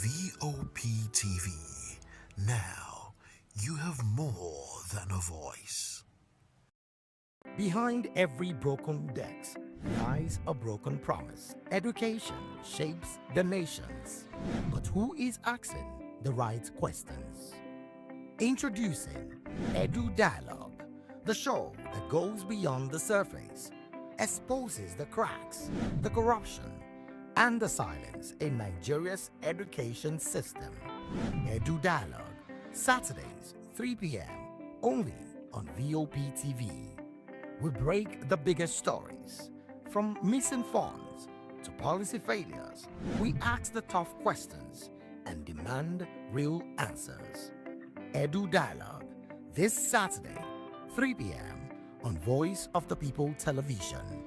VOP TV. Now, you have more than a voice. Behind every broken desk lies a broken promise. Education shapes the nations. But who is asking the right questions? Introducing Edu Dialogue, the show that goes beyond the surface, exposes the cracks, the corruption, and the silence in Nigeria's education system. Edu Dialogue, Saturdays, 3 p.m., only on VOP TV. We break the biggest stories, from missing funds to policy failures. We ask the tough questions and demand real answers. Edu Dialogue, this Saturday, 3 p.m. on Voice of the People Television.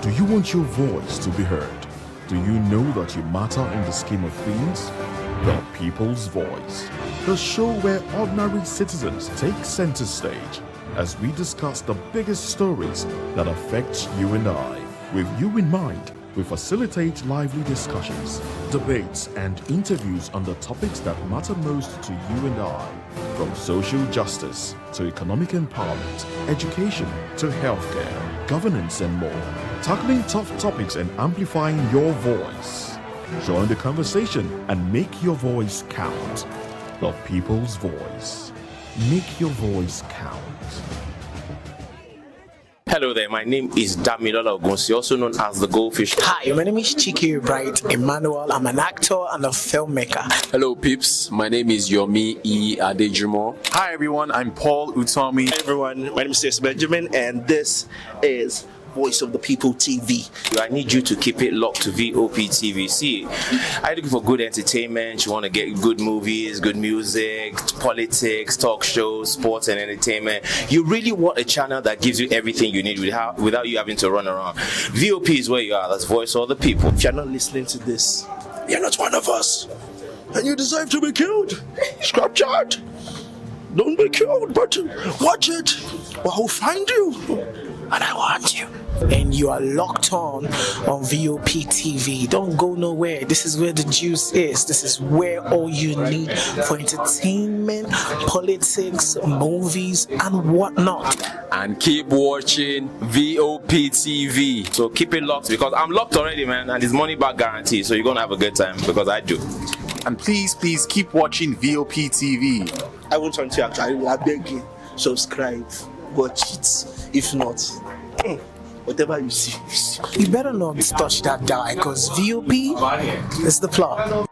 Do you want your voice to be heard? Do you know that you matter in the scheme of things? The People's Voice, the show where ordinary citizens take center stage as we discuss the biggest stories that affect you and I. With you in mind, we facilitate lively discussions, debates, and interviews on the topics that matter most to you and I, from social justice to economic empowerment, education to healthcare, governance, and more, tackling tough topics and amplifying your voice. Join the conversation and make your voice count. The People's Voice. Make your voice count. Hello there, my name is Damilola Ogunsi, also known as the Goldfish. Hi, my name is Chiki Bright Emmanuel. I'm an actor and a filmmaker. Hello peeps, my name is Yomi E. Adejumo. Hi everyone, I'm Paul Utomi. Hi everyone, my name is Stacey Benjamin and this is Voice of the People TV. I need you to keep it locked to VOP TV. See, I'm looking for good entertainment. You want to get good movies, good music, politics, talk shows, sports and entertainment. You really want a channel that gives you everything you need without you having to run around. VOP is where you are. That's Voice of the People. If you're not listening to this, you're not one of us. And you deserve to be killed. Scrap chat. Don't be killed, but watch it. Or I'll find you. And I want you. And you are locked on VOP TV. Don't go nowhere. This is where the juice is. This is where all you need for entertainment, politics, movies, and whatnot. And keep watching VOP TV. So keep it locked because I'm locked already, man, and it's money back guarantee. So you're going to have a good time because I do. And please keep watching VOP TV. I won't want you actually. I beg you, subscribe, watch it. If not, whatever you see. You better not touch that die because VOP is the plot.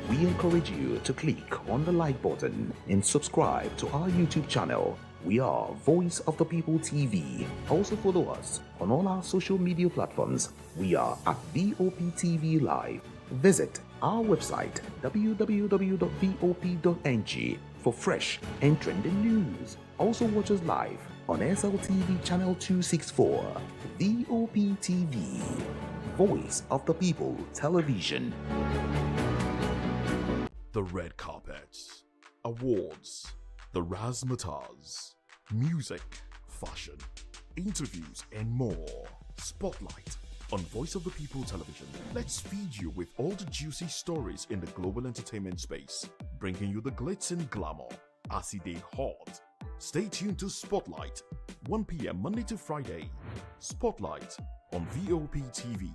We encourage you to click on the like button and subscribe to our YouTube channel. We are Voice of the People TV. Also follow us on all our social media platforms. We are at VOP TV Live. Visit our website www.vop.ng for fresh and trending news. Also watch us live on SLTV channel 264, VOP TV, Voice of the People Television. The red carpets, awards, the razzmatazz, music, fashion, interviews, and more. Spotlight on Voice of the People Television. Let's feed you with all the juicy stories in the global entertainment space, bringing you the glitz and glamour as it is hot. Stay tuned to Spotlight, 1 p.m. Monday to Friday. Spotlight on VOP TV.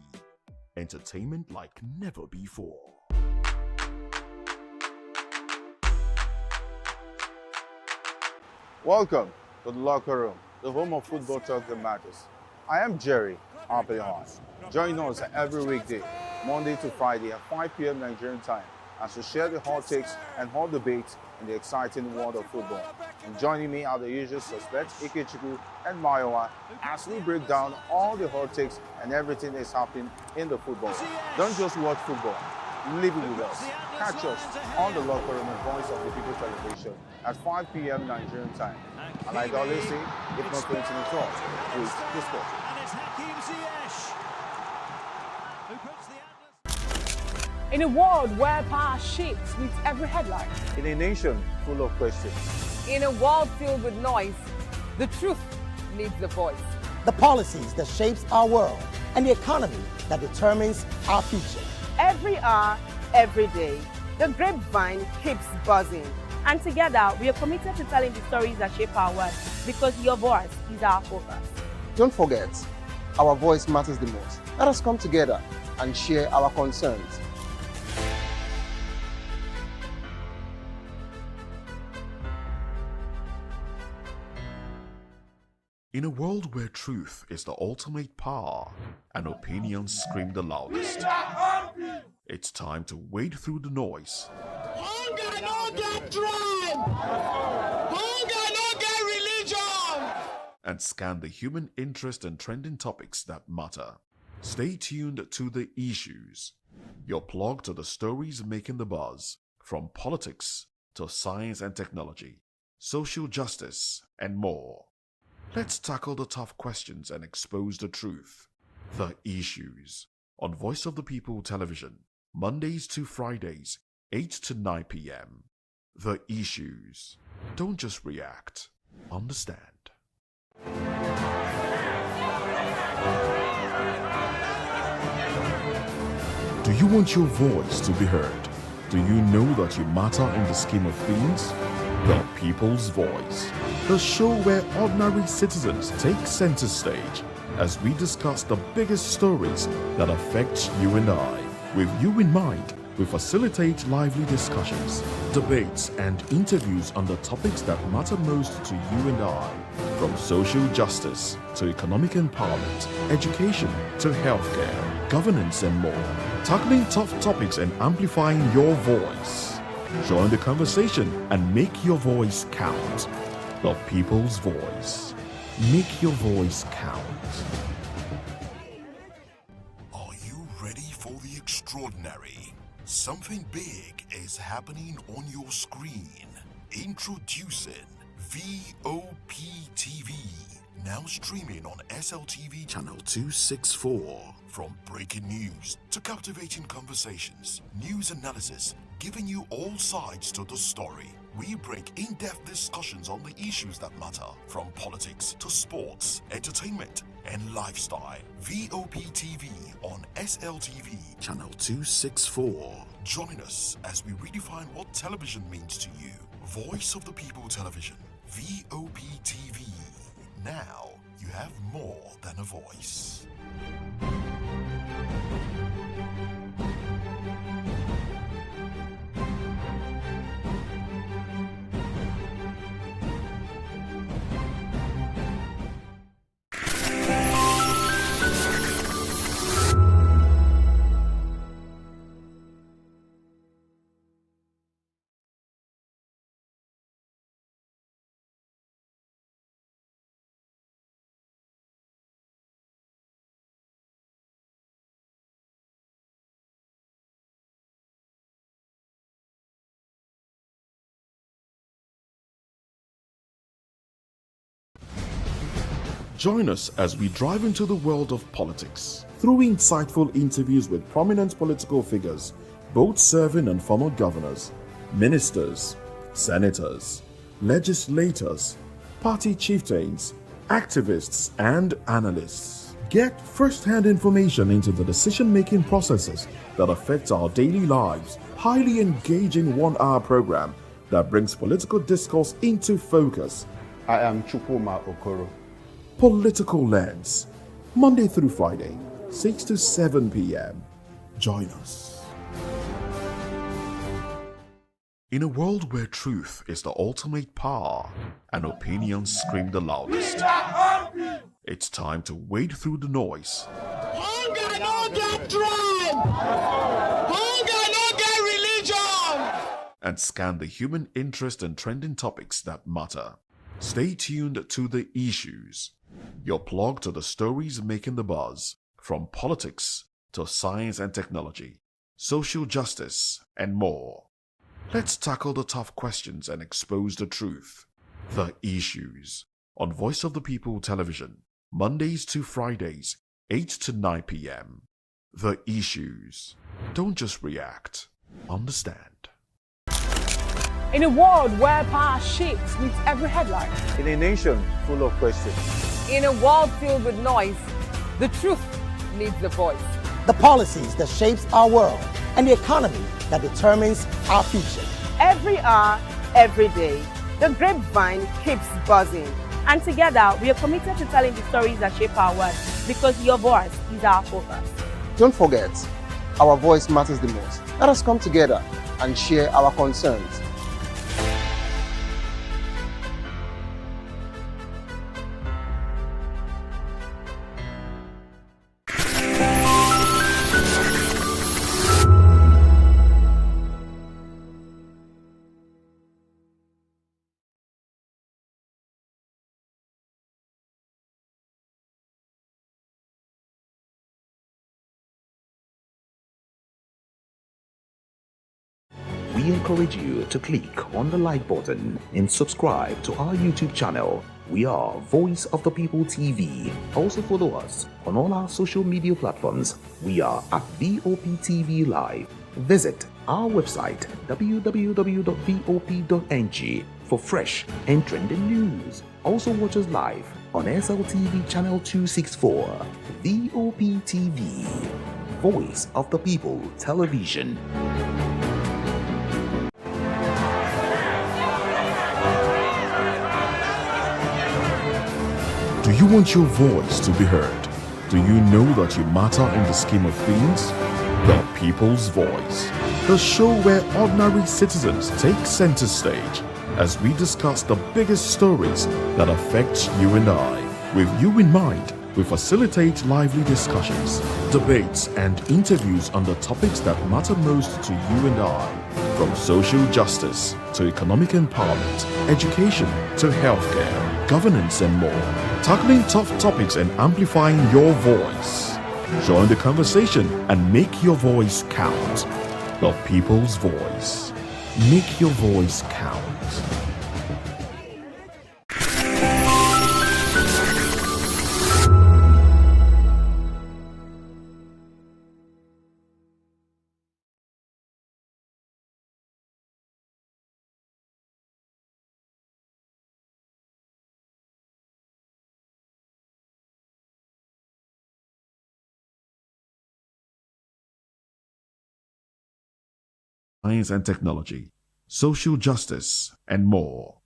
Entertainment like never before. Welcome to the locker room, the home of football talk that matters. I am Jerry Apelon. Join us every weekday, Monday to Friday at 5 p.m. Nigerian time, as we share the hot takes and hot debates in the exciting world of football. And joining me are the usual suspects, Ikechukwu and Mayowa, as we break down all the hot takes and everything that's happening in the football. Don't just watch football, live it with us. Catch us on the locker room and Voice of the People Television at 5 p.m. Nigerian time. And like I always say, if not 20 minutes off, please discuss. In a world where power shifts with every headline. In a nation full of questions, In a world filled with noise, the truth needs a voice. The policies that shapes our world and the economy that determines our future. Every hour, every day, the grapevine keeps buzzing. And together, we are committed to telling the stories that shape our world because your voice is our focus. Don't forget, our voice matters the most. Let us come together and share our concerns. In a world where truth is the ultimate power and opinions scream the loudest, it's time to wade through the noise. Hunger no get tribe! Hunger no get religion! And scan the human interest and trending topics that matter. Stay tuned to The Issues, your plug to the stories making the buzz, from politics to science and technology, social justice, and more. Let's tackle the tough questions and expose the truth. The Issues, on Voice of the People Television, Mondays to Fridays, 8 to 9 p.m. The Issues. Don't just react, understand. Do you want your voice to be heard? Do you know that you matter in the scheme of things? The People's Voice, the show where ordinary citizens take center stage as we discuss the biggest stories that affect you and I. With you in mind, we facilitate lively discussions, debates, and interviews on the topics that matter most to you and I, from social justice to economic empowerment, education to healthcare, governance, and more, tackling tough topics and amplifying your voice. Join the conversation and make your voice count. The People's Voice. Make your voice count. Are you ready for the extraordinary? Something big is happening on your screen. Introducing VOP TV. Now streaming on SLTV channel 264. From breaking news to captivating conversations, news analysis, giving you all sides to the story. We bring in-depth discussions on the issues that matter, from politics to sports, entertainment, and lifestyle. VOP TV on SLTV channel 264. Join us as we redefine what television means to you. Voice of the People Television, VOP TV. Now you have more than a voice. Join us as we drive into the world of politics through insightful interviews with prominent political figures, both serving and former governors, ministers, senators, legislators, party chieftains, activists, and analysts. Get first-hand information into the decision-making processes that affect our daily lives. Highly engaging one-hour program that brings political discourse into focus. I am Chukwuma Okoro. Political Lens, Monday through Friday, 6 to 7 p.m. Join us. In a world where truth is the ultimate power and opinions scream the loudest, it's time to wade through the noise. Hunger no get tribe! Hunger no get religion! And scan the human interest and trending topics that matter. Stay tuned to The Issues, your plug to the stories making the buzz, from politics to science and technology, social justice, and more. Let's tackle the tough questions and expose the truth. The Issues, on Voice of the People Television, Mondays to Fridays, 8 to 9 p.m. The Issues. Don't just react, understand. In a world where power shifts with every headline. In a nation full of questions. In a world filled with noise, the truth needs a voice. The policies that shapes our world and the economy that determines our future. Every hour, every day, the grapevine keeps buzzing. And together, we are committed to telling the stories that shape our world because your voice is our focus. Don't forget, our voice matters the most. Let us come together and share our concerns. We encourage you to click on the like button and subscribe to our YouTube channel. We are Voice of the People TV. Also follow us on all our social media platforms. We are at VOP TV Live. Visit our website www.vop.ng for fresh and trending news. Also watch us live on SLTV channel 264. VOP TV, Voice of the People Television. Do you want your voice to be heard? Do you know that you matter in the scheme of things? The People's Voice, the show where ordinary citizens take center stage as we discuss the biggest stories that affect you and I. With you in mind, we facilitate lively discussions, debates, and interviews on the topics that matter most to you and I, from social justice to economic empowerment, education to healthcare, governance, and more. Tackling tough topics and amplifying your voice. Join the conversation and make your voice count. The People's Voice. Make your voice count. Science and technology, social justice, and more.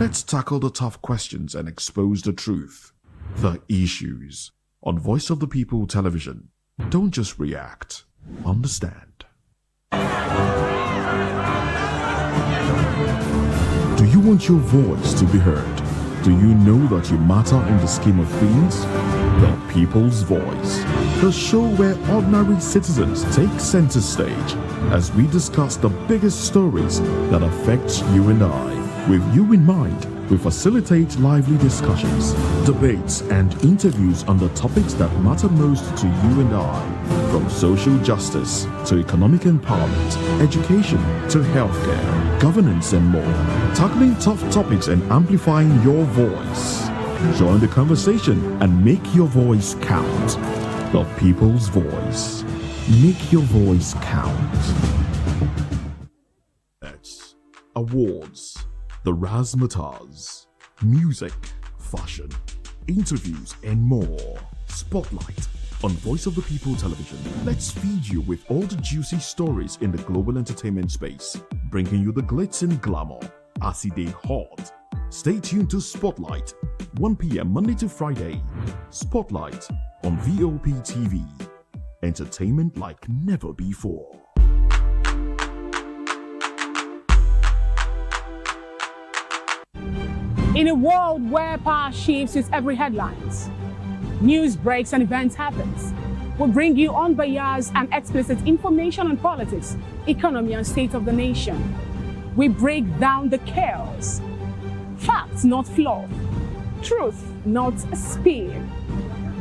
Let's tackle the tough questions and expose the truth. The issues on Voice of the People Television. Don't just react, understand. Do you want your voice to be heard? Do you know that you matter in the scheme of things? The People's Voice, the show where ordinary citizens take center stage as we discuss the biggest stories that affect you and I. With you in mind, we facilitate lively discussions, debates, and interviews on the topics that matter most to you and I, from social justice to economic empowerment, education to healthcare, governance, and more. Tackling tough topics and amplifying your voice. Join the conversation and make your voice count. The People's Voice. Make your voice count. It's awards, the razzmatazz, music, fashion, interviews, and more. Spotlight on Voice of the People Television. Let's feed you with all the juicy stories in the global entertainment space, bringing you the glitz and glamour as it is hot. Stay tuned to Spotlight, 1 p.m. Monday to Friday. Spotlight on VOP TV. Entertainment like never before. In a world where power shifts with every headlines, news breaks and events happens, we bring you unbiased and explicit information on politics, economy, and state of the nation. We break down the chaos. Facts, not fluff. Truth, not spin.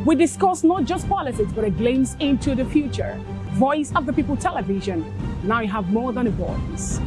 We discuss not just politics, but a glimpse into the future. Voice of the People Television. Now you have more than a voice.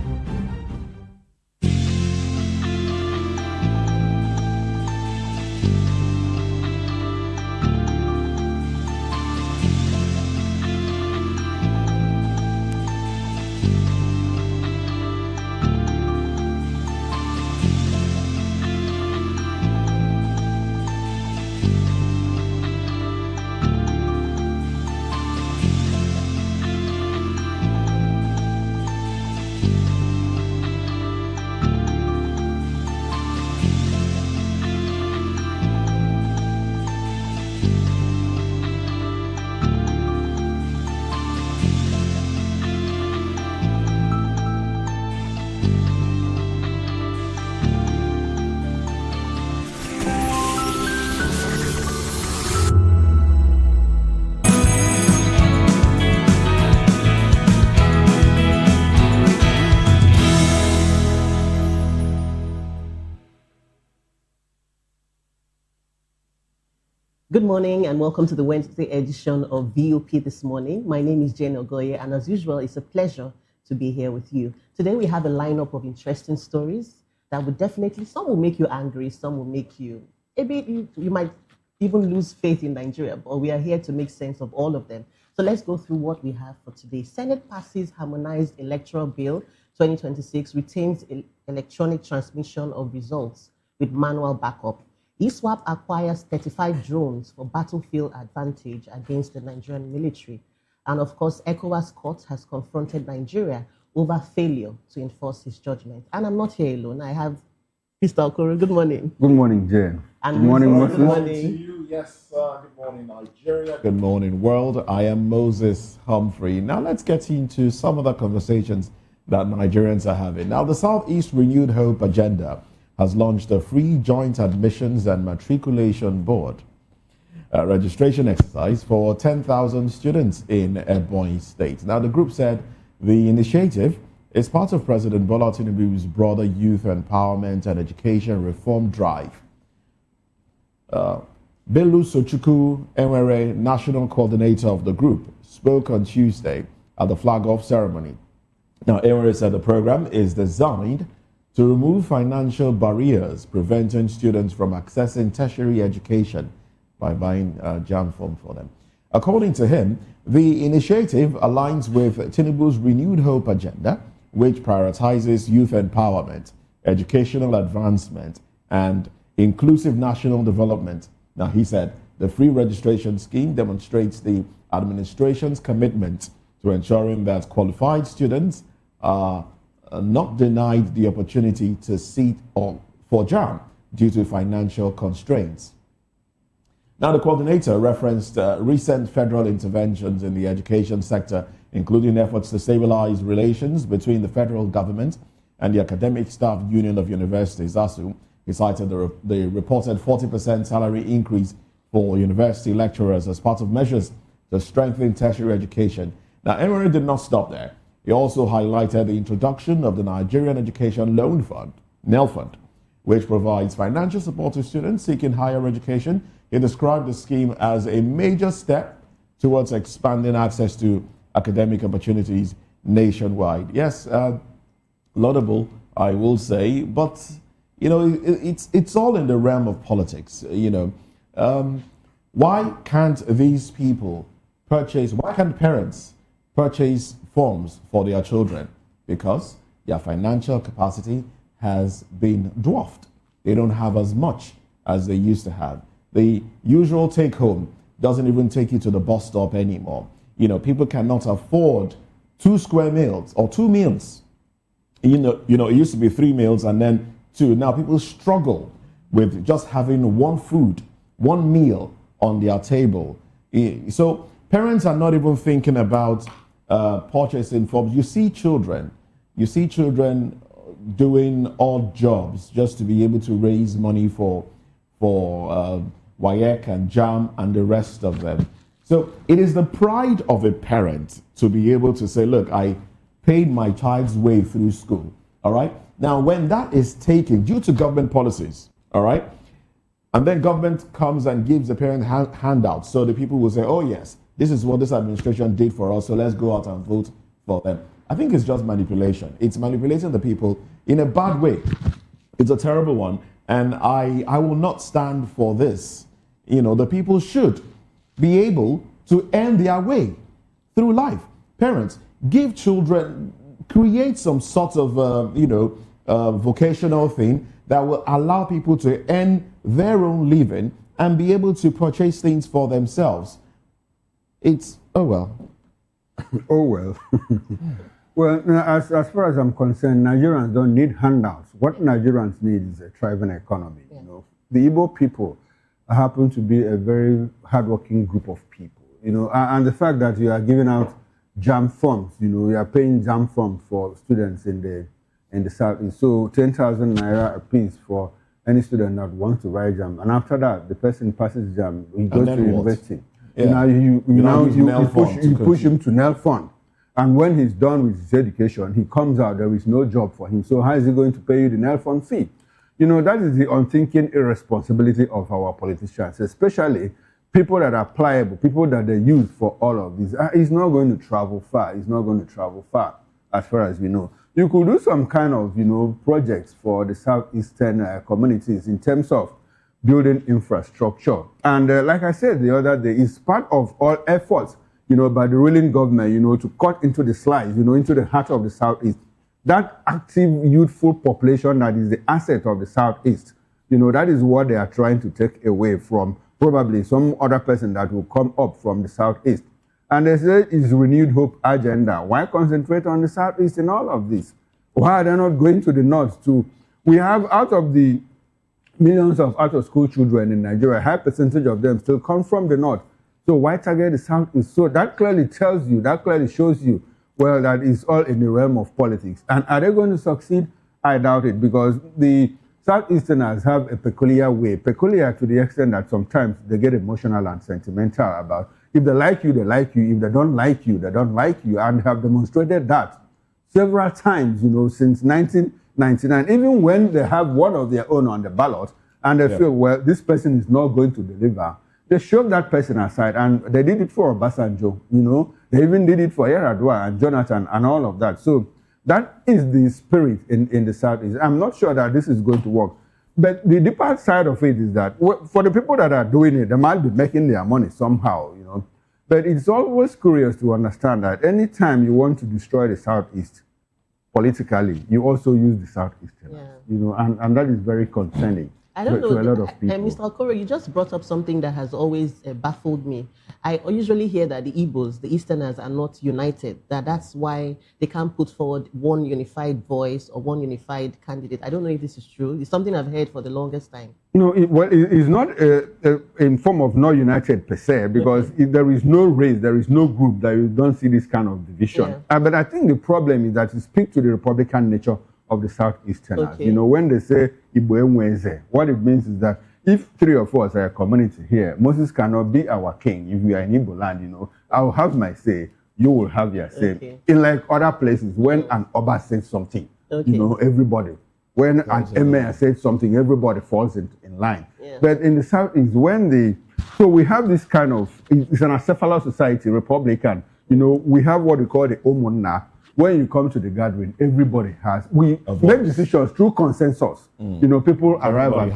Good morning and welcome to the Wednesday edition of VOP this morning. My name is Jane Ogoye and as usual, it's a pleasure to be here with you. Today we have a lineup of interesting stories that would definitely, some will make you angry, some will make you, maybe you might even lose faith in Nigeria, but we are here to make sense of all of them. So let's go through what we have for today. Senate passes harmonized electoral bill 2026, retains electronic transmission of results with manual backup. ISWAP acquires 35 drones for battlefield advantage against the Nigerian military. And of course, ECOWAS court has confronted Nigeria over failure to enforce his judgment. And I'm not here alone. I have Mr. Okoro. Good morning. Good morning, Jane. And good morning, Moses. Moses. Good morning to you. Yes, good morning, Nigeria. Good morning, world. I am Moses Humphrey. Now let's get into some of the conversations that Nigerians are having. Now, the Southeast Renewed Hope Agenda has launched a free joint admissions and matriculation board registration exercise for 10,000 students in Ebonyi State. Now, the group said the initiative is part of President Bola Tinubu's broader youth empowerment and education reform drive. Belu Sochukwu Enwere, national coordinator of the group, spoke on Tuesday at the flag-off ceremony. Now, Enwere said the program is designed to remove financial barriers preventing students from accessing tertiary education by buying JAM form for them. According to him, the initiative aligns with Tinubu's Renewed Hope agenda, which prioritizes youth empowerment, educational advancement, and inclusive national development. Now, he said the free registration scheme demonstrates the administration's commitment to ensuring that qualified students are not denied the opportunity to sit for JAM due to financial constraints. Now, the coordinator referenced recent federal interventions in the education sector, including efforts to stabilize relations between the federal government and the Academic Staff Union of Universities, ASU. He cited the reported 40% salary increase for university lecturers as part of measures to strengthen tertiary education. Now, Emery did not stop there. He also highlighted the introduction of the Nigerian Education Loan Fund, NEL Fund, which provides financial support to students seeking higher education. He described the scheme as a major step towards expanding access to academic opportunities nationwide. Yes, laudable, I will say, but you know, it's all in the realm of politics. You know, why can't these people purchase? Why can't parents purchase forms for their children? Because their financial capacity has been dwarfed. They don't have as much as they used to have. The usual take home doesn't even take you to the bus stop anymore. You know, people cannot afford 2 square meals or 2 meals. You know, it used to be 3 meals and then 2. Now people struggle with just having one meal on their table. So parents are not even thinking about purchasing forms. You see children doing odd jobs just to be able to raise money for WAEC and JAM and the rest of them. So it is the pride of a parent to be able to say, look, I paid my child's way through school, all right? Now, when that is taken due to government policies, all right, and then government comes and gives the parent handouts, so the people will say, oh yes, this is what this administration did for us, so let's go out and vote for them. I think it's just manipulation. It's manipulating the people in a bad way. It's a terrible one, and I will not stand for this. You know, the people should be able to earn their way through life. Parents, give children, create some sort of, vocational thing that will allow people to earn their own living and be able to purchase things for themselves. It's, oh well. Oh well. Well, as far as I'm concerned, Nigerians don't need handouts. What Nigerians need is a thriving economy. You know, the Igbo people happen to be a very hardworking group of people. You know, and the fact that you are giving out JAM forms, you know, you are paying JAM forms for students in the South. So 10,000 naira a piece for any student that wants to write JAM, and after that, the person passes JAM, he goes to university. Yeah. You push him to NEL Fund. And when he's done with his education, he comes out, there is no job for him. So how is he going to pay you the NEL Fund fee? You know, that is the unthinking irresponsibility of our politicians, especially people that are pliable, people that they use for all of this, it's not going to travel far. It's not going to travel far, as far as we know. You could do some kind of, projects for the southeastern communities in terms of building infrastructure. And like I said the other day, it's part of all efforts, by the ruling government, to cut into the slice, into the heart of the southeast. That active, youthful population that is the asset of the southeast, that is what they are trying to take away from probably some other person that will come up from the southeast. And they say it's renewed hope agenda. Why concentrate on the southeast in all of this? Why are they not going to the north too? We have, out of the millions of out-of-school children in Nigeria, a high percentage of them still come from the north. So why target the southeast? So that clearly tells you, that clearly shows you, well, that is all in the realm of politics. And are they going to succeed? I doubt it, because the Southeasterners have a peculiar way, peculiar to the extent that sometimes they get emotional and sentimental about, if they like you, they like you. If they don't like you, they don't like you, and have demonstrated that several times, since 1999, even when they have one of their own on the ballot, and they feel, well, this person is not going to deliver, they shove that person aside, and they did it for Obasanjo, they even did it for Yar'Adua and Jonathan and all of that. So that is the spirit in the Southeast. I'm not sure that this is going to work. But the deeper side of it is that for the people that are doing it, they might be making their money somehow, But it's always curious to understand that anytime you want to destroy the Southeast politically, you also use the Southeasterners, and that is very concerning. I don't know, to a lot of people. Mr. Okoro, you just brought up something that has always baffled me. I usually hear that the Igbos, the Easterners, are not united, that's why they can't put forward one unified voice or one unified candidate. I don't know if this is true. It's something I've heard for the longest time. It's not in form of not united per se, because if there is no race, there is no group that you don't see this kind of division. But I think the problem is that you speak to the Republican nature of the Southeasterners. When they say Igbo Enweze, what it means is that if three of us are a community here, Moses cannot be our king. If we are in Igbo land, I will have my say, you will have your say. In like other places, when an Oba says something, everybody. When an emir says something, everybody falls in line. But in the Southeast, so we have this kind of, it's an acephalous society, Republican. We have what we call the Omonna. When you come to the gathering, everybody we make decisions through consensus. People arrive and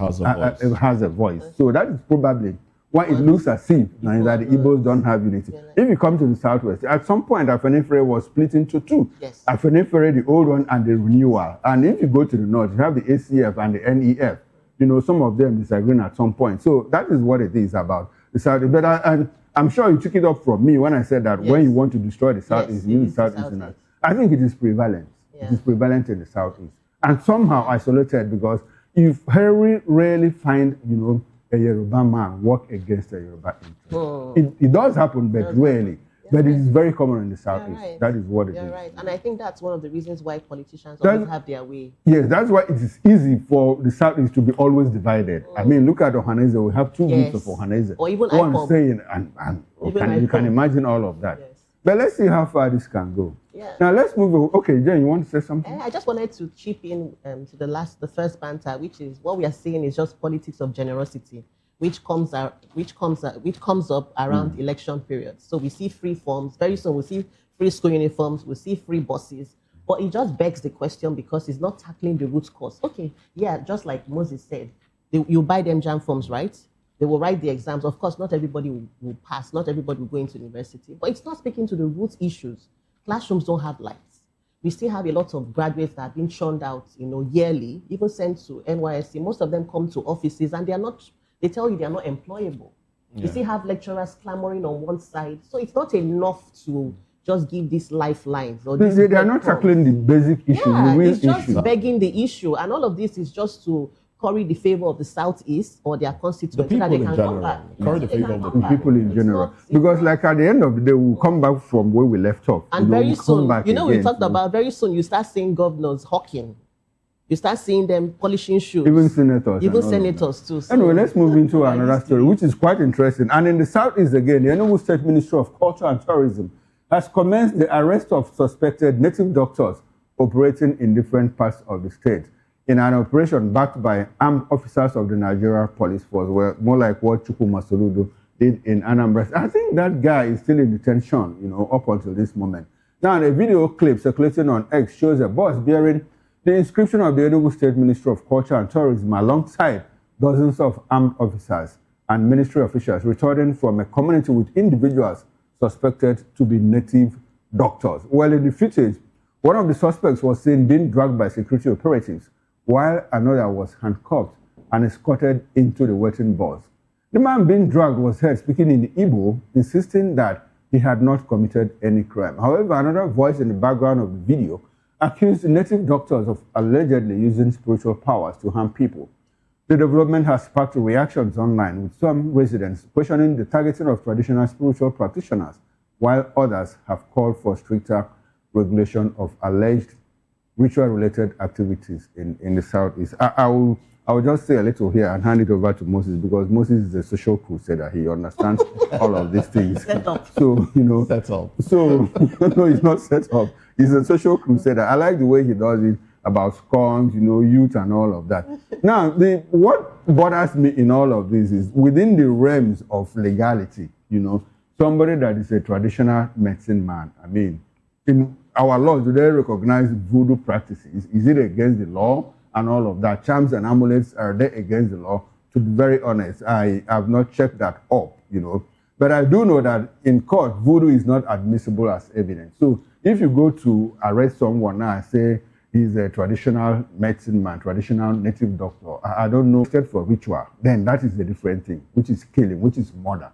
has a voice. So that is probably why it looks as if that the Igbos don't have unity. If you come to the Southwest, at some point, Afenifere was split into two. Afenifere, the old one, and the renewal. And if you go to the North, you have the ACF and the NEF. Some of them disagreeing at some point. So that is what it is about the Southeast. But I'm sure you took it up from me when I said that when you want to destroy the Southeast, you use the Southeasterners. I think it is prevalent. It is prevalent in the Southeast. And somehow isolated, because you very rarely find, a Yoruba man work against a Yoruba interest. It does happen, but rarely. But it is very common in the Southeast. Right. That is what it is. Right. And I think that's one of the reasons why politicians always have their way. Yes, that's why it is easy for the Southeast to be always divided. I mean, look at Ohanese. We have two groups of Ohanese. Or even one saying, and you can imagine all of that. But let's see how far this can go. Now let's move on. Okay, Jen, you want to say something? I just wanted to chip in to the first banter, which is what we are seeing is just politics of generosity, which comes up around election periods. So we see free forms. Very soon we'll see free school uniforms. We'll see free buses. But it just begs the question because it's not tackling the root cause. Okay, just like Moses said, you buy them jam forms, right? They will write the exams. Of course, not everybody will pass. Not everybody will go into university. But it's not speaking to the root issues. Classrooms don't have lights. We still have a lot of graduates that have been churned out, yearly, even sent to NYSC. Most of them come to offices and they tell you they are not employable. You still have lecturers clamoring on one side. So it's not enough to just give these lifelines. They are not tackling the basic issue. It's just begging the issue. And all of this is just to curry the favor of the Southeast or their constituents so that they can come back. Curry the favor of the people in general. Because like at the end of the day, we'll come back from where we left off. And very soon, we talked about very soon, you start seeing governors hawking. You start seeing them polishing shoes. Even senators. Even senators too. So anyway, let's move into another story, which is quite interesting. And in the Southeast again, the Enugu State Ministry of Culture and Tourism has commenced the arrest of suspected native doctors operating in different parts of the state in an operation backed by armed officers of the Nigeria Police Force, more like what Chukwuma Soludo did in Anambra. I think that guy is still in detention, up until this moment. Now, a video clip circulating on X shows a bus bearing the inscription of the Enugu State Ministry of Culture and Tourism alongside dozens of armed officers and ministry officials returning from a community with individuals suspected to be native doctors. Well, in the footage, one of the suspects was seen being dragged by security operatives, while another was handcuffed and escorted into the waiting bus. The man being dragged was heard speaking in Igbo, insisting that he had not committed any crime. However, another voice in the background of the video accused native doctors of allegedly using spiritual powers to harm people. The development has sparked reactions online, with some residents questioning the targeting of traditional spiritual practitioners, while others have called for stricter regulation of alleged ritual-related activities in the Southeast. I will just say a little here and hand it over to Moses, because Moses is a social crusader. He understands all of these things. Set up. So, Set up. So, no, he's not set up. He's a social crusader. I like the way he does it about scones, youth and all of that. Now, what bothers me in all of this is within the realms of legality, somebody that is a traditional medicine man, I mean, in our laws, do they recognize voodoo practices? Is it against the law and all of that? Charms and amulets, are they against the law? To be very honest, I have not checked that up, But I do know that in court, voodoo is not admissible as evidence. So if you go to arrest someone now and say he's a traditional medicine man, traditional native doctor, I don't know, except for ritual, then that is a different thing, which is killing, which is murder.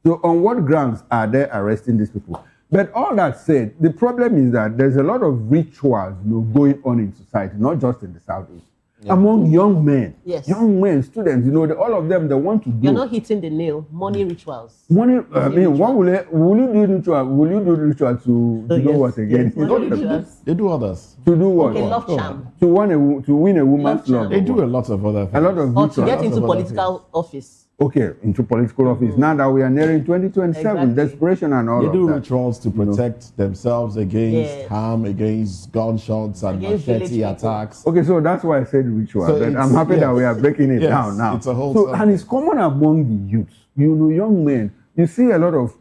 So on what grounds are they arresting these people? But all that said, the problem is that there's a lot of rituals going on in society, not just in the Southeast. Yeah. Among young men, young men, students, all of them, they want to do. You're not hitting the nail. Money rituals. Money. I mean, what will you do ritual? Will you do ritual to do what again? Yes, they do others. To do what? Okay, love charm. To win a woman's love. They do a lot of other things. A lot of or rituals. to get into political office. Okay, into political office. Now that we are nearing 2027, desperation and all of that. They do rituals to protect themselves against harm, against gunshots and machete attacks. Okay, so that's why I said ritual. So but I'm happy that we are breaking it down now. It's a whole and it's common among the youths. Young men. You see a lot of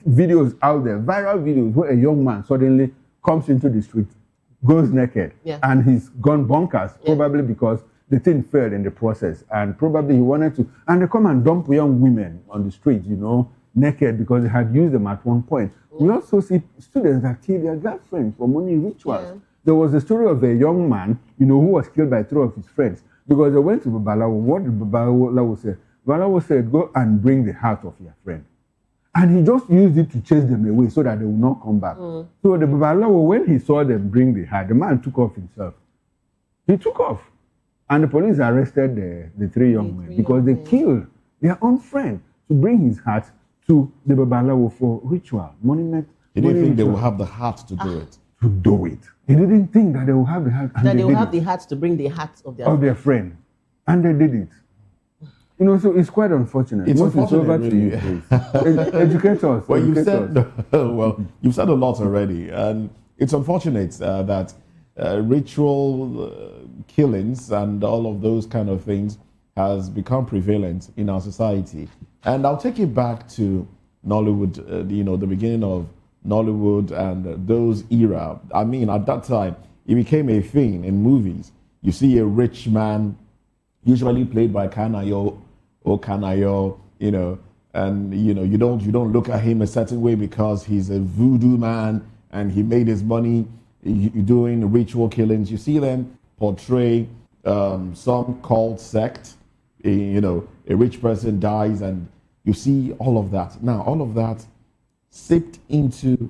videos out there, viral videos, where a young man suddenly comes into the street, goes naked, and he's gone bonkers, probably because the thing failed in the process, and probably he wanted to, and they come and dump young women on the street, naked, because they had used them at one point. We also see students that kill their girlfriends for money rituals. There was a story of a young man, who was killed by 3 of his friends because they went to Babalawo. What did Babalawo say? Babalawo said, go and bring the heart of your friend. And he just used it to chase them away so that they will not come back. So the Babalawo, when he saw them bring the heart, the man took off himself. He took off. And the police arrested the 3 young men because they killed their own friend to bring his heart to the Babalawo for ritual, monument. They didn't think they would have the heart to do it. To do it. They didn't think that they would have the heart. That they would have the heart to bring the heart of their friend. And they did it. So it's quite unfortunate. It's unfortunate, over really. to you, please. Educate us. Well, you've said a lot already. And it's unfortunate that ritual killings and all of those kind of things has become prevalent in our society. And I'll take it back to Nollywood, the beginning of Nollywood and those era. I mean, at that time, it became a thing in movies. You see a rich man, usually played by Kanayo or Kanayo, and you don't look at him a certain way because he's a voodoo man and he made his money doing ritual killings. You see them portray some cult sect, a rich person dies, and you see all of that. Now, all of that seeped into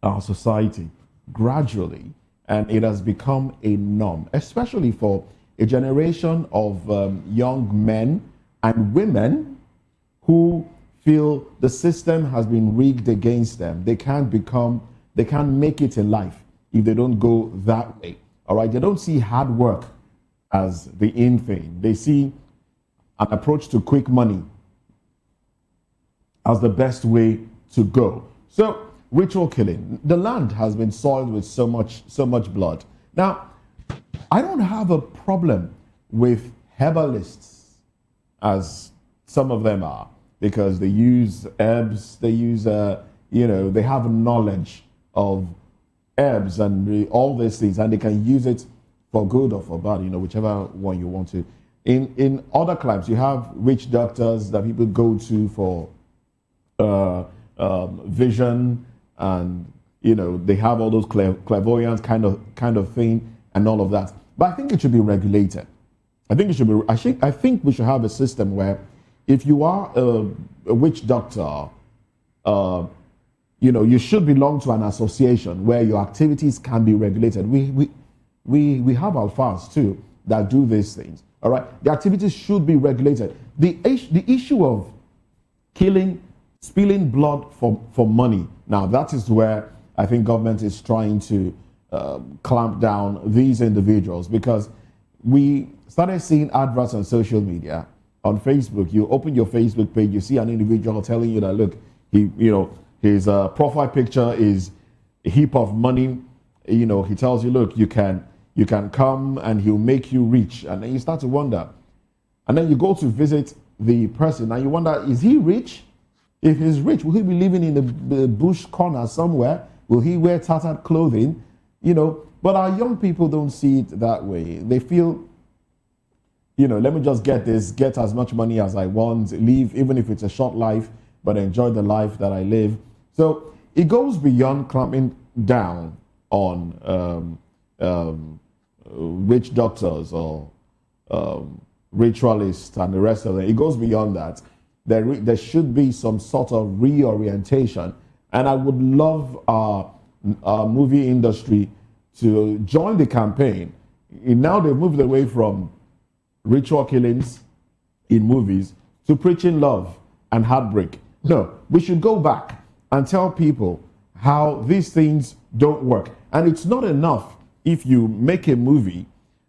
our society gradually, and it has become a norm, especially for a generation of young men and women who feel the system has been rigged against them. They can't make it in life if they don't go that way. All right, they don't see hard work as the in thing. They see an approach to quick money as the best way to go. So, ritual killing. The land has been soiled with so much blood. Now, I don't have a problem with herbalists, as some of them are. because they use herbs, they use, they have knowledge of herbs and all these things, and they can use it for good or for bad, whichever one you want to. In other climes, you have witch doctors that people go to for vision, and they have all those clairvoyance kind of thing and all of that. But I think it should be regulated. I think we should have a system where if you are a witch doctor, you should belong to an association where your activities can be regulated. We have alphas too that do these things. All right, the activities should be regulated. The issue of killing, spilling blood for money. Now that is where I think government is trying to clamp down these individuals, because we started seeing adverts on social media, on Facebook. You open your Facebook page, you see an individual telling you that, look, his profile picture is a heap of money. He tells you, look, you can come and he'll make you rich. And then you start to wonder. And then you go to visit the person and you wonder, is he rich? If he's rich, will he be living in the bush corner somewhere? Will he wear tattered clothing? But our young people don't see it that way. They feel, let me just get as much money as I want, live, even if it's a short life, but enjoy the life that I live. So it goes beyond clamping down on witch doctors or ritualists and the rest of it. It goes beyond that. There should be some sort of reorientation. And I would love our movie industry to join the campaign. Now they've moved away from ritual killings in movies to preaching love and heartbreak. No, we should go back and tell people how these things don't work. And it's not enough if you make a movie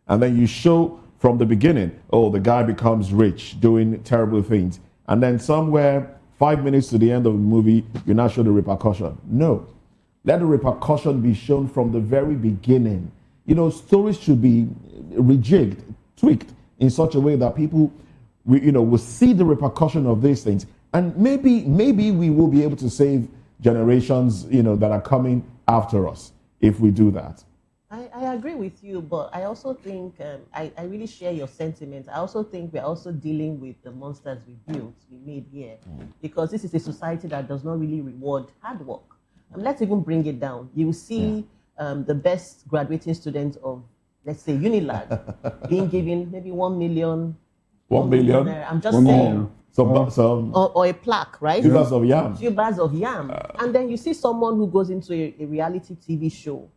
and then you show from the beginning, the guy becomes rich doing terrible things. And then somewhere 5 minutes to the end of the movie, you now show the repercussion. No. Let the repercussion be shown from the very beginning. Stories should be rejigged, tweaked in such a way that people will see the repercussion of these things. And maybe we will be able to save generations, that are coming after us if we do that. I agree with you, but I also think, I really share your sentiment. I also think we're also dealing with the monsters we made here. Because this is a society that does not really reward hard work. Let's even bring it down. You will see the best graduating students of, let's say, Unilag being given maybe 1 million. 1 million? I'm just saying. Or a plaque, right? Tubers of yam. Tubers of yam. And then you see someone who goes into a reality TV show,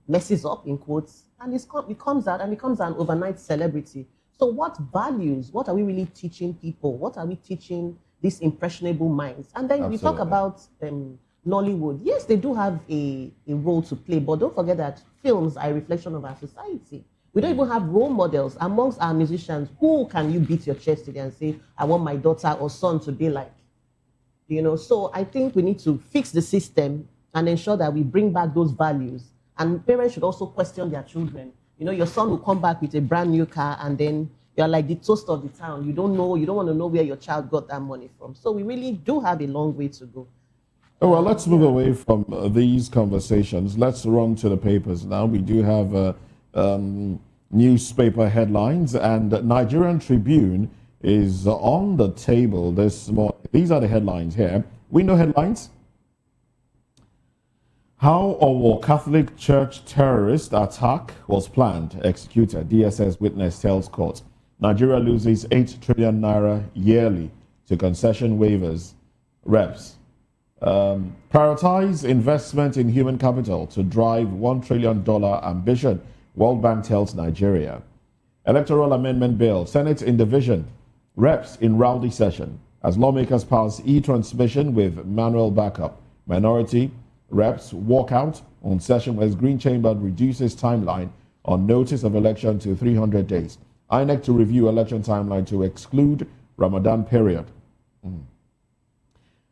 messes up, in quotes, and it comes out and becomes an overnight celebrity. So what values, what are we really teaching people? What are we teaching these impressionable minds? And then we talk about Nollywood. Yes, they do have a role to play, but don't forget that films are a reflection of our society. We don't even have role models amongst our musicians. Who can you beat your chest today and say, I want my daughter or son to be like? So I think we need to fix the system and ensure that we bring back those values. And parents should also question their children. Your son will come back with a brand new car and then you're like the toast of the town. You don't want to know where your child got that money from. So we really do have a long way to go. Well, let's move away from these conversations. Let's run to the papers now. We do have newspaper headlines, and Nigerian Tribune is on the table this morning. These are the headlines here. We know headlines. How a Catholic Church terrorist attack was planned, executed. DSS witness tells court. Nigeria loses 8 trillion naira yearly to concession waivers. Reps. Prioritize investment in human capital to drive $1 trillion ambition, World Bank tells Nigeria. Electoral amendment bill, Senate in division. Reps in rowdy session as lawmakers pass e-transmission with manual backup. Minority reps walk out on session as Green Chamber reduces timeline on notice of election to 300 days. INEC to review election timeline to exclude Ramadan period.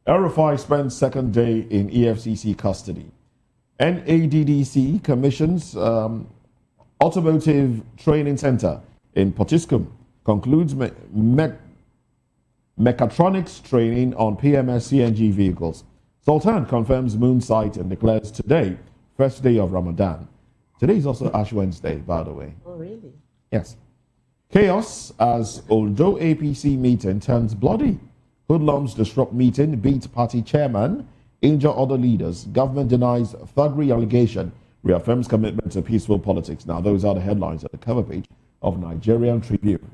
El-Rufai spends second day in EFCC custody. NADDC commissions automotive training center in Potiskum, concludes Mechatronics training on PMS CNG vehicles. Sultan confirms moon sight and declares today, first day of Ramadan. Today is also Ash Wednesday, by the way. Oh, really? Yes. Chaos as Ondo APC meeting turns bloody. Hoodlums disrupt meeting, beat party chairman, injure other leaders. Government denies thuggery allegation, reaffirms commitment to peaceful politics. Now, those are the headlines at the cover page of Nigerian Tribune.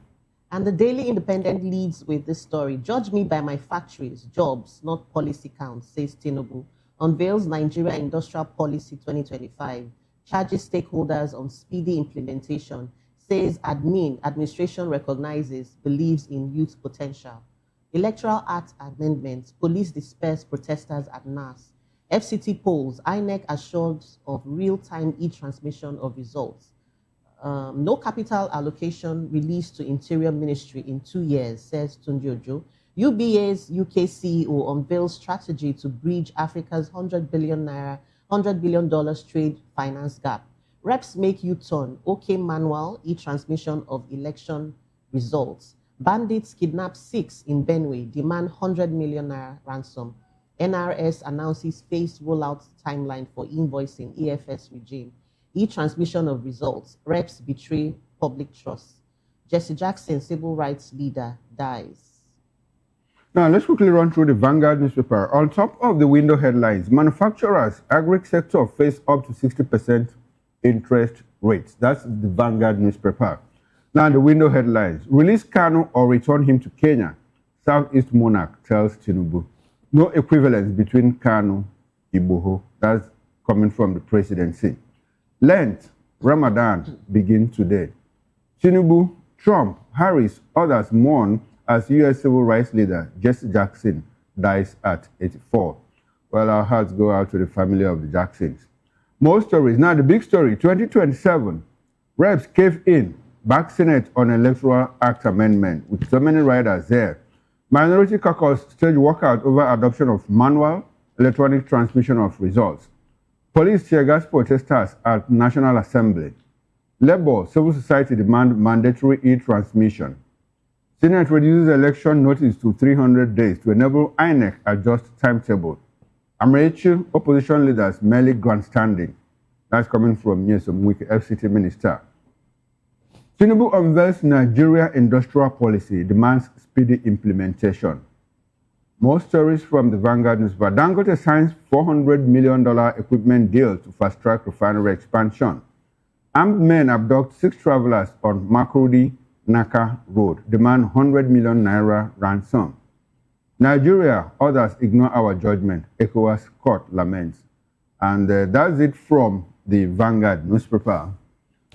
And the Daily Independent leads with this story. Judge me by my factories, jobs, not policy counts, says Tinubu. Unveils Nigeria Industrial Policy 2025. Charges stakeholders on speedy implementation. Says administration recognizes, believes in youth potential. Electoral Act amendments. Police disperse protesters at NAS. FCT polls. INEC assures of real-time e-transmission of results. No capital allocation released to Interior Ministry in 2 years, says Tunji Ojo. UBA's UK CEO unveils strategy to bridge Africa's $100 billion trade finance gap. Reps make U-turn. OK manual e-transmission of election results. Bandits kidnap 6 in Benue, demand 100 million naira ransom. NRS announces phased rollout timeline for invoicing EFS regime. E-transmission of results. Reps betray public trust. Jesse Jackson, civil rights leader, dies. Now, let's quickly run through the Vanguard newspaper. On top of the window headlines, manufacturers, agri sector face up to 60% interest rates. That's the Vanguard newspaper. Now, the window headlines. Release Kanu or return him to Kenya. Southeast monarch tells Tinubu. No equivalence between Kanu and Igboho. That's coming from the presidency. Lent, Ramadan begin today. Tinubu, Trump, Harris, others mourn as U.S. civil rights leader Jesse Jackson dies at 84. Well, our hearts go out to the family of the Jacksons. More stories. Now, the big story, 2027. Reps cave in, back Senate on Electoral Act amendment with so many riders there. Minority caucus stage walkout over adoption of manual electronic transmission of results. Police tear gas protesters at National Assembly. Labour, civil society demand mandatory e-transmission. Senate reduces election notice to 300 days to enable INEC adjust timetable. Amaechi, opposition leaders merely grandstanding. That's coming from Nyesom Wike, FCT minister. Tinubu unveils Nigeria industrial policy, demands speedy implementation. More stories from the Vanguard newspaper. Dangote signs $400 million equipment deal to fast-track refinery expansion. Armed men abduct 6 travelers on Makurdi-Naka Road, demand 100 million naira ransom. Nigeria, others ignore our judgment, ECOWAS court laments. And that's it from the Vanguard newspaper.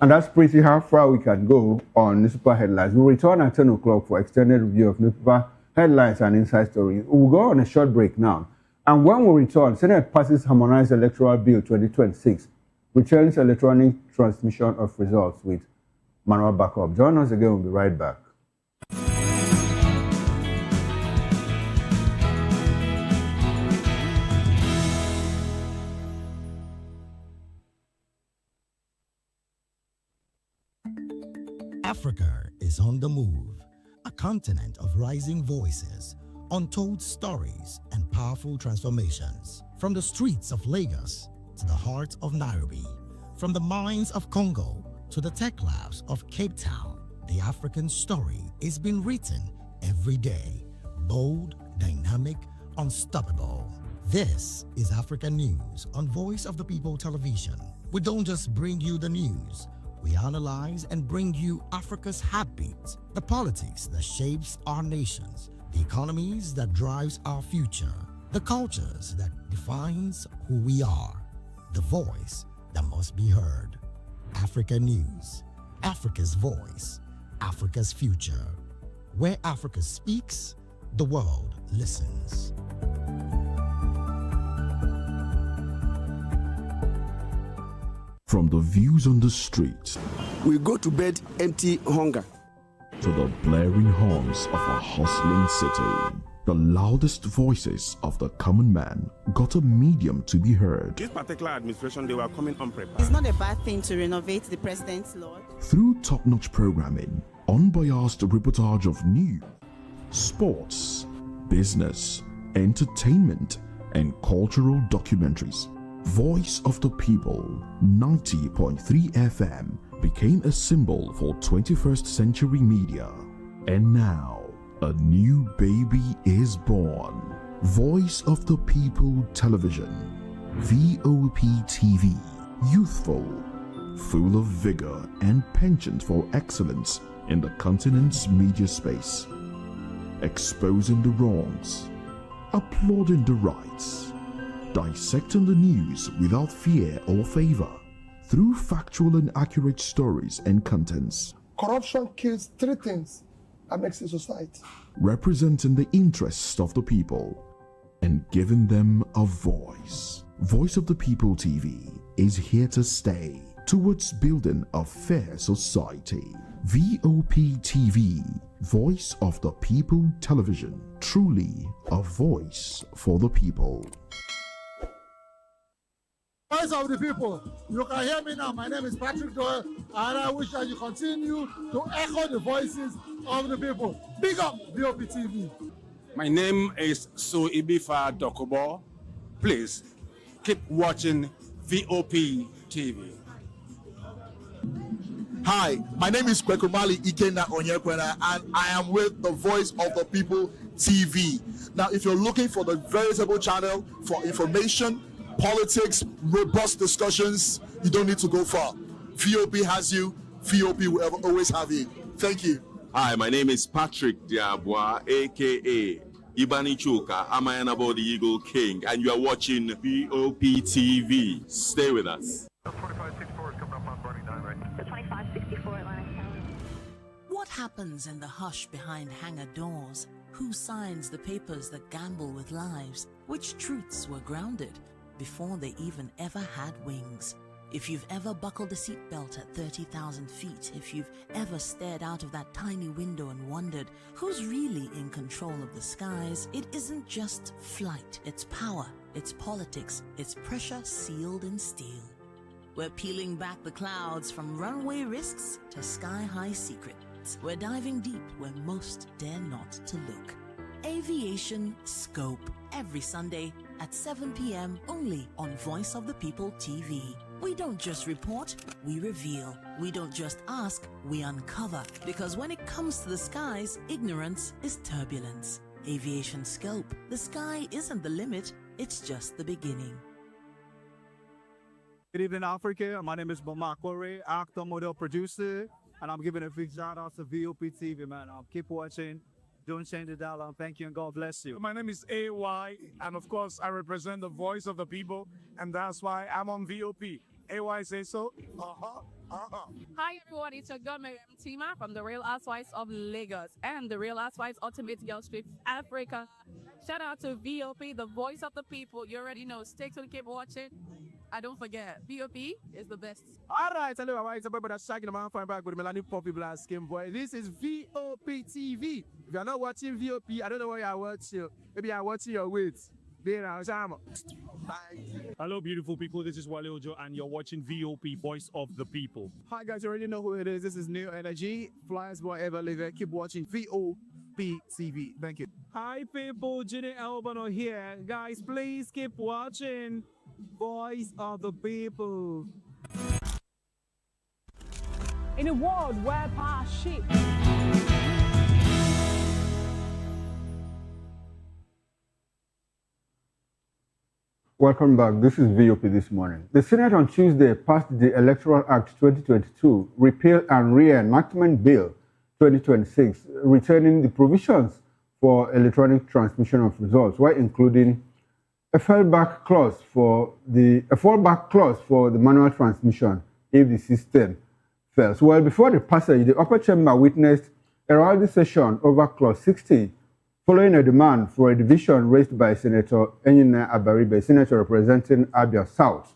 And that's pretty how far we can go on newspaper headlines. We'll return at 10 o'clock for extended review of newspaper headlines and inside stories. We'll go on a short break now. And when we return, Senate passes Harmonized Electoral Bill 2026, returns electronic transmission of results with manual backup. Join us again, we'll be right back. Africa is on the move, a continent of rising voices, untold stories, and powerful transformations. From the streets of Lagos to the heart of Nairobi, from the mines of Congo to the tech labs of Cape Town, the African story is being written every day. Bold, dynamic, unstoppable. This is Africa News on Voice of the People Television. We don't just bring you the news. We analyze and bring you Africa's heartbeat, the politics that shapes our nations, the economies that drives our future, the cultures that defines who we are, the voice that must be heard. Africa News, Africa's voice, Africa's future. Where Africa speaks, the world listens. From the views on the street, we go to bed empty hunger, to the blaring horns of a hustling city, the loudest voices of the common man got a medium to be heard. This particular administration, they were coming unprepared. It's not a bad thing to renovate the president's law. Through top-notch programming, unbiased reportage of news, sports, business, entertainment, and cultural documentaries. Voice of the People 90.3 FM became a symbol for 21st century media. And now, a new baby is born. Voice of the People Television, VOP TV, youthful, full of vigor and penchant for excellence in the continent's media space, exposing the wrongs, applauding the rights, dissecting the news without fear or favor, through factual and accurate stories and contents. Corruption kills three things that makes a society. Representing the interests of the people and giving them a voice. Voice of the People TV is here to stay towards building a fair society. VOP TV, Voice of the People Television, truly a voice for the people. Voice of the People, you can hear me now. My name is Patrick Doyle, and I wish that you continue to echo the voices of the people. Big up VOP TV. My name is Suibifa Dokubo. Please keep watching VOP TV. Hi, my name is Kwekumali Ikena Onyekwena, and I am with the Voice of the People TV. Now, if you're looking for the veritable channel for information, politics, robust discussions, you don't need to go far. VOP has you. VOP will always have you. Thank you. Hi, my name is Patrick Diabwa, aka Ibani Chuka. I'm Ayanabo the Eagle King, and you are watching VOP TV. Stay with us. What happens in the hush behind hangar doors? Who signs the papers that gamble with lives? Which truths were grounded before they even ever had wings? If you've ever buckled a seatbelt at 30,000 feet, if you've ever stared out of that tiny window and wondered who's really in control of the skies, it isn't just flight, it's power, it's politics, it's pressure sealed in steel. We're peeling back the clouds from runway risks to sky-high secrets. We're diving deep where most dare not to look. Aviation Scope, every Sunday at 7 p.m. only on Voice of the People TV. We don't just report, we reveal. We don't just ask, we uncover. Because when it comes to the skies, ignorance is turbulence. Aviation Scope, the sky isn't the limit, it's just the beginning. Good evening, Africa. My name is Bama Kore, actor, model, producer, and I'm giving a big shout out to VOP TV, man. Keep watching. Don't change the dial. Thank you and God bless you. My name is AY, and of course, I represent the voice of the people, and that's why I'm on VOP. AY say so. Hi everyone, it's your girl Miriam Tima from the Real Housewives of Lagos and the Real Housewives Ultimate Girls Trip Africa. Shout out to VOP, the voice of the people. You already know. Stay tuned, keep watching. And don't forget, VOP is the best. All right, hello, it's a brother shagging the man back with Melanie Poppy Black Skin Boy. This is VOP TV. If you're not watching VOP, I don't know why you're watching. Maybe you're watching your weights. Hello, beautiful people. This is Wale Ojo, and you're watching VOP, Voice of the People. Hi, guys. You already know who it is. This is New Energy. Flyers Boy Ever Live. Keep watching VOP TV. Thank you. Hi, people. Ginny Albano here. Guys, please keep watching Voice of the People. In a world where power shifts, Welcome back. This is VOP This Morning. The Senate on Tuesday passed the Electoral Act 2022 Repeal and Reenactment Bill 2026, returning the provisions for electronic transmission of results, while including a fallback clause for the manual transmission if the system fails. Well, before the passage, the upper chamber witnessed a rowdy session over Clause 60, following a demand for a division raised by Senator Enyina Abaribe, senator representing Abia South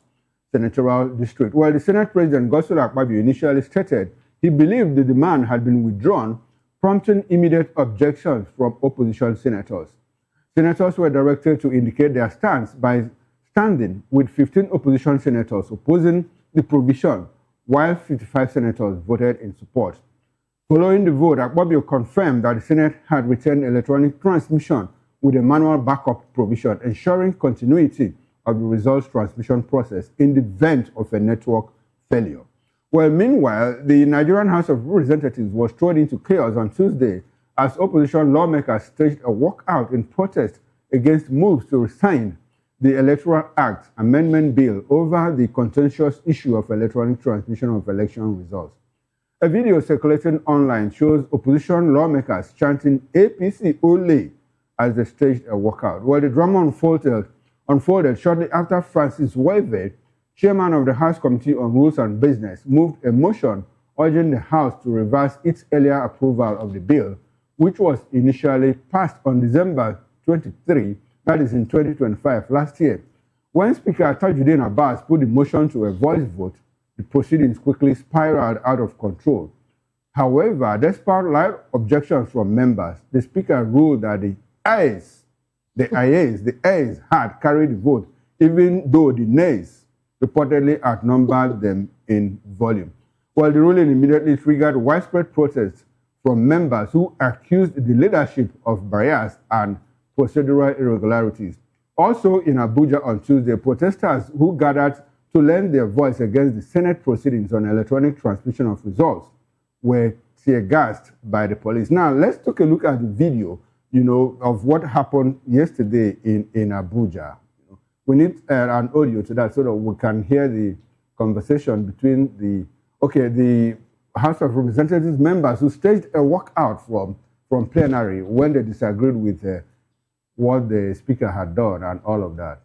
Senatorial District. While the Senate President Godswill Akpabio initially stated he believed the demand had been withdrawn, prompting immediate objections from opposition senators. Senators were directed to indicate their stance by standing with 15 opposition senators opposing the provision, while 55 senators voted in support. Following the vote, Akpabio confirmed that the Senate had returned electronic transmission with a manual backup provision, ensuring continuity of the results transmission process in the event of a network failure. Well, meanwhile, the Nigerian House of Representatives was thrown into chaos on Tuesday as opposition lawmakers staged a walkout in protest against moves to rescind the Electoral Act Amendment Bill over the contentious issue of electronic transmission of election results. A video circulating online shows opposition lawmakers chanting APC Ole as they staged a walkout. Well, the drama unfolded shortly after Francis Weve, chairman of the House Committee on Rules and Business, moved a motion urging the House to reverse its earlier approval of the bill, which was initially passed on December 23, that is in 2025, last year. When Speaker Tajuddin Abbas put the motion to a voice vote, the proceedings quickly spiraled out of control. However, despite loud objections from members, the Speaker ruled that the ayes had carried the vote, even though the nays reportedly outnumbered them in volume. Well, the ruling immediately triggered widespread protests from members who accused the leadership of bias and procedural irregularities. Also in Abuja on Tuesday, protesters who gathered to lend their voice against the Senate proceedings on electronic transmission of results were tear-gassed by the police. Now, let's take a look at the video, of what happened yesterday in Abuja. We need an audio to that so that we can hear the conversation between the House of Representatives members who staged a walkout from plenary when they disagreed with what the Speaker had done and all of that.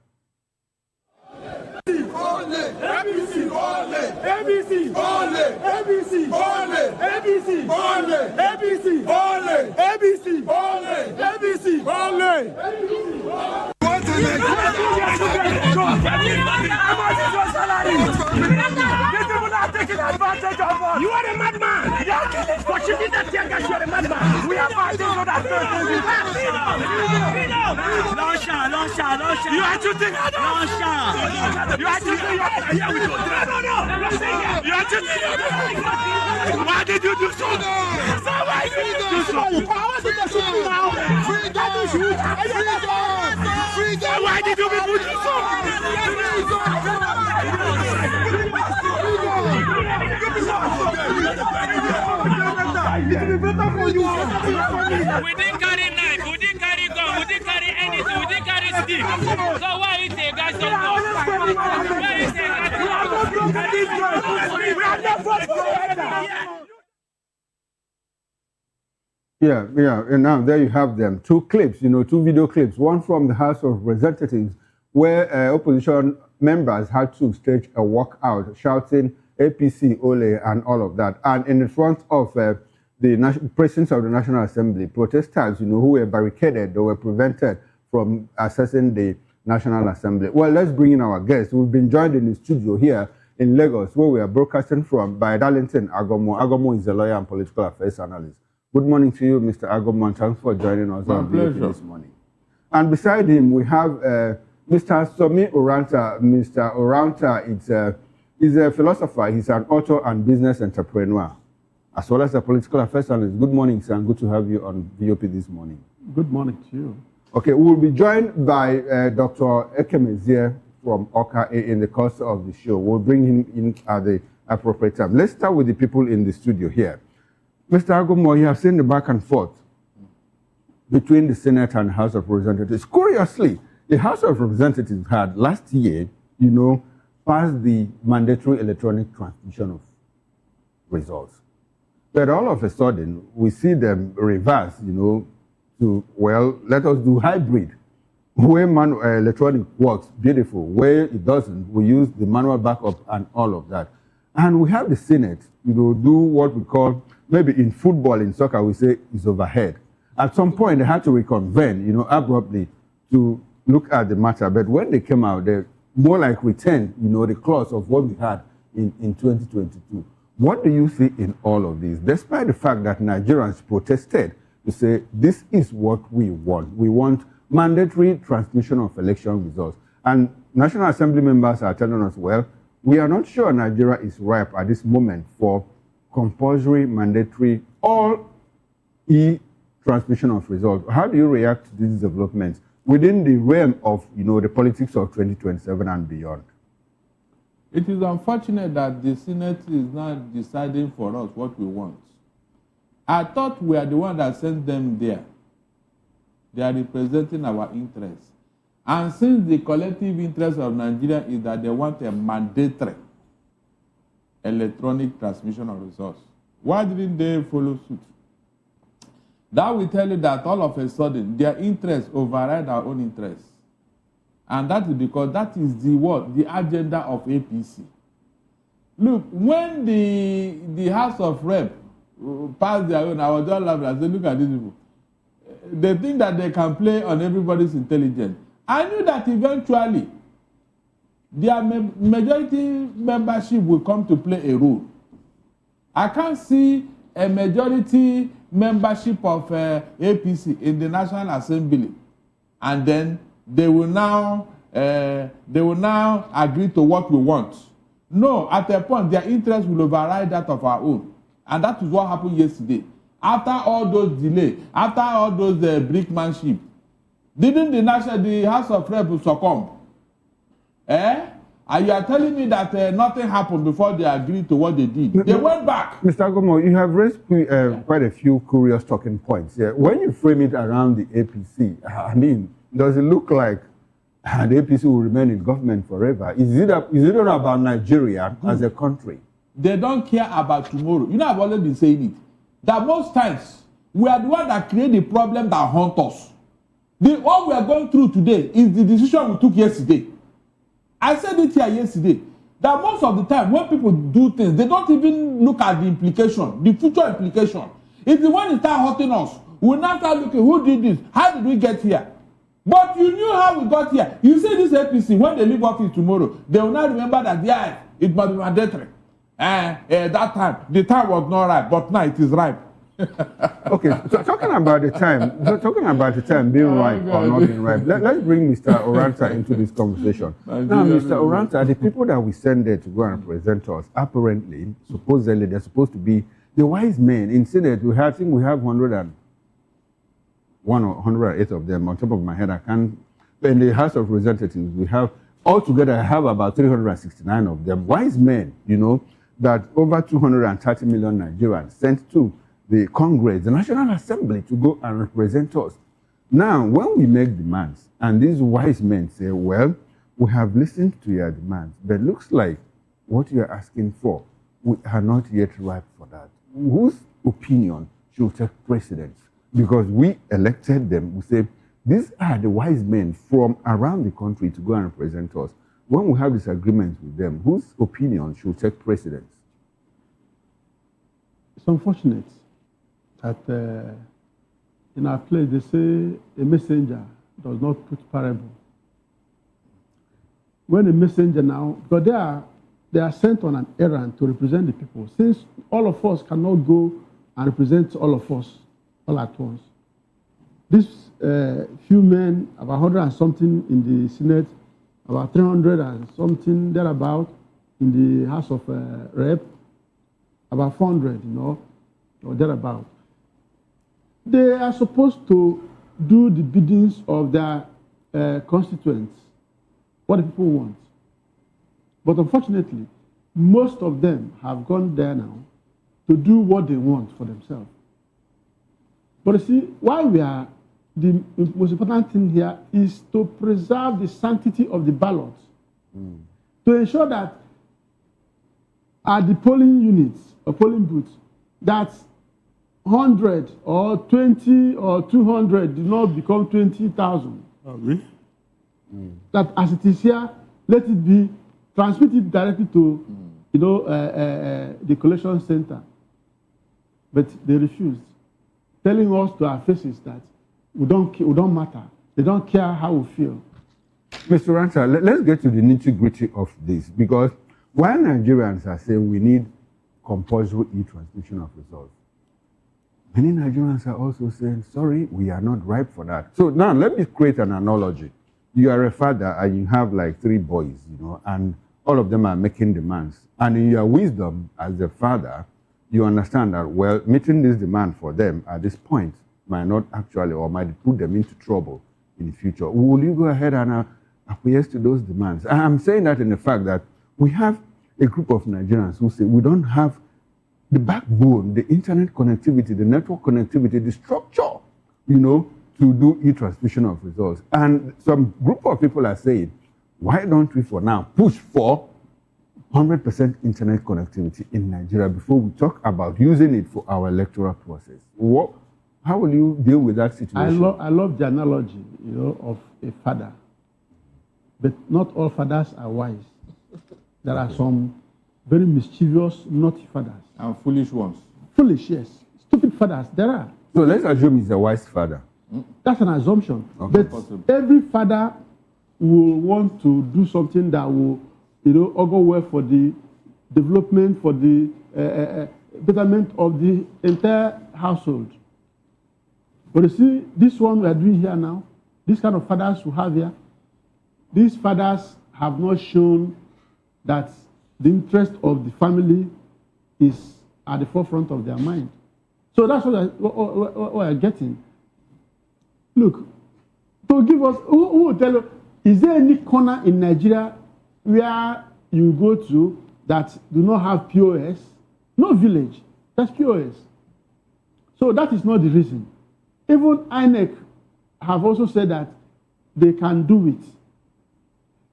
ABC, ABC, ABC, ABC, ABC, ABC, You are a madman! You are killing for shooting that tear gas, you are a madman! We are fighting for that You are shooting at us! You are shooting at us! You are shooting at us! Why did you do so? Why did you do so? Why did you people do so? We didn't carry knife, we didn't carry gun, we didn't carry anything, we didn't carry stick. So why is the guys don't know? Why is the Yeah, and now there you have them. Two clips, two video clips. One from the House of Representatives where opposition members had to stage a walkout shouting APC, Ole, and all of that. And in the front of the presence of the National Assembly, protesters, who were barricaded, they were prevented from accessing the National Assembly. Well, let's bring in our guests. We've been joined in the studio here in Lagos, where we are broadcasting from, by Darlington Agomo. Agomo is a lawyer and political affairs analyst. Good morning to you, Mr. Agomo, and thanks for joining us on VOP this morning. And beside him, we have Mr. Somi Oranta. Mr. Oranta is a philosopher. He's an author and business entrepreneur, as well as a political affairs analyst. Good morning, sir, and good to have you on VOP this morning. Good morning to you. Okay, we'll be joined by Dr. Ekemezie from OKA in the course of the show. We'll bring him in at the appropriate time. Let's start with the people in the studio here. Mr. Agomo, you have seen the back and forth between the Senate and House of Representatives. Curiously, the House of Representatives had last year, passed the mandatory electronic transmission of results. But all of a sudden, we see them reverse, to, let us do hybrid. Where electronic works beautiful, where it doesn't, we use the manual backup and all of that. And we have the Senate, do what we call, maybe in football, in soccer, we say is overhead. At some point, they had to reconvene, abruptly to look at the matter. But when they came out, they more like returned, the clause of what we had in 2022. What do you see in all of this? Despite the fact that Nigerians protested to say, this is what we want. We want mandatory transmission of election results. And National Assembly members are telling us, we are not sure Nigeria is ripe at this moment for compulsory mandatory all e-transmission of results. How do you react to these developments within the realm of, the politics of 2027 and beyond? It is unfortunate that the Senate is not deciding for us what we want. I thought we are the one that sent them there. They are representing our interests. And since the collective interest of Nigeria is that they want a mandatory electronic transmission of results, why didn't they follow suit? That will tell you that all of a sudden their interests override our own interests. And that is because that is the agenda of APC. Look, when the House of Rep passed their own, I was just laughing. I said, look at these people. They think that they can play on everybody's intelligence. I knew that eventually their majority membership will come to play a role. I can't see a majority membership of APC in the National Assembly, and then they will now agree to what we want. No, at a point their interest will override that of our own, and that is what happened yesterday. After all those delays, after all those brickmanship, didn't the House of Reps succumb? And you are telling me that nothing happened before they agreed to what they did. They went back. Mr. Agomo, you have raised quite a few curious talking points here. When you frame it around the APC, I mean, does it look like the APC will remain in government forever? Is it not about Nigeria as a country? They don't care about tomorrow. You know, I've always been saying it, that most times we are the one that create the problem that haunt us. What we are going through today is the decision we took yesterday. I said it here yesterday, that most of the time when people do things, they don't even look at the implication, the future implication. It's the one that start hurting us. We now start looking, who did this? How did we get here? But you knew how we got here. You see this APC, when they leave office tomorrow, they will not remember that, it must be mandatory. That time, the time was not right, but now it is right. Okay, so talking about the time being right or not being right, let's bring Mr. Oranta into this conversation. Now, Mr. Oranta, the people that we send there to go and represent us, apparently, supposedly, they're supposed to be the wise men. In Senate, I think we have 101 or 108 of them. On top of my head, I can't. In the House of Representatives, we have, altogether, I have about 369 of them. Wise men, that over 230 million Nigerians sent to the Congress, the National Assembly, to go and represent us. Now, when we make demands, and these wise men say, well, we have listened to your demands, but it looks like what you are asking for, we are not yet ripe for that. Whose opinion should take precedence? Because we elected them, we say, these are the wise men from around the country to go and represent us. When we have disagreements with them, whose opinion should take precedence? It's unfortunate that in our place they say a messenger does not preach parable. When a messenger now, because they are sent on an errand to represent the people, since all of us cannot go and represent all of us all at once. These few men, about 100 and something in the Senate, about 300 and something thereabout in the House of Rep, about 400, or thereabout. They are supposed to do the biddings of their constituents, what the people want. But unfortunately, most of them have gone there now to do what they want for themselves. But you see, the most important thing here is to preserve the sanctity of the ballot, to ensure that at the polling units or polling booths, that 100 or 20 or 200 do not become 20,000. That as it is here, let it be transmitted directly to the collection center. But they refused, telling us to our faces that we don't matter. They don't care how we feel. Mr. Oranta, let's get to the nitty-gritty of this, because while Nigerians are saying we need compulsory e-transmission of results, many Nigerians are also saying, sorry, we are not ripe for that. So now let me create an analogy. You are a father and you have like 3 boys, and all of them are making demands. And in your wisdom as a father, you understand that, well, meeting this demand for them at this point might not actually, or might put them into trouble in the future. Will you go ahead and acquiesce to those demands? I'm saying that in the fact that we have a group of Nigerians who say we don't have the backbone, the internet connectivity, the network connectivity, the structure, you know, to do e-transmission of results. And some group of people are saying, why don't we for now push for 100% internet connectivity in Nigeria before we talk about using it for our electoral process? How will you deal with that situation? I love the analogy, you know, of a father. But not all fathers are wise. There are some very mischievous, naughty fathers. And foolish ones. Foolish, yes. Stupid fathers, there are. So let's assume he's a wise father. That's an assumption. Okay. But every father will want to do something that will, you know, augur well for the development, for the betterment of the entire household. But you see, this one we are doing here now, this kind of fathers we have here, these fathers have not shown that the interest of the family is at the forefront of their mind. So that's what we are getting. Look, to give us, who will tell you, is there any corner in Nigeria where you go to that do not have POS? No village, that's POS. So that is not the reason. Even INEC have also said that they can do it.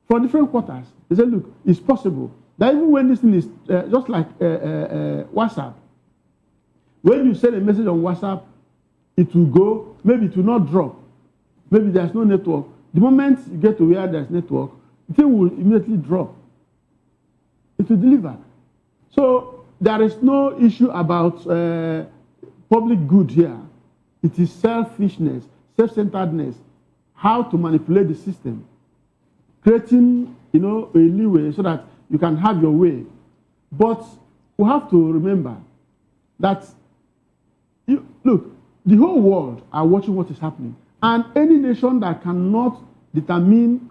For different quarters, they said, look, it's possible. That even when this thing is just like WhatsApp, when you send a message on WhatsApp, it will go, maybe it will not drop. Maybe there's no network. The moment you get to where there's network, the thing will immediately drop. It will deliver. So there is no issue about public good here. It is selfishness, self-centeredness, how to manipulate the system, creating, you know, a leeway so that you can have your way. But we have to remember that, look, the whole world are watching what is happening. And any nation that cannot determine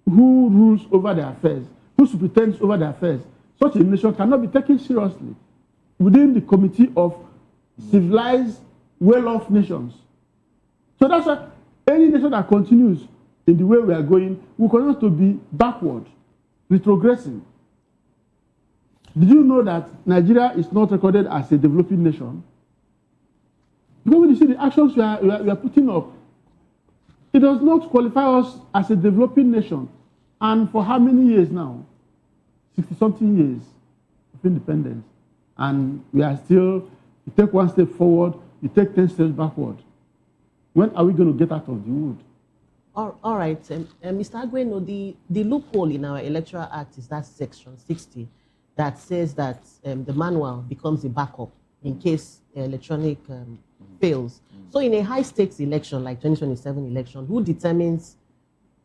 who rules over their affairs, who superintends over their affairs, such a nation cannot be taken seriously within the committee of civilized, well-off nations. So that's why any nation that continues in the way we are going will continue to be backward, retrogressing. Did you know that Nigeria is not recorded as a developing nation? Because when you see the actions we are putting up, it does not qualify us as a developing nation. And for how many years now? 60-something years of independence. And we are still, you take one step forward, you take 10 steps backward. When are we going to get out of the wood? All right, Mr. Agweno, the loophole in our Electoral Act is that section 60 that says that the manual becomes a backup in case electronic fails. So in a high-stakes election, like 2027 election, who determines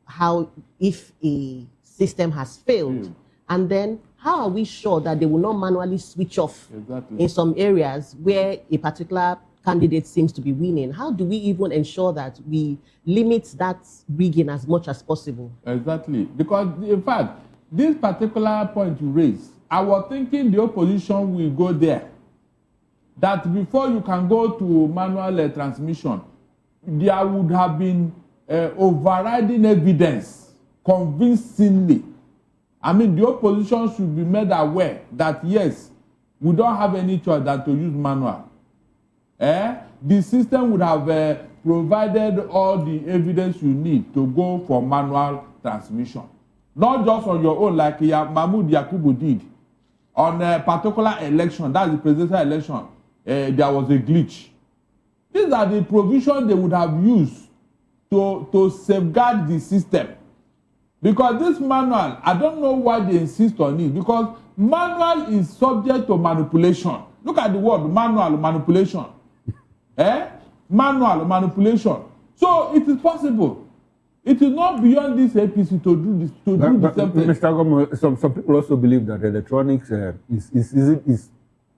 how, if a system has failed? And then how are we sure that they will not manually switch off in some areas where a particular candidate seems to be winning? How do we even ensure that we limit that rigging as much as possible? Exactly. Because, in fact, this particular point you raised, I was thinking the opposition will go there. That before you can go to manual transmission, there would have been overriding evidence convincingly. I mean, the opposition should be made aware that, yes, we don't have any choice than to use manual. The system would have provided all the evidence you need to go for manual transmission. Not just on your own, like Mahmoud Yakubu did. On a particular election, that's the presidential election, there was a glitch. These are the provisions they would have used to safeguard the system. Because this manual, I don't know why they insist on it, because manual is subject to manipulation. Look at the word manual, manipulation. Manual, manipulation. So it is possible. It is not beyond this APC to do this, to do the same thing. Mr. Gomo, some people also believe that electronics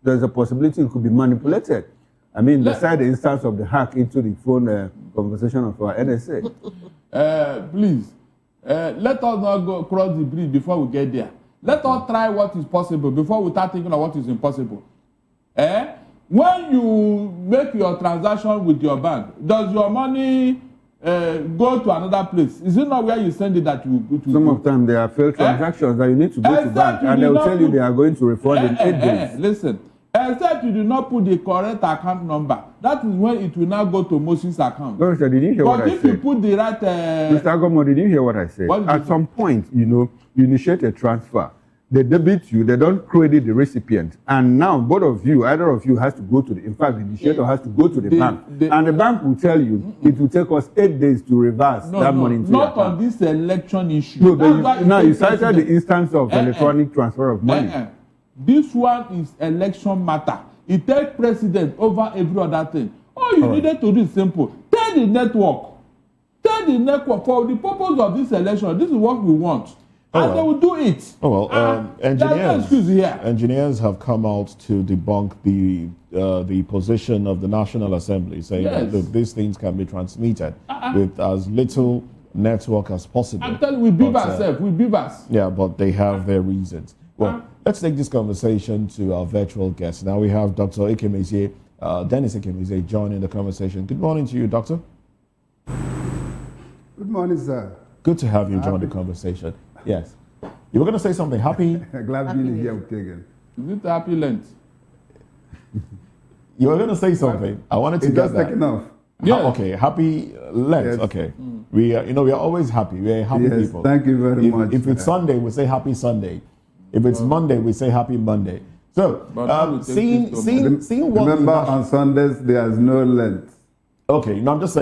there's a possibility it could be manipulated. I mean, beside the instance of the hack into the phone conversation of our NSA. Please, let us not go cross the bridge before we get there. Let us try what is possible before we start thinking of what is impossible. When you make your transaction with your bank, does your money go to another place? Is it not where you send it that you go to? Some of them, there are failed transactions that you need to go to bank, and they will tell you they are going to refund in 8 days. Listen, except you do not put the correct account number. That is when it will now go to Moses' account. No, sir, did you hear what I said? But if you put the right... Mr. Agomo, did you hear what I said? At some point, you initiate a transfer. They debit you, they don't credit the recipient. And now, both of you, either of you has to go to in fact, the initiator has to go to the bank. And the bank will tell you it will take us 8 days to reverse that money into your account. Not on this election issue. No, now you cited the instance of electronic transfer of money. This one is election matter. It takes precedence over every other thing. All you needed to do is simple. Tell the network. Tell the network for the purpose of this election, this is what we want. And they will do it. Engineers have come out to debunk the position of the National Assembly, saying that, look, these things can be transmitted with as little network as possible. I'm telling you, we beat ourselves. We beat us. Yeah, but they have their reasons. Well, let's take this conversation to our virtual guest. Now we have Dr. Ekemezie, Dennis Ekemezie, joining the conversation. Good morning to you, Doctor. Good morning, sir. Good to have you join the conversation. Yes. You were going to say something. Happy? Glad being here with you again. Is it happy Lent? You were going to say something. I wanted to get that. Taken off. Yeah. Okay. Happy Lent. Yes. Okay. We are, we are always happy. We are happy people. Thank you very much. If it's Sunday, we say Happy Sunday. If it's Monday, we say Happy Monday. So, seeing what... Remember, on Sundays, there's no Lent. Okay, no, I'm just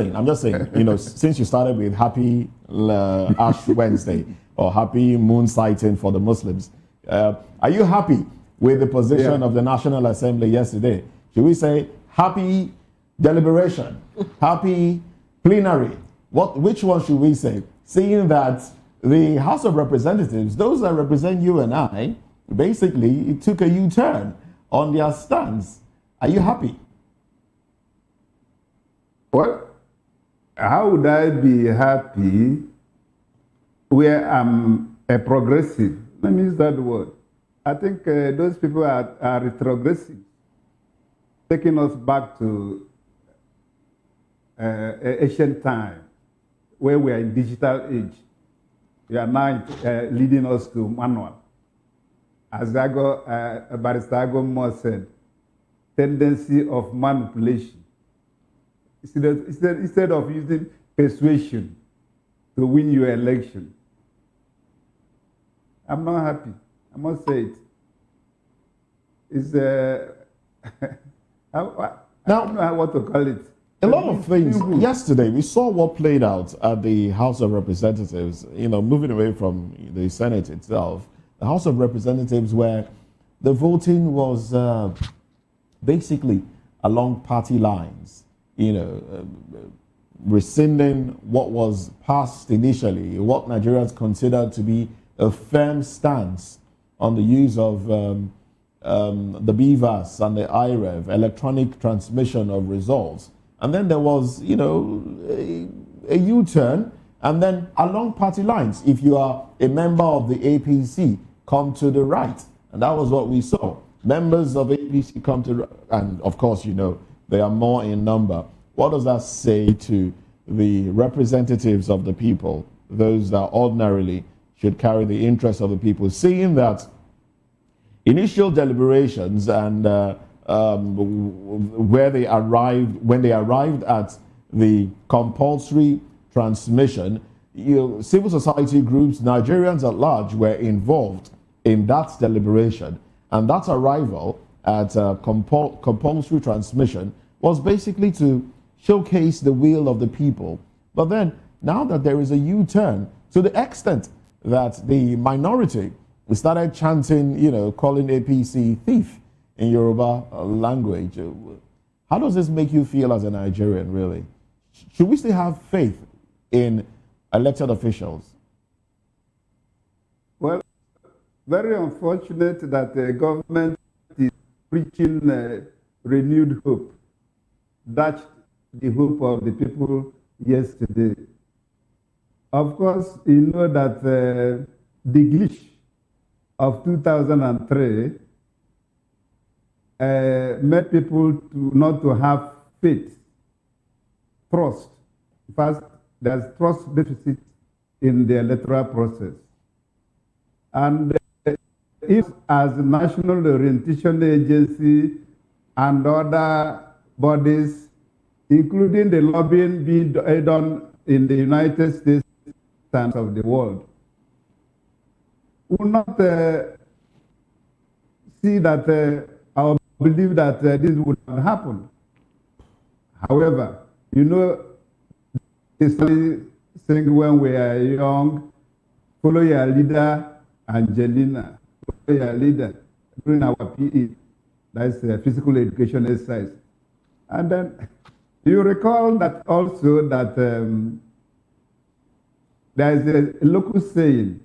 saying, since you started with Happy Ash Wednesday or Happy Moon Sighting for the Muslims, are you happy with the position of the National Assembly yesterday? Should we say Happy Deliberation, Happy Plenary? Which one should we say? Seeing that the House of Representatives, those that represent you and I, basically took a U-turn on their stance. Are you happy? Well, how would I be happy where I'm a progressive? Let me use that word. I think those people are retrogressive, taking us back to ancient time, where we are in digital age. We are now leading us to manual. As Barrister Agommo said, tendency of manipulation. Instead of using persuasion to win your election. I'm not happy. I must say it. It's I don't know what to call it. A lot of things. Yesterday, we saw what played out at the House of Representatives, moving away from the Senate itself. The House of Representatives, where the voting was basically along party lines, rescinding what was passed initially, what Nigerians considered to be a firm stance on the use of the BVAS and the IREV, electronic transmission of results. And then there was, a U-turn, and then along party lines, if you are a member of the APC, come to the right. And that was what we saw. Members of APC come to, and of course, they are more in number. What does that say to the representatives of the people, those that ordinarily should carry the interests of the people, seeing that initial deliberations and when they arrived at the compulsory transmission, civil society groups, Nigerians at large, were involved in that deliberation. And that arrival at compulsory transmission was basically to showcase the will of the people. But then, now that there is a U-turn, to the extent that the minority started chanting, calling APC thief in Yoruba language, how does this make you feel as a Nigerian, really? Should we still have faith in elected officials? Well, very unfortunate that the government is preaching renewed hope. That's the hope of the people yesterday. Of course, you know that the glitch of 2003 made people not to have faith, trust. First, there's trust deficit in the electoral process. And if as the National Orientation Agency and other bodies, including the lobbying being done in the United States and of the world, will not see that or believe that this would have happened. However, you know, this thing when we are young, follow your leader, Angelina, follow your leader during our PE, that's physical education exercise. And then you recall that also that there is a local saying,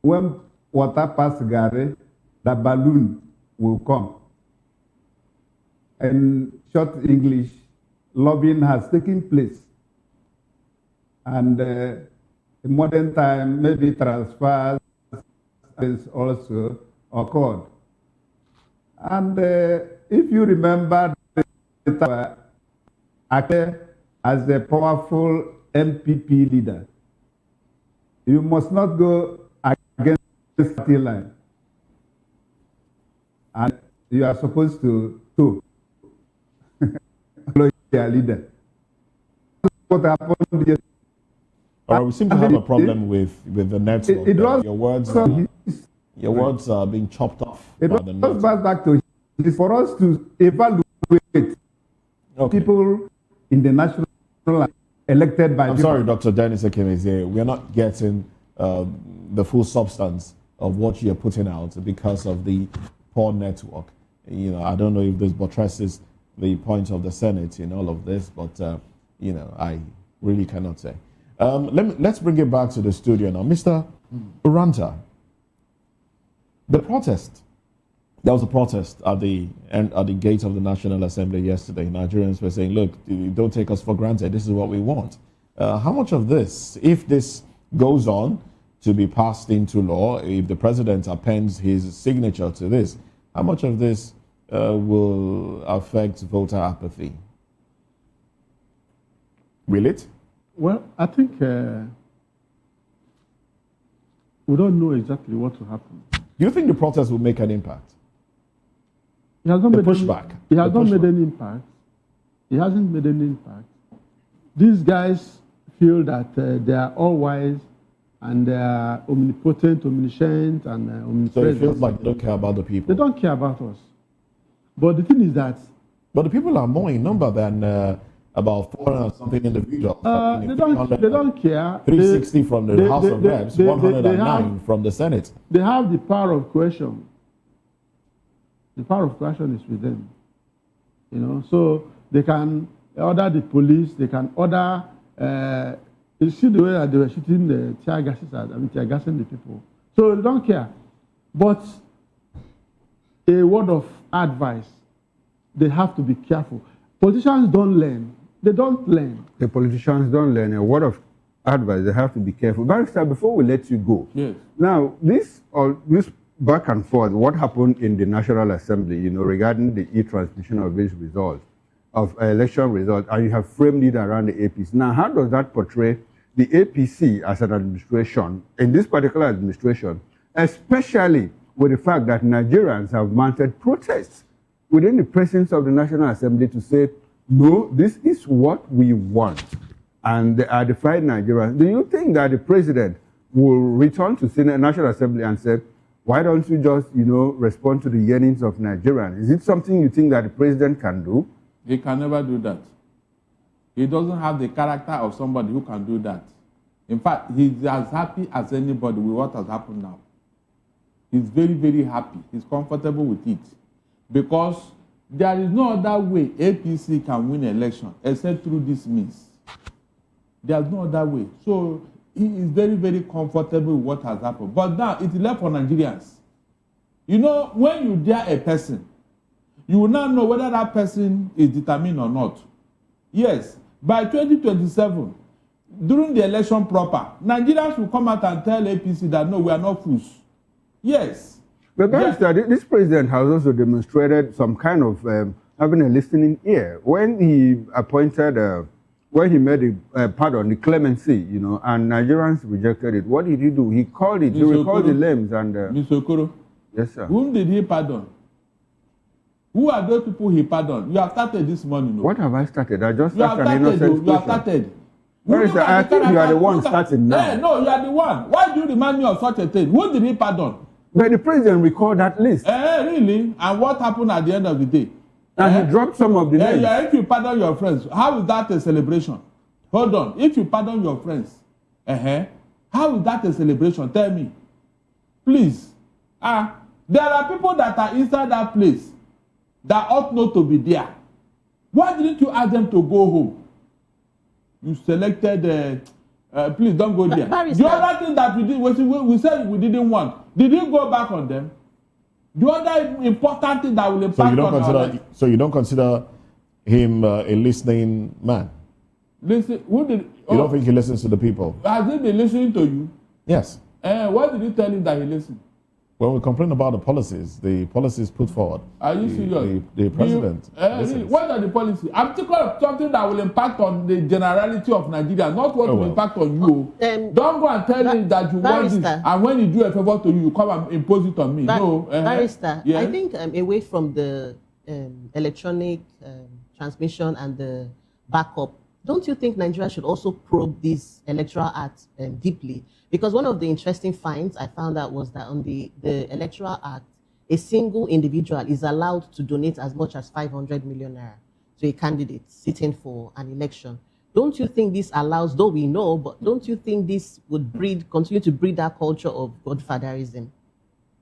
when water passes Gary, the balloon will come. In short English, lobbying has taken place. And in modern time, maybe transfers also occurred. And if you remember, as a powerful MPP leader, you must not go against the party line. And you are supposed to follow your leader. What happened yesterday? We seem to have a problem with the network. Your words are being chopped off. It goes back to for us to evaluate people in the national elected by. I'm sorry, Dr. Dennis Ekemeze, we're not getting the full substance of what you're putting out because of the poor network. You know, I don't know if this buttresses the point of the Senate in all of this, but you know, I really cannot say. Let's bring it back to the studio now. Mr. Uranta, the protest, there was a protest at the gate of the National Assembly yesterday. Nigerians were saying, look, don't take us for granted. This is what we want. How much of this, if this goes on to be passed into law, if the president appends his signature to this, how much of this will affect voter apathy? Will it? Well, I think we don't know exactly what will happen. Do you think the protest will make an impact? It has not made pushback. It has not made any impact. It hasn't made any impact. These guys feel that they are all wise and they are omnipotent, omniscient, and omnipresent. So it feels like they don't care about the people. They don't care about us. But the thing is that. But the people are more in number than about 400 something individuals. They don't care. 360 from the House of Reps, 109 from the Senate. They have the power of coercion. The power of coercion is with them. You know, so they can order the police, they can order. You see the way that they were shooting the tear gassing the people. So they don't care. But a word of advice, they have to be careful. Politicians don't learn. They don't learn. The politicians don't learn. A word of advice, they have to be careful. Barrister, before we let you go, yes. Now, this back and forth, what happened in the National Assembly, you know, regarding the e-transmission of these results, of election results, and you have framed it around the APC. Now, how does that portray the APC as an administration, in this particular administration, especially with the fact that Nigerians have mounted protests within the presence of the National Assembly to say, no, this is what we want, and they are defied Nigerians. Do you think that the president will return to the National Assembly and say, why don't you just, you know, respond to the yearnings of Nigerians? Is it something you think that the president can do? He can never do that. He doesn't have the character of somebody who can do that. In fact, he's as happy as anybody with what has happened now. He's very, very happy. He's comfortable with it. Because there is no other way APC can win election except through this means. There's no other way. So he is very, very comfortable with what has happened. But now it's left for Nigerians. You know, when you dare a person, you will not know whether that person is determined or not. Yes, by 2027, during the election proper, Nigerians will come out and tell APC that no, we are not fools. Yes. But this president has also demonstrated some kind of having a listening ear. When he appointed, when he made the clemency, you know, and Nigerians rejected it, what did he do? He called it, he recalled the names and... Mr. Okoro, yes, sir. Whom did he pardon? Who are those people he pardoned? You have started this morning. No? What have I started? I just started an innocent You have started. I think you are the one starting now. Hey, no, you are the one. Why do you remind me of such a thing? Who did he pardon? But the president recalled that list. Really? And what happened at the end of the day? And he dropped some of the names. Yeah, if you pardon your friends, how is that a celebration? Hold on. If you pardon your friends, how is that a celebration? Tell me. Please. There are people that are inside that place that ought not to be there. Why didn't you ask them to go home? You selected, please don't go there. The other thing that we did was we said we didn't want. Did you go back on them? The other important thing that will impact So you don't consider him a listening man? Listen, who did? You don't think he listens to the people? Has he been listening to you? Yes. Why did you tell him that he listened? When we complain about the policies put forward. Are you serious? The president. Really? What are the policies? I'm thinking of something that will impact on the generality of Nigeria, not what will impact on you. Don't go and tell me that you want this, and when you do a favor to you, you come and impose it on me. No. Barrister, I think away from the electronic transmission and the backup, don't you think Nigeria should also probe this Electoral Act deeply? Because one of the interesting finds I found out was that on the Electoral Act, a single individual is allowed to donate as much as 500 million naira to a candidate sitting for an election. Don't you think this allows, though we know, but don't you think this would continue to breed that culture of godfatherism?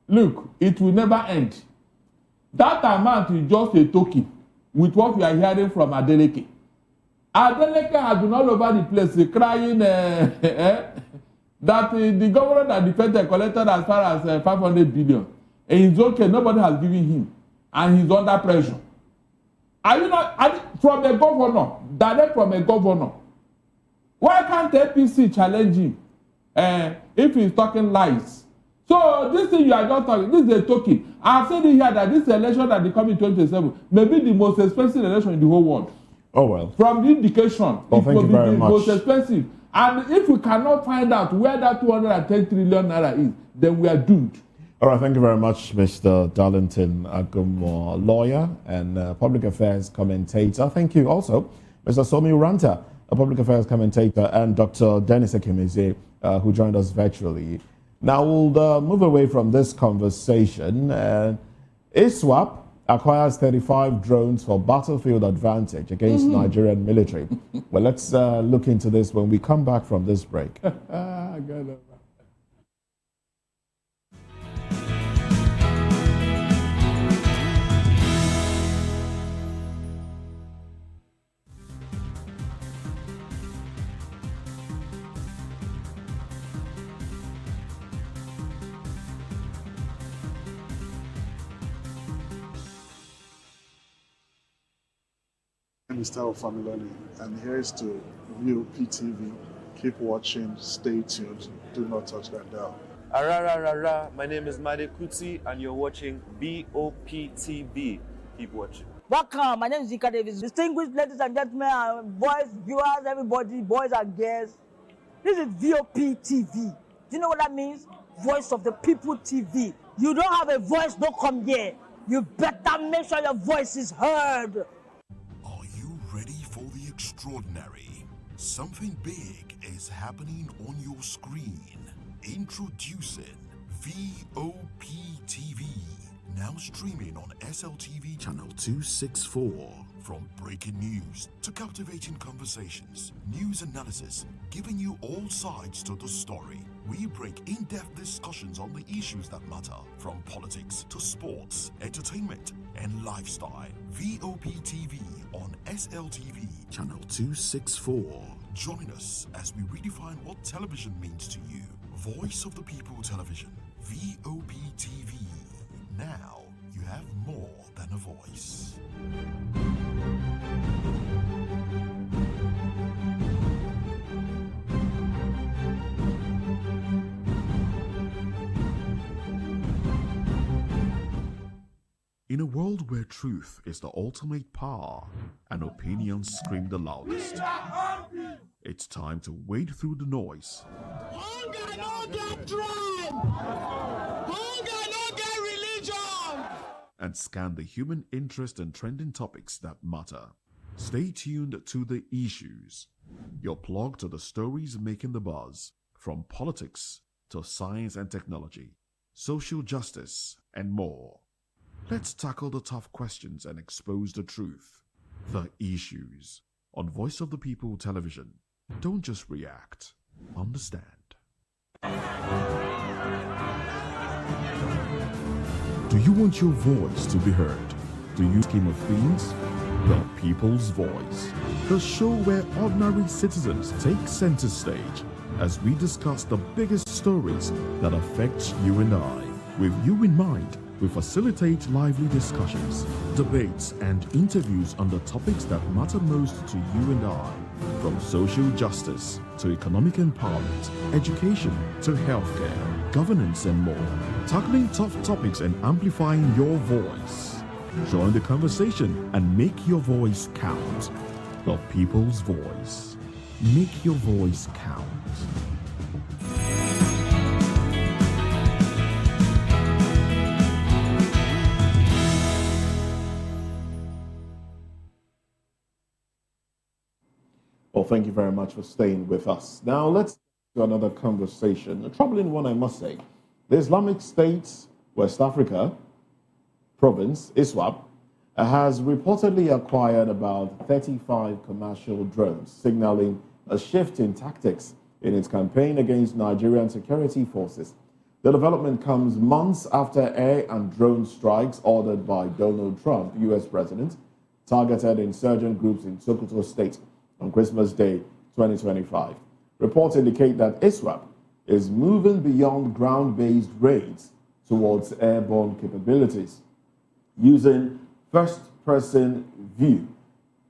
Look, it will never end. That amount is just a token with what we are hearing from Adeleke. Adeleke has been all over the place crying that the governor that defended collected as far as 500 billion. And it's okay, nobody has given him. And he's under pressure. Are you not, from a governor, direct from a governor? Why can't APC challenge him if he's talking lies? So this thing you are just talking, this is a token. I've said it here that this election that is coming in 2027 may be the most expensive election in the whole world. Oh well. From the indication, it will be the most expensive. And if we cannot find out where that 210 trillion naira is, then we are doomed. All right, thank you very much, Mr. Darlington Agumo, lawyer and public affairs commentator. Thank you also, Mr. Somi Uranta, a public affairs commentator, and Dr. Dennis Ekimize, who joined us virtually. Now we'll move away from this conversation. ISWAP acquires 35 drones for battlefield advantage against Nigerian military. Well, let's look into this when we come back from this break. Mr. Ofamiloni, and here's to VOP TV. Keep watching, stay tuned, do not touch that dial. My name is Made Kuti, and you're watching VOP TV. Keep watching. Welcome, my name is Zika Davis. Distinguished ladies and gentlemen, boys, viewers, everybody, boys and girls. This is VOP TV. Do you know what that means? Voice of the People TV. You don't have a voice, don't come here. You better make sure your voice is heard. Ready for the extraordinary? Something big is happening on your screen. Introducing VOP TV. Now streaming on SLTV channel 264. From breaking news to captivating conversations, news analysis, giving you all sides to the story. We break in-depth discussions on the issues that matter, from politics to sports, entertainment, and lifestyle. VOP TV on SLTV channel 264. Join us as we redefine what television means to you. Voice of the People Television, VOP TV. Now you have more than a voice. In a world where truth is the ultimate power and opinions scream the loudest, it's time to wade through the noise. Hunger no get tribe. Hunger no get religion. And scan the human interest and trending topics that matter. Stay tuned to The Issues, your plug to the stories making the buzz, from politics to science and technology, social justice, and more. Let's tackle the tough questions and expose the truth. The Issues on Voice of the People Television. Don't just react, understand. Do you want your voice to be heard? Do you scheme of things? The People's Voice, the show where ordinary citizens take center stage as we discuss the biggest stories that affect you and I. With you in mind, we facilitate lively discussions, debates, and interviews on the topics that matter most to you and I, from social justice to economic empowerment, education to healthcare, governance, and more, tackling tough topics and amplifying your voice. Join the conversation and make your voice count. The People's Voice. Make your voice count. Well, thank you very much for staying with us. Now, let's do another conversation. A troubling one, I must say. The Islamic State, West Africa province, ISWAP, has reportedly acquired about 35 commercial drones, signaling a shift in tactics in its campaign against Nigerian security forces. The development comes months after air and drone strikes ordered by Donald Trump, U.S. president, targeted insurgent groups in Sokoto State on Christmas Day 2025. Reports indicate that ISWAP is moving beyond ground-based raids towards airborne capabilities, using first-person view,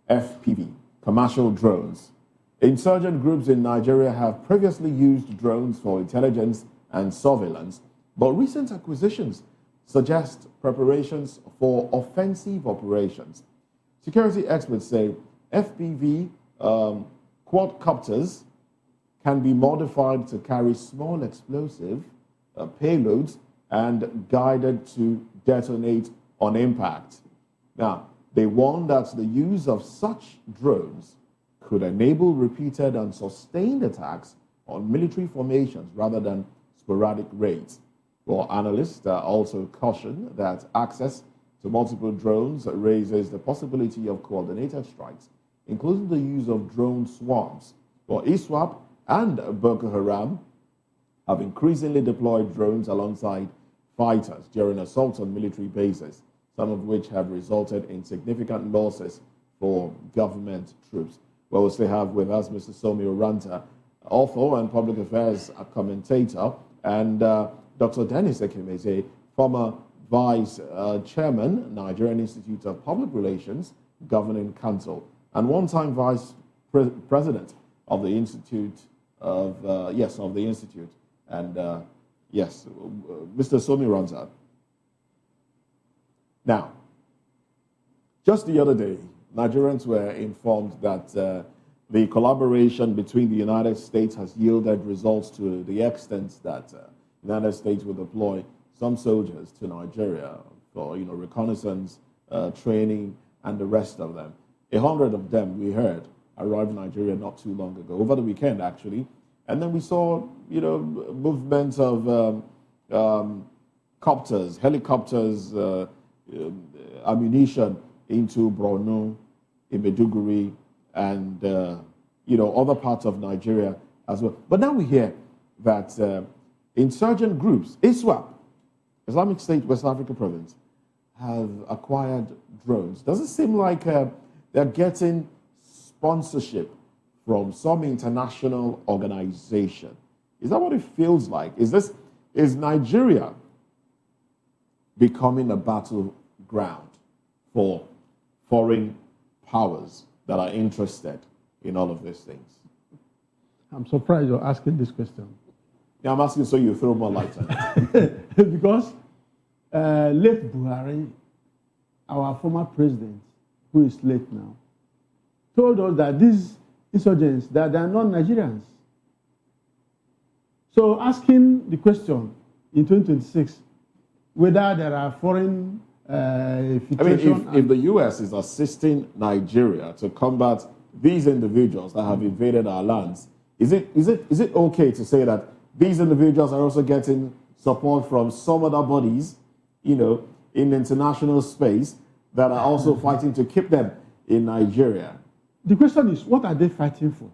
FPV, commercial drones. Insurgent groups in Nigeria have previously used drones for intelligence and surveillance, but recent acquisitions suggest preparations for offensive operations. Security experts say FPV quadcopters can be modified to carry small explosive payloads and guided to detonate on impact. Now, they warn that the use of such drones could enable repeated and sustained attacks on military formations rather than sporadic raids. Well, analysts also caution that access to multiple drones raises the possibility of coordinated strikes, including the use of drone swarms. Well, ISWAP and Boko Haram have increasingly deployed drones alongside fighters during assaults on military bases, some of which have resulted in significant losses for government troops. Well, we still have with us Mr. Somi Oranta, author and public affairs commentator, and Dr. Dennis Ekemeze, former vice chairman, Nigerian Institute of Public Relations Governing Council, and one-time vice president of the Institute of the Institute, and Mr. Somi Oranta. Now, just the other day, Nigerians were informed that the collaboration between the United States has yielded results to the extent that the United States will deploy some soldiers to Nigeria for reconnaissance, training, and the rest of them. 100 of them, we heard, arrived in Nigeria not too long ago, over the weekend actually, and then we saw movements of copters, helicopters, ammunition into Borno, in Maiduguri, and other parts of Nigeria as well. But now we hear that insurgent groups, ISWAP, Islamic State West Africa Province, have acquired drones. Does it seem like they're getting sponsorship from some international organization? Is that what it feels like? Is Nigeria becoming a battleground for foreign powers that are interested in all of these things? I'm surprised you're asking this question. Yeah, I'm asking so you throw more light on it. Because late Buhari our former president, who is late now, told us that these insurgents, that they are not Nigerians. So asking the question in 2026, whether there are foreign infiltration... if the U.S. is assisting Nigeria to combat these individuals that have invaded our lands, is it okay to say that these individuals are also getting support from some other bodies, in international space that are also fighting to keep them in Nigeria? The question is, what are they fighting for?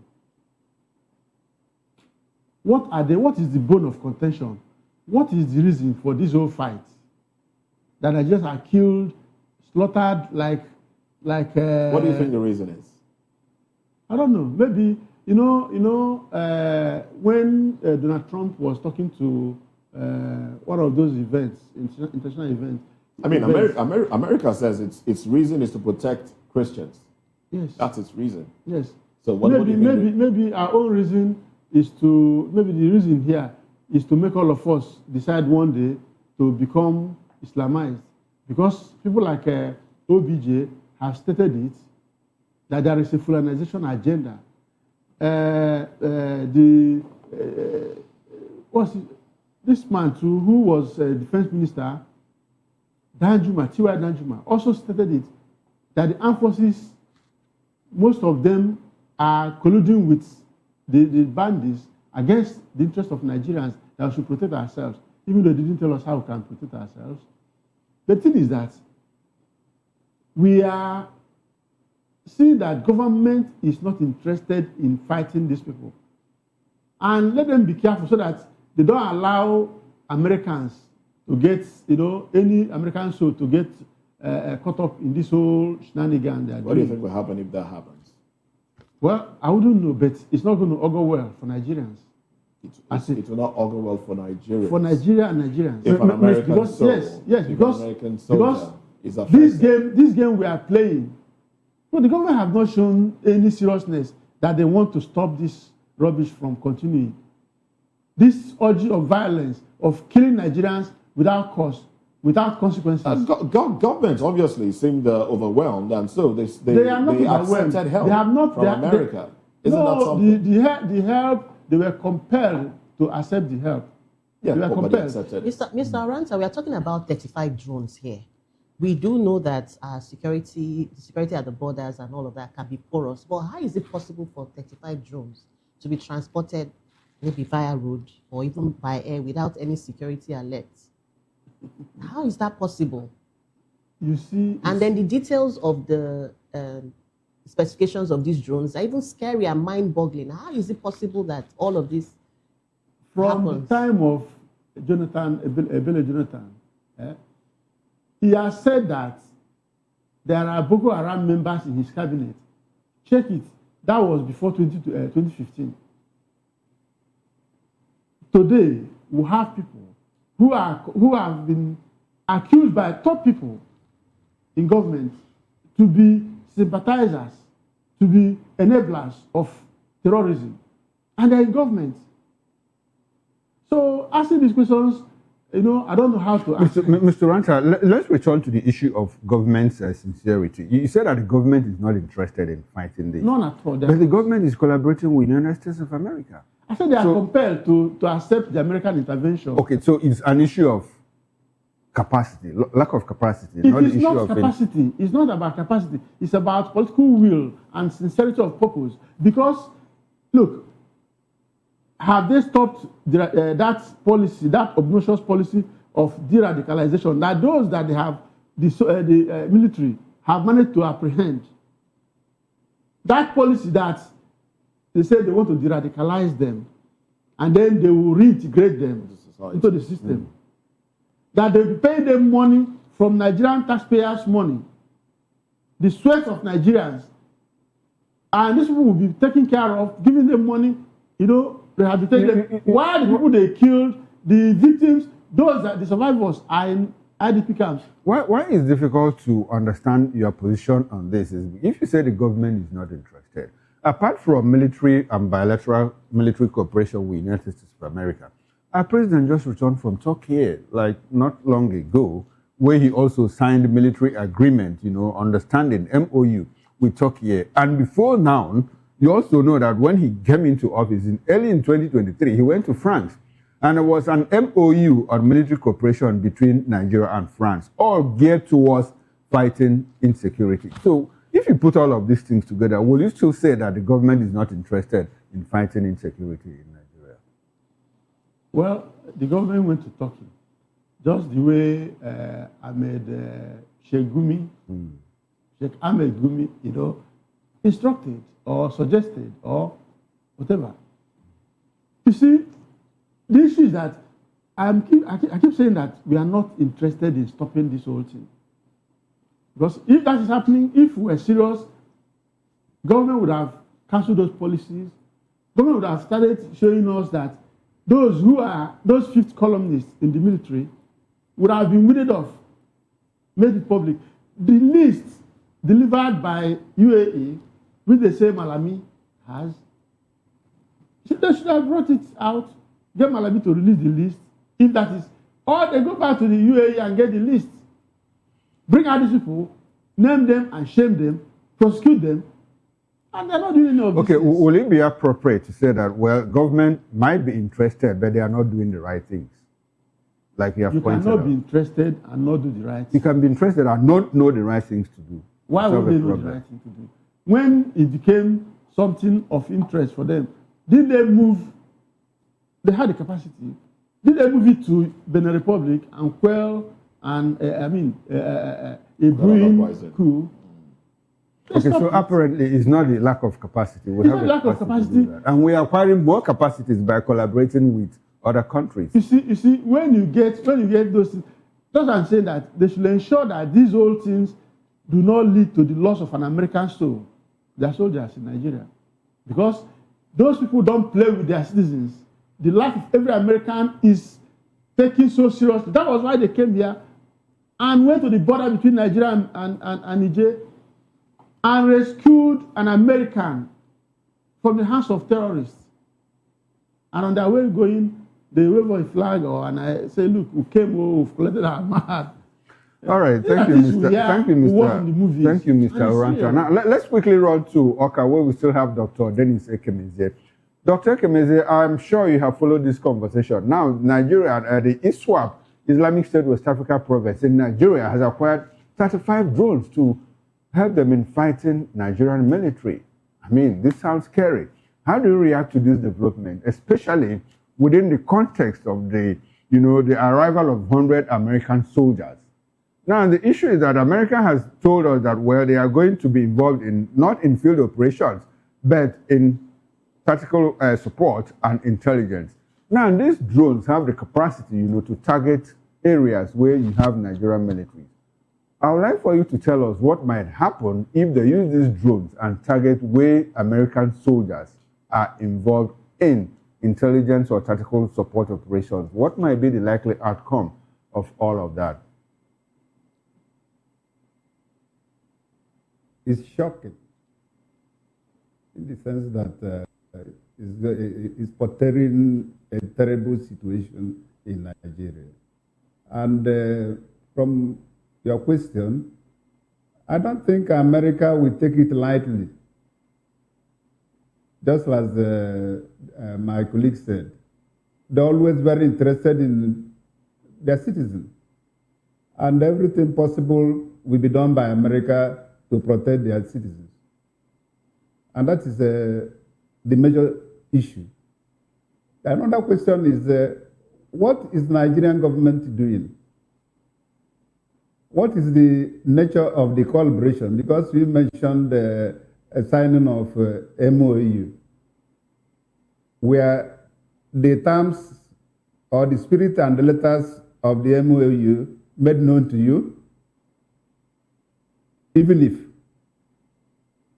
What is the bone of contention? What is the reason for this whole fight? That Nigerians are killed, slaughtered like what do you think the reason is? I don't know. Maybe, when Donald Trump was talking to one of those events, international events. I mean, America says its reason is to protect Christians. Yes. That's its reason. Yes. So what do you think? Maybe our own reason is maybe the reason here is to make all of us decide one day to become Islamized. Because people like OBJ have stated it, that there is a Fulanization agenda. This man too, who was defense minister, T.Y. Danjuma, also stated it, that the armed forces, most of them are colluding with the bandits against the interest of Nigerians, that we should protect ourselves, even though they didn't tell us how we can protect ourselves. The thing is that we are seeing that government is not interested in fighting these people. And let them be careful so that they don't allow Americans to get, any American soul to get caught up in this whole shenanigan. What do you think will happen if that happens? Well, I wouldn't know, but it's not going to augur well for Nigerians. It will not augur well for Nigerians. For Nigeria and Nigerians. If an American because, soul, yes, because is affected. this game we are playing, well, the government have not shown any seriousness that they want to stop this rubbish from continuing. This urge of violence, of killing Nigerians without cause, without consequences. Governments obviously seemed overwhelmed, and so they accepted help from America. Isn't that something? The help, they were compelled to accept the help. Yeah, they were compelled. Mr. Aranta, we are talking about 35 drones here. We do know that security at the borders and all of that can be porous, but how is it possible for 35 drones to be transported maybe via road or even by air without any security alerts? How is that possible? You see, and then the details of the specifications of these drones are even scary and mind-boggling. How is it possible that all of this happens? The time of Ebele Jonathan, he has said that there are Boko Haram members in his cabinet. Check it. That was before 2015. Today, we have people who have been accused by top people in government to be sympathizers, to be enablers of terrorism, and they're in government. So asking these questions, I don't know how to answer. Mr. Ranta, let's return to the issue of government's sincerity. You said that the government is not interested in fighting this. None at all. But the government is collaborating with the United States of America. I said they are compelled to accept the American intervention. Okay, so it's an issue of capacity, lack of capacity. It is not capacity. It's not about capacity. It's about political will and sincerity of purpose. Because, look, have they stopped that policy, that obnoxious policy of de-radicalization, that those that they have, the military, have managed to apprehend? That policy that they say they want to de-radicalize them, and then they will reintegrate them into the system. That they will pay them money from Nigerian taxpayers' money, the sweat of Nigerians, and these people will be taken care of, giving them money, rehabilitating them. While the people they killed, the victims, those that the survivors are in IDP camps. Why is it difficult to understand your position on this? Is if you say the government is not interested, apart from military and bilateral military cooperation with the United States of America, our president just returned from Turkey, like not long ago, where he also signed military agreement, you know, understanding, MOU, with Turkey. And before now, you also know that when he came into office early in 2023, he went to France. And there was an MOU on military cooperation between Nigeria and France, all geared towards fighting insecurity. So if you put all of these things together, will you still say that the government is not interested in fighting insecurity in Nigeria? Well, the government went to Turkey, just the way Sheikh Ahmed Gumi, you know, instructed or suggested or whatever. You see, the issue is that I keep saying that we are not interested in stopping this whole thing. Because if that is happening, if we were serious, government would have cancelled those policies. Government would have started showing us that those fifth columnists in the military would have been weeded off, made it public. The list delivered by UAE, which they say Malami has, they should have brought it out, get Malami to release the list, if that is, or they go back to the UAE and get the list. Bring out these people, name them and shame them, prosecute them, and they're not doing any of this. Okay, will it be appropriate to say that, well, government might be interested, but they are not doing the right things? Like you have pointed out. You cannot be interested and not do the right things. You can be interested and not know the right things to do. Why would they know the right thing to do? When it became something of interest for them, did they move? They had the capacity. Did they move it to Benin Republic and quell and a brewing coup? Okay, so apparently it's not the lack of capacity. We have lack of capacity. And we are acquiring more capacities by collaborating with other countries. You see, when you get those things, that's why I'm saying that they should ensure that these old things do not lead to the loss of an American soul, their soldiers in Nigeria. Because those people don't play with their citizens. The life of every American is taken so seriously. That was why they came here and went to the border between Nigeria and Niger and rescued an American from the hands of terrorists. And on their way going, they wave a flag and I say, look, we came, we've collected our man. All right, thank you, Mr. Oranta. Now, let's quickly run to Oka, where we still have Dr. Dennis Ekemeze. Dr. Ekemeze, I'm sure you have followed this conversation. Now, Nigeria, the ISWAP, Islamic State West Africa Province in Nigeria, has acquired 35 drones to help them in fighting Nigerian military. I mean, this sounds scary. How do you react to this development, especially within the context of the arrival of 100 American soldiers? Now, the issue is that America has told us that, well, they are going to be involved not in field operations, but in tactical support and intelligence. Now, these drones have the capacity, to target areas where you have Nigerian military. I would like for you to tell us what might happen if they use these drones and target where American soldiers are involved in intelligence or tactical support operations. What might be the likely outcome of all of that? It's shocking in the sense that it's portraying a terrible situation in Nigeria. And from your question, I don't think America will take it lightly. Just as my colleague said, they're always very interested in their citizens. And everything possible will be done by America to protect their citizens. And that is the major issue. Another question is, what is the Nigerian government doing? What is the nature of the collaboration? Because you mentioned the signing of MOU, where the terms or the spirit and the letters of the MOU made known to you, even if,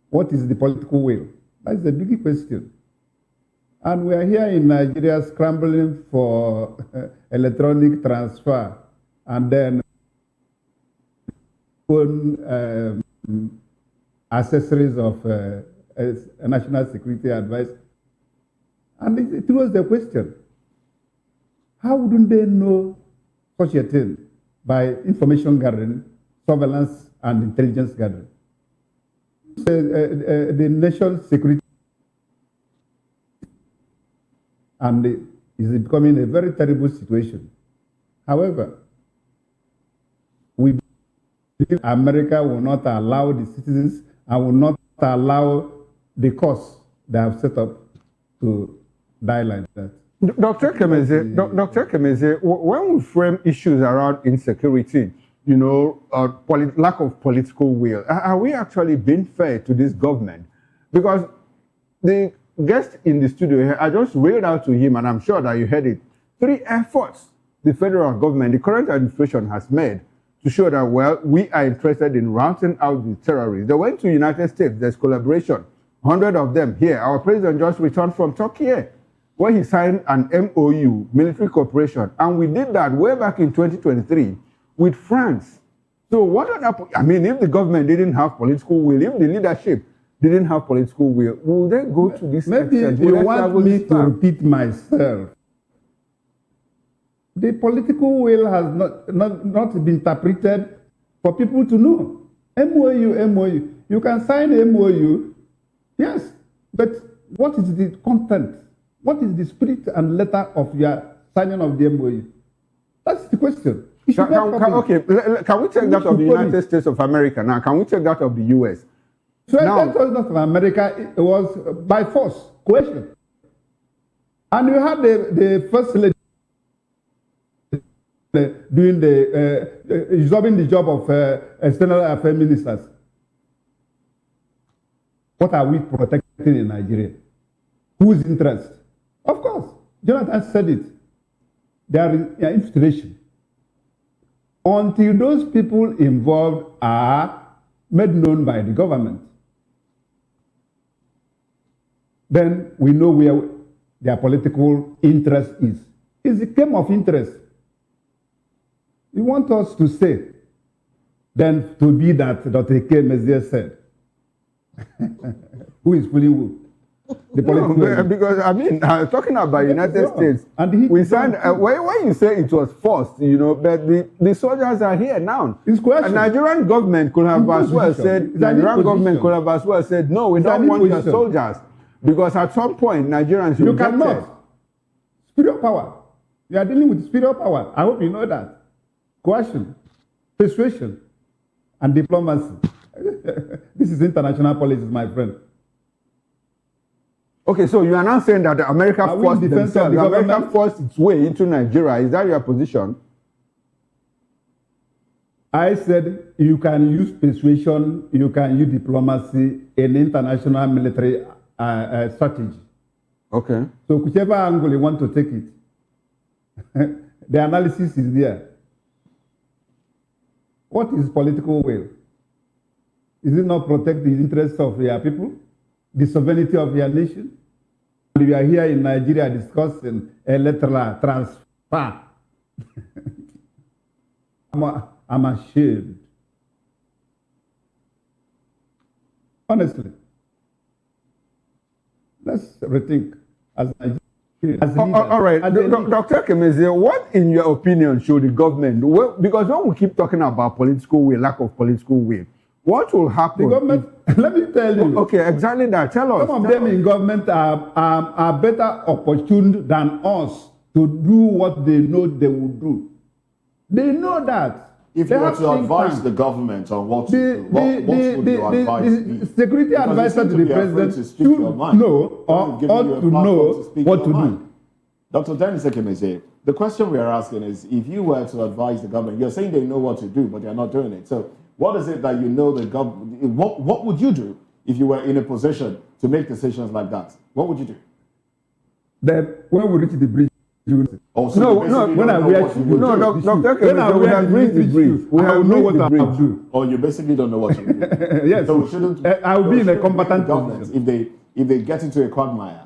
what is the political will? That's the big question. And we are here in Nigeria scrambling for electronic transfer and then accessories of national security advice. And it was the question, how wouldn't they know such a thing by information gathering, surveillance, and intelligence gathering. The nation's security and is becoming a very terrible situation. However, we believe America will not allow the citizens and will not allow the cause they have set up to die like that. Dr. Kemeze, when we frame issues around insecurity, you know, lack of political will, are we actually being fair to this government? Because the guest in the studio here, I just read out to him, and I'm sure that you heard it, 3 efforts the federal government, the current administration has made to show that, well, we are interested in routing out the terrorists. They went to the United States, there's collaboration, 100 of them here. Our president just returned from Turkey, where he signed an MOU, military cooperation, and we did that way back in 2023 with France. So what other, I mean, if the government didn't have political will, if the leadership didn't have political will, will they go to this Maybe extent? you want me to repeat myself. The political will has not been interpreted for people to know. MOU. You can sign MOU, yes, but what is the content? What is the spirit and letter of your signing of the MOU? That's the question. Can we take that of the United States of America now? Can we take that of the US? So that was not of America, it was by force, coercion. And you had the first lady doing absorbing the job of external affairs ministers. What are we protecting in Nigeria? Whose interest? Of course, Jonathan said it. There is infiltration. Until those people involved are made known by the government, then we know where their political interest is. It's a game of interest. You want us to say, then to be that Dr. K. Mezier said, who is fooling who? The no, because I mean, talking about United States, and we signed. When you say it was forced, you know, but the soldiers are here now. It's question. And Nigerian government could have as well said. Nigerian government could have as well said, no, we don't want your soldiers, because at some point Nigerians you cannot. Superior power. You are dealing with superior power. I hope you know that. Coercion, persuasion, and diplomacy. This is international politics, my friend. Okay, so you are now saying that America forced themselves, America forced its way into Nigeria. Is that your position? I said you can use persuasion, you can use diplomacy in international military strategy. Okay. So whichever angle you want to take it, the analysis is there. What is political will? Is it not protect the interests of your people? The sovereignty of your nation? We are here in Nigeria discussing electoral transfer. I'm ashamed. Honestly. Let's rethink as Nigeria. All right, Dr. Kemeze, what in your opinion should the government do? Well, because when we keep talking about political will, lack of political will, what will happen? The government, let me tell you. Okay, exactly that. Tell us. Some of them in government are better opportuned than us to do what they know they will do. They know that. If you were to advise the government on what to do, what would your advice be? The security advisor to the president should know or ought to know what to do. Dr. Dennis Ekemeze, the question we are asking is, if you were to advise the government, you're saying they know what to do, but they're not doing it. So what is it that you know the government, what would you do if you were in a position to make decisions like that? What would you do? Then when we reach the bridge, when I reach we have reached the bridge. We have know what I will do. Oh, you basically don't know what you do. Yes. So we shouldn't. I will be in a combatant position if they get into a quagmire,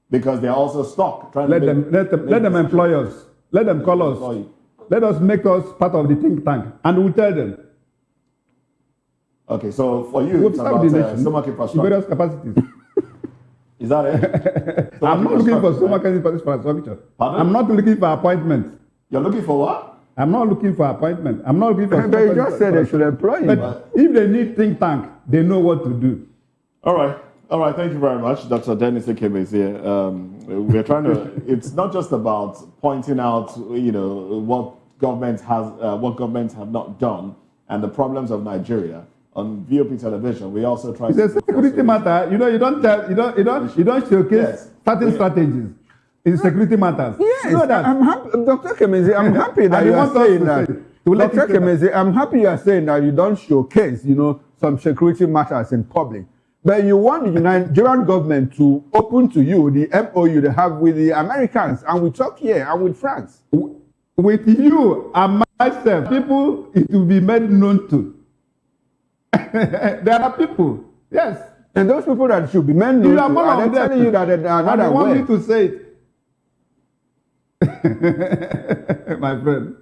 because they are also stuck trying let to let them employ us. Let them call us. Let us make us part of the think tank, and we'll tell them. Okay, so for you, it's about stomach infrastructure. Various capacities. Is that it? I'm not looking for stomach infrastructure. I'm not looking for appointments. You're looking for what? I'm not looking for appointment. I'm not looking for. But you just said they should employ you. But if they need think tank, they know what to do. All right. Thank you very much. Dr. Dennis Ekebe is here. We're trying to, it's not just about pointing out, what governments have not done and the problems of Nigeria. On VOP television, we also try it's a security matter. You don't showcase certain strategies in security matters. Yes, you know that. I'm happy, Dr. Kemezi, I'm happy that you are saying that. Dr. Kemezi, I'm happy you are saying that you don't showcase, some security matters in public. But you want the Nigerian government to open to you the MOU they have with the Americans and with Turkey and with France. With you and myself, people it will be made known to. There are people, yes. And those people that should be made known to, are they telling you that they are not aware? You want me to say it? My friend.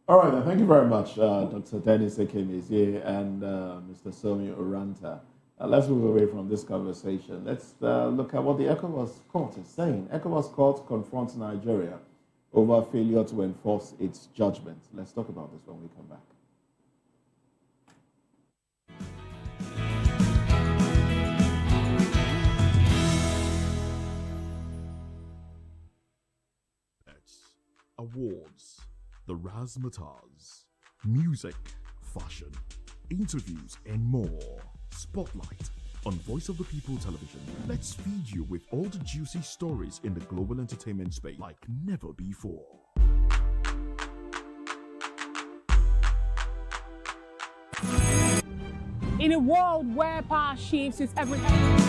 All right, then. Thank you very much, Dr. Dennis Ekeme and Mr. Somi Oranta. Let's move away from this conversation. Let's look at what the ECOWAS court is saying. ECOWAS court confronts Nigeria over failure to enforce its judgment. Let's talk about this when we come back. Awards, the razzmatazz, music, fashion, interviews, and more. Spotlight on Voice of the People Television. Let's feed you with all the juicy stories in the global entertainment space like never before. In a world where power shifts its everything.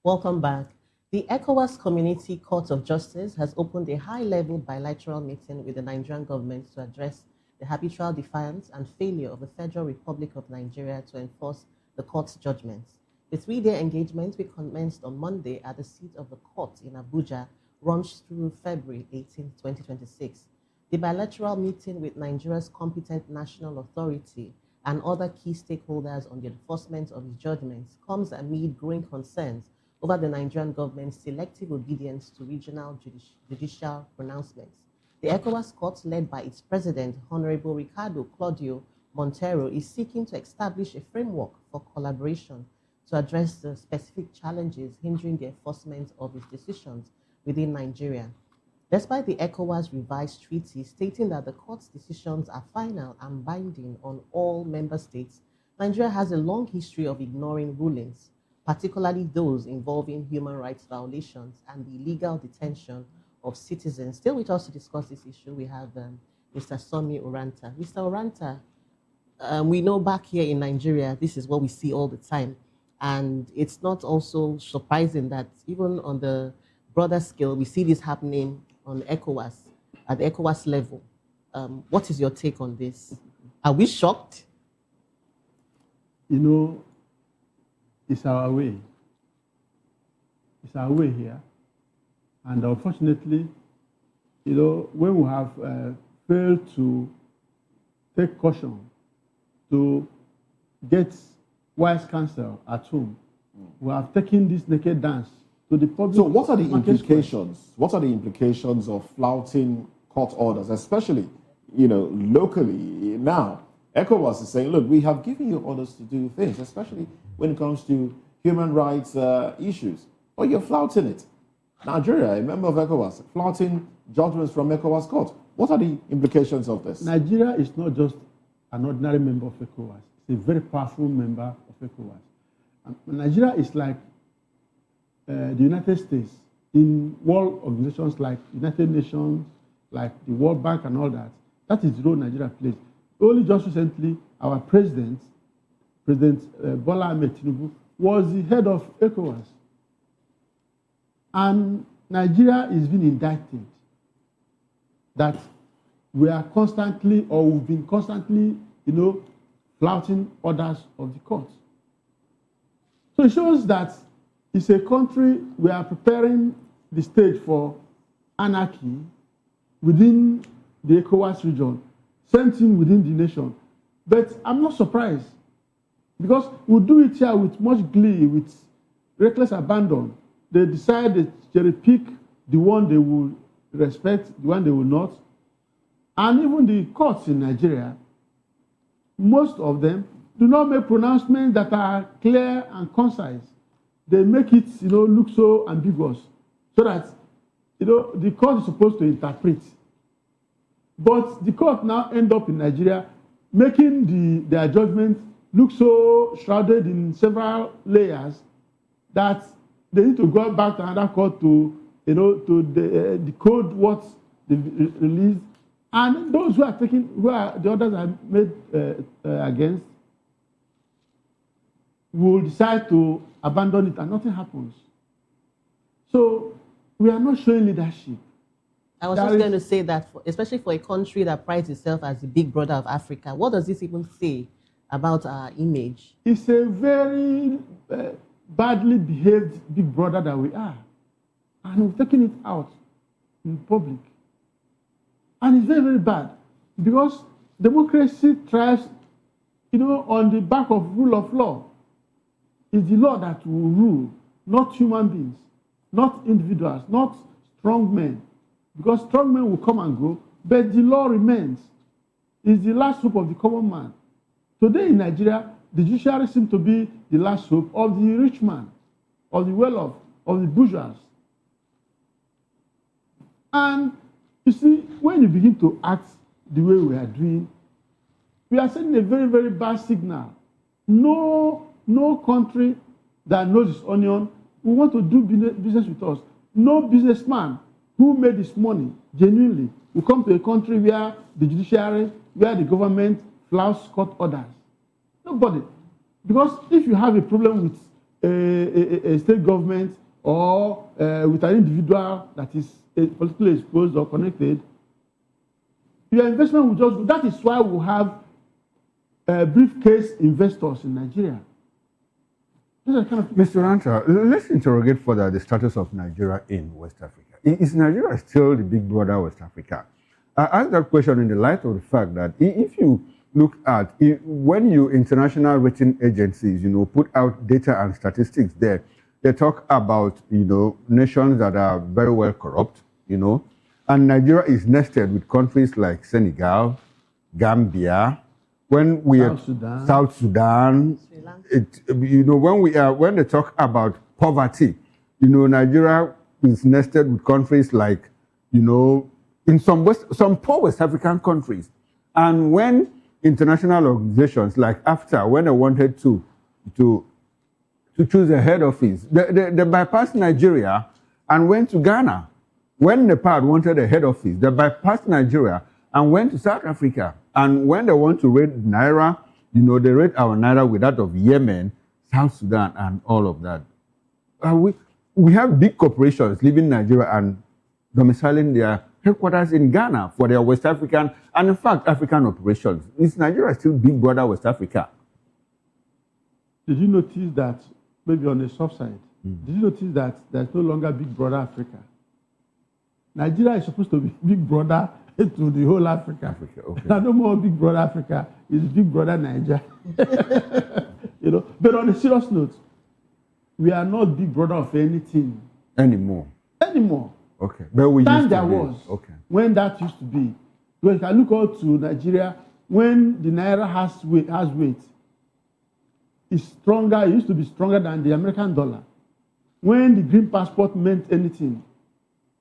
Welcome back. The ECOWAS Community Court of Justice has opened a high-level bilateral meeting with the Nigerian government to address the habitual defiance and failure of the Federal Republic of Nigeria to enforce the court's judgments. The three-day engagement, which commenced on Monday at the seat of the court in Abuja, runs through February 18, 2026. The bilateral meeting with Nigeria's competent national authority and other key stakeholders on the enforcement of its judgments comes amid growing concerns over the Nigerian government's selective obedience to regional judicial pronouncements. The ECOWAS court, led by its president, Honorable Ricardo Claudio Montero, is seeking to establish a framework for collaboration to address the specific challenges hindering the enforcement of its decisions within Nigeria. Despite the ECOWAS revised treaty stating that the court's decisions are final and binding on all member states, Nigeria has a long history of ignoring rulings, particularly those involving human rights violations and the illegal detention of citizens. Still with us to discuss this issue, we have Mr. Somi Oranta. Mr. Oranta, we know back here in Nigeria, this is what we see all the time. And it's not also surprising that even on the broader scale, we see this happening on ECOWAS, at the ECOWAS level. What is your take on this? Are we shocked? It's our way. It's our way here. And unfortunately, when we have failed to take caution to get wise counsel at home, we have taken this naked dance to the public. So what are the implications? What are the implications of flouting court orders, especially, locally now? ECOWAS is saying, look, we have given you orders to do things, especially when it comes to human rights issues, but you're flouting it. Nigeria, a member of ECOWAS, flouting judgments from ECOWAS court. What are the implications of this? Nigeria is not just an ordinary member of ECOWAS. It's a very powerful member of ECOWAS. And Nigeria is like the United States in world organizations like United Nations, like the World Bank and all that. That is the role Nigeria plays. Only just recently, our President Bola Ahmed Tinubu, was the head of ECOWAS. And Nigeria is being indicted that we are constantly, or we've been constantly, flouting orders of the court. So it shows that It's a country we are preparing the stage for anarchy within the ECOWAS region, same thing within the nation. But I'm not surprised because we do it here with much glee, with reckless abandon. They decide to cherry pick the one they will respect, the one they will not. And even the courts in Nigeria, most of them do not make pronouncements that are clear and concise. They make it, look so ambiguous, so that, the court is supposed to interpret. But the court now end up in Nigeria making their judgment look so shrouded in several layers that they need to go back to another court to, decode what they released. And those who are the others are made against, will decide to abandon it and nothing happens. So we are not showing leadership. I was just going to say that, especially for a country that prides itself as the big brother of Africa, what does this even say about our image? It's a very badly behaved big brother that we are. And we've taken it out in public. And it's very, very bad because democracy thrives, on the back of rule of law. It's the law that will rule, not human beings, not individuals, not strong men. Because strong men will come and go, but the law remains. It's the last hope of the common man. Today in Nigeria, the judiciary seems to be the last hope of the rich man, of the well-off, of the bourgeois. And you see, when you begin to act the way we are doing, we are sending a very, very bad signal. No country that knows its onion will want to do business with us. No businessman who made his money genuinely will come to a country where the judiciary, where the government flouts court orders. Nobody. Because if you have a problem with a state government or with an individual that is politically exposed or connected, your investment will just go. That is why we have briefcase investors in Nigeria. Mr. Ranta, let's interrogate further the status of Nigeria in West Africa. Is Nigeria still the big brother of West Africa? I ask that question in the light of the fact that if you look at, when you international rating agencies, put out data and statistics there, they talk about, nations that are very well corrupt, and Nigeria is nested with countries like Senegal, Gambia, when we South Sudan, when they talk about poverty, Nigeria is nested with countries like, in some poor West African countries. And when international organizations like AFTA, when they wanted to choose a head office, they bypassed Nigeria and went to Ghana. When Nepal wanted a head office, they bypassed Nigeria and went to South Africa. And when they want to rate Naira, they rate our Naira with that of Yemen, South Sudan, and all of that. We have big corporations leaving Nigeria and domiciling their headquarters in Ghana for their West African, and in fact, African operations. Is Nigeria still big brother West Africa? Did you notice that, maybe on the soft side, did you notice that there's no longer big brother Africa? Nigeria is supposed to be big brother to the whole Africa. Okay. Now, no more big brother Africa, it's big brother Nigeria. But on a serious note, we are not big brother of anything. Anymore. Okay. But we time used to there be. was, okay. When that used to be. Because if I look out to Nigeria, when the Naira has weight, it's stronger, it used to be stronger than the American dollar. When the green passport meant anything.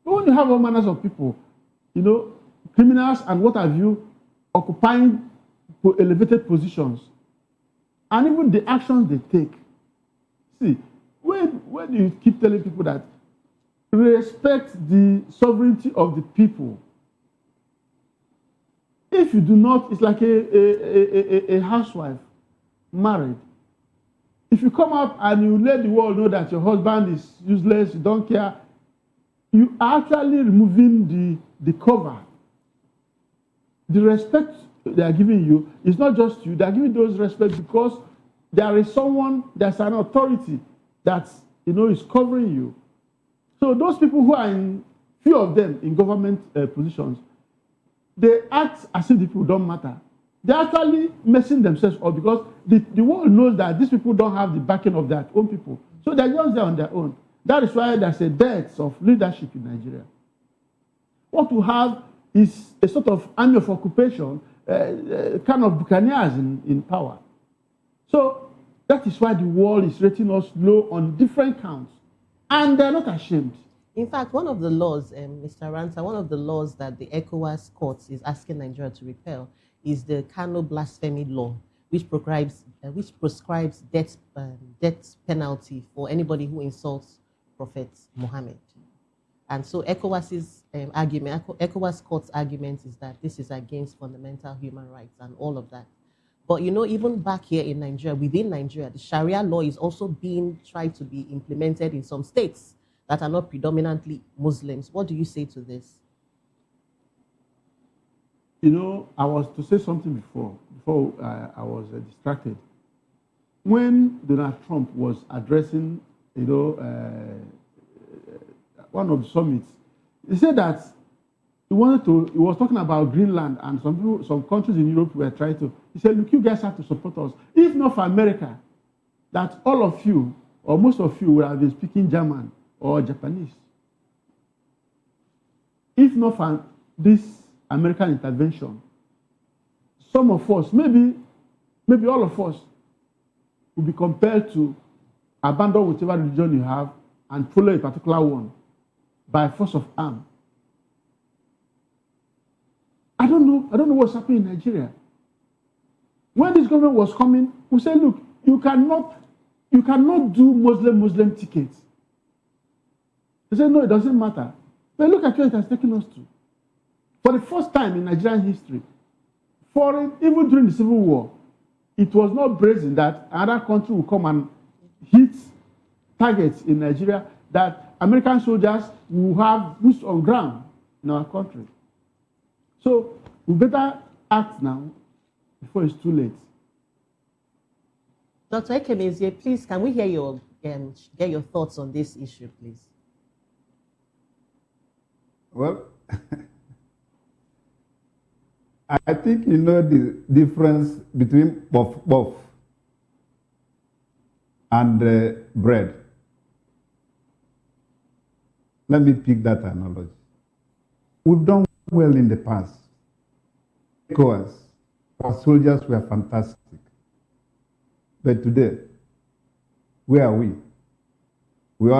But when you have all manners of people, criminals and what have you, occupying elevated positions, and even the actions they take. See, when you keep telling people that respect the sovereignty of the people, if you do not, it's like a housewife married. If you come up and you let the world know that your husband is useless, you don't care, you are actually removing the cover. The respect they are giving you is not just you, they are giving those respect because there is someone, there's an authority that is covering you. So those people who are in, few of them in government positions, they act as if the people don't matter. They're actually messing themselves up because the world knows that these people don't have the backing of their own people. So they're just there on their own. That is why there's a dearth of leadership in Nigeria. What we have is a sort of army of occupation, kind of buccaneers in power. So that is why the world is rating us low on different counts. And they're not ashamed. In fact, one of the laws, Mr. Ranta, one of the laws that the ECOWAS court is asking Nigeria to repeal is the Kano blasphemy law, which prescribes death penalty for anybody who insults Prophet Muhammad. And so ECOWAS's ECOWAS court's argument is that this is against fundamental human rights and all of that. But even back here in Nigeria, within Nigeria, the Sharia law is also being tried to be implemented in some states that are not predominantly Muslims. What do you say to this? I was to say something before I was distracted. When Donald Trump was addressing, one of the summits, he said that he was talking about Greenland, and some countries in Europe were trying to. He said, look, you guys have to support us. If not for America, that all of you, or most of you, would have been speaking German or Japanese. If not for this American intervention, some of us, maybe all of us, will be compelled to abandon whichever religion you have and follow a particular one by force of arm. I don't know what's happening in Nigeria. When this government was coming, we said, look, you cannot do Muslim tickets. They said, no, it doesn't matter. But look at where it has taken us to. For the first time in Nigerian history, even during the Civil War, it was not brazen that another country would come and hit targets in Nigeria that American soldiers will have boots on ground in our country. So we better act now before it's too late. Dr. Ekemezie, please, can we hear get your thoughts on this issue, please? Well, I think you know the difference between puff and bread. Let me pick that analogy. We've done well in the past. ECOWAS, our soldiers were fantastic. But today, where are we? We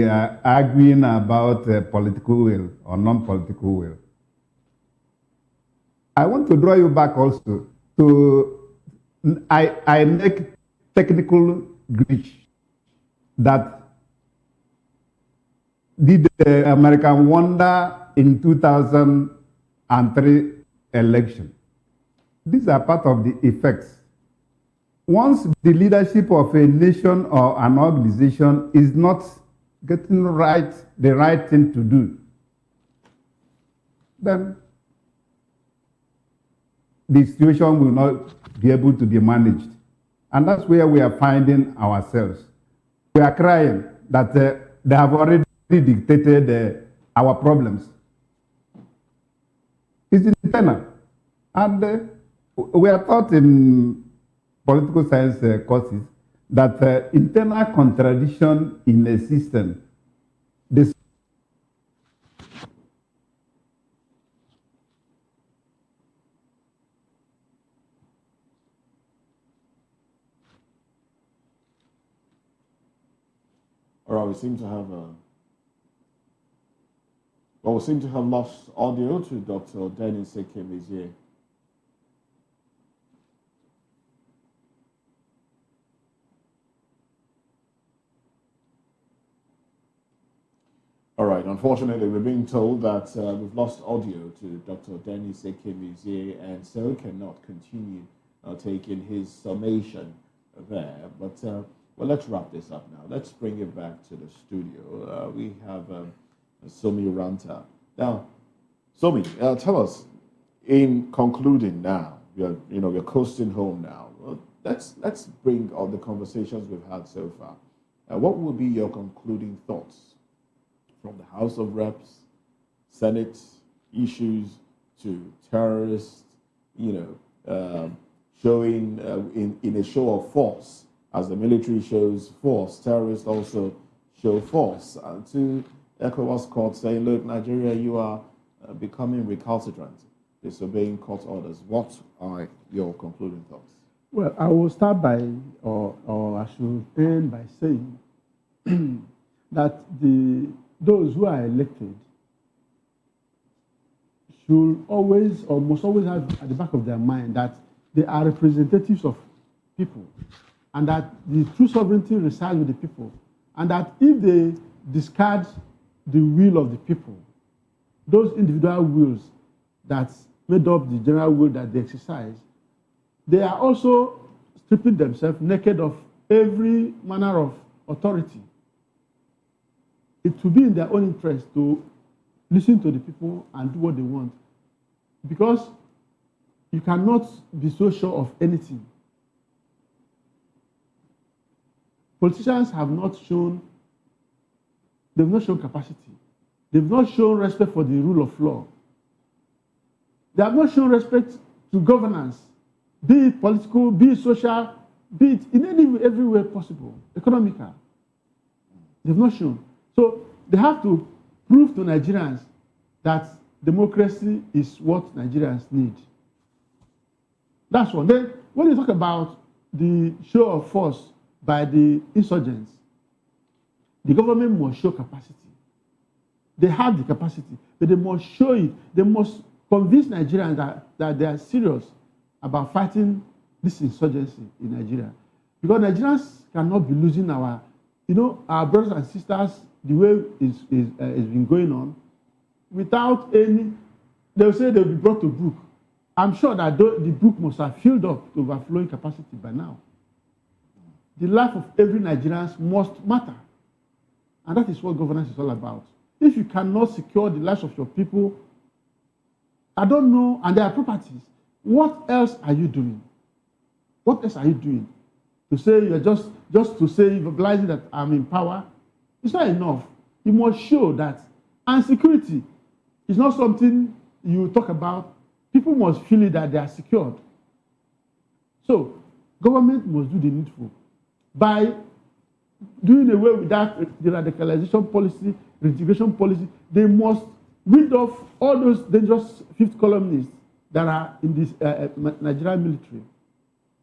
are arguing about political will or non-political will. I want to draw you back also to, I make technical glitch that did the American wonder in 2003 election. These are part of the effects. Once the leadership of a nation or an organization is not getting the right thing to do, then the situation will not be able to be managed. And that's where we are finding ourselves. We are crying that they have already dictated our problems. It's internal. And we are taught in political science courses that internal contradiction in a system, All right, we seem to have lost audio to Dr. Dennis Ekemezie. All right, unfortunately, we're being told that we've lost audio to Dr. Dennis Ekemezie and so cannot continue taking his summation there. But well, let's wrap this up now. Let's bring it back to the studio. We have Somi Ranta. Now, Somi, tell us, in concluding now, we're coasting home now. Well, let's bring all the conversations we've had so far. What will be your concluding thoughts from the House of Reps, Senate issues to terrorists, showing in a show of force, as the military shows force, terrorists also show force, and to ECOWAS court saying, look, Nigeria, you are becoming recalcitrant, disobeying court orders. What are your concluding thoughts? Well, I will start by, or I should end by saying that those who are elected should always, or must always have at the back of their mind that they are representatives of people, and that the true sovereignty resides with the people, and that if they discard the will of the people, those individual wills that made up the general will that they exercise, they are also stripping themselves naked of every manner of authority. It will be in their own interest to listen to the people and do what they want, because you cannot be so sure of anything. Politicians have not shown, they've not shown capacity. They've not shown respect for the rule of law. They have not shown respect to governance, be it political, be it social, be it in every way possible, economical. They've not shown. So they have to prove to Nigerians that democracy is what Nigerians need. That's one. Then when you talk about the show of force by the insurgents, the government must show capacity. They have the capacity, but they must show it. They must convince Nigerians that they are serious about fighting this insurgency in Nigeria. Because Nigerians cannot be losing our brothers and sisters the way it's been going on without any, they'll say they'll be brought to book. I'm sure that the book must have filled up to overflowing capacity by now. The life of every Nigerian must matter. And that is what governance is all about. If you cannot secure the lives of your people, I don't know, and their properties, what else are you doing? What else are you doing? To say you're just to say, verbalizing that I'm in power, it's not enough. You must show that. And security is not something you talk about. People must feel it that they are secured. So, government must do the needful. By doing away with that, the radicalization policy, reintegration policy, they must weed off all those dangerous fifth columnists that are in this Nigerian military.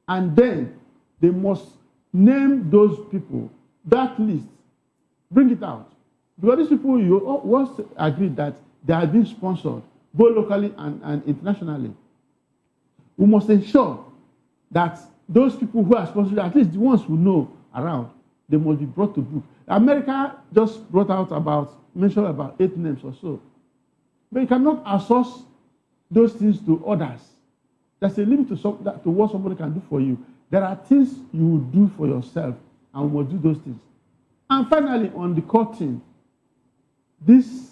And then they must name those people, that list, bring it out. Because these people, you once agreed that they are being sponsored, both locally and internationally. We must ensure that those people who are sponsored, at least the ones who know around, they must be brought to book. America just brought out mentioned about 8 names or so. But you cannot outsource those things to others. There's a limit to what somebody can do for you. There are things you will do for yourself, and we must do those things. And finally, on the court thing, this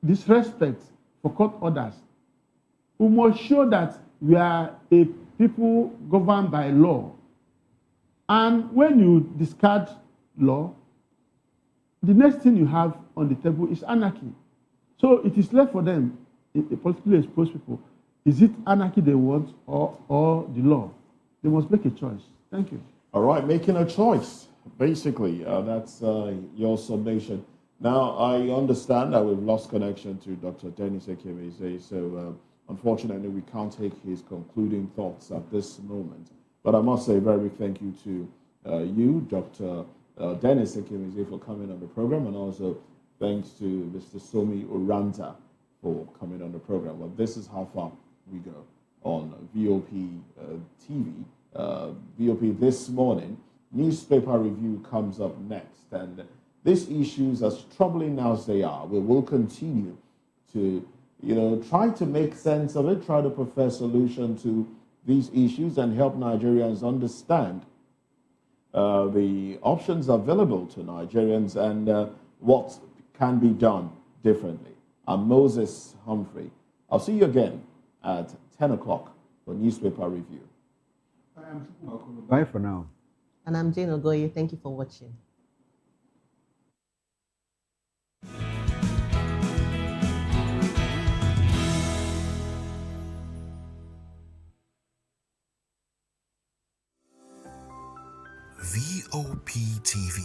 disrespect for court orders, we must show that we are a people governed by law. And when you discard law, the next thing you have on the table is anarchy. So it is left for them, politically exposed people, is it anarchy they want or the law? They must make a choice. Thank you. All right, making a choice. Basically, that's your summation. Now, I understand that we've lost connection to Dr. Dennis Ekemeze, so unfortunately, we can't take his concluding thoughts at this moment. But I must say a very big thank you to you, Dr. Dennis Ekemeze, for coming on the program, and also thanks to Mr. Somi Oranta for coming on the program. Well, this is how far we go on VOP TV. VOP this morning, newspaper review comes up next, and these issues, as troubling as they are, we will continue to, try to make sense of it, try to prefer solution to these issues and help Nigerians understand the options available to Nigerians and what can be done differently. I'm Moses Humphrey. I'll see you again at 10 o'clock for newspaper review. Bye for now. And I'm Jane Ogoye. Thank you for watching. VOP TV.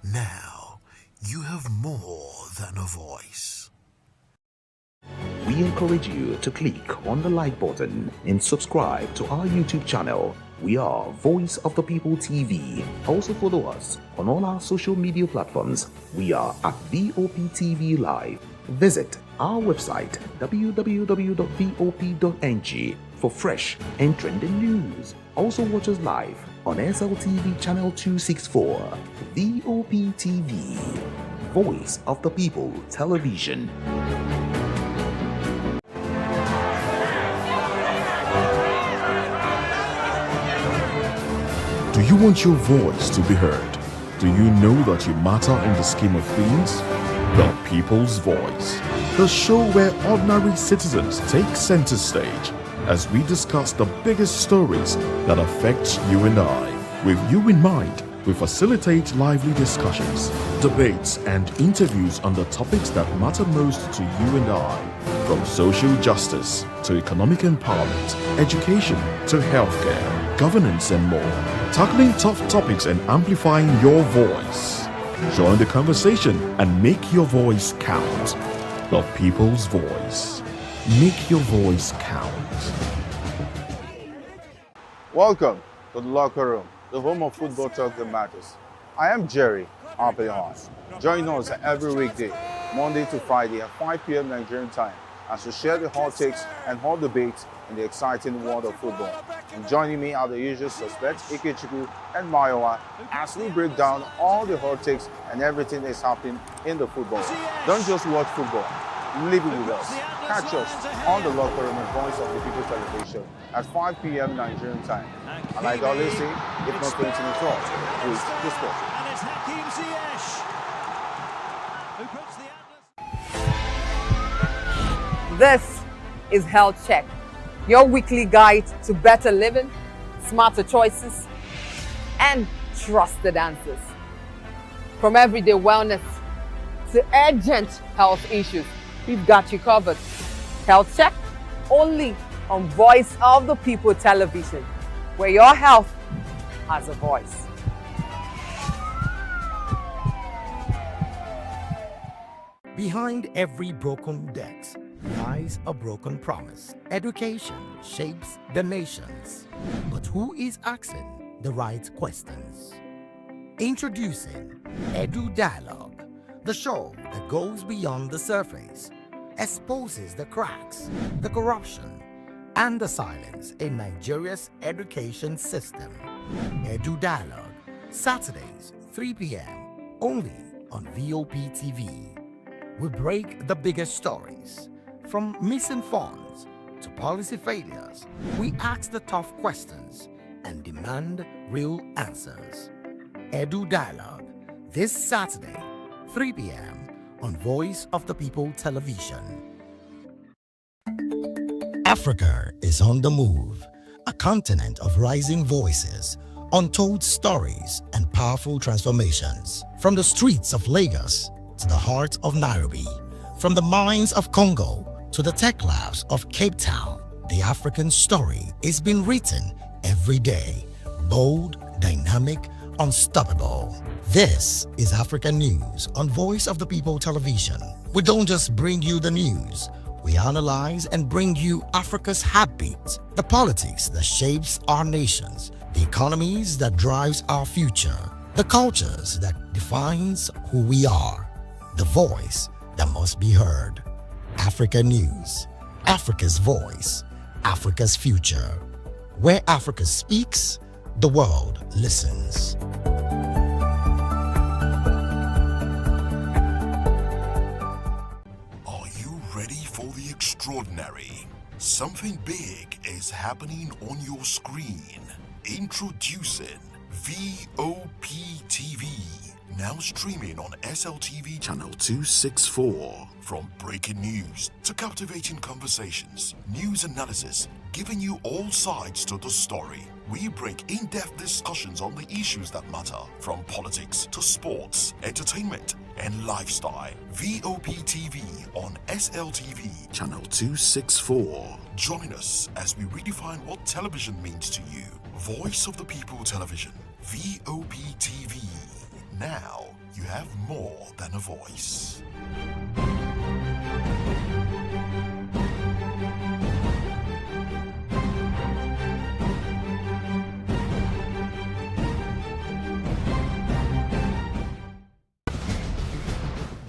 Now, you have more than a voice. We encourage you to click on the like button and subscribe to our YouTube channel. We are Voice of the People TV. Also follow us on all our social media platforms. We are at VOP TV Live. Visit our website www.vop.ng for fresh and trending news. Also watch us live on SLTV channel 264. VOP TV, Voice of the People Television. Do you want your voice to be heard? Do you know that you matter in the scheme of things? The People's Voice, the show where ordinary citizens take center stage as we discuss the biggest stories that affect you and I. With you in mind, we facilitate lively discussions, debates, and interviews on the topics that matter most to you and I, from social justice to economic empowerment, education to healthcare, governance, and more, tackling tough topics and amplifying your voice. Join the conversation and make your voice count. The People's Voice. Make your voice count. Welcome to the locker room, the home of football talk that matters. I am Jerry Aviation. Join us every weekday, Monday to Friday at 5 p.m. Nigerian time, as we share the hot takes and hot debates in the exciting world of football. And joining me are the usual suspects, Ikechukwu and Mayowa, as we break down all the hot takes and everything that's happening in the football. Don't just watch football, live it with us. Catch us on the locker room and Voice of the People television at 5 p.m. Nigerian time. And like I always say, if not 20 minutes off, please discuss. This is Health Check, your weekly guide to better living, smarter choices, and trusted answers. From everyday wellness to urgent health issues, we've got you covered. Health Check, only on Voice of the People television, where your health has a voice. Behind every broken desk lies a broken promise. Education shapes the nations, but who is asking the right questions? Introducing Edu Dialogue, the show that goes beyond the surface, exposes the cracks, the corruption, and the silence in Nigeria's education system. Edu Dialogue, Saturdays, 3 p.m., only on VOP TV. We break the biggest stories, from missing funds to policy failures. We ask the tough questions and demand real answers. Edu Dialogue, this Saturday, 3 p.m. on Voice of the People television. Africa is on the move, a continent of rising voices, untold stories, and powerful transformations. From the streets of Lagos to the heart of Nairobi, from the mines of Congo to the tech labs of Cape Town, the African story is being written every day. Bold, dynamic, unstoppable. This is African News on Voice of the People television. We don't just bring you the news, we analyze and bring you Africa's heartbeat, the politics that shapes our nations, the economies that drives our future, the cultures that defines who we are, the voice that must be heard. Africa News, Africa's voice, Africa's future. Where Africa speaks, the world listens. Are you ready for the extraordinary? Something big is happening on your screen. Introducing VOP TV. Now streaming on SLTV channel 264. From breaking news to captivating conversations, news analysis, giving you all sides to the story. We bring in-depth discussions on the issues that matter, from politics to sports, entertainment, and lifestyle. VOP TV on SLTV channel 264. Join us as we redefine what television means to you. Voice of the People television. VOP TV. Now you have more than a voice.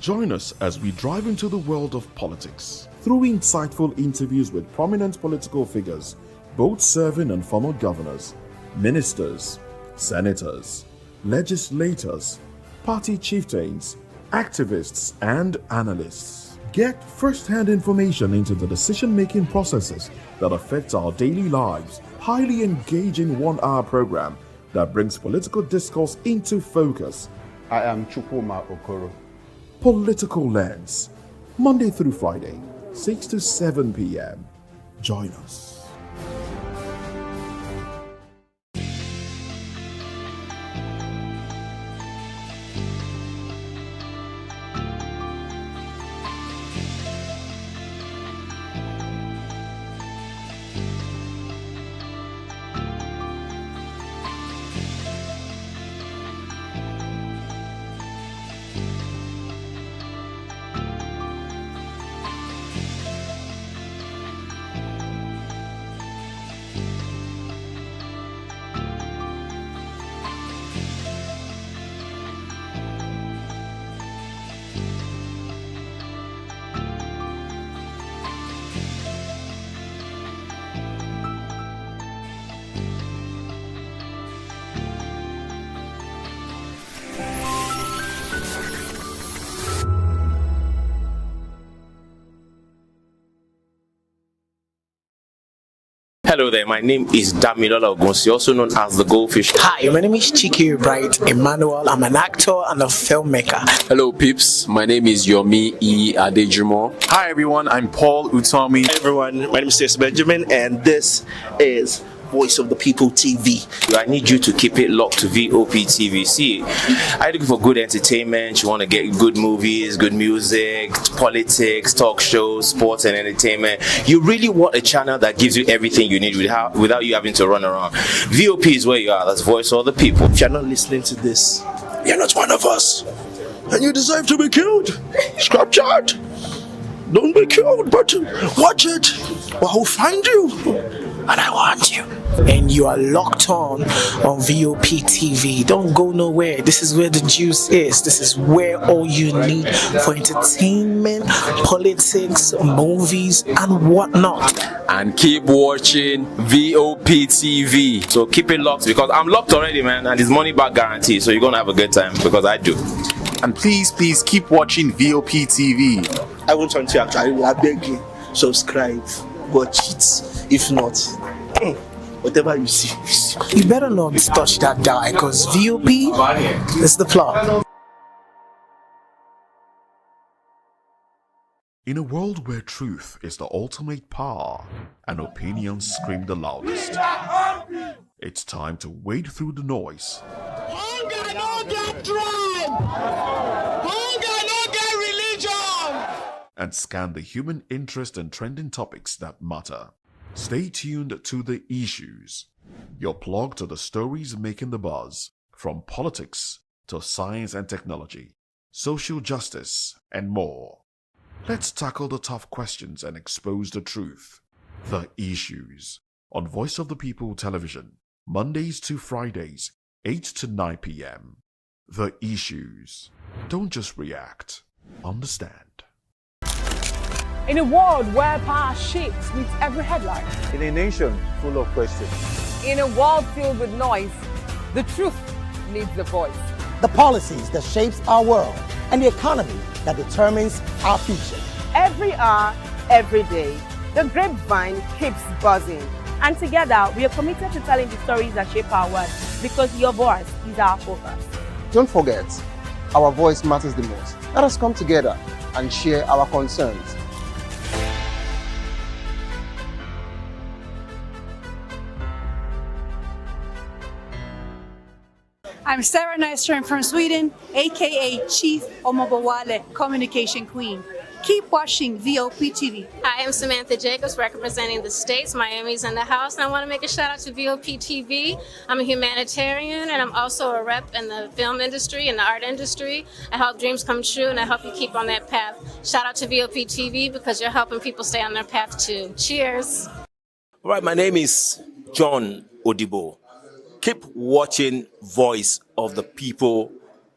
Join us as we drive into the world of politics through insightful interviews with prominent political figures, both serving and former governors, ministers, senators, legislators, party chieftains, activists, and analysts. Get first-hand information into the decision-making processes that affect our daily lives. Highly engaging one-hour program that brings political discourse into focus. I am Chukwuma Okoro. Political Lens, Monday through Friday, 6 to 7 p.m. Join us. Hello there, my name is Damilola Ogunsi, also known as the Goldfish. Hi, my name is Chiki Bright Emmanuel. I'm an actor and a filmmaker. Hello peeps, my name is Yomi E. Adejimo. Hi everyone, I'm Paul Utomi. Hi everyone, my name is Stacey Benjamin and this is Voice of the People TV. I need you to keep it locked to VOP TV. See, are you looking for good entertainment? You want to get good movies, good music, politics, talk shows, sports and entertainment. You really want a channel that gives you everything you need without you having to run around. VOP is where you are. That's Voice of the People. If you're not listening to this, you're not one of us. And you deserve to be killed. Scrap chat. Don't be killed, but watch it. Or I'll find you. And I want you. And you are locked on VOP TV. Don't go nowhere. This is where the juice is. This is where all you need for entertainment, politics, movies, and whatnot. And keep watching VOP TV. So keep it locked because I'm locked already, man, and it's money back guarantee. So you're gonna have a good time because I do. And please keep watching VOP TV. I won't want to actually, I beg you, subscribe, watch it. If not, whatever you see. You better not touch that dial because VOP is the plot. In a world where truth is the ultimate power and opinions scream the loudest, it's time to wade through the noise. Hunger no get tribe! Hunger no get religion! And scan the human interest and trending topics that matter. Stay tuned to The Issues, your plug to the stories making the buzz, from politics to science and technology, social justice, and more. Let's tackle the tough questions and expose the truth. The Issues, on Voice of the People Television, Mondays to Fridays, 8 to 9 p.m. The Issues. Don't just react, understand. In a world where power shapes with every headline. In a nation full of questions. In a world filled with noise, the truth needs a voice. The policies that shapes our world and the economy that determines our future. Every hour, every day, the grapevine keeps buzzing. And together, we are committed to telling the stories that shape our world because your voice is our focus. Don't forget, our voice matters the most. Let us come together and share our concerns. I'm Sarah Nystrom from Sweden, aka Chief Omobawale, Communication Queen. Keep watching VOP TV. Hi, I'm Samantha Jacobs, representing the states. Miami's in the house, and I want to make a shout out to VOP TV. I'm a humanitarian, and I'm also a rep in the film industry and the art industry. I help dreams come true, and I help you keep on that path. Shout out to VOP TV because you're helping people stay on their path too. Cheers. All right, my name is John Odibo. Keep watching Voice of the People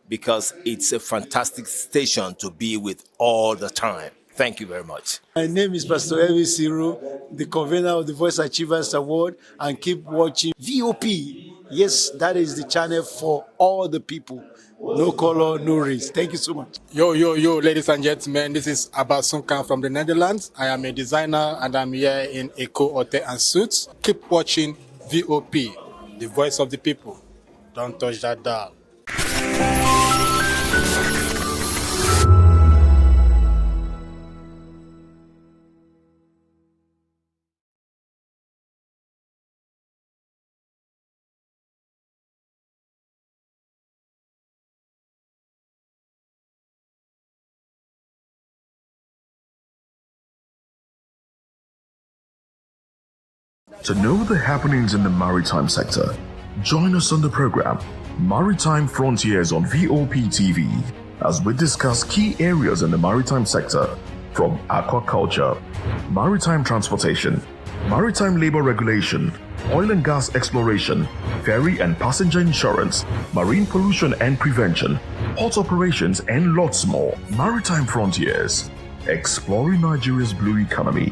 because it's a fantastic station to be with all the time. Thank you very much. My name is Pastor Elvi Siru, the convener of the Voice Achievers Award, and keep watching VOP. Yes, that is the channel for all the people. No color, no race. Thank you so much. Yo, ladies and gentlemen, this is Abbas Sunkan from the Netherlands. I am a designer and I'm here in Eco Hotel and Suits. Keep watching VOP, the voice of the people. Don't touch that dial. To know the happenings in the maritime sector, join us on the program Maritime Frontiers on VOP TV as we discuss key areas in the maritime sector from aquaculture, maritime transportation, maritime labor regulation, oil and gas exploration, ferry and passenger insurance, marine pollution and prevention, port operations and lots more. Maritime Frontiers, exploring Nigeria's blue economy.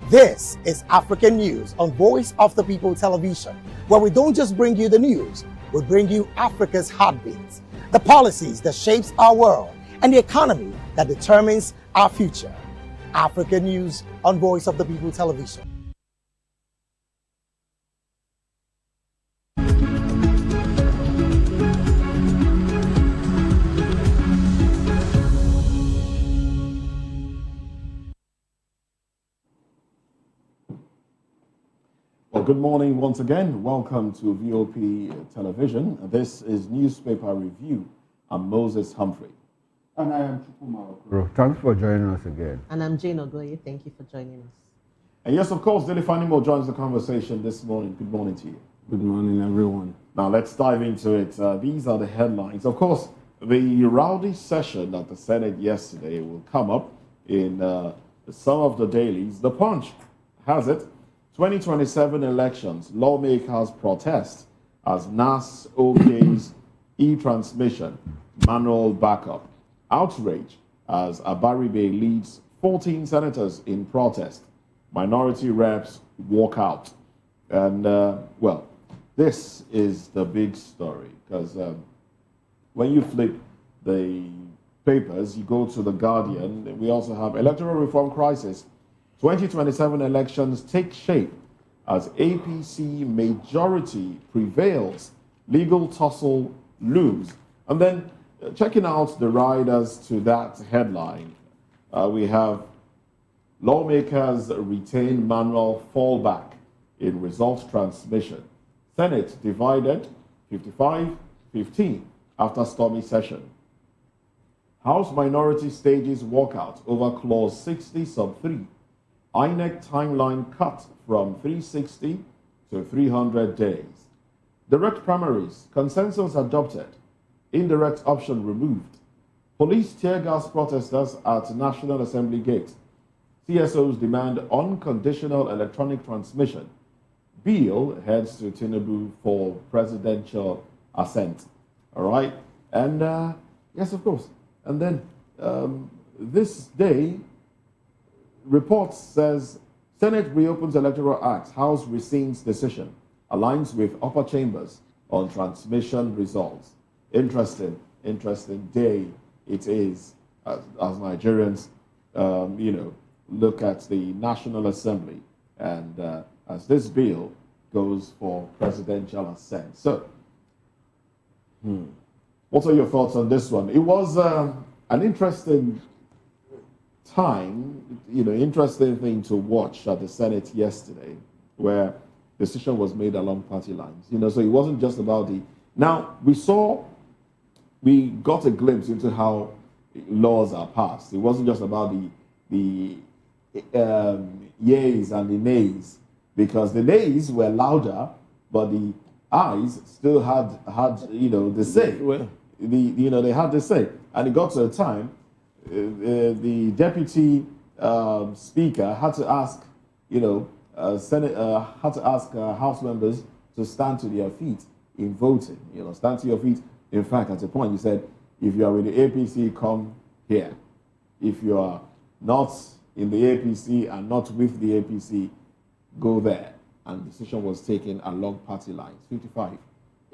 This is African News on Voice of the People Television, where we don't just bring you the news, we bring you Africa's heartbeats, the policies that shapes our world, and the economy that determines our future. African News on Voice of the People Television. Well, good morning once again. Welcome to VOP Television. This is Newspaper Review. I'm Moses Humphrey. And I am Chukuma Okoro. Thanks for joining us again. And I'm Jane Ogoye. Thank you for joining us. And yes, of course, Dele Fanimo joins the conversation this morning. Good morning to you. Good morning, everyone. Now, let's dive into it. These are the headlines. Of course, the rowdy session at the Senate yesterday will come up in some of the dailies. The Punch has it. 2027 elections, lawmakers protest as NAS OK's e-transmission, manual backup. Outrage as Abaribe leads 14 senators in protest. Minority reps walk out. And, well, this is the big story because when you flip the papers, you go to The Guardian, we also have electoral reform crisis. 2027 elections take shape as APC majority prevails, legal tussle looms. And then checking out the riders to that headline, we have lawmakers retain manual fallback in result transmission. Senate divided 55-15 after stormy session. House minority stages walkout over clause 60 sub 3. INEC timeline cut from 360 to 300 days. Direct primaries, consensus adopted. Indirect option removed. Police tear gas protesters at National Assembly gate. CSOs demand unconditional electronic transmission. Bill heads to Tinubu for presidential assent. All right? And yes, of course. And then this day, report says Senate reopens Electoral Act. House rescinds decision. Aligns with upper chambers on transmission results. Interesting day it is as Nigerians, look at the National Assembly and as this bill goes for presidential assent. So, what are your thoughts on this one? It was an interesting time, interesting thing to watch at the Senate yesterday, where decision was made along party lines. So it wasn't just about the. Now we got a glimpse into how laws are passed. It wasn't just about the yeas and the nays, because the nays were louder, but the ayes still had the say. They had the say, and it got to a time the deputy speaker had to ask House members to stand to their feet in voting. Stand to your feet. In fact, at a point, he said, if you are with the APC, come here. If you are not in the APC and not with the APC, go there. And the decision was taken along party lines, 55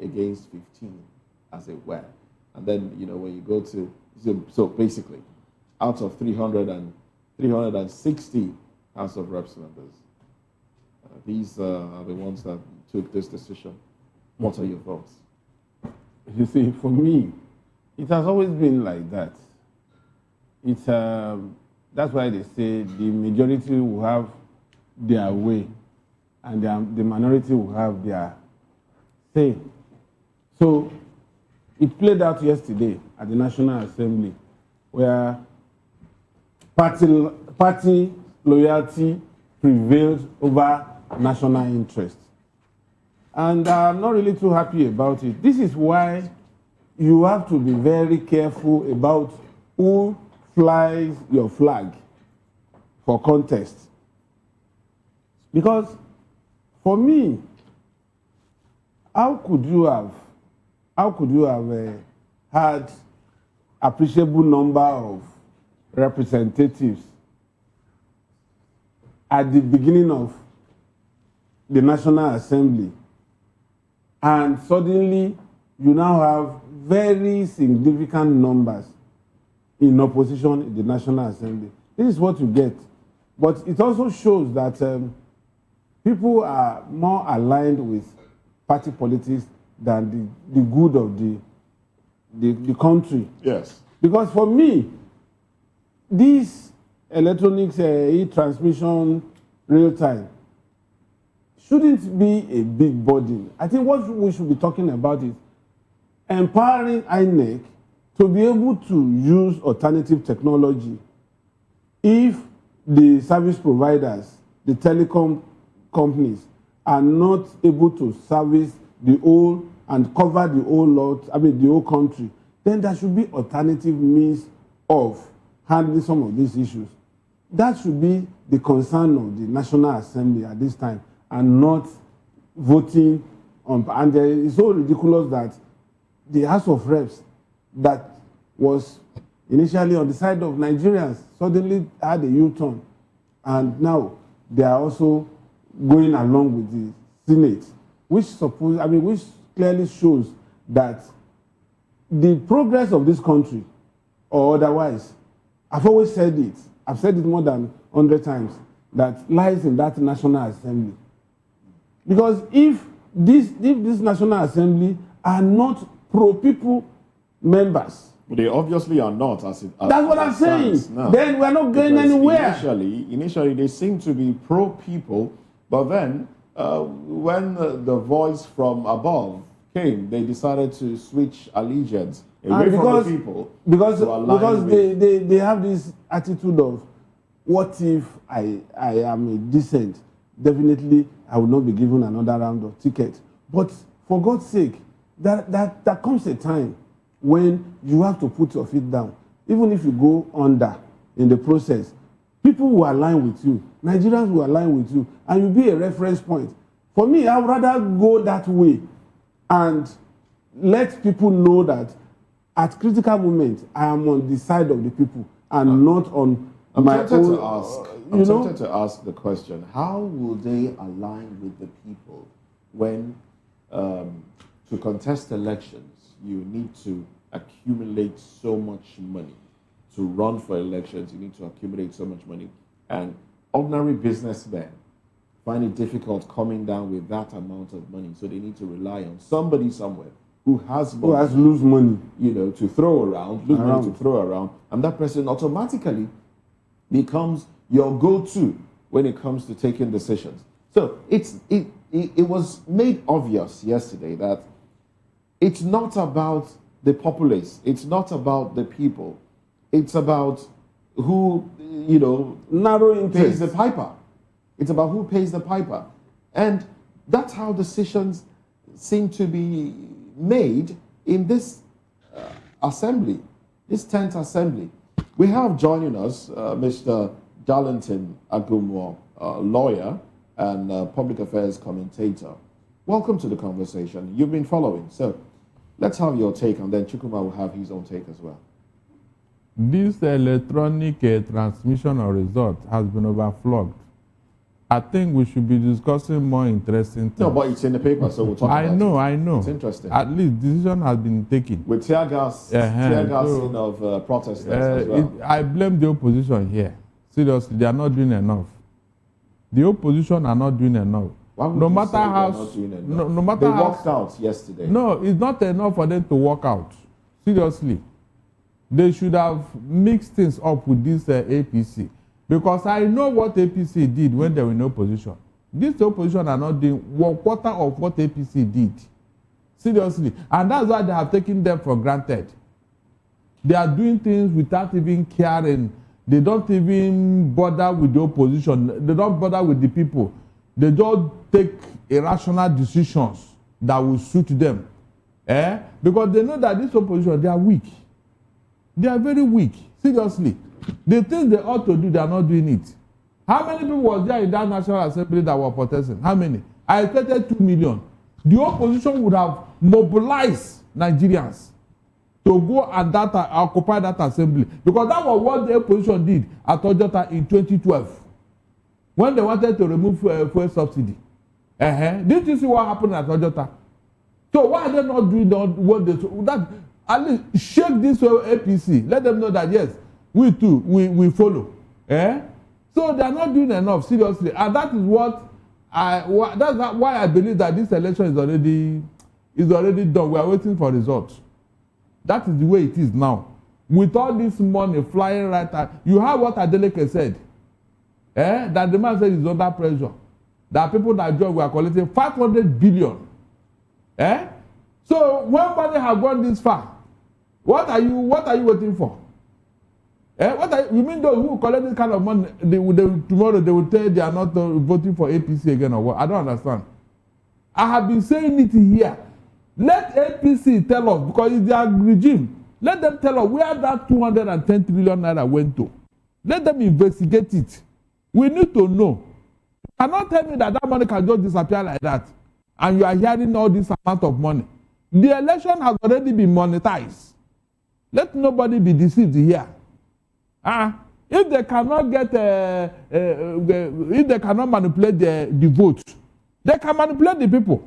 against 15, as it were. And then, when you go to, so basically, out of 360 House of Reps members, these are the ones that took this decision. What are your thoughts? You see, for me, it has always been like that. It's that's why they say the majority will have their way, and the minority will have their say. So it played out yesterday at the National Assembly, where party loyalty prevailed over national interest. And I'm not really too happy about it. This is why you have to be very careful about who flies your flag for contest. Because for me, how could you have had appreciable number of representatives at the beginning of the National Assembly, and suddenly you now have very significant numbers in opposition in the National Assembly? This is what you get. But it also shows that people are more aligned with party politics than the good of the country. Yes. Because for me, this electronics e-transmission real time shouldn't be a big burden. I think what we should be talking about is empowering INEC to be able to use alternative technology if the service providers, the telecom companies, are not able to service the whole and cover the whole lot, the whole country, then there should be alternative means of handling some of these issues. That should be the concern of the National Assembly at this time, and not voting on. And it's so ridiculous that the House of Reps that was initially on the side of Nigerians suddenly had a U-turn, and now they are also going along with the Senate, which clearly shows that the progress of this country, or otherwise, I've always said it, I've said it more than 100 times, that lies in that National Assembly. Because if this National Assembly are not pro-people members, they obviously are not. That's what I'm saying. Now. Then we're not going anywhere. Initially, they seem to be pro-people, but then when the voice from above came, they decided to switch allegiance away from the people. Because they have this attitude of, what if I am a dissent? Definitely, I will not be given another round of ticket. But for God's sake, there comes a time when you have to put your feet down. Even if you go under in the process, people will align with you. Nigerians will align with you, and you'll be a reference point. For me, I would rather go that way and let people know that at critical moments, I am on the side of the people and not on my own. I'm tempted to ask the question, how will they align with the people when to contest elections, you need to accumulate so much money? To run for elections, you need to accumulate so much money. And ordinary businessmen find it difficult coming down with that amount of money. So they need to rely on somebody somewhere who has money, loose money, to throw around, money to throw around, and that person automatically becomes your go-to when it comes to taking decisions. So it was made obvious yesterday that it's not about the populace, it's not about the people. It's about who, you know, narrow pays interest. the piper. It's about who pays the piper. And that's how decisions seem to be made in this assembly, this 10th assembly. We have joining us Mr. Darlington Agumwo, lawyer and public affairs commentator. Welcome to the conversation. You've been following, so let's have your take, and then Chukuma will have his own take as well. This electronic transmission of results has been overflogged. I think we should be discussing more interesting things. No, but it's in the paper, so we'll talk about it. I know. It's interesting. At least decision has been taken. With tear gassing of protesters as well. I blame the opposition here. Seriously, they are not doing enough. The opposition are not doing enough. Why would no you matter say how, they're not doing enough? no matter they how, walked out yesterday. No, it's not enough for them to walk out. Seriously, they should have mixed things up with this APC, because I know what APC did when they were in opposition. This opposition are not doing 1/4 of what APC did. Seriously, and that's why they have taken them for granted. They are doing things without even caring. They don't even bother with the opposition. They don't bother with the people. They just take irrational decisions that will suit them. Because they know that this opposition, they are weak. They are very weak. Seriously. The things they ought to do, they are not doing it. How many people was there in that National Assembly that were protesting? How many? I expected 2 million. The opposition would have mobilized Nigerians to go and occupy that assembly. Because that was what the opposition did at Ojota in 2012. When they wanted to remove fuel subsidy. Didn't you see what happened at Ojota? So why are they not doing what they... At least shake this APC. Let them know that, yes, we too, we follow. So they are not doing enough, seriously. And that is that's why I believe that this election is already done. We are waiting for results. That is the way it is now. With all this money flying right out, you heard what Adeleke said. That the man said he's under pressure. That people that join were collecting 500 billion. So when money have gone this far, what are you waiting for? You mean those who collect this kind of money, tomorrow they will tell they are not voting for APC again or what? I don't understand. I have been saying it here. Let APC tell us, because it's their regime. Let them tell us where that 210 trillion naira went to. Let them investigate it. We need to know. You cannot tell me that money can just disappear like that, and you are hearing all this amount of money. The election has already been monetized. Let nobody be deceived here. If they cannot get, if they cannot manipulate the vote, they can manipulate the people.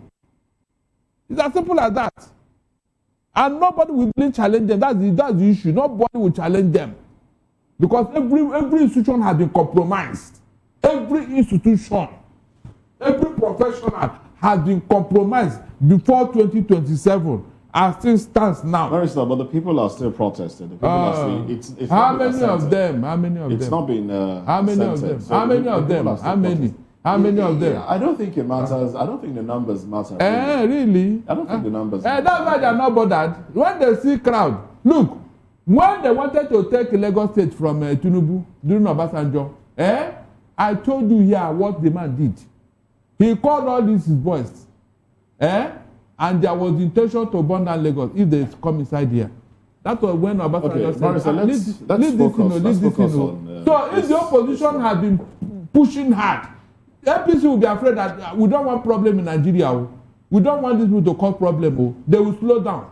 It's as simple as that. And nobody will really challenge them. That's the issue. Nobody will challenge them. Because every institution has been compromised. Every institution, every professional has been compromised before 2027. As things stands now. Barrister, but the people are still protesting. The people are still, it's how not many of them? It's not been how many of them? So how many of them? How many? How many of them? I don't think it matters. I don't think the numbers matter. Really? I don't think the numbers matter. That's why they are not bothered. When they see crowd, look, when they wanted to take Lagos State from Tinubu during Obasanjo, I told you here what the man did. He called all these his boys, and there was the intention to burn down Lagos if they come inside here. That was when Obasanjo said, let's focus on... So if the opposition has been pushing hard, the APC will be afraid that we don't want problem in Nigeria. We don't want these people to cause problem. They will slow down.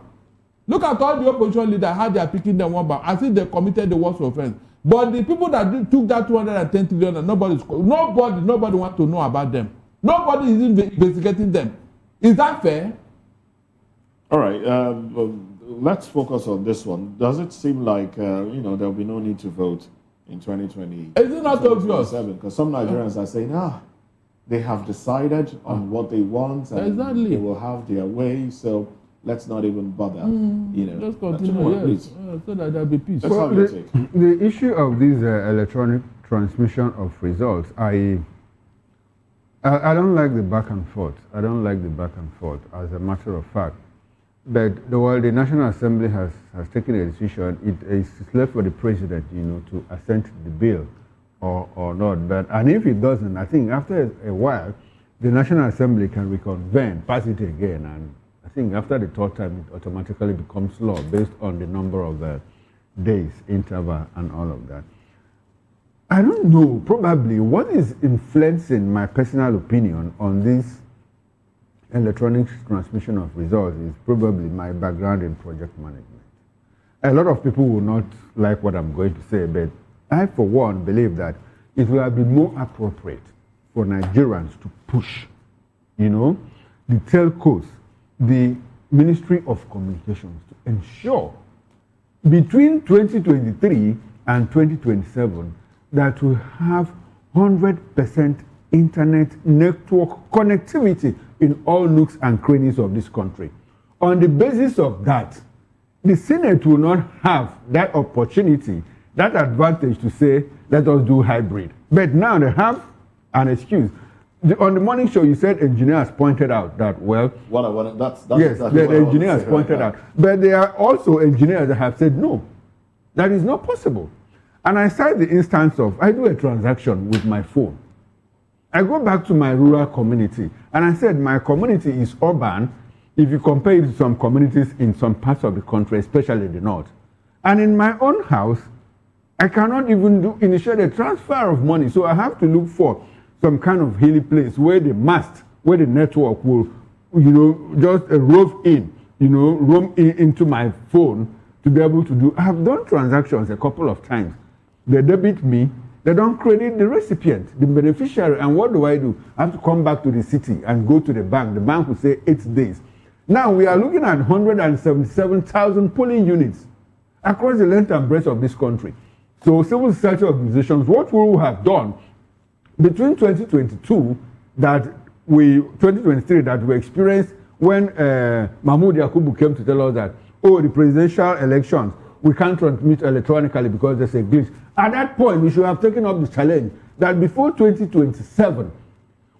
Look at all the opposition leaders, how they are picking them one by as if they committed the worst offense. But the people that took that 210 trillion, nobody wants to know about them. Nobody is investigating them. Is that fair? All right. Let's focus on this one. Does it seem like there will be no need to vote in 2020? Is it not obvious? Because some Nigerians are saying, they have decided on what they want and exactly. they will have their way, so let's not even bother. Let's continue, yes. So that there'll be peace. Well, the issue of this electronic transmission of results, I don't like the back and forth. I don't like the back and forth, as a matter of fact. But the National Assembly has taken a decision. It is left for the president, to assent the bill or not. And if it doesn't, I think after a while, the National Assembly can reconvene, pass it again, and I think after the third time, it automatically becomes law based on the number of days, interval, and all of that. I don't know, probably what is influencing my personal opinion on this electronic transmission of results is probably my background in project management. A lot of people will not like what I'm going to say, but I, for one, believe that it will have been more appropriate for Nigerians to push, the telcos, the Ministry of Communications to ensure between 2023 and 2027 that we have 100% internet network connectivity in all nooks and crannies of this country. On the basis of that, the Senate will not have that opportunity, that advantage to say, let us do hybrid. But now they have an excuse. On the morning show, you said engineers pointed out that, well... That's yes, exactly the engineers pointed out. But there are also engineers that have said, no, that is not possible. And I cite the instance of, I do a transaction with my phone. I go back to my rural community, and I said my community is urban if you compare it to some communities in some parts of the country, especially the north. And in my own house, I cannot even initiate a transfer of money, so I have to look for some kind of hilly place where the mast, where the network will, just roam into my phone to be able to do. I have done transactions a couple of times. They debit me, they don't credit the recipient, the beneficiary, and what do? I have to come back to the city and go to the bank. The bank will say 8 days. Now we are looking at 177,000 polling units across the length and breadth of this country. So civil society organizations, what we will have done between 2023 that we experienced when Mahmoud Yakubu came to tell us that, the presidential elections, we can't transmit electronically because there's a glitch. At that point, we should have taken up the challenge that before 2027,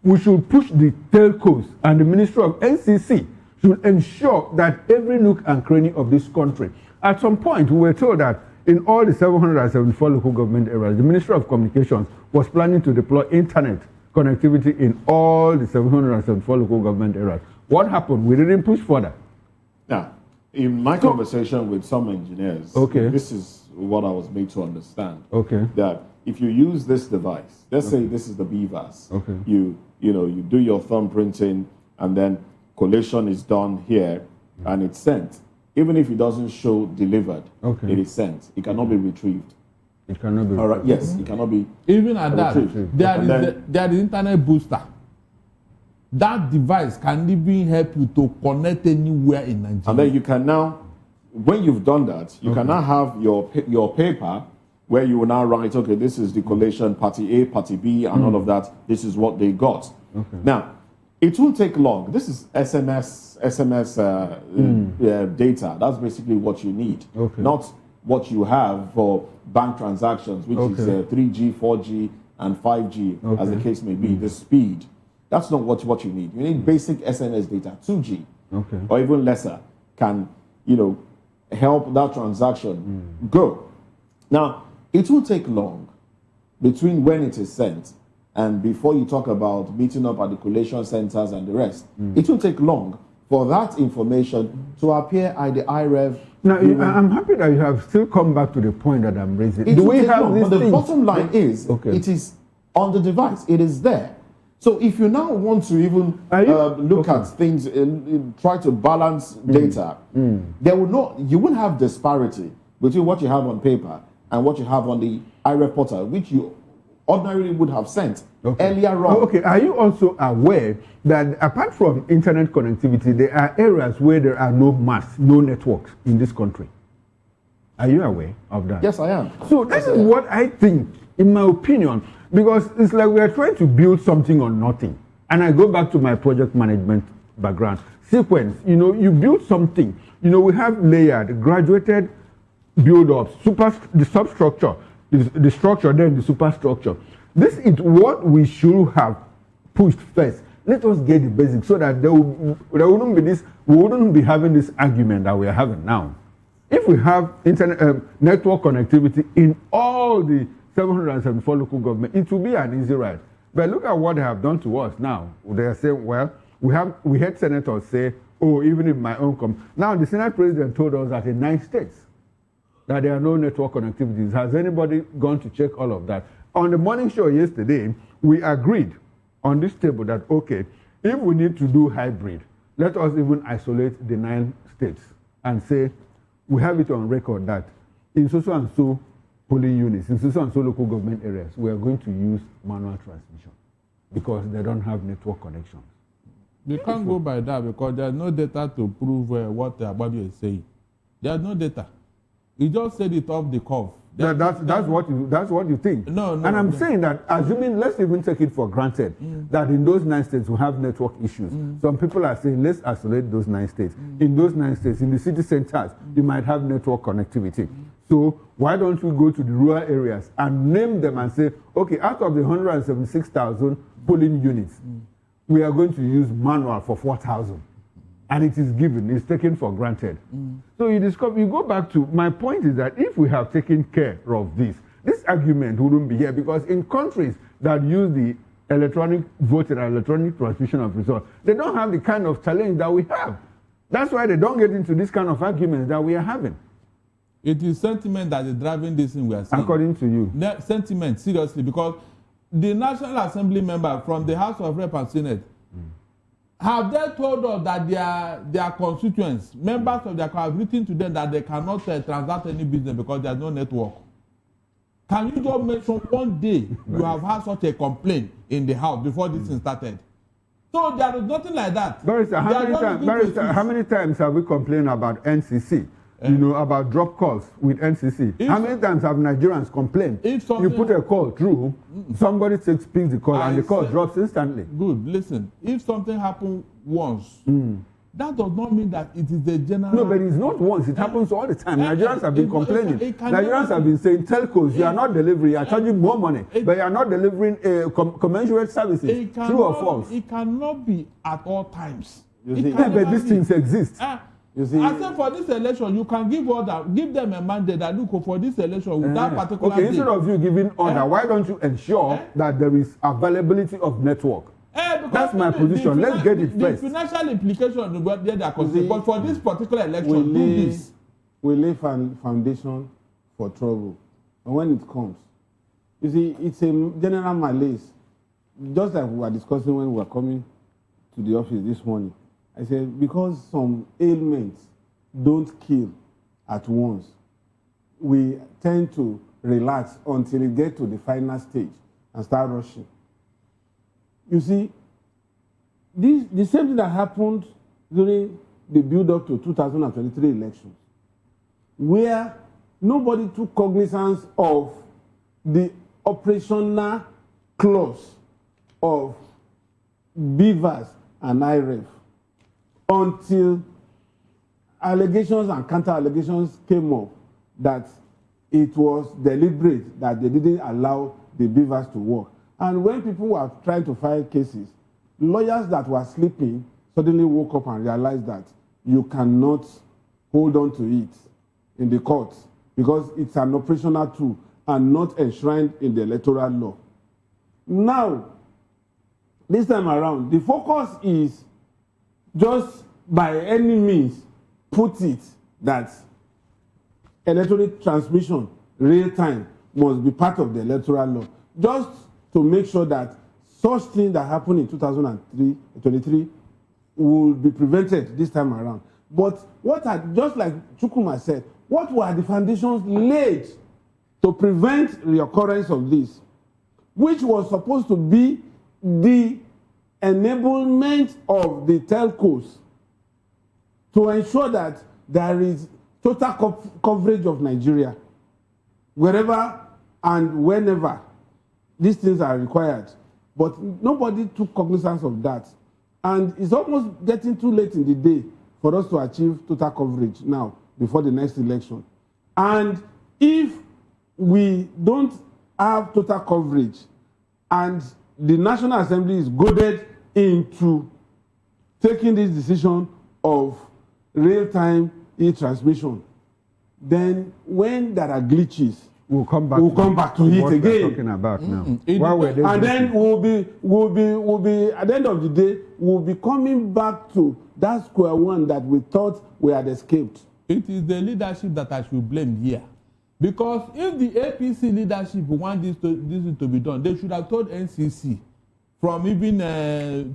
we should push the telcos and the Ministry of NCC should ensure that every nook and cranny of this country. At some point, we were told that in all the 774 local government areas, the Ministry of Communications was planning to deploy internet connectivity in all the 774 local government areas. What happened? We didn't push further. Now, in my conversation with some engineers, this is what I was made to understand. That if you use this device, let's say this is the BVAS, you do your thumbprinting and then collation is done here and it's sent. Even if it doesn't show delivered, it is sent. It cannot be retrieved. It cannot be. All right. Yes, it cannot be. Even at that, there is internet booster. That device can even help you to connect anywhere in Nigeria. And then you can now, when you've done that, you can now have your paper where you will now write, okay, this is the collation party A, party B, and all of that. This is what they got. Now, it won't take long. This is SMS data. That's basically what you need, not what you have for bank transactions, which is 3G, 4G, and 5G, as the case may be. The speed. That's not what you need. You need basic SMS data, 2G, or even lesser, can help that transaction go. Now, it will take long between when it is sent and before you talk about meeting up at the collation centers and the rest. It will take long for that information to appear at the IREV. Now, I'm happy that you have still come back to the point that I'm raising. Do we have this? But the bottom line is, it is on the device. It is there. So if you now want to even look at things, try to balance data, you won't have disparity between what you have on paper and what you have on the IREF portal, which you ordinarily would have sent earlier on. Are you also aware that apart from internet connectivity, there are areas where there are no masts, no networks in this country? Are you aware of that? Yes, I am. So this is what I think, in my opinion, because it's like we are trying to build something on nothing. And I go back to my project management background. Sequence, you build something. We have layered, graduated build-ups, the substructure, the structure, then the superstructure. This is what we should have pushed first. Let us get the basics so that there wouldn't be this, we wouldn't be having this argument that we are having now. If we have internet network connectivity in all the 774 local government, it will be an easy ride. But look at what they have done to us now. They are saying, well, we had senators say, oh, even in my own now the Senate president told us that in 9 states that there are no network connectivities. Has anybody gone to check all of that? On the morning show yesterday, we agreed on this table that, okay, if we need to do hybrid, let us even isolate the 9 states and say, we have it on record that in so and so polling units, in so and so local government areas, we are going to use manual transmission because they don't have network connections. You can't go by that because there's no data to prove what Ababi is saying. There's no data. He just said it off the cuff. That's what you think. No. And I'm saying that, assuming, let's even take it for granted that in those 9 states we have network issues. Some people are saying, let's isolate those 9 states. In those 9 states, in the city centers, you might have network connectivity. So why don't we go to the rural areas and name them and say, okay, out of the 176,000 polling units, we are going to use manual for 4,000. And it is given, it's taken for granted. So you go back to, my point is that if we have taken care of this argument wouldn't be here, because in countries that use the electronic voting and electronic transmission of results, they don't have the kind of challenge that we have. That's why they don't get into this kind of arguments that we are having. It is sentiment that is driving this thing we are saying. According to you. Sentiment, seriously, because the National Assembly member from the House of Rep and Senate, have they told us that their constituents, members of their have written to them that they cannot transact any business because there's no network? Can you just mention one day you have had such a complaint in the House before this thing started? So there is nothing like that. Barrister, how many times have we complained about NCC? About drop calls with NCC. How many times have Nigerians complained? You put a call through, somebody picks the call and the call drops instantly. Good. Listen, if something happens once, that does not mean that it is the general. No, but it's not once. It happens all the time. Nigerians have been complaining. Nigerians have been saying, telcos, you are not delivering, you are charging more money, but you are not delivering commensurate services. True or false? It cannot be at all times. But these things exist. I said for this election, you can give them a mandate that look for this election with that particular. Okay, instead of you giving order, why don't you ensure that there is availability of network? That's my position. Let's get it first. The financial implication, but for this particular election, do this. We lay foundation for trouble, and when it comes, you see, it's a general malaise. Just like we were discussing when we were coming to the office this morning. I said, because some ailments don't kill at once, we tend to relax until it gets to the final stage and start rushing. You see, the same thing that happened during the build-up to 2023 elections, where nobody took cognizance of the operational clause of BVAS and IREF, until allegations and counter-allegations came up that it was deliberate, that they didn't allow the BVAS to work. And when people were trying to file cases, lawyers that were sleeping suddenly woke up and realized that you cannot hold on to it in the courts because it's an operational tool and not enshrined in the electoral law. Now, this time around, the focus is just by any means put it that electronic transmission, real time, must be part of the electoral law, just to make sure that such things that happened in 2023 will be prevented this time around. But just like Chukwuma said, what were the foundations laid to prevent reoccurrence of this, which was supposed to be the enablement of the telcos to ensure that there is total coverage of Nigeria, wherever and whenever these things are required. But nobody took cognizance of that. And it's almost getting too late in the day for us to achieve total coverage now, before the next election. And if we don't have total coverage and the National Assembly is goaded into taking this decision of real-time e-transmission, then when there are glitches, we'll come back to it what again. we're talking about now. And then we'll be at the end of the day, we'll be coming back to that square one that we thought we had escaped. It is the leadership that I should blame here. Because if the APC leadership want this to be done, they should have told NCC from even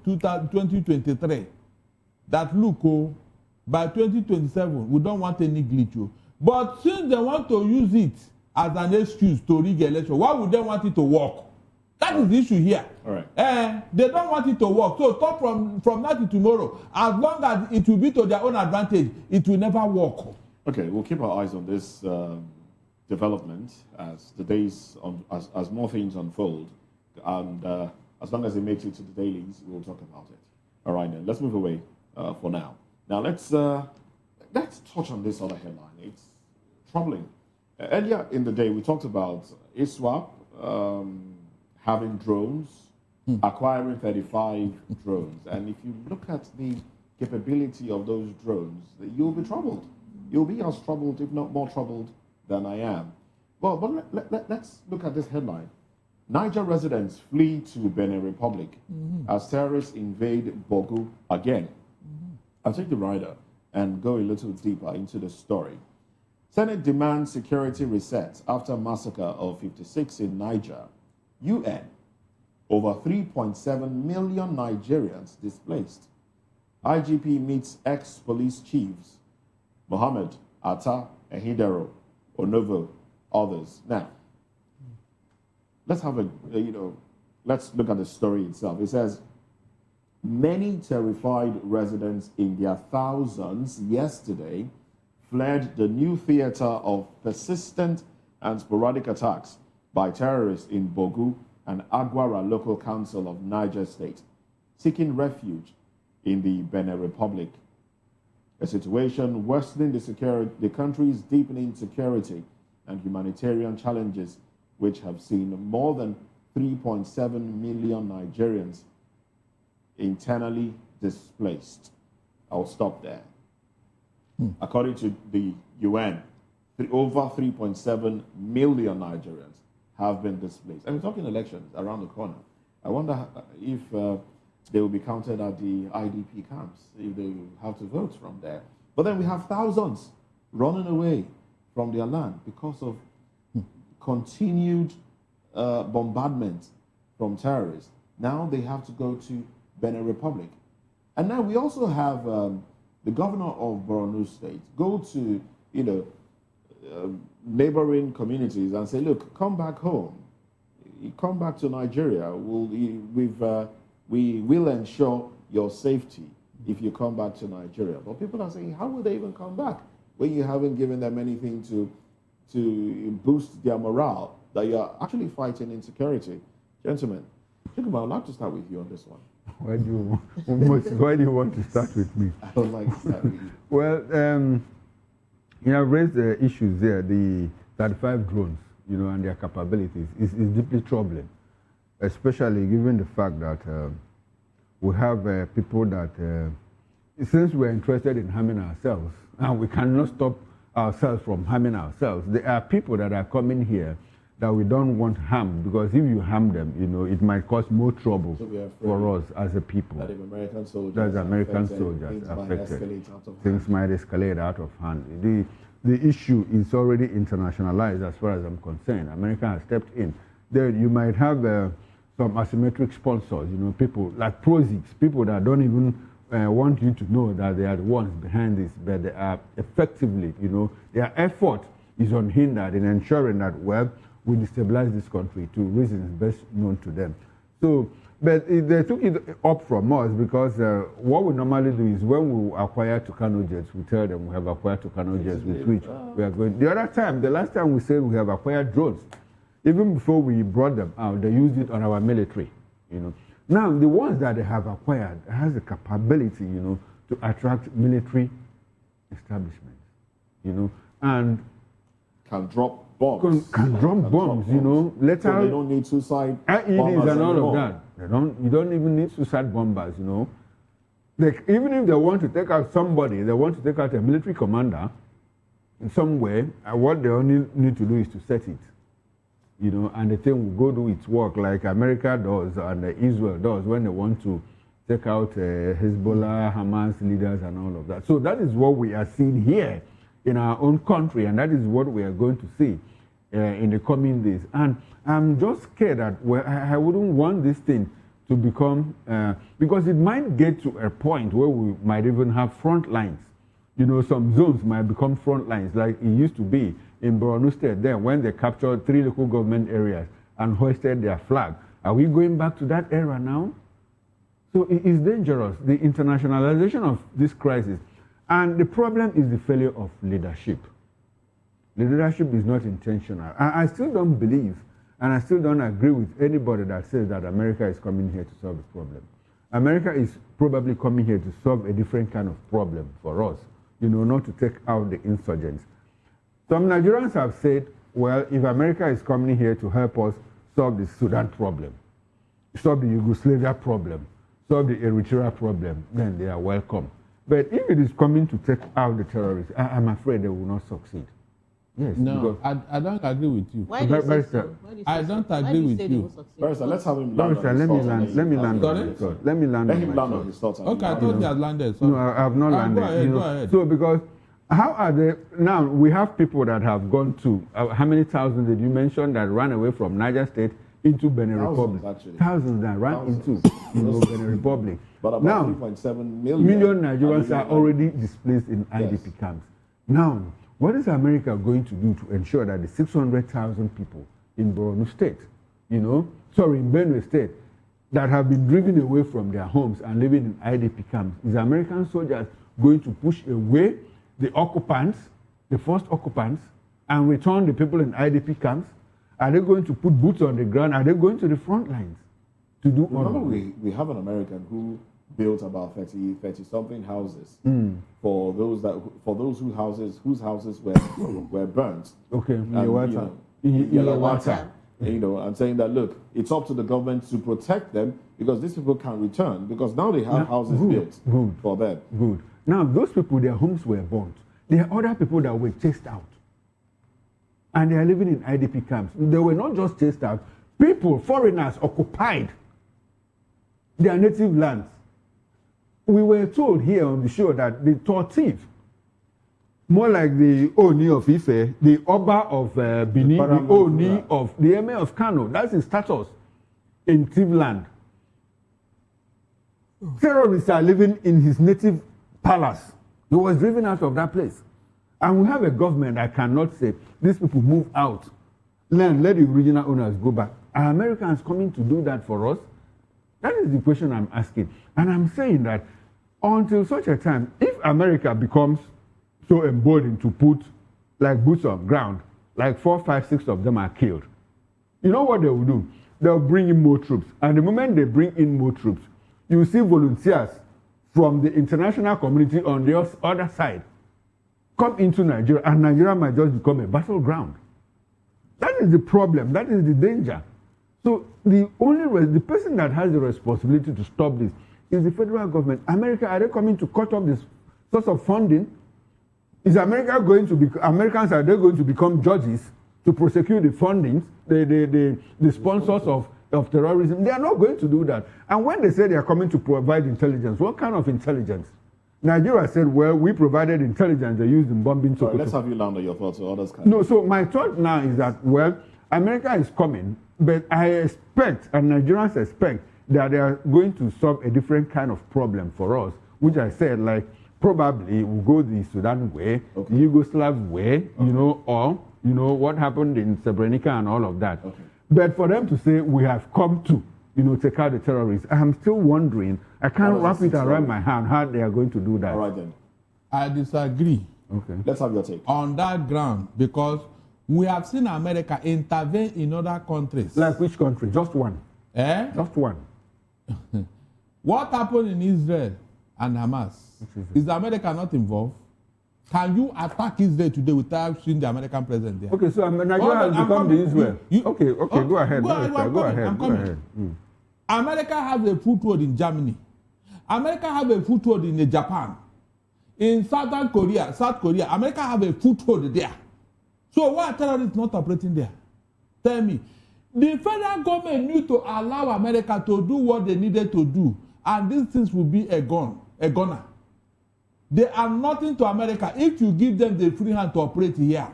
2023 that, look, by 2027, we don't want any glitch. But since they want to use it as an excuse to rig election, why would they want it to work? That is the issue here. All right. They don't want it to work. So talk from now to tomorrow. As long as it will be to their own advantage, it will never work. Okay, we'll keep our eyes on this development as the days, as more things unfold. And as long as it makes it to the dailies, we'll talk about it. All right, then, let's move away for now. Now, let's touch on this other headline. It's troubling. Earlier in the day, we talked about ISWAP having drones, acquiring 35 drones. And if you look at the capability of those drones, you'll be troubled. You'll be as troubled, if not more troubled, than I am. Well, but let's look at this headline. Niger residents flee to Benin Republic as terrorists invade Bogu again. I'll take the rider and go a little deeper into the story. Senate demands security reset after massacre of 56 in Niger. UN, over 3.7 million Nigerians displaced. IGP meets ex-police chiefs, Mohammed, Atta, Ehidero, Onovo, others. Now, let's have let's look at the story itself. It says, many terrified residents in their thousands yesterday fled the new theater of persistent and sporadic attacks by terrorists in Bogu and Agwara local council of Niger State, seeking refuge in the Benin Republic. A situation worsening the country's deepening security and humanitarian challenges, which have seen more than 3.7 million Nigerians internally displaced. I'll stop there. According to the UN, over 3.7 million Nigerians have been displaced. And we're talking elections around the corner. I wonder if they will be counted at the IDP camps, if they have to vote from there. But then we have thousands running away from their land because of continued bombardment from terrorists. Now they have to go to Benin Republic. And now we also have the governor of Borno State go to, neighboring communities and say, look, come back home. Come back to Nigeria. We will ensure your safety if you come back to Nigeria. But people are saying, how will they even come back when you haven't given them anything to boost their morale, that you're actually fighting insecurity? Gentlemen, I'd like to start with you on this one. Why do you want to start with me? I would like to start with you. Well, I've raised the issues there, the 35 drones, and their capabilities is deeply troubling, especially given the fact that we have people that, since we're interested in harming ourselves, and we cannot stop ourselves from harming ourselves, there are people that are coming here that we don't want harmed, because if you harm them, it might cause more trouble for us as a people. That if American soldiers, affected, things might escalate out of hand. The issue is already internationalized as far as I'm concerned. America has stepped in. There you might have some asymmetric sponsors, people like proxies, people that don't even want you to know that they are the ones behind this, but they are effectively, their effort is unhindered in ensuring that, we destabilize this country to reasons best known to them. So, but they took it up from us because what we normally do is when we acquire Tucano jets, we tell them we have acquired Tucano jets with which we are going. The last time we said we have acquired drones, even before we brought them out, they used it on our military, Now, the ones that they have acquired has the capability, to attract military establishments, and can drop bombs. Can drop bombs, you know. So they don't need suicide IEDs and all anymore. of that. You don't even need suicide bombers, you know. Even if they want to take out somebody, they want to take out a military commander in some way, what they only need to do is to set it, you know, and the thing will go do its work like America does and Israel does when they want to take out Hezbollah, Hamas leaders and all of that. So that is what we are seeing here in our own country, and that is what we are going to see in the coming days. And I'm just scared that I wouldn't want this thing to become, because it might get to a point where we might even have front lines. You know, some zones might become front lines like it used to be in Borno State then when they captured 3 local government areas and hoisted their flag. Are we going back to that era now? So it is dangerous, the internationalization of this crisis. And the problem is the failure of leadership. The leadership is not intentional. I still don't believe, and I still don't agree with anybody that says that America is coming here to solve the problem. America is probably coming here to solve a different kind of problem for us, you know, not to take out the insurgents. Some Nigerians have said, well, if America is coming here to help us solve the Sudan problem, solve the Yugoslavia problem, solve the Eritrea problem, then they are welcome. But if it is coming to take out the terrorists, I'm afraid they will not succeed. Yes. No, I don't agree with you. Why do you say so? I don't agree with you. Barrister, let's have him land. Let me land on his thought. Let me land on his thoughts. Okay, I thought he had landed. No, I have not landed. Go ahead, go ahead. So because how are they now? We have people that have gone to how many thousands did you mention that ran away from Niger State into Benin Republic? Actually. Thousands that ran into Benin Republic. But about now, 3.7 million Nigerians are already displaced in IDP camps. Now, what is America going to do to ensure that the 600,000 people in Borno State, in Benue State, that have been driven away from their homes and living in IDP camps, is American soldiers going to push away the occupants, the first occupants, and return the people in IDP camps? Are they going to put boots on the ground? Are they going to the front lines to do all of this? We have an American who built about 30 something houses for those whose houses were burnt. Okay, Yellow water. And saying that, look, it's up to the government to protect them because these people can return because now they have houses built for them. Good. Now those people, their homes were burnt. There are other people that were chased out, and they are living in IDP camps. They were not just chased out. People, foreigners, occupied their native lands. We were told here on the show that the Tortif, more like the Oni of Ife, the Oba of Benin, the Oni of the Emir of Kano, that's his status in Tivland. Terrorists are living in his native palace. He was driven out of that place. And we have a government that cannot say, these people move out. Let the original owners go back. Are Americans coming to do that for us? That is the question I'm asking. And I'm saying that until such a time, if America becomes so emboldened to put like boots on ground, like 4, 5, 6 of them are killed, you know what they will do? They'll bring in more troops. And the moment they bring in more troops, you see volunteers from the international community on the other side come into Nigeria, and Nigeria might just become a battleground. That is the problem. That is the danger. So the person that has the responsibility to stop this is the federal government. America, are they coming to cut off this source of funding? Is America going to be, Americans, are they going to become judges to prosecute the fundings, the sponsors of terrorism? They are not going to do that. And when they say they are coming to provide intelligence, what kind of intelligence? Nigeria said, well, we provided intelligence they used in bombing Sokoto. Let's have you land on your thoughts so others can. No, so my thought now is that, well, America is coming, but I expect, and Nigerians expect, that they are going to solve a different kind of problem for us, which I said, like, probably we'll go the Sudan way, the Yugoslav way, or, what happened in Srebrenica and all of that. But for them to say, we have come to, take out the terrorists, I'm still wondering, I can't wrap it around my hand how they are going to do that. All right, then. I disagree. Okay. Let's have your take. On that ground, because we have seen America intervene in other countries. Like which country? Just one. Just one. What happened in Israel and Hamas? Is America not involved? Can you attack Israel today without seeing the American president there? Okay, so Nigeria has become the Israel. Okay, go ahead. Go ahead. America has a foothold in Germany. America has a foothold in Japan. In South Korea, America has a foothold there. So why are terrorists not operating there? Tell me. The federal government need to allow America to do what they needed to do, and these things will be a goner. They are nothing to America if you give them the free hand to operate here.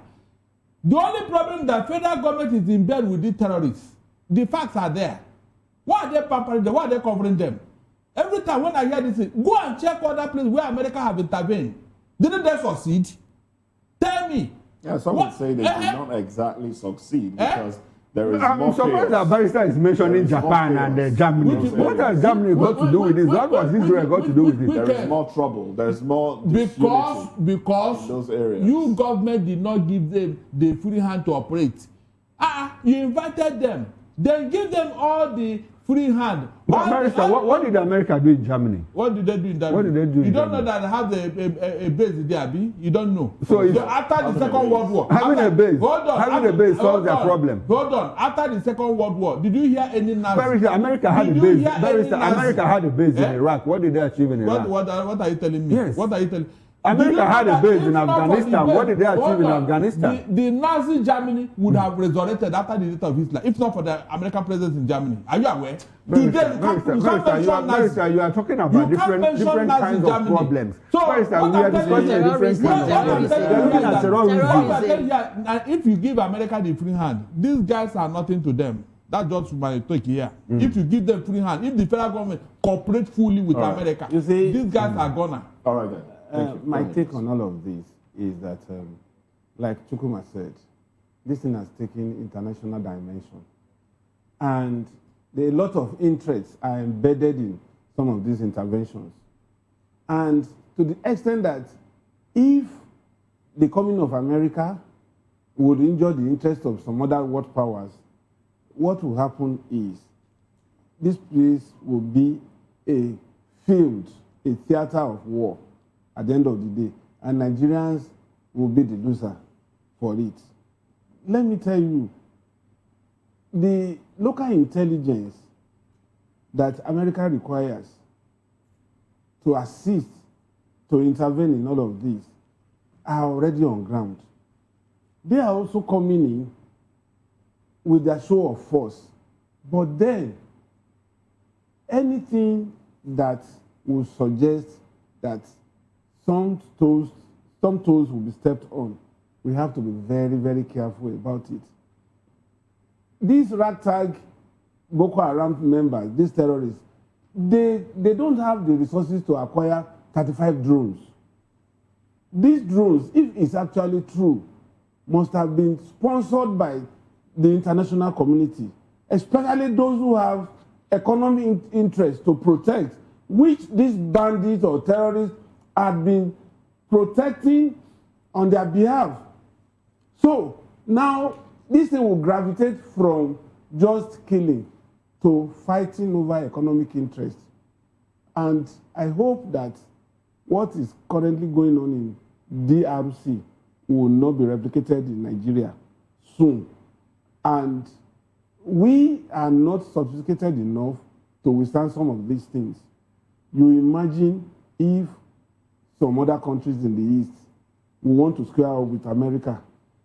The only problem that federal government is in bed with the terrorists. The facts are there. Why are they pampering them? Why are they covering them? Every time when I hear this, go and check other places where America have intervened. Didn't they succeed? Tell me. Yeah, some would say they did not exactly succeed because there is I'm more surprised that Barrister is mentioning Japan and Germany. What has Germany got to do with this? What has Israel got to do with it? There is more trouble. There is more because in those areas. You government did not give them the free hand to operate. You invited them. Then give them all the free hand. Barrister, what did America do in Germany? What did they do in Germany? What did they do? You don't know that they have a base there, Abi? You don't know. So after the Second World War, having a base solves their problem. Hold on. After the Second World War, did you hear any Nazi? Barrister, America had a base. Barrister, America had a base in Iraq. What did they achieve in Iraq? What are you telling me? Yes. What are you telling? America had a base in Afghanistan. What did they achieve in Afghanistan? The Nazi Germany would have resurrected after the death of Hitler, if not for the American presence in Germany. Are you aware? Barrister, you are talking about different kinds of problems. Barrister, we are discussing different kinds of problems. They are looking at terrorism. And if you give America the free hand, these guys are nothing to them. That's just my take here. If you give them free hand, if the federal government cooperate fully with America, you see, these guys are gonna. All right then. My take on all of this is that, like Chukuma said, this thing has taken international dimension. And a lot of interests are embedded in some of these interventions. And to the extent that if the coming of America would injure the interests of some other world powers, what will happen is this place will be a field, a theater of war at the end of the day, and Nigerians will be the loser for it. Let me tell you, the local intelligence that America requires to assist, to intervene in all of this, are already on ground. They are also coming in with their show of force. But then, anything that would suggest that some toes will be stepped on, we have to be very, very careful about it. These ragtag Boko Haram members, these terrorists, they don't have the resources to acquire 35 drones. These drones, if it's actually true, must have been sponsored by the international community, especially those who have economic interest to protect, which these bandits or terrorists had been protecting on their behalf. So now this thing will gravitate from just killing to fighting over economic interests. And I hope that what is currently going on in DRC will not be replicated in Nigeria soon. And we are not sophisticated enough to withstand some of these things. You imagine if some other countries in the East will want to square up with America,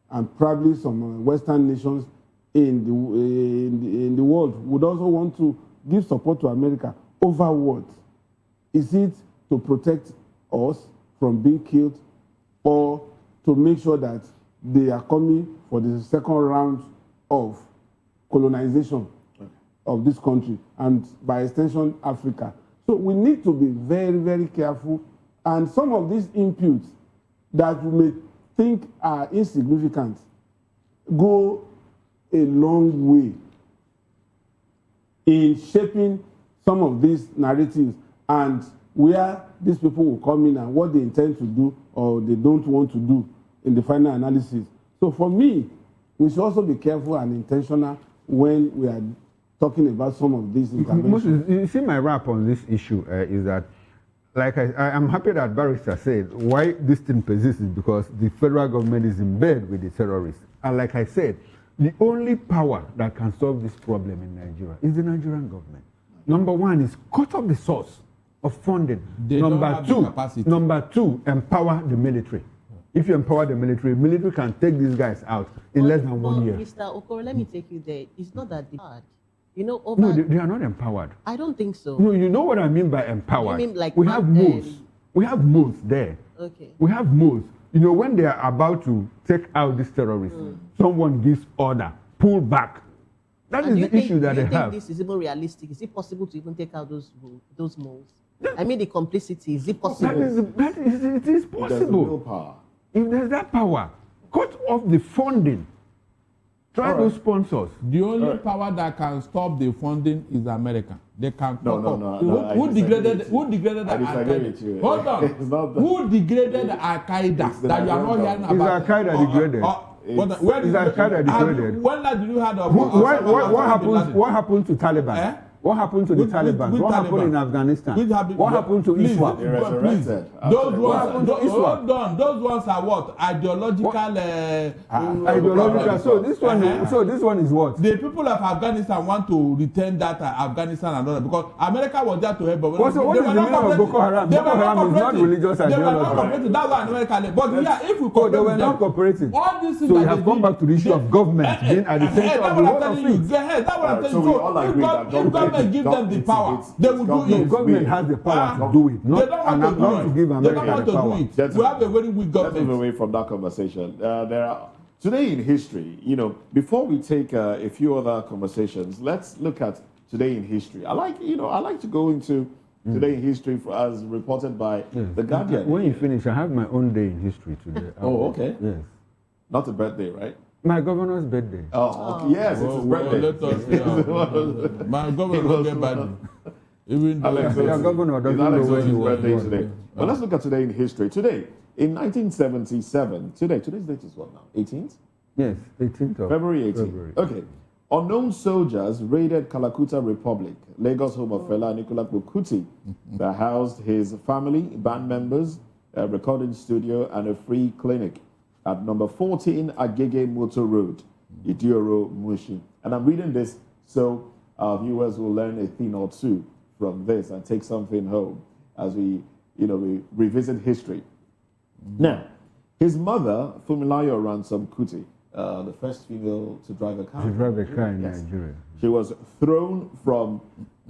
and probably some Western nations in the world would also want to give support to America. Over what? Is it to protect us from being killed, or to make sure that they are coming for the second round of colonization of this country, and by extension, Africa? So we need to be very, very careful. And some of these inputs that we may think are insignificant go a long way in shaping some of these narratives and where these people will come in and what they intend to do or they don't want to do in the final analysis. So for me, we should also be careful and intentional when we are talking about some of these interventions. You see, my wrap on this issue is that like I'm happy that Barrister said why this thing persists is because the federal government is in bed with the terrorists. And like I said, the only power that can solve this problem in Nigeria is the Nigerian government. Number one is cut off the source of funding. Number two, empower the military. If you empower the military can take these guys out in less than 1 year. Mr. Okoro, let me take you there. It's not that hard. You know, No, they are not empowered. I don't think so. No, you know what I mean by empowered. You mean like we have modes. We have modes there. Okay. We have modes. You know, when they are about to take out these terrorists, someone gives order, pull back. That is the issue that they have. Do you think this is even realistic? Is it possible to even take out those modes? I mean, the complicity, is it possible? It is possible. If there's the willpower. If there's that power, cut off the funding. Try those sponsors. The only power that can stop the funding is America. They can cut off. Who degraded Al-Qaeda? Hold on. Who degraded Al-Qaeda? That you are not hearing about. Is Al-Qaeda degraded? Is Al-Qaeda degraded? When did you heard of what happened to Taliban? What happened to the Taliban? What happened in Afghanistan? What happened to ISWAP? They resurrected. Those ones are what? Ideological. Ideological. So this one is what? The people of Afghanistan want to return that Afghanistan and all that because America was there to help. But what is the meaning of Boko Haram? Boko Haram is not religious ideology. They were not cooperating. That's why America left. But yeah, if we cooperate, they were not cooperating. So we have come back to the issue of government being at the center of the whole of things. That's what I'm telling you. So we all agree that government give them the power. They will do it. Government has the power to do it. Not to give America the power. We have a very weak government. Let's move away from that conversation. There are today in history. You know, before we take a few other conversations, let's look at today in history. I like to go into today in history as reported by The Guardian. When you finish, I have my own day in history today. Oh, okay. Yes. Not a birthday, right? My governor's birthday. Oh, okay. Yes, it's his birthday. My governor will get bad. Even though your governor doesn't know when he was birthday today. But let's look at today in history. Today, in 1977, today's date is what now? 18th? Yes, 18th of February 18th. Okay. Unknown soldiers raided Kalakuta Republic, Lagos home of Fela Anikulapo Kuti, that housed his family, band members, a recording studio, and a free clinic at number 14 Agege Motor Road, Idioro, Mushi. And I'm reading this so our viewers will learn a thing or two from this and take something home as we revisit history. Now, his mother, Fumilayo Ransom Kuti, the first female to drive a car. To drive a car in Nigeria. She was thrown from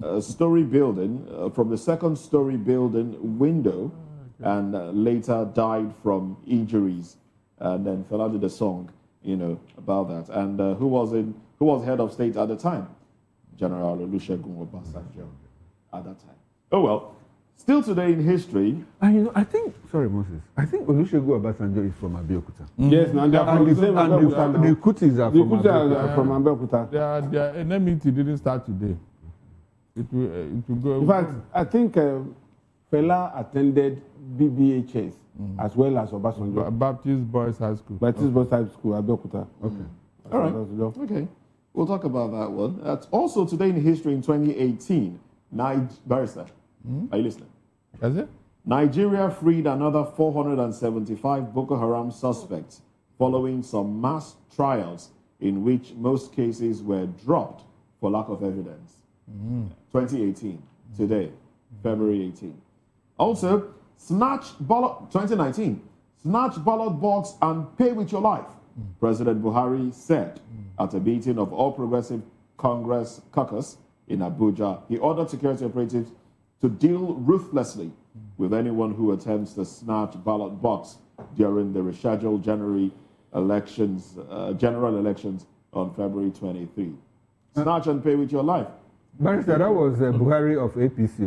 a story building, from the second story building window, and later died from injuries. And then Fela did a song, about that. And who was head of state at the time? General Olusegun Obasanjo at that time. Oh well, still today in history. And I think Olusegun Obasanjo is from Abeokuta. Yes, now they are from the same Abeokuta. The Kutis are from Abeokuta. Their enmity didn't start today. It will go. In fact, I think Fela attended BBHS as well as Obasanjo. Baptist Boys High School. Baptist Boys High School, Abeokuta. Okay. All right. Okay. We'll talk about that one. That's also today in history in 2018. Barrister, are you listening? Is it? Nigeria freed another 475 Boko Haram suspects following some mass trials in which most cases were dropped for lack of evidence. 2018, today, February 18. Also, 2019, snatch ballot box and pay with your life. President Buhari said at a meeting of All Progressive Congress caucus in Abuja, he ordered security operatives to deal ruthlessly with anyone who attempts to snatch ballot box during the rescheduled general elections on February 23. Snatch and pay with your life. Barrister, that was Buhari of APC.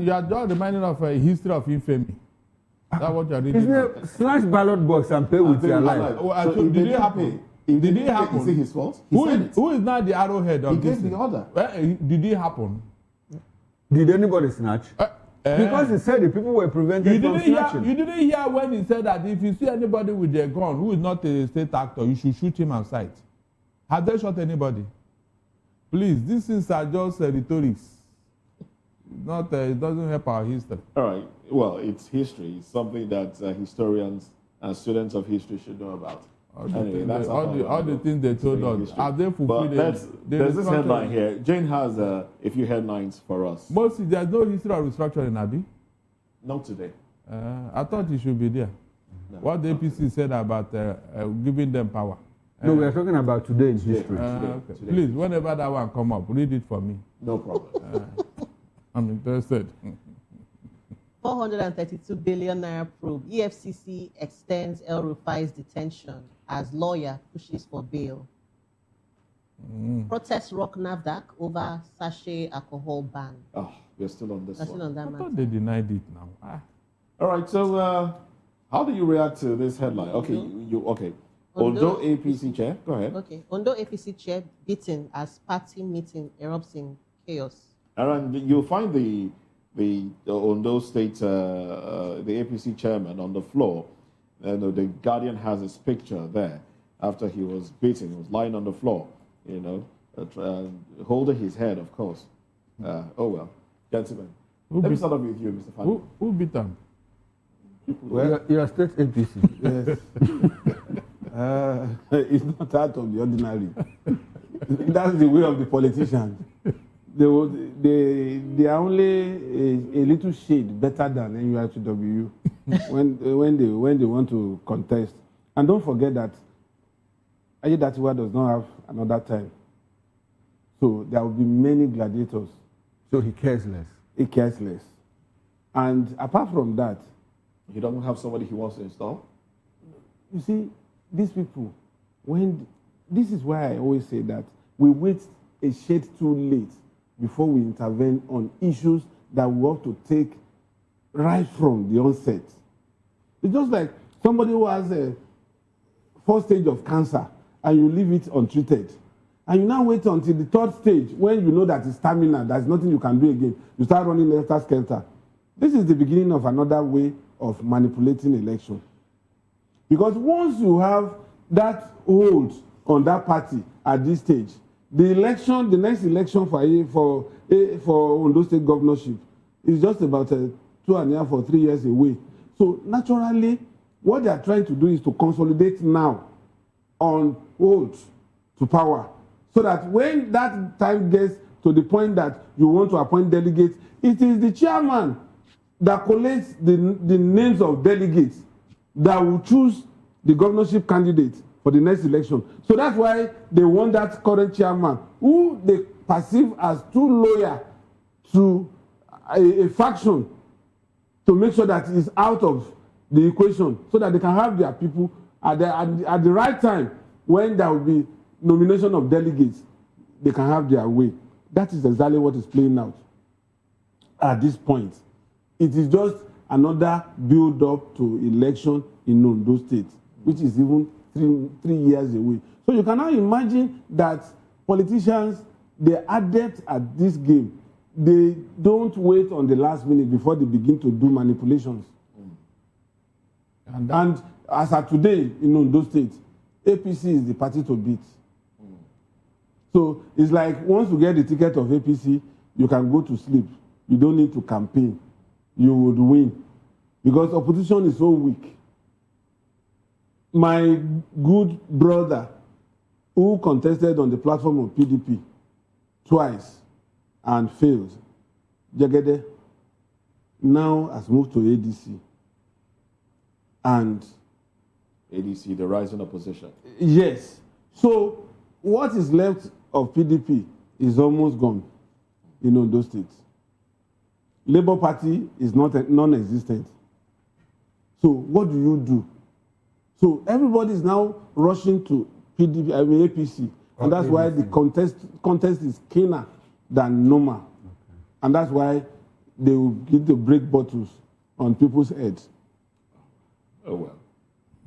You are just reminding of a history of infamy. That's what you are reading. Isn't it snatch ballot box and pay with your life? So did it happen? Did it happen? Is it his fault? Who is now the arrowhead of this? He gave the order. Did it happen? Did anybody snatch? Because he said the people were prevented from snatching. You didn't hear when he said that if you see anybody with a gun who is not a state actor, you should shoot him on sight. Have they shot anybody? Please, these things are just rhetorics. not it doesn't help our history. All right. Well, it's history. It's something that historians and students of history should know about. All the things they told us. Are they fulfilled? There's this headline here. Jane has a few headlines for us. Mostly, there's no history of restructuring, Abi. Not today. I thought it should be there. No, what the APC said about giving them power. No, we are talking about today in history. Okay. Please, whenever that one come up, read it for me. No problem. I'm interested. 432 billion naira probe. EFCC extends El Rufai's detention as lawyer pushes for bail. Protests rock NAFDAC over sachet alcohol ban. Oh, we're still on this one. Still on that I thought they denied it now. All right, so how do you react to this headline? Okay, okay. Ondo APC chair, go ahead. Okay, Ondo APC chair beaten as party meeting erupts in chaos. And you'll find the Ondo State, the APC chairman on the floor. The Guardian has his picture there after he was beaten. He was lying on the floor, holding his head, of course. Oh well, gentlemen. Let me start off with you, Mr. Fani. Who beat him? Well, you are state APC. Yes. It's not out of the ordinary. That's the way of the politicians. They are only a little shade better than NURTW when they want to contest. And don't forget that Ayedatiwa does not have another time. So there will be many gladiators. So he cares less. He cares less. And apart from that, he doesn't have somebody he wants to install? You see, these people, this is why I always say that we wait a shade too late before we intervene on issues that we have to take right from the onset. It's just like somebody who has a first stage of cancer and you leave it untreated. And you now wait until the third stage when you know that it's terminal, there's nothing you can do again. You start running helter-skelter. This is the beginning of another way of manipulating election. Because once you have that hold on that party at this stage, the next election for Ondo State governorship is just about 2.5 or 3 years away. So naturally, what they are trying to do is to consolidate now on hold to power, so that when that time gets to the point that you want to appoint delegates, it is the chairman that collates the names of delegates that will choose the governorship candidate for the next election. So that's why they want that current chairman, who they perceive as too loyal to a faction, to make sure that he's out of the equation, so that they can have their people at the right time when there will be nomination of delegates, they can have their way. That is exactly what is playing out at this point. It is just another build-up to election in Ondo State, which is even three years away. So you can now imagine that politicians, they're adept at this game. They don't wait on the last minute before they begin to do manipulations. And as of today in Ondo State, APC is the party to beat. So it's like once you get the ticket of APC, you can go to sleep. You don't need to campaign. You would win. Because opposition is so weak. My good brother, who contested on the platform of PDP twice and failed, Jagede, now has moved to ADC. And ADC, the rising opposition. Yes. So what is left of PDP is almost gone in Ondo State. Labour Party is non-existent. So what do you do? So everybody is now rushing to APC, and that's why the contest is keener than normal. Okay. And that's why they will get to break bottles on people's heads. Oh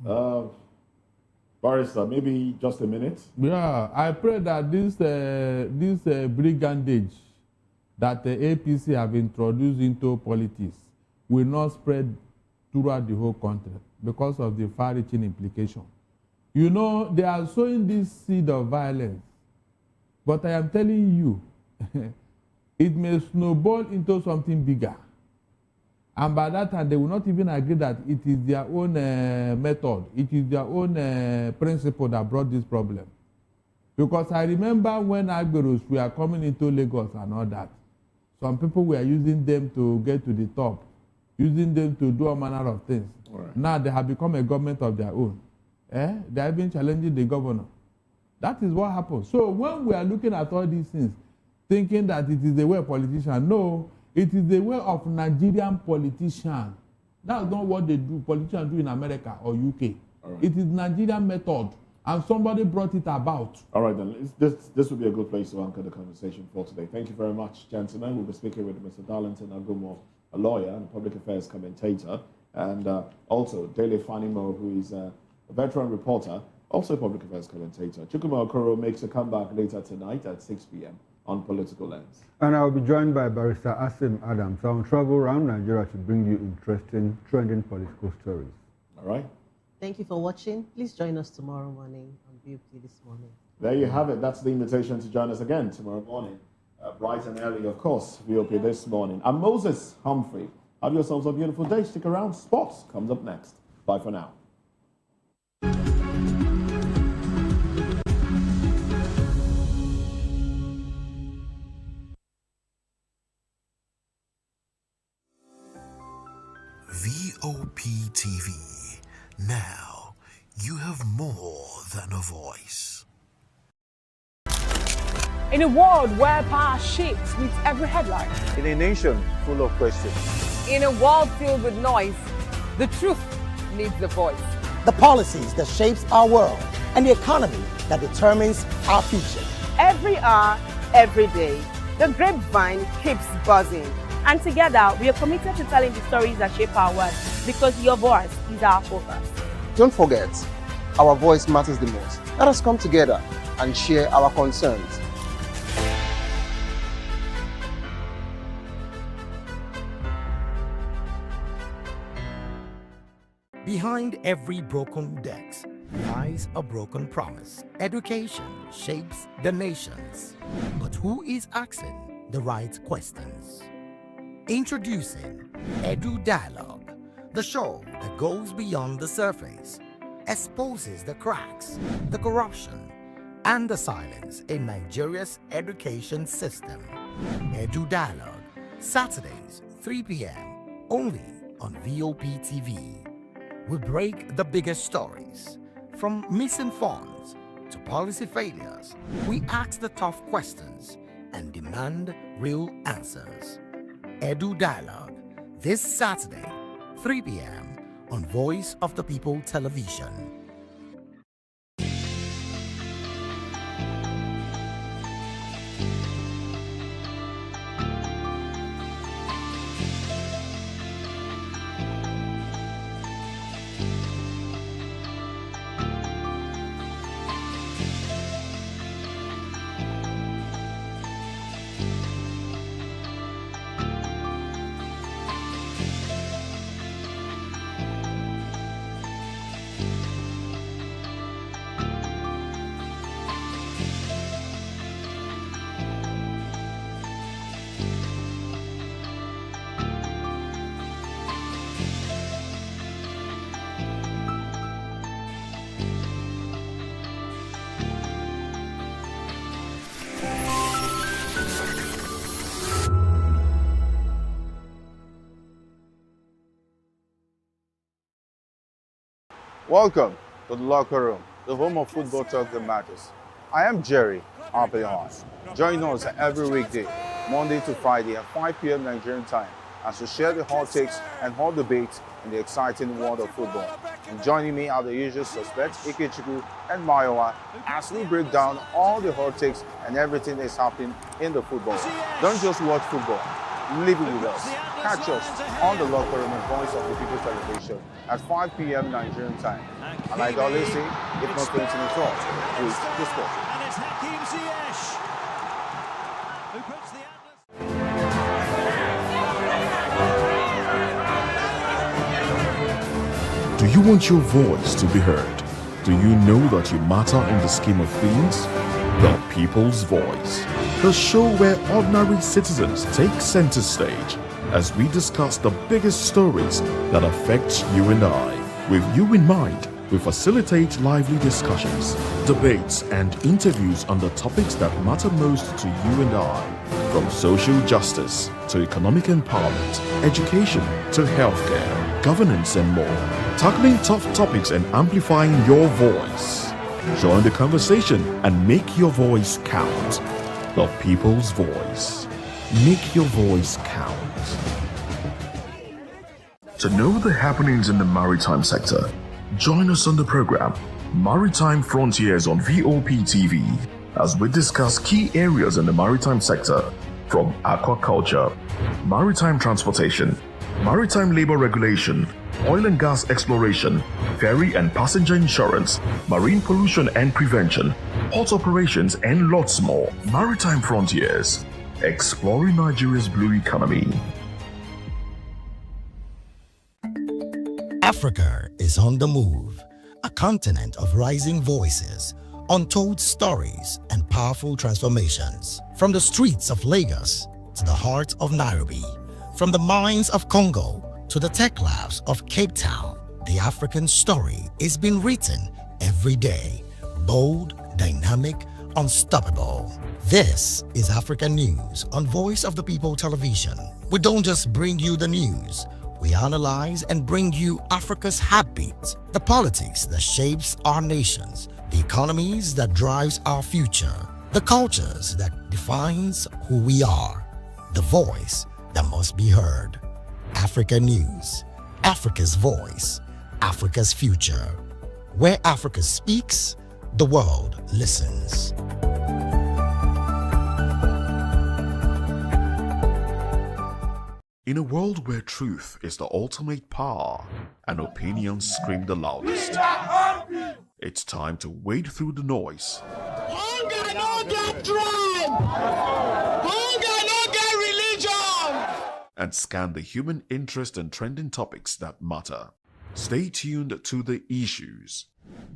well. Barrister, maybe just a minute. Yeah, I pray that this brigandage that the APC have introduced into politics will not spread throughout the whole country because of the far-reaching implication. You know, they are sowing this seed of violence, but I am telling you, it may snowball into something bigger. And by that time, they will not even agree that it is their own method, it is their own principle that brought this problem. Because I remember when Agberos were coming into Lagos and all that, some people were using them to get to the top, using them to do all manner of things. Right. Now they have become a government of their own. They have been challenging the governor. That is what happens. So when we are looking at all these things, thinking that it is the way of politicians, no, it is the way of Nigerian politicians. That's not what they do, politicians do in America or UK. Right. It is Nigerian method, and somebody brought it about. All right, then. This would be a good place to anchor the conversation for today. Thank you very much, gentlemen. We'll be speaking with Mr. Darlington Agumo, a lawyer and a public affairs commentator, and also Dele Fanimo, who is a veteran reporter, also a public affairs commentator. Chukwuma Okoro makes a comeback later tonight at 6 p.m. on Political Lens. And I'll be joined by Barrister Asim Adams. I'll travel around Nigeria to bring you interesting, trending political stories. All right. Thank you for watching. Please join us tomorrow morning on VOP this morning. There you have it. That's the invitation to join us again tomorrow morning. Bright and early, of course, VOP this morning. I'm Moses Humphrey. Have yourselves a beautiful day. Stick around. Sports comes up next. Bye for now. VOP TV. Now, you have more than a voice. In a world where power shifts with every headline. In a nation full of questions. In a world filled with noise, the truth needs a voice. The policies that shapes our world and the economy that determines our future. Every hour, every day, the grapevine keeps buzzing. And together, we are committed to telling the stories that shape our world, because your voice is our focus. Don't forget, our voice matters the most. Let us come together and share our concerns. Behind every broken desk lies a broken promise. Education shapes the nations. But who is asking the right questions? Introducing Edu Dialogue, the show that goes beyond the surface, exposes the cracks, the corruption, and the silence in Nigeria's education system. Edu Dialogue, Saturdays, 3 p.m., only on VOP TV. We break the biggest stories, from missing funds to policy failures. We ask the tough questions and demand real answers. Edu Dialogue, this Saturday, 3 p.m. on Voice of the People Television. Welcome to the locker room, the home of football talk that matters. I am Jerry Aviation. Join us every weekday, Monday to Friday at 5 p.m. Nigerian time, as we share the hot takes and hot debates in the exciting world of football. And joining me are the usual suspects, Ikechukwu and Mayowa, as we break down all the hot takes and everything that's happening in the football. Don't just watch football, live it with us. Catch us on the locker room and Voice of the People Television at 5 p.m. Nigerian time. And like I always say, if not going to the talk, please discuss. And it's Hakim Ziyech who puts the Do you want your voice to be heard? Do you know that you matter in the scheme of things? The People's Voice. the show where ordinary citizens take center stage as we discuss the biggest stories that affect you and I. With you in mind, we facilitate lively discussions, debates, and interviews on the topics that matter most to you and I. From social justice to economic empowerment, education to healthcare, governance, and more. Tackling tough topics and amplifying your voice. Join the conversation and make your voice count. The people's voice. Make your voice count. To know the happenings in the maritime sector, join us on the program Maritime Frontiers on VOP TV as we discuss key areas in the maritime sector from aquaculture, maritime transportation, maritime labor regulation, oil and gas exploration, ferry and passenger insurance, marine pollution and prevention, port operations, and lots more. Maritime Frontiers, exploring Nigeria's blue economy. Africa is on the move, a continent of rising voices, untold stories, and powerful transformations. From the streets of Lagos to the heart of Nairobi, from the mines of Congo to the tech labs of Cape Town, the African story is being written every day. Bold, dynamic, unstoppable. This is African News on Voice of the People Television. We don't just bring you the news. We analyze and bring you Africa's heartbeat, the politics that shapes our nations, the economies that drives our future, the cultures that defines who we are, the voice that must be heard. Africa News, Africa's voice, Africa's future. Where Africa speaks, the world listens. In a world where truth is the ultimate power and opinions scream the loudest, it's time to wade through the noise. Hunger no get tribe! Hunger no get religion! And scan the human interest and trending topics that matter. Stay tuned to The Issues,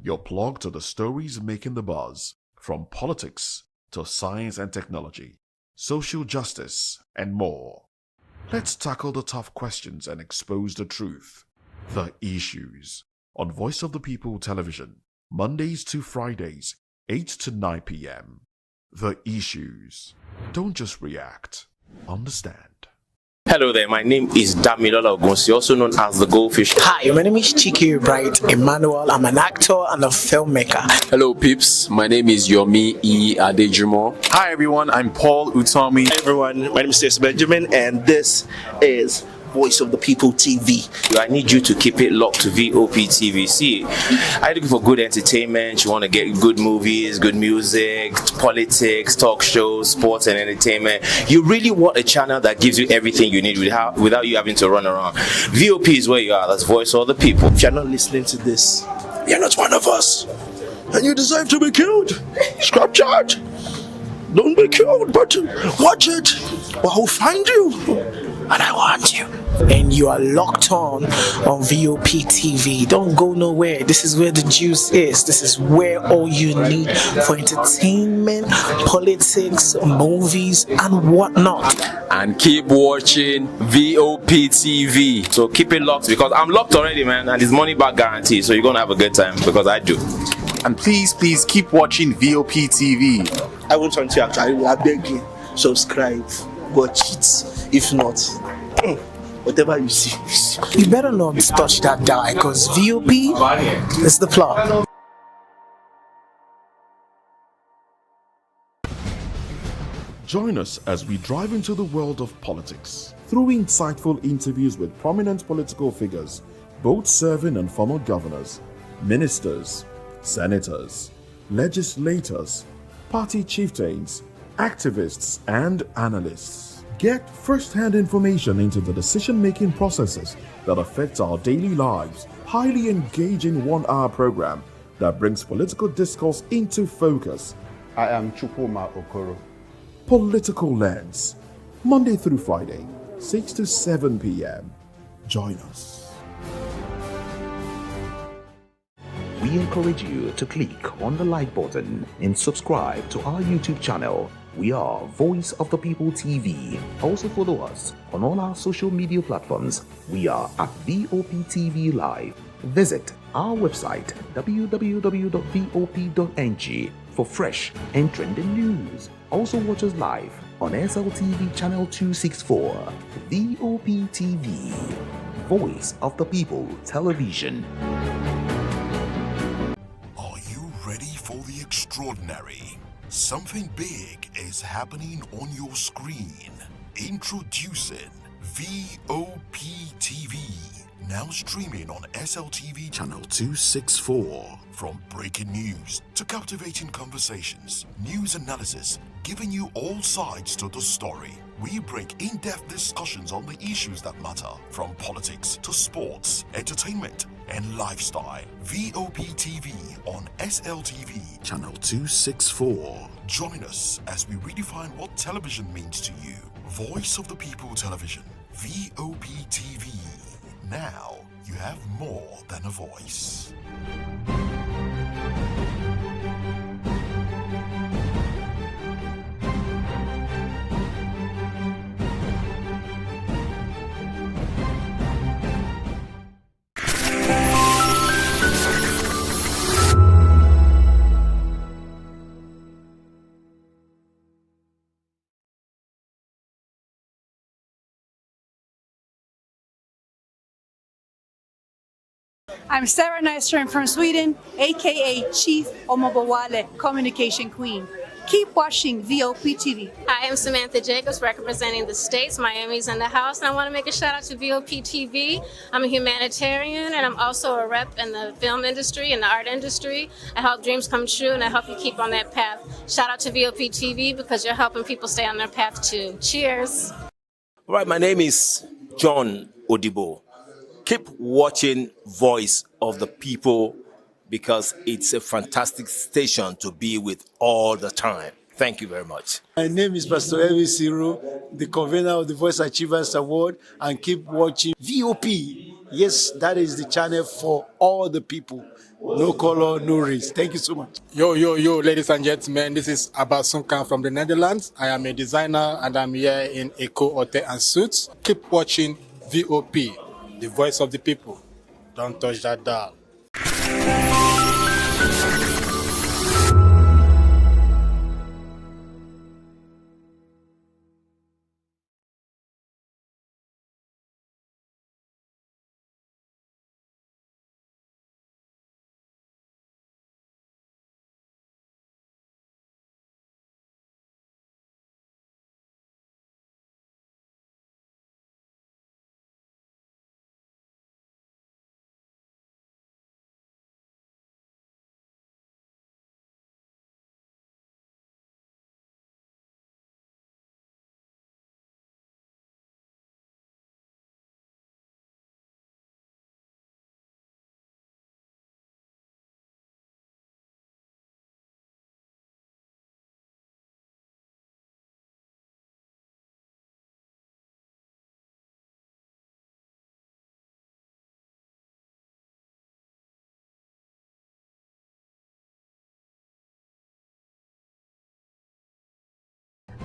your plug to the stories making the buzz, from politics to science and technology, social justice, and more. Let's tackle the tough questions and expose the truth. The Issues on Voice of the People Television, Mondays to Fridays, 8 to 9 p.m. The Issues. Don't just react, understand. Hello there, my name is Damilola Ogunsi, also known as the Goldfish. Hi, my name is Chiki Bright Emmanuel. I'm an actor and a filmmaker. Hello peeps, my name is Yomi E. Adejimo. Hi everyone, I'm Paul Utomi. Hi everyone, my name is Stacey Benjamin and this is Voice of the People TV. I need you to keep it locked to VOP TV. See, are you looking for good entertainment? You want to get good movies, good music, politics, talk shows, sports and entertainment. You really want a channel that gives you everything you need without you having to run around. VOP is where you are. That's Voice of the People. If you're not listening to this, you're not one of us. And you deserve to be killed. Scrap charge. Don't be killed, but watch it. Or I'll find you. And I want you. And you are locked on VOP TV. Don't go nowhere. This is where the juice is. This is where all you need for entertainment, politics, movies, and whatnot. And keep watching VOP TV. So keep it locked because I'm locked already, man, and it's money back guarantee. So you're gonna have a good time because I do. And please keep watching VOP TV. I won't want to actually, I beg you, subscribe, watch it. If not, whatever you see. You better not touch that dial because VOP is the plug. Join us as we drive into the world of politics through insightful interviews with prominent political figures, both serving and former governors, ministers, senators, legislators, party chieftains, activists, and analysts. Get first-hand information into the decision-making processes that affect our daily lives. Highly engaging 1-hour program that brings political discourse into focus. I am Chukwuma Okoro. Political Lens, Monday through Friday, 6 to 7 p.m. Join us. We encourage you to click on the like button and subscribe to our YouTube channel. We are Voice of the People TV. Also follow us on all our social media platforms. We are at VOP TV Live. Visit our website www.vop.ng for fresh and trending news. Also watch us live on SLTV channel 264. VOP TV, Voice of the People Television. Are you ready for the extraordinary? Something big is happening on your screen. Introducing VOP TV. Now streaming on SLTV channel 264. From breaking news to captivating conversations, news analysis, giving you all sides to the story. We break in-depth discussions on the issues that matter, from politics to sports, entertainment, and lifestyle. VOP TV on SLTV channel 264. Join us as we redefine what television means to you. Voice of the People Television, VOP TV. Now you have more than a voice. I'm Sarah Nystrom from Sweden, aka Chief Omobawale, Communication Queen. Keep watching VOP TV. I am Samantha Jacobs, representing the States. Miami's in the house, and I want to make a shout out to VOP TV. I'm a humanitarian, and I'm also a rep in the film industry and the art industry. I help dreams come true, and I help you keep on that path. Shout out to VOP TV because you're helping people stay on their path too. Cheers. All right, my name is John Odibo. Keep watching Voice of the People because it's a fantastic station to be with all the time. Thank you very much. My name is Pastor Elvis Siru, the convener of the Voice Achievers Award, and keep watching VOP. Yes, that is the channel for all the people. No color, no race. Thank you so much. Yo, ladies and gentlemen, this is Abasunkan from the Netherlands. I am a designer and I'm here in Eco Hotel and Suits. Keep watching VOP, the voice of the people. Don't touch that dial.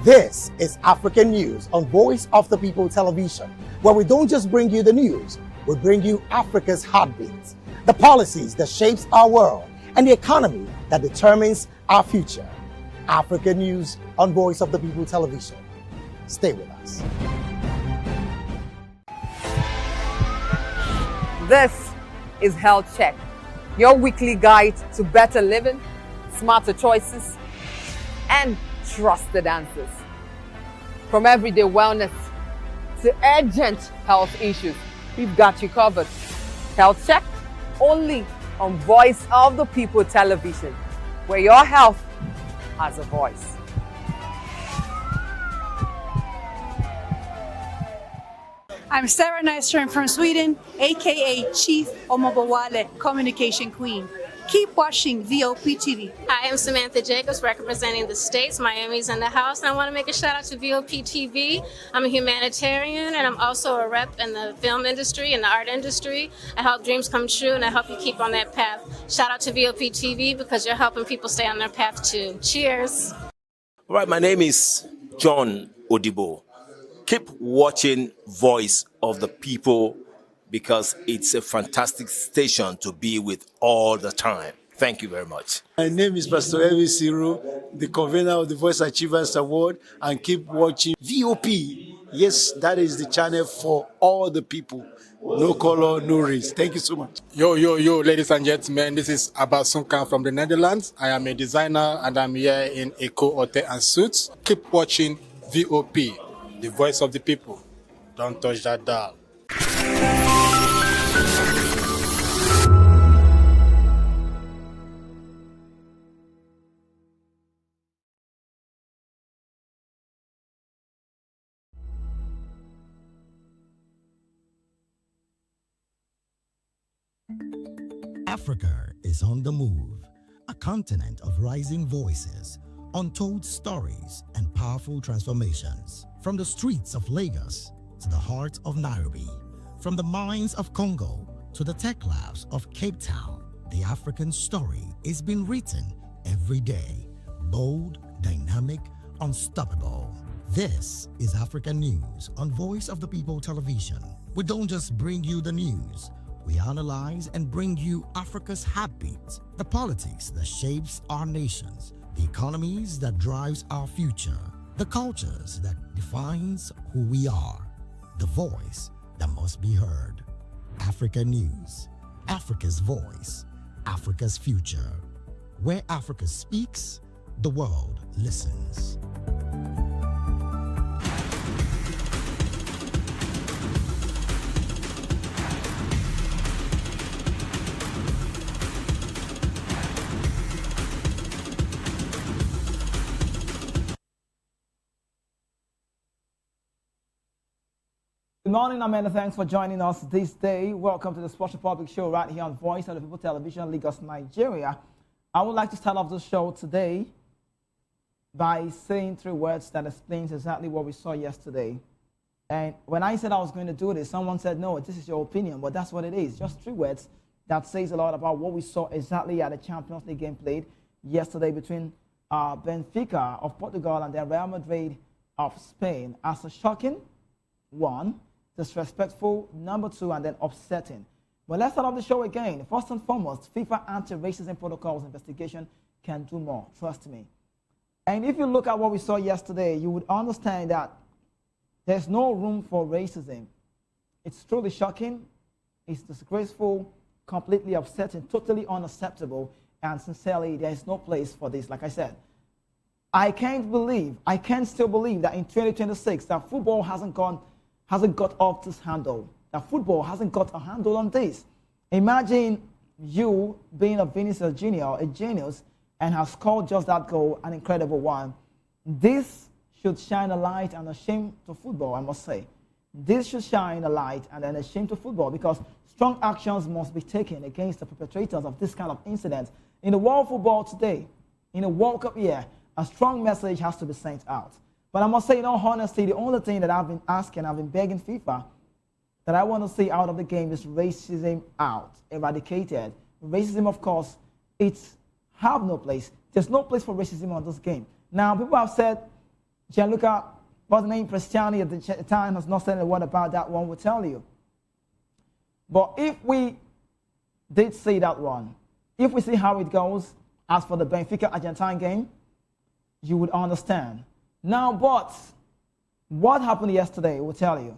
This is African News on Voice of the People Television, where we don't just bring you the news, we bring you Africa's heartbeat, the policies that shapes our world, and the economy that determines our future. African News on Voice of the People Television. Stay with us. This is Health Check, your weekly guide to better living, smarter choices, and trusted answers. From everyday wellness to urgent health issues, we've got you covered. Health Check, only on Voice of the People Television, where your health has a voice. I'm Sarah Nystrom from Sweden, aka Chief Omobawale, Communication Queen. Keep watching VOP TV. I am Samantha Jacobs, representing the States. Miami's in the house, and I want to make a shout out to VOP TV. I'm a humanitarian, and I'm also a rep in the film industry and the art industry. I help dreams come true, and I help you keep on that path. Shout out to VOP TV because you're helping people stay on their path too. Cheers. All right, my name is John Odibo. Keep watching Voice of the People because it's a fantastic station to be with all the time. Thank you very much. My name is Pastor Electoral, the convener of the Voice Achievers Award, and keep watching VOP. Yes, that is the channel for all the people. No color, no race. Thank you so much. Yo, ladies and gentlemen, this is Abasunkan from the Netherlands. I am a designer and I'm here in Eco Hotel and Suits. Keep watching VOP, the voice of the people. Don't touch that dial. Africa is on the move, a continent of rising voices, untold stories, and powerful transformations. From the streets of Lagos to the heart of Nairobi, from the mines of Congo to the tech labs of Cape Town, the African story is being written every day. Bold, dynamic, unstoppable. This is African News on Voice of the People Television. We don't just bring you the news. We analyze and bring you Africa's heartbeat, the politics that shapes our nations, the economies that drives our future, the cultures that defines who we are, the voice that must be heard. Africa News, Africa's voice, Africa's future. Where Africa speaks, the world listens. Good morning, Amanda. Thanks for joining us this day. Welcome to the Sports Republic show right here on Voice of the People Television, Lagos, Nigeria. I would like to start off the show today by saying 3 words that explains exactly what we saw yesterday. And when I said I was going to do this, someone said, no, this is your opinion, but that's what it is. Just 3 words that says a lot about what we saw exactly at the Champions League game played yesterday between Benfica of Portugal and the Real Madrid of Spain. As a shocking 1, disrespectful, number 2, and then upsetting. But let's start off the show again. First and foremost, FIFA anti-racism protocols investigation can do more, trust me. And if you look at what we saw yesterday, you would understand that there's no room for racism. It's truly shocking, it's disgraceful, completely upsetting, totally unacceptable, and sincerely, there is no place for this. Like I said, I can still believe that in 2026 that football hasn't got off this handle. That football hasn't got a handle on this. Imagine you being a Vinicius Junior, a genius, and have scored just that goal, an incredible one. This should shine a light and a shame to football, I must say. This should shine a light and then a shame to football because strong actions must be taken against the perpetrators of this kind of incidents. In the world of football today, in a World Cup year, a strong message has to be sent out. But I must say, in all honesty, the only thing that I've been asking, I've been begging FIFA, that I want to see out of the game is racism out, eradicated. Racism, of course, it's have no place. There's no place for racism on this game. Now, people have said, Gianluca, what's the name, Cristiani at the time has not said a word about that one, will tell you. But if we did see that one, if we see how it goes, as for the Benfica-Argentine game, you would understand. Now, but what happened yesterday, we'll tell you.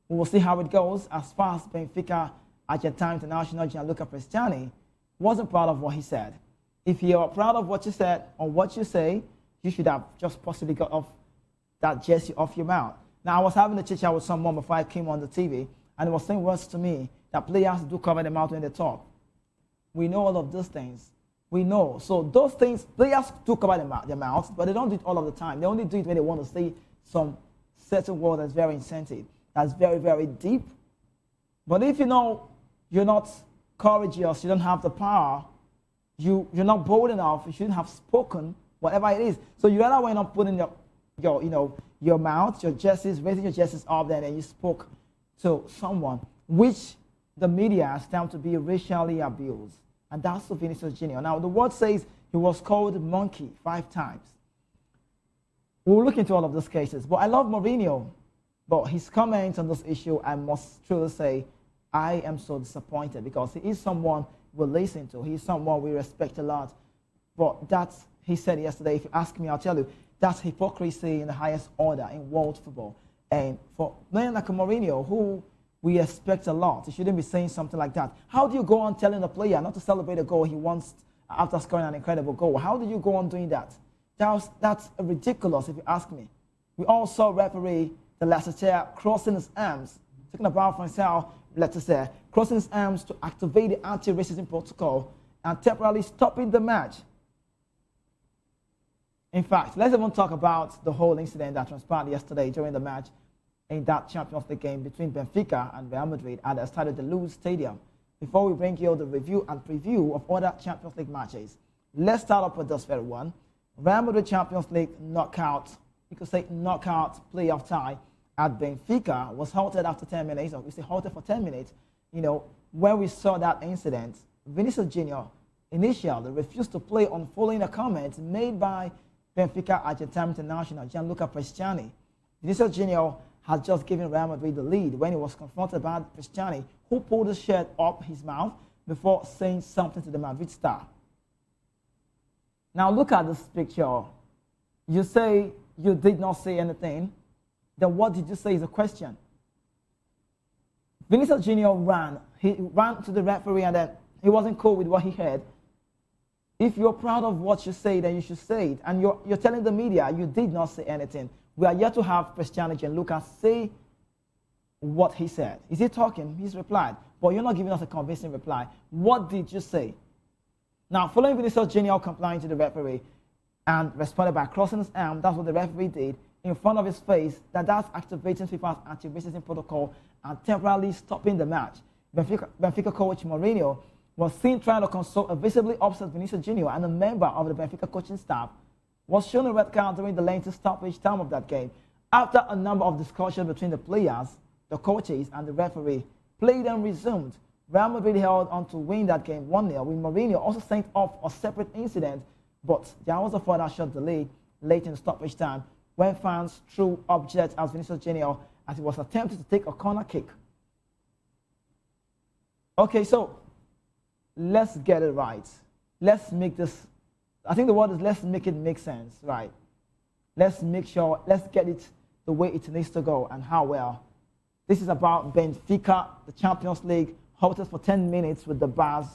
We will see how it goes as far as Benfica Argentine international Gianluca Cristiani wasn't proud of what he said. If you are proud of what you said or what you say, you should have just possibly got off that jersey off your mouth. Now, I was having a chit-chat with someone before I came on the TV, and he was saying words to me that players do cover their mouth when they talk. We know all of those things. We know. So those things, players do cover their mouths, but they don't do it all of the time. They only do it when they want to say some certain word that's very insensitive, that's very, very deep. But if you know you're not courageous, you don't have the power, you're not bold enough, you shouldn't have spoken, whatever it is. So you rather end up putting your mouth, your jerseys, raising your jerseys up there, and you spoke to someone, which the media has found to be racially abused. And that's the Vinicius Junior. Now, the word says he was called monkey 5 times. we'll look into all of those cases. But I love Mourinho. But his comments on this issue, I must truly say, I am so disappointed because he is someone we listen to. He's someone we respect a lot. But that's, he said yesterday, if you ask me, I'll tell you, that's hypocrisy in the highest order in world football. And for men like Mourinho, who we expect a lot, he shouldn't be saying something like that. How do you go on telling the player not to celebrate a goal he wants after scoring an incredible goal? How do you go on doing that? That's ridiculous, if you ask me. We all saw referee the Leicester crossing his arms, talking about for himself, Leicester crossing his arms to activate the anti-racism protocol and temporarily stopping the match. In fact, let's even talk about the whole incident that transpired yesterday during the match in that Champions League game between Benfica and Real Madrid at the Estadio de Luz Stadium. Before we bring you the review and preview of other Champions League matches, let's start off with this very one. Real Madrid Champions League knockout, you could say knockout playoff tie at Benfica was halted after 10 minutes, or we say halted for 10 minutes. You know, when we saw that incident, Vinicius Jr. initially refused to play on following a comment made by Benfica Argentine international Gianluca Bresciani. Vinicius Jr. had just given Real Madrid the lead when he was confronted by Bresciani, who pulled his shirt up his mouth before saying something to the Madrid star. Now look at this picture. You say you did not say anything. Then what did you say is a question. Vinicius Jr. ran. He ran to the referee and then he wasn't cool with what he heard. If you're proud of what you say, then you should say it. And you're telling the media you did not say anything. We are yet to have Bresciani and Lucas say what he said. Is he talking? He's replied. But you're not giving us a convincing reply. What did you say? Now, following Vinicius Jr. complying to the referee and responded by crossing his arm, that's what the referee did, in front of his face, that's activating FIFA's anti-racism protocol and temporarily stopping the match. Benfica coach Mourinho was seen trying to console a visibly upset Vinicius Jr. and a member of the Benfica coaching staff was shown a red card during the lengthy stoppage time of that game. After a number of discussions between the players, the coaches, and the referee, play then resumed. Real Madrid held on to win that game 1-0, with Mourinho also sent off a separate incident, but there was a further shot delayed late in the stoppage time when fans threw objects at Vinicius Jr. as he was attempting to take a corner kick. Okay, so let's get it right. Let's make this, I think the word is let's make it make sense, right? Let's make sure, let's get it the way it needs to go and how well. This is about Benfica, the Champions League, halted for 10 minutes with the bars.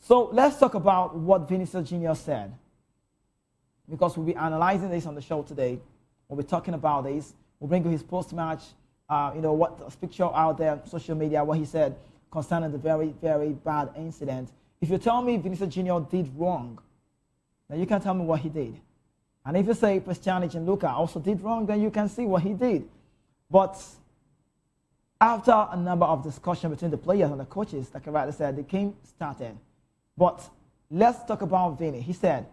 So let's talk about what Vinicius Jr. said, because we'll be analyzing this on the show today. We'll be talking about this. We'll bring you his post-match, what picture out there on social media, what he said concerning the very, very bad incident. If you tell me Vinicius Jr. did wrong, then you can tell me what he did. And if you say Bresciani and Luca also did wrong, then you can see what he did. But after a number of discussions between the players and the coaches, like I rightly said, the game started. But let's talk about Vinny. He said,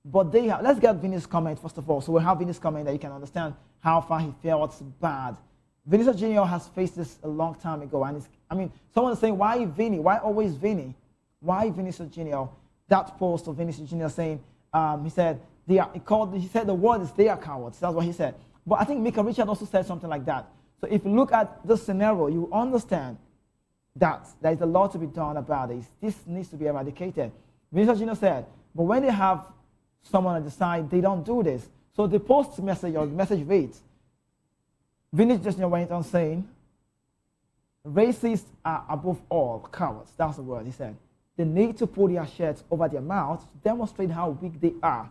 let's get Vinny's comment first of all. So we'll have Vinny's comment that you can understand how far he felt bad. Vinicius Jr. has faced this a long time ago. And someone is saying, why Vinny? Why always Vinny? Why Vinicius Jr.? That post of Vinicius Jr. saying, he said the word is they are cowards. That's what he said. But I think Mika Richard also said something like that. So if you look at this scenario, you understand that there is a lot to be done about this. This needs to be eradicated. Vinicius Jr. said, but when they have someone on the side, they don't do this. So the post message or the message reads, Vinicius Jr. went on saying, racists are above all cowards. That's the word he said. They need to put their shirts over their mouths to demonstrate how weak they are.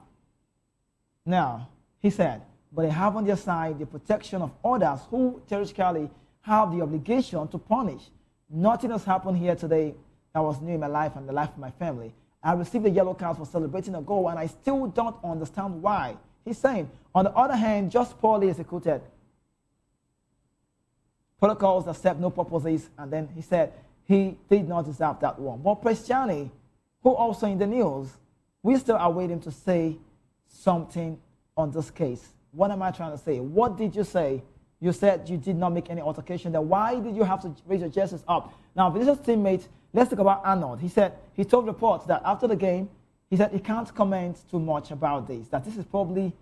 Now, he said, but they have on their side the protection of others who theoretically have the obligation to punish. Nothing has happened here today that was new in my life and the life of my family. I received a yellow card for celebrating a goal, and I still don't understand why. He's saying, on the other hand, just poorly executed protocols that serve no purposes, and then he said he did not deserve that one. But Bresciani, who also in the news, we still are waiting to say something on this case. What am I trying to say? What did you say? You said you did not make any altercation. Then why did you have to raise your jerseys up? Now, Vinicius' teammate, let's talk about Arnold. He said, he told reports that after the game, he said he can't comment too much about this, that this is probably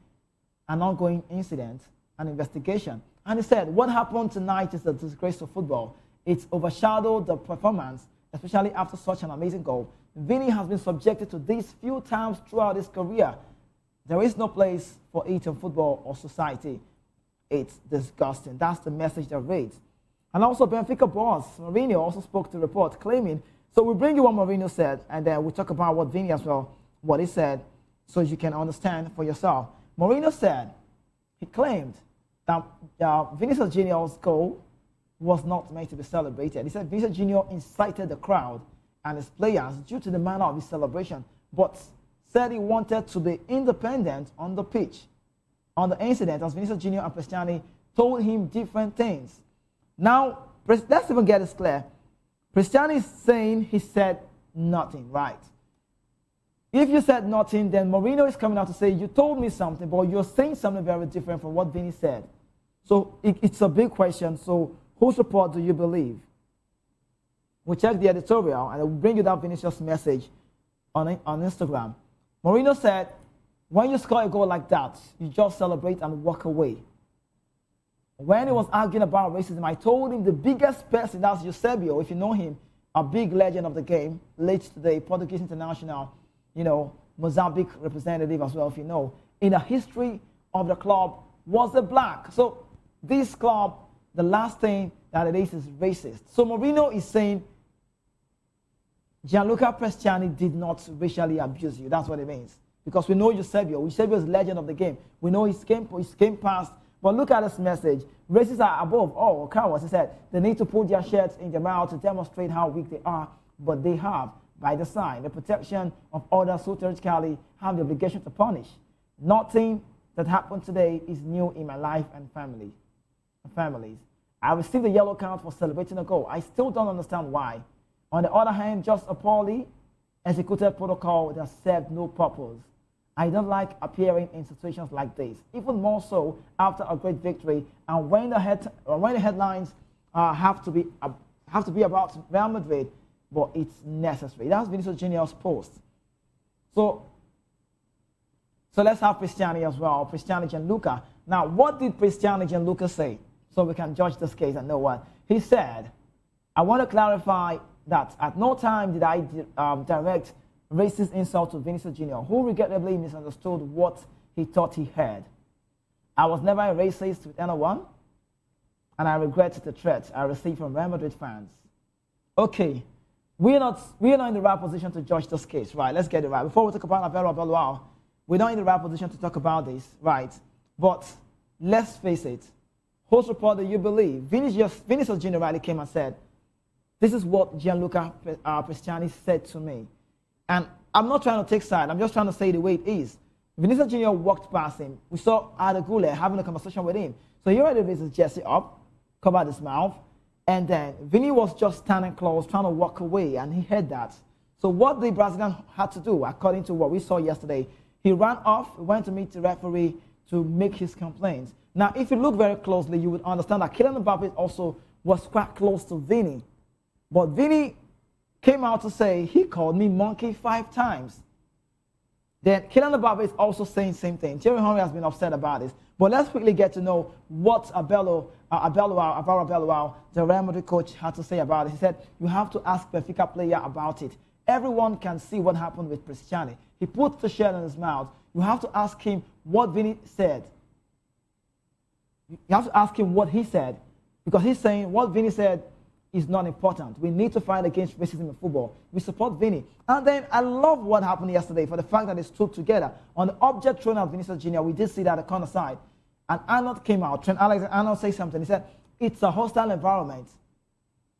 an ongoing incident, an investigation. And he said, what happened tonight is a disgrace to football. It's overshadowed the performance, especially after such an amazing goal. Vinny has been subjected to this few times throughout his career. There is no place for it in football or society. It's disgusting. That's the message that reads. And also Benfica boss Mourinho also spoke to the report claiming, so we bring you what Mourinho said, and then we talk about what Vinny as well, what he said, so you can understand for yourself. Mourinho said, he claimed that Vinicius Junior's goal was not meant to be celebrated. He said Vinicius Junior incited the crowd and his players due to the manner of his celebration, but said he wanted to be independent on the pitch. On the incident, as Vinicius Junior and Cristiano told him different things. Now, let's even get this clear. Cristiano is saying he said nothing, right? If you said nothing, then Mourinho is coming out to say, you told me something, but you're saying something very different from what Vinny said. So it's a big question. So whose report do you believe? We check the editorial, and I will bring you that Vinicius message on Instagram. Mourinho said, when you score a goal like that, you just celebrate and walk away. When he was arguing about racism, I told him the biggest person, that's Eusebio, if you know him, a big legend of the game, late today, Portuguese international, Mozambique representative as well, if you know, in the history of the club was a black. So this club, the last thing that it is racist. So Mourinho is saying Gianluca Prestiani did not racially abuse you. That's what it means. Because we know Eusebio. Eusebio is legend of the game. We know his game past. But look at this message. Racists are above all cowards. He said they need to put their shirts in their mouth to demonstrate how weak they are. But they have, by design, the protection of others who theoretically have the obligation to punish. Nothing that happened today is new in my life and families. I received a yellow card for celebrating a goal. I still don't understand why. On the other hand, just a poorly executed protocol that served no purpose. I don't like appearing in situations like this, even more so after a great victory and when the headlines have to be about Real Madrid, but it's necessary. That's Vinicius Junior's post. So let's have Cristiano as well, Cristiano Gianluca. Now, what did Cristiano Gianluca say? So we can judge this case and know what. He said, I want to clarify that at no time did I direct racist insult to Vinicius Junior, who regrettably misunderstood what he thought he heard. I was never a racist with anyone, and I regret the threat I received from Real Madrid fans. Okay, we're not in the right position to judge this case, right? Let's get it right. Before we talk about Aviation, we're not in the right position to talk about this, right? But let's face it, whose report do you believe? Vinicius Junior rightly came and said, this is what Gianluca Prestiani said to me. And I'm not trying to take side. I'm just trying to say the way it is. Vinicius Junior walked past him. We saw Arda Güler having a conversation with him. So he already raised his jersey up, covered his mouth, and then Vinny was just standing close, trying to walk away, and he heard that. So what the Brazilian had to do, according to what we saw yesterday, he ran off, went to meet the referee to make his complaints. Now, if you look very closely, you would understand that Kylian Mbappe also was quite close to Vinny. But Vinny came out to say, he called me monkey 5 times. Then Kylian Mbappe is also saying the same thing. Thierry Henry has been upset about this. But let's quickly get to know what Alvaro Arbeloa, the Real Madrid coach, had to say about it. He said, you have to ask Benfica player about it. Everyone can see what happened with Cristiano. He put the shirt in his mouth. You have to ask him what Vinny said. You have to ask him what he said. Because he's saying what Vinny said is not important. We need to fight against racism in football. We support Vinny. And then I love what happened yesterday for the fact that they stood together. On the object thrown at Vinicius Junior, we did see that at the corner side. And Arnold came out. Trent Alexander-Arnold said something. He said, it's a hostile environment.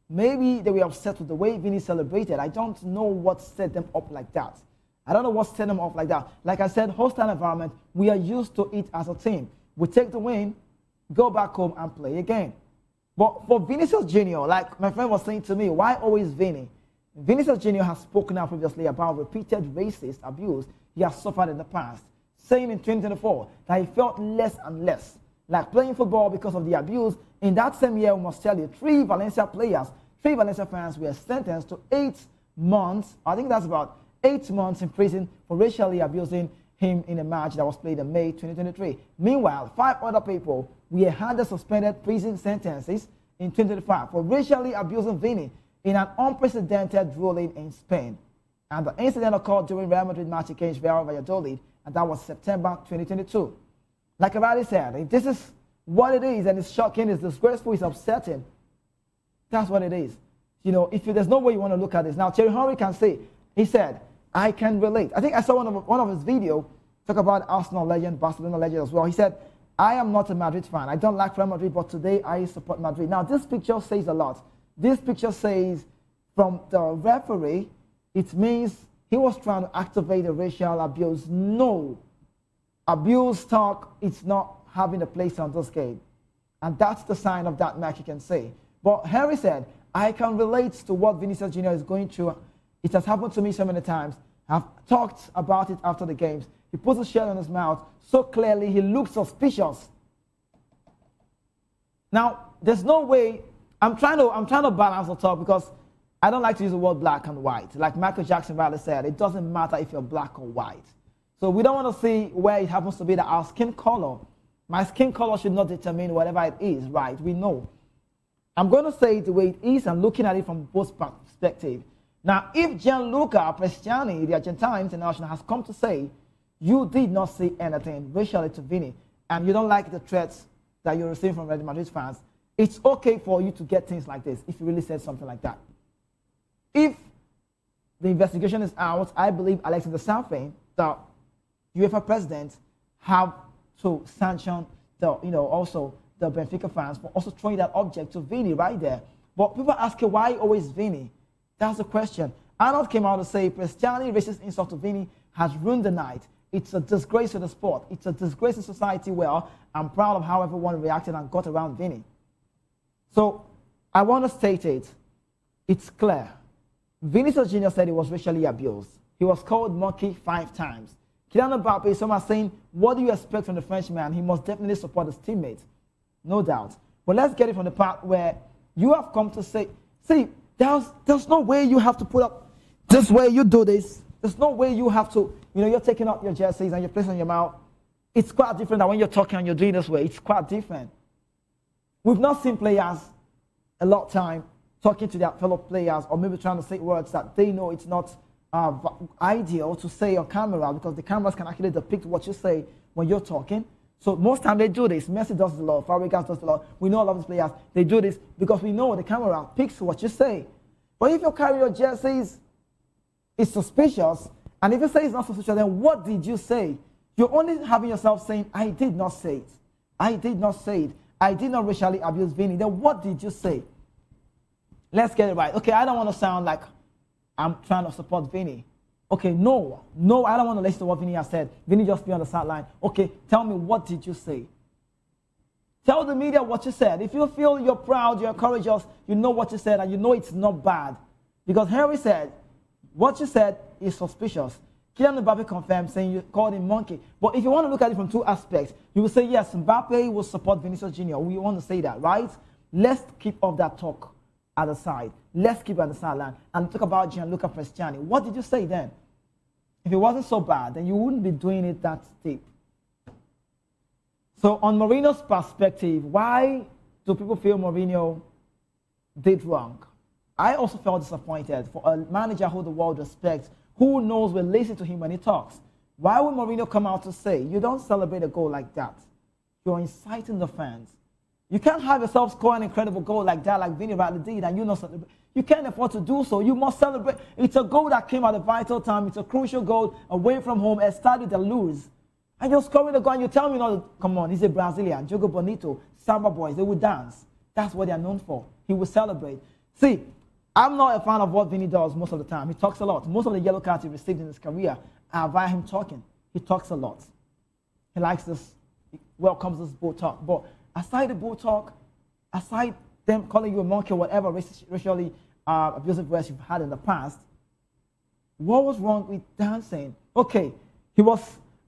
Maybe they were upset with the way Vinny celebrated. I don't know what set them up like that. I don't know what set them up like that. Like I said, hostile environment, we are used to it as a team. We take the win, go back home and play again. But for Vinicius Junior, like my friend was saying to me, why always Vinny? Vinicius Junior has spoken out previously about repeated racist abuse he has suffered in the past, saying in 2024 that he felt less and less like playing football because of the abuse. In that same year, we must tell you, 3 Valencia fans were sentenced to 8 months, I think that's about 8 months in prison for racially abusing him in a match that was played in May 2023. Meanwhile, 5 other people were handed suspended prison sentences in 2025 for racially abusing Vini in an unprecedented ruling in Spain. And the incident occurred during Real Madrid match against Real Valladolid, and that was September 2022. Like I already said, if this is what it is, and it's shocking, it's disgraceful, it's upsetting, that's what it is. You know, if there's no way you want to look at this. Now, Thierry Henry can say, he said, I can relate. I think I saw one of his videos talk about Arsenal legend, Barcelona legend as well. He said, I am not a Madrid fan. I don't like Real Madrid, but today I support Madrid. Now, this picture says a lot. This picture says from the referee, it means he was trying to activate the racial abuse. No. Abuse talk, it's not having a place on this game. And that's the sign of that match, you can say. But Henry said, I can relate to what Vinicius Jr. is going through. It has happened to me so many times. I've talked about it after the games. He puts his shirt on his mouth so clearly, he looks suspicious. Now, there's no way, I'm trying to balance the talk because I don't like to use the word black and white. Like Michael Jackson rightly said, it doesn't matter if you're black or white. So we don't want to see where it happens to be that our skin color, my skin color should not determine whatever it is, right? We know. I'm going to say it the way it is and looking at it from both perspectives. Now, if Gianluca Prestiani, the Argentine international, has come to say, you did not say anything racially to Vini, and you don't like the threats that you receive from Real Madrid fans, it's okay for you to get things like this if you really said something like that. If the investigation is out, I believe Alexander Sanfin, the UEFA president, have to sanction the, also the Benfica fans for also throwing that object to Vini right there. But people ask, why always Vini? That's the question. Arnold came out to say, Prestiani racist insult to Vini has ruined the night. It's a disgrace to the sport. It's a disgrace to society. Well, I'm proud of how everyone reacted and got around Vini. So I want to state it. It's clear. Vinicius Jr. said he was racially abused. He was called monkey 5 times. Kylian Mbappe, some are saying, what do you expect from the Frenchman? He must definitely support his teammates. No doubt. But let's get it from the part where you have come to say, see, there's no way you have to put up this way you do this. There's no way you have to, you're taking out your jerseys and you're placing on your mouth. It's quite different than when you're talking and you're doing this way. It's quite different. We've not seen players a lot of time talking to their fellow players or maybe trying to say words that they know it's not ideal to say on camera because the cameras can actually depict what you say when you're talking. So most time they do this. Messi does it a lot. Fabregas does it a lot. We know a lot of these players, they do this because we know the camera picks what you say. But if you carry your jerseys, it's suspicious. And if you say it's not suspicious, then what did you say? You're only having yourself saying, I did not say it. I did not say it. I did not racially abuse Vini. Then what did you say? Let's get it right. Okay, I don't want to sound like I'm trying to support Vini. Okay, no, I don't want to listen to what Vini has said. Vini just be on the sideline. Okay, tell me, what did you say? Tell the media what you said. If you feel you're proud, you're courageous, you know what you said, and you know it's not bad. Because Henry said, what you said is suspicious. Kylian Mbappe confirmed, saying you called him monkey. But if you want to look at it from 2 aspects, you will say, yes, Mbappe will support Vinicius Jr. We want to say that, right? Let's keep off that talk at the side. Let's keep it at the sideline and talk about Gianluca Prestiani. What did you say then? If it wasn't so bad, then you wouldn't be doing it that deep. So on Mourinho's perspective, why do people feel Mourinho did wrong? I also felt disappointed for a manager who the world respects, who knows will listen to him when he talks. Why would Mourinho come out to say, you don't celebrate a goal like that? You're inciting the fans. You can't have yourself score an incredible goal like that, like Vini rightly did, and you not celebrate. You can't afford to do so. You must celebrate. It's a goal that came at a vital time. It's a crucial goal away from home, a started to lose. And you're scoring the goal, and you tell me not to, come on, he's a Brazilian, Jogo Bonito, Samba boys, they will dance. That's what they're known for. He will celebrate. See, I'm not a fan of what Vini does most of the time. He talks a lot. Most of the yellow cards he received in his career are via him talking. He talks a lot. He likes this, he welcomes this bull talk. But aside the bull talk, aside them calling you a monkey or whatever racially abusive words you've had in the past, what was wrong with dancing? Okay,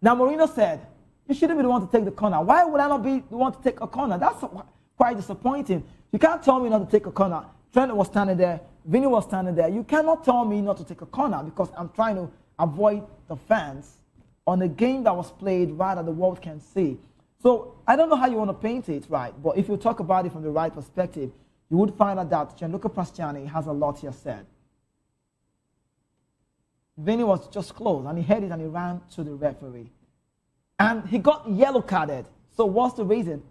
now Mourinho said, you shouldn't be the one to take the corner. Why would I not be the one to take a corner? That's quite disappointing. You can't tell me not to take a corner. Trent was standing there, Vini was standing there. You cannot tell me not to take a corner because I'm trying to avoid the fans on a game that was played right that the world can see. So I don't know how you want to paint it, right? But if you talk about it from the right perspective, you would find out that Gianluca Prestiani has a lot here said. Vinny was just close, and he heard it, and he ran to the referee. And he got yellow carded. So what's the reason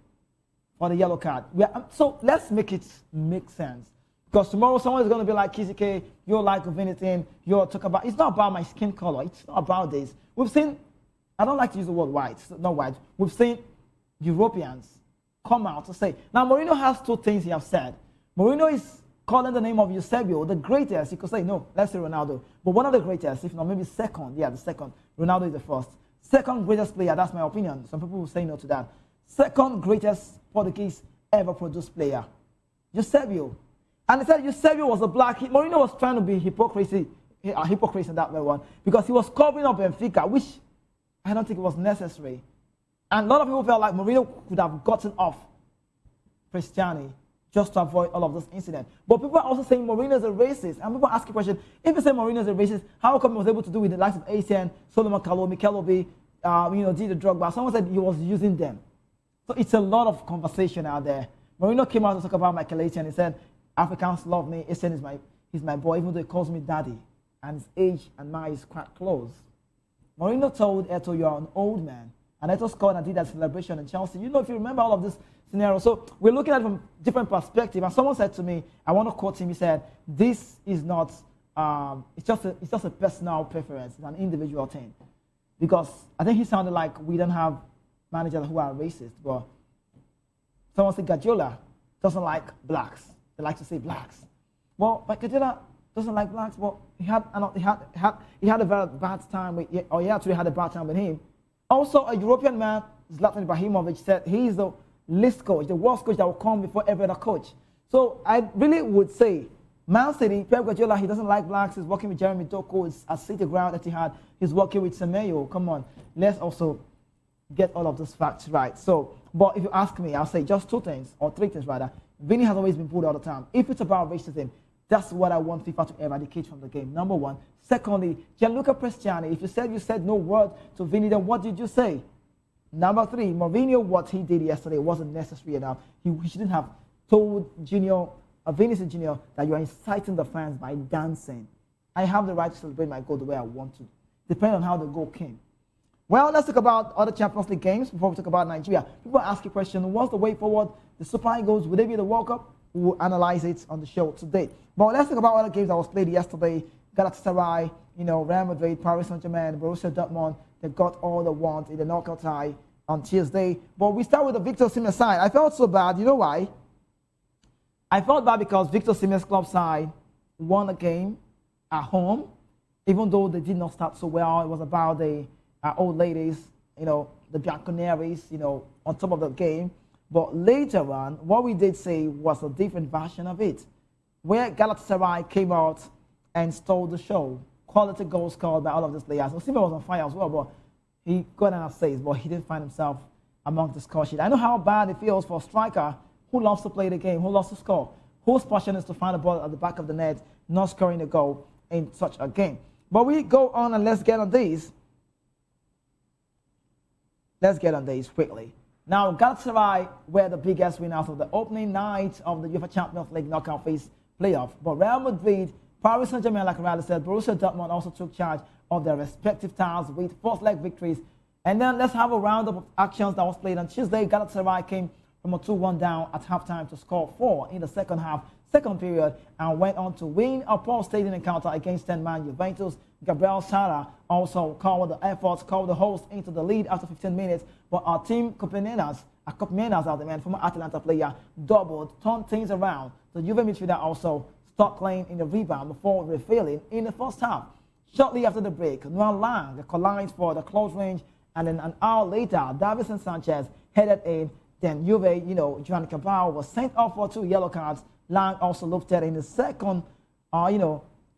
for the yellow card? So let's make it make sense. Because tomorrow someone is going to be like, Kizike, you're like anything, you're talking about, it's not about my skin color, it's not about this. We've seen, I don't like to use the word white, not white, we've seen Europeans come out to say, now Mourinho has two things he has said. Mourinho is calling the name of Eusebio the greatest. You could say, no, let's say Ronaldo. But one of the greatest, if not maybe second, the second. Ronaldo is the first. Second greatest player, that's my opinion. Some people will say no to that. Second greatest Portuguese ever produced player, Eusebio. And he said Eusebio was a black. Mourinho was trying to be hypocrisy in that way one, because he was covering up Benfica, which I don't think it was necessary. And a lot of people felt like Mourinho could have gotten off Cristiani just to avoid all of this incident. But people are also saying Mourinho is a racist. And people ask a question, if you say Mourinho is a racist, how come he was able to do with the likes of Aviation, Solomon Kalou, Mikel Obi, Didier Drogba? Someone said he was using them. So it's a lot of conversation out there. Mourinho came out to talk about Michael Aviation. He said, Africans love me. Aviation he's my boy, even though he calls me daddy. And his age and mine is quite close. Mourinho told Eto'o, you're an old man. And Eto'o scored and did that celebration in Chelsea. You know, if you remember all of this scenario. So we're looking at it from different perspectives. And someone said to me, I want to quote him, he said, this is not, it's just a personal preference. It's an individual thing. Because I think he sounded like we don't have managers who are racist. But someone said Guardiola doesn't like blacks. They like to say blacks. Well, but Guardiola doesn't like blacks. Well, he had a very bad time with, or he actually had a bad time with him. Also, a European man, Zlatan Ibrahimovic, said he's the least coach, the worst coach that will come before every other coach. So I really would say, Man City, Pep Guardiola, he doesn't like blacks. He's working with Jeremy Doku. It's a City ground that he had. He's working with Semenyo. Come on, let's also get all of those facts right. So, but if you ask me, I'll say just two things, or three things rather. Vinny has always been pulled all the time. If it's about racism, that's what I want FIFA to eradicate from the game, number one. Secondly, Gianluca Prestiani, if you said no word to Vinny, then what did you say? Number three, Mourinho, what he did yesterday wasn't necessary enough. He shouldn't have told Vinicius Junior that you are inciting the fans by dancing. I have the right to celebrate my goal the way I want to, depending on how the goal came. Well, let's talk about other Champions League games before we talk about Nigeria. People ask a question, what's the way forward? The Super Eagles, will they be the World Cup? We will analyze it on the show today. But let's talk about other games that was played yesterday. Galatasaray, Real Madrid, Paris Saint-Germain, Borussia Dortmund, they got all they want in the knockout tie on Tuesday. But we start with the Victor Osimhen side. I felt so bad. You know why? I felt bad because Victor Osimhen's club side won a game at home, even though they did not start so well. It was about the old ladies, the Bianconeris, on top of the game. But later on, what we did say was a different version of it, where Galatasaray came out and stole the show. Quality goals scored by all of these players. Osimhen was on fire as well, but he got an assist, but he didn't find himself among the score sheet. I know how bad it feels for a striker who loves to play the game, who loves to score, whose passion is to find the ball at the back of the net, not scoring a goal in such a game. But we go on and let's get on these. Let's get on these quickly. Now, Galatasaray were the biggest winners of the opening night of the UEFA Champions League knockout phase playoff. But Real Madrid, Paris Saint-Germain, like Riley said, Borussia Dortmund also took charge of their respective towns with first-leg victories. And then let's have a roundup of actions that was played on Tuesday. Galatasaray came from a 2-1 down at halftime to score 4 in the second period, and went on to win a pulsating encounter against 10-man Juventus. Gabriel Sara also called the efforts, called the host into the lead after 15 minutes, but our team Copenenas out the man, former Atalanta player, doubled, turned things around. The Juve midfielder also stopped playing in the rebound before refilling in the first half. Shortly after the break, Noah Lang collides for the close range, and then an hour later, Davison Sanchez headed in. Then Juve, Joan Cabral was sent off for 2 yellow cards. Lang also looked at in the second,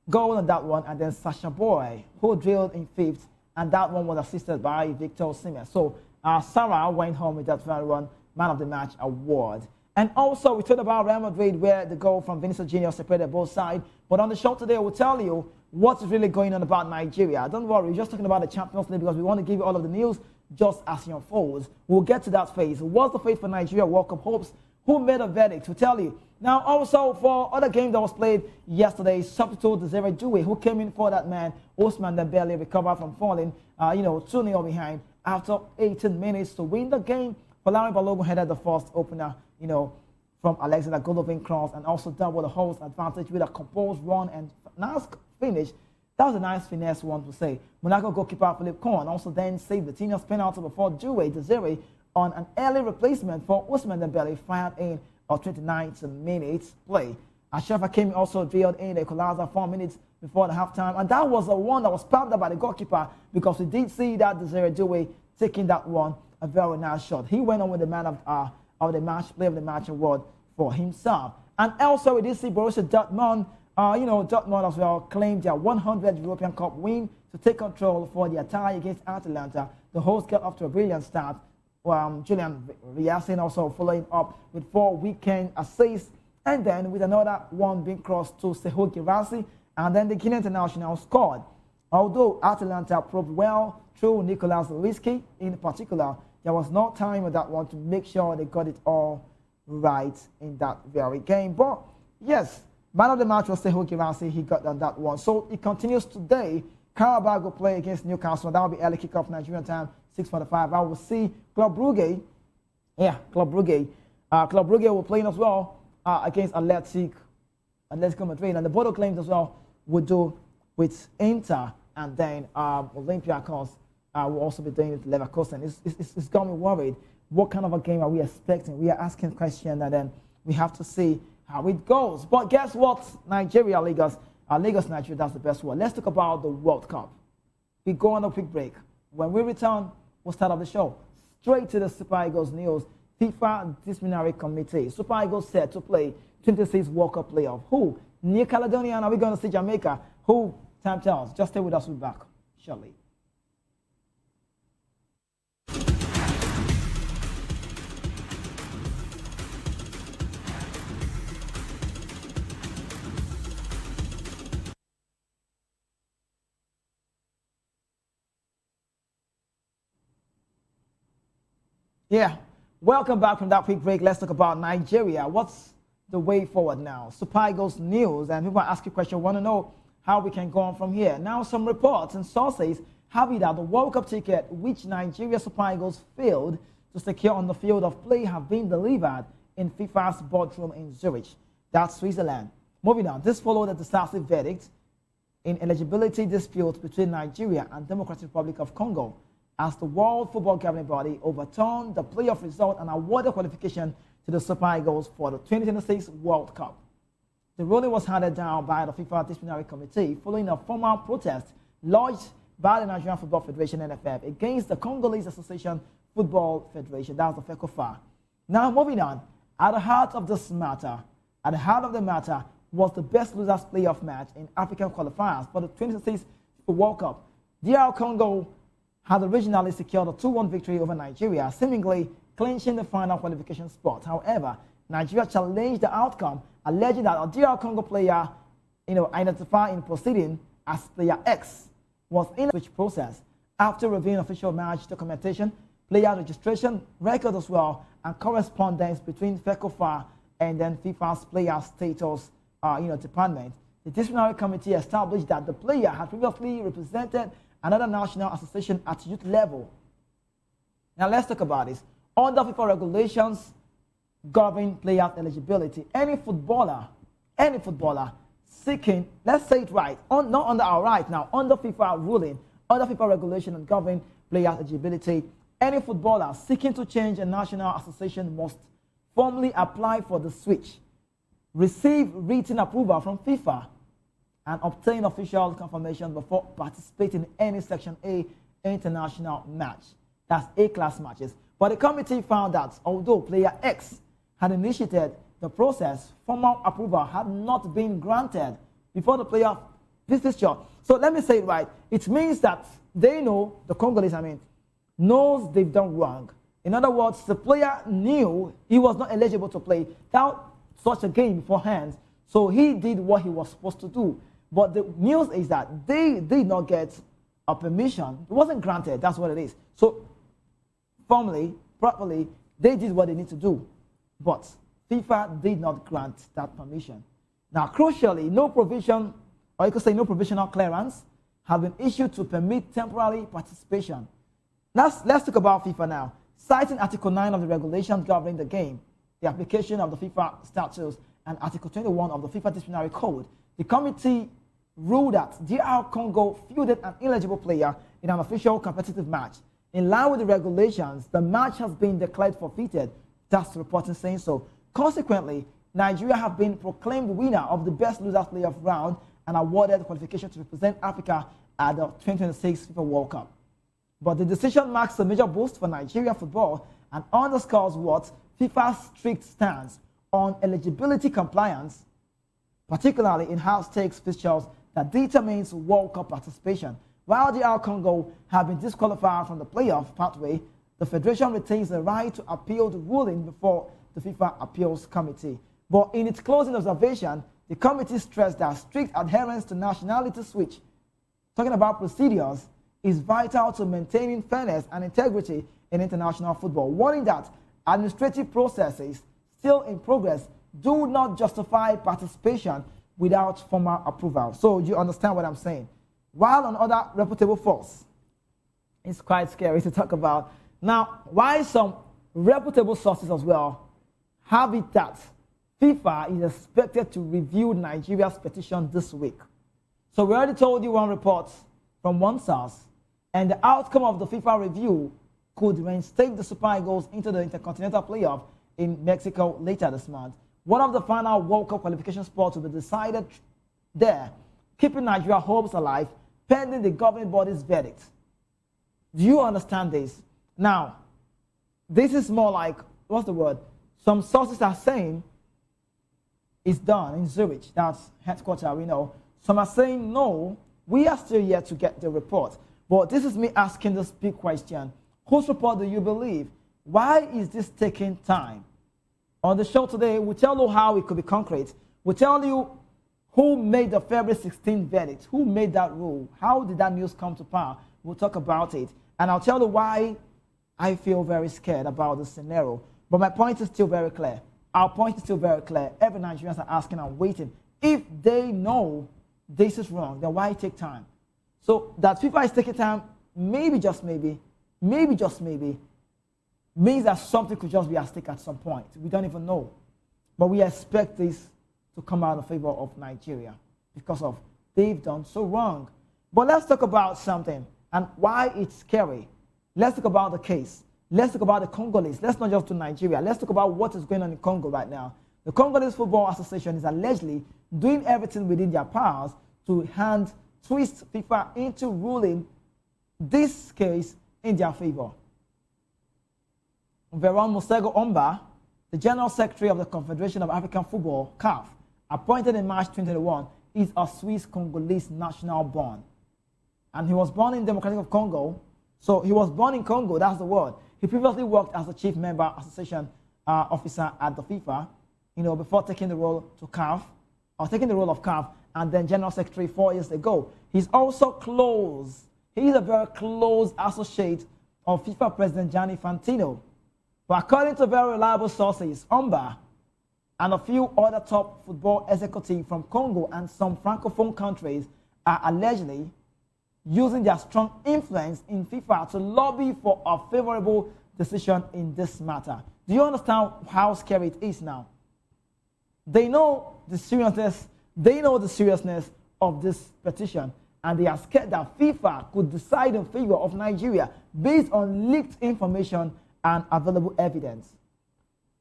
goal on that one, and then Sasha Boy, who drilled in 5th, and that one was assisted by Victor Osimhen. So Sarah went home with that very one Man of the Match award. And also, we talked about Real Madrid, where the goal from Vinicius Jr. separated both sides. But on the show today, we'll tell you what's really going on about Nigeria. Don't worry, we're just talking about the Champions League because we want to give you all of the news just as it unfolds. We'll get to that phase. What's the fate for Nigeria World Cup hopes? Who made a verdict? We'll tell you. Now, also, for other game that was played yesterday, substitute Desire Due, who came in for that man, Ousmane Dembele, recovered from falling, 2-0 behind after 18 minutes to win the game. Folarin Balogun headed the first opener, from Alexander Golovin cross and also double the host advantage with a composed run and nice finish. That was a nice finesse one to say. Monaco goalkeeper Philippe Cohn also then saved the team's penalty before Due Desire on an early replacement for Ousmane Dembele fired in a 29th minutes play. Ashafa came also drilled in the equalizer 4 minutes before the halftime, and that was the one that was pumped up by the goalkeeper because we did see that Desire Due taking that one, a very nice shot. He went on with the man of the match, player of the match award for himself. And also we did see Borussia Dortmund, Dortmund as well claimed their 100th European Cup win to take control for the tie against Atalanta. The hosts got off to a brilliant start. Julian Riasin also following up with 4 weekend assists, and then with another one being crossed to Sekou Girassi, and then the Guinea international scored. Although Atalanta proved well through Nicolas Lewinsky in particular, there was no time with that one to make sure they got it all right in that very game. But yes, man of the match was Sekou Girassi. He got on that one. So it continues today. Carabao will play against Newcastle. That will be early kickoff Nigerian time, 6:45. I will see Club Brugge. Yeah, Club Brugge. Club Brugge will play as well against Atletico Madrid. And the Bodo claims as well will do with Inter, and then Olympiacos will also be doing it with Leverkusen. It's got me worried. What kind of a game are we expecting? We are asking questions, and then we have to see how it goes. But guess what? Nigeria, Lagos, Nigeria, that's the best one. Let's talk about the World Cup. We go on a quick break. When we return, we'll start off the show. Straight to the Super Eagles news. FIFA Disciplinary Committee. Super Eagles set to play 26 World Cup playoff. Who? New Caledonia, and are we going to see Jamaica? Who? Time tells. Just stay with us. We'll be back shortly. Yeah, welcome back from that quick break. Let's talk about Nigeria. What's the way forward now? Super Eagles news, and people are asking questions, want to know how we can go on from here. Now, some reports and sources have it that the World Cup ticket, which Nigeria Super Eagles failed to secure on the field of play, have been delivered in FIFA's boardroom in Zurich. That's Switzerland. Moving on, this followed a decisive verdict in eligibility dispute between Nigeria and Democratic Republic of Congo, as the World Football Governing Body overturned the playoff result and awarded qualification to the Super Eagles for the 2026 World Cup. The ruling was handed down by the FIFA Disciplinary Committee following a formal protest lodged by the Nigerian Football Federation, NFF, against the Congolese Association Football Federation, that's the FECOFA. Now, moving on, at the heart of this matter, was the best losers playoff match in African qualifiers for the 2026 World Cup. DR Congo had originally secured a 2-1 victory over Nigeria, seemingly clinching the final qualification spot. However, Nigeria challenged the outcome, alleging that a DR Congo player, identified in proceeding as player X, was in a switch process. After reviewing official match documentation, player registration record as well, and correspondence between FECOFA and then FIFA's player status, department, the disciplinary committee established that the player had previously represented another national association at youth level. Now let's talk about this. Under FIFA regulations governing player eligibility, any footballer seeking, let's say it right, not under our right now, under FIFA ruling, under FIFA regulation and governing player eligibility, any footballer seeking to change a national association must formally apply for the switch, receive written approval from FIFA, and obtain official confirmation before participating in any Section A international match. That's A-class matches. But the committee found that although player X had initiated the process, formal approval had not been granted before the player fixture. So let me say it right. It means that they know, the Congolese, knows they've done wrong. In other words, the player knew he was not eligible to play without such a game beforehand, so he did what he was supposed to do. But the news is that they did not get a permission. It wasn't granted, that's what it is. So formally, properly, they did what they need to do. But FIFA did not grant that permission. Now, crucially, no provision, or you could say no provisional clearance, have been issued to permit temporary participation. Let's talk about FIFA now. Citing Article 9 of the regulations governing the game, the application of the FIFA statutes, and Article 21 of the FIFA disciplinary code, the committee ruled that DR Congo fielded an ineligible player in an official competitive match. In line with the regulations, the match has been declared forfeited. That's the reporting saying so. Consequently, Nigeria have been proclaimed winner of the Best Losers Playoff round and awarded qualification to represent Africa at the 2026 FIFA World Cup. But the decision marks a major boost for Nigeria football and underscores what FIFA's strict stance on eligibility compliance, particularly in high-stakes fixtures that determines World Cup participation. While DR Congo have been disqualified from the playoff pathway, the Federation retains the right to appeal the ruling before the FIFA Appeals Committee. But in its closing observation, the committee stressed that strict adherence to nationality switch, talking about procedures, is vital to maintaining fairness and integrity in international football, warning that administrative processes still in progress do not justify participation without formal approval. So you understand what I'm saying? While on other reputable force, it's quite scary to talk about. Now, why some reputable sources as well have it that FIFA is expected to review Nigeria's petition this week. So we already told you one report from one source, and the outcome of the FIFA review could reinstate the Super Eagles into the Intercontinental Playoff in Mexico later this month. One of the final World Cup qualification spots will be decided there, keeping Nigeria hopes alive pending the governing body's verdict. Do you understand this? Now, this is more like, what's the word? Some sources are saying it's done in Zurich, that's headquarters, we know. Some are saying no, we are still yet to get the report. But this is me asking this big question. Whose report do you believe? Why is this taking time? On the show today, we'll tell you how it could be concrete. We'll tell you who made the February 16th verdict, who made that rule, how did that news come to power. We'll talk about it. And I'll tell you why I feel very scared about this scenario. But my point is still very clear. Our point is still very clear. Every Nigerians are asking and waiting. If they know this is wrong, then why take time? So that FIFA is taking time, maybe just maybe, means that something could just be at stake at some point. We don't even know. But we expect this to come out in favor of Nigeria because of they've done so wrong. But let's talk about something and why it's scary. Let's talk about the case. Let's talk about the Congolese. Let's not just do Nigeria. Let's talk about what is going on in Congo right now. The Congolese Football Association is allegedly doing everything within their powers to hand twist FIFA into ruling this case in their favor. Veron Musego Omba, the General Secretary of the Confederation of African Football, CAF, appointed in March 2021, is a Swiss-Congolese national born. And he was born in Democratic of Congo. So he was born in Congo, that's the word. He previously worked as a chief member association officer at the FIFA, before taking the role of CAF, and then General Secretary 4 years ago. He's also close. He's a very close associate of FIFA President Gianni Infantino. But according to very reliable sources, Omba and a few other top football executives from Congo and some Francophone countries are allegedly using their strong influence in FIFA to lobby for a favorable decision in this matter. Do you understand how scary it is now? They know the seriousness of this petition, and they are scared that FIFA could decide in favor of Nigeria based on leaked information and available evidence.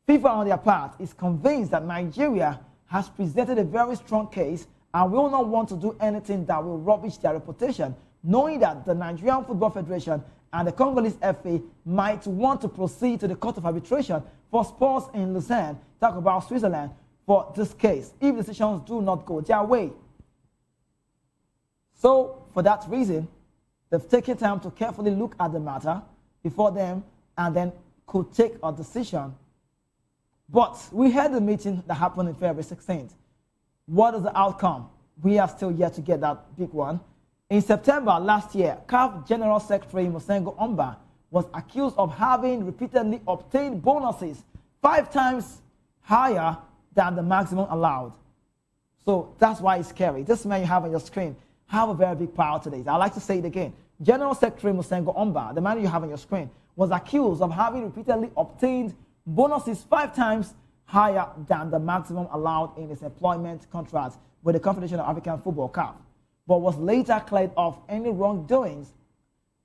FIFA, on their part, is convinced that Nigeria has presented a very strong case and will not want to do anything that will rubbish their reputation, knowing that the Nigerian Football Federation and the Congolese FA might want to proceed to the Court of Arbitration for sports in Lausanne, talk about Switzerland, for this case, if decisions do not go their way. So, for that reason, they've taken time to carefully look at the matter before them and then could take a decision. But we had the meeting that happened on February 16th. What is the outcome? We are still yet to get that big one. In September last year, CAF General Secretary Mosengo Omba was accused of having repeatedly obtained bonuses 5 times higher than the maximum allowed. So that's why it's scary. This man you have on your screen have a very big power today. I'd like to say it again. General Secretary Mosengo Omba, the man you have on your screen, was accused of having repeatedly obtained bonuses 5 times higher than the maximum allowed in his employment contract with the Confederation of African Football CAF, but was later cleared of any wrongdoings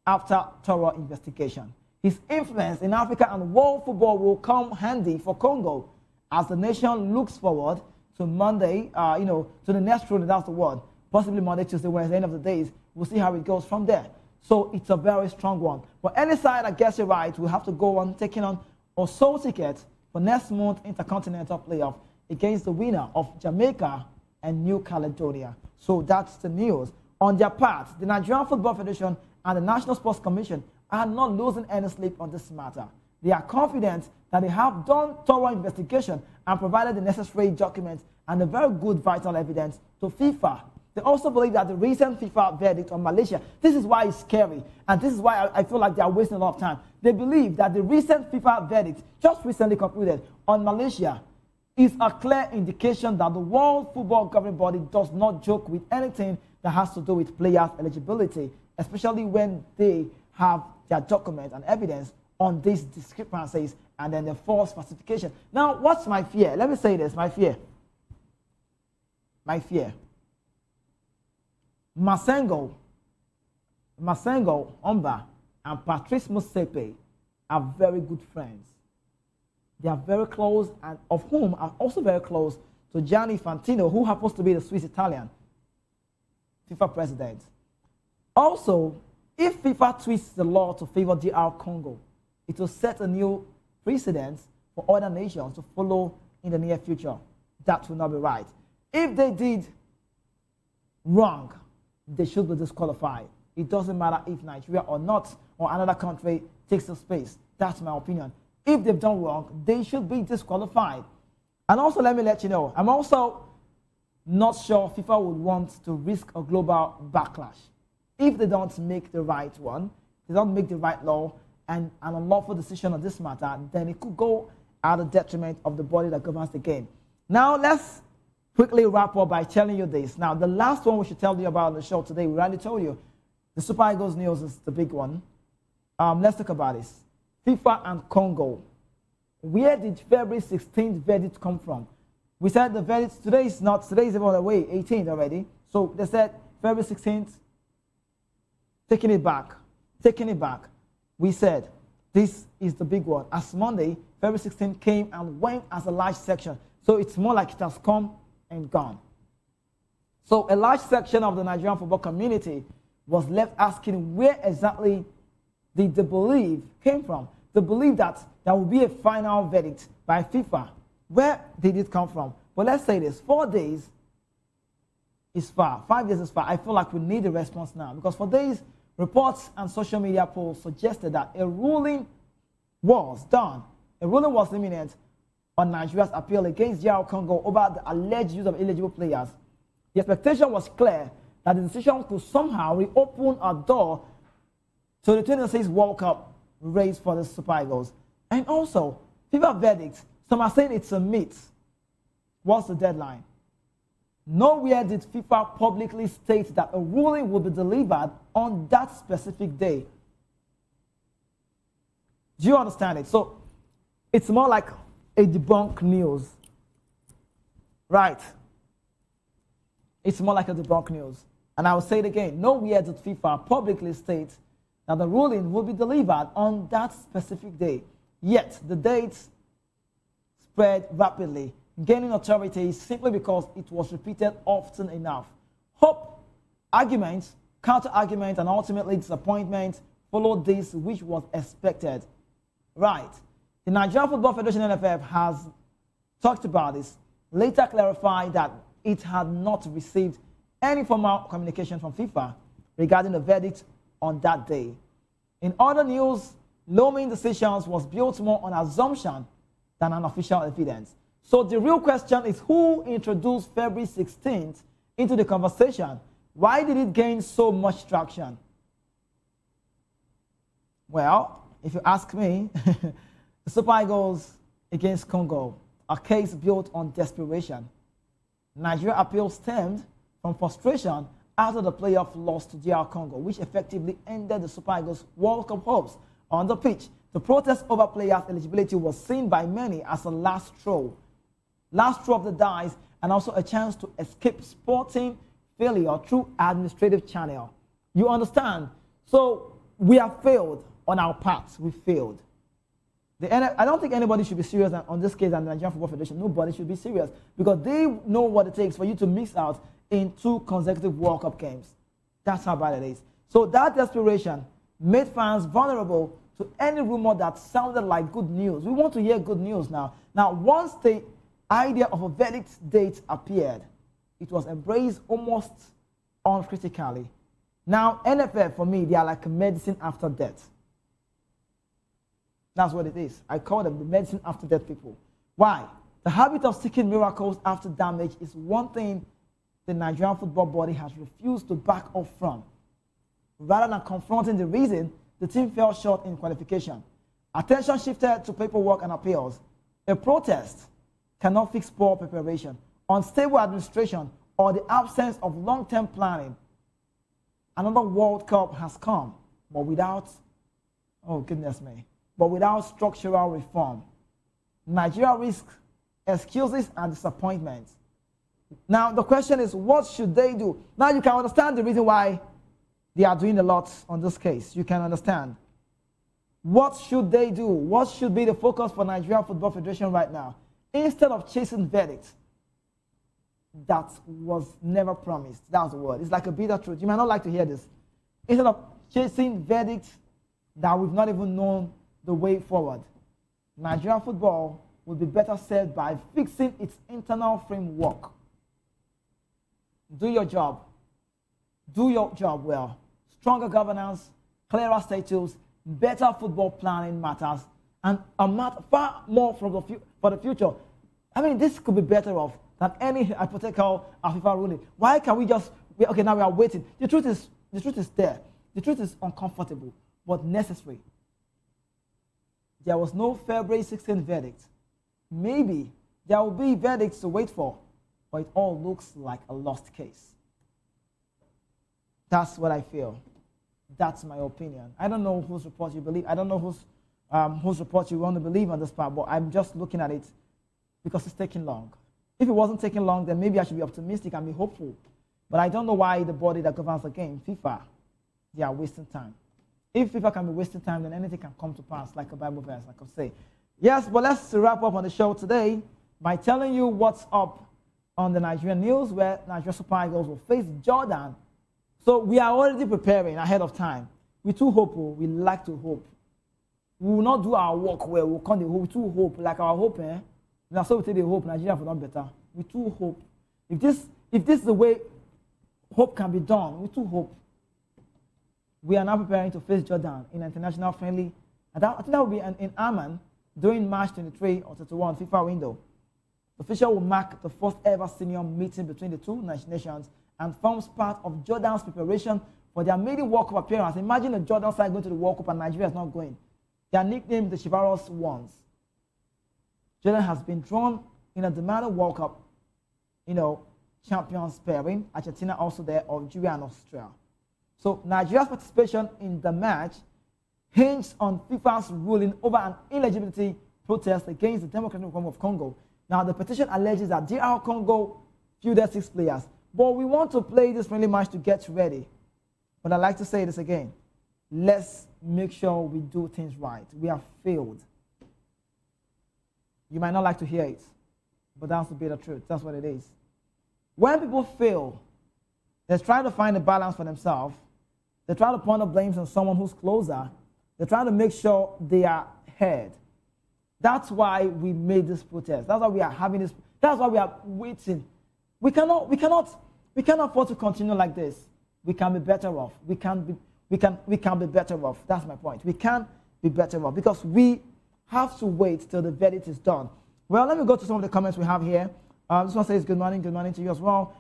after thorough investigation. His influence in Africa and world football will come handy for Congo as the nation looks forward to Monday, to the next round, that's the word, possibly Monday, Tuesday, Wednesday, end of the days. We'll see how it goes from there. So it's a very strong one. For any side that gets it right, we'll have to go on taking on a sole ticket for next month's Intercontinental Playoff against the winner of Jamaica and New Caledonia. So that's the news. On their part, the Nigerian Football Federation and the National Sports Commission are not losing any sleep on this matter. They are confident that they have done thorough investigation and provided the necessary documents and a very good vital evidence to FIFA. They also believe that the recent FIFA verdict on Malaysia, this is why it's scary, and this is why I feel like they are wasting a lot of time. They believe that the recent FIFA verdict, just recently concluded on Malaysia, is a clear indication that the World Football Governing Body does not joke with anything that has to do with players' eligibility, especially when they have their documents and evidence on these discrepancies and then the false falsification. Now, what's my fear? Let me say this, my fear. Mosengo Omba and Patrice Motsepe are very good friends. They are very close, and of whom are also very close to Gianni Infantino, who happens to be the Swiss Italian FIFA president. Also, if FIFA twists the law to favor DR Congo, it will set a new precedent for other nations to follow in the near future. That will not be right. If they did wrong, they should be disqualified. It doesn't matter if Nigeria or not, or another country takes the space. That's my opinion. If they've done wrong, they should be disqualified. And also, let me let you know, I'm also not sure FIFA would want to risk a global backlash. If they don't make the right one, they don't make the right law and an unlawful decision on this matter, then it could go at the detriment of the body that governs the game. Now, let's quickly wrap up by telling you this. Now, the last one we should tell you about on the show today, we already told you, the Super Eagles news is the big one. Let's talk about this. FIFA and Congo. Where did February 16th verdict come from? We said the verdict, today is even on the way, 18th already. So they said February 16th, taking it back. We said this is the big one. As Monday, February 16th came and went as a large section. So it's more like it has come and gone. So a large section of the Nigerian football community was left asking where exactly did the belief came from. The belief that there will be a final verdict by FIFA. Where did it come from? But let's say this, 4 days is far, 5 days is far. I feel like we need a response now because for days, reports and social media polls suggested that a ruling was done. A ruling was imminent on Nigeria's appeal against DR Congo over the alleged use of illegible players. The expectation was clear that the decision could somehow reopen a door to the 2026 World Cup race for the Super Eagles. And also, FIFA verdict, some are saying it's a myth. What's the deadline? Nowhere did FIFA publicly state that a ruling will be delivered on that specific day. Do you understand it? So it's more like a debunk news. Right. It's more like a debunk news. And I will say it again. Nowhere did FIFA publicly state that the ruling will be delivered on that specific day. Yet the dates spread rapidly, gaining authority simply because it was repeated often enough. Hope, arguments, counter-arguments, and ultimately disappointment followed this, which was expected. Right. The Nigerian Football Federation, NFF, has talked about this, later clarified that it had not received any formal communication from FIFA regarding the verdict on that day. In other news, Loaming decisions was built more on assumption than an official evidence. So the real question is, who introduced February 16th into the conversation? Why did it gain so much traction? Well, if you ask me, the Super Eagles against Congo, a case built on desperation. Nigeria appeal stemmed from frustration after the playoff loss to DR Congo, which effectively ended the Super Eagles' World Cup hopes. On the pitch, the protest over players' eligibility was seen by many as a last throw of the dice, and also a chance to escape sporting failure through administrative channel. You understand? So we have failed on our part. We failed. I don't think anybody should be serious on this case, and the Nigerian Football Federation. Nobody should be serious, because they know what it takes for you to miss out in 2 consecutive World Cup games. That's how bad it is. So that desperation made fans vulnerable to any rumor that sounded like good news. We want to hear good news now. Now, once the idea of a verdict date appeared, it was embraced almost uncritically. Now, NFL, for me, they are like a medicine after death. That's what it is. I call them the medicine after death people. Why? The habit of seeking miracles after damage is one thing the Nigerian football body has refused to back off from. Rather than confronting the reason the team fell short in qualification, attention shifted to paperwork and appeals. A protest cannot fix poor preparation, unstable administration, or the absence of long-term planning. Another World Cup has come, but without, oh goodness me, but without structural reform. Nigeria risks excuses and disappointments. Now, the question is, what should they do? Now, you can understand the reason why they are doing a lot on this case. You can understand. What should they do? What should be the focus for Nigeria Football Federation right now? Instead of chasing verdicts that was never promised. That's the word. It's like a bitter truth. You might not like to hear this. Instead of chasing verdicts that we've not even known the way forward, Nigerian football would be better served by fixing its internal framework. Do your job. Do your job well. Stronger governance, clearer statutes, better football planning matters, and far more for the future. I mean, this could be better off than any hypothetical FIFA ruling. Why can we just, okay, now we are waiting. The truth is there. The truth is uncomfortable, but necessary. There was no February 16th verdict. Maybe there will be verdicts to wait for, but it all looks like a lost case. That's what I feel. That's my opinion. I don't know whose report you believe. I don't know whose report you want to believe on this part, but I'm just looking at it because it's taking long. If it wasn't taking long, then maybe I should be optimistic and be hopeful. But I don't know why the body that governs the game, FIFA, they are wasting time. If FIFA can be wasting time, then anything can come to pass, like a Bible verse, like I say. Yes, but let's wrap up on the show today by telling you what's up on the Nigerian news, where Nigeria Super Eagles will face Jordan. So we are already preparing ahead of time. We're too hopeful. We like to hope. We will not do our work well. We'll come to hope. We too hope. Like our hope, eh? That's why we take the hope. Nigeria for not better. We too hope. If this is the way hope can be done, we too hope. We are now preparing to face Jordan in an international friendly. And I think that will be in Amman during March 23 or 31 FIFA window. The official will mark the first ever senior meeting between the two nations and forms part of Jordan's preparation for their maiden World Cup appearance. Imagine the Jordan side going to the World Cup and Nigeria is not going. They are nicknamed the chivalrous ones. Jordan has been drawn in a demanding World Cup, champions pairing. Argentina also there, Algeria and Austria. So Nigeria's participation in the match hinged on FIFA's ruling over an eligibility protest against the Democratic Republic of Congo. Now, the petition alleges that DR Congo fielded 6 players. But we want to play this friendly match to get ready. But I'd like to say this again. Let's make sure we do things right. We have failed. You might not like to hear it, but that's the bitter truth. That's what it is. When people fail, they're trying to find a balance for themselves. They try to point the blames on someone who's closer. They're trying to make sure they are heard. That's why we made this protest. That's why we are having this. That's why we are waiting. We cannot afford to continue like this. We can be better off. We can be better off. That's my point. We can be better off, because we have to wait till the verdict is done. Well, let me go to some of the comments we have here. This one says, good morning to you as well.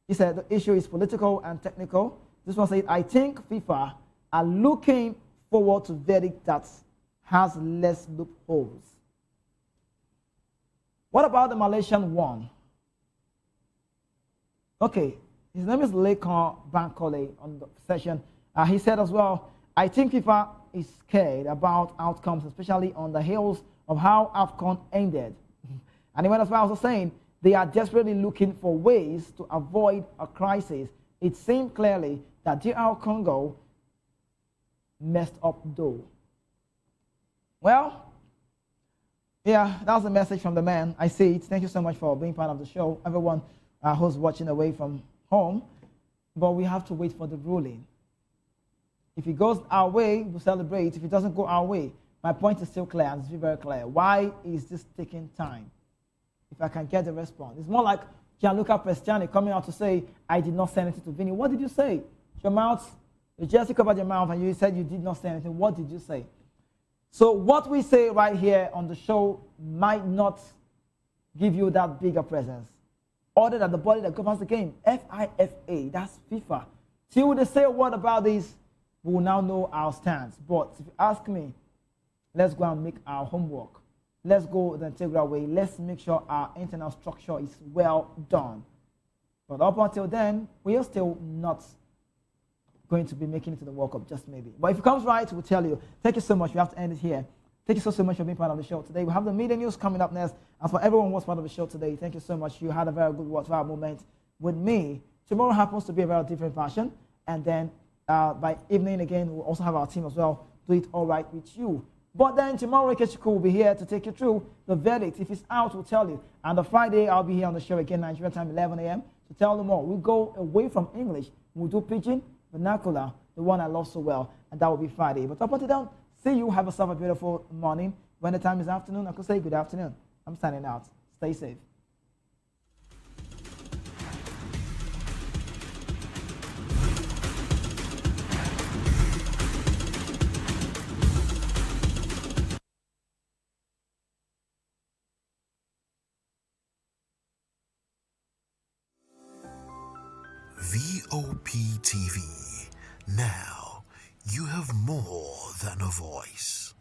He said the issue is political and technical. This one says, I think FIFA are looking forward to verdict that has less loopholes. What about the Malaysian one? Okay, his name is Lekon Bankole on the session. He said as well, I think FIFA is scared about outcomes, especially on the heels of how AFCON ended. And he went as well as saying, they are desperately looking for ways to avoid a crisis. It seemed clearly that DR Congo messed up though. Well, yeah, that was the message from the man. I see it. Thank you so much for being part of the show, everyone who's watching away from home. But we have to wait for the ruling. If it goes our way, we'll celebrate. If it doesn't go our way, my point is still clear, and it's very clear. Why is this taking time? If I can get the response. It's more like Gianluca Prestiani coming out to say, I did not say anything to Vinny. What did you say? Your mouth, you just covered your mouth and you said you did not say anything. What did you say? So what we say right here on the show might not give you that bigger presence. Other than the body that governs the game, FIFA, that's FIFA. Till they say a word about this, we will now know our stance. But if you ask me, let's go and make our homework. Let's go the integral way. Let's make sure our internal structure is well done. But up until then, we are still not going to be making it to the World Cup, just maybe. But if it comes right, we'll tell you. Thank you so much. We have to end it here. Thank you so much for being part of the show today. We have the media news coming up next. And for everyone who was part of the show today, thank you so much. You had a very good worthwhile moment with me. Tomorrow happens to be a very different fashion. And then by evening again, we'll also have our team as well do it all right with you. But then tomorrow, Ikechukwu will be here to take you through the verdict. If it's out, we'll tell you. And the Friday, I'll be here on the show again, Nigeria time, 11 a.m. to tell them all. We'll go away from English. We'll do Pidgin, vernacular, the one I love so well, and that will be Friday. But up until then, see you. Have yourself a beautiful morning. When the time is afternoon, I could say good afternoon. I'm signing out. Stay safe. VOP TV. Now, you have more than a voice.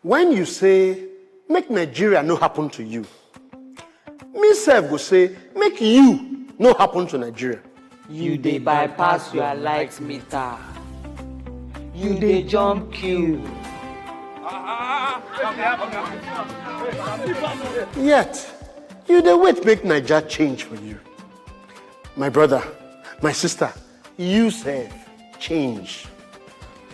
When you say, make Nigeria no happen to you, me self go say, make you no happen to Nigeria. You dey bypass your light meter. You dey jump queue. Yet, you dey wait make Nigeria change for you. My brother, my sister, you self change.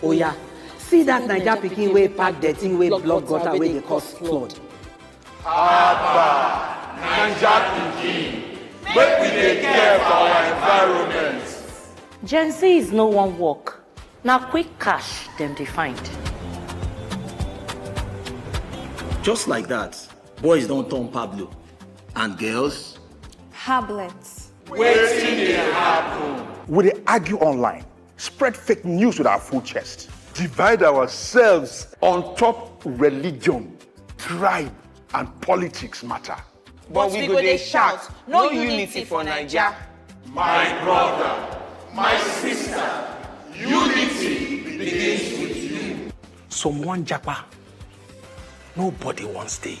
Oh yeah, see that Naija pikin wey pack the thing wey block gutter wey dey cause flood. Abba, Naija pikin, make we dey care for our environment. Gen Z is no one work. Now quick cash them dey find. Just like that, boys don't turn Pablo. And girls? Hablets. Wetin dey happen? We dey argue online, spread fake news with our full chest, divide ourselves on top religion, tribe, and politics matter. But we go dey shout, no unity for Naija. My brother, my sister, unity begins with you. Someone japa, nobody wants stay.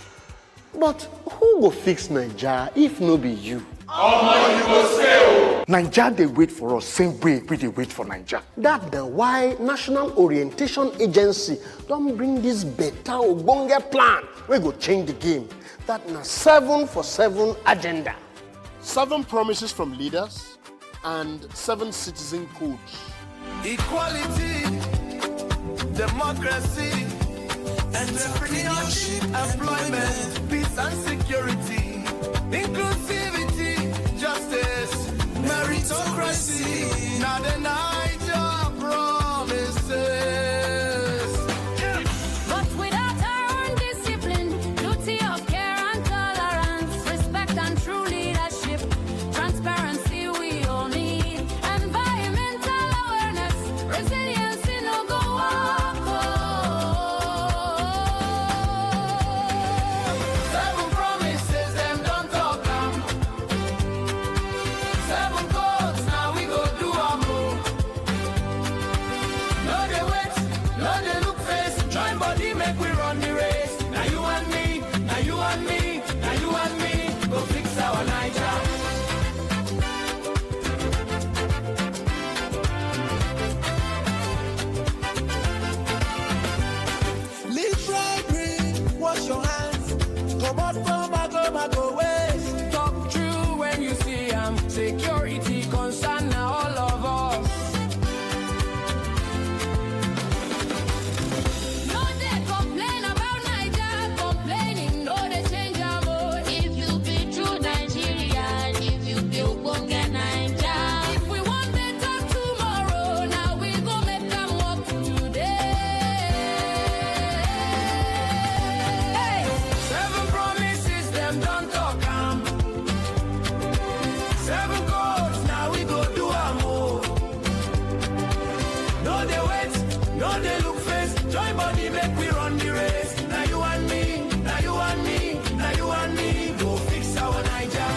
But who go fix Naija if no be you? Omo, you go stay o. Naija dey wait for us same way we dey wait for Naija. That the why National Orientation Agency don bring this better ogbonge plan wey go change the game. That na 7 for 7 agenda. 7 promises from leaders and 7 citizen codes. Equality, democracy, entrepreneurship, employment, peace and security, inclusivity, justice, meritocracy. Now the Naija promises. But without our own discipline, duty of care and tolerance, respect and true leadership, transparency we all need, environmental No more mago ways. Talk true when you see security concern now all of us. No they complain about Niger, complaining, no they change our mode. If you be true Nigerian, if you be Ogbonge Naija. If we want better tomorrow, now we go make them work today. Hey, 7 promises them don't talk 7 goals, now we go do a more. No they wait, no they look face. Join body make we run the race. Now you and me, now you and me, now you and me. Go fix our Niger.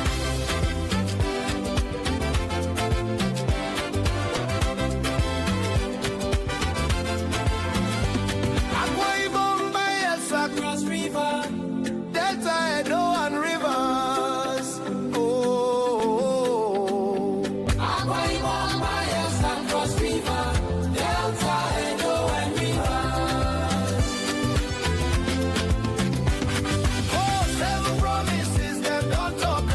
Akwa Ibom, Bayelsa, Cross River, Delta, Edo and Rivers. Akwa Ibom, Bayelsa, Cross River, Delta, Edo and Rivers. 7 promises them don't talk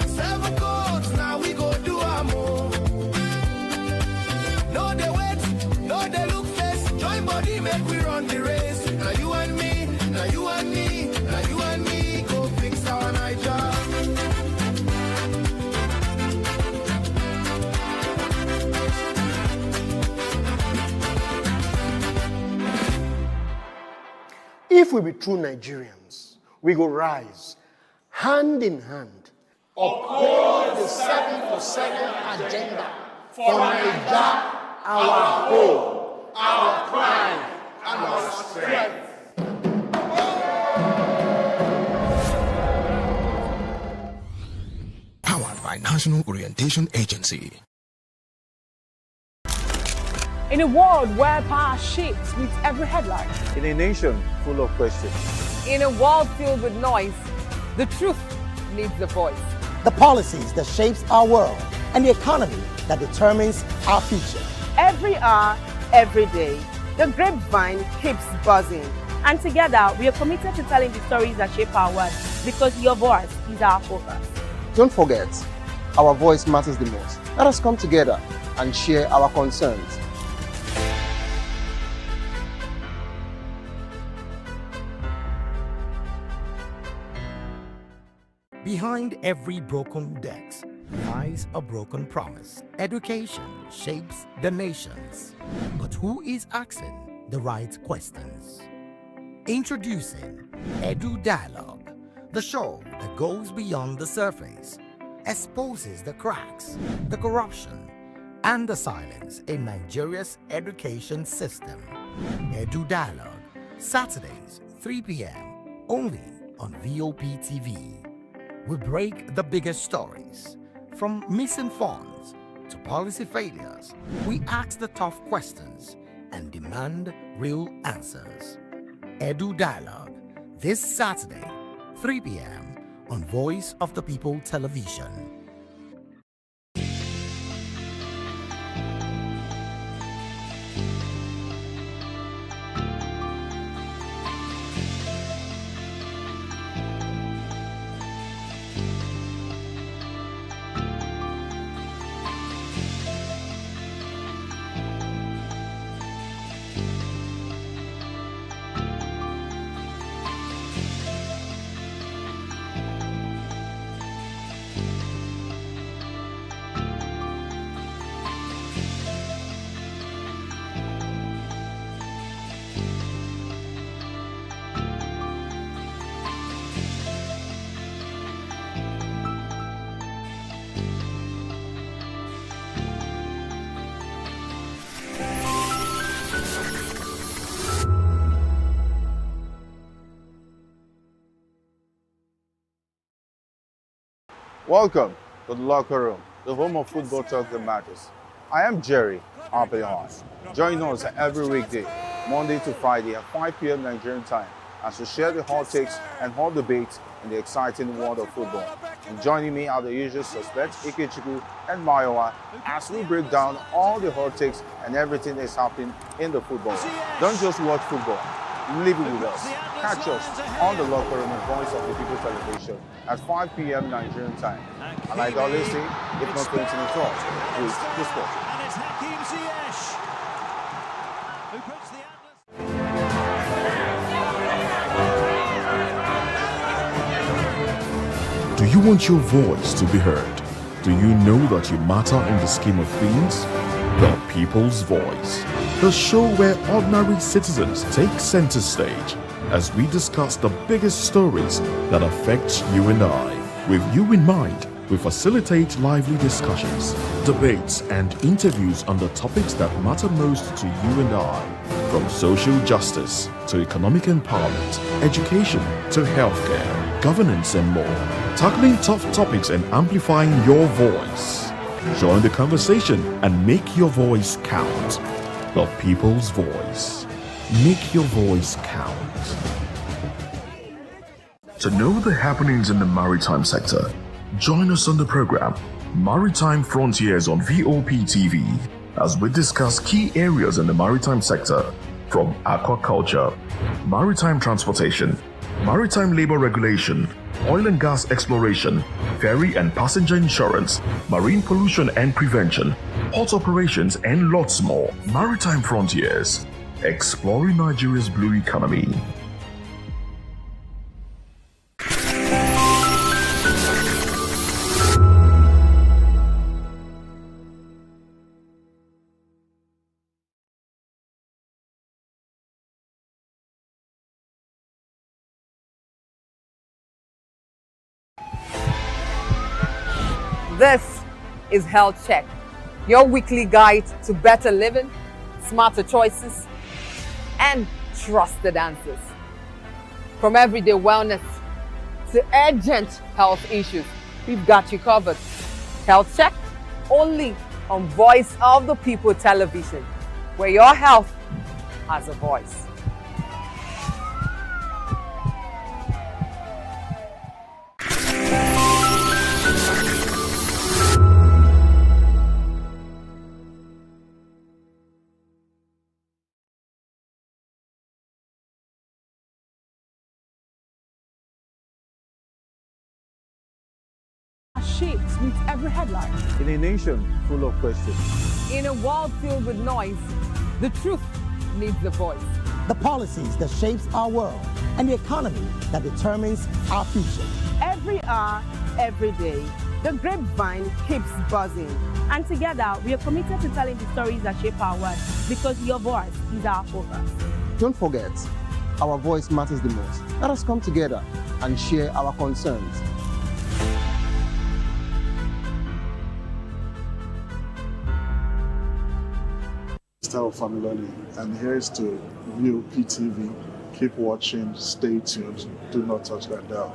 7 goals, now we go do a more. No they wait, no they look face. Join body make we run the race. Now you and me, now you and me, now you and me. Go fix our Niger. If we be true Nigerians, we go rise hand in hand. Uphold the 7 for 7 agenda for Niger, our hope, our pride, and our strength. Powered by National Orientation Agency. In a world where power shakes with every headline, In a nation full of questions, in a world filled with noise, the truth needs a voice. The policies that shapes our world and the economy that determines our future. Every hour, every day, the grapevine keeps buzzing. And together, we are committed to telling the stories that shape our world because your voice is our focus. Don't forget, our voice matters the most. Let us come together and share our concerns. Behind every broken desk lies a broken promise. Education shapes the nations. But who is asking the right questions? Introducing Edu Dialogue, the show that goes beyond the surface, exposes the cracks, the corruption, and the silence in Nigeria's education system. Edu Dialogue, Saturdays, 3 p.m., only on VOP TV. We break the biggest stories, from missing funds to policy failures. We ask the tough questions and demand real answers. Edu Dialogue, this Saturday, 3 p.m. on Voice of the People Television. welcome to the locker room, the home of football talk that matters. I am Jerry Aviation. Join us every weekday, Monday to Friday at 5 p.m. Nigerian time, as we share the hot takes and hot debates in the exciting world of football. And joining me are the usual suspects, Ikechukwu and Mayowa, as we break down all the hot takes and everything that's happening in the football. Don't just watch football, Live it with us. Catch us on the Locker Room and Voice of the People television at 5 p.m. Nigerian time. And like I always say, if not going to the talk, please discourse. And it's Hakim Ziyech who puts the Do you want your voice to be heard? Do you know that you matter in the scheme of things? The People's Voice, the show where ordinary citizens take center stage as we discuss the biggest stories that affect you and I. With you in mind, we facilitate lively discussions, debates, and interviews on the topics that matter most to you and I. From social justice to economic empowerment, education to healthcare, governance, and more. Tackling tough topics and amplifying your voice. Join the conversation and make your voice count. The People's Voice. Make your voice count. To know the happenings in the maritime sector, join us on the program Maritime Frontiers on VOP TV as we discuss key areas in the maritime sector from aquaculture, maritime transportation, maritime labor regulation, oil and gas exploration, ferry and passenger insurance, marine pollution and prevention, port operations, and lots more. Maritime Frontiers, exploring Nigeria's blue economy. This is Health Check, your weekly guide to better living, smarter choices, and trusted answers. From everyday wellness to urgent health issues, we've got you covered. Health Check, only on Voice of the People television, where your health has a voice. Shapes meets every headline. In a nation full of questions. In a world filled with noise, the truth needs a voice. The policies that shapes our world and the economy that determines our future. Every hour, every day, the grapevine keeps buzzing. And together, we are committed to telling the stories that shape our world because your voice is our focus. Don't forget, our voice matters the most. Let us come together and share our concerns. Style Familoni, and here's to VOP TV. Keep watching, stay tuned, do not touch that dial.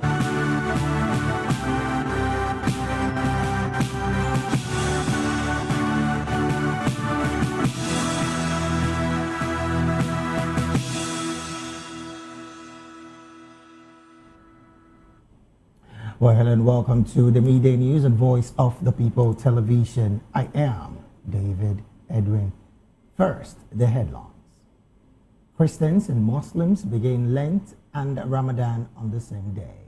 Well, hello and welcome to the Midday News and Voice of the People television. I am David Edwin. First, the headlines. Christians and Muslims begin Lent and Ramadan on the same day.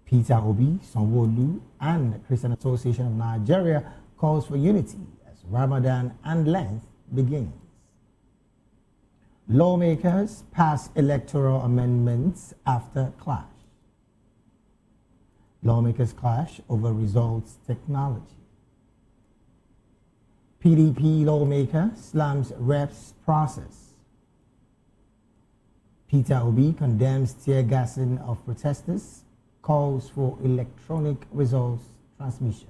Peter Obi, Sanwo-Olu, and Christian Association of Nigeria calls for unity as Ramadan and Lent begins. Lawmakers pass electoral amendments after clash. Lawmakers clash over results technology. PDP lawmaker slams reps process. Peter Obi condemns tear gassing of protesters, calls for electronic results transmission.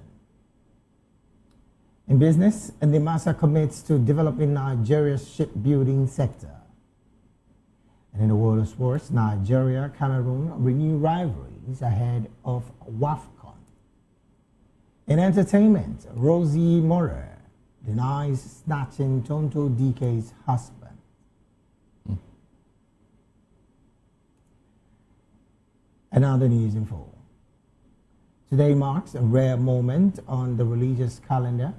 In business, Ndimasa commits to developing Nigeria's shipbuilding sector. And in the world of sports, Nigeria, Cameroon renew rivalries ahead of WAFCON. In entertainment, Rosie Morer denies snatching Tonto DK's husband. And now the news in full. Today marks a rare moment on the religious calendar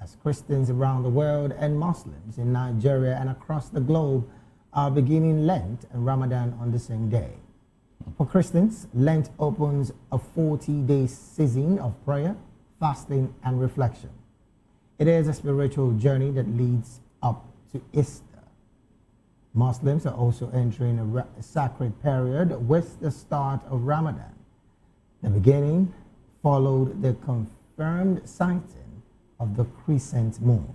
as Christians around the world and Muslims in Nigeria and across the globe are beginning Lent and Ramadan on the same day. For Christians, Lent opens a 40-day season of prayer, fasting, and reflection. It is a spiritual journey that leads up to Easter. Muslims are also entering a sacred period with the start of Ramadan. The beginning followed the confirmed sighting of the crescent moon.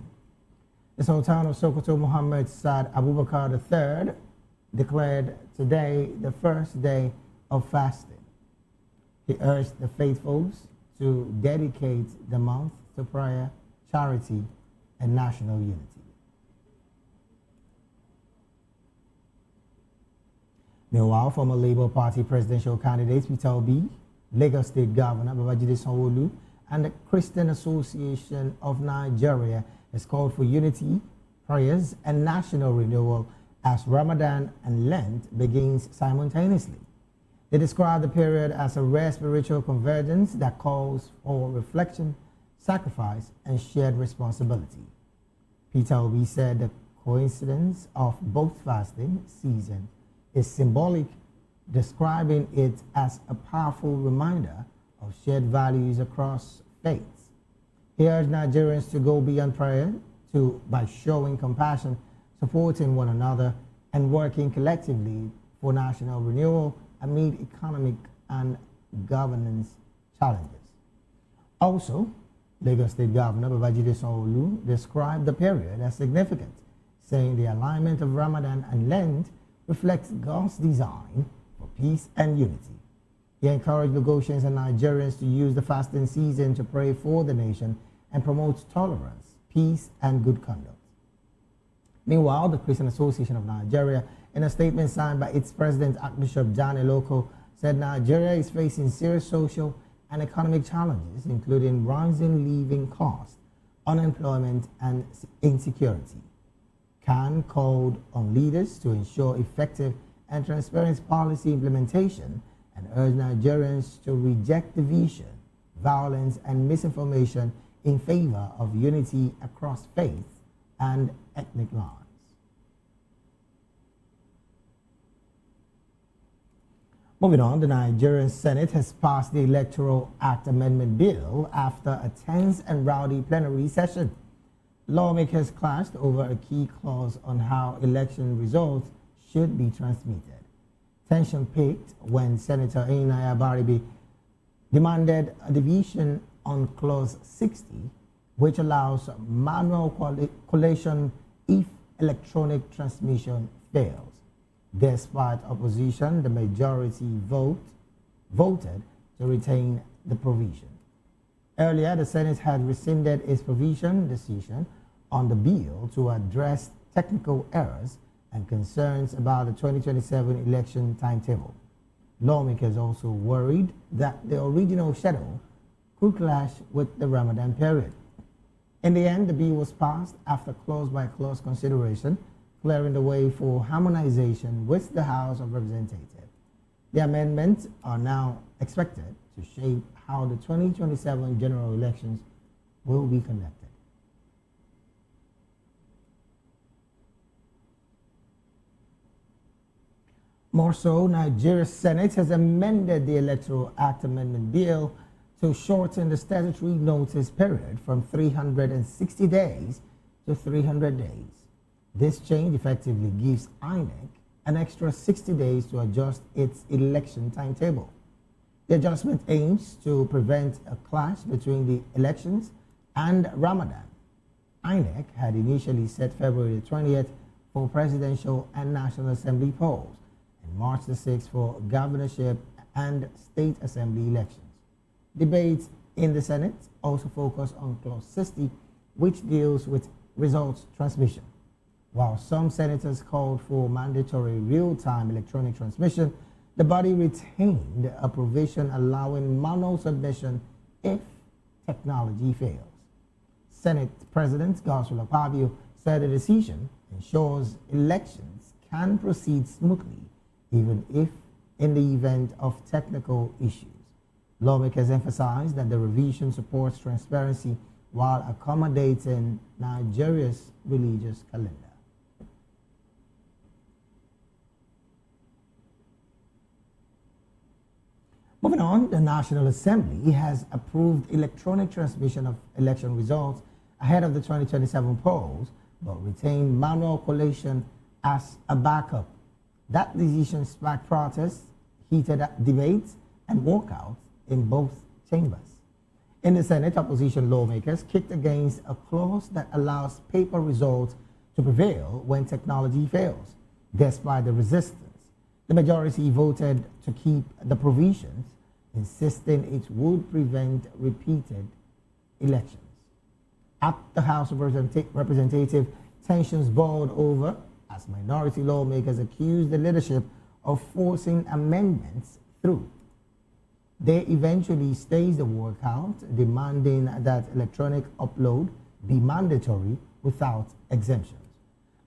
The Sultan of Sokoto, Muhammad Saad Abubakar III, declared today the first day of fasting. He urged the faithfuls to dedicate the month to prayer, charity, and national unity. Meanwhile, former Labour Party presidential candidates Peter Obi, Lagos State Governor Babajide Sanwo-Olu, and the Christian Association of Nigeria has called for unity, prayers, and national renewal as Ramadan and Lent begins simultaneously. They describe the period as a rare spiritual convergence that calls for reflection, sacrifice, and shared responsibility. Peter Obi said the coincidence of both fasting season is symbolic, describing it as a powerful reminder of shared values across faiths. He urged Nigerians to go beyond prayer by showing compassion, supporting one another, and working collectively for national renewal amid economic and governance challenges. Also, Lagos State Governor Babajide Sanwo-Olu described the period as significant, saying the alignment of Ramadan and Lent reflects God's design for peace and unity. He encouraged Lagosians and Nigerians to use the fasting season to pray for the nation and promote tolerance, peace, and good conduct. Meanwhile, the Christian Association of Nigeria, in a statement signed by its president, Archbishop John Eloko, said Nigeria is facing serious social and economic challenges, including rising living costs, unemployment, and insecurity. CAN called on leaders to ensure effective and transparent policy implementation and urged Nigerians to reject division, violence, and misinformation in favor of unity across faiths and ethnic lines. Moving on, the Nigerian Senate has passed the Electoral Act Amendment Bill after a tense and rowdy plenary session. Lawmakers clashed over a key clause on how election results should be transmitted. Tension peaked when Senator Einaya Baribe demanded a division on Clause 60, which allows manual collation if electronic transmission fails. Despite opposition, the majority voted to retain the provision. Earlier, the Senate had rescinded its provision decision on the bill to address technical errors and concerns about the 2027 election timetable. Lawmakers also worried that the original schedule could clash with the Ramadan period. In the end, the bill was passed after clause-by-clause consideration, clearing the way for harmonization with the House of Representatives. The amendments are now expected to shape how the 2027 general elections will be conducted. More so, Nigeria's Senate has amended the Electoral Act Amendment Bill to shorten the statutory notice period from 360 days to 300 days. This change effectively gives INEC an extra 60 days to adjust its election timetable. The adjustment aims to prevent a clash between the elections and Ramadan. INEC had initially set February 20th for presidential and National Assembly polls and March the 6th for governorship and state assembly elections. Debates in the Senate also focus on Clause 60, which deals with results transmission. While some senators called for mandatory real-time electronic transmission, the body retained a provision allowing manual submission if technology fails. Senate President Godswill Akpabio said the decision ensures elections can proceed smoothly, even if in the event of technical issues. Lawmakers emphasized that the revision supports transparency while accommodating Nigeria's religious calendar. Moving on, the National Assembly has approved electronic transmission of election results ahead of the 2027 polls, but retained manual collation as a backup. That decision sparked protests, heated debates, and walkouts in both chambers. In the Senate, opposition lawmakers kicked against a clause that allows paper results to prevail when technology fails. Despite the resistance, the majority voted to keep the provisions, insisting it would prevent repeated elections. At the House of Representatives, tensions boiled over as minority lawmakers accused the leadership of forcing amendments through. They eventually staged the walkout, demanding that electronic upload be mandatory without exemptions.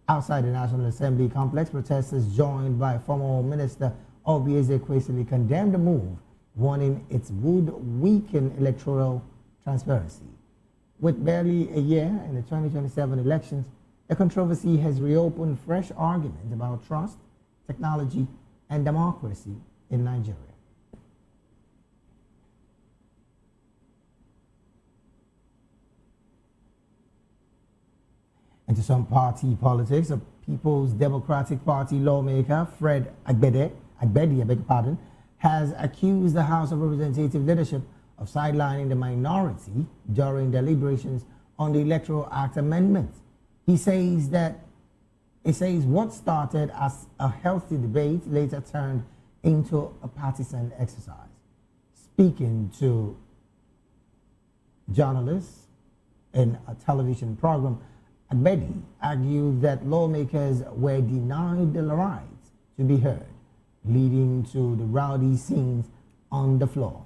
Outside the National Assembly complex, protesters joined by former Minister Obieze Kwesili condemned the move, warning it would weaken electoral transparency. With barely a year in the 2027 elections, the controversy has reopened fresh arguments about trust, technology, and democracy in Nigeria. Into some party politics, a People's Democratic Party lawmaker, Fred Agbedi, has accused the House of Representatives leadership of sidelining the minority during deliberations on the Electoral Act amendments. He says what started as a healthy debate later turned into a partisan exercise. Speaking to journalists in a television program, Agbedi argued that lawmakers were denied the right to be heard, leading to the rowdy scenes on the floor.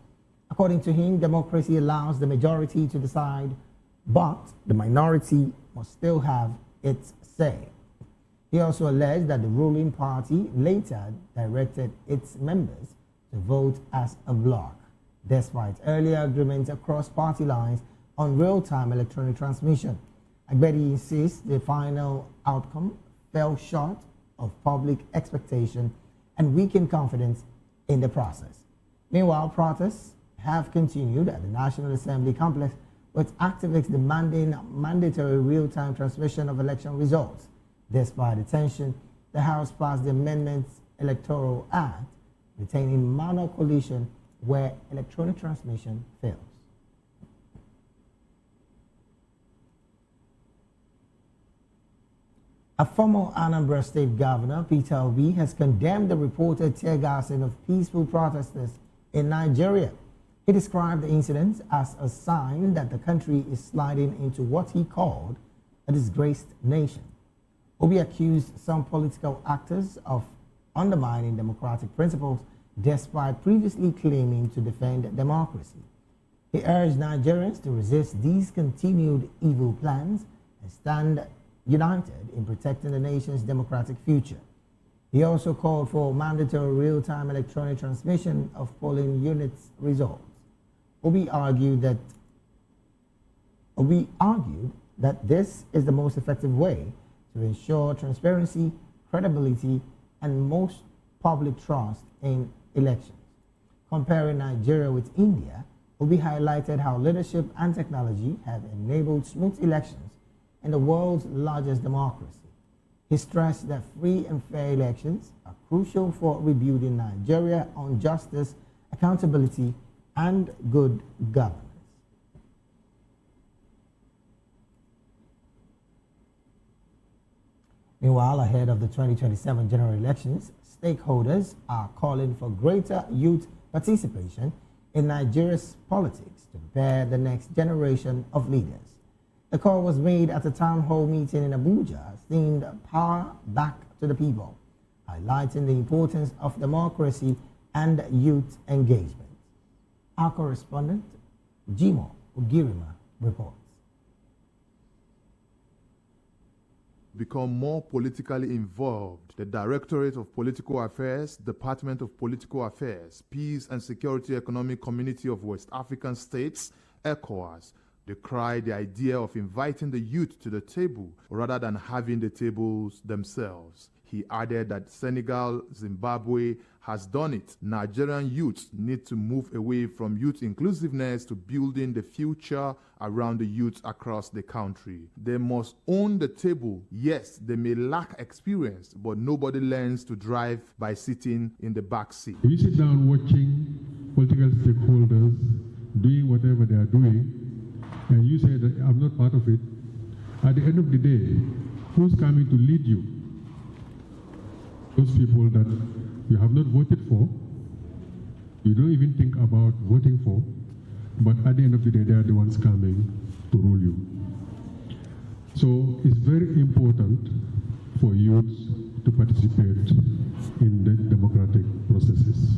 According to him, democracy allows the majority to decide, but the minority must still have its say. He also alleged that the ruling party later directed its members to vote as a bloc, despite earlier agreements across party lines on real-time electronic transmission. Agbedi insists the final outcome fell short of public expectation and weakened confidence in the process. Meanwhile, protests have continued at the National Assembly complex, with activists demanding mandatory real-time transmission of election results. Despite the tension, the House passed the Amendments Electoral Act, retaining manual collation where electronic transmission fails. A former Anambra State Governor, Peter Obi, has condemned the reported tear gassing of peaceful protesters in Nigeria. He described the incident as a sign that the country is sliding into what he called a disgraced nation. Obi accused some political actors of undermining democratic principles despite previously claiming to defend democracy. He urged Nigerians to resist these continued evil plans and stand united in protecting the nation's democratic future. He also called for mandatory real-time electronic transmission of polling units' results. Obi argued that this is the most effective way to ensure transparency, credibility, and most public trust in elections. Comparing Nigeria with India, Obi highlighted how leadership and technology have enabled smooth elections in the world's largest democracy. He stressed that free and fair elections are crucial for rebuilding Nigeria on justice, accountability, and good governance. Meanwhile, ahead of the 2027 general elections, stakeholders are calling for greater youth participation in Nigeria's politics to prepare the next generation of leaders. The call was made at a town hall meeting in Abuja themed Power Back to the People, highlighting the importance of democracy and youth engagement. Our correspondent, Jimo Ugirima, reports. Become more politically involved. The Directorate of Political Affairs, Department of Political Affairs, Peace and Security Economic Community of West African States, ECOWAS, decry the idea of inviting the youth to the table rather than having the tables themselves. He added that Senegal, Zimbabwe has done it. Nigerian youths need to move away from youth inclusiveness to building the future around the youth across the country. They must own the table. Yes, they may lack experience, but nobody learns to drive by sitting in the back seat. If you sit down watching political stakeholders doing whatever they are doing, and you say that I'm not part of it, at the end of the day, who's coming to lead you? Those people that you have not voted for, you don't even think about voting for, but at the end of the day, they are the ones coming to rule you. So it's very important for youths to participate in the democratic processes.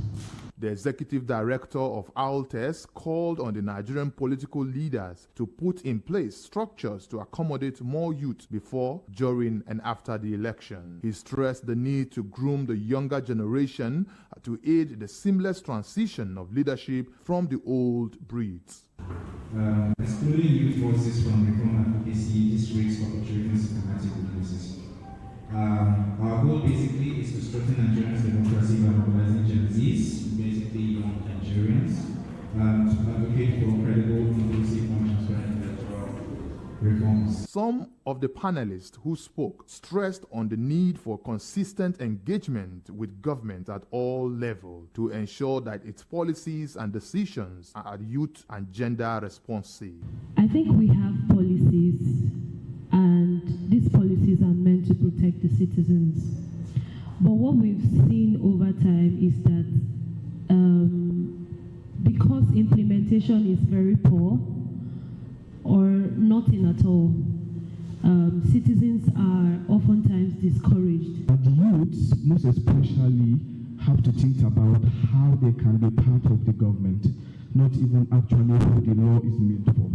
The executive director of ALTES called on the Nigerian political leaders to put in place structures to accommodate more youth before, during, and after the election. He stressed the need to groom the younger generation to aid the seamless transition of leadership from the old breeds. Excluding youth voices from reform advocacy, this risks perpetuating systematic weaknesses. Our goal basically is to strengthen Nigeria's democracy by mobilizing Gen Zs, basically young Nigerians, to advocate for credible, inclusive, and transparent electoral reforms. Some of the panelists who spoke stressed on the need for consistent engagement with government at all levels to ensure that its policies and decisions are youth and gender responsive. I think we have policies, and these policies are meant to protect the citizens. But what we've seen over time is that because implementation is very poor or nothing at all, citizens are oftentimes discouraged. The youths, most especially, have to think about how they can be part of the government, not even actually who the law is made for.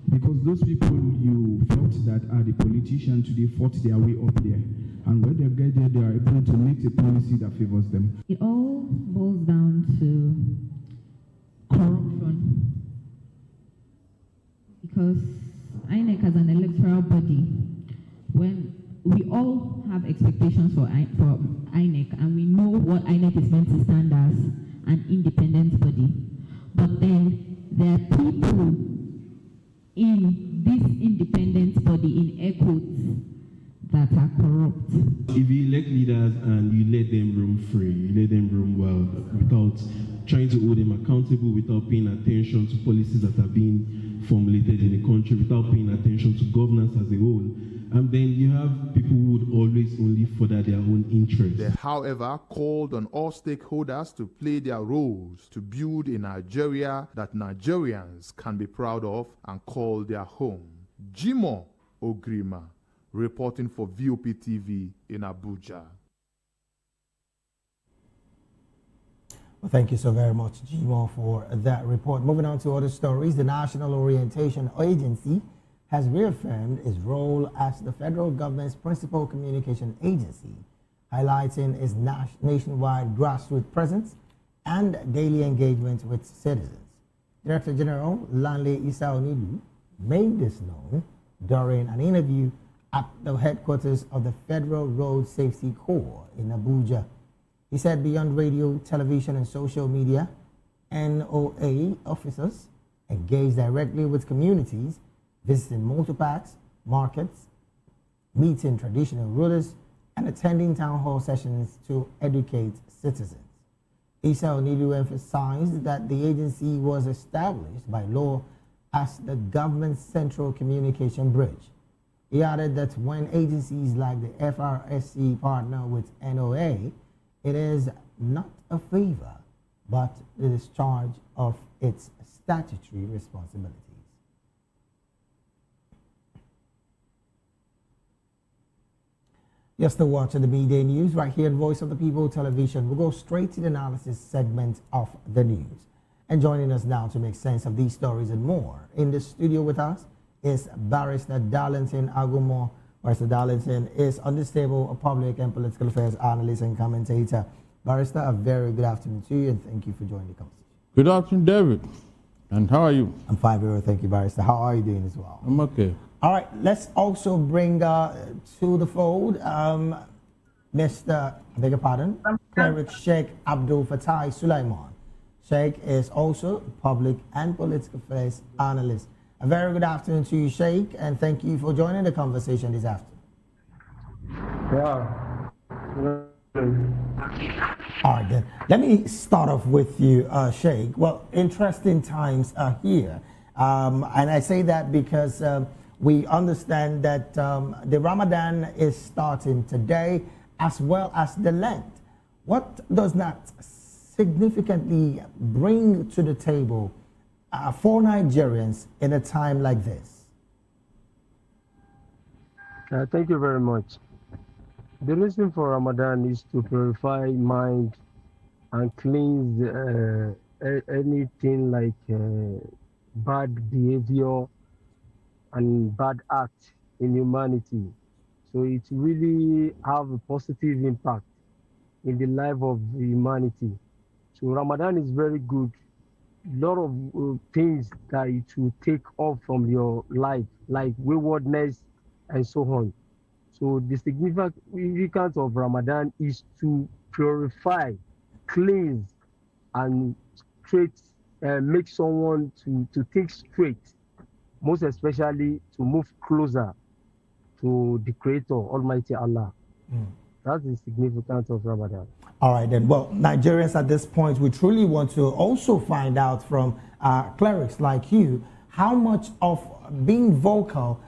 Because those people you felt that are the politicians today fought their way up there. And when they get there, they are able to make a policy that favors them. It all boils down to corruption. Because INEC as an electoral body, when we all have expectations for INEC, and we know what INEC is meant to stand as, an independent body. But then there are people in this independent body, in air quotes, that are corrupt. If you elect leaders and you let them roam free, you let them roam well, without trying to hold them accountable, without paying attention to policies that are being formulated in the country, without paying attention to governance as a whole, and then you have people who would always only further their own interests. They, however, called on all stakeholders to play their roles to build a Nigeria that Nigerians can be proud of and call their home. Jimo Ogrima, reporting for VOP TV in Abuja. Well, thank you so very much, Jimo, for that report. Moving on to other stories, the National Orientation Agency has reaffirmed its role as the federal government's principal communication agency, highlighting its nationwide grassroots presence and daily engagement with citizens. Director General Lanle Isaonidu made this known during an interview at the headquarters of the Federal Road Safety Corps in Abuja. He said beyond radio, television, and social media, NOA officers engage directly with communities, visiting motor parks, markets, meeting traditional rulers, and attending town hall sessions to educate citizens. Issa Onilu emphasized that the agency was established by law as the government's central communication bridge. He added that when agencies like the FRSC partner with NOA, it is not a favor, but the discharge of its statutory responsibilities. You're still watching the Midday News right here on Voice of the People Television. We'll go straight to the analysis segment of the news. And joining us now to make sense of these stories and more, in the studio with us is Barrister Darlington Agumo. Barrister Darlington is unstable, a public and political affairs analyst and commentator. Barrister, a very good afternoon to you, and thank you for joining the conversation. Good afternoon, David. And how are you? I'm fine, very well, thank you, Barrister. How are you doing as well? I'm okay. All right, let's also bring to the fold Mr. I beg your pardon, Cleric Sheikh Abdul Fattah Sulaiman. Sheikh is also a public and political affairs analyst. A very good afternoon to you, Sheikh, and thank you for joining the conversation this afternoon. All right, then. Let me start off with you, Sheikh. Well, interesting times are here. And I say that because we understand that the Ramadan is starting today, as well as the Lent. What does that significantly bring to the table for Nigerians in a time like this? Thank you very much. The reason for Ramadan is to purify mind and cleanse anything like bad behavior and bad act in humanity. So it really have a positive impact in the life of humanity. So Ramadan is very good. A lot of things that it will take off from your life, like waywardness and so on. So the significance of Ramadan is to purify, cleanse, and make someone to think straight, most especially to move closer to the Creator, Almighty Allah. That's the significance of Ramadan. All right, then. Well, Nigerians at this point, we truly want to also find out from clerics like you, how much of being vocal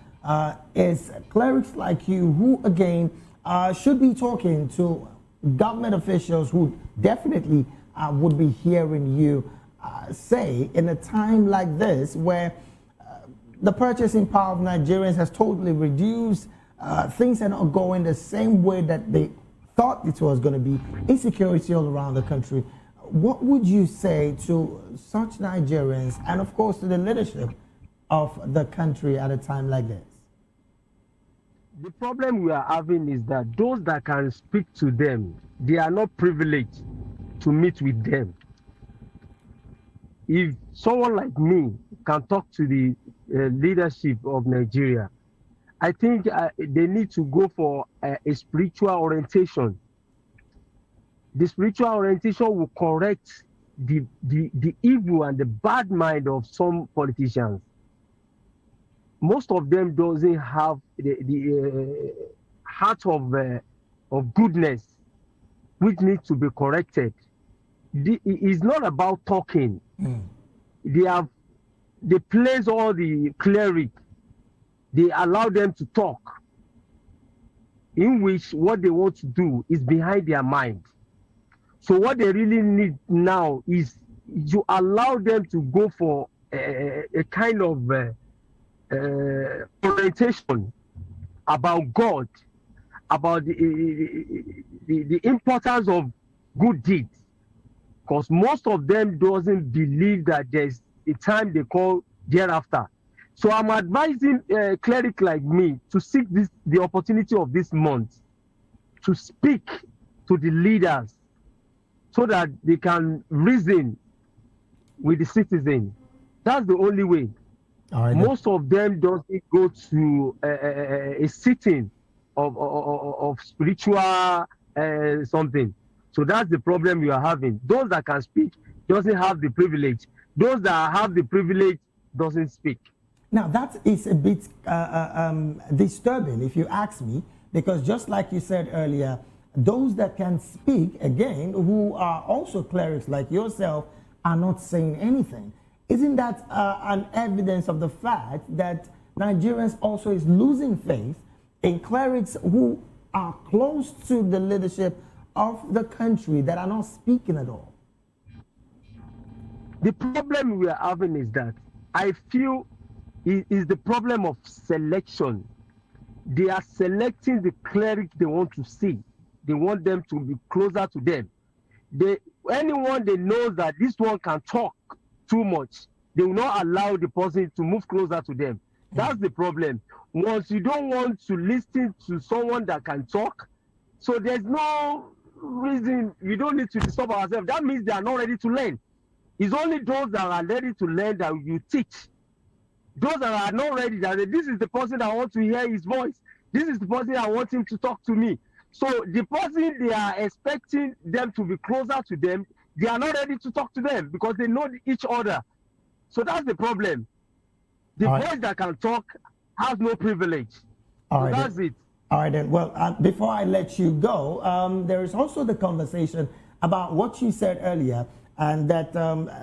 is clerics like you who, again, should be talking to government officials who definitely would be hearing you say in a time like this where the purchasing power of Nigerians has totally reduced. Things are not going the same way that they thought it was going to be. Insecurity all around the country. What would you say to such Nigerians and, of course, to the leadership of the country at a time like this? The problem we are having is that those that can speak to them, they are not privileged to meet with them. If someone like me can talk to the leadership of Nigeria, I think they need to go for a spiritual orientation. The spiritual orientation will correct the evil and the bad mind of some politicians. Most of them doesn't have the heart of goodness, which needs to be corrected. It's not about talking. They place all the cleric. They allow them to talk, in which what they want to do is behind their mind. So what they really need now is you allow them to go for a kind of orientation about God, about the importance of good deeds, because most of them doesn't believe that there's a time they call thereafter. So I'm advising a cleric like me to seek the opportunity of this month to speak to the leaders so that they can reason with the citizen. That's the only way. All right, most of them don't go to a sitting of spiritual something. So that's the problem we are having. Those that can speak doesn't have the privilege. Those that have the privilege doesn't speak. Now, that is a bit disturbing, if you ask me, because just like you said earlier, those that can speak, again, who are also clerics like yourself, are not saying anything. Isn't that an evidence of the fact that Nigerians also is losing faith in clerics who are close to the leadership of the country that are not speaking at all? The problem we are having is that I feel is the problem of selection. They are selecting the cleric they want to see. They want them to be closer to them. Anyone they know that this one can talk too much, they will not allow the person to move closer to them. That's the problem. Once you don't want to listen to someone that can talk, so there's no reason, you don't need to disturb ourselves. That means they are not ready to learn. It's only those that are ready to learn that you teach. Those that are not ready, that this is the person I want to hear his voice. This is the person I want him to talk to me. So the person they are expecting them to be closer to them, they are not ready to talk to them because they know each other. So that's the problem. The voice that can talk has no privilege. So that's it. All right, then. Well, before I let you go, there is also the conversation about what you said earlier, and that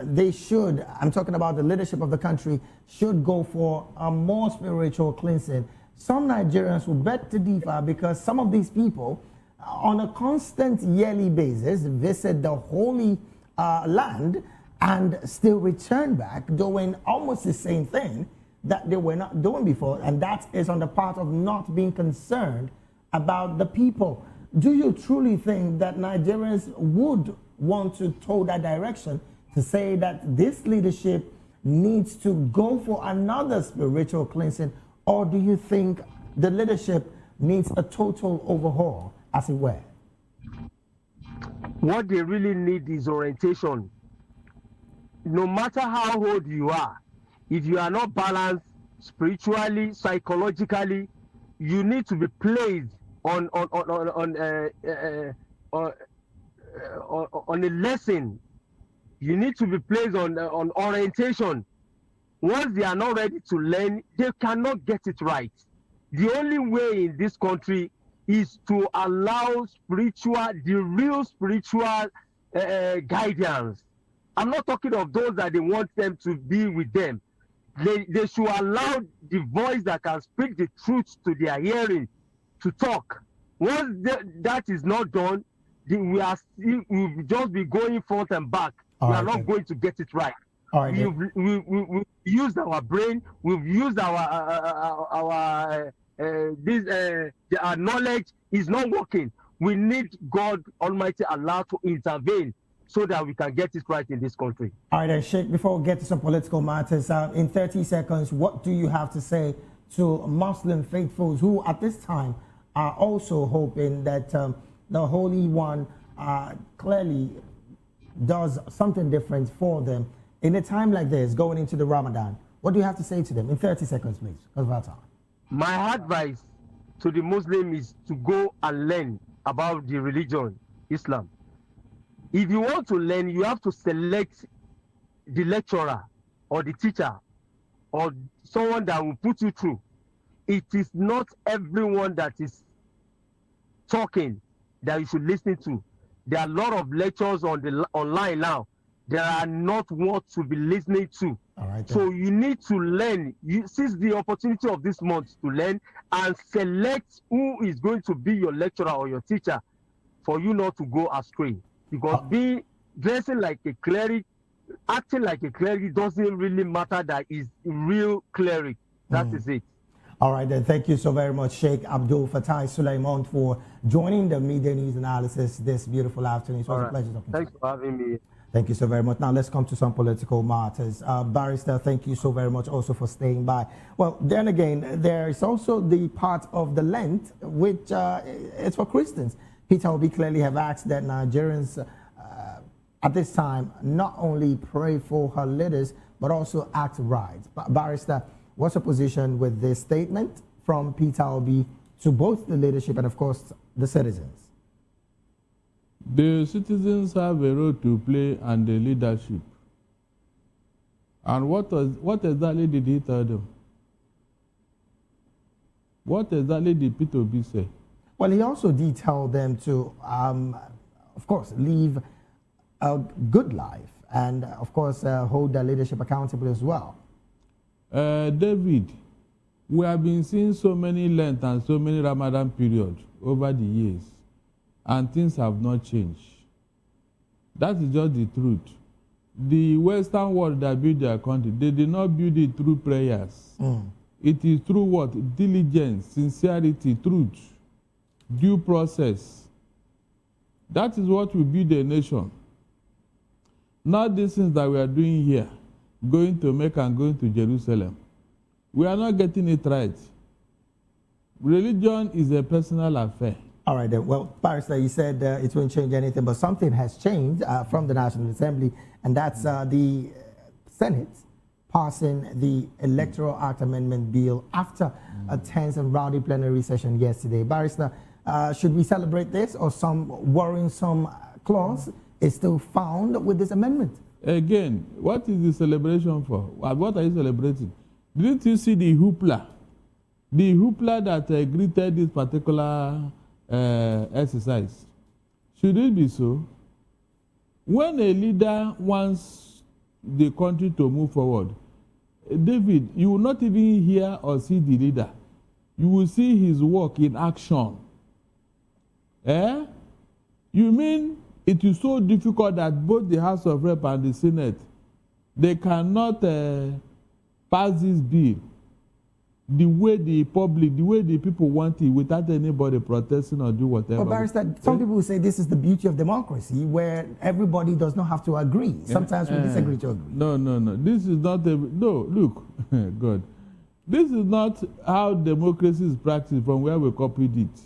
they should, I'm talking about the leadership of the country, should go for a more spiritual cleansing. Some Nigerians will bet to differ because some of these people, on a constant yearly basis, visit the Holy Land and still return back doing almost the same thing that they were not doing before, and that is on the part of not being concerned about the people. Do you truly think that Nigerians would want to toe that direction to say that this leadership needs to go for another spiritual cleansing, or do you think the leadership needs a total overhaul, as it were? What they really need is orientation. No matter how old you are, if you are not balanced spiritually, psychologically, you need to be placed on a lesson. You need to be placed on orientation. Once they are not ready to learn, they cannot get it right. The only way in this country is to allow the real spiritual guidance. I'm not talking of those that they want them to be with them. They should allow the voice that can speak the truth to their hearing to talk. Once that is not done, we'll just be going forth and back. We are not going to get it right. We've used our brain, we've used our knowledge is not working. We need God Almighty Allah to intervene so that we can get it right in this country. All right, then, Sheikh, before we get to some political matters, in 30 seconds, what do you have to say to Muslim faithfuls who at this time are also hoping that the Holy One clearly does something different for them in a time like this, going into the Ramadan? What do you have to say to them in 30 seconds, please? Because of our time. My advice to the Muslim is to go and learn about the religion, Islam. If you want to learn, you have to select the lecturer or the teacher or someone that will put you through. It is not everyone that is talking that you should listen to. There are a lot of lectures online now. There are not what to be listening to. All right, so you need to learn. You seize the opportunity of this month to learn and select who is going to be your lecturer or your teacher for you not to go astray. Because dressing like a cleric, acting like a cleric doesn't really matter that is real cleric. That is it. All right, then. Thank you so very much, Sheikh Abdul Fattah Sulaiman, for joining the Midday News Analysis this beautiful afternoon. It was a pleasure talking to you. Thanks for having me. Thank you so very much. Now let's come to some political matters. Barrister, thank you so very much also for staying by. Well, then again, there is also the part of the Lent, which is for Christians. Peter Obi clearly have asked that Nigerians at this time not only pray for her leaders, but also act right. Barrister, what's your position with this statement from Peter Obi to both the leadership and, of course, the citizens? The citizens have a role to play and the leadership. And what exactly did he tell them? What exactly did Peter Obi say? Well, he also did tell them to, of course, live a good life and, of course, hold their leadership accountable as well. David, we have been seeing so many Lent and so many Ramadan periods over the years, and things have not changed. That is just the truth. The Western world that built their country, they did not build it through prayers. It is through what? Diligence, sincerity, truth, due process. That is what will build a nation. Not these things that we are doing here, going to Mecca and going to Jerusalem. We are not getting it right. Religion is a personal affair. All right, then. Well, Barrister, you said it won't change anything, but something has changed from the National Assembly, and that's the Senate passing the Electoral Act Amendment Bill after a tense and rowdy plenary session yesterday. Barrister, Should we celebrate this, or some worrisome clause is still found with this amendment? Again, what is the celebration for? What are you celebrating? Didn't you see the hoopla? The hoopla that greeted this particular exercise. Should it be so? When a leader wants the country to move forward, David, you will not even hear or see the leader. You will see his work in action. Eh? You mean it is so difficult that both the House of Rep and the Senate, they cannot pass this bill the way the public, the way the people want it, without anybody protesting or do whatever. But Barrister, some people say this is the beauty of democracy, where everybody does not have to agree. Sometimes we disagree to agree. No. This is not no, look, God. This is not how democracy is practiced from where we copied it.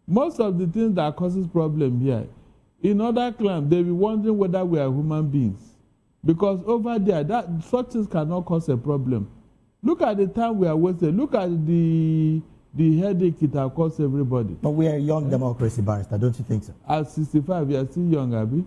Most of the things that causes problem here, in other clans, they'll be wondering whether we are human beings. Because over there, such things cannot cause a problem. Look at the time we are wasting. Look at the headache it has caused everybody. But we are a young democracy, Barrister, don't you think so? At 65, you are still young, Abi.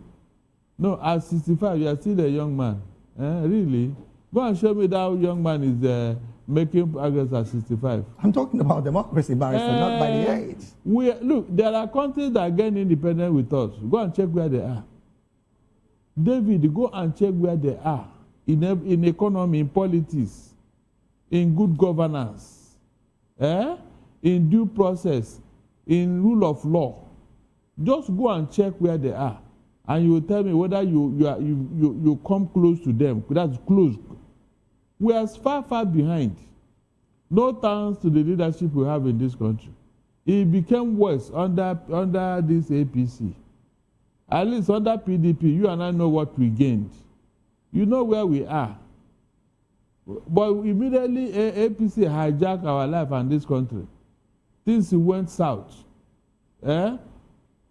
No, at 65, you are still a young man. Really? Go and show me that young man is making progress at 65. I'm talking about democracy, Barrister, not by the age. Look, there are countries that are getting independent with us. Go and check where they are. David, go and check where they are in economy, in politics, in good governance, in due process, in rule of law. Just go and check where they are, and you will tell me whether you come close to them. That's close. We are far behind. No thanks to the leadership we have in this country. It became worse under this APC. At least under PDP, you and I know what we gained. You know where we are. But immediately APC hijacked our life and this country. Things went south. Today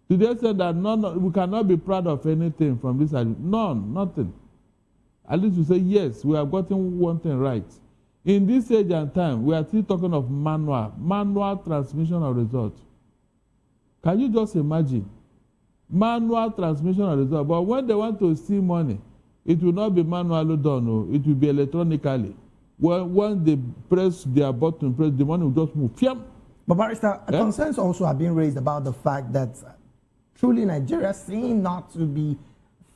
said that we cannot be proud of anything from this side. Nothing. At least we say, yes, we have gotten one thing right. In this age and time, we are still talking of manual transmission of results. Can you just imagine? Manual transmission of results. But when they want to steal money, it will not be manually done. No. It will be electronically. When they press their button, the money will just move. Fiam. But Barrister, concerns also have been raised about the fact that truly Nigeria seems not to be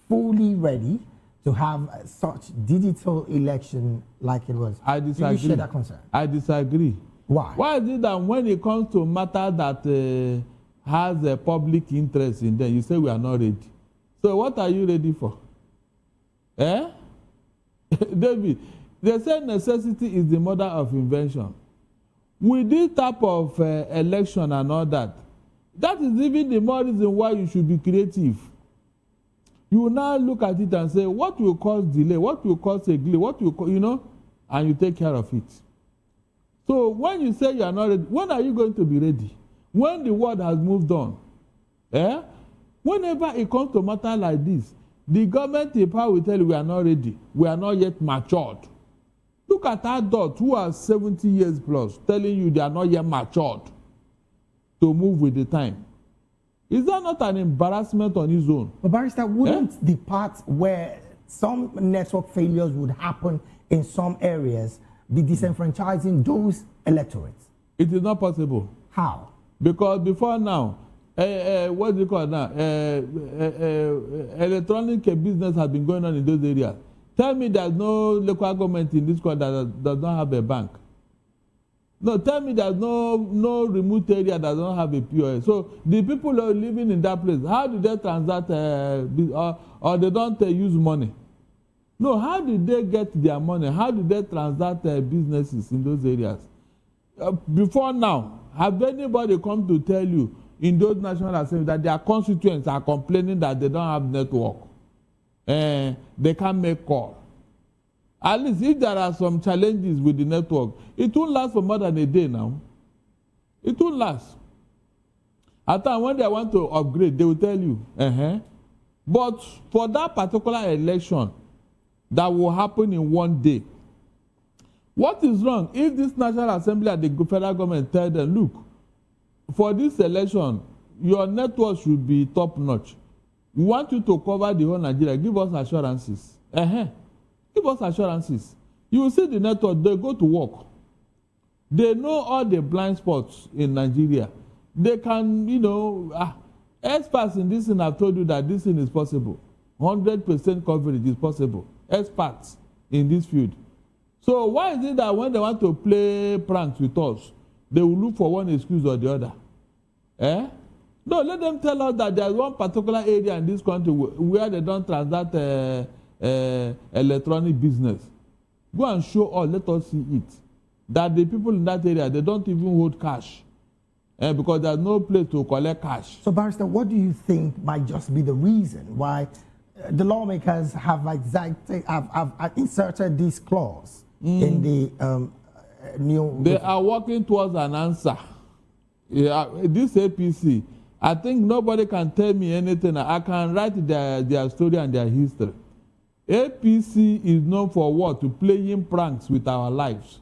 fully ready to have such digital election like it was. I disagree. Do you share that concern? I disagree. Why? Why is it that when it comes to matter that has a public interest in them, you say we are not ready? So what are you ready for? David, they say necessity is the mother of invention. With this type of election and all that, that is even the more reason why you should be creative. You will now look at it and say, what will cause delay? What will cause a delay? What will, and you take care of it. So when you say you are not ready, when are you going to be ready? When the world has moved on. Whenever it comes to matter like this, the government in power will tell you we are not ready. We are not yet matured. Look at adults who are 70 years plus telling you they are not yet matured to move with the time. Is that not an embarrassment on his own? But Barrister, wouldn't the part where some network failures would happen in some areas be disenfranchising those electorates? It is not possible. How? Because before now, what do you call it now? Electronic business has been going on in those areas. Tell me there's no local government in this country that does not have a bank. No, tell me there's no remote area that does not have a POS. So the people who are living in that place, how do they transact or they don't use money? No, how did they get their money? How did they transact businesses in those areas? Before now, have anybody come to tell you in those national assemblies that their constituents are complaining that they don't have network? They can't make call. At least if there are some challenges with the network, it won't last for more than a day now. It won't last. At times when they want to upgrade, they will tell you. But for that particular election that will happen in one day, what is wrong if this National Assembly and the federal government tell them, look, for this election, your network should be top notch. We want you to cover the whole Nigeria. Give us assurances. Give us assurances. You will see the network, they go to work. They know all the blind spots in Nigeria. They can, experts in this thing have told you that this thing is possible. 100% coverage is possible. Experts in this field. So why is it that when they want to play pranks with us, they will look for one excuse or the other? No, let them tell us that there's one particular area in this country where they don't transact electronic business. Go and show us, let us see it. That the people in that area, they don't even hold cash. Because there's no place to collect cash. So, Barrister, what do you think might just be the reason why the lawmakers have inserted this clause in the new... They are working towards an answer. Yeah, this APC, I think nobody can tell me anything. I can write their story and their history. APC is known for what? To playing pranks with our lives.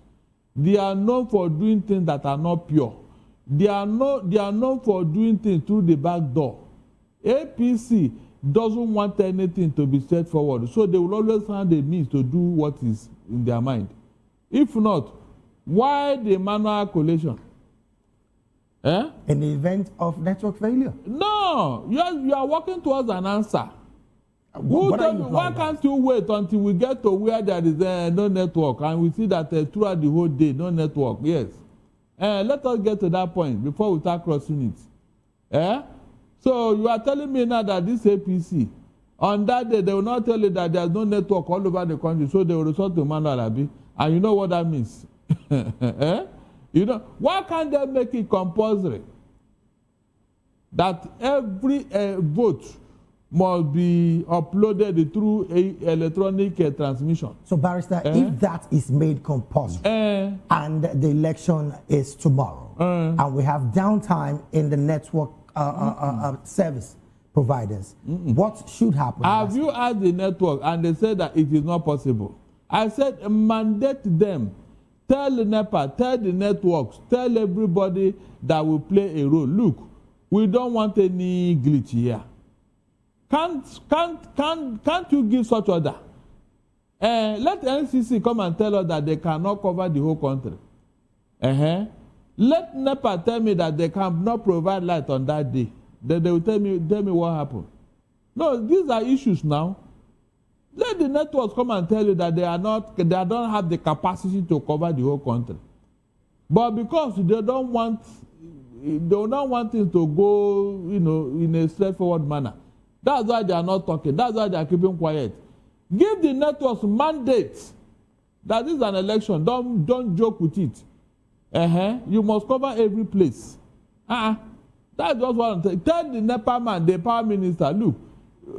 They are known for doing things that are not pure. They are known for doing things through the back door. APC doesn't want anything to be straightforward, so they will always find a means to do what is in their mind. If not, why the manual collation? In the event of network failure? No, you are working towards an answer. Why can't you wait until we get to where there is no network and we see that throughout the whole day, no network? Yes. Let us get to that point before we start crossing it. So you are telling me now that this APC, on that day, they will not tell you that there is no network all over the country, so they will resort to manual abi. And you know what that means? Why can't they make it compulsory that every vote must be uploaded through electronic transmission? So, Barrister, if that is made compulsory and the election is tomorrow and we have downtime in the network service providers, what should happen? Have you asked the network and they said that it is not possible? I said mandate them. Tell the NEPA, tell the networks, tell everybody that will play a role. Look, we don't want any glitch here. Can't you give such order? Let the NCC come and tell us that they cannot cover the whole country. Let NEPA tell me that they cannot provide light on that day. Then they will tell me what happened. No, these are issues now. Let the networks come and tell you that they don't have the capacity to cover the whole country. But because they don't want things to go, in a straightforward manner. That's why they are not talking. That's why they are keeping quiet. Give the networks mandates that this is an election. Don't joke with it. You must cover every place. That's just what I'm saying. Tell the NEPA man, the power minister, look,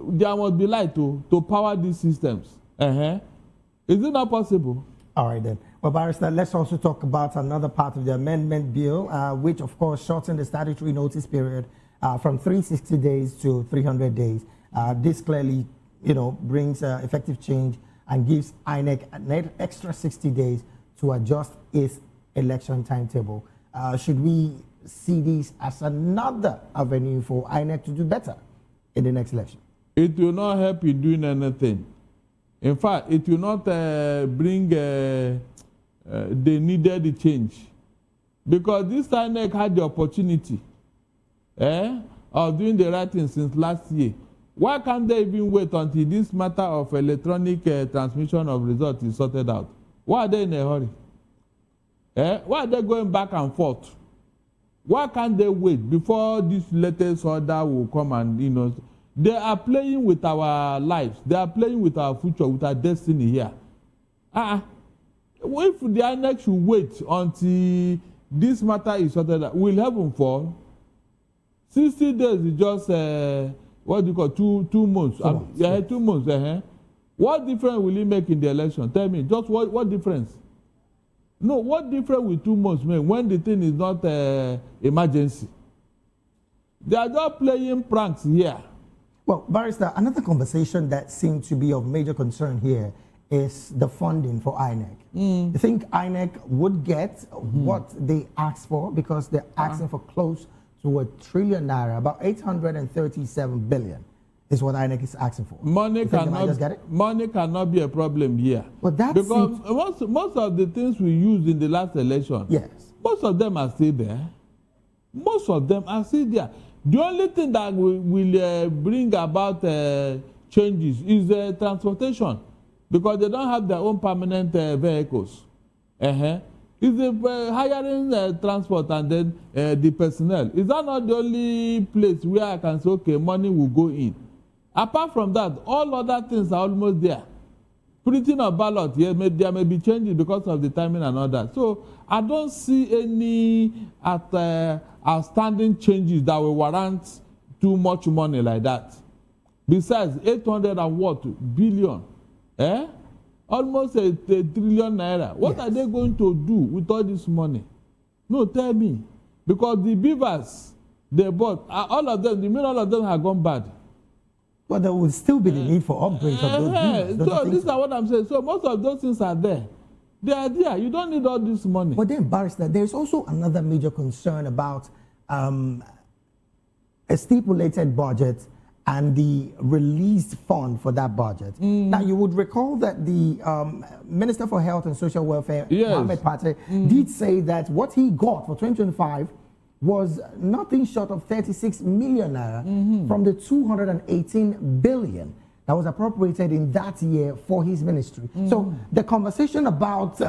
there must be light to power these systems. Is it not possible? All right, then. Well, Barrister, let's also talk about another part of the amendment bill, which, of course, shortened the statutory notice period from 360 days to 300 days. This clearly, brings effective change and gives INEC an extra 60 days to adjust its election timetable. Should we see this as another avenue for INEC to do better in the next election? It will not help in doing anything. In fact, it will not bring the needed change. Because this INEC had the opportunity of doing the right thing since last year. Why can't they even wait until this matter of electronic transmission of results is sorted out? Why are they in a hurry? Why are they going back and forth? Why can't they wait before this latest order will come and, they are playing with our lives. They are playing with our future, with our destiny here. If the INEC should wait until this matter is sorted out, will heaven fall? 60 days is just, 2 months. 2 months. What difference will it make in the election? Tell me, just what difference? No, what difference will 2 months make when the thing is not emergency? They are just playing pranks here. Well, Barrister, another conversation that seems to be of major concern here is the funding for INEC. You think INEC would get what they asked for, because they're asking for close to £1 trillion, about 837 billion is what INEC is asking for. Money cannot be a problem here. But that's because most of the things we used in the last election, yes, most of them are still there. Most of them are still there. The only thing that will bring about changes is transportation, because they don't have their own permanent vehicles. Is the hiring transport and then the personnel. Is that not the only place where I can say, okay, money will go in? Apart from that, all other things are almost there. Printing of ballot, there may be changes because of the timing and all that. So I don't see any outstanding changes that will warrant too much money like that. Besides, 800 and what billion? Almost a trillion naira. What are they going to do with all this money? No, tell me. Because the beavers they bought, all of them have gone bad. But there will still be the need for upgrades of those beavers. So this is what I'm saying. So most of those things are there. They are there. You don't need all this money. But then, Barrister, there's also another major concern about a stipulated budget and the released fund for that budget. Now, you would recall that the Minister for Health and Social Welfare, Mohamed Pate, did say that what he got for 2025 was nothing short of 36 million naira from the 218 billion that was appropriated in that year for his ministry. So the conversation about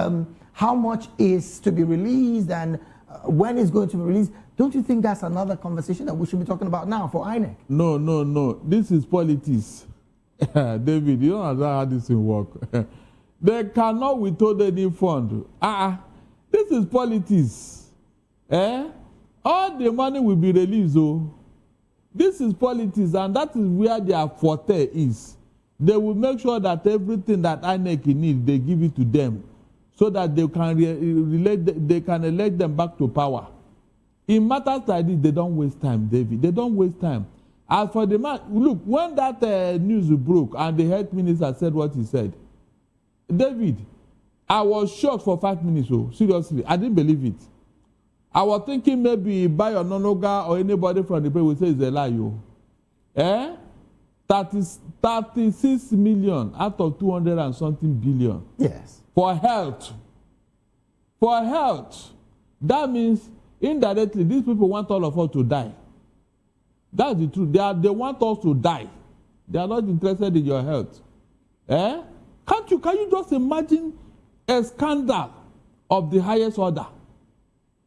how much is to be released and when it's going to be released, don't you think that's another conversation that we should be talking about now for INEC? No. This is politics. David, you don't know how this will work. They cannot withhold any fund. This is politics. All the money will be released. This is politics, and that is where their forte is. They will make sure that everything that INEC needs, they give it to them, so that they can elect them back to power. In matters like this, they don't waste time, David. They don't waste time. As for the man, look, when that news broke and the health minister said what he said, David, I was shocked for 5 minutes. Seriously, I didn't believe it. I was thinking maybe Bayo Nonoga or anybody from the place will say it's a lie. 36 million out of 200 and something billion. Yes. For health. For health. That means indirectly these people want all of us to die. That's the truth. They want us to die. They are not interested in your health. Can you just imagine a scandal of the highest order?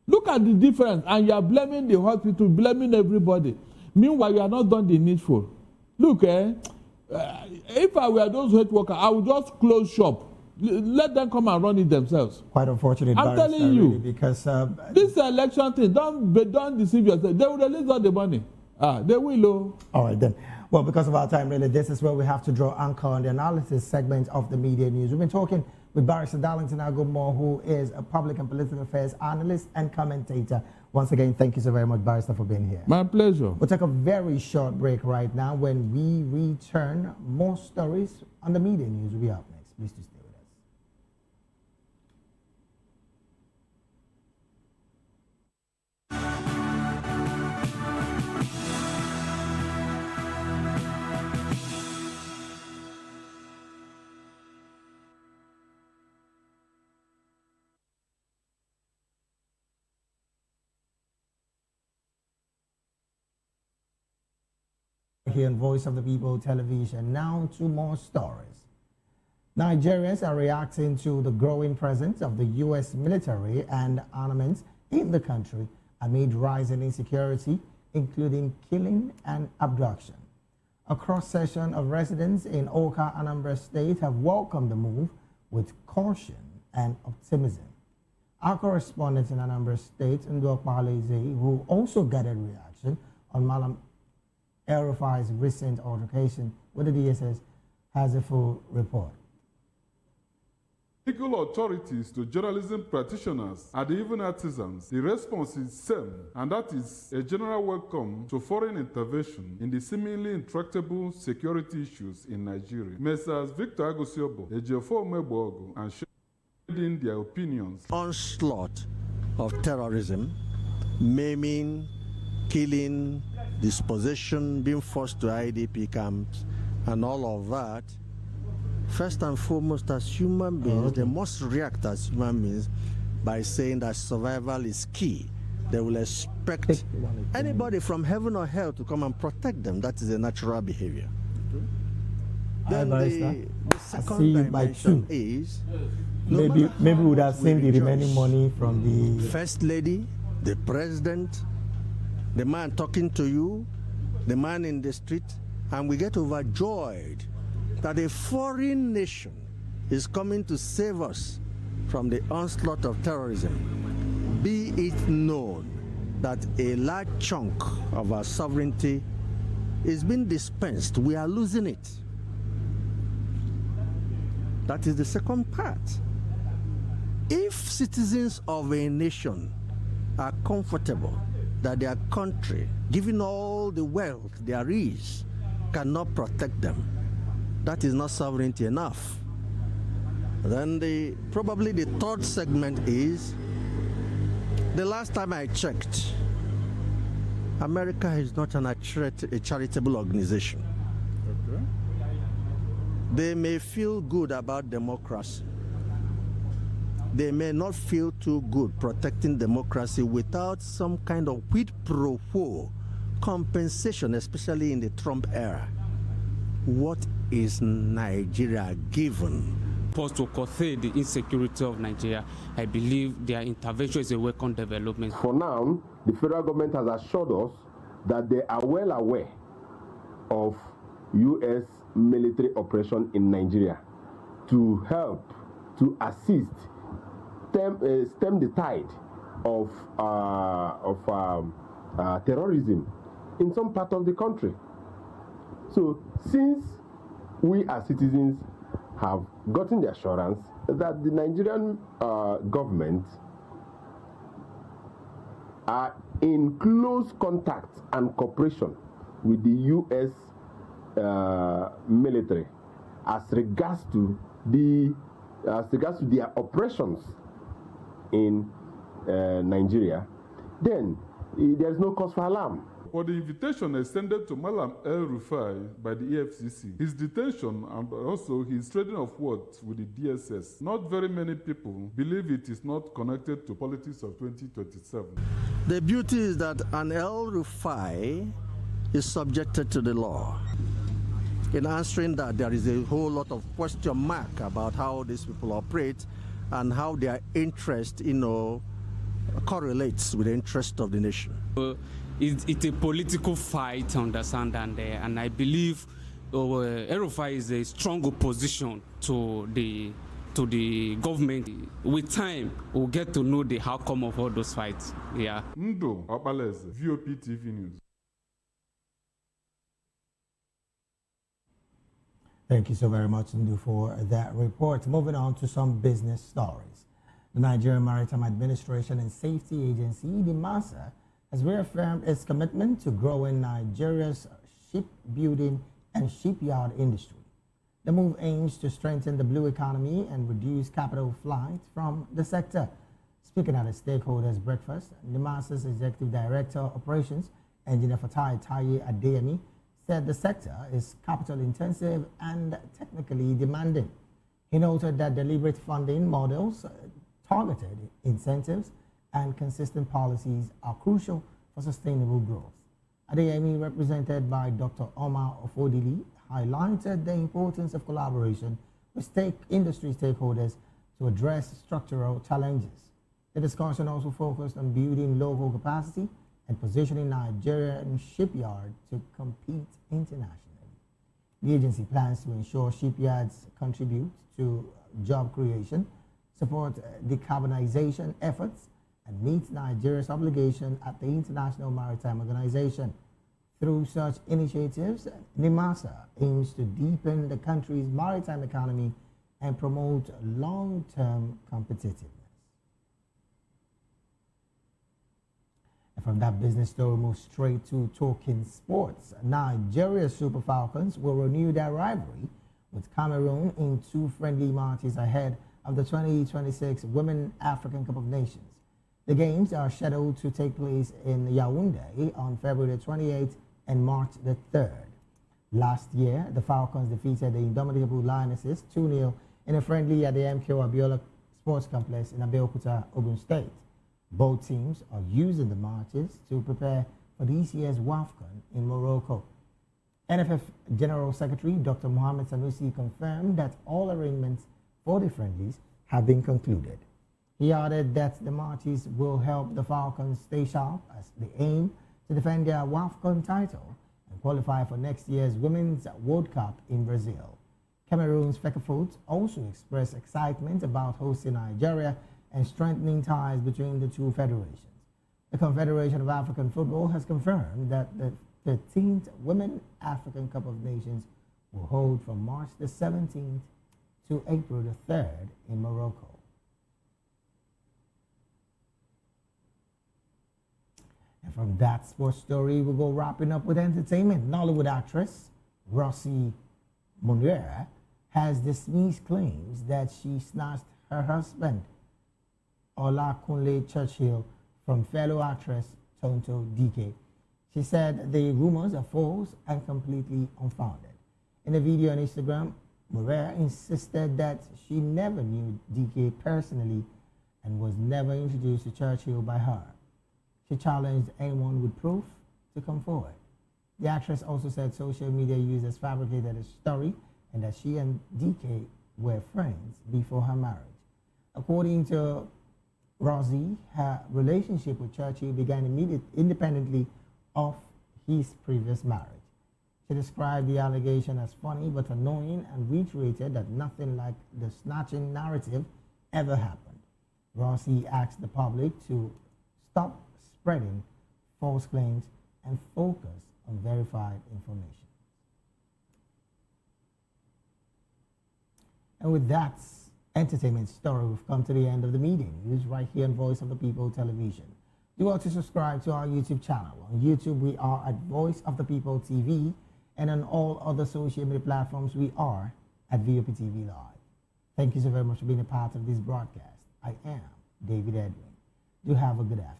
Look at the difference, and you are blaming the hospital, blaming everybody. Meanwhile, you are not done the needful. Look, if I were those health workers, I would just close shop. Let them come and run it themselves. Quite unfortunate. I'm telling you, really, because this election thing, don't deceive yourself. They will release all the money. They will. All right then. Well, because of our time, really, this is where we have to draw anchor on the analysis segment of the media news. We've been talking with Barrister Darlington Agumore, who is a public and political affairs analyst and commentator. Once again, thank you so very much, Barrister, for being here. My pleasure. We'll take a very short break right now. When we return, more stories on the media news will be up next. Please do stay with us. Here on Voice of the People television. Now to more stories. Nigerians are reacting to the growing presence of the U.S. military and armaments in the country amid rising insecurity, including killing and abduction. A cross-section of residents in Oka, Anambra State have welcomed the move with caution and optimism. Our correspondent in Anambra State, Ndokpa Aleze, who also gathered reaction on Malam El-Rufai's recent altercation with the DSS, has a full report. legal authorities to journalism practitioners and even artisans, the response is same, and that is a general welcome to foreign intervention in the seemingly intractable security issues in Nigeria. Messrs. Victor Agosiobo, Ejiofor Omegbogu, and sharing their opinions. Onslaught of terrorism, maiming, killing, dispossession, being forced to IDP camps, and all of that. First and foremost, as human beings, they must react as human beings by saying that survival is key. They will expect anybody from heaven or hell to come and protect them. That is a natural behavior. Then the second dimension is maybe we would have seen the remaining money from the First Lady, the President, the man talking to you, the man in the street, and we get overjoyed that a foreign nation is coming to save us from the onslaught of terrorism. Be it known that a large chunk of our sovereignty is being dispensed. We are losing it. That is the second part. If citizens of a nation are comfortable that their country, given all the wealth there is, cannot protect them, that is not sovereignty enough. Then probably the third segment is, the last time I checked, America is not a charitable organization. Okay. They may feel good about democracy. They may not feel too good protecting democracy without some kind of quid pro quo compensation, especially in the Trump era. What is Nigeria given? Supposed to curtail the insecurity of Nigeria. I believe their intervention is a welcome development. For now, the federal government has assured us that they are well aware of U.S. military operation in Nigeria to help, to assist, stem the tide of terrorism in some part of the country. So, since we as citizens have gotten the assurance that the Nigerian government are in close contact and cooperation with the U.S. Military as regards to their operations in Nigeria, then there is no cause for alarm. For the invitation extended to Malam El-Rufai by the EFCC, his detention and also his trading of words with the DSS, not very many people believe it is not connected to politics of 2027. The beauty is that an El-Rufai is subjected to the law. In answering that, there is a whole lot of question mark about how these people operate and how their interest, correlates with the interest of the nation. It's a political fight, understand, and I believe El-Rufai is a strong opposition to the government. With time, we'll get to know the outcome of all those fights. Yeah. Ndo Opalese, VOP TV News. Thank you so very much, Ndu, for that report. Moving on to some business stories. The Nigerian Maritime Administration and Safety Agency, NIMASA, has reaffirmed its commitment to growing Nigeria's shipbuilding and shipyard industry. The move aims to strengthen the blue economy and reduce capital flight from the sector. Speaking at a stakeholders breakfast, NIMASA's Executive Director Operations, Engineer Fatai Taye Adeyemi, said the sector is capital intensive and technically demanding. He noted that deliberate funding models, targeted incentives, and consistent policies are crucial for sustainable growth. Adeyemi, represented by Dr. Omar Ofodili, highlighted the importance of collaboration with industry stakeholders to address structural challenges. The discussion also focused on building local capacity and positioning Nigerian shipyard to compete internationally. The agency plans to ensure shipyards contribute to job creation, support decarbonization efforts, and meet Nigeria's obligation at the International Maritime Organization. Through such initiatives, NIMASA aims to deepen the country's maritime economy and promote long-term competitiveness. And from that business story, we move straight to talking sports. Nigeria Super Falcons will renew their rivalry with Cameroon in 2 friendly matches ahead of the 2026 Women African Cup of Nations. The games are scheduled to take place in Yaoundé on February 28th and March the 3rd. Last year, the Falcons defeated the Indomitable Lionesses 2-0 in a friendly at the MKO Abiola Sports Complex in Abeokuta, Ogun State. Both teams are using the matches to prepare for this year's WAFCON in Morocco. NFF General Secretary Dr. Mohamed Sanusi confirmed that all arrangements for the friendlies have been concluded. He added that the matches will help the Falcons stay sharp as they aim to defend their WAFCON title and qualify for next year's Women's World Cup in Brazil. Cameroon's Fecafoot also expressed excitement about hosting Nigeria and strengthening ties between the two federations. The Confederation of African Football has confirmed that the 13th Women African Cup of Nations will hold from March the 17th to April the 3rd in Morocco. And from that sports story, we'll go wrapping up with entertainment. Nollywood actress Rosie Munera has dismissed claims that she snatched her husband, Olakunle Churchill, from fellow actress Tonto Dike. She said the rumors are false and completely unfounded. In a video on Instagram, Munera insisted that she never knew Dike personally and was never introduced to Churchill by her. She challenged anyone with proof to come forward. The actress also said social media users fabricated a story and that she and DK were friends before her marriage. According to Rosie, her relationship with Churchill began independently of his previous marriage. She described the allegation as funny but annoying and reiterated that nothing like the snatching narrative ever happened. Rosie asked the public to stop spreading false claims and focus on verified information. And with that entertainment story, we've come to the end of the meeting news right here on Voice of the People Television. Do want to subscribe to our YouTube channel. On YouTube, we are at Voice of the People TV, and on all other social media platforms, we are at VOP TV Live. Thank you so very much for being a part of this broadcast. I am David Edwin. Do have a good afternoon.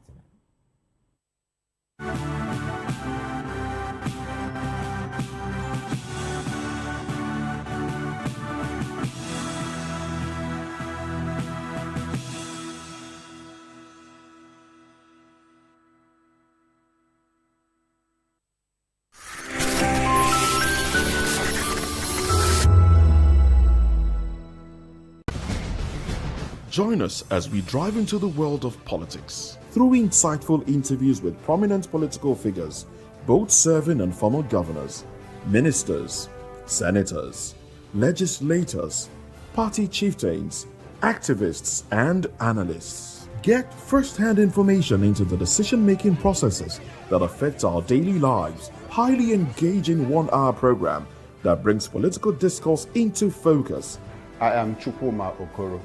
Join us as we drive into the world of politics through insightful interviews with prominent political figures, both serving and former governors, ministers, senators, legislators, party chieftains, activists, and analysts. Get first-hand information into the decision-making processes that affect our daily lives. Highly engaging one-hour program that brings political discourse into focus. I am Chukwuma Okoro.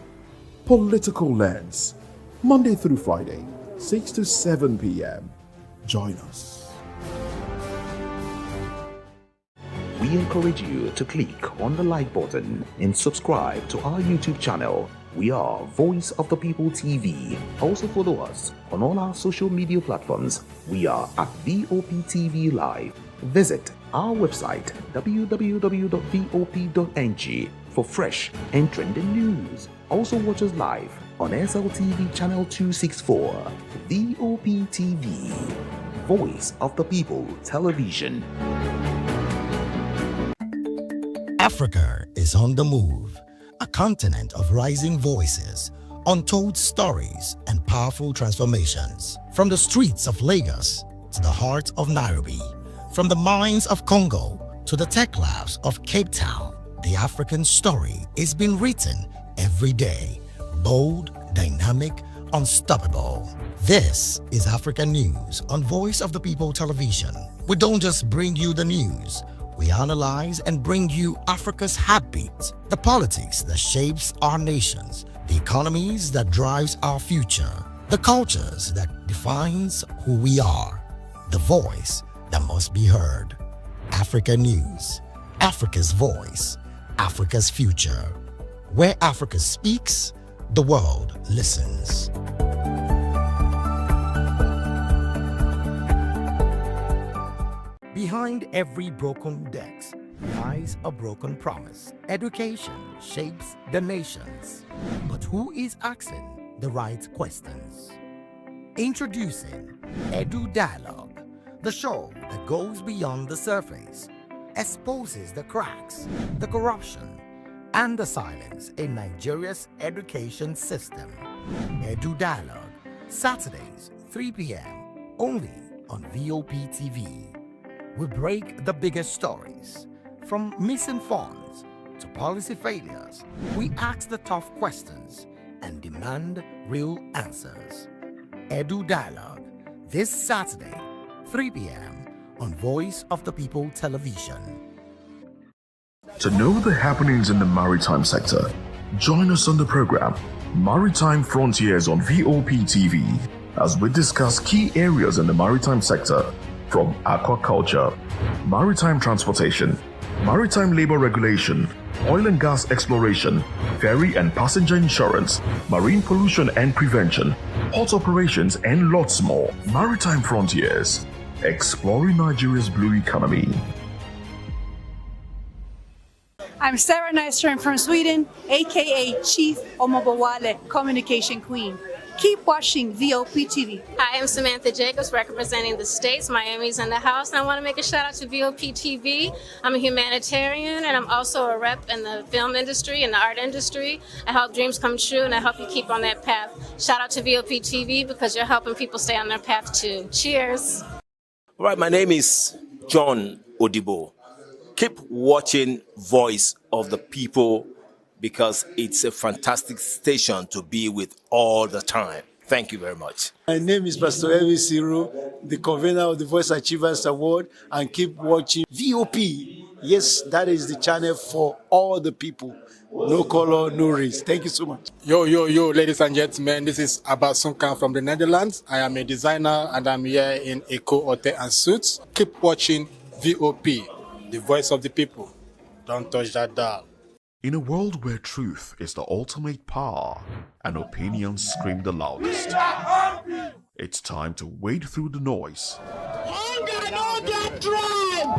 Political Lens, Monday through Friday, 6 to 7 p.m. Join us. We encourage you to click on the like button and subscribe to our YouTube channel. We are Voice of the People TV. Also follow us on all our social media platforms. We are at VOP TV Live. Visit our website www.vop.ng for fresh and trending news. Also watch us live on SLTV channel 264, VOP TV, Voice of the People Television. Africa is on the move, a continent of rising voices, untold stories, and powerful transformations. From the streets of Lagos to the heart of Nairobi, from the mines of Congo to the tech labs of Cape Town, the African story is being written every day. Bold, dynamic, unstoppable. This is African News on Voice of the People Television. We don't just bring you the news, we analyze and bring you Africa's heartbeat, the politics that shapes our nations, the economies that drives our future, the cultures that defines who we are, the voice that must be heard. Africa News, Africa's voice, Africa's future. Where Africa speaks, the world listens. Behind every broken desk lies a broken promise. Education shapes the nations. But who is asking the right questions? Introducing Edu Dialogue, the show that goes beyond the surface, exposes the cracks, the corruption, and the silence in Nigeria's education system. Edu Dialogue, Saturdays, 3 p.m., only on VOP TV. We break the biggest stories, from missing funds to policy failures. We ask the tough questions and demand real answers. Edu Dialogue, this Saturday, 3 p.m. on Voice of the People Television. To know the happenings in the maritime sector, join us on the program Maritime Frontiers on VOP TV as we discuss key areas in the maritime sector, from aquaculture, maritime transportation, maritime labor regulation, oil and gas exploration, ferry and passenger insurance, marine pollution and prevention, port operations, and lots more. Maritime Frontiers, exploring Nigeria's blue economy. I'm Sarah Nystrom from Sweden, aka Chief Omobawale Communication Queen. Keep watching VOP TV. Hi, I'm Samantha Jacobs representing the States. Miami's in the house, and I want to make a shout out to VOP TV. I'm a humanitarian, and I'm also a rep in the film industry and the art industry. I help dreams come true, and I help you keep on that path. Shout out to VOP TV because you're helping people stay on their path too. Cheers. All right, my name is John Odibo. Keep watching Voice of the People because it's a fantastic station to be with all the time. Thank you very much. My name is Pastor Elvis Ciro, the convener of the Voice Achievers Award, and keep watching VOP. Yes, that is the channel for all the people. No color, no race. Thank you so much. Yo, ladies and gentlemen, this is Abba Sunkan from the Netherlands. I am a designer and I'm here in Eco Hotel and Suits. Keep watching VOP, the voice of the people. Don't touch that dial. In a world where truth is the ultimate power and opinions scream the loudest, it's time to wade through the noise. Hunger no get tribe!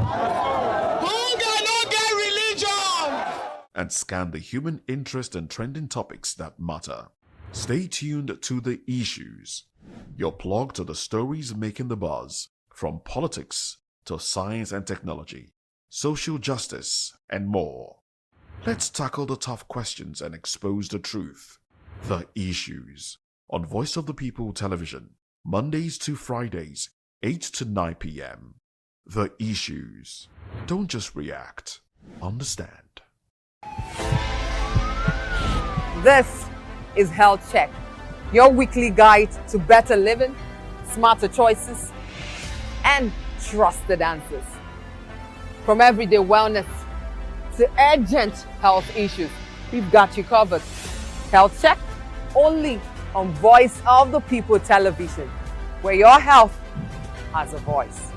Hunger no get religion! And scan the human interest and trending topics that matter. Stay tuned to The Issues, your plug to the stories making the buzz, from politics to science and technology, social justice, and more. Let's tackle the tough questions and expose the truth. The Issues on Voice of the People Television, Mondays to Fridays, 8 to 9 p.m. The Issues. Don't just react, understand. This is Health Check, your weekly guide to better living, smarter choices, and trusted answers. From everyday wellness to urgent health issues, we've got you covered. Health Check, only on Voice of the People Television, where your health has a voice.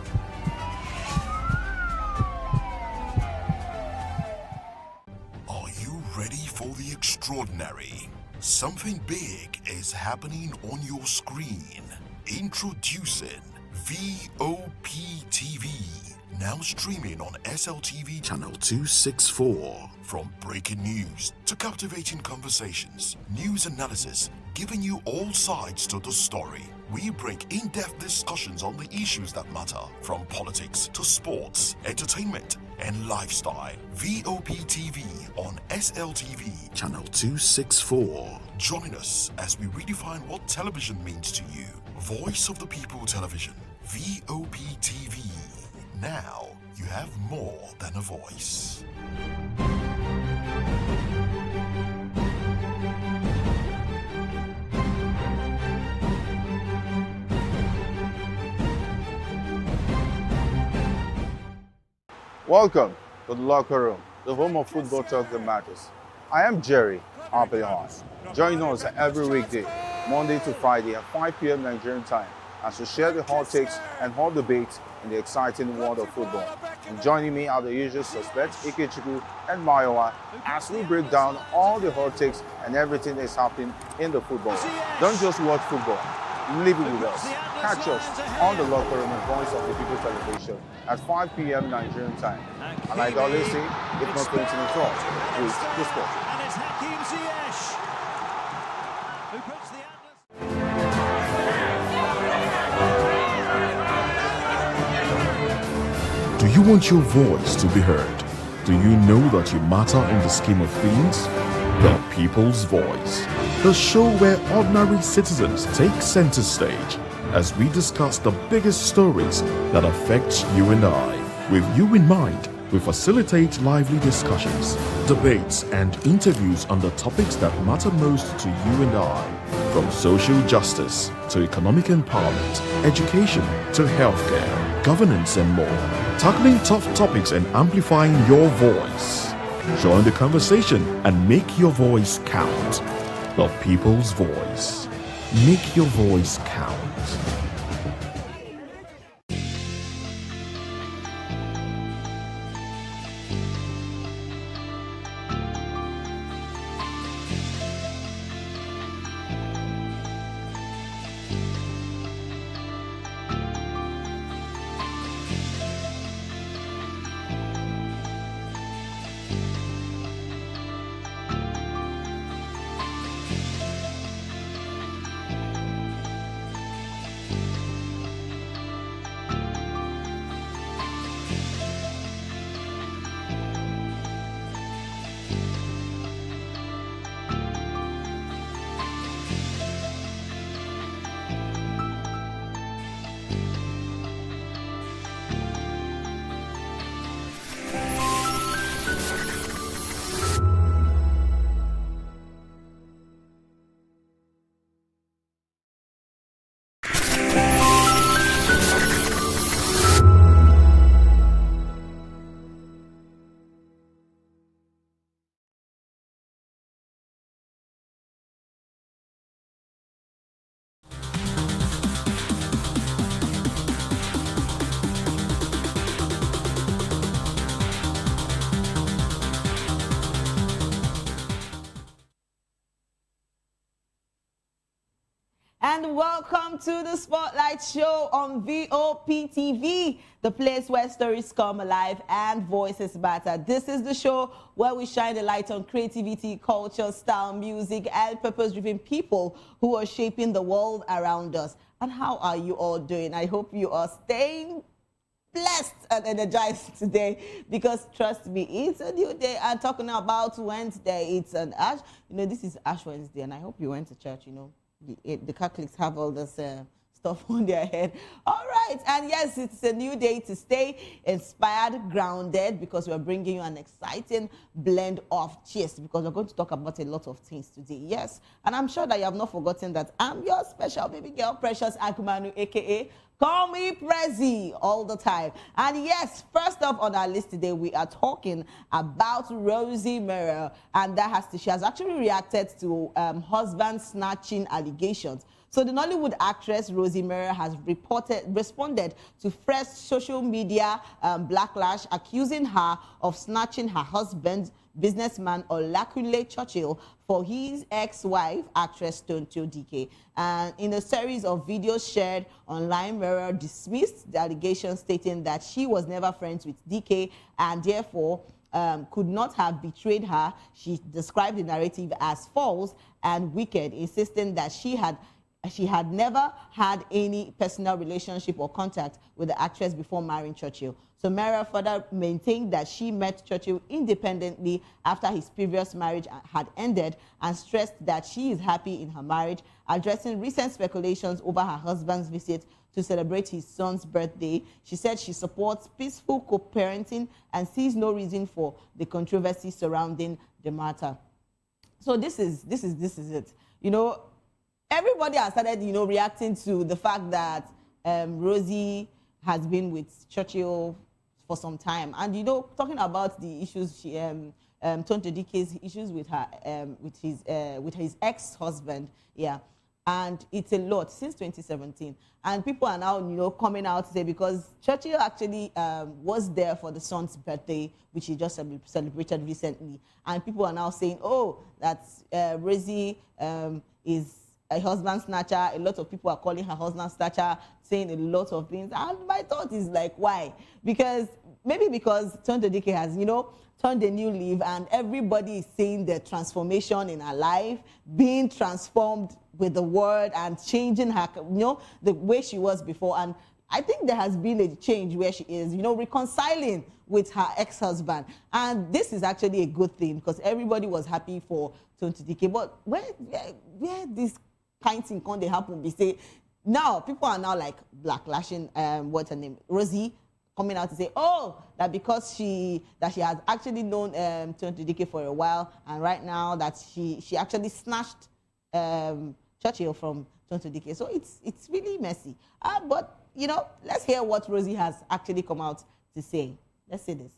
Are you ready for the extraordinary? Something big is happening on your screen. Introducing VOP TV. Now streaming on SLTV channel 264. From breaking news to captivating conversations, news analysis, giving you all sides to the story. We break in-depth discussions on the issues that matter, from politics to sports, entertainment, and lifestyle. VOP TV on SLTV channel 264. Join us as we redefine what television means to you. Voice of the People Television, VOP TV. Now you have more than a voice. Welcome to the locker room, the home of football talk that matters. I am Jerry Aviation. Join us every weekday, Monday to Friday at 5 p.m. Nigerian time, as we share the hot takes and hot debates in the exciting world of football. And joining me are the usual suspects, Ikechukwu and Mayowa, as we break down all the hot takes and everything that's happening in the football. Don't just watch football, live it with us. Catch us on the locker room and Voice of the People television at 5 p.m. Nigerian time. And like I always say, if not 20 minutes off, with discourse. And it's Hakim Ziyech, who puts the Do you want your voice to be heard? Do you know that you matter in the scheme of things? The People's Voice, the show where ordinary citizens take center stage as we discuss the biggest stories that affect you and I. With you in mind, we facilitate lively discussions, debates, and interviews on the topics that matter most to you and I. From social justice to economic empowerment, education to healthcare, governance, and more. Tackling tough topics and amplifying your voice. Join the conversation and make your voice count. The People's Voice. Make your voice count. And welcome to the Spotlight Show on VOP TV, the place where stories come alive and voices matter. This is the show where we shine the light on creativity, culture, style, music, and purpose-driven people who are shaping the world around us. And how are you all doing? I hope you are staying blessed and energized today, because trust me, it's a new day. I'm talking about Wednesday. It's an Ash. This is Ash Wednesday, and I hope you went to church. The Catholics have all this stuff on their head. All right, and yes, it's a new day to stay inspired, grounded, because we're bringing you an exciting blend of cheers, because we're going to talk about a lot of things today. Yes, and I'm sure that you have not forgotten that I'm your special baby girl, Precious Akumanu, aka Call Me Prezi, all the time. And yes, first off on our list today, we are talking about Rosie Merrill, and she has actually reacted to husband snatching allegations. So the Nollywood actress Rosie Merrill has responded to fresh social media backlash, accusing her of snatching her husband, businessman Olakunle Churchill, for his ex-wife, actress Tonto Dike. And in a series of videos shared online, Merrill dismissed the allegation, stating that she was never friends with Dike and therefore could not have betrayed her. She described the narrative as false and wicked, insisting that she had never had any personal relationship or contact with the actress before marrying Churchill. So Merrill further maintained that she met Churchill independently after his previous marriage had ended, and stressed that she is happy in her marriage, addressing recent speculations over her husband's visit to celebrate his son's birthday. She said she supports peaceful co-parenting and sees no reason for the controversy surrounding the matter. So this is it. Everybody has started, reacting to the fact that Rosie has been with Churchill for some time. And, you know, talking about the issues she, Tonto Dike's issues with her, with his ex-husband, yeah. And it's a lot since 2017. And people are now, you know, coming out to say, because Churchill actually was there for the son's birthday, which he just celebrated recently. And people are now saying, oh, that Rosie is a husband snatcher. A lot of people are calling her husband snatcher, saying a lot of things. And my thought is like, why? Because maybe because Tonto Dike has, you know, turned a new leaf, and everybody is seeing the transformation in her life, being transformed with the word and changing her, you know, the way she was before. And I think there has been a change where she is, you know, reconciling with her ex-husband. And this is actually a good thing, because everybody was happy for Tonto Dike. But where this kind of thing can they happen? They say, now people are now like blacklashing, what's her name, Rosie, coming out to say, oh, that because she has actually known Tonto Dike for a while, and right now that she actually snatched Churchill from Tonto Dike. So it's really messy. But, you know, let's hear what Rosie has actually come out to say. Let's see this.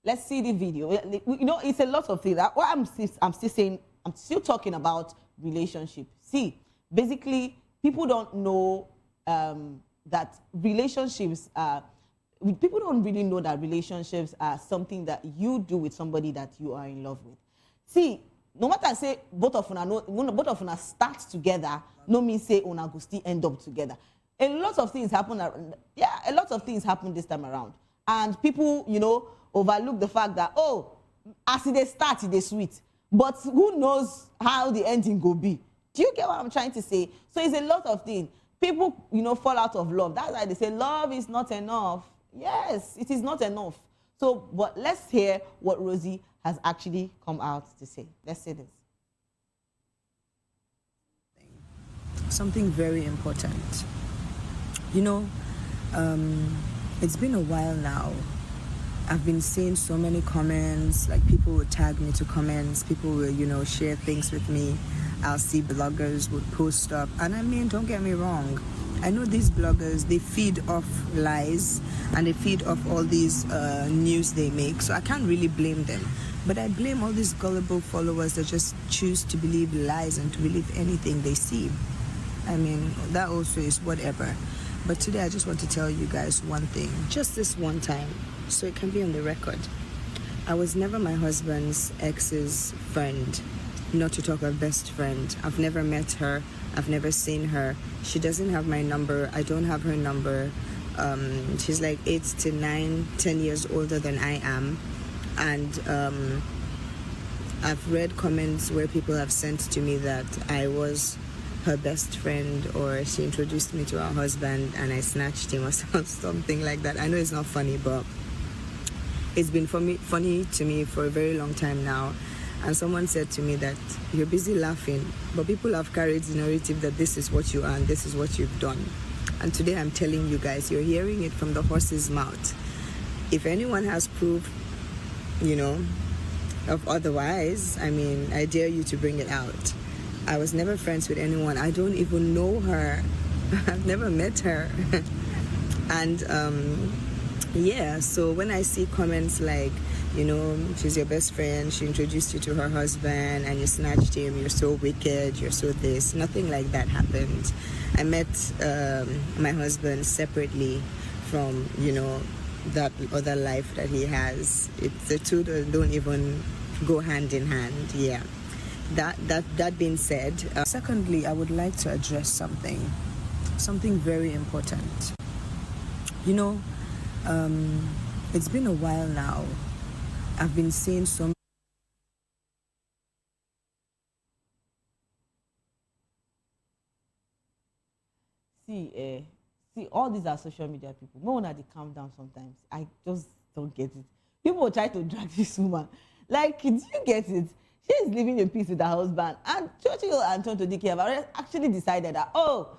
Let's see the video. You know, it's a lot of things. What I'm still saying, I'm still talking about relationship. See, basically, people don't know that relationships are, people don't really know that relationships are something that you do with somebody that you are in love with. See, no matter say both of una start together, no mean say una go still end up together. A lot of things happen. Yeah, a lot of things happen this time around, and people, you know, overlook the fact that, oh, as they start, they sweet, but who knows how the ending will be. Do you get what I'm trying to say? So it's a lot of things. People, you know, fall out of love. That's why they say love is not enough. Yes, it is not enough. So, but let's hear what Rosie has actually come out to say. Let's see this. Something very important. You know, it's been a while now. I've been seeing so many comments, like people will tag me to comments, people will, you know, share things with me. I'll see bloggers would post stuff. And I mean, don't get me wrong. I know these bloggers, they feed off lies and they feed off all these news they make. So I can't really blame them. But I blame all these gullible followers that just choose to believe lies and to believe anything they see. I mean, that also is whatever. But today I just want to tell you guys one thing, just this one time, so it can be on the record. I was never my husband's ex's friend, not to talk of best friend. I've never met her. I've never seen her. She doesn't have my number. I don't have her number. She's like 8 to 9, 10 years older than I am. And I've read comments where people have sent to me that I was her best friend, or she introduced me to her husband and I snatched him or something like that. I know it's not funny, but it's been funny to me for a very long time now. And someone said to me that you're busy laughing, but people have carried the narrative that this is what you are and this is what you've done. And today I'm telling you guys, you're hearing it from the horse's mouth. If anyone has proof, you know, of otherwise, I mean, I dare you to bring it out. I was never friends with anyone. I don't even know her. I've never met her. And yeah, so when I see comments like, you know, she's your best friend, she introduced you to her husband and you snatched him, you're so wicked, you're so this, nothing like that happened. I met my husband separately from, you know, that other life that he has. The two don't even go hand in hand, yeah. That being said, secondly, I would like to address something very important. You know, it's been a while now. I've been seeing some. See, all these are social media people. No one had to calm down sometimes. I just don't get it. People will try to drag this woman. Like, do you get it? She is living in peace with her husband. And Churchill and Tonto Dike have already actually decided that, oh,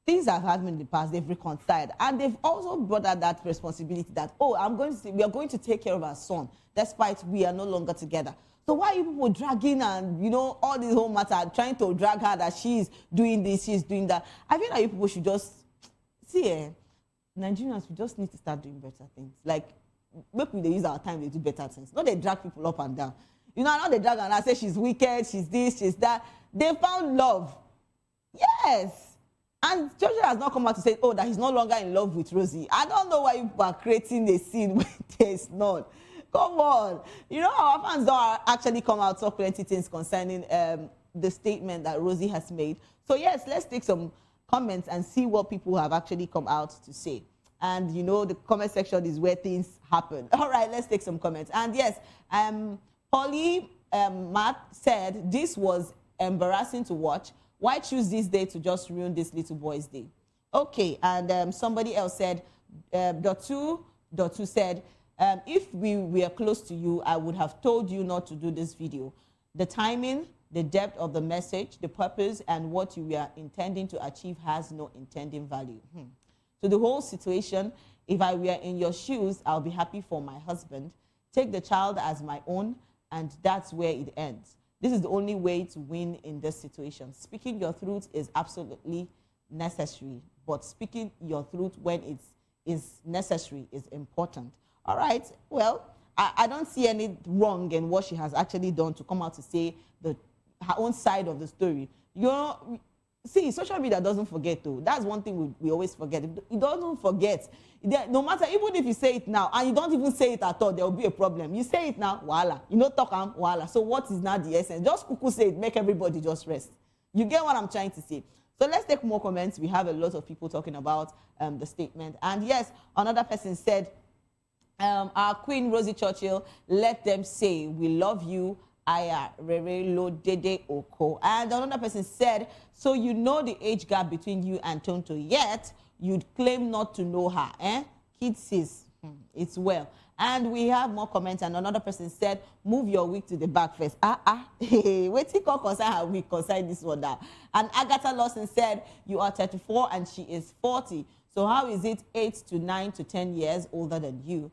things have happened in the past, they've reconciled. And they've also brought out that responsibility that, oh, we are going to take care of our son, despite we are no longer together. So why are you people dragging and, you know, all this whole matter, trying to drag her that she's doing this, she's doing that? I feel like you people should just, see, Nigerians, we just need to start doing better things. Like, maybe they use our time, they do better things. Not they drag people up and down. You know, not they drag and I say she's wicked, she's this, she's that. They found love. Yes. And Joshua has not come out to say, oh, that he's no longer in love with Rosie. I don't know why you are creating a scene when there's none. Come on. You know, our fans don't actually come out talk plenty things concerning the statement that Rosie has made. So, yes, let's take some comments and see what people have actually come out to say. And, you know, the comment section is where things happen. All right, let's take some comments. And, yes, Polly Matt said, this was embarrassing to watch. Why choose this day to just ruin this little boy's day? Okay, and somebody else said, Dotu said, if we were close to you, I would have told you not to do this video. The timing, the depth of the message, the purpose, and what you were intending to achieve has no intending value. So the whole situation, if I were in your shoes, I'll be happy for my husband. Take the child as my own, and that's where it ends. This is the only way to win in this situation. Speaking your truth is absolutely necessary, but speaking your truth when it is necessary is important. All right, well, I don't see any wrong in what she has actually done to come out to say her own side of the story. You know, see, social media doesn't forget, though. That's one thing we always forget. It doesn't forget. No matter, even if you say it now, and you don't even say it at all, there will be a problem. You say it now, voila. You know, talk am, voila. So what is now the essence? Just cuckoo say it, make everybody just rest. You get what I'm trying to say? So let's take more comments. We have a lot of people talking about the statement. And yes, another person said, our Queen Rosie Churchill, let them say, we love you, Aya, Rere Lo Dede Oko. And another person said, so you know the age gap between you and Tonto, yet you'd claim not to know her, eh? Kid says, it's well. And we have more comments, and another person said, move your wig to the back first. Wait till concern her wig, concern this one now. And Agatha Lawson said, you are 34 and she is 40. So how is it 8 to 9 to 10 years older than you?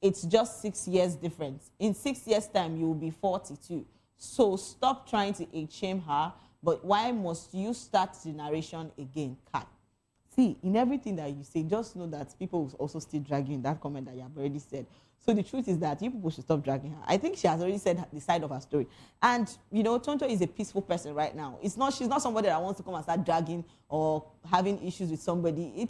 It's just 6 years difference. In 6 years' time, you will be 42. So stop trying to age shame her, but why must you start the narration again, Kat? See, in everything that you say, just know that people will also still dragging that comment that you have already said. So the truth is that you people should stop dragging her. I think she has already said the side of her story. And, you know, Tonto is a peaceful person right now. She's not somebody that wants to come and start dragging or having issues with somebody.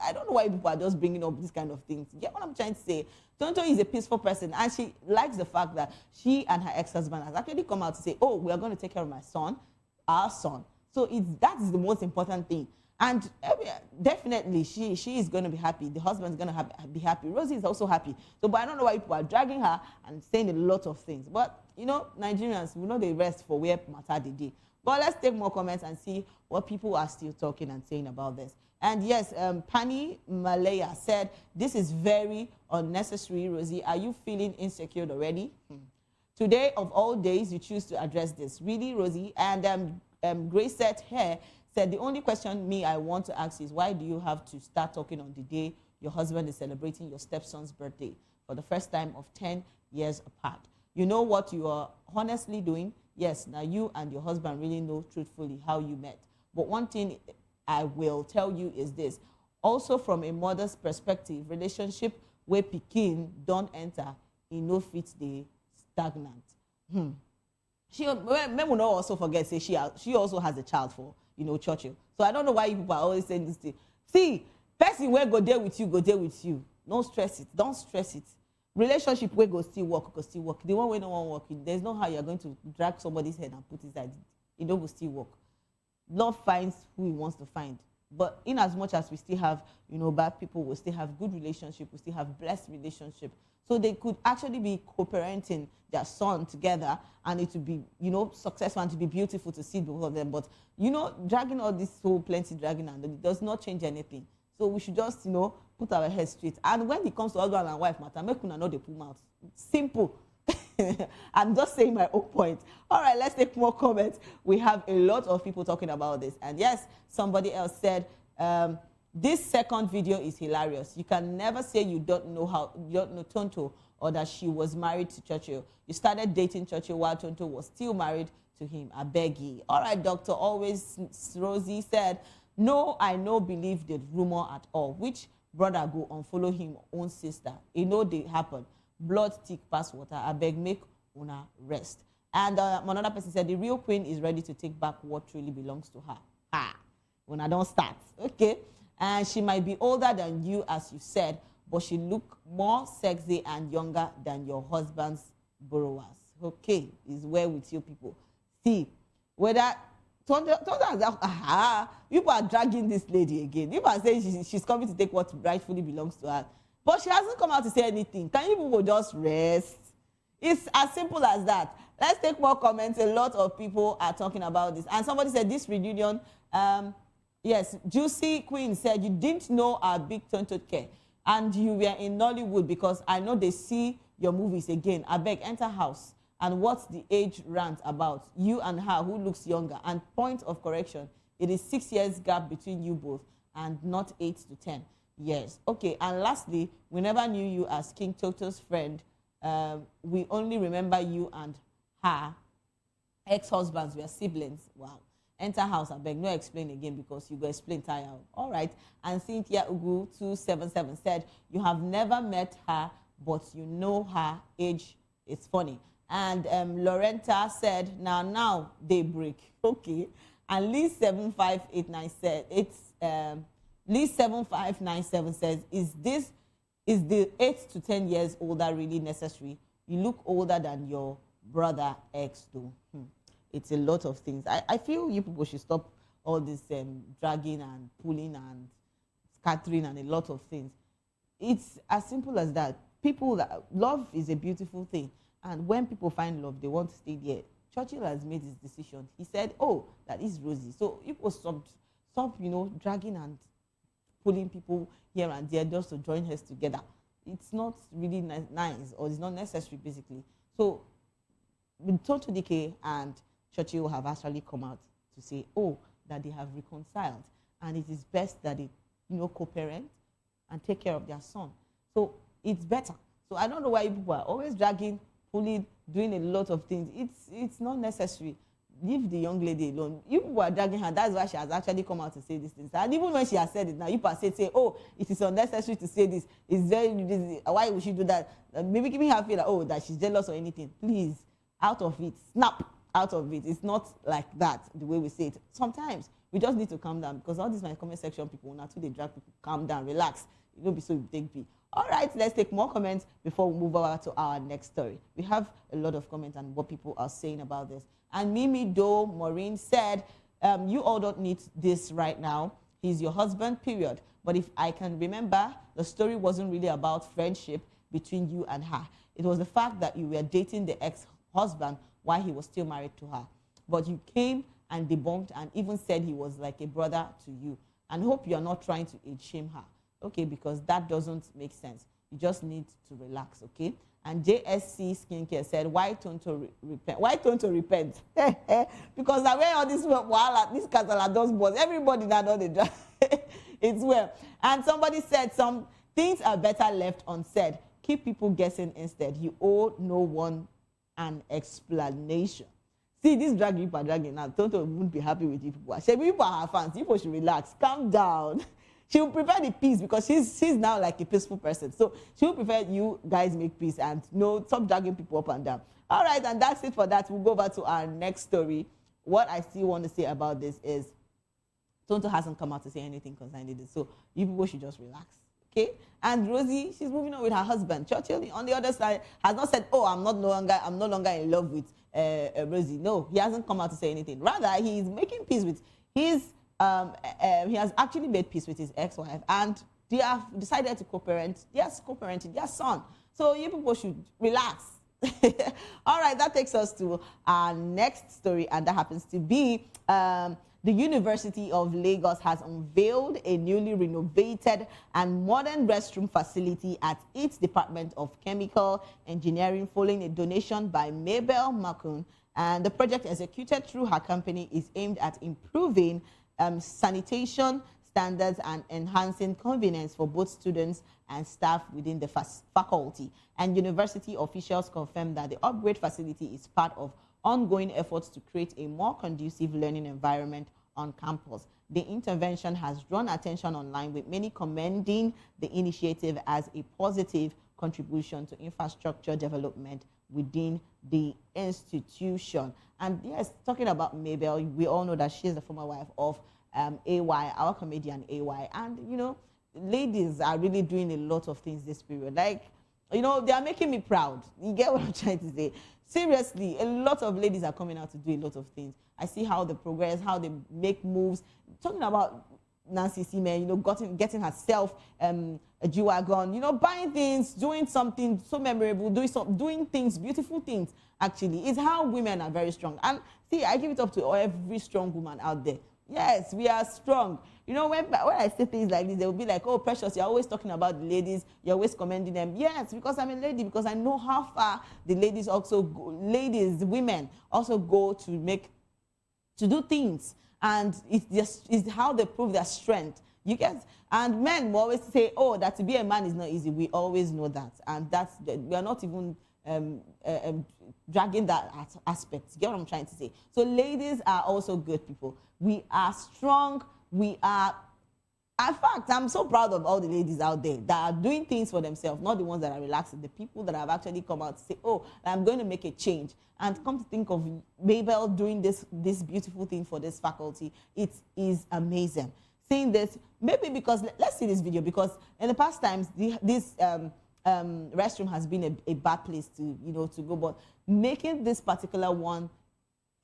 I don't know why people are just bringing up these kind of things. You get what I'm trying to say? Tonto is a peaceful person, and she likes the fact that she and her ex-husband has actually come out to say, oh, we are going to take care of my son, our son. So that is the most important thing. And definitely, she is going to be happy. The husband's going to be happy. Rosie is also happy. So, but I don't know why people are dragging her and saying a lot of things. But, you know, Nigerians, we know the rest for where matter the day. But let's take more comments and see what people are still talking and saying about this. And yes, Pani Malaya said, this is very unnecessary, Rosie. Are you feeling insecure already? Today, of all days, you choose to address this. Really, Rosie? And Grace said, said, the only question I want to ask is, why do you have to start talking on the day your husband is celebrating your stepson's birthday for the first time of 10 years apart? You know what you are honestly doing? Yes, now you and your husband really know truthfully how you met. But one thing I will tell you is this. Also, from a mother's perspective, relationship where pikin don't enter, in no fit the stagnant. She will not also forget, say she also has a child for, you know, Churchill. So I don't know why you people are always saying this thing. See, person where go there with you, go there with you. Don't stress it. Don't stress it. Relationship where go still work. The one where no one working, there's no how you're going to drag somebody's head and put inside it. It don't go still work. Love finds who he wants to find. But in as much as we still have, you know, bad people, we still have good relationship, we still have blessed relationship. So they could actually be co-parenting their son together, and it would be, you know, successful and to be beautiful to see both of them. But, you know, dragging all this whole plenty dragging, and it does not change anything. So we should just, you know, put our heads straight. And when it comes to husband and wife matter, make una know they pull mouth. Simple. I'm just saying my own point. All right, let's take more comments. We have a lot of people talking about this. And yes, somebody else said, this second video is hilarious. You can never say you don't know Tonto or that she was married to Churchill. You started dating Churchill while Tonto was still married to him. I beg ye. All right, doctor, always Rosie said, no, I no believe the rumor at all. Which brother go unfollow him own sister? You know they happen. Blood thick pass water. I beg make una rest. And another person said, the real queen is ready to take back what truly belongs to her. Ah, when I don't start. Okay. And she might be older than you, as you said, but she look more sexy and younger than your husband's borrowers. Okay, is well with you people. See, whether people are dragging this lady again. People are saying she's coming to take what rightfully belongs to her. But she hasn't come out to say anything. Can you people just rest? It's as simple as that. Let's take more comments. A lot of people are talking about this. And somebody said this reunion, yes, Juicy Queen said, you didn't know our big Tonto care. And you were in Nollywood because I know they see your movies again. I beg, enter house. And what's the age rant about? You and her, who looks younger. And point of correction, it is 6 years gap between you both and not 8 to 10 years. Okay, and lastly, we never knew you as King Toto's friend. We only remember you and her ex-husbands were siblings. Wow. Enter house, I beg, no explain again because you go explain tire. All right. And Cynthia Ugu 277 said, you have never met her, but you know her age. It's funny. And Lorenta said, now they break. Okay. And Lee 7589 said, Lee 7597 says, is the 8 to 10 years older really necessary? You look older than your brother ex though. It's a lot of things. I feel you people should stop all this dragging and pulling and scattering and a lot of things. It's as simple as that. Love is a beautiful thing. And when people find love, they want to stay there. Churchill has made his decision. He said, oh, that is Rosie. So people stop, dragging and pulling people here and there just to join heads together. It's not really nice, or it's not necessary, basically. So with Tonto Dike and Churchill have actually come out to say, oh, that they have reconciled. And it is best that they, co-parent and take care of their son. So it's better. So I don't know why people are always dragging, pulling, doing a lot of things. It's not necessary. Leave the young lady alone. You people are dragging her. That's why she has actually come out to say these things. And even when she has said it now, you people say, oh, it is unnecessary to say this. It's very, why would she do that? Maybe giving her feel like, oh, that she's jealous or anything. Please, out of it. Snap out of it. It's not like that, the way we say it. Sometimes we just need to calm down because all these my comment section people, now too, they drag people, calm down, relax. You don't be so big. All right, let's take more comments before we move over to our next story. We have a lot of comments on what people are saying about this. And Mimi Doe Maureen said, you all don't need this right now. He's your husband, period. But if I can remember, the story wasn't really about friendship between you and her. It was the fact that you were dating the ex-husband while he was still married to her. But you came and debunked and even said he was like a brother to you. And hope you're not trying to age shame her. Okay, because that doesn't make sense. You just need to relax, okay? And JSC Skincare said, why Tonto repent? Why Tonto repent? Because the way all this Kazala does boss, everybody that does the it's well. And somebody said some things are better left unsaid. Keep people guessing instead. You owe no one an explanation. See, this drag people are dragging now. Tonto wouldn't be happy with you people. People are her fans. People should relax. Calm down. She will prefer the peace because she's now like a peaceful person. So she will prefer you guys make peace and stop dragging people up and down. All right, and that's it for that. We'll go over to our next story. What I still want to say about this is Tonto hasn't come out to say anything concerning this. So you people should just relax. Okay? And Rosie, she's moving on with her husband. Churchill, on the other side, has not said, oh, I'm no longer in love with Rosie. No, he hasn't come out to say anything. Rather, he's making peace with his he has actually made peace with his ex-wife, and they have decided to co-parent. Yes, co-parenting their son. So you people should relax. All right, that takes us to our next story, and that happens to be the University of Lagos has unveiled a newly renovated and modern restroom facility at its Department of Chemical Engineering following a donation by Mabel Makun. And the project executed through her company is aimed at improving sanitation standards and enhancing convenience for both students and staff within the faculty. And university officials confirmed that the upgrade facility is part of ongoing efforts to create a more conducive learning environment on campus. The intervention has drawn attention online, with many commending the initiative as a positive contribution to infrastructure development within the institution. And yes, talking about Mabel, we all know that she is the former wife of AY, our comedian AY. And, you know, ladies are really doing a lot of things this period. Like, you know, they are making me proud. You get what I'm trying to say? Seriously, a lot of ladies are coming out to do a lot of things. I see how they progress, how they make moves. Talking about Nancy Seaman, you know, getting herself a G-Wagon, you know, buying things, doing something so memorable, doing things, beautiful things, actually. It's how women are very strong. And see, I give it up to every strong woman out there. Yes, we are strong. You know, when I say things like this, they will be like, oh, Precious, you're always talking about the ladies. You're always commending them. Yes, because I'm a lady, because I know how far the ladies also go, women also go to do things. And it's how they prove their strength. You get, and men will always say, oh, that to be a man is not easy. We always know that. And we are not even dragging that aspect. You get what I'm trying to say? So ladies are also good people. We are strong. We are, in fact, I'm so proud of all the ladies out there that are doing things for themselves, not the ones that are relaxing, the people that have actually come out to say, oh, I'm going to make a change. And come to think of Mabel doing this beautiful thing for this faculty, it is amazing. Seeing this, maybe because, let's see this video, because in the past times, this restroom has been a bad place to, you know, to go, but making this particular one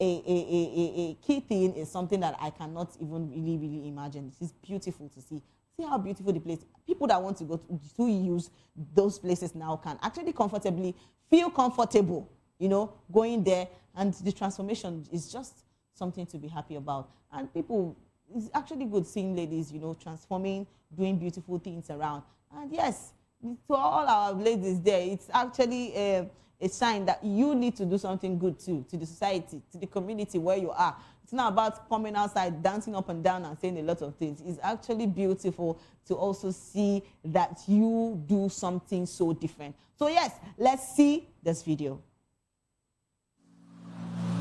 a key thing is something that I cannot even really imagine. This is beautiful to see. See how beautiful the place. People that want to go to use those places now can actually comfortably feel comfortable, you know, going there. And the transformation is just something to be happy about. And people, it's actually good seeing ladies, you know, transforming, doing beautiful things around. And yes, to all our ladies there, it's actually a sign that you need to do something good too, to the society, to the community where you are. It's not about coming outside, dancing up and down and saying a lot of things. It's actually beautiful to also see that you do something so different. So yes, let's see this video.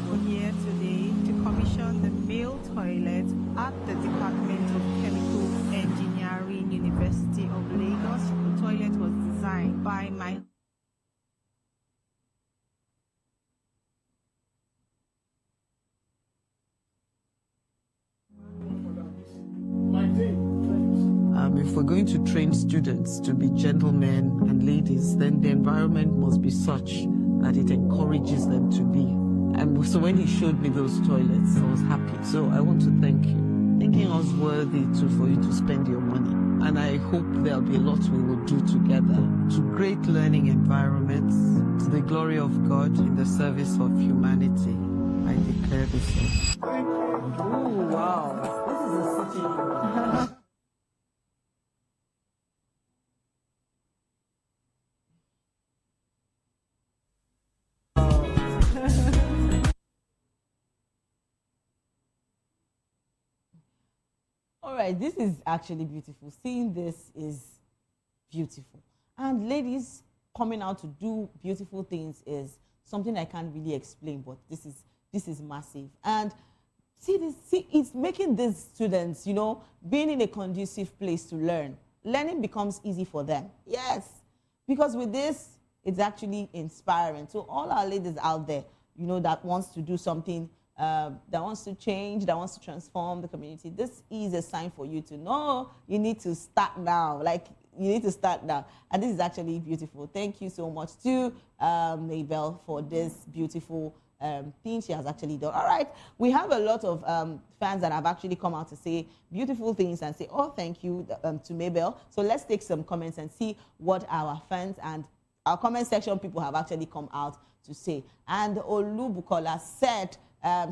We're here today to commission the male toilet at the Department of Chemical Engineering, University of Lagos. The toilet was designed by my if we're going to train students to be gentlemen and ladies, then the environment must be such that it encourages them to be. And so when he showed me those toilets, I was happy. So I want to thank you. Thinking us worthy for you to spend your money. And I hope there'll be a lot we will do together to great learning environments, to the glory of God in the service of humanity. I declare this. Oh, wow. This is a city. All right, this is actually beautiful. Seeing this is beautiful. And ladies coming out to do beautiful things is something I can't really explain, but this is massive. And see, it's making these students, you know, being in a conducive place to learn. Learning becomes easy for them. Yes, because with this, it's actually inspiring. So all our ladies out there, you know, that wants to do something, that wants to change, that wants to transform the community, this is a sign for you to know you need to start now. Like, you need to start now. And this is actually beautiful. Thank you so much to Mabel for this beautiful thing she has actually done. All right, we have a lot of fans that have actually come out to say beautiful things and say, oh, thank you to Mabel. So let's take some comments and see what our fans and our comment section people have actually come out to say. And Olu Bukola said,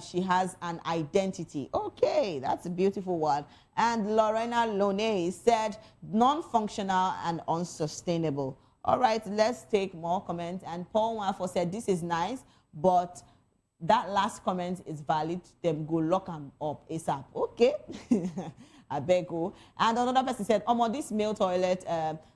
she has an identity. Okay, that's a beautiful one. And Lorena Lone said, non-functional and unsustainable. All right, let's take more comments. And Paul Wafo said, this is nice, but that last comment is valid. Them go lock them up ASAP. Okay. Abego. And another person said, on this male toilet,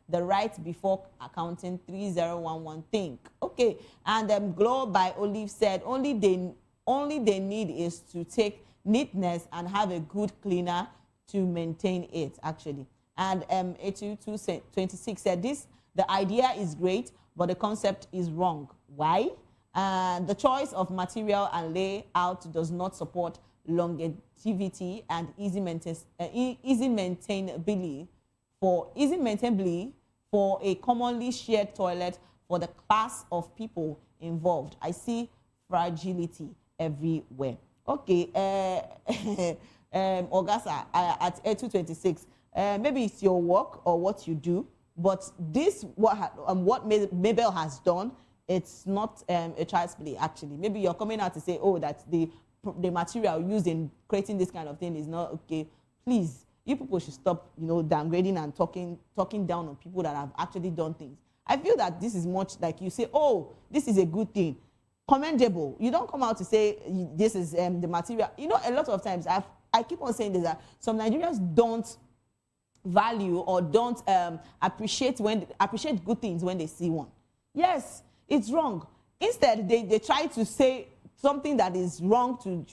the right before accounting 3011 think. Okay. And Glow by Olive said, only they need is to take neatness and have a good cleaner to maintain it, actually. And 8226 said, the idea is great, but the concept is wrong. Why? The choice of material and layout does not support longevity and easy maintainability for a commonly shared toilet for the class of people involved. I see fragility everywhere. Okay, Augasta at 8226. Maybe it's your work or what you do, but this what Mabel has done, it's not a child's play, actually. Maybe you're coming out to say, oh, that the material used in creating this kind of thing is not okay. Please, you people should stop, downgrading and talking down on people that have actually done things. I feel that this is much like you say, oh, this is a good thing, commendable. You don't come out to say this is the material. A lot of times I keep on saying this, that some Nigerians don't value or don't appreciate good things when they see one. Yes, it's wrong. Instead, they try to say something that is wrong to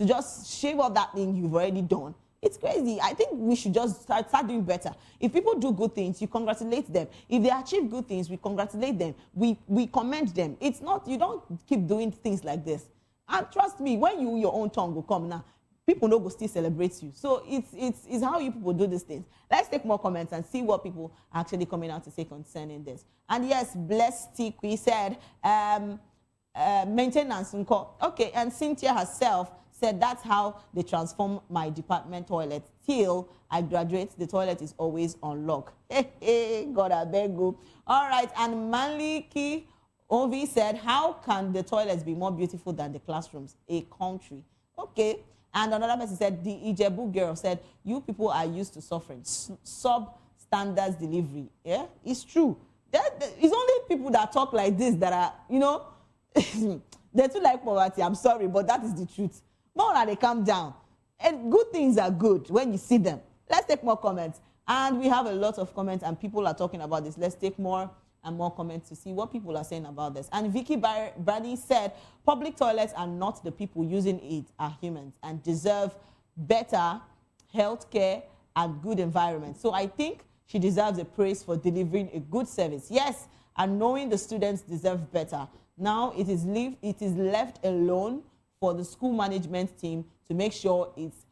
just shave off that thing you've already done. It's crazy. I think we should just start doing better. If people do good things, you congratulate them. If they achieve good things, we congratulate them. We commend them. It's not, you don't keep doing things like this. And trust me, when your own tongue will come now, people know will still celebrate you. So it's how you people do these things. Let's take more comments and see what people are actually coming out to say concerning this. And yes, Blessed Tikwi said, maintenance. Okay, and Cynthia herself said, that's how they transform my department toilet. Till I graduate, the toilet is always on lock. God, I beg you. All right, and Maliki Ovi said, how can the toilets be more beautiful than the classrooms? A country. Okay. And another person said, the Ijebu girl said, you people are used to suffering. Substandards delivery. Yeah, it's true. It's only people that talk like this that are, they too like poverty. I'm sorry, but that is the truth. More than they calm down. And good things are good when you see them. Let's take more comments. And we have a lot of comments and people are talking about this. Let's take more and more comments to see what people are saying about this. And Vicky Brady said, public toilets are not the people using it, are humans and deserve better health care and good environment. So I think she deserves a praise for delivering a good service. Yes, and knowing the students deserve better. Now it is left alone for the school management team to make sure it's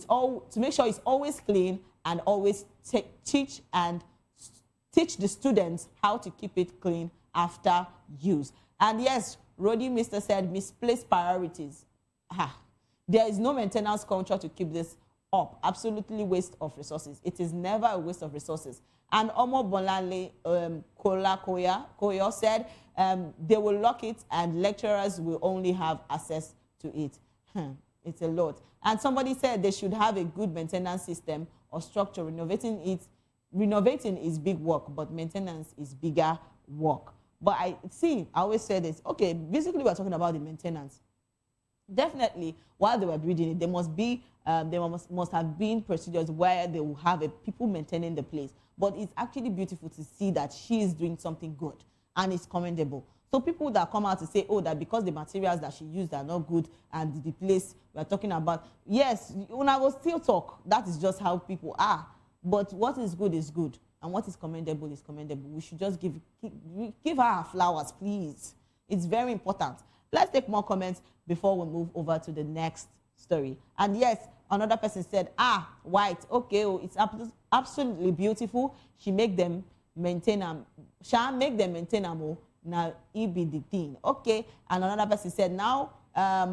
always clean and always teach the students how to keep it clean after use. And yes, Rodi Mr. said, misplaced priorities. There is no maintenance culture to keep this up. Absolutely waste of resources. It is never a waste of resources. And Omo Bonale Koyo said, they will lock it and lecturers will only have access to it. It's a lot. And somebody said they should have a good maintenance system or structure. Renovating is big work, but maintenance is bigger work. But I always say this. Okay, basically we're talking about the maintenance. Definitely, while they were building it, there must have been procedures where they will have people maintaining the place. But it's actually beautiful to see that she is doing something good, and it's commendable. So people that come out to say, oh, that because the materials that she used are not good and the place we're talking about, yes, when I will still talk, that is just how people are. But what is good, and what is commendable is commendable. We should just give her her flowers, please. It's very important. Let's take more comments before we move over to the next story. And yes, another person said, white, okay, it's absolutely beautiful. She make them maintain them. Now it be the thing. Okay. And another person said, now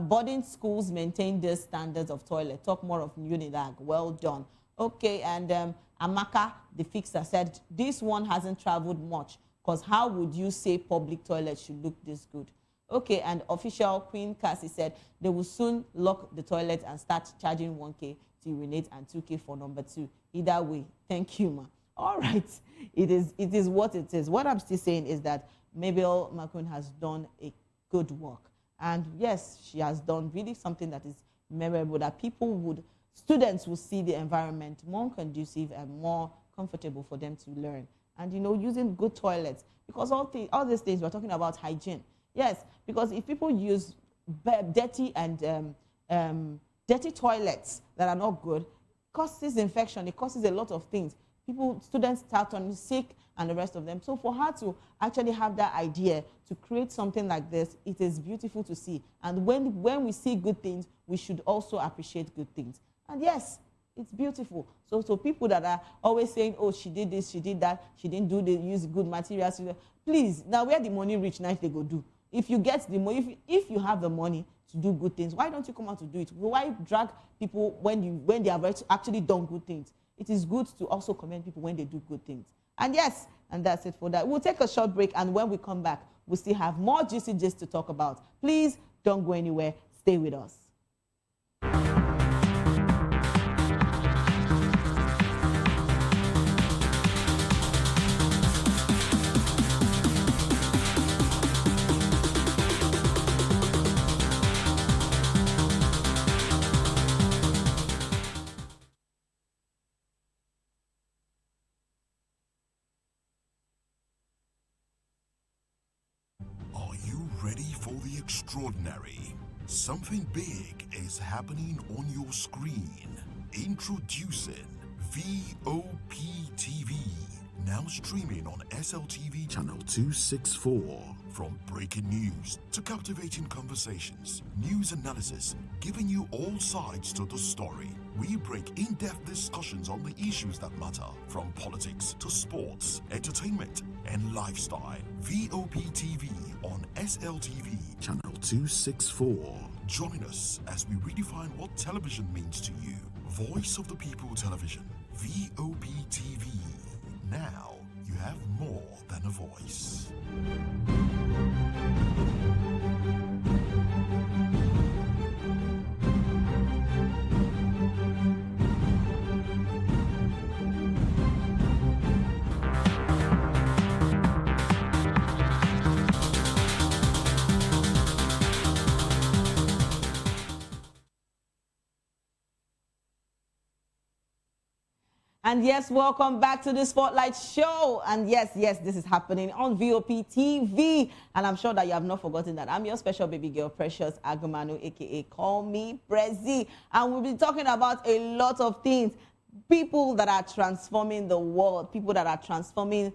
boarding schools maintain the standards of toilet. Talk more of Unilag. Well done. Okay. And Amaka, the fixer, said, this one hasn't traveled much, because how would you say public toilets should look this good? Okay, and official Queen Cassie said they will soon lock the toilet and start charging 1K to urinate and 2K for number 2. Either way, thank you, ma. All right, it is what it is. What I'm still saying is that Mabel Macron has done a good work. And yes, she has done really something that is memorable, that people would students will see the environment more conducive and more comfortable for them to learn. And, you know, using good toilets, because all these things, we're talking about hygiene. Yes, because if people use dirty and dirty toilets that are not good, causes infection, it causes a lot of things. Students start on sick and the rest of them. So for her to actually have that idea to create something like this, it is beautiful to see. And when we see good things, we should also appreciate good things. And yes, it's beautiful. So people that are always saying, oh, she did this, she did that, she didn't use good materials, please, now where the money reach, now they go do. If you get the money, if you have the money to do good things, why don't you come out to do it? Why drag people when they have actually done good things? It is good to also commend people when they do good things. And yes, and that's it for that. We'll take a short break, and when we come back, we'll still have more juicy gist to talk about. Please don't go anywhere. Stay with us. Ready for the extraordinary? Something big is happening on your screen. Introducing VOP TV. Now streaming on SLTV channel 264. From breaking news to captivating conversations, news analysis, giving you all sides to the story. We break in-depth discussions on the issues that matter, from politics to sports, entertainment, and lifestyle. VOP TV on SLTV channel 264. Join us as we redefine what television means to you. Voice of the People Television, VOP TV. Now you have more than a voice. And yes, welcome back to the Spotlight Show. And yes, this is happening on VOP TV. And I'm sure that you have not forgotten that I'm your special baby girl, Precious Agumanu, a.k.a. Call Me Prezi. And we'll be talking about a lot of things. People that are transforming the world, people that are transforming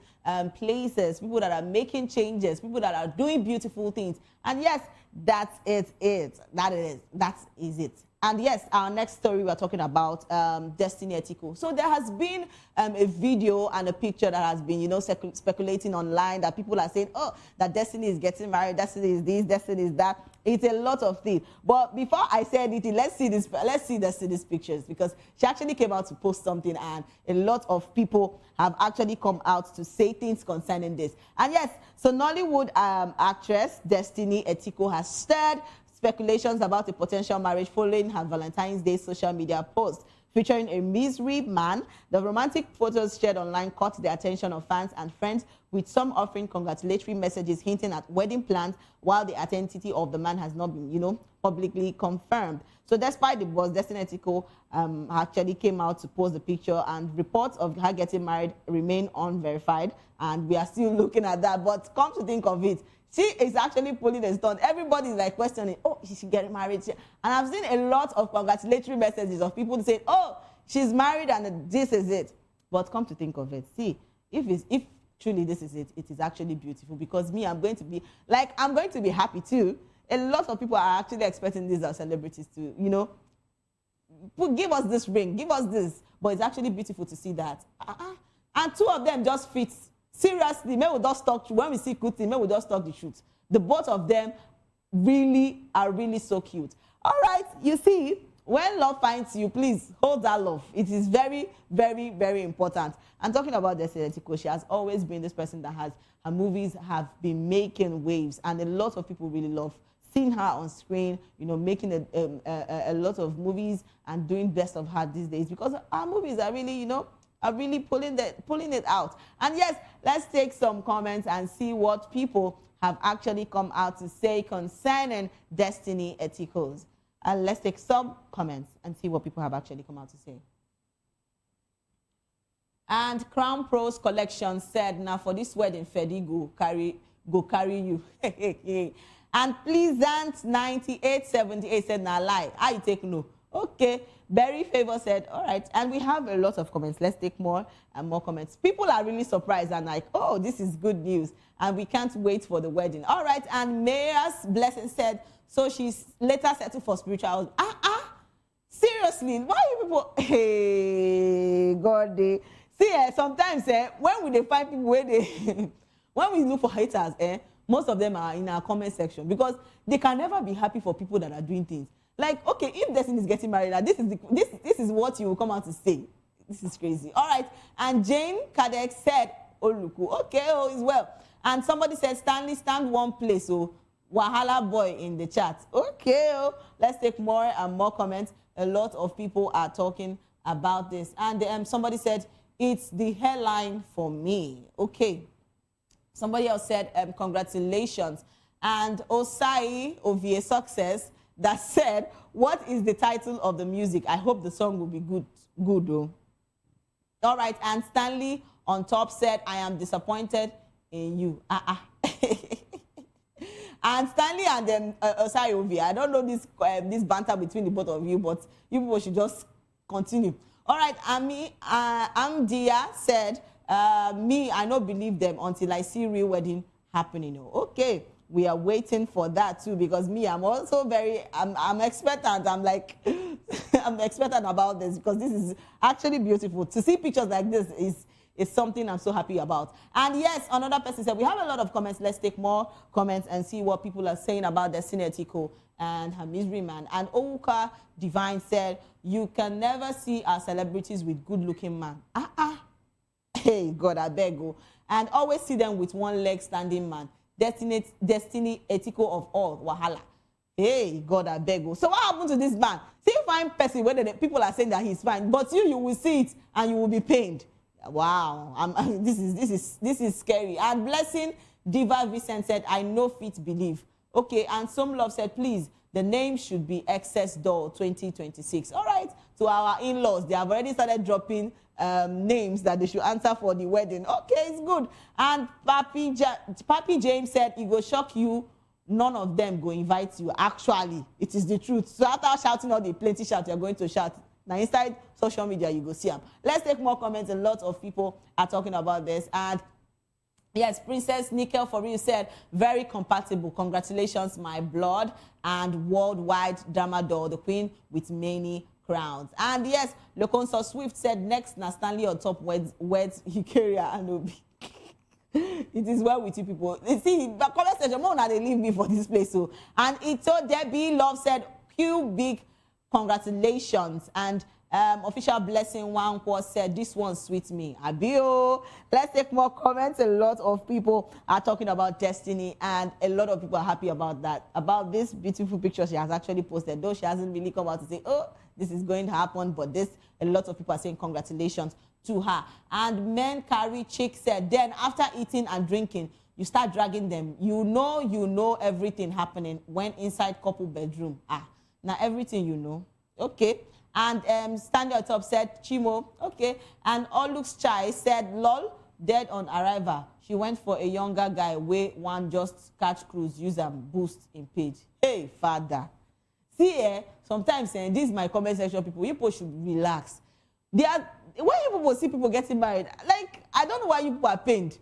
places, people that are making changes, people that are doing beautiful things. And yes, that is it. That is it. And yes, our next story, we're talking about Destiny Etiko. So there has been a video and a picture that has been, you know, speculating online that people are saying, oh, that Destiny is getting married, Destiny is this, Destiny is that. It's a lot of things. But before I say anything, let's see Destiny's pictures, because she actually came out to post something, and a lot of people have actually come out to say things concerning this. And yes, so Nollywood actress Destiny Etiko has stirred speculations about a potential marriage following her Valentine's Day social media post featuring a misery man. The romantic photos shared online caught the attention of fans and friends, with some offering congratulatory messages hinting at wedding plans, while the identity of the man has not been, you know, publicly confirmed. So despite the buzz, Destiny Etiko actually came out to post the picture, and reports of her getting married remain unverified, and we are still looking at that. But come to think of it, she is actually pulling a stunt. Everybody is like questioning, oh, she should get married. And I've seen a lot of congratulatory messages of people saying, oh, she's married and this is it. But come to think of it, see, if truly this is it, it is actually beautiful, because me, I'm going to be happy too. A lot of people are actually expecting these celebrities to, you know, give us this ring, give us this. But it's actually beautiful to see that. And two of them just fit. Seriously, may we just talk, when we see good things, may we just talk the truth. The both of them really are so cute. All right, you see, when love finds you, please hold that love. It is very, very, very important. And talking about Destiny Etiko, she has always been this person that her movies have been making waves, and a lot of people really love seeing her on screen, you know, making a lot of movies and doing best of her these days, because our movies are really, you know, are really pulling it out. And yes, let's take some comments and see what people have actually come out to say concerning Destiny Etiko's And let's take some comments and see what people have actually come out to say. And Crown Pros Collection said, now for this wedding, Fedi go carry you. And Pleasant 9878 said, nah lie. I take no. Okay. Berry Favor said, all right. And we have a lot of comments. Let's take more and more comments. People are really surprised and like, oh, this is good news. And we can't wait for the wedding. All right. And Mayor's Blessing said, so she's later settled for spiritual. Seriously, why you people? Hey, God, they see. Sometimes, when we find people where they, when we look for haters, most of them are in our comment section because they can never be happy for people that are doing things. Like, okay, if Destiny is getting married, this is what you will come out to say. This is crazy. All right. And Jane Kadek said, oh, look, okay, oh, is well. And somebody said, Stanley, stand one place. Oh, Wahala boy in the chat. Okay, oh, let's take more and more comments. A lot of people are talking about this. And somebody said, it's the hairline for me. Okay. Somebody else said, congratulations. And Osai Ovie Success that said, what is the title of the music? I hope the song will be good though. All right. And Stanley on top said, I am disappointed in you. And Stanley and Osai Ovie, I don't know this banter between the both of you, but you people should just continue. All right. Amdia said, me, I don't believe them until I see real wedding happening. Okay, we are waiting for that too, because me, I'm also I'm expectant. I'm like, I'm expectant about this because this is actually beautiful. To see pictures like this is something I'm so happy about. And yes, another person said, we have a lot of comments. Let's take more comments and see what people are saying about Destiny Etiko and her misery man. And Ouka Divine said, you can never see our celebrities with good-looking man. Hey, God, I beg you. And always see them with one leg standing man. Destiny Etiko of all. Wahala. Hey, God, I beg you. So what happened to this man? See, you find person where the people are saying that he's fine, but you will see it and you will be pained. Wow. This is scary. And Blessing Diva Vicent said, I know fit believe. Okay, and Some Love said, please, the name should be Excess Doll 2026. All right, to our in-laws, they have already started dropping names that they should answer for the wedding. Okay, it's good. And Papi James said, it will shock you. None of them go invite you. Actually, it is the truth. So after shouting all the plenty shout, you're going to shout. Now inside social media, you go see them. Let's take more comments. A lot of people are talking about this. And yes, Princess Nickel for real said, very compatible. Congratulations, my blood. And worldwide drama doll, the queen with many crowns. And yes, Loconso Swift said, next, na Stanley on top, words Hikaria and Obi. It is well with you people. You see, the comment section, more now they leave me for this place. So, and Ito Debbie Love said, big congratulations. And Official Blessing Wankwo said, this one sweet me. Abio. Let's take more comments. A lot of people are talking about Destiny, and a lot of people are happy about that. About this beautiful picture she has actually posted, though she hasn't really come out to say, oh, this is going to happen, but a lot of people are saying congratulations to her. And Men Carry Chick said, then after eating and drinking, you start dragging them. You know everything happening when inside couple bedroom. Now everything you know. Okay. And Standing on Top said, Chimo. Okay. And All Looks Chai said, lol, dead on arrival. She went for a younger guy where one just catch cruise, use and boost in page. Hey, father. See, sometimes this is my comment section, people should relax. When you people see people getting married, like, I don't know why you people are pained.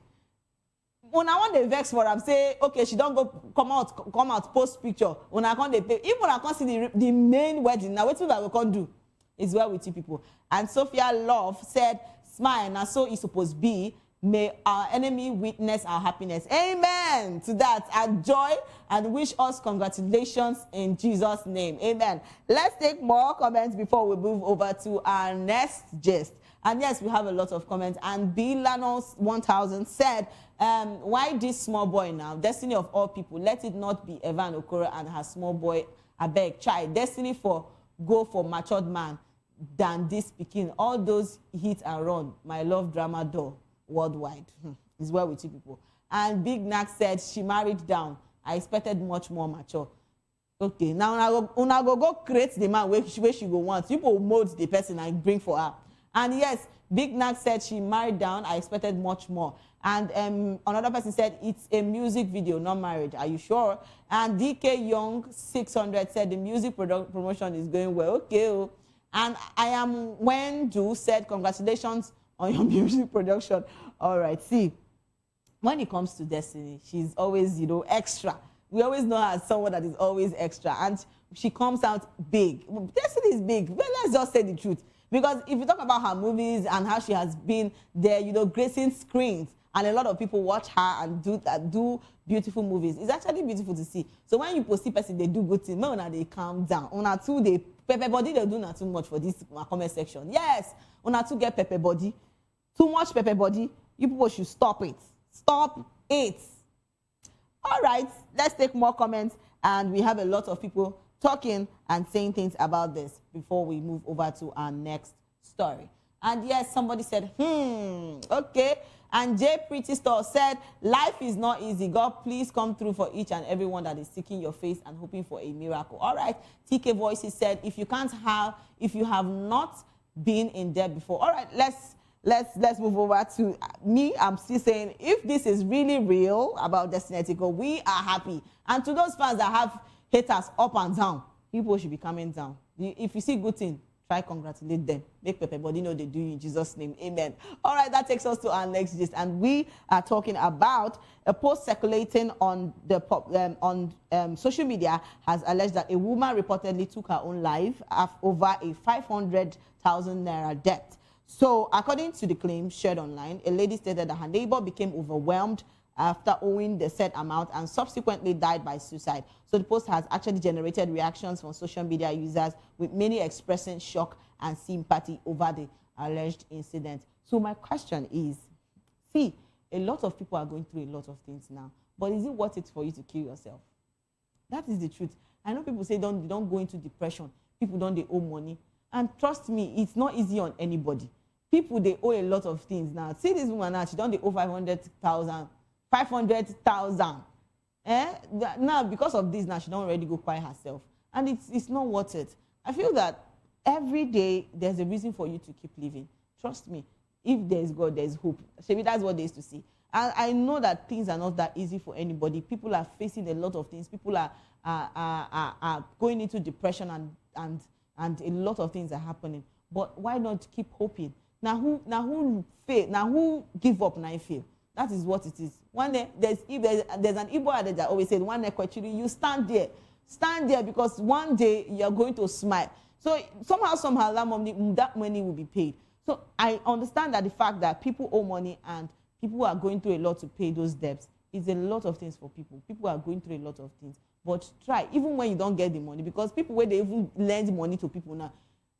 When I want the vex for them, say, okay, she don't go come out, post picture. When I can't pay, even when I can't see the main wedding, now what I will can't do is well with you people. And Sophia Love said, smile, now so it's supposed to be. May our enemy witness our happiness. Amen to that. And joy, and wish us congratulations in Jesus' name. Amen. Let's take more comments before we move over to our next gist. And yes, we have a lot of comments. And B. Lanos 1000 said, why this small boy now? Destiny of all people. Let it not be Evan Okoro and her small boy. I beg, try. Destiny go for matured man than this speaking. All those hit and run. My love drama doll. Worldwide is well with you people. And Big Nack said she married down. I expected much more mature. Okay, now una go create the man where she go want. People mold the person and bring for her. And yes, Big Nack said she married down. I expected much more. And another person said it's a music video, not marriage. Are you sure? And DK Young 600 said the music promotion is going well. Okay. Oh. And I am Wendu said congratulations on your music production. All right. See, when it comes to Destiny, she's always, you know, extra. We always know her as someone that is always extra. And she comes out big. Destiny is big. Well, let's just say the truth. Because if you talk about her movies and how she has been there, you know, gracing screens, and a lot of people watch her and do beautiful movies. It's actually beautiful to see. So when you post person, they do good things. Now they calm down. Una too, they pepper body, they do not too much for this comment section. Yes, una too get pepper body. Too much pepper body. You people should stop it. Stop it. All right, let's take more comments. And we have a lot of people talking and saying things about this before we move over to our next story. And yes, somebody said, okay. And J Pretty Store said, life is not easy. God, please come through for each and everyone that is seeking your face and hoping for a miracle. All right. TK Voices said, if you have not been in debt before. All right, let's move over to me. I'm still saying, if this is really real about Destiny Etiko, we are happy. And to those fans that have haters up and down, people should be coming down. If you see good thing, try congratulate them. Make Pepe Body know they do you in Jesus' name. Amen. All right, that takes us to our next gist. And we are talking about a post circulating on social media has alleged that a woman reportedly took her own life over a 500,000 naira debt. So according to the claim shared online, a lady stated that her neighbor became overwhelmed after owing the said amount and subsequently died by suicide. So the post has actually generated reactions from social media users, with many expressing shock and sympathy over the alleged incident. So my question is, see, a lot of people are going through a lot of things now, but is it worth it for you to kill yourself? That is the truth. I know people say don't go into depression. People they owe money. And trust me, it's not easy on anybody. People, they owe a lot of things now. See this woman now, she don't owe 500,000. 500,000. Now, because of this, now she don't already go quiet herself. And it's not worth it. I feel that every day there's a reason for you to keep living. Trust me. If there's God, there's hope. Maybe that's what there is to see. And I know that things are not that easy for anybody. People are facing a lot of things. People are going into depression and a lot of things are happening. But why not keep hoping? Now who fail? Now who give up? Now fail. That is what it is. One day, there's an Igbo adage that always said, one day, you stand there because one day you're going to smile. So somehow that money will be paid. So I understand that the fact that people owe money and people are going through a lot to pay those debts is a lot of things for people. People are going through a lot of things. But try, even when you don't get the money, because people, where they even lend money to people now,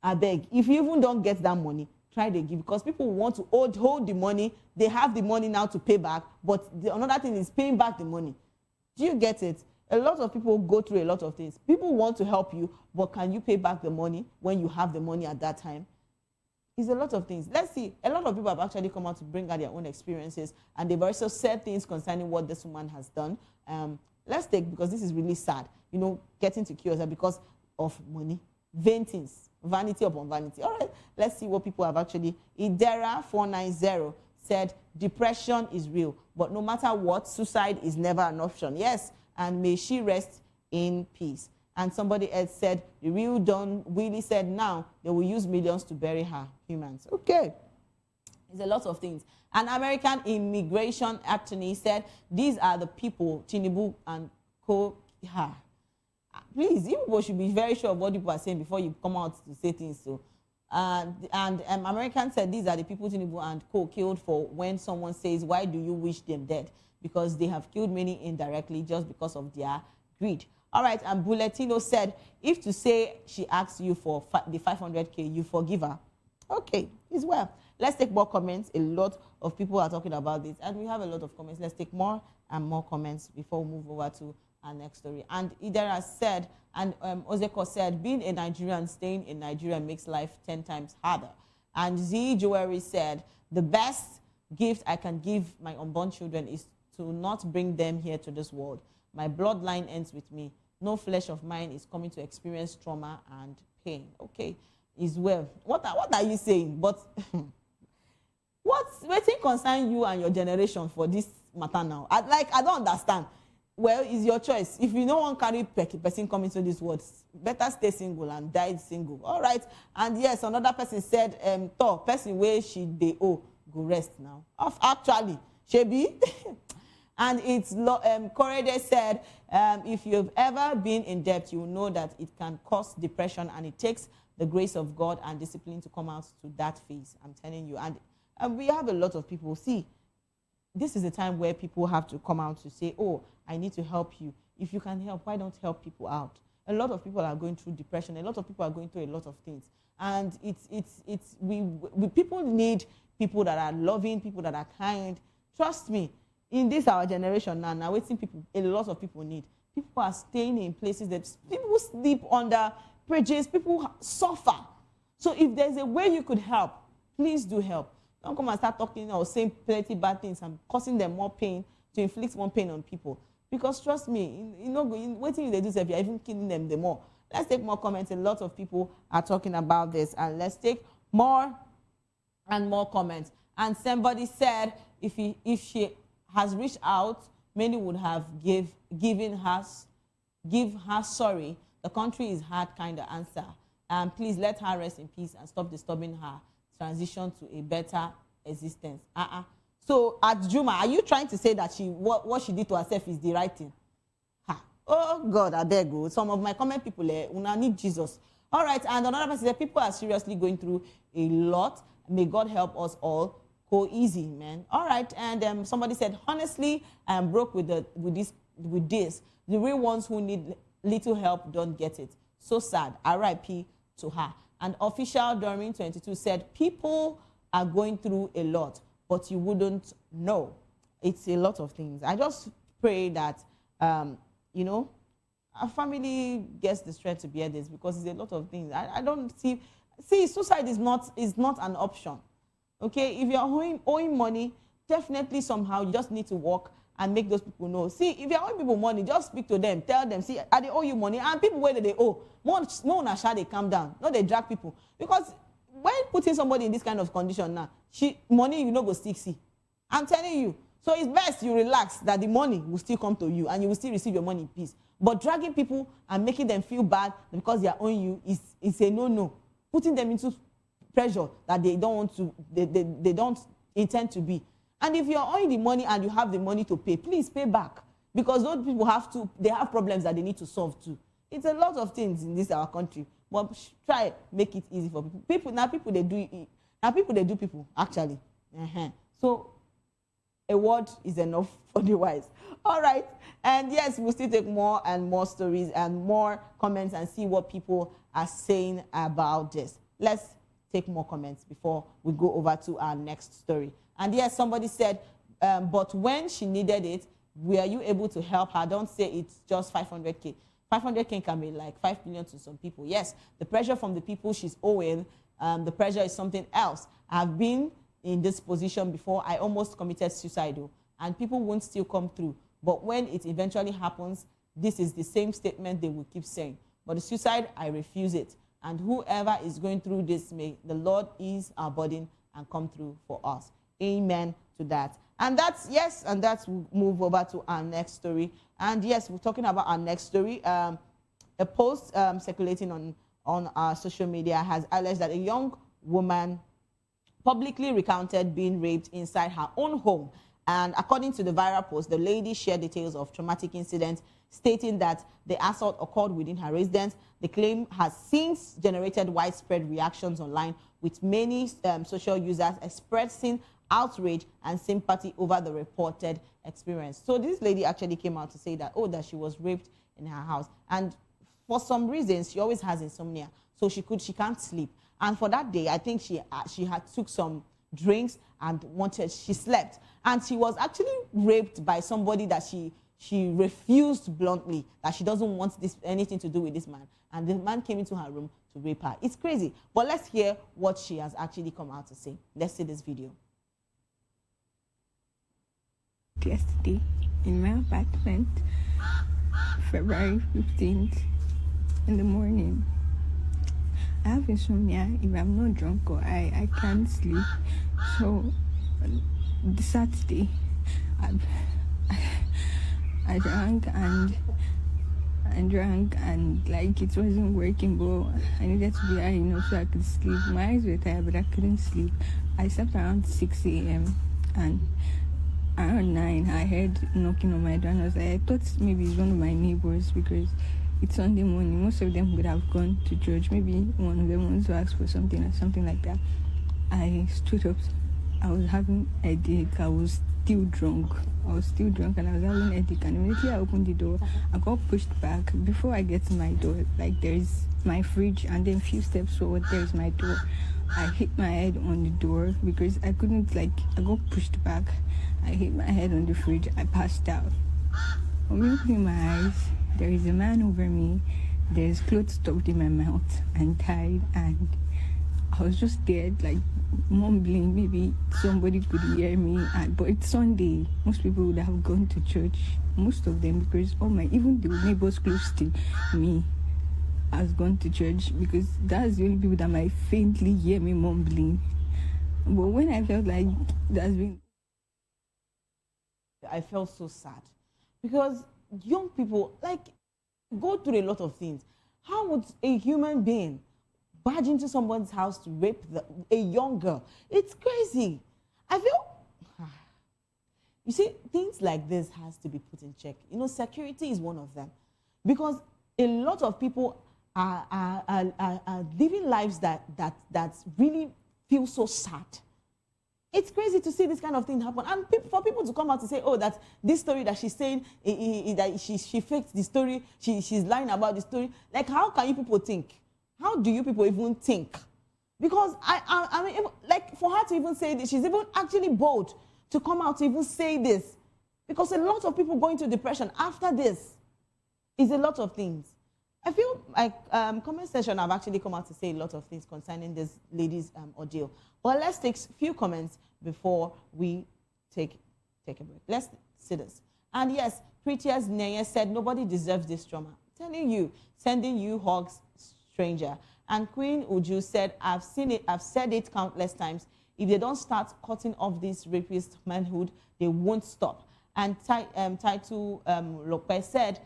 I beg, if you even don't get that money, try to give, because people want to hold the money. They have the money now to pay back, but another thing is paying back the money. Do you get it? A lot of people go through a lot of things. People want to help you, but can you pay back the money when you have the money at that time? It's a lot of things. Let's see. A lot of people have actually come out to bring out their own experiences, and they've also said things concerning what this woman has done. Let's take, because this is really sad, you know, getting to kill yourself because of money. Vain things. Vanity upon vanity. All right, let's see what people have actually. Idera490 said, depression is real, but no matter what, suicide is never an option. Yes, and may she rest in peace. And somebody else said, the real Don Willie said now they will use millions to bury her humans. Okay. There's a lot of things. An American immigration attorney said, these are the people Tinubu and co. Please, you people should be very sure of what people are saying before you come out to say things. So, American said these are the people Tinubu and co. killed for when someone says, why do you wish them dead? Because they have killed many indirectly just because of their greed. All right, and Bulletino said, if to say she asks you for the 500K, you forgive her. Okay, as well. Let's take more comments. A lot of people are talking about this, and we have a lot of comments. Let's take more and more comments before we move over to our next story. And Idera said, and Ozeko said, being a Nigerian, staying in Nigeria makes life 10 times harder. And Z Jewelry said, the best gift I can give my unborn children is to not bring them here to this world. My bloodline ends with me. No flesh of mine is coming to experience trauma and pain. Okay, is well. What are you saying? But what thing concern you and your generation for this matter now? I don't understand. Well, it's your choice. If you don't want to carry person coming to this world, better stay single and die single. All right. And yes, another person said, person where they owe go rest now. Actually, Shebi. And it's Korede said, if you've ever been in debt, you know that it can cause depression, and it takes the grace of God and discipline to come out to that phase. I'm telling you. And we have a lot of people. See, this is a time where people have to come out to say, oh, I need to help you. If you can help, why don't help people out? A lot of people are going through depression. A lot of people are going through a lot of things. And we people need people that are loving, people that are kind. Trust me, in this our generation now waiting people, a lot of people need. People are staying in places that people sleep under bridges, people suffer. So if there's a way you could help, please do help. Don't come and start talking or saying plenty bad things and causing them more pain, to inflict more pain on people. Because trust me, waiting they do stuff, you're even killing them the more. Let's take more comments. A lot of people are talking about this, and let's take more and more comments. And somebody said, if she has reached out, many would have give her sorry. The country is hard kind of answer. And please let her rest in peace and stop disturbing her transition to a better existence. So at Juma, are you trying to say that what she did to herself is the right thing? Oh God, I beg you. Some of my comment people, una need Jesus. All right, and another person said people are seriously going through a lot. May God help us all. Go easy, man. All right, and somebody said, honestly, I am broke with this. The real ones who need little help don't get it. So sad. R.I.P. to her. And official Doreen 22 said, people are going through a lot, but you wouldn't know. It's a lot of things. I just pray that, our family gets the strength to bear this, because it's a lot of things. I don't see, suicide is not an option. Okay, if you're owing money, definitely somehow you just need to work and make those people know. See, if you're owing people money, just speak to them, tell them, see, they owe you money, and people where they owe, more they calm down, not they drag people. Because when putting somebody in this kind of condition now, money you know go stick see. I'm telling you. So it's best you relax, that the money will still come to you and you will still receive your money in peace. But dragging people and making them feel bad because they are owing you is a no-no. Putting them into pressure that they don't want to, they don't intend to be. And if you're owing the money and you have the money to pay, please pay back. Because those people they have problems that they need to solve too. It's a lot of things in our country. But try make it easy for people. People they do it. Now people they do people, actually. So a word is enough for the wise. All right. And yes, we'll still take more and more stories and more comments and see what people are saying about this. Let's take more comments before we go over to our next story. And yes, somebody said, but when she needed it, were you able to help her? Don't say it's just 500K. 500K can be like 5 million to some people. Yes, the pressure from the people she's owing, the pressure is something else. I've been in this position before. I almost committed suicide, and people won't still come through. But when it eventually happens, this is the same statement they will keep saying. But the suicide, I refuse it. And whoever is going through this, may the Lord ease our burden and come through for us. Amen to that. And that's, yes, and that's, we'll move over to our next story. And yes, we're talking about our next story. A post circulating on our social media has alleged that a young woman publicly recounted being raped inside her own home. And according to the viral post, the lady shared details of traumatic incidents, stating that the assault occurred within her residence. The claim has since generated widespread reactions online, with many social users expressing outrage and sympathy over the reported experience. So this lady actually came out to say that, that she was raped in her house. And for some reasons, she always has insomnia. So she can't sleep. And for that day, I think she had took some drinks and she slept. And she was actually raped by somebody that she refused bluntly, that she doesn't want anything to do with this man. And the man came into her room to rape her. It's crazy. But let's hear what she has actually come out to say. Let's see this video. Yesterday in my apartment, February 15th in the morning. I have insomnia. If I'm not drunk or I can't sleep. So the Saturday, I drank and like it wasn't working, but I needed to be high enough so I could sleep. My eyes were tired, but I couldn't sleep. I slept around 6 a.m. and around 9 I heard knocking on my door, and I was like, I thought maybe it's one of my neighbors because it's Sunday morning. Most of them would have gone to church. Maybe one of them wants to ask for something or something like that. I stood up. I was having a headache. I was still drunk and I was having a headache, and immediately I opened the door. I got pushed back. Before I get to my door, like there's my fridge, and then a few steps forward there's my door. I hit my head on the door because I couldn't, I got pushed back. I hit my head on the fridge. I passed out. When I opened my eyes, there is a man over me. There's clothes stuffed in my mouth and tied, and I was just there, mumbling. Maybe somebody could hear me. But it's Sunday. Most people would have gone to church. Most of them, because even the neighbors close to me has gone to church, because that's the only people that might faintly hear me mumbling. But when I felt like that's been, I felt so sad because young people go through a lot of things. How would a human being barge into someone's house to rape a young girl? It's crazy. I feel, you see, things like this has to be put in check. Security is one of them, because a lot of people are living lives that really feel so sad. It's crazy to see this kind of thing happen, and for people to come out to say, "Oh, that this story that she's saying, that she faked the story, she's lying about the story." How can you people think? How do you people even think? Because I mean, for her to even say this, she's even actually bold to come out to even say this, because a lot of people go into depression after this. Is a lot of things. I feel like comment section have actually come out to say a lot of things concerning this lady's ordeal. Well, let's take a few comments before we take a break. Let's see this. And yes, Prettiest Neye said, nobody deserves this trauma. Telling you, sending you hugs, stranger. And Queen Uju said, I've seen it, I've said it countless times. If they don't start cutting off this rapist manhood, they won't stop. And Title Lopez said,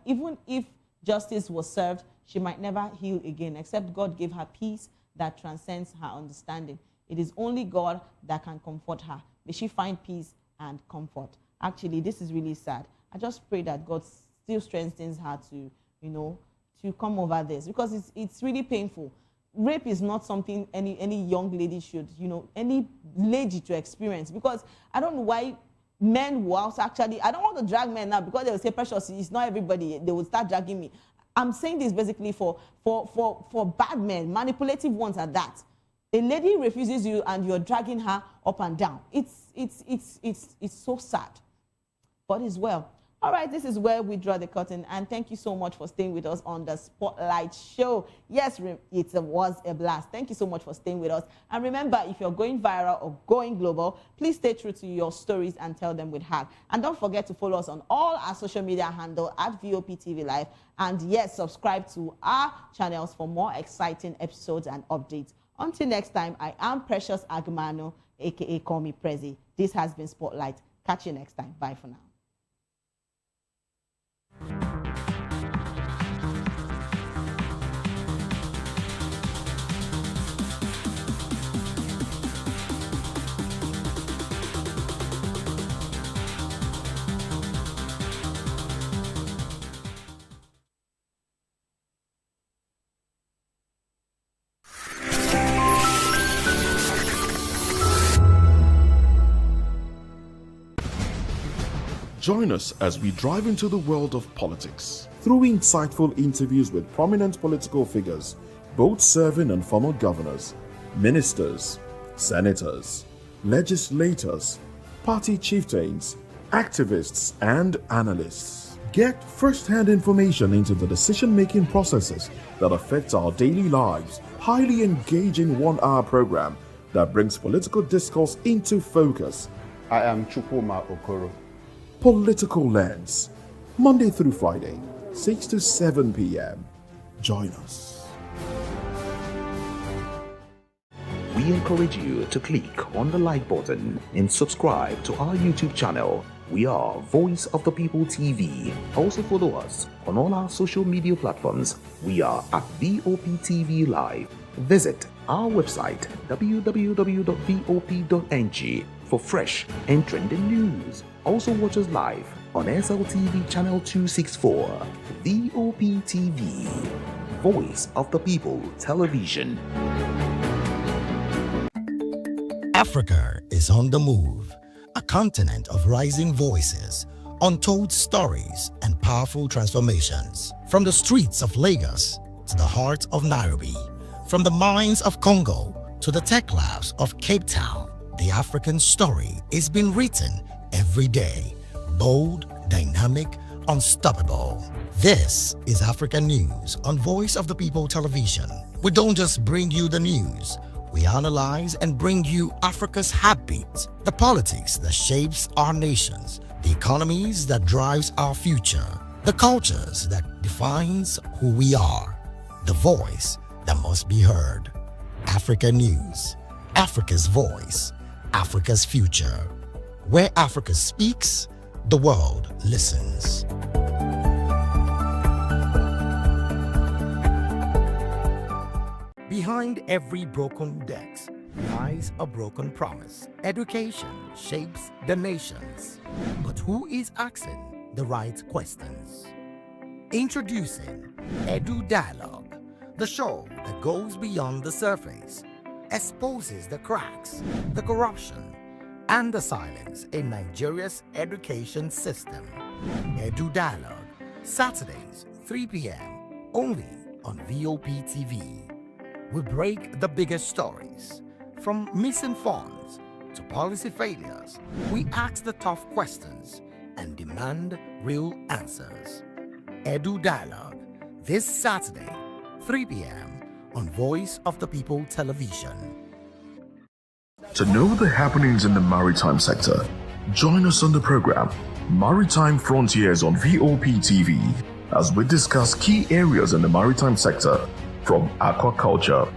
even if justice was served, she might never heal again, except God gave her peace that transcends her understanding. It is only God that can comfort her. May she find peace and comfort. Actually, this is really sad. I just pray that God still strengthens her to, to come over this, because it's really painful. Rape is not something any young lady should, any lady to experience, because I don't know why men will also actually, I don't want to drag men now because they will say, Precious, it's not everybody, they will start dragging me. I'm saying this basically for bad men, manipulative ones at that. A lady refuses you and you're dragging her up and down. It's so sad, but it's well. All right, this is where we draw the curtain, and thank you so much for staying with us on the Spotlight Show. Yes, it was a blast. Thank you so much for staying with us. And remember, if you're going viral or going global, please stay true to your stories and tell them with heart. And don't forget to follow us on all our social media handle at VOP TV Live. And yes, subscribe to our channels for more exciting episodes and updates. Until next time, I am Precious Agmano, aka Call Me Prezi. This has been Spotlight. Catch you next time. Bye for now. Join us as we drive into the world of politics through insightful interviews with prominent political figures, both serving and former governors, ministers, senators, legislators, party chieftains, activists, and analysts. Get first-hand information into the decision-making processes that affect our daily lives. Highly engaging one-hour program that brings political discourse into focus. I am Chukwuma Okoro. Political Lens, Monday through Friday, 6 to 7 p.m. Join us. We encourage you to click on the like button and subscribe to our YouTube channel. We are Voice of the People TV. Also follow us on all our social media platforms. We are at VOP TV Live. Visit our website www.vop.ng for fresh and trending news. Also watch us live on SLTV channel 264. VOP TV, Voice of the People Television. Africa is on the move, a continent of rising voices, untold stories, and powerful transformations. From the streets of Lagos to the heart of Nairobi, from the mines of Congo to the tech labs of Cape Town, the African story is being written every day. Bold, dynamic, unstoppable. This is African News on Voice of the People Television. We don't just bring you the news. We analyze and bring you Africa's heartbeat, the politics that shapes our nations, the economies that drives our future, the cultures that defines who we are, the voice that must be heard. Africa News, Africa's voice, Africa's future. Where Africa speaks, the world listens. Behind every broken desk lies a broken promise. Education shapes the nations. But who is asking the right questions? Introducing Edu Dialogue, the show that goes beyond the surface, exposes the cracks, the corruption, and the silence in Nigeria's education system. Edu Dialogue, Saturdays, 3 p.m., only on VOP TV. We break the biggest stories, from missing funds to policy failures. We ask the tough questions and demand real answers. Edu Dialogue, this Saturday, 3 p.m. on Voice of the People Television. To know the happenings in the maritime sector, join us on the program Maritime Frontiers on VOP TV as we discuss key areas in the maritime sector, from aquaculture,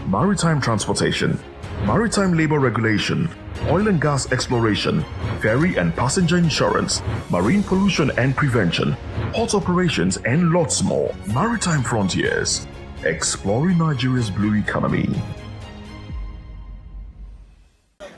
maritime transportation, maritime labor regulation, oil and gas exploration, ferry and passenger insurance, marine pollution and prevention, port operations, and lots more. Maritime Frontiers, exploring Nigeria's blue economy.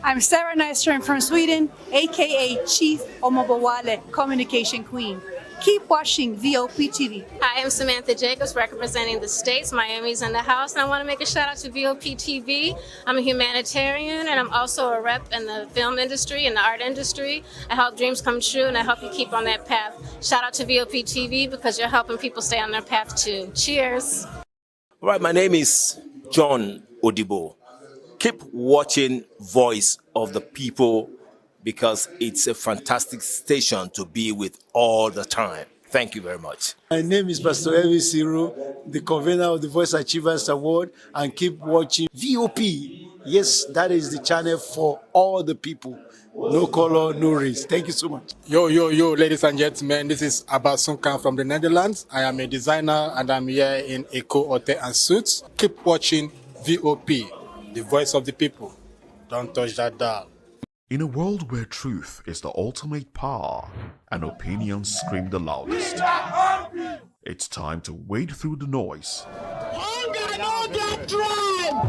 I'm Sarah Nystrom from Sweden, aka Chief Omobawale, Communication Queen. Keep watching VOP TV. Hi, I'm Samantha Jacobs, representing the States. Miami's in the house, and I want to make a shout out to VOP TV. I'm a humanitarian, and I'm also a rep in the film industry and the art industry. I help dreams come true, and I help you keep on that path. Shout out to VOP TV because you're helping people stay on their path too. Cheers. All right, my name is John Odibo. Keep watching Voice of the People because it's a fantastic station to be with all the time. Thank you very much. My name is Pastor Evision, the convener of the Voice Achievers Award, and keep watching VOP. Yes, that is the channel for all the people. No color, no race. Thank you so much. Yo, ladies and gentlemen, this is Abasunkan from the Netherlands. I am a designer and I'm here in Eco Hotel and Suits. Keep watching VOP, the voice of the people. Don't touch that dial. In a world where truth is the ultimate power and opinions scream the loudest, it's time to wade through the noise. Hunger no get tribe!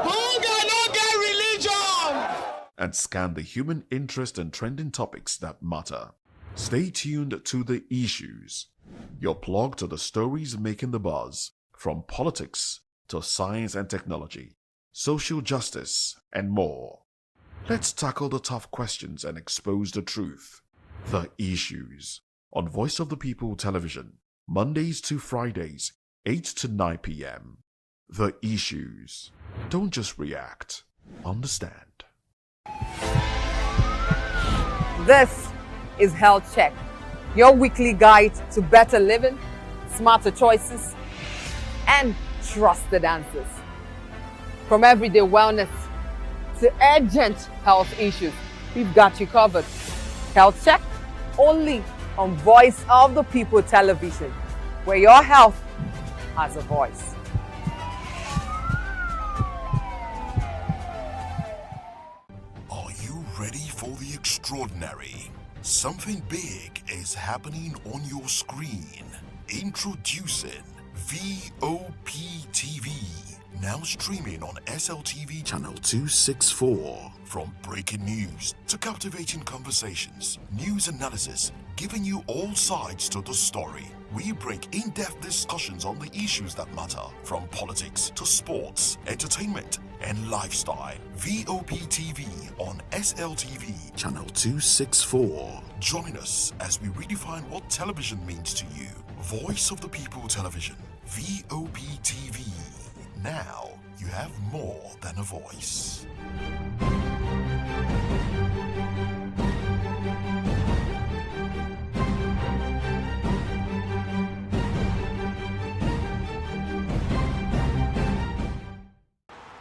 Hunger no get religion! And scan the human interest and trending topics that matter. Stay tuned to The Issues, your plug to the stories making the buzz, from politics to science and technology, social justice, and more. Let's tackle the tough questions and expose the truth. The Issues on Voice of the People Television, Mondays to Fridays, 8 to 9 p.m. The Issues. Don't just react, understand. This is Health Check, your weekly guide to better living, smarter choices, and trusted answers. From everyday wellness to urgent health issues, we've got you covered. Health Check only on Voice of the People Television, where your health has a voice. Are you ready for the extraordinary? Something big is happening on your screen. Introducing VOP TV. Now streaming on SLTV channel 264. From breaking news to captivating conversations, news analysis, giving you all sides to the story. We bring in-depth discussions on the issues that matter, from politics to sports, entertainment, and lifestyle. VOP TV on SLTV channel 264. Join us as we redefine what television means to you. Voice of the People Television, VOP TV. Now you have more than a voice.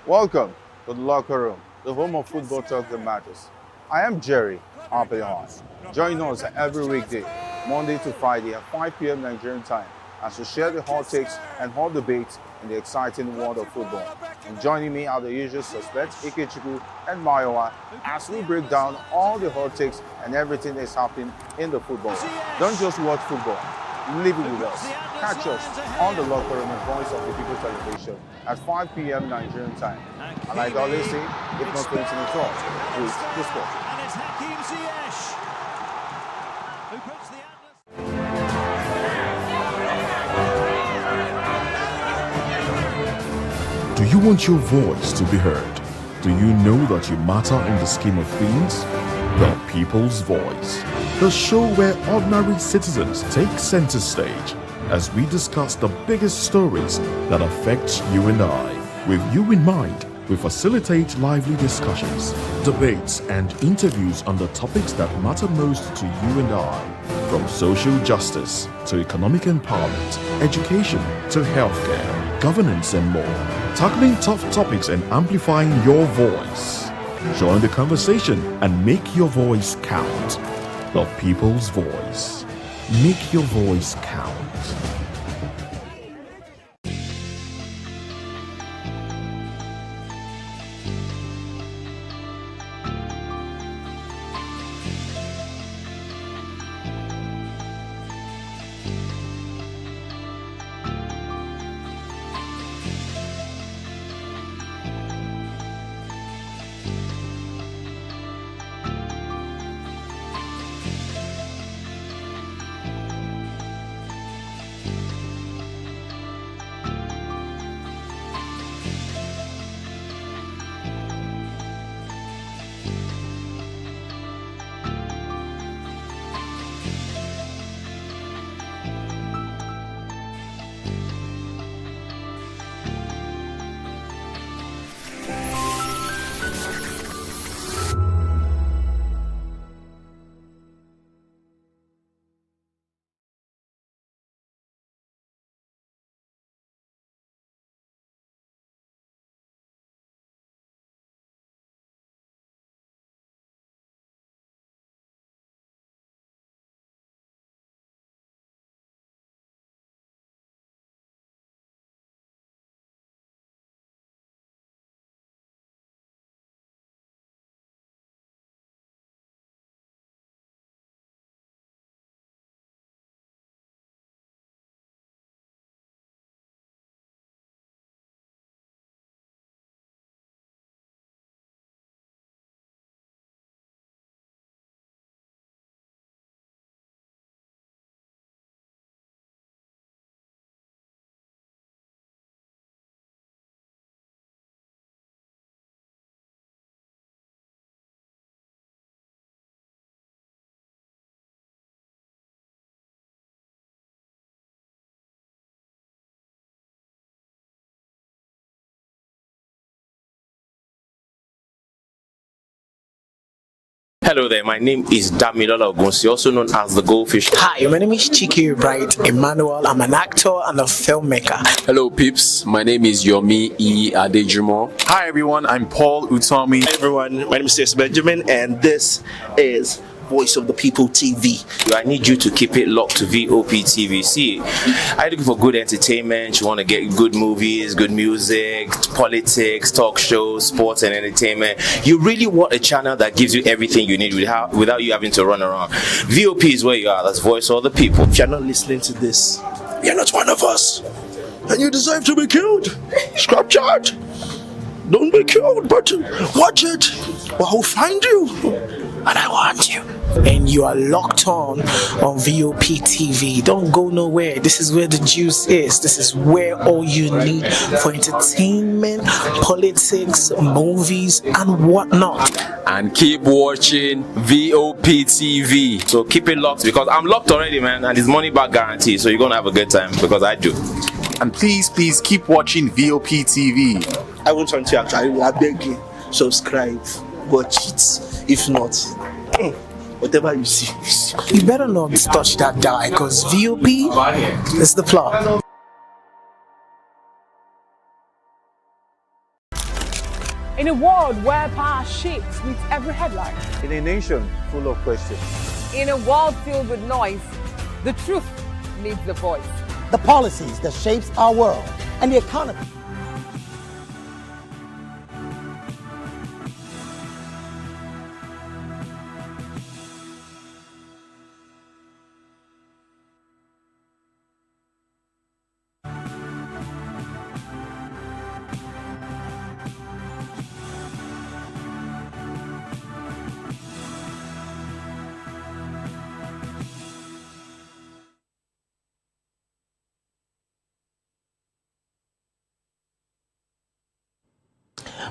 Welcome to the locker room, the home of football talk that matters. I am Jerry Aviation. Join us every weekday, Monday to Friday at 5 p.m. Nigerian time, as we share the hot takes and hot debates in the exciting world of football. And joining me are the usual suspects, Ikechukwu and Mayowa, as we break down all the hot takes and everything that's happening in the football. Don't just watch football, live it with us. Catch us on the locker room and Voice of the People Television at 5 p.m. Nigerian time. And like I always say, if not going to the talk, please discourse. And it's Hakim Ziyech who puts the Do you want your voice to be heard? Do you know that you matter in the scheme of things? The People's Voice, the show where ordinary citizens take center stage as we discuss the biggest stories that affect you and I. With you in mind, we facilitate lively discussions, debates, and interviews on the topics that matter most to you and I. From social justice to economic empowerment, education to healthcare, governance, and more. Tackling tough topics and amplifying your voice. Join the conversation and make your voice count. The People's Voice. Make your voice count. Hello there, my name is Damilola Ogunsi, also known as the Goldfish. Hi, my name is Chiki Bright Emmanuel. I'm an actor and a filmmaker. Hello peeps, my name is Yomi E. Adejumo. Hi everyone, I'm Paul Utomi. Hi everyone, my name is Stacey Benjamin and this is Voice of the People TV. I need you to keep it locked to VOP TV. See, I'm looking for good entertainment. You want to get good movies, good music, politics, talk shows, sports and entertainment. You really want a channel that gives you everything you need without you having to run around. VOP is where you are. That's Voice of the People. If you're not listening to this, you're not one of us. And you deserve to be killed. Scrap chat. Don't be killed, but watch it. Or I'll find you. And I want you. And you are locked on VOP TV. Don't go nowhere. This is where the juice is. This is where all you need for entertainment, politics, movies, and whatnot. And keep watching VOP TV. So keep it locked because I'm locked already, man. And it's money back guarantee. So you're going to have a good time because I do. And please keep watching VOP TV. I won't want to actually, I beg you, subscribe, watch it. If not, whatever you see, you better not touch that dial because VOP is the plot. In a world where power shapes with every headline, In a nation full of questions, in a world filled with noise, the truth needs the voice. The policies that shapes our world and the economy.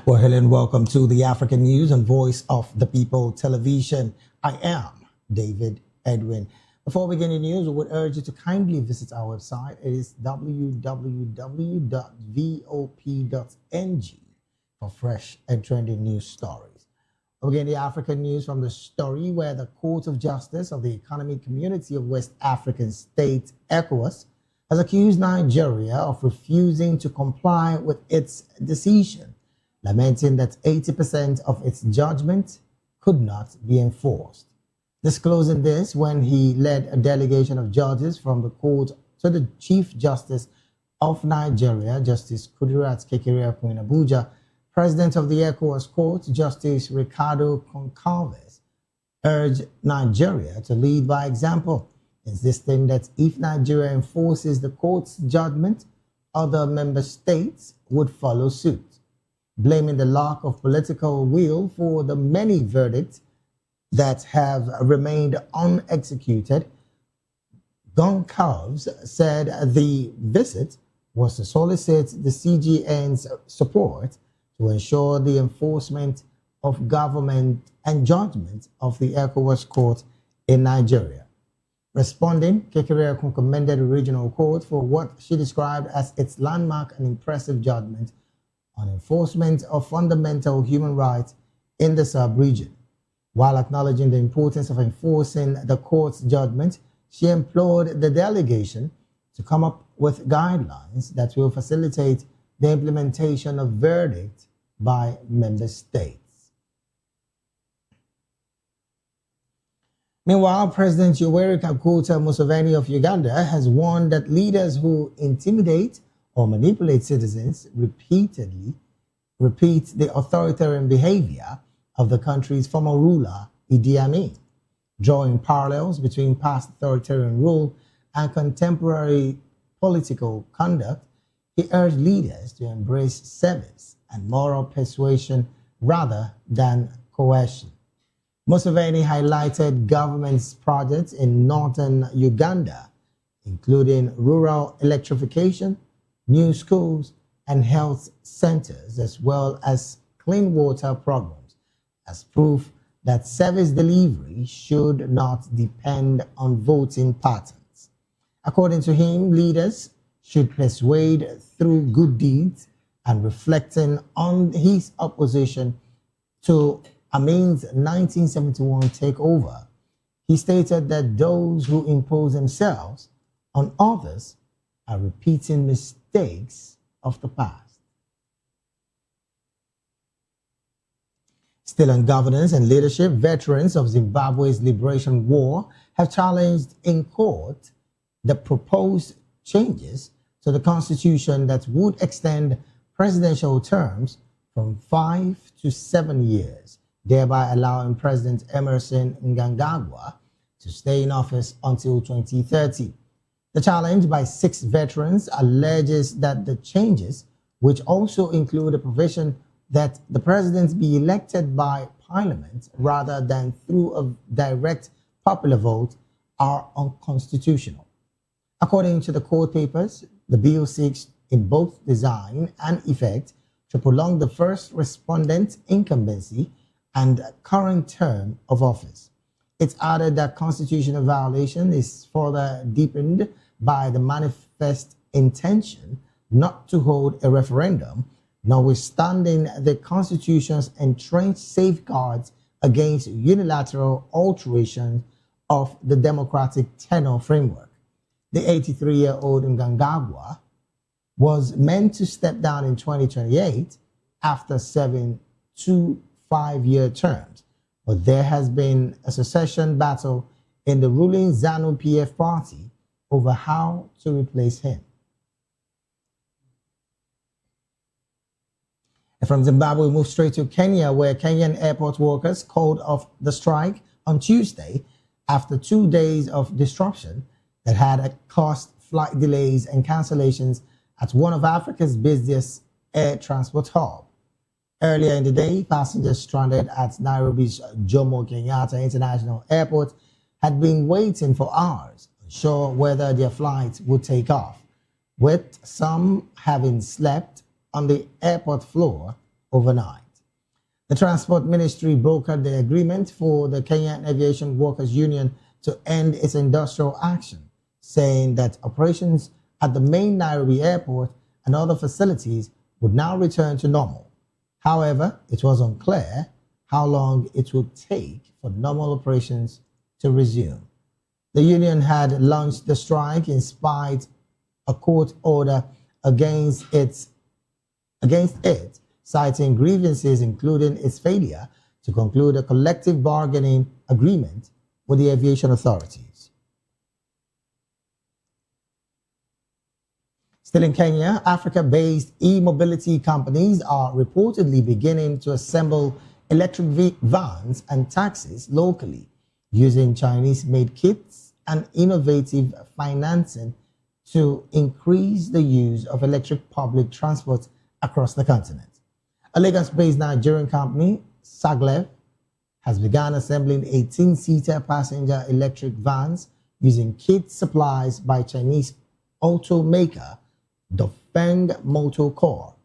Well, hello and welcome to the African News and Voice of the People television. I am David Edwin. Before we begin the news, we would urge you to kindly visit our website. It is www.vop.ng for fresh and trending news stories. We begin the African news from the story where the Court of Justice of the Economic Community of West African States, ECOWAS, has accused Nigeria of refusing to comply with its decision, lamenting that 80% of its judgment could not be enforced. Disclosing this when he led a delegation of judges from the court to the Chief Justice of Nigeria, Justice Kudirat Kekereekun in Abuja, President of the ECOWAS Court, Justice Ricardo Concalves, urged Nigeria to lead by example, insisting that if Nigeria enforces the court's judgment, other member states would follow suit. Blaming the lack of political will for the many verdicts that have remained unexecuted, Goncalves said the visit was to solicit the CGN's support to ensure the enforcement of government and judgment of the ECOWAS court in Nigeria. Responding, Kekereekun commended the regional court for what she described as its landmark and impressive judgment on enforcement of fundamental human rights in the sub-region. While acknowledging the importance of enforcing the court's judgment, she implored the delegation to come up with guidelines that will facilitate the implementation of verdicts by member states. Meanwhile, President Yoweri Kaguta Museveni of Uganda has warned that leaders who intimidate or manipulate citizens repeatedly repeat the authoritarian behavior of the country's former ruler, Idi Amin. Drawing parallels between past authoritarian rule and contemporary political conduct, he urged leaders to embrace service and moral persuasion rather than coercion. Museveni highlighted government's projects in northern Uganda, including rural electrification, new schools, and health centers, as well as clean water programs, as proof that service delivery should not depend on voting patterns. According to him, leaders should persuade through good deeds, and reflecting on his opposition to Amin's 1971 takeover, he stated that those who impose themselves on others are repeating mistakes of the past. Still on governance and leadership, veterans of Zimbabwe's liberation war have challenged in court the proposed changes to the constitution that would extend presidential terms from 5 to 7 years, thereby allowing President Emerson Mnangagwa to stay in office until 2030. The challenge by 6 veterans alleges that the changes, which also include a provision that the president be elected by parliament rather than through a direct popular vote, are unconstitutional. According to the court papers, the bill seeks in both design and effect to prolong the first respondent's incumbency and current term of office. It's added that constitutional violation is further deepened by the manifest intention not to hold a referendum, notwithstanding the Constitution's entrenched safeguards against unilateral alteration of the democratic tenor framework. The 83-year-old Mnangagwa was meant to step down in 2028 after serving 2 5-year terms, but there has been a succession battle in the ruling ZANU-PF party over how to replace him. From Zimbabwe, we move straight to Kenya, where Kenyan airport workers called off the strike on Tuesday after 2 days of disruption that had caused flight delays and cancellations at one of Africa's busiest air transport hubs. Earlier in the day, passengers stranded at Nairobi's Jomo Kenyatta International Airport had been waiting for hours, unsure whether their flight would take off, with some having slept on the airport floor overnight. The Transport Ministry brokered the agreement for the Kenyan Aviation Workers Union to end its industrial action, saying that operations at the main Nairobi airport and other facilities would now return to normal. However, it was unclear how long it would take for normal operations to resume. The union had launched the strike in spite of a court order against it, citing grievances including its failure to conclude a collective bargaining agreement with the aviation authorities. Still in Kenya, Africa-based e-mobility companies are reportedly beginning to assemble electric vans and taxis locally using Chinese-made kits and innovative financing to increase the use of electric public transport across the continent. A Lagos-based Nigerian company, Saglev, has begun assembling 18-seater passenger electric vans using kit supplies by Chinese automaker Dongfeng Motor Core.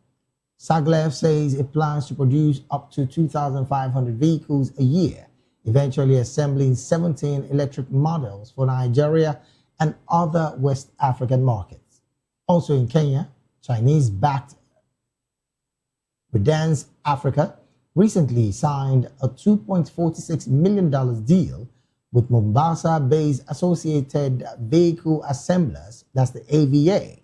Saglev says it plans to produce up to 2,500 vehicles a year, eventually assembling 17 electric models for Nigeria and other West African markets. Also in Kenya, Chinese-backed Redance Africa recently signed a $2.46 million deal with Mombasa-based Associated Vehicle Assemblers, that's the AVA.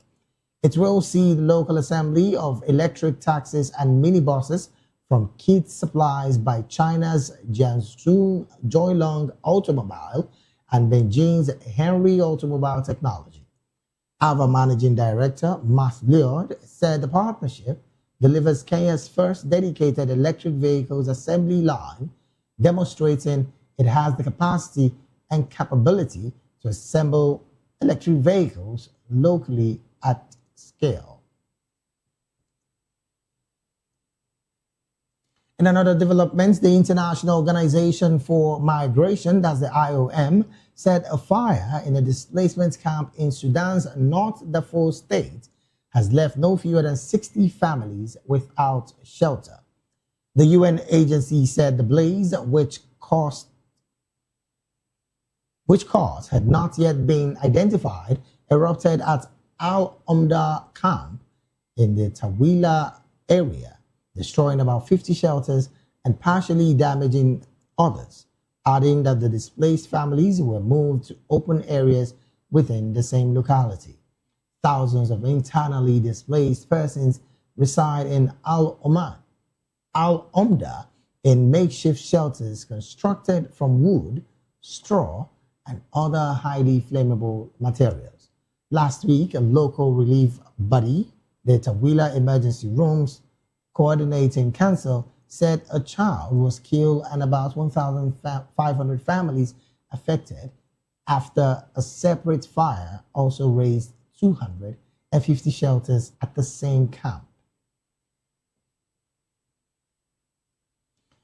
It will see the local assembly of electric taxis and minibuses from kit supplies by China's Jiangsu Joylong Automobile and Beijing's Henry Automobile Technology. Our managing director, Mas Leod, said the partnership delivers Kenya's first dedicated electric vehicles assembly line, demonstrating it has the capacity and capability to assemble electric vehicles locally at scale. In another development, the International Organization for Migration, that's the IOM, said a fire in a displacement camp in Sudan's North Darfur state has left no fewer than 60 families without shelter. The UN agency said the blaze, which cause had not yet been identified, erupted at Al Omda camp in the Tawila area, destroying about 50 shelters and partially damaging others, adding that the displaced families were moved to open areas within the same locality. Thousands of internally displaced persons reside in Al Omda in makeshift shelters constructed from wood, straw, and other highly flammable materials. Last week, a local relief body, the Tawila Emergency Rooms Coordinating Council, said a child was killed and about 1,500 families affected after a separate fire also razed 250 shelters at the same camp.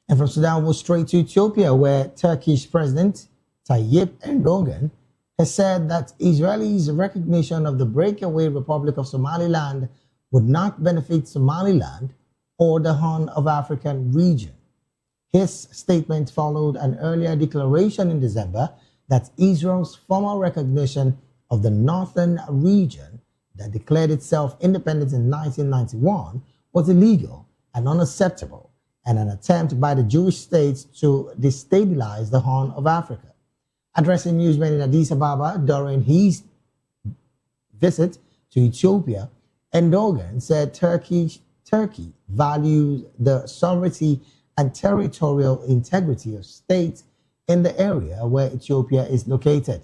And from Sudan, we'll straight to Ethiopia, where Turkish President Tayyip Erdogan has said that Israel's recognition of the breakaway Republic of Somaliland would not benefit Somaliland or the Horn of Africa region. His statement followed an earlier declaration in December that Israel's former recognition of the northern region that declared itself independent in 1991 was illegal and unacceptable, and an attempt by the Jewish states to destabilize the Horn of Africa. Addressing newsmen in Addis Ababa during his visit to Ethiopia, Erdogan said Turkey values the sovereignty and territorial integrity of states in the area where Ethiopia is located.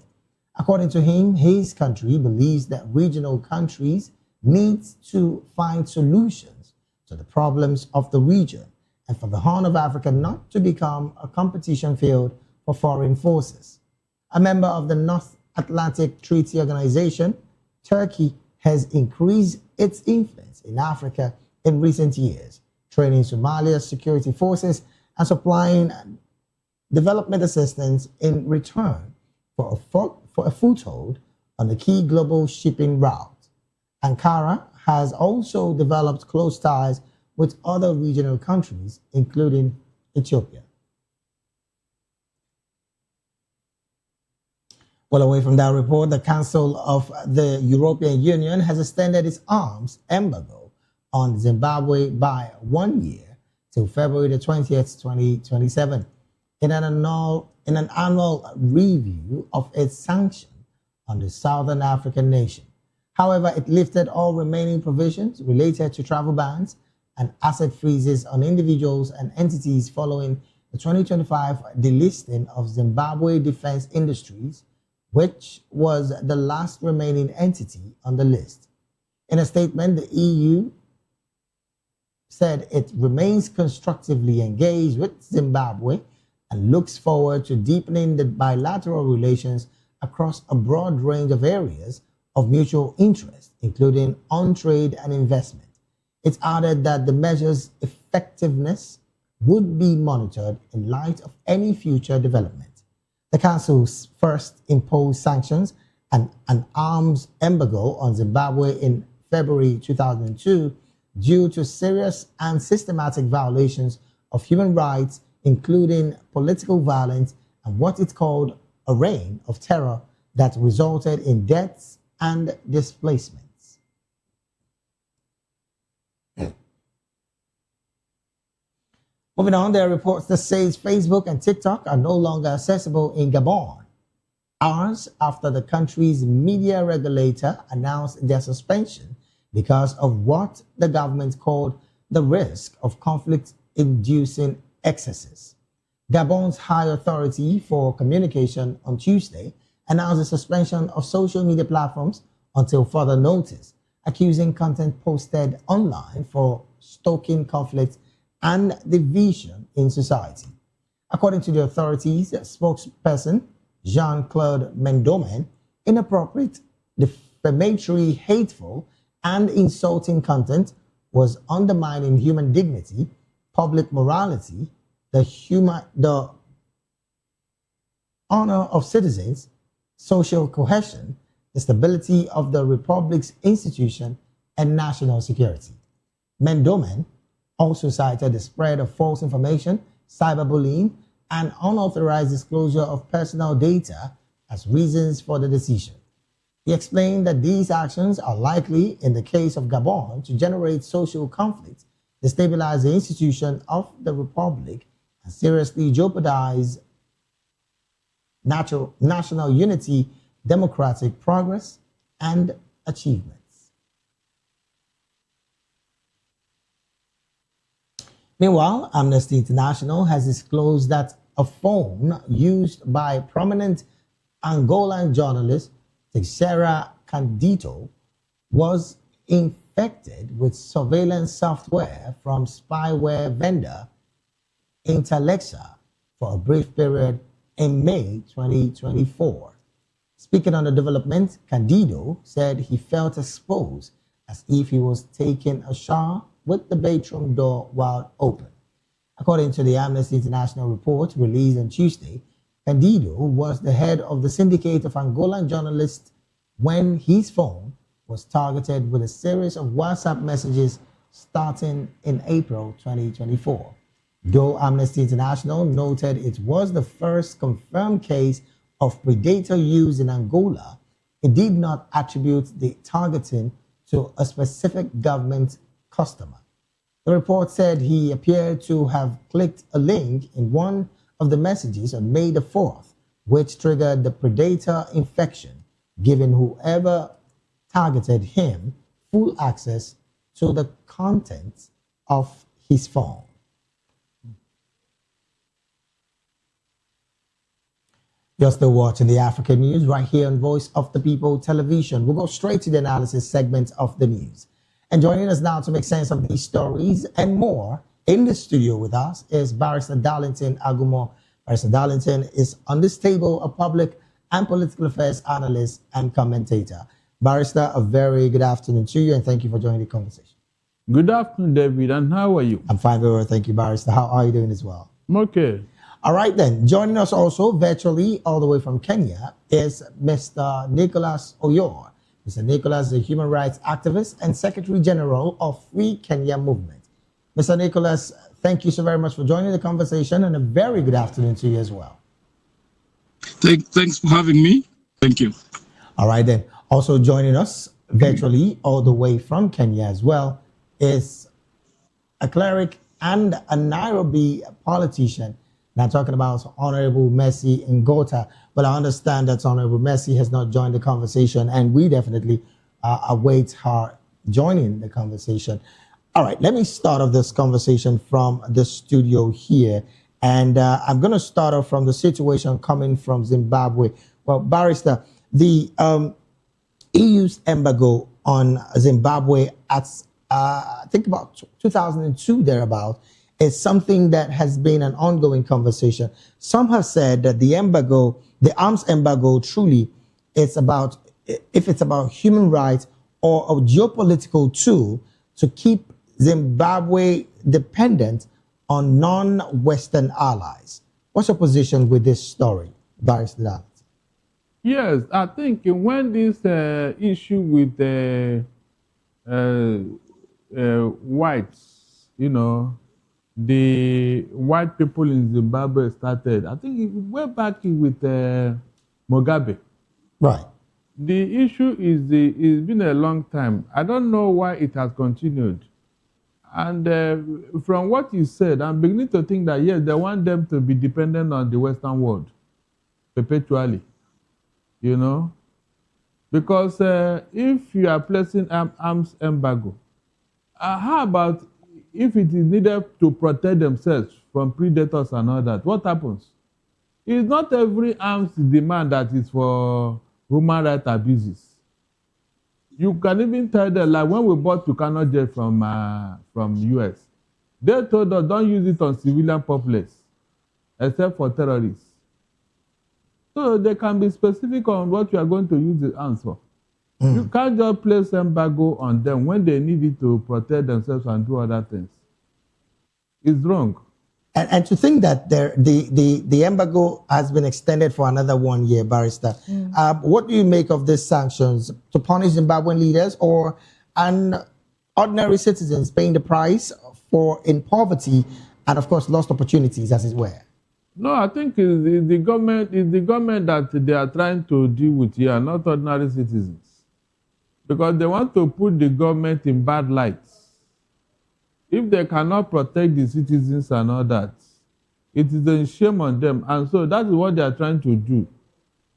According to him, his country believes that regional countries need to find solutions to the problems of the region and for the Horn of Africa not to become a competition field for foreign forces. A member of the North Atlantic Treaty Organization, Turkey has increased its influence in Africa in recent years, training Somalia's security forces and supplying development assistance in return for a foothold on the key global shipping route. Ankara has also developed close ties with other regional countries, including Ethiopia. Well, away from that report, the Council of the European Union has extended its arms embargo on Zimbabwe by 1 year till February the 20th, 2027, in an annual review of its sanction on the Southern African nation. However, it lifted all remaining provisions related to travel bans and asset freezes on individuals and entities following the 2025 delisting of Zimbabwe Defense Industries, which was the last remaining entity on the list. In a statement, the EU said it remains constructively engaged with Zimbabwe and looks forward to deepening the bilateral relations across a broad range of areas of mutual interest, including on trade and investment. It added that the measure's effectiveness would be monitored in light of any future development. The Council first imposed sanctions and an arms embargo on Zimbabwe in February 2002 due to serious and systematic violations of human rights, including political violence and what it called a reign of terror that resulted in deaths and displacements. Moving on, there are reports that says Facebook and TikTok are no longer accessible in Gabon, hours after the country's media regulator announced their suspension because of what the government called the risk of conflict-inducing excesses. Gabon's High Authority for Communication on Tuesday announced the suspension of social media platforms until further notice, accusing content posted online for stoking conflict and division in society. According to the authorities, spokesperson Jean-Claude Mendomen, inappropriate, defamatory, hateful, and insulting content was undermining human dignity, public morality, the honor of citizens, social cohesion, the stability of the Republic's institution, and national security. Mendomen also cited the spread of false information, cyberbullying, and unauthorized disclosure of personal data as reasons for the decision. He explained that these actions are likely, in the case of Gabon, to generate social conflict, destabilize the institution of the Republic, and seriously jeopardize national unity, democratic progress, and achievement. Meanwhile, Amnesty International has disclosed that a phone used by prominent Angolan journalist Teixeira Candido was infected with surveillance software from spyware vendor Intelexa for a brief period in May 2024. Speaking on the development, Candido said he felt exposed as if he was taking a shower with the bedroom door while open. According to the Amnesty International report released on Tuesday, Candido was the head of the syndicate of Angolan journalists when his phone was targeted with a series of WhatsApp messages starting in April 2024. Though Amnesty International noted it was the first confirmed case of predator use in Angola, it did not attribute the targeting to a specific government customer. The report said he appeared to have clicked a link in one of the messages on May the 4th, which triggered the predator infection, giving whoever targeted him full access to the contents of his phone. You're still watching the African news right here on Voice of the People television. We'll go straight to the analysis segment of the news. And joining us now to make sense of these stories and more in the studio with us is Barrister Darlington Agumo. Barrister Darlington is on this table a public and political affairs analyst and commentator. Barrister, a very good afternoon to you and thank you for joining the conversation. Good afternoon, David, and how are you? I'm fine, very well, thank you, Barrister. How are you doing as well? I'm okay. All right then, joining us also virtually all the way from Kenya is Mr. Nicholas Oyor. Mr. Nicholas is a human rights activist and Secretary General of Free Kenya Movement. Mr. Nicholas, thank you so very much for joining the conversation and a very good afternoon to you as well. Thanks for having me. Thank you. All right then, also joining us virtually all the way from Kenya as well is a cleric and a Nairobi politician. Now talking about Honorable Mercy Ngota, but I understand that Honorable Mercy has not joined the conversation and we definitely await her joining the conversation. All right, let me start off this conversation from the studio here. And I'm going to start off from the situation coming from Zimbabwe. Well, Barrister, the EU's embargo on Zimbabwe at, I think about 2002 thereabout, is something that has been an ongoing conversation. Some have said that the embargo, the arms embargo, truly it's about, if it's about human rights or a geopolitical tool to keep Zimbabwe dependent on non-Western allies. What's your position with this story, Barrister? Yes, I think when this issue with whites, you know, the white people in Zimbabwe started, I think it went back with Mugabe. Right. The issue is it's been a long time. I don't know why it has continued. And from what you said, I'm beginning to think that, yes, they want them to be dependent on the Western world perpetually, you know? Because if you are placing arms embargo, how about if it is needed to protect themselves from predators and all that, what happens? It's not every arms demand that is for human rights abuses. You can even tell them, like when we bought Tucano jet from US, they told us don't use it on civilian populace, except for terrorists. So they can be specific on what you are going to use the arms for. You can't just place embargo on them when they need it to protect themselves and do other things. It's wrong. And to think that the embargo has been extended for another 1 year, Barrister. What do you make of these sanctions to punish Zimbabwean leaders or ordinary citizens paying the price for in poverty and, of course, lost opportunities, as it were? No, I think it's the government that they are trying to deal with here, not ordinary citizens. Because they want to put the government in bad light. If they cannot protect the citizens and all that, it is a shame on them. And so that is what they are trying to do.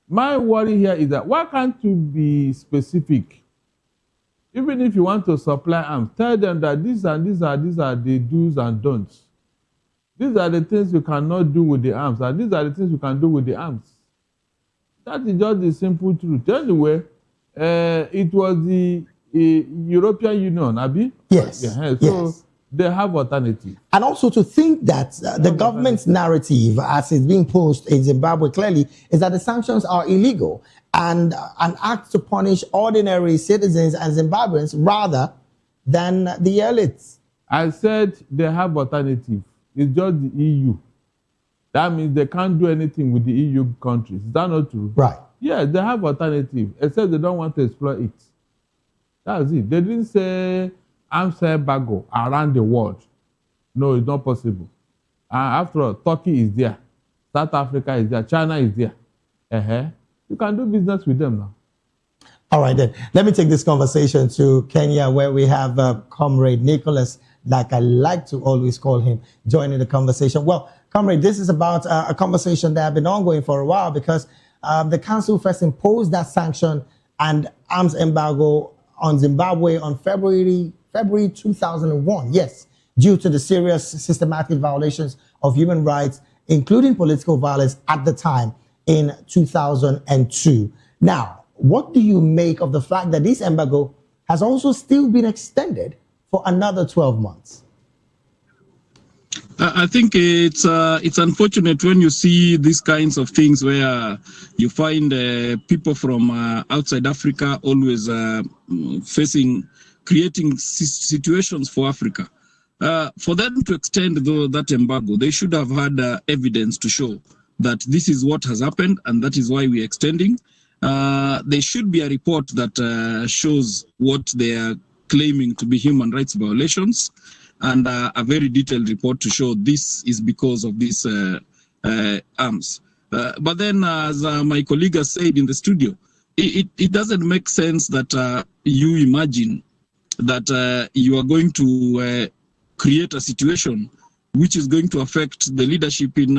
My worry here is that why can't you be specific? Even if you want to supply arms, tell them that these are the do's and don'ts. These are the things you cannot do with the arms, and these are the things you can do with the arms. That is just the simple truth. Anyway, it was the European Union, Abi? Yes. Yeah, so they have alternative. And also to think that the government's narrative, as it's being posed in Zimbabwe clearly, is that the sanctions are illegal and an act to punish ordinary citizens and Zimbabweans rather than the elites. I said they have alternative. It's just the EU. That means they can't do anything with the EU countries. Is that not true? Right. Yeah, they have alternative, except they don't want to exploit it. That's it. They didn't say arms embargo around the world. No, it's not possible. After all, Turkey is there. South Africa is there. China is there. You can do business with them now. All right, then. Let me take this conversation to Kenya, where we have Comrade Nicholas, like I like to always call him, joining the conversation. Well, Comrade, this is about a conversation that has been ongoing for a while because the council first imposed that sanction and arms embargo on Zimbabwe on February 2001. Yes, due to the serious systematic violations of human rights, including political violence at the time in 2002. Now, what do you make of the fact that this embargo has also still been extended for another 12 months? I think it's unfortunate when you see these kinds of things where you find people from outside Africa always creating situations for Africa. For them to extend that embargo, they should have had evidence to show that this is what has happened and that is why we're extending. There should be a report that shows what they are claiming to be human rights violations, and a very detailed report to show this is because of these arms. But then, as my colleague has said in the studio, it doesn't make sense that you imagine that you are going to create a situation which is going to affect the leadership in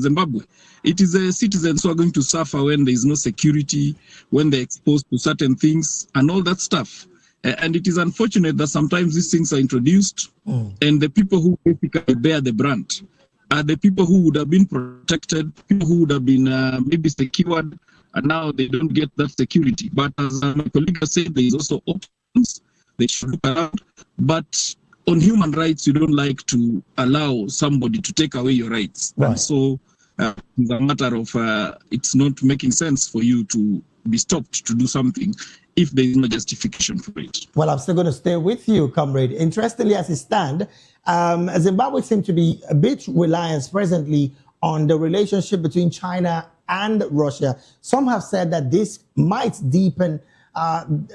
Zimbabwe. It is the citizens who are going to suffer when there is no security, when they're exposed to certain things and all that stuff. And it is unfortunate that sometimes these things are introduced and the people who basically bear the brunt are the people who would have been protected, people who would have been maybe secured, and now they don't get that security. But as my colleague has said, there is also options. They should look around. But on human rights, you don't like to allow somebody to take away your rights. Right. And so it's a matter of it's not making sense for you to be stopped to do something if there is no justification for it. Well, I'm still going to stay with you, comrade. Interestingly, as it stands, Zimbabwe seems to be a bit reliant presently on the relationship between China and Russia. Some have said that this might deepen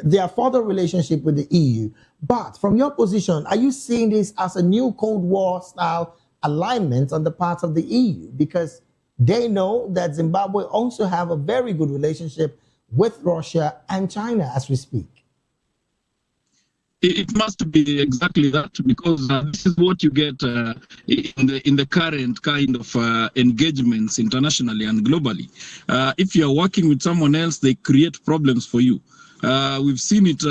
their further relationship with the EU. But from your position, are you seeing this as a new Cold War style alignment on the part of the EU? Because they know that Zimbabwe also have a very good relationship with Russia and China as we speak. It must be exactly that, because this is what you get in the current kind of engagements internationally and globally. If you are working with someone else, they create problems for you. We've seen it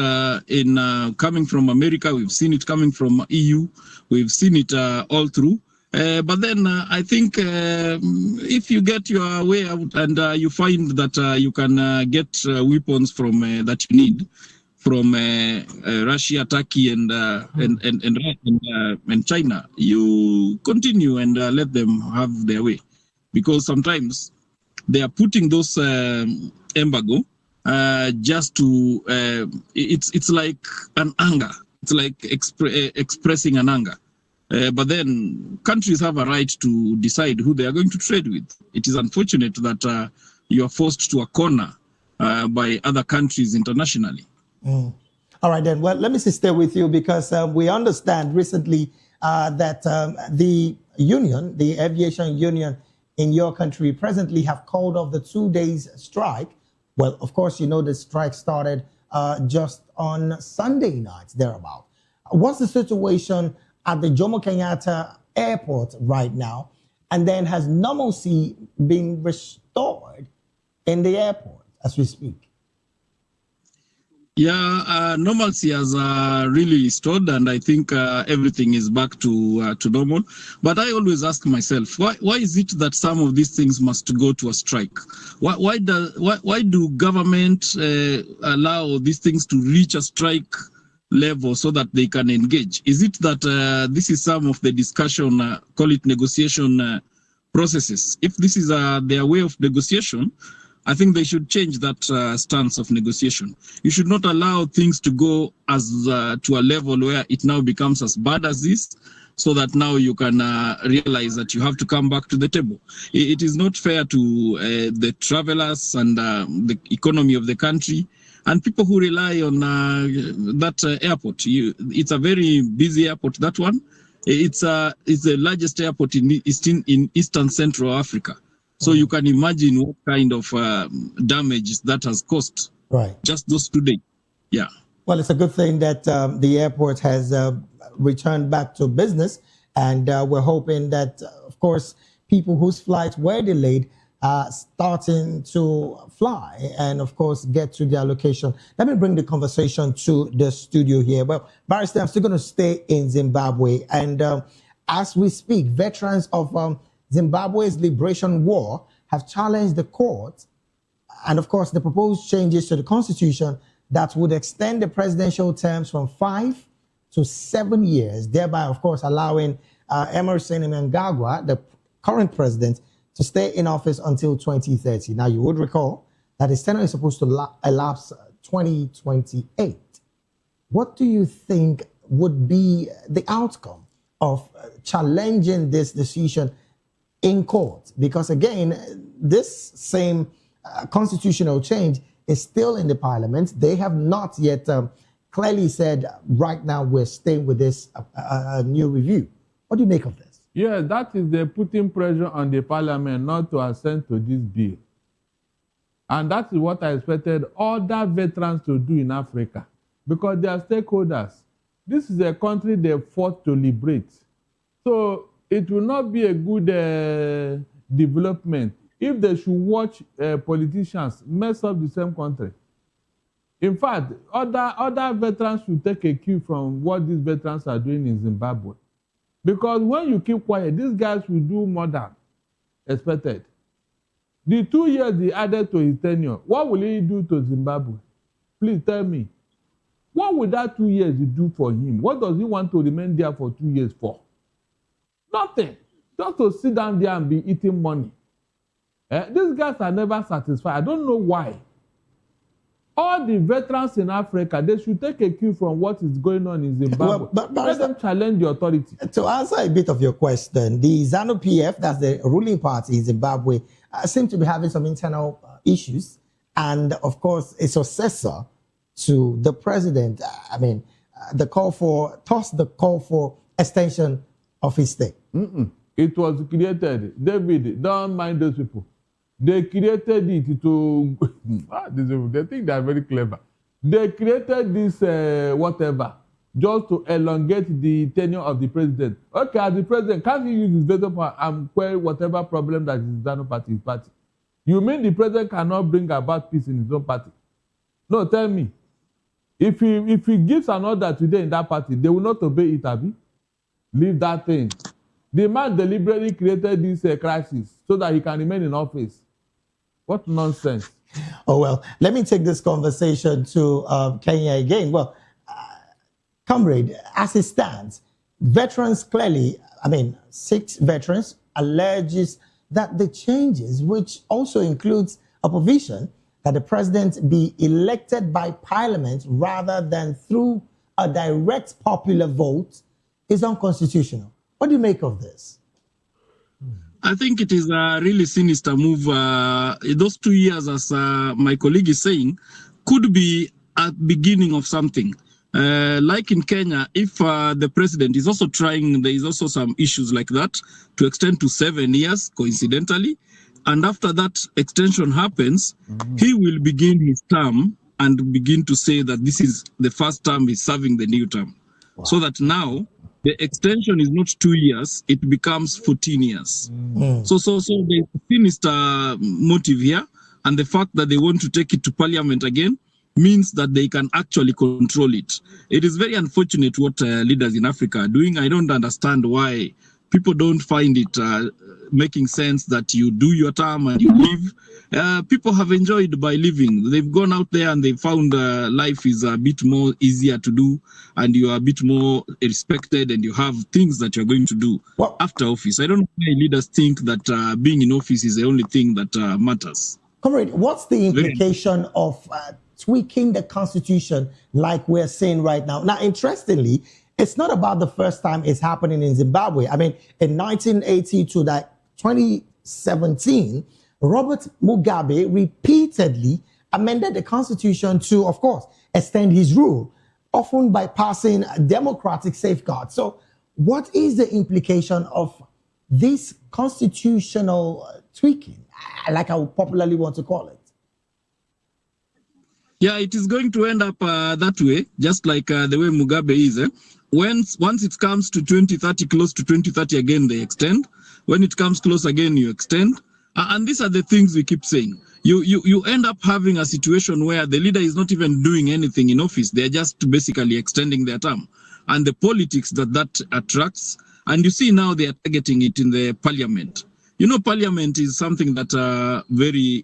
in coming from America. We've seen it coming from EU. We've seen it all through. But then I think if you get your way out and you find that you can get weapons from that you need from Russia, Turkey, and China, you continue and let them have their way, because sometimes they are putting those embargo just to it's like an anger. It's like expressing an anger. But then countries have a right to decide who they are going to trade with. It is unfortunate that you are forced to a corner by other countries internationally. All right, then. Well, let me stay with you, because we understand recently that the union, the aviation union in your country, presently have called off the 2 days strike. Well, of course, you know the strike started just on Sunday nights, thereabout. What's the situation at the Jomo Kenyatta airport right now? And then has normalcy been restored in the airport as we speak? Yeah, normalcy has really restored, and I think everything is back to normal. But I always ask myself, why is it that some of these things must go to a strike? Why do government allow these things to reach a strike level so that they can engage? Is it that this is some of the discussion, call it negotiation processes? If this is their way of negotiation, I think they should change that stance of negotiation. You should not allow things to go as to a level where it now becomes as bad as this, so that now you can realize that you have to come back to the table. It is not fair to the travelers and the economy of the country and people who rely on that airport. It's a very busy airport, that one. It's the largest airport in Eastern Central Africa. So you can imagine what kind of damage that has caused. Right. Just those 2 days. Yeah. Well, it's a good thing that the airport has returned back to business. And we're hoping that, of course, people whose flights were delayed are starting to fly and, of course, get to their location. Let me bring the conversation to the studio here. Well, Barrister, I'm still going to stay in Zimbabwe. And as we speak, veterans of Zimbabwe's Liberation War have challenged the court and, of course, the proposed changes to the constitution that would extend the presidential terms from 5 to 7 years, thereby, of course, allowing Emerson Mnangagwa, the current president, to stay in office until 2030. Now, you would recall that his tenure is supposed to elapse 2028. What do you think would be the outcome of challenging this decision in court? Because again, this same constitutional change is still in the parliament. They have not yet clearly said, right now we're staying with this new review. What do you make of this? Yeah, that is the putting pressure on the parliament not to assent to this bill. And that is what I expected other veterans to do in Africa, because they are stakeholders. This is a country they fought to liberate. So it will not be a good development if they should watch politicians mess up the same country. In fact, other veterans should take a cue from what these veterans are doing in Zimbabwe. Because when you keep quiet, these guys will do more than expected. The 2 years he added to his tenure, what will he do to Zimbabwe? Please tell me. What will that 2 years do for him? What does he want to remain there for 2 years for? Nothing. Just to sit down there and be eating money. These guys are never satisfied. I don't know why. All the veterans in Africa, they should take a cue from what is going on in Zimbabwe. Well, let them challenge the authority. To answer a bit of your question, the ZANU-PF, that's the ruling party in Zimbabwe, seem to be having some internal issues. And of course, a successor to the president, the call for extension of his stay. It was created. David, don't mind those people. They created it to... they think they are very clever. They created this whatever just to elongate the tenure of the president. Okay, as the president, can't he use his veto power and quell whatever problem that is done by his party? You mean the president cannot bring about peace in his own party? No, tell me. If he gives an order today in that party, they will not obey it, Abi. Leave that thing. The man deliberately created this crisis so that he can remain in office. What nonsense. Oh, well, let me take this conversation to Kenya again. Well, comrade, as it stands, veterans clearly, 6 veterans alleges that the changes, which also includes a provision that the president be elected by parliament rather than through a direct popular vote, is unconstitutional. What do you make of this? I think it is a really sinister move. Those 2 years, as my colleague is saying, could be a beginning of something. Like in Kenya, if the president is also trying, there is also some issues like that, to extend to 7 years, coincidentally. And after that extension happens, he will begin his term and begin to say that this is the first term he's serving the new term. Wow. So that now, the extension is not 2 years, it becomes 14 years. So the sinister motive here, and the fact that they want to take it to parliament again, means that they can actually control it. It is very unfortunate what leaders in Africa are doing. I don't understand why people don't find it making sense that you do your term and you live. People have enjoyed by living. They've gone out there and they found life is a bit more easier to do, and you are a bit more respected, and you have things that you're going to do after office. I don't know why leaders think that being in office is the only thing that matters. Comrade, what's the implication of tweaking the constitution like we're seeing right now? Now, interestingly, it's not about the first time it's happening in Zimbabwe. I mean, in 1980 to 2017, Robert Mugabe repeatedly amended the constitution to, of course, extend his rule, often bypassing democratic safeguards. So what is the implication of this constitutional tweaking, like I would popularly want to call it? Yeah, it is going to end up that way, just like the way Mugabe is. Once it comes to 2030, close to 2030 again, they extend. When it comes close again, you extend. And these are the things we keep saying. You end up having a situation where the leader is not even doing anything in office. They're just basically extending their term. And the politics that attracts, and you see now they are targeting it in the parliament. You know, parliament is something that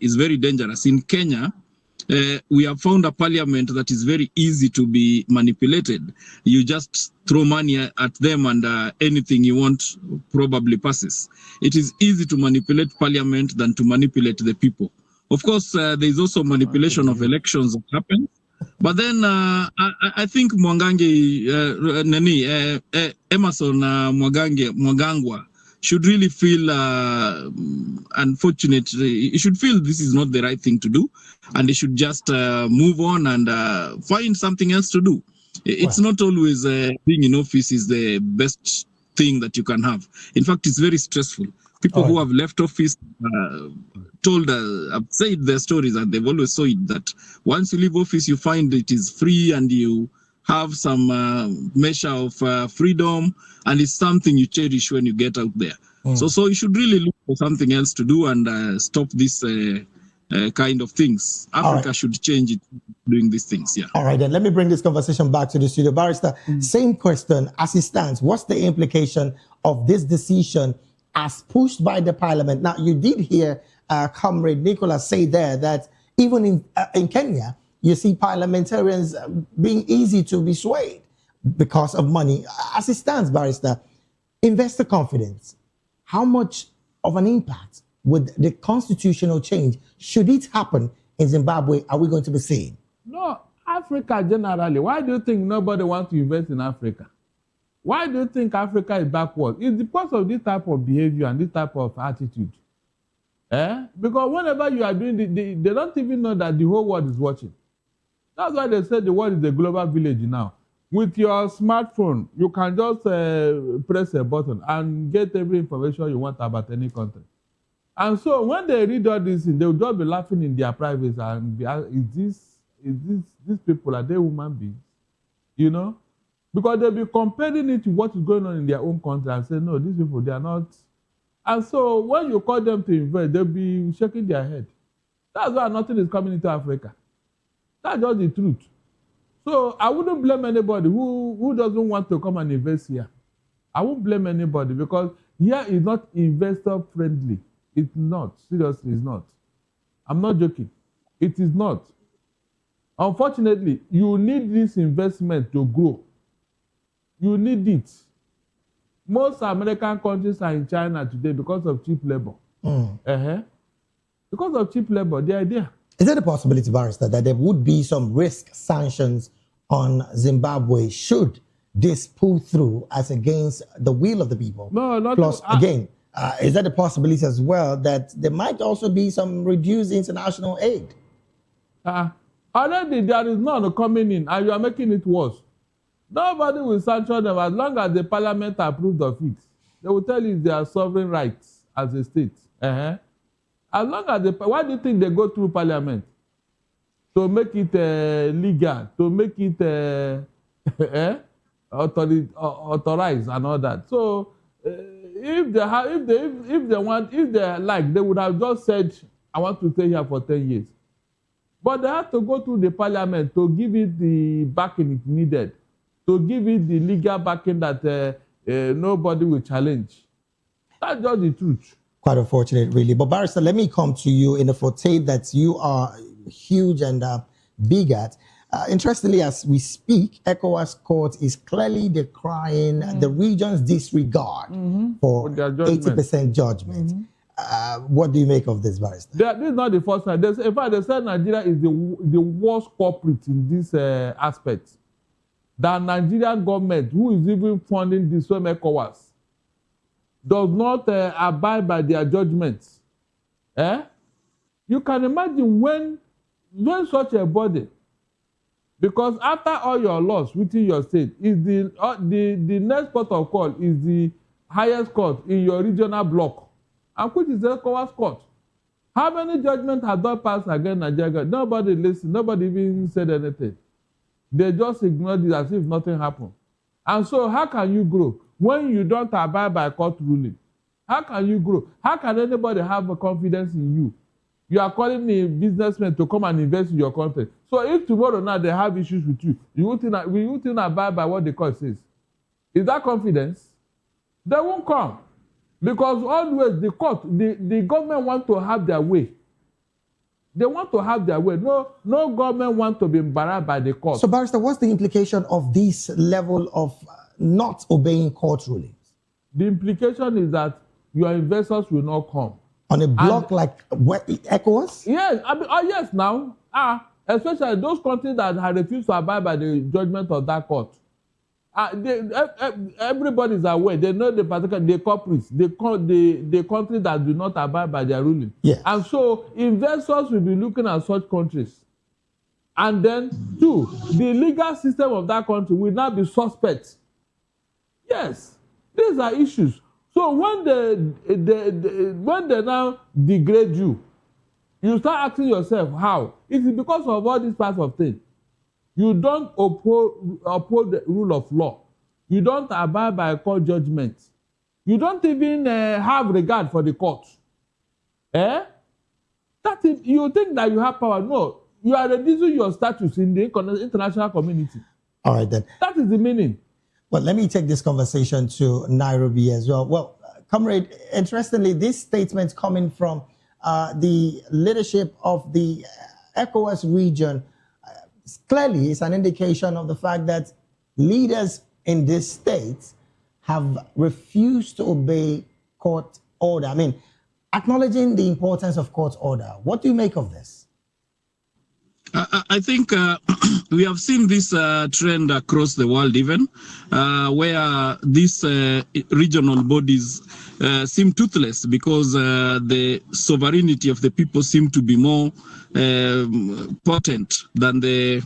is very dangerous. In Kenya, we have found a parliament that is very easy to be manipulated. You just throw money at them and anything you want probably passes. It is easy to manipulate parliament than to manipulate the people. Of course, there is also manipulation of elections that happen. But then I think Emerson Mwangangwa should really feel unfortunate. He should feel this is not the right thing to do, and he should just move on and find something else to do. It's not always being in office is the best thing that you can have. In fact, it's very stressful. People who have left office have said their stories, and they've always saw it that once you leave office, you find it is free and you have some measure of freedom, and it's something you cherish when you get out there. So you should really look for something else to do and stop this kind of things. Africa should change it doing these things. Yeah. All right, then let me bring this conversation back to the studio. Barrister, same question as it stands. What's the implication of this decision as pushed by the parliament? Now, you did hear Comrade Nicholas say there that even in Kenya, you see parliamentarians being easy to be swayed because of money. As it stands, Barrister, investor confidence, how much of an impact would the constitutional change, should it happen in Zimbabwe, are we going to be seeing? No, Africa generally. Why do you think nobody wants to invest in Africa? Why do you think Africa is backward? It's because of this type of behavior and this type of attitude. Because whenever you are doing they don't even know that the whole world is watching. That's why they say the world is a global village now. With your smartphone, you can just press a button and get every information you want about any country. And so when they read all these things, they will just be laughing in their privacy and be, these people, are they human beings? You know? Because they'll be comparing it to what is going on in their own country and say, no, these people, they are not. And so when you call them to invest, they'll be shaking their head. That's why nothing is coming into Africa. That's just the truth. So I wouldn't blame anybody who doesn't want to come and invest here. I won't blame anybody because here is not investor friendly. It's not. Seriously, it's not. I'm not joking. It is not. Unfortunately, you need this investment to grow. You need it. Most American countries are in China today because of cheap labor. Because of cheap labor, they are there. Is there a possibility, Barrister, that there would be some risk sanctions on Zimbabwe should this pull through as against the will of the people? No, not plus, again, is there a possibility as well that there might also be some reduced international aid? Already there is none coming in, and you are making it worse. Nobody will sanction them as long as the parliament approved of it. They will tell you they are sovereign rights as a state. As long as why do you think they go through parliament? To make it legal, to make it authorized and all that. So if they like, they would have just said, I want to stay here for 10 years. But they had to go through the parliament to give it the backing it needed, to give it the legal backing that nobody will challenge. That's just the truth. Quite unfortunate, really. But Barrister, let me come to you in a forte that you are huge and big at. Interestingly, as we speak, ECOWAS court is clearly decrying the region's disregard for 80% judgment. What do you make of this, Barrister? This is not the first time. In fact, they said Nigeria is the worst culprit in this aspect. The Nigerian government, who is even funding the same ECOWAS, does not abide by their judgments. You can imagine when such a body, because after all your laws within your state, is the next port of call is the highest court in your regional block, and which is the ECOWAS court. How many judgments have not passed against Nigeria? Nobody listened. Nobody even said anything. They just ignored it as if nothing happened. And so how can you grow when you don't abide by court ruling? How can you grow? How can anybody have a confidence in you? You are calling a businessman to come and invest in your country. So if tomorrow now they have issues with you, you won't abide by what the court says. Is that confidence? They won't come. Because always the court, the government want to have their way. They want to have their way. No government want to be embarrassed by the court. So, Barrister, what's the implication of this level of not obeying court rulings? The implication is that your investors will not come. On a block like ECOWAS? Yes. Yes, now. Especially those countries that have refused to abide by the judgment of that court. Everybody is aware. They know the particular, the culprits, the countries that do not abide by their ruling. Yes. And so investors will be looking at such countries. And then, two, the legal system of that country will not be suspect. Yes, these are issues. So when they now degrade you, you start asking yourself how. It is because of all these types of things. You don't uphold the rule of law. You don't abide by court judgment. You don't even have regard for the court. That is, you think that you have power. No, you are reducing your status in the international community. All right, then. That is the meaning. Well, let me take this conversation to Nairobi as well. Well, comrade, interestingly, this statement coming from the leadership of the ECOWAS region clearly is an indication of the fact that leaders in this state have refused to obey court order. I mean, acknowledging the importance of court order. What do you make of this? I think we have seen this trend across the world even, where these regional bodies seem toothless because the sovereignty of the people seem to be more potent than the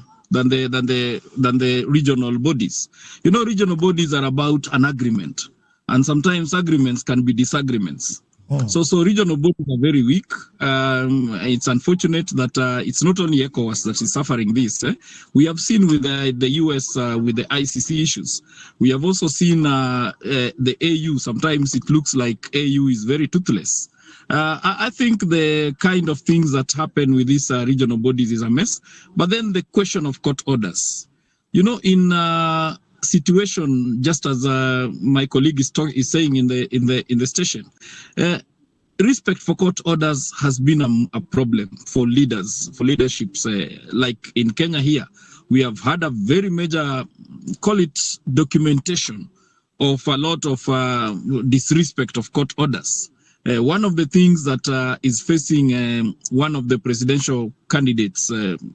regional bodies. You know, regional bodies are about an agreement, and sometimes agreements can be disagreements. So regional bodies are very weak. It's unfortunate that it's not only ECOWAS that is suffering this. We have seen with the US with the ICC issues. We have also seen the AU. Sometimes it looks like AU is very toothless. I think the kind of things that happen with these regional bodies is a mess. But then the question of court orders. You know, in situation, just as my colleague is saying in the station, respect for court orders has been a problem for leaders, for leaderships. Like in Kenya here, we have had a very major, call it documentation of a lot of disrespect of court orders. One of the things that is facing one of the presidential candidates,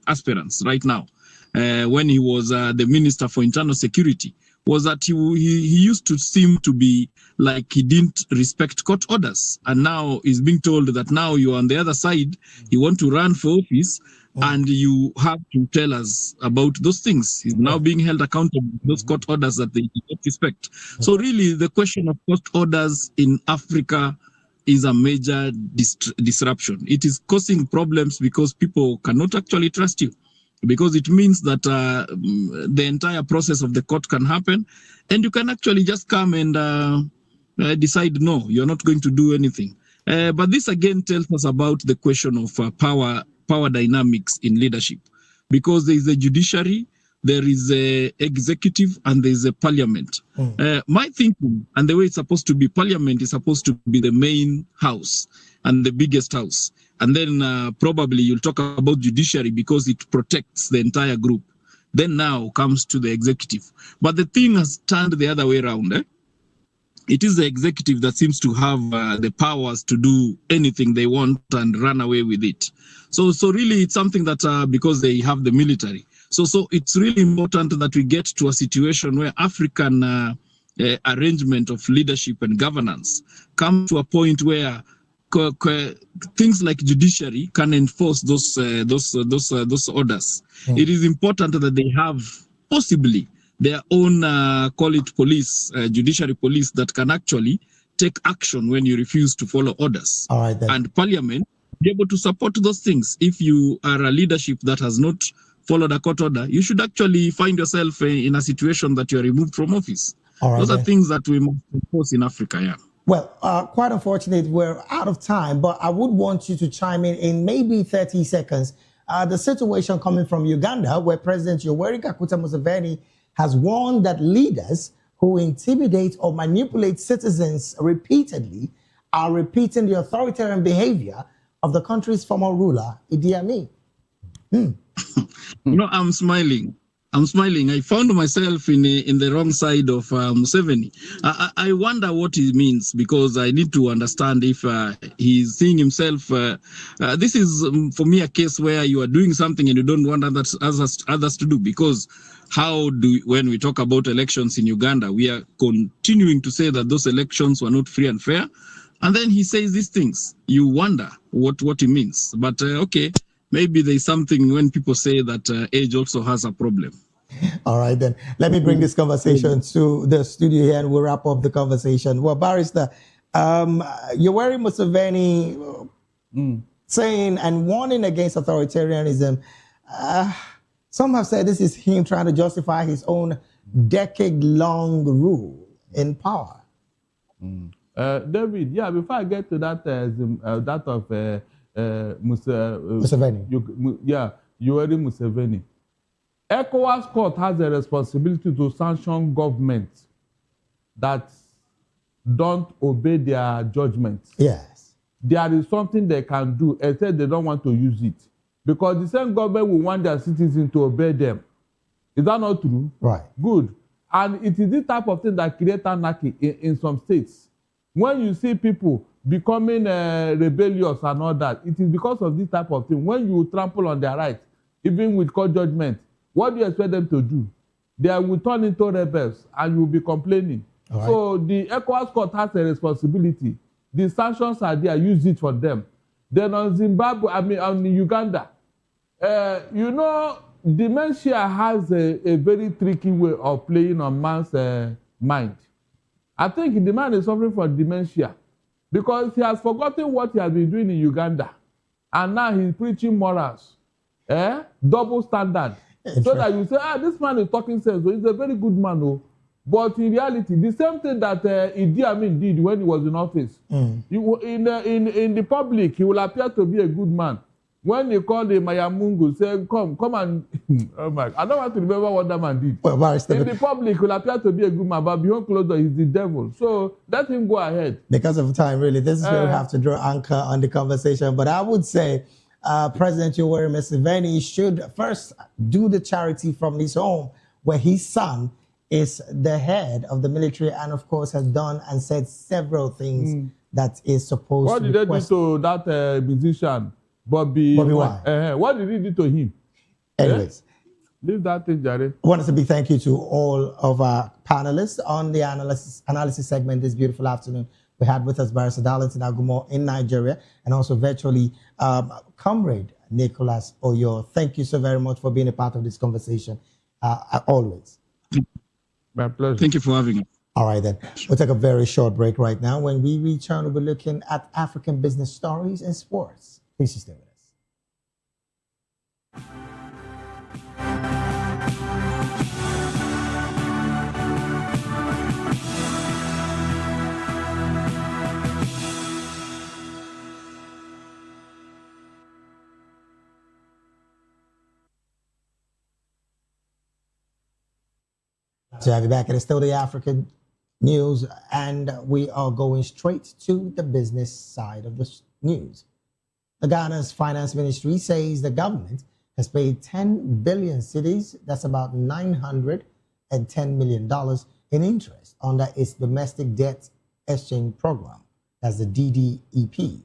aspirants right now, when he was the Minister for Internal Security, was that he used to seem to be like he didn't respect court orders. And now he's being told that now you're on the other side, you want to run for office, and you have to tell us about those things. He's now being held accountable for those court orders that they did not respect. So really, the question of court orders in Africa is a major disruption. It is causing problems because people cannot actually trust you, because it means that the entire process of the court can happen, and you can actually just come and decide, no, you're not going to do anything. But this again tells us about the question of power power dynamics in leadership, because there is a judiciary, there is a executive, and there is a parliament. My thinking, and the way it's supposed to be, parliament is supposed to be the main house and the biggest house. And then probably you'll talk about judiciary because it protects the entire group. Then now comes to the executive. But the thing has turned the other way around. It is the executive that seems to have the powers to do anything they want and run away with it. So really it's something that because they have the military. So it's really important that we get to a situation where African arrangement of leadership and governance come to a point where things like judiciary can enforce those orders. It is important that they have possibly their own, call it police, judiciary police that can actually take action when you refuse to follow orders. All right, then. And parliament be able to support those things. If you are a leadership that has not followed a court order, you should actually find yourself in a situation that you are removed from office. All right, those are then. things that we must enforce in Africa, yeah. Well, quite unfortunate, we're out of time, but I would want you to chime in maybe 30 seconds. The situation coming from Uganda, where President Yoweri Kaguta Museveni has warned that leaders who intimidate or manipulate citizens repeatedly are repeating the authoritarian behavior of the country's former ruler, Idi Amin. You know, I'm smiling. I found myself in the wrong side of Museveni. I wonder what he means, because I need to understand if he's seeing himself. This is, for me, a case where you are doing something and you don't want others to do. Because when we talk about elections in Uganda, we are continuing to say that those elections were not free and fair. And then he says these things. You wonder what he means. But okay. Maybe there's something when people say that age also has a problem. All right, then. Let me bring this conversation to the studio here and we'll wrap up the conversation. Well, Barrister, Yoweri Museveni saying and warning against authoritarianism. Some have said this is him trying to justify his own decade-long rule in power. David, yeah, before I get to that, that of... Museveni. Yoweri Museveni. ECOWAS court has a responsibility to sanction governments that don't obey their judgments. Yes. There is something they can do, except they don't want to use it. Because the same government will want their citizens to obey them. Is that not true? Right. Good. And it is this type of thing that creates anarchy in some states. When you see people becoming rebellious and all that, it is because of this type of thing. When you trample on their rights, even with court judgment, what do you expect them to do? They will turn into rebels and you will be complaining. Right. So the ECOWAS court has a responsibility. The sanctions are there, use it for them. Then on Zimbabwe, on Uganda, you know, dementia has a very tricky way of playing on man's mind. I think the man is suffering from dementia because he has forgotten what he has been doing in Uganda. And now he's preaching morals, double standard. So that you say, this man is talking sense, so he's a very good man. Oh. But in reality, the same thing that Idi Amin did when he was in office, in the public, he will appear to be a good man. When they call the Mayamungu, say, come and, oh my, I don't want to remember what that man did. Well, in the public, he will appear to be a good man, but behind closed doors, he's the devil. So let him go ahead. Because of time, really, this is where we have to draw anchor on the conversation. But I would say President Yoweri Museveni should first do the charity from his home, where his son is the head of the military and, of course, has done and said several things that is supposed to be. What did they do to that musician? Bobby Wine. What did he do to him? Anyways. Leave that thing, Jerry. I want to say a big thank you to all of our panelists on the analysis segment this beautiful afternoon. We had with us Barrister Darlington Agumo in Nigeria and also virtually Comrade Nicholas Oyo. Thank you so very much for being a part of this conversation, always. My pleasure. Thank you for having me. All right, then. We'll take a very short break right now. When we return, we'll be looking at African business stories and sports. Please stay with us. So have you back. It is still the African news, and we are going straight to the business side of the news. The Ghana's finance ministry says the government has paid 10 billion cedis, that's about $910 million in interest under its domestic debt exchange program, that's the DDEP.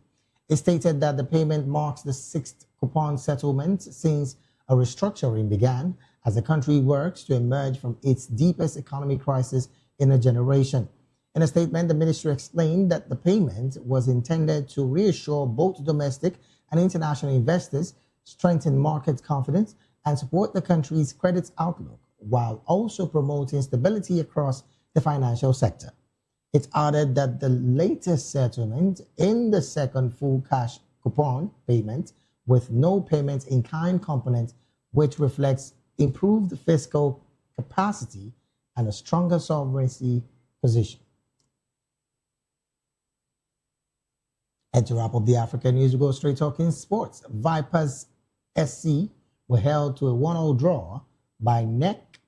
It stated that the payment marks the 6th coupon settlement since a restructuring began as the country works to emerge from its deepest economic crisis in a generation. In a statement, the ministry explained that the payment was intended to reassure both domestic and international investors, strengthen market confidence, and support the country's credit outlook, while also promoting stability across the financial sector. It added that the latest settlement in the second full cash coupon payment with no payment in kind component, which reflects improved fiscal capacity and a stronger sovereignty position. And to wrap up the African news, we go straight talking sports. Vipers SC were held to a 1-0 draw by NEC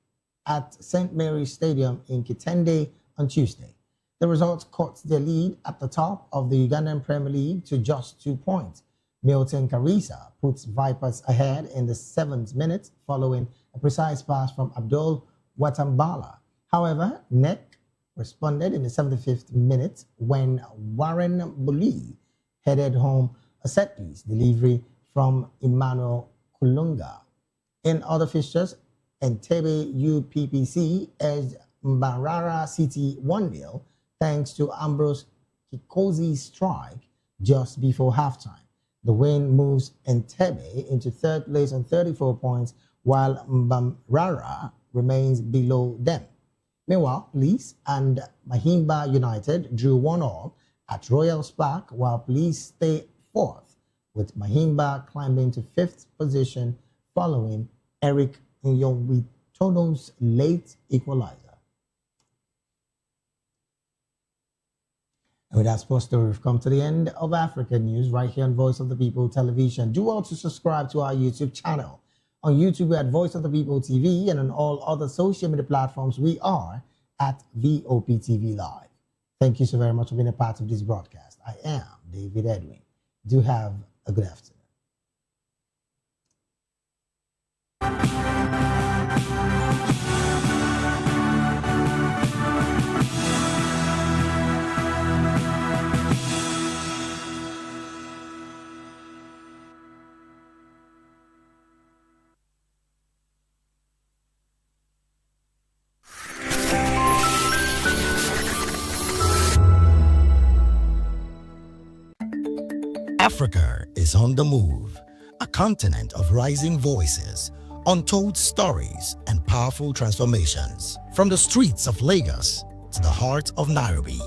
at St. Mary's Stadium in Kitende on Tuesday. The result cut their lead at the top of the Ugandan Premier League to just 2 points. Milton Karisa puts Vipers ahead in the 7th minute following a precise pass from Abdul Watambala. However, NEC responded in the 75th minute when Warren Bully headed home a set-piece delivery from Emmanuel Kulunga. In other fixtures, Entebbe UPPC edged Mbarara City 1-0 thanks to Ambrose Kikozi's strike just before halftime. The win moves Entebbe into 3rd place on 34 points, while Mbarara remains below them. Meanwhile, Police and Mahimba United drew 1-1 at Royal Spark, while Police stay 4th, with Mahimba climbing to 5th position following Eric Nyongwitono's late equalizer. And with that sports story, we've come to the end of African news right here on Voice of the People Television. Do also subscribe to our YouTube channel. On YouTube, we're at Voice of the People TV, and on all other social media platforms, we are at VOP TV Live. Thank you so very much for being a part of this broadcast. I am David Edwin. Do have a good afternoon. Africa is on the move, a continent of rising voices, untold stories, and powerful transformations. From the streets of Lagos to the heart of Nairobi,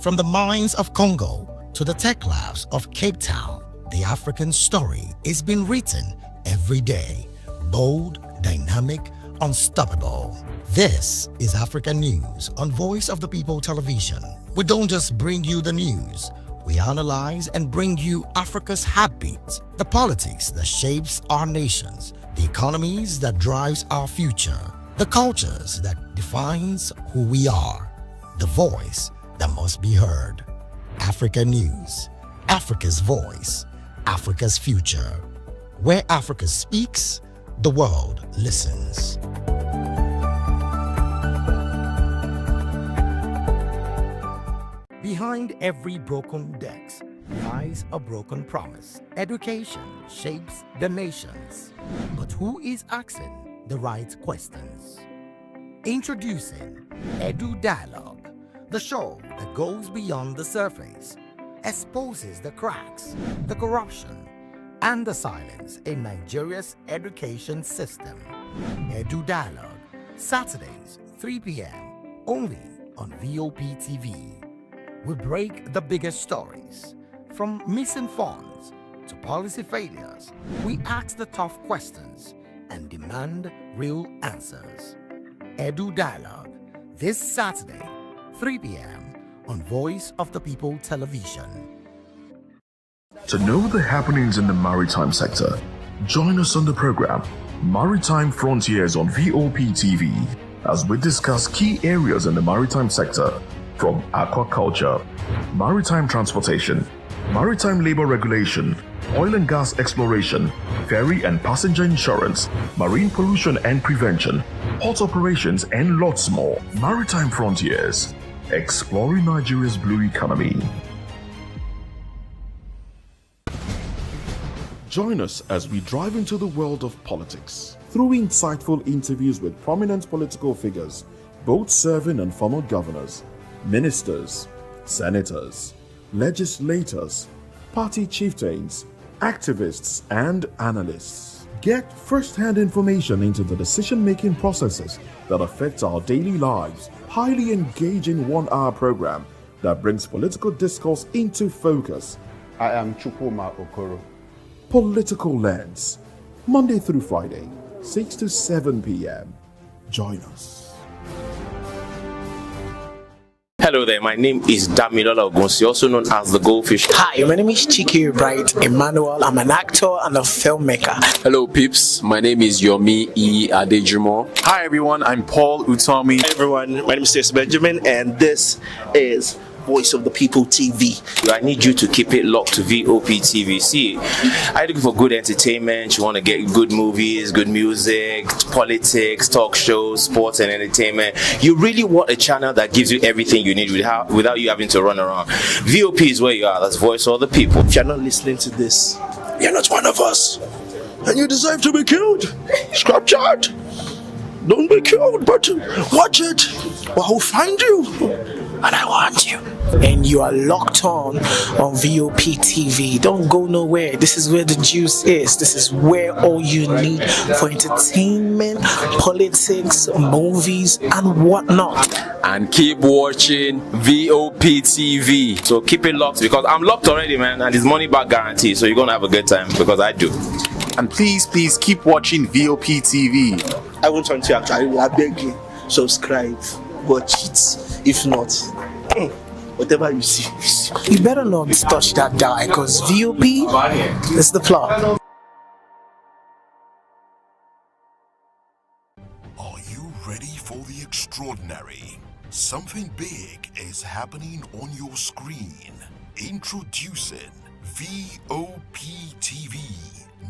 from the mines of Congo to the tech labs of Cape Town, the African story is being written every day. Bold, dynamic, unstoppable. This is African News on Voice of the People Television. We don't just bring you the news. We analyze and bring you Africa's heartbeat, the politics that shapes our nations, the economies that drives our future, the cultures that defines who we are, the voice that must be heard. Africa News, Africa's voice, Africa's future. Where Africa speaks, the world listens. Behind every broken desk lies a broken promise. Education shapes the nations. But who is asking the right questions? Introducing Edu Dialogue, the show that goes beyond the surface, exposes the cracks, the corruption, and the silence in Nigeria's education system. Edu Dialogue, Saturdays, 3 p.m., only on VOP TV. We break the biggest stories, from missing funds to policy failures. We ask the tough questions and demand real answers. Edu Dialogue, this Saturday, 3 p.m. on Voice of the People Television. To know the happenings in the maritime sector, join us on the program Maritime Frontiers on VOP TV. as we discuss key areas in the maritime sector, from aquaculture, maritime transportation, maritime labor regulation, oil and gas exploration, ferry and passenger insurance, marine pollution and prevention, port operations, and lots more. Maritime Frontiers, exploring Nigeria's blue economy. Join us as we drive into the world of politics through insightful interviews with prominent political figures, both serving and former governors, ministers, senators, legislators, party chieftains, activists, and analysts. Get first-hand information into the decision-making processes that affect our daily lives. Highly engaging one-hour program that brings political discourse into focus. I am Chukwuma Okoro. Political Lens, Monday through Friday, 6 to 7 p.m. Join us. Hello there, my name is Damilola Ogunsi, also known as the Goldfish. Hi, my name is Chiki Bright Emmanuel. I'm an actor and a filmmaker. Hello peeps, my name is Yomi E. Adejumo. Hi everyone, I'm Paul Utomi. Hi everyone, my name is Stacey Benjamin and this is Voice of the People TV. I need you to keep it locked to VOP TV. See, I'm looking for good entertainment. You want to get good movies, good music, politics, talk shows, sports and entertainment. You really want a channel that gives you everything you need without you having to run around. VOP is where you are. That's Voice of the People. If you're not listening to this, You're not one of us, and you deserve to be killed. Scrap chat. Don't be killed, but watch it, or I'll find you, and I want you. And you are locked on VOP TV. Don't go nowhere. This is where the juice is. This is where all you need for entertainment, politics, movies, and whatnot. And keep watching VOP TV. So keep it locked because I'm locked already, man, and it's money back guarantee. So you're gonna have a good time because I do. And please keep watching VOP TV. I won't want you actually. I beg you, subscribe, watch it. If not, whatever you see. You better not touch that die because VOP is the plot. Are you ready for the extraordinary? Something big is happening on your screen. Introducing VOP TV.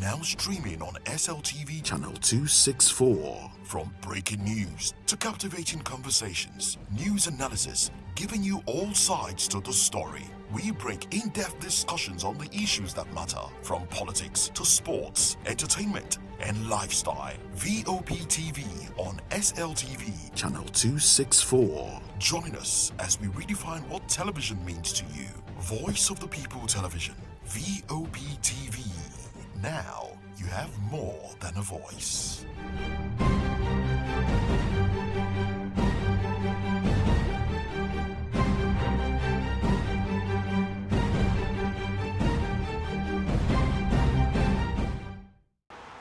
Now streaming on SLTV channel 264. From breaking news to captivating conversations, news analysis, giving you all sides to the story. We bring in-depth discussions on the issues that matter, from politics to sports, entertainment, and lifestyle. VOP TV on SLTV channel 264. Join us as we redefine what television means to you. Voice of the People Television, VOP TV. Now you have more than a voice.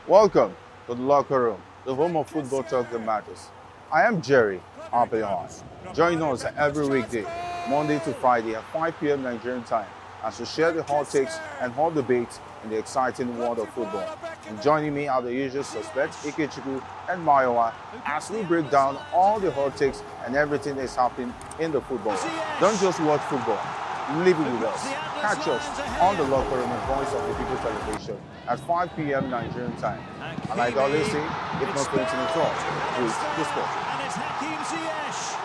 Welcome to the locker room, the home of football talk that matters. I am Jerry Aviation. Join us every weekday, Monday to Friday at 5 p.m. Nigerian time, as we share the hot takes and hot debates in the exciting world of football. And joining me are the usual suspects, Ikechukwu and Mayowa, as we break down all the hot takes and everything that's happening in the football. Don't just watch football, live it with us. Catch us on the locker room and Voice of the People Television at 5 p.m. Nigerian time. And like I always say, if not going to the talk, please discuss. And it's Hakim Ziyech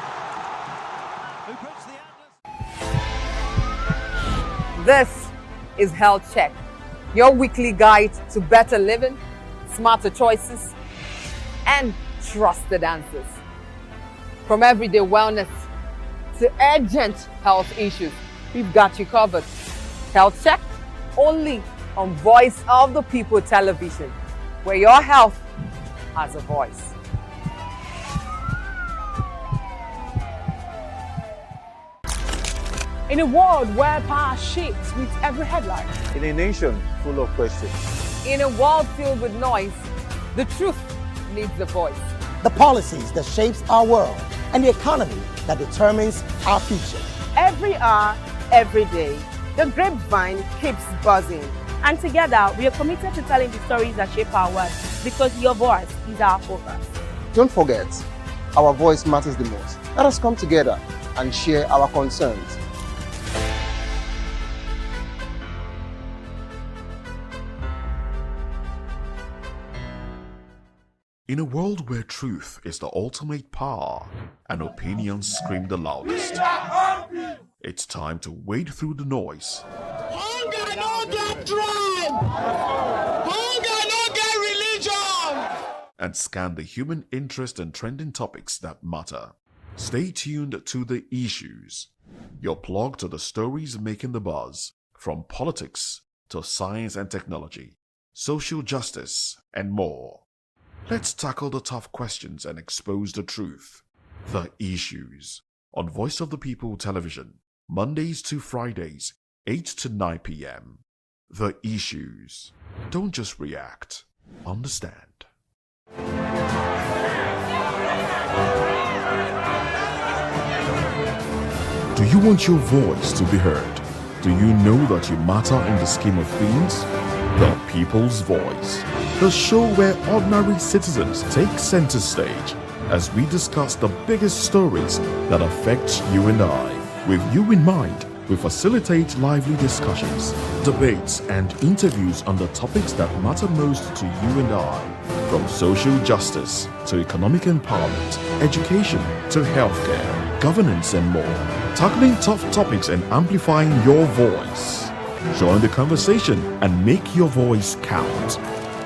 who puts the This is Health Check, your weekly guide to better living, smarter choices, and trusted answers. From everyday wellness to urgent health issues, we've got you covered. Health Check only on Voice of the People Television, where your health has a voice. In a world where power shakes with every headline. In a nation full of questions. In a world filled with noise, the truth needs a voice. The policies that shapes our world and the economy that determines our future. Every hour, every day, the grapevine keeps buzzing. And together, we are committed to telling the stories that shape our world because your voice is our focus. Don't forget, our voice matters the most. Let us come together and share our concerns. In a world where truth is the ultimate power and opinions scream the loudest, it's time to wade through the noise. Hunger no get tribe! Hunger no get religion! And scan the human interest and trending topics that matter. Stay tuned to The Issues, your plug to the stories making the buzz, from politics to science and technology, social justice, and more. Let's tackle the tough questions and expose the truth. The Issues, on Voice of the People Television, Mondays to Fridays, 8 to 9 p.m. The Issues. Don't just react, understand. Do you want your voice to be heard? Do you know that you matter in the scheme of things? The People's Voice, the show where ordinary citizens take center stage as we discuss the biggest stories that affect you and I. With you in mind, we facilitate lively discussions, debates, and interviews on the topics that matter most to you and I, from social justice to economic empowerment, education to healthcare, governance, and more, tackling tough topics and amplifying your voice. Join the conversation and make your voice count.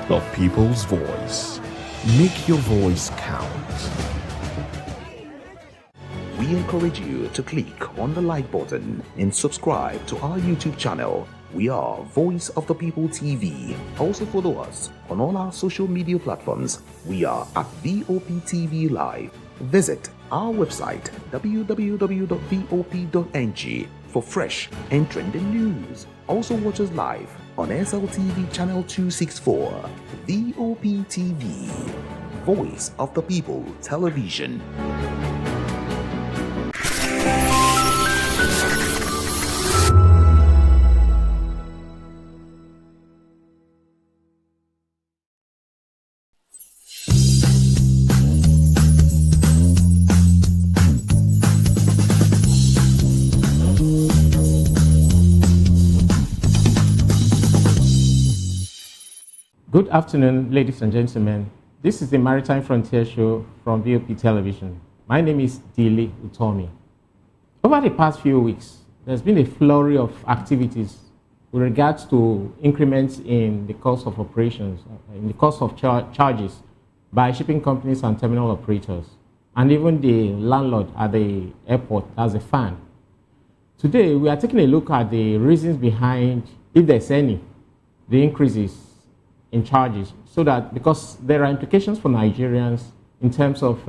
The People's Voice. Make your voice count. We encourage you to click on the like button and subscribe to our YouTube channel. We are Voice of the People TV. Also follow us on all our social media platforms. We are at VOP TV Live. Visit our website www.vop.ng for fresh and trending news. Also watch us live on SLTV channel 264, VOP TV, Voice of the People Television. Good afternoon, ladies and gentlemen. This is the Maritime Frontier Show from VOP Television. My name is Dili Utomi. Over the past few weeks, there's been a flurry of activities with regards to increments in the cost of operations, in the cost of charges by shipping companies and terminal operators, and even the landlord at the airport as a fan. Today, we are taking a look at the reasons behind, if there's any, the increases in charges, so that because there are implications for Nigerians in terms of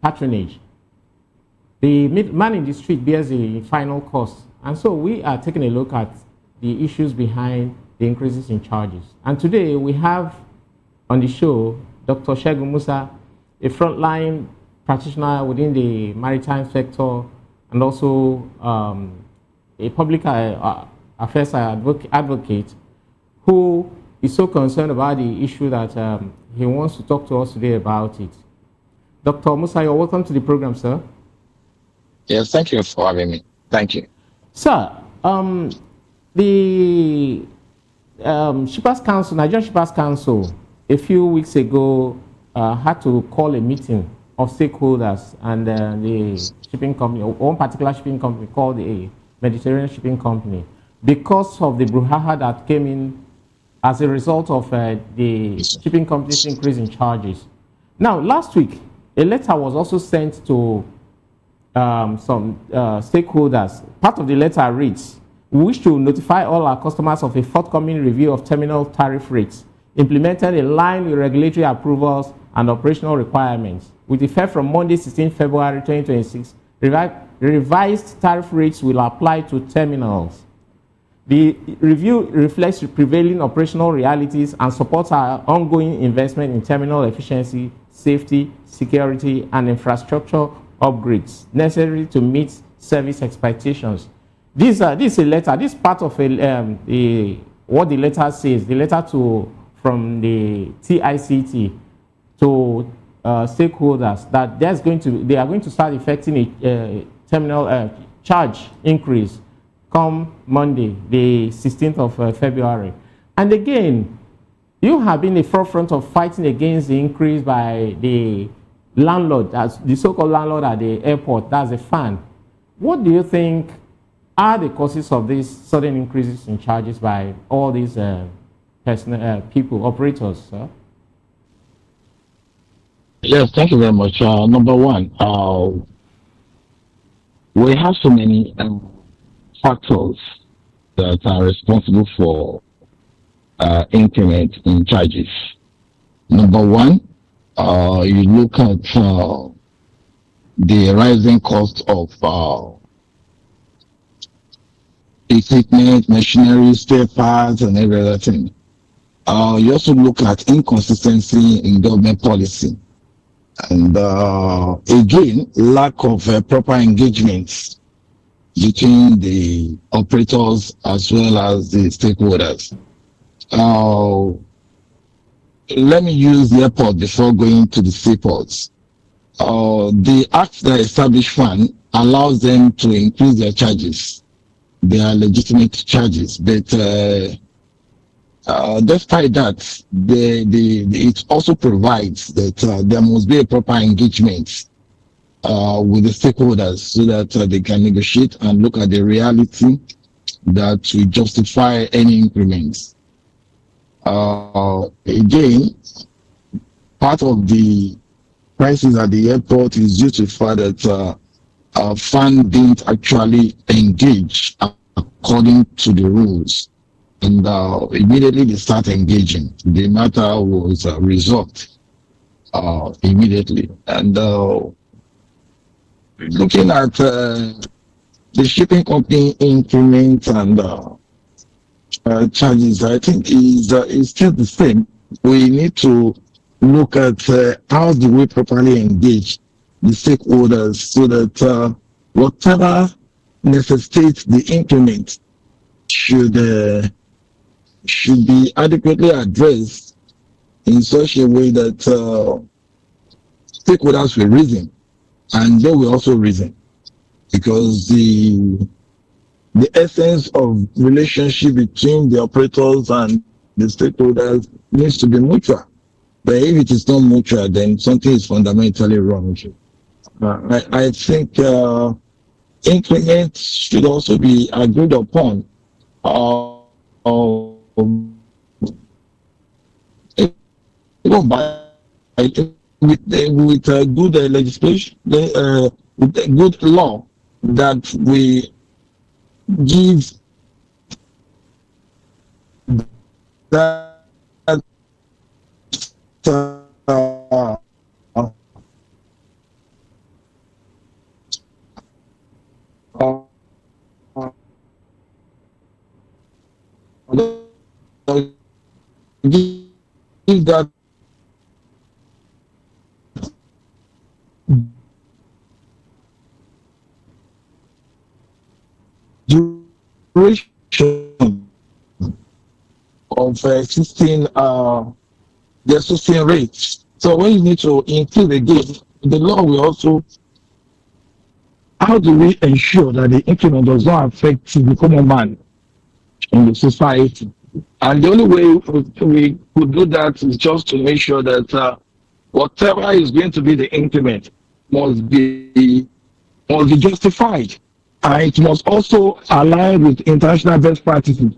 patronage. The man in the street bears the final cost, and so we are taking a look at the issues behind the increases in charges. And today we have on the show Dr. Segun Musa, a frontline practitioner within the maritime sector and also a public affairs advocate who is so concerned about the issue that he wants to talk to us today about it. Dr. Musa, you're welcome to the program, sir. Yes, thank you for having me. Thank you. Sir, the Shippers Council, Nigerian Shippers Council, a few weeks ago had to call a meeting of stakeholders and the shipping company, one particular shipping company called the Mediterranean Shipping Company, because of the brouhaha that came in as a result of the shipping company's increase in charges. Now, last week, a letter was also sent to some stakeholders. Part of the letter reads, "We wish to notify all our customers of a forthcoming review of terminal tariff rates implemented in line with regulatory approvals and operational requirements. With effect from Monday, 16 February 2026, revised tariff rates will apply to terminals. The review reflects the prevailing operational realities and supports our ongoing investment in terminal efficiency, safety, security, and infrastructure upgrades necessary to meet service expectations." This is a letter. This is part of what the letter says. The letter from the TICT to stakeholders that they are going to start effecting a terminal charge increase come Monday, the 16th of February. And again, you have been the forefront of fighting against the increase by the landlord, as the so-called landlord at the airport, that's a fan. What do you think are the causes of these sudden increases in charges by all these people, operators? Sir? Yes, thank you very much. Number one, we have so many factors that are responsible for increment in charges. Number one, you look at the rising cost of equipment, machinery, spare parts, and every other thing. You also look at inconsistency in government policy. And again, lack of proper engagement between the operators as well as the stakeholders. Let me use the airport before going to the seaports. The act that established fund allows them to increase their charges. They are legitimate charges, but despite that, it also provides that there must be a proper engagement with the stakeholders so that they can negotiate and look at the reality that will justify any increments. Again, part of the crisis at the airport is due to the fact that fund didn't actually engage according to the rules. And immediately they start engaging. The matter was resolved immediately. And looking at the shipping company increment and charges, I think is still the same. We need to look at how do we properly engage the stakeholders so that whatever necessitates the increment should be adequately addressed in such a way that stakeholders will reason, and they will also reason, because the essence of relationship between the operators and the stakeholders needs to be mutual. But if it is not mutual, then something is fundamentally wrong. I think increments should also be agreed upon. With good legislation, with a good law that we give that give that duration of existing the existing rates. So when you need to include again, the law will also, how do we ensure that the increment does not affect the common man in the society? And the only way we could do that is just to make sure that whatever is going to be the increment must be justified. And it must also align with international best practices.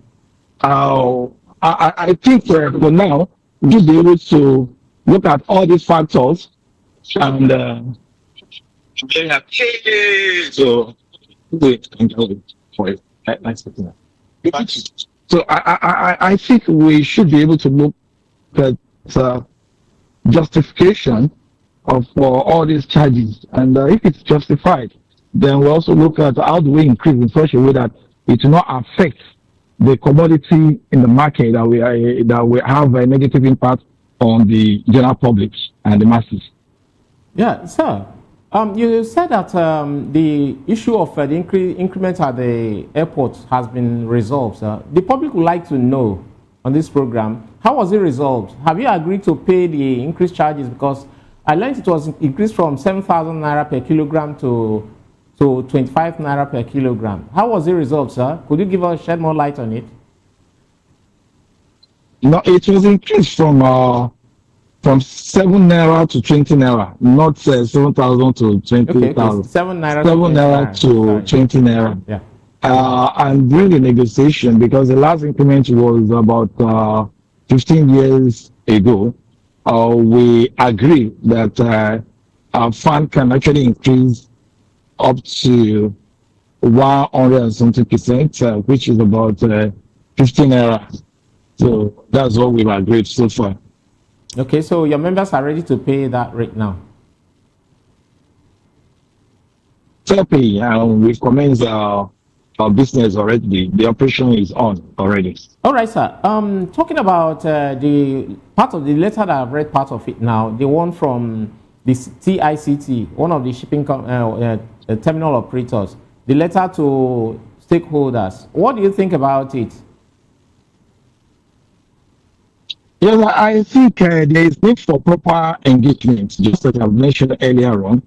I think for now, we'll be able to look at all these factors and so wait, for it. So I think we should be able to look at justification of all these charges, and if it's justified, then we also look at how do we increase in such a way that it will not affect the commodity in the market that we have a negative impact on the general public and the masses. Yeah, sir. You said that the issue of the increment at the airport has been resolved. The public would like to know on this program, how was it resolved? Have you agreed to pay the increased charges? Because I learned it was increased from 7,000 naira per kilogram to 25 naira per kilogram. How was the result, sir? Could you shed more light on it? No, it was increased from 7 naira to 20 naira, not 7,000 to 20,000. Okay, 7 naira. 7 naira to 20 naira. Yeah. And during the negotiation, because the last increment was about 15 years ago, we agreed that our fund can actually increase up to 100 and something percent, which is about 15 naira. So that's what we've agreed so far. Okay, so your members are ready to pay that rate now? Pay, we've commenced our business already. The operation is on already. All right, sir. Talking about the part of the letter that I've read part of it now, the one from the TICT, one of the shipping terminal operators, the letter to stakeholders. What do you think about it? Yes, I think there is need for proper engagement, just as I've mentioned earlier on.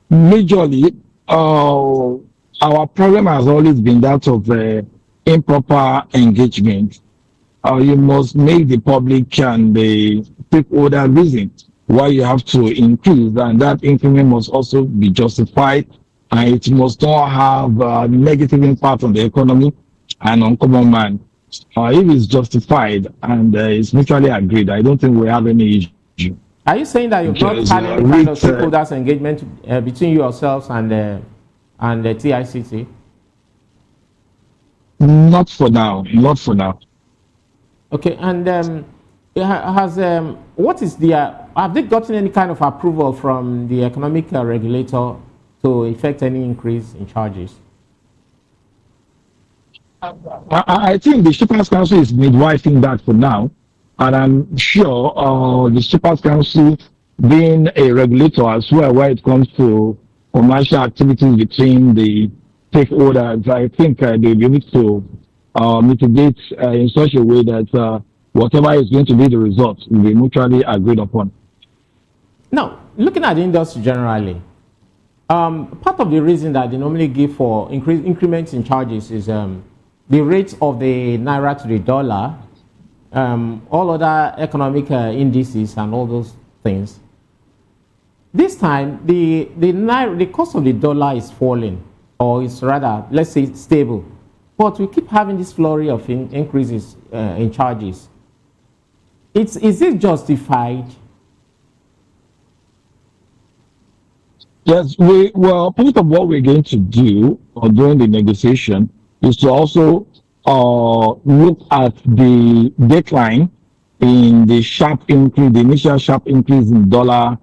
Majorly, our problem has always been that of improper engagement. You must make the public and the stakeholder reason why you have to increase, and that increment must also be justified, and it must not have a negative impact on the economy and on common man. If it's justified and it's mutually agreed, I don't think we have any issue. Are you saying that you've not had any kind of stakeholders engagement between yourselves and the TICT? Not for now. Not for now. Okay, and what is have they gotten any kind of approval from the economic regulator to effect any increase in charges? I think the Shippers Council is midwifing that for now, and I'm sure the Shippers Council, being a regulator as well, where it comes to commercial activities between the stakeholders, I think they need to mitigate in such a way that whatever is going to be the result will be mutually agreed upon. Now, looking at the industry generally, part of the reason that they normally give for increments in charges is the rate of the naira to the dollar, all other economic indices and all those things. This time, the cost of the dollar is falling, or it's rather, let's say, stable. But we keep having this flurry of increases in charges. Is it justified? Yes, well, part of what we're going to do during the negotiation is to also look at the decline in the sharp increase, the initial sharp increase in dollar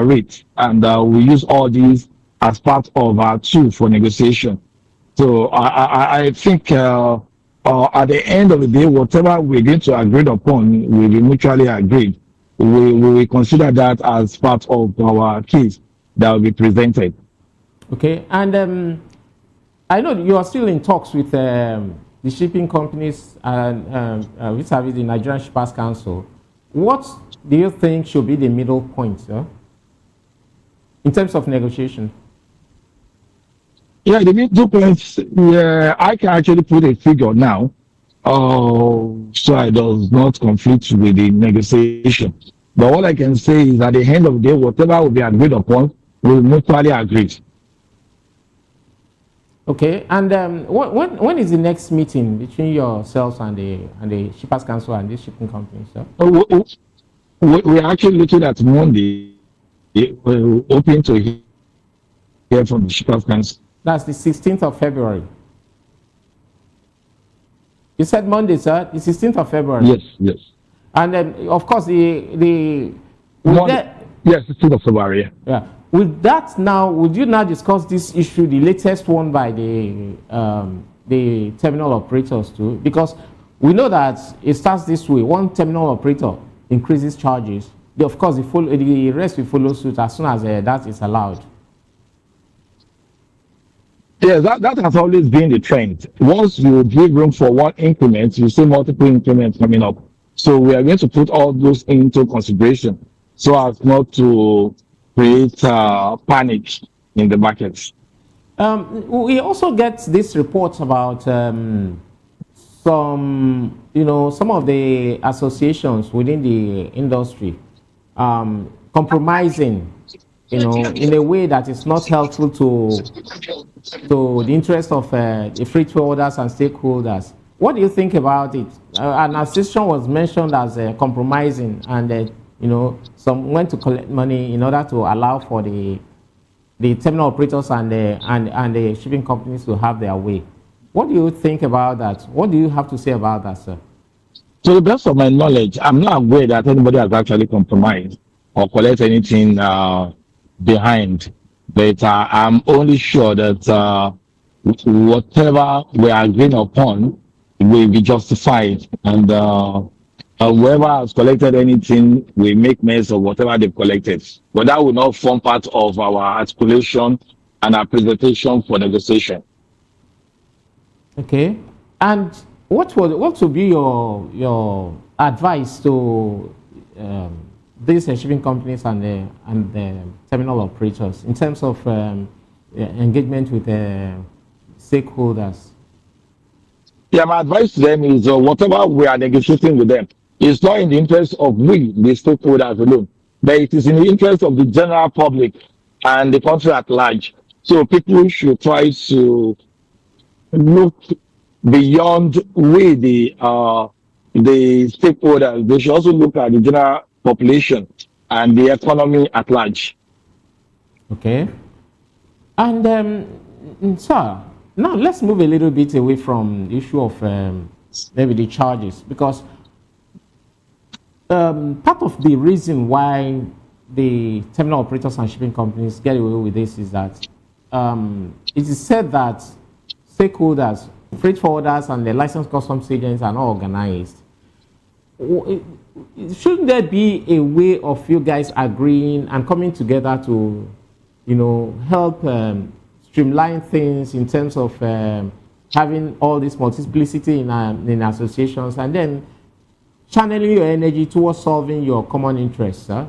rate, and we use all these as part of our tool for negotiation. So I think at the end of the day, whatever we're going to agree upon will be mutually agreed. We will consider that as part of our case that will be presented. Okay, and I know you are still in talks with the shipping companies and with the Nigerian Shippers Council. What do you think should be the middle point, sir, in terms of negotiation? Yeah, the middle points, I can actually put a figure now, so it does not conflict with the negotiation. But what I can say is at the end of the day, whatever will be agreed upon, will mutually agree. Okay, and when is the next meeting between yourselves and the Shippers Council and this shipping company, sir? We're actually looking at Monday. We're hoping to hear from the Shippers Council. That's the 16th of February. You said Monday, sir, the 16th of February. Yes, yes. And then, of course, yes, 16th of February. Yeah. With that now, would you now discuss this issue, the latest one by the terminal operators too? Because we know that it starts this way. One terminal operator increases charges. Of course, the rest will follow suit as soon as that is allowed. Yes, that has always been the trend. Once you give room for one increment, you see multiple increments coming up. So we are going to put all those into consideration. so as not to create panic in the markets. We also get this report about some of the associations within the industry compromising, in a way that is not helpful to the interest of the freight forwarders and stakeholders. What do you think about it? An association was mentioned as compromising, and some went to collect money in order to allow for the terminal operators and the shipping companies to have their way. What do you think about that? What do you have to say about that, sir? To the best of my knowledge, I'm not aware that anybody has actually compromised or collect anything behind. But I'm only sure that whatever we are agreeing upon will be justified, and whoever has collected anything will make mess of whatever they've collected. But that will not form part of our articulation and our presentation for negotiation. Okay. And what would be your advice to these shipping companies and the terminal operators in terms of engagement with stakeholders? Yeah, my advice to them is whatever we are negotiating with them, it's not in the interest of we, the stakeholders alone, but it is in the interest of the general public and the country at large. So people should try to look beyond we, the stakeholders. They should also look at the general population and the economy at large. Okay. And sir, now let's move a little bit away from the issue of maybe the charges, because part of the reason why the terminal operators and shipping companies get away with this is that it is said that stakeholders, freight forwarders and the licensed customs agents are not organized. Shouldn't there be a way of you guys agreeing and coming together to, help streamline things in terms of having all this multiplicity in associations, and then channeling your energy towards solving your common interests, sir?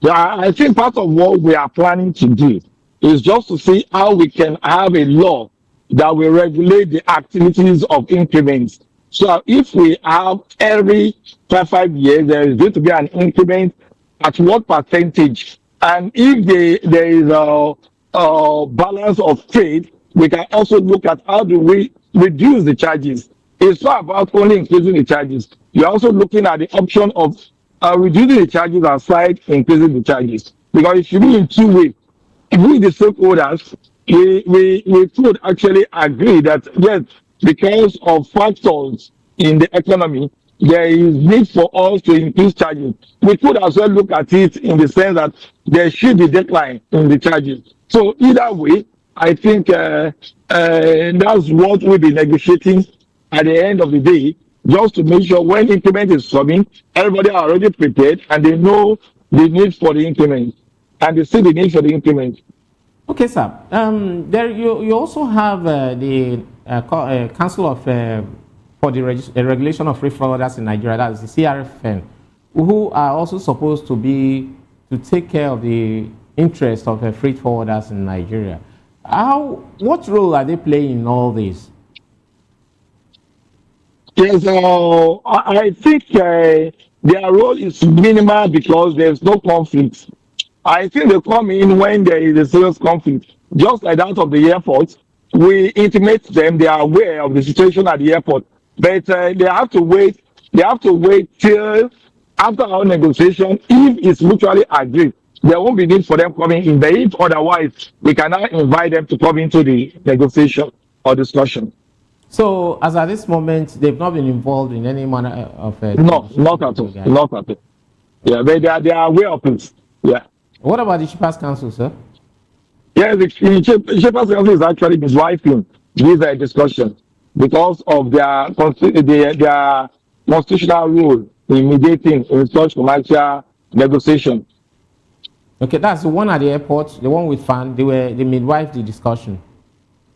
Yeah, I think part of what we are planning to do is just to see how we can have a law that will regulate the activities of increments. So if we have every 5 years, there is going to be an increment at what percentage, and if there is a balance of trade, we can also look at how do we reduce the charges. It's not about only increasing the charges. You're also looking at the option of reducing the charges aside increasing the charges. Because it should be in two ways. If we, the stakeholders, we could actually agree that, yes, because of factors in the economy, there is need for us to increase charges. We could as well look at it in the sense that there should be decline in the charges. So either way, I think that's what we'll be negotiating at the end of the day, just to make sure when increment is coming, everybody are already prepared and they know the need for the increment, and they see the need for the increment. Okay, sir. There you also have the Council of for the Regulation of Freight Forwarders in Nigeria, that is the CRFN, who are also supposed to take care of the interest of freight forwarders in Nigeria. What role are they playing in all this? Yes, I think their role is minimal because there's no conflict. I think they come in when there is a serious conflict, just like that of the airport. We intimate them; they are aware of the situation at the airport, but they have to wait. They have to wait till after our negotiation. If it's mutually agreed, there won't be need for them coming in. But if otherwise, we can now invite them to come into the negotiation or discussion. So, as at this moment, they've not been involved in any manner of no, not at all. Not at all. Yeah, but they are aware of it. Yeah. What about the Shippers Council, sir? Yes, the Shippers Council is actually midwifing this discussion because of their constitutional rule in mediating in such commercial negotiation. Okay, that's the one at the airport, the one with FAN. They midwife the discussion.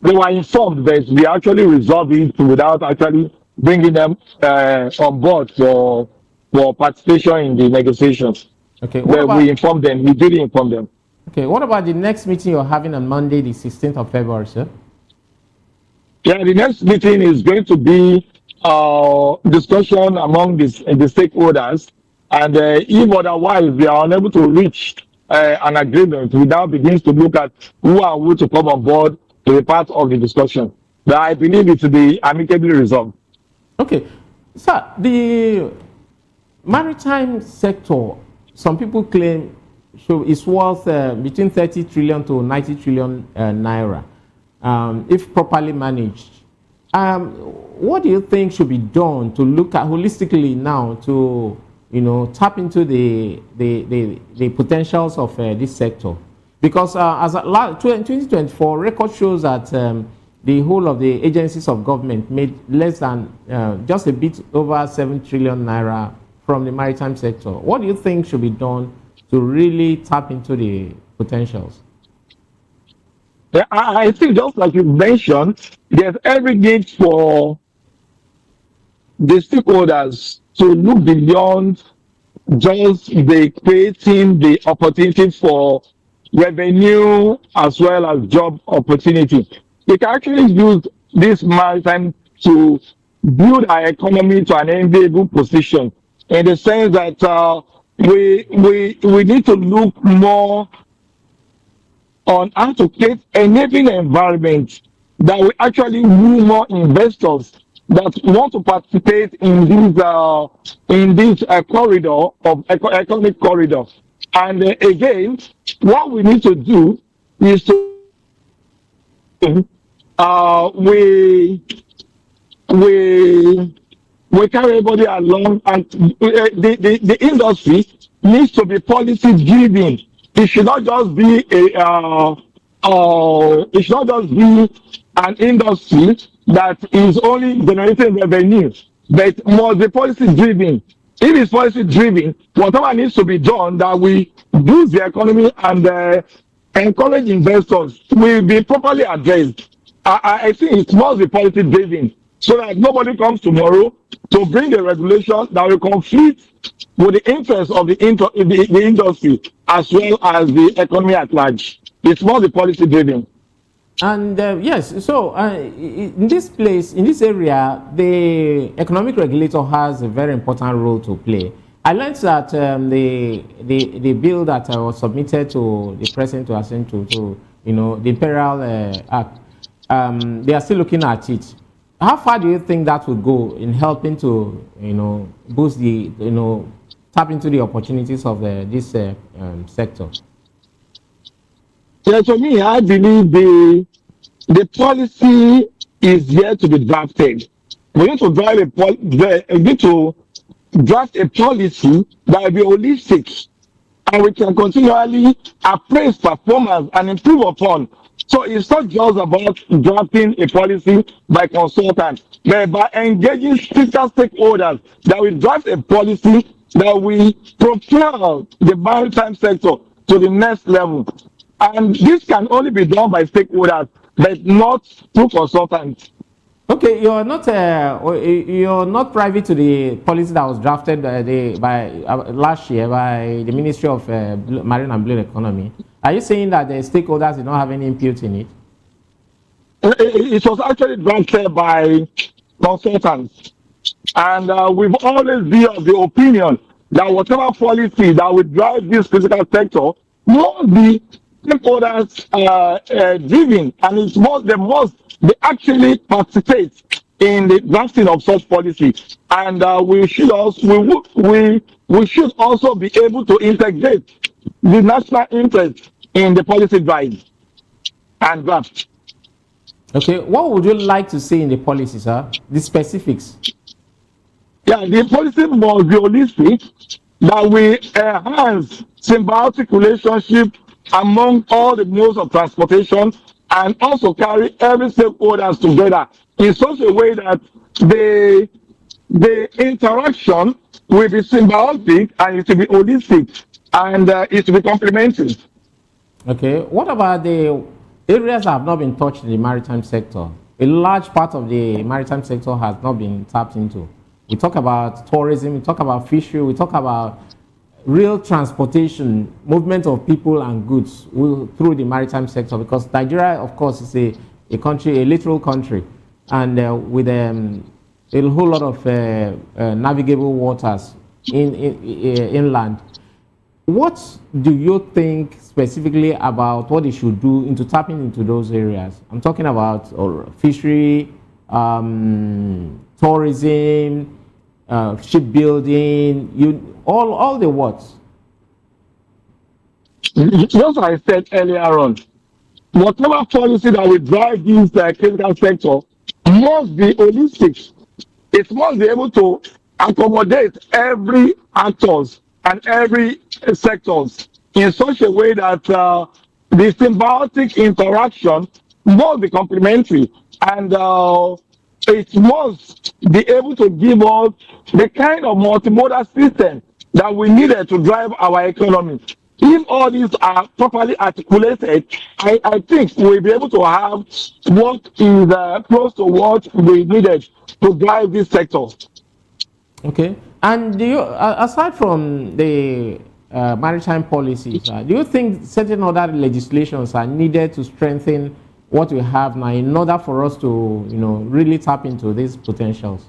They were informed, but we actually resolved it without actually bringing them on board for for participation in the negotiations. Okay. Where we informed them, we did inform them. Okay. What about the next meeting you're having on Monday, the 16th of February, sir? Yeah, the next meeting is going to be discussion among the stakeholders, and if otherwise they are unable to reach an agreement, we now begin to look at who and who to come on board to be part of the discussion. But I believe it will be amicably resolved. Okay. Sir, the maritime sector, some people claim it's worth between 30 trillion to 90 trillion naira if properly managed. What do you think should be done to look at holistically now to tap into the potentials of this sector? Because as of 2024, record shows that the whole of the agencies of government made less than just a bit over 7 trillion naira from the maritime sector. What do you think should be done to really tap into the potentials? Yeah, I think just like you mentioned, there's every need for the stakeholders to look beyond just the creating the opportunity for revenue as well as job opportunity. We can actually use this maritime to build our economy to an enviable position, in the sense that we need to look more on how to create enabling environment that will actually woo more investors that want to participate in this corridor of economic corridor. And again, what we need to do is to we carry everybody along, and the industry needs to be policy driven. It should not just be an industry that is only generating revenue, but must be policy driven. If it's policy driven, whatever needs to be done that we boost the economy and encourage investors will be properly addressed. I think it must be policy driven, so that nobody comes tomorrow to bring a regulation that will conflict with the interests of the industry as well as the economy at large. It's more the policy driven. And yes, so in this area, the economic regulator has a very important role to play. I learned that the bill that was submitted to the president to assent to the Imperial Act, they are still looking at it. How far do you think that would go in helping to boost the tap into the opportunities of this sector? Yeah, to me, I believe the policy is yet to be drafted. We need to draft a policy that will be holistic, and we can continually appraise performance and improve upon. So it's not just about drafting a policy by consultants, but by engaging stakeholders that will draft a policy that will propel the maritime sector to the next level. And this can only be done by stakeholders, but not through consultants. Okay, you're not privy to the policy that was drafted last year by the Ministry of Marine and Blue Economy. Are you saying that the stakeholders did not have any input in it? It was actually drafted by consultants, and we've always been of the opinion that whatever policy that will drive this physical sector must be stakeholders driven, and they must actually participate in the drafting of such policy. And we should also be able to integrate the national interest in the policy drive and draft. Okay, what would you like to see in the policy, sir? The specifics. Yeah, the policy must be holistic, that we enhance symbiotic relationship among all the modes of transportation, and also carry every stakeholders together in such a way that the interaction will be symbiotic and it will be holistic and it will be complementary. Okay, what about the areas that have not been touched in the maritime sector? A large part of the maritime sector has not been tapped into. We talk about tourism, we talk about fishery, we talk about real transportation, movement of people and goods through the maritime sector, because Nigeria, of course, is a country, a littoral country, and with a whole lot of navigable waters inland. What do you think specifically about what they should do into tapping into those areas? I'm talking about fishery, tourism, shipbuilding, all the what? Just like I said earlier on, whatever policy that will drive this critical sector must be holistic. It must be able to accommodate every actors and every sectors in such a way that the symbiotic interaction must be complementary, and it must be able to give us the kind of multimodal system that we needed to drive our economy. If all these are properly articulated, I think we'll be able to have what is close to what we needed to drive this sector. Okay. And do you, aside from the maritime policies, do you think certain other legislations are needed to strengthen what we have now in order for us to, really tap into these potentials?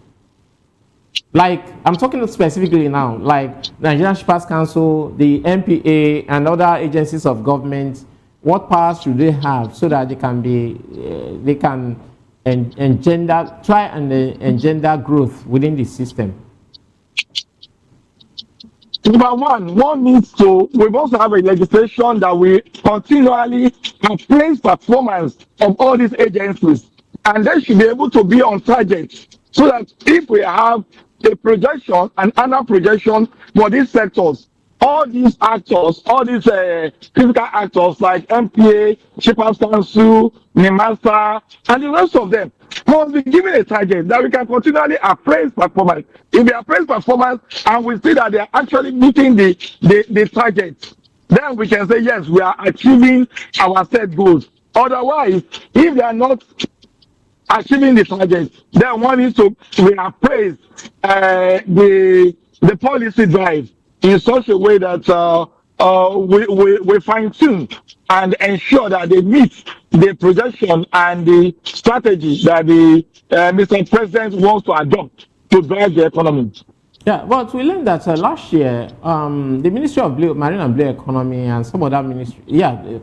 Like, I'm talking specifically now, like Nigerian Shippers Council, the NPA, and other agencies of government. What powers should they have so that they can try and engender growth within the system? Number one needs to, we must have a legislation that we continually appraise performance of all these agencies, and they should be able to be on target, so that if we have a projection, an annual projection for these sectors, all these actors, all these critical actors like MPA, Shippers Council, NIMASA, and the rest of them must be given a target that we can continually appraise performance. If we appraise performance and we see that they are actually meeting the target, then we can say, yes, we are achieving our set goals. Otherwise, if they are not achieving the target, then one needs to reappraise the policy drive in such a way that we fine-tune and ensure that they meet the projection and the strategy that the Mr. President wants to adopt to drive the economy. Yeah, but we learned that last year, the Ministry of Marine and Blue Economy and some other ministry,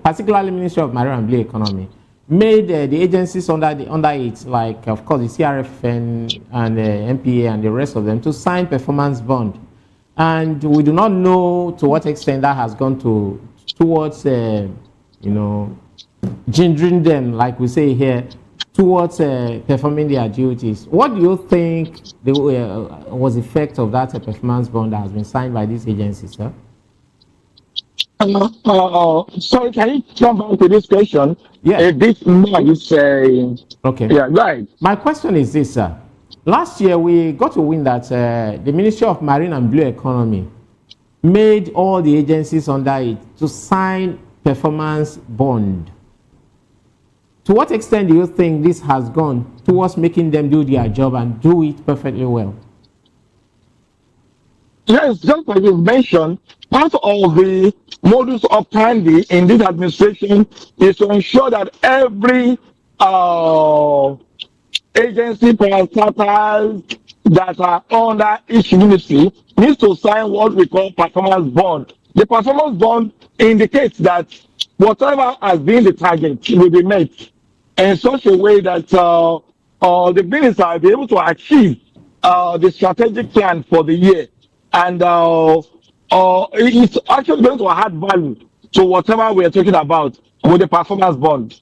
particularly Ministry of Marine and Blue Economy, made the agencies under it, like of course the CRFN and the MPA and the rest of them, to sign performance bond. And we do not know to what extent that has gone towards gingering them, like we say here, towards performing their duties. What do you think was the effect of that performance bond that has been signed by these agencies, sir? Sorry, can you come back to this question? Yeah. A bit more, you say. Okay. Yeah, right. My question is this, sir. Last year, we got to win that the Ministry of Marine and Blue Economy made all the agencies under it to sign performance bond. To what extent do you think this has gone towards making them do their job and do it perfectly well? Yes, just like you mentioned, part of the modus operandi in this administration is to ensure that every agency parastatals that are under each ministry needs to sign what we call performance bond. The performance bond indicates that whatever has been the target will be met in such a way that the minister will be able to achieve the strategic plan for the year. And it's actually going to add value to whatever we are talking about with the performance bond.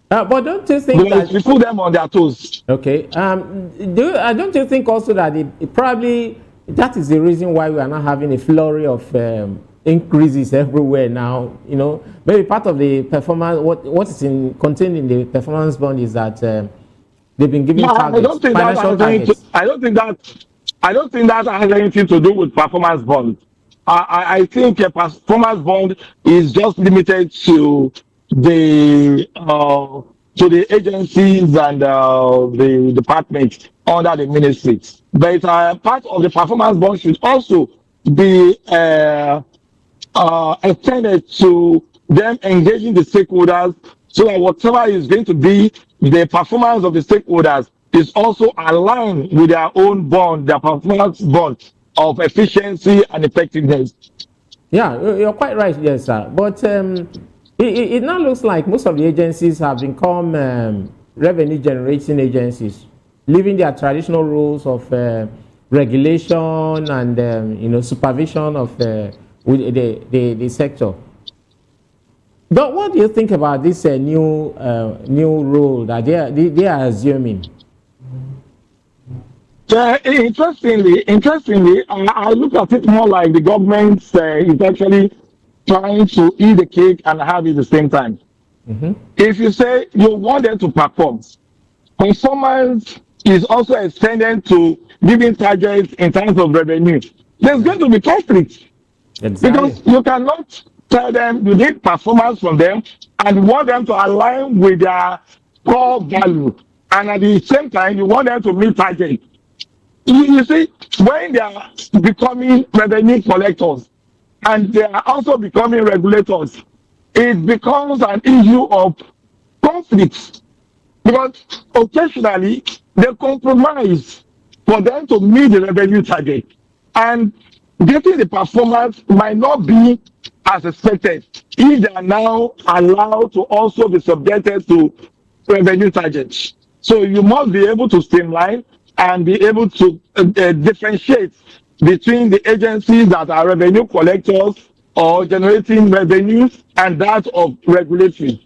But don't you think that we put them on their toes? Okay. Don't you think also that it probably that is the reason why we are not having a flurry of increases everywhere now? Maybe part of the performance, what is contained in the performance bond is that they've been giving targets, financial targets. I don't think that has anything to do with performance bond. I think a performance bond is just limited to the agencies and the departments under the ministry. But part of the performance bond should also be extended to them engaging the stakeholders, so that whatever is going to be the performance of the stakeholders is also aligned with their own bond, their performance bond of efficiency and effectiveness. Yeah, you're quite right, yes, sir. But it now looks like most of the agencies have become revenue generating agencies, leaving their traditional roles of regulation and supervision of the sector. But what do you think about this new role that they are assuming? Interestingly, I look at it more like the government is actually trying to eat the cake and have it at the same time. If you say you want them to perform, performance is also extended to giving targets in terms of revenue. There's going to be conflict. Exactly. Because you cannot tell them you need performance from them and want them to align with their core value, and at the same time you want them to meet targets. You see, when they are becoming revenue collectors and they are also becoming regulators, it becomes an issue of conflict, because occasionally they compromise for them to meet the revenue target, and getting the performance might not be as expected if they are now allowed to also be subjected to revenue targets. So you must be able to streamline and be able to differentiate between the agencies that are revenue collectors or generating revenues and that of regulatory.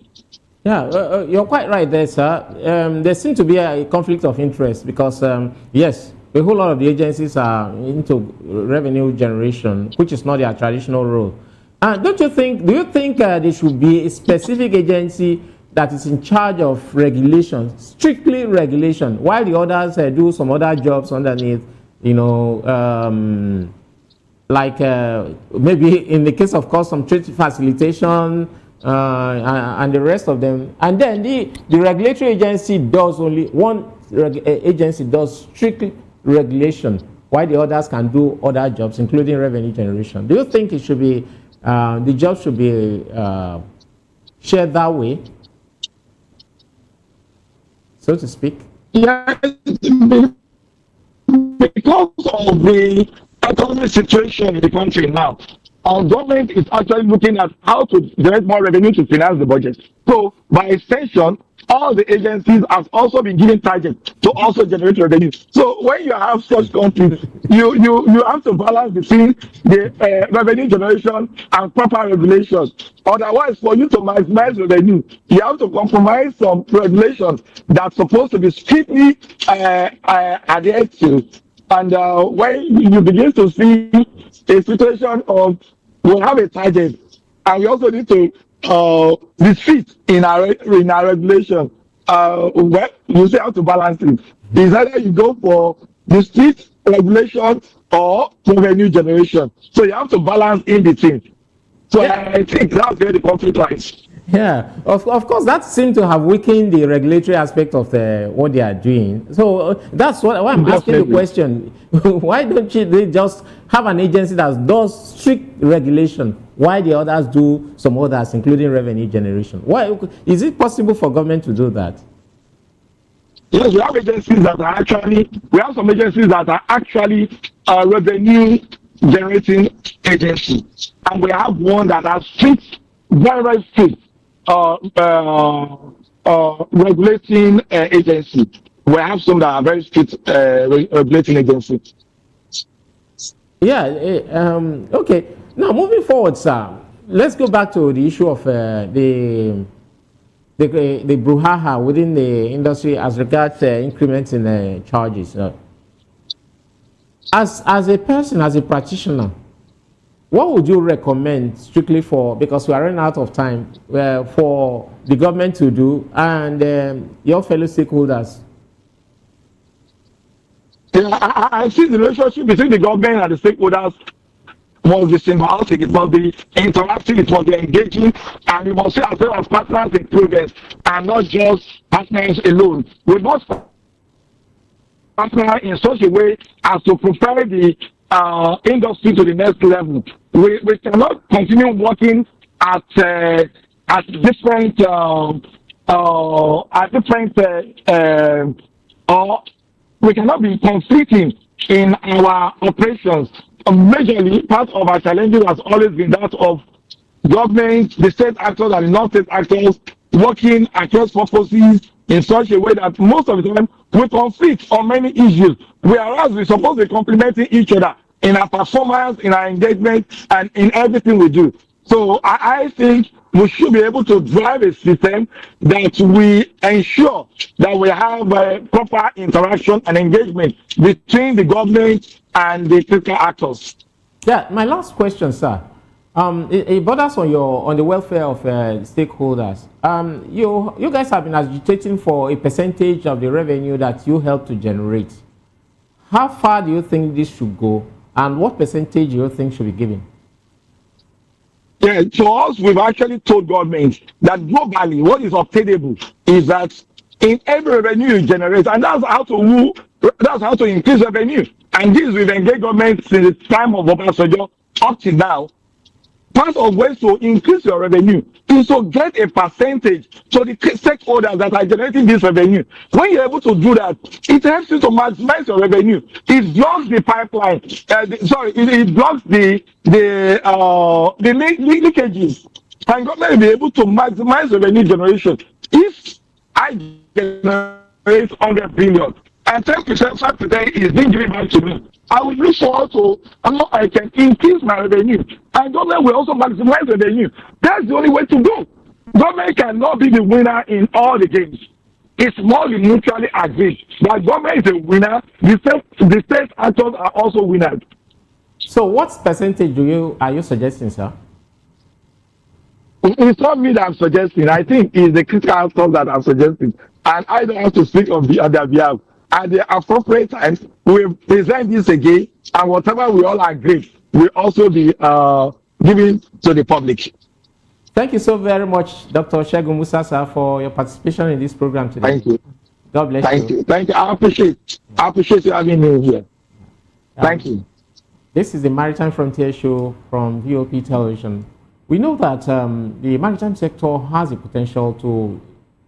Yeah, you're quite right there, sir. There seems to be a conflict of interest because, yes, a whole lot of the agencies are into revenue generation, which is not their traditional role. Do you think there should be a specific agency that is in charge of regulation, strictly regulation, while the others do some other jobs underneath, like maybe in the case of custom trade facilitation and the rest of them. And then the regulatory agency does only one agency does strictly regulation, while the others can do other jobs, including revenue generation. Do you think it should be, the job should be shared that way, so to speak? Yes, because of the economic situation in the country now, our government is actually looking at how to generate more revenue to finance the budget. So, by extension, all the agencies have also been given targets to also generate revenue. So, when you have such conflicts, you have to balance between the revenue generation and proper regulations. Otherwise, for you to maximize revenue, you have to compromise some regulations that's supposed to be strictly adhered to. And when you begin to see a situation of we have a target, and we also need to defeat in our regulation, well, you say how to balance it. It's either you go for the strict regulation or revenue generation. So you have to balance in between. So yeah. I think that's where the conflict lies. Yeah, of course, that seems to have weakened the regulatory aspect of what they are doing. So that's why I'm asking the question. Why don't they just have an agency that does strict regulation, while the others do some others, including revenue generation? Why is it possible for government to do that? Yes, we have agencies that are actually, we have some agencies that are actually revenue generating agencies, and we have one that has strict, very strict regulating agency. We have some that are very strict regulating agency. Yeah. Okay. Now moving forward, sir, let's go back to the issue of the brouhaha within the industry as regards increments in charges. As a person, as a practitioner, what would you recommend strictly for, because we are running out of time, for the government to do and your fellow stakeholders? Yeah, I see the relationship between the government and the stakeholders must be symbiotic, it must be interactive, it must be engaging, and we must see ourselves as partners in progress and not just partners alone. We must partner in such a way as to prepare the industry to the next level. We cannot continue working at different we cannot be conflicting in our operations. Majorly, part of our challenges has always been that of government, the state actors and the non-state actors working across purposes in such a way that most of the time we conflict on many issues, whereas we're supposed to be complementing each other in our performance, in our engagement, and in everything we do. So I think we should be able to drive a system that we ensure that we have proper interaction and engagement between the government and the critical actors. Yeah, my last question, sir. It borders on the welfare of stakeholders. You guys have been agitating for a percentage of the revenue that you help to generate. How far do you think this should go, and what percentage do you think should be given? Yeah, to us, we've actually told government that globally, what is obtainable is that in every revenue you generate, and that's how to increase revenue. And this we've engaged government since the time of Obasanjo up to now. Part of ways to increase your revenue is to get a percentage to the stakeholders that are generating this revenue. When you're able to do that, it helps you to maximize your revenue. It blocks the pipeline. It blocks the leakages. And government will be able to maximize revenue generation. If I generate 100 billion and 10%, 5% is being given back to me, I will look forward to how I can increase my revenue. And government will also maximize revenue. That's the only way to go. Government cannot be the winner in all the games. It's more mutually agreed that government is a winner. The state actors are also winners. So what percentage are you suggesting, sir? It's not me that I'm suggesting. I think it's the critical actors that I'm suggesting. And I don't have to speak on their behalf. At the appropriate time, we present this again, and whatever we all agree will also be given to the public. Thank you so very much, Dr. Segun Musa, sir, for your participation in this program today. Thank you. God bless you. Thank you. I appreciate you having me here. Thank you. This is the Maritime Frontier Show from VOP Television. We know that the maritime sector has the potential to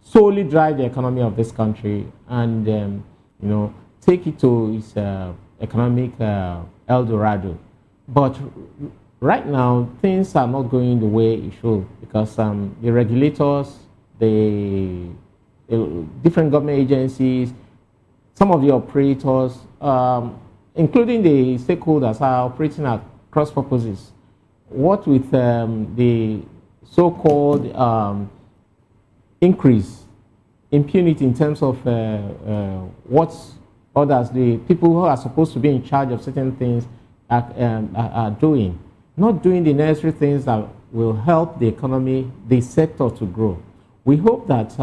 solely drive the economy of this country and take it to its economic El Dorado. But right now, things are not going the way it should because the regulators, the different government agencies, some of the operators, including the stakeholders, are operating at cross purposes. What with the so-called increase impunity in terms of what others, the people who are supposed to be in charge of certain things are doing, not doing the necessary things that will help the economy, the sector to grow. We hope that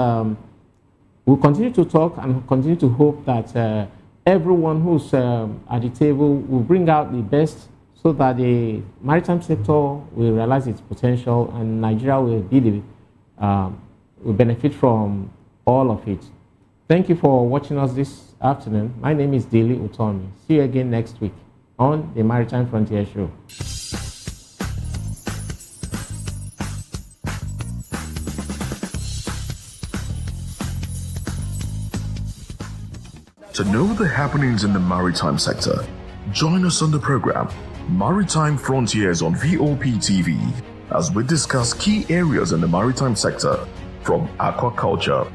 we'll continue to talk and continue to hope that everyone who's at the table will bring out the best so that the maritime sector will realize its potential and Nigeria will will benefit from all of it. Thank you for watching us this afternoon. My name is Dili Utomi. See you again next week on the Maritime Frontier Show. To know the happenings in the maritime sector, join us on the program Maritime Frontiers on VOP TV as we discuss key areas in the maritime sector from aquaculture,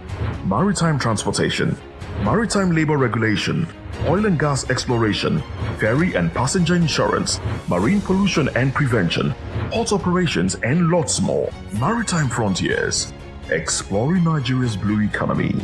maritime transportation, maritime labor regulation, oil and gas exploration, ferry and passenger insurance, marine pollution and prevention, port operations and lots more. Maritime Frontiers, exploring Nigeria's blue economy.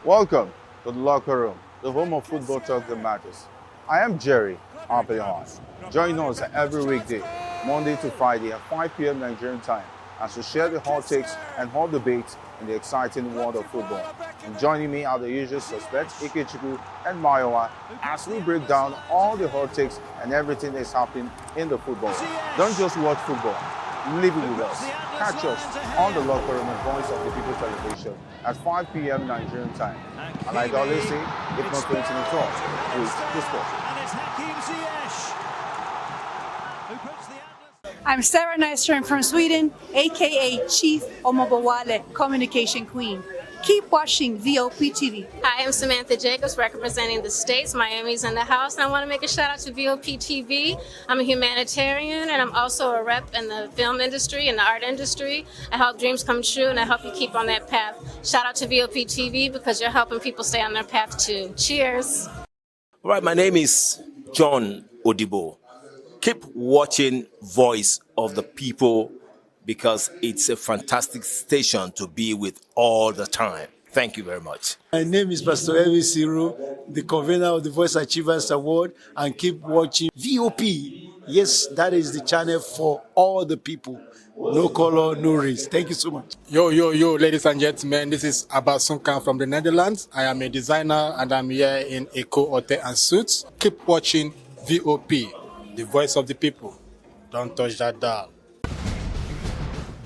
Welcome to the locker room, the home of football talk that matters. I am Jerry Aviation. Join us every weekday, Monday to Friday at 5 p.m. Nigerian time, as we share the hot takes and hot debates in the exciting world of football. And joining me are the usual suspects, Ikechukwu and Mayowa, as we break down all the hot takes and everything that's happening in the football. Don't just watch football, live it with us. Catch us on the locker room and Voice of the People television at 5 p.m. Nigerian time. And like I always say, if not 20 minutes off, please discourse. I'm Sarah Nystrom from Sweden, aka Chief Omobowale, Communication Queen. Keep watching VOP TV. Hi, I'm Samantha Jacobs, representing the States. Miami's in the house, and I want to make a shout out to VOP TV. I'm a humanitarian, and I'm also a rep in the film industry and the art industry. I help dreams come true, and I help you keep on that path. Shout out to VOP TV because you're helping people stay on their path too. Cheers. All right, my name is John Odibo. Keep watching Voice of the People because it's a fantastic station to be with all the time. Thank you very much. My name is Pastor Electoral, the convener of the Voice Achievers Award, and keep watching VOP. Yes, that is the channel for all the people. No color, no race. Thank you so much. Yo, ladies and gentlemen, this is Abasunkan from the Netherlands. I am a designer and I'm here in Eco Hotel and Suits. Keep watching VOP, the voice of the people. Don't touch that dial.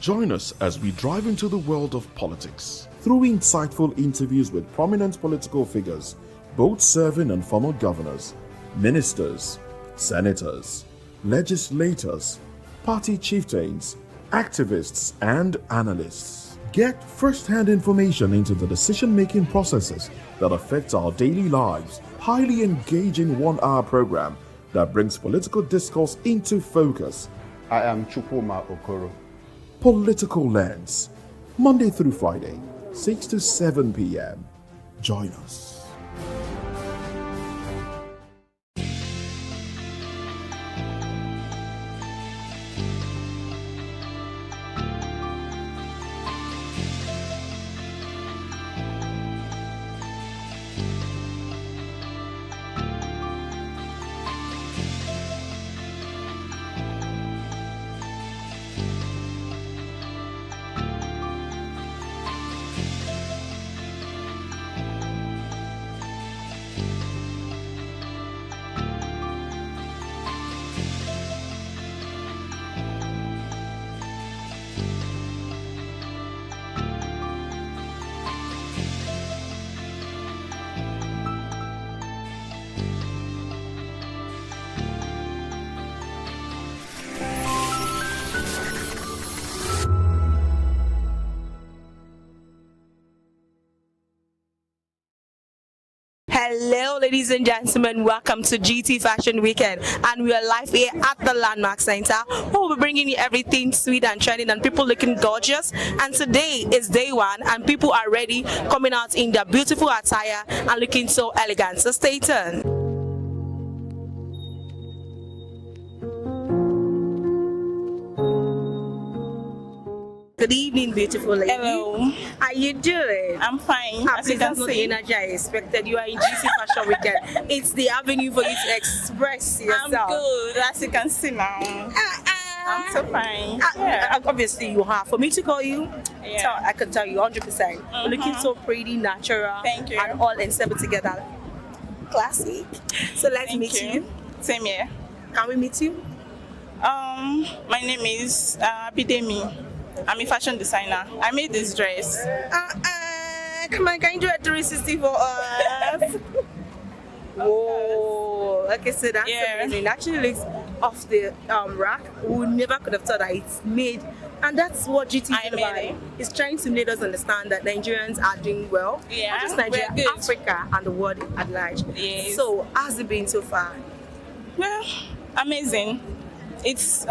Join us as we drive into the world of politics through insightful interviews with prominent political figures, both serving and former governors, ministers, senators, legislators, party chieftains, activists, and analysts. Get first-hand information into the decision-making processes that affect our daily lives. Highly engaging one-hour program that brings political discourse into focus. I am Chukwuma Okoro. Political Lens, Monday through Friday, 6 to 7 p.m. Join us. Hello ladies and gentlemen, welcome to GT Fashion Weekend, and we are live here at the Landmark Center where we'll be bringing you everything sweet and trending and people looking gorgeous. And today is day one and people are ready, coming out in their beautiful attire and looking so elegant. So stay tuned. Good evening, beautiful lady. Hello. How you doing? I'm fine. As you can see, the energy I expected. You are in GC Fashion Weekend. It's the avenue for you to express yourself. I'm good, as you can see now. I'm so fine. Obviously, you have. For me to call you, Yeah. so I can tell you 100%. You're looking so pretty, natural. Thank you. And all ensemble together. Classic. So let's meet you. Same here. Can we meet you? My name is Bidemi. I'm a fashion designer. I made this dress. Come on, can you do a 360 for us? Whoa. Okay, so that's amazing. It actually looks off the rack. We never could have thought that it's made. And that's what GT is about. It's trying to make us understand that Nigerians are doing well. Yeah, not just Nigeria, Africa, and the world at large. Yes. So, how's it been so far? Well, amazing. It's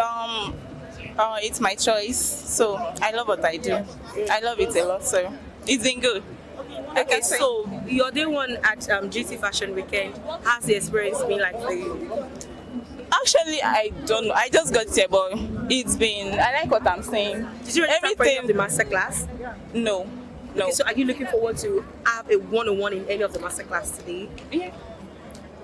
my choice, so I love what I do. I love it a lot, so it's been good. Okay, so your day one at GT Fashion Weekend, how's the experience been like for you? Actually, I don't know. I just got here, but it's been. I like what I'm saying. Did you register for the master class? No. No. Okay, so are you looking forward to have a one-on-one in any of the masterclass today? Yeah.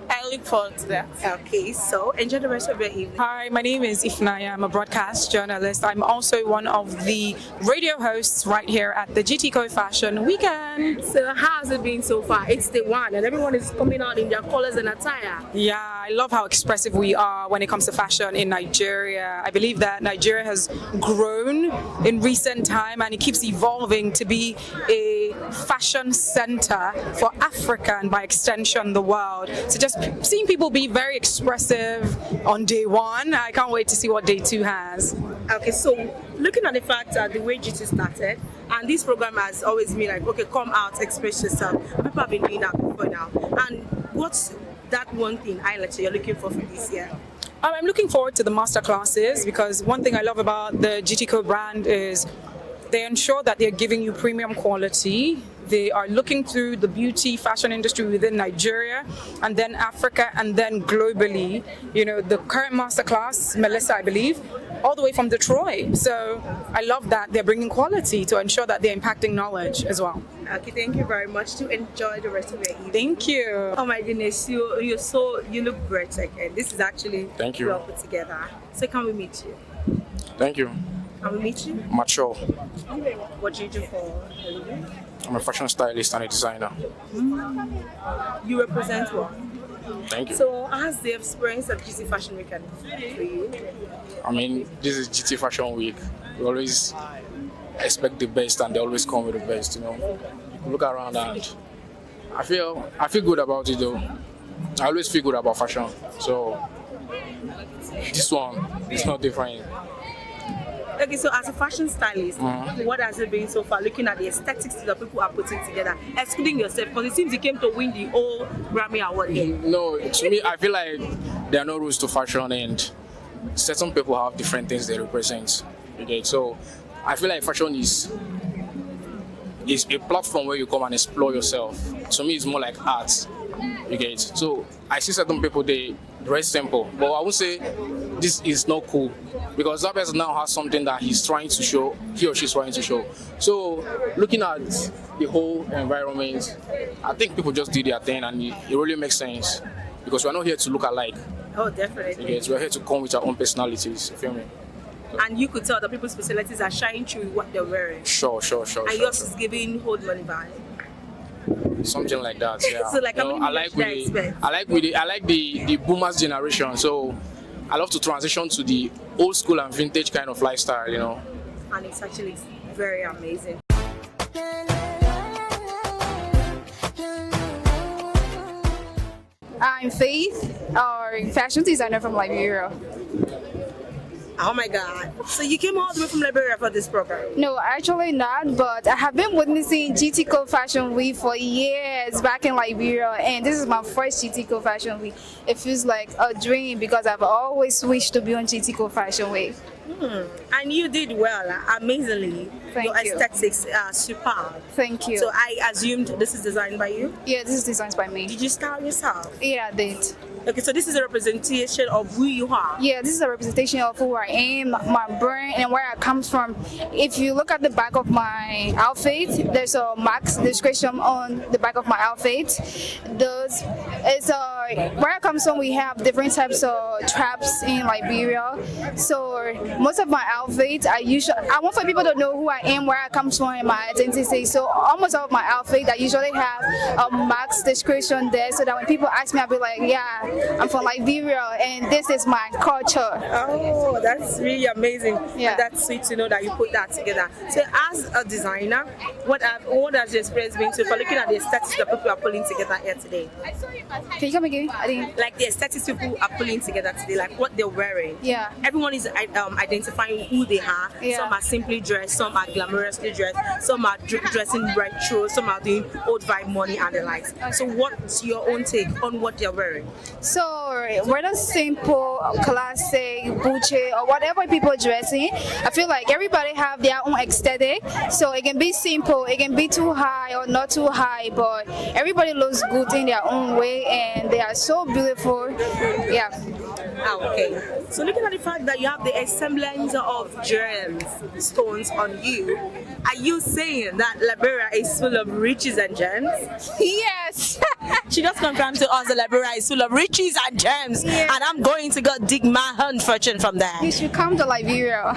I look forward to that. Okay, so enjoy the rest of your evening. Hi, my name is Ifnaya. I'm a broadcast journalist. I'm also one of the radio hosts right here at the GTCO Fashion Weekend. So how has it been so far? It's the one, and everyone is coming out in their colors and attire. Yeah, I love how expressive we are when it comes to fashion in Nigeria. I believe that Nigeria has grown in recent time and it keeps evolving to be a fashion center for Africa and by extension the world. So just seeing people be very expressive on day one, I can't wait to see what day two has. Okay, so looking at the fact that the way GT started, and this program has always been like, okay, come out, express yourself. People have been doing that before now. And what's that one thing you're looking for this year? I'm looking forward to the master classes because one thing I love about the GTCO brand is they ensure that they're giving you premium quality. They are looking through the beauty fashion industry within Nigeria and then Africa and then globally. You know, the current masterclass, Melissa, I believe, all the way from Detroit. So I love that they're bringing quality to ensure that they're impacting knowledge as well. Okay, thank you very much. To enjoy the rest of your evening. Thank you. Oh my goodness, you look breathtaking. This is actually thank you. Well put together. So can we meet you? Thank you. Can we meet you? Mature. What do you do for a living? I'm a fashion stylist and a designer. You represent what? Thank you. So, how's the experience of GT Fashion Week for you? I mean, this is GT Fashion Week. We always expect the best, and they always come with the best. You know, you look around and I feel good about it though. I always feel good about fashion. So this one is not different. Okay, so as a fashion stylist, what has it been so far? Looking at the aesthetics that people are putting together, excluding yourself, because it seems you came to win the whole Grammy Award here. No, to me, I feel like there are no rules to fashion, and certain people have different things they represent. Okay, so I feel like fashion is a platform where you come and explore yourself. To me, it's more like art. Okay, so I see certain people, they dress simple, but I would say this is not cool because that person now has something that he or she's trying to show. So looking at the whole environment, I think people just did their thing, and it really makes sense because we're not here to look alike. Oh, definitely. Okay, so we're here to come with our own personalities. You feel me? And you could tell that people's personalities are shining through what they're wearing. Sure. And yours is giving hold money vibe. Something like that, yeah. So like, I like the boomers generation. So I love to transition to the old school and vintage kind of lifestyle, you know. And it's actually very amazing. I'm Faith, our fashion designer from Liberia. Oh my God. So you came all the way from Liberia for this program? No, actually not, but I have been witnessing GTCO Fashion Week for years back in Liberia, and this is my first GTCO Fashion Week. It feels like a dream because I've always wished to be on GTCO Fashion Week. And you did well, amazingly. Thank Your you. aesthetics are superb. Thank you. So I assumed this is designed by you? Yeah, this is designed by me. Did you style yourself? Yeah, I did. Okay, so this is a representation of who you are? Yeah, this is a representation of who I am, my brand, and where I come from. If you look at the back of my outfit, there's a Max description on the back of my outfit. Where I come from, we have different types of traps in Liberia. So most of my outfits, I want for people to know who I am, where I come from, and my identity. So almost all of my outfits, I usually have a Max description there, so that when people ask me, I'll be like, yeah, I'm from Liberia, and this is my culture. Oh, that's really amazing. Yeah, and that's sweet to know that you put that together. So, as a designer, what has your experience been so far? Looking at the aesthetics that people are pulling together here today. Can you come again? I didn't. Like the aesthetics people are pulling together today, like what they're wearing. Yeah. Everyone is identifying who they are. Yeah. Some are simply dressed, some are glamorously dressed, some are dressing retro, some are doing old vibe money and the likes. So, what's your own take on what they're wearing? So whether simple, classic, Gucci, or whatever people dressing, I feel like everybody have their own aesthetic. So it can be simple, it can be too high or not too high, but everybody looks good in their own way, and they are so beautiful. Yeah. Okay. So looking at the fact that you have the semblance of gems, stones on you, are you saying that Liberia is full of riches and gems? Yes. She just confirmed to us that Liberia is full of riches and gems, and I'm going to go dig my own fortune from there. You should come to Liberia.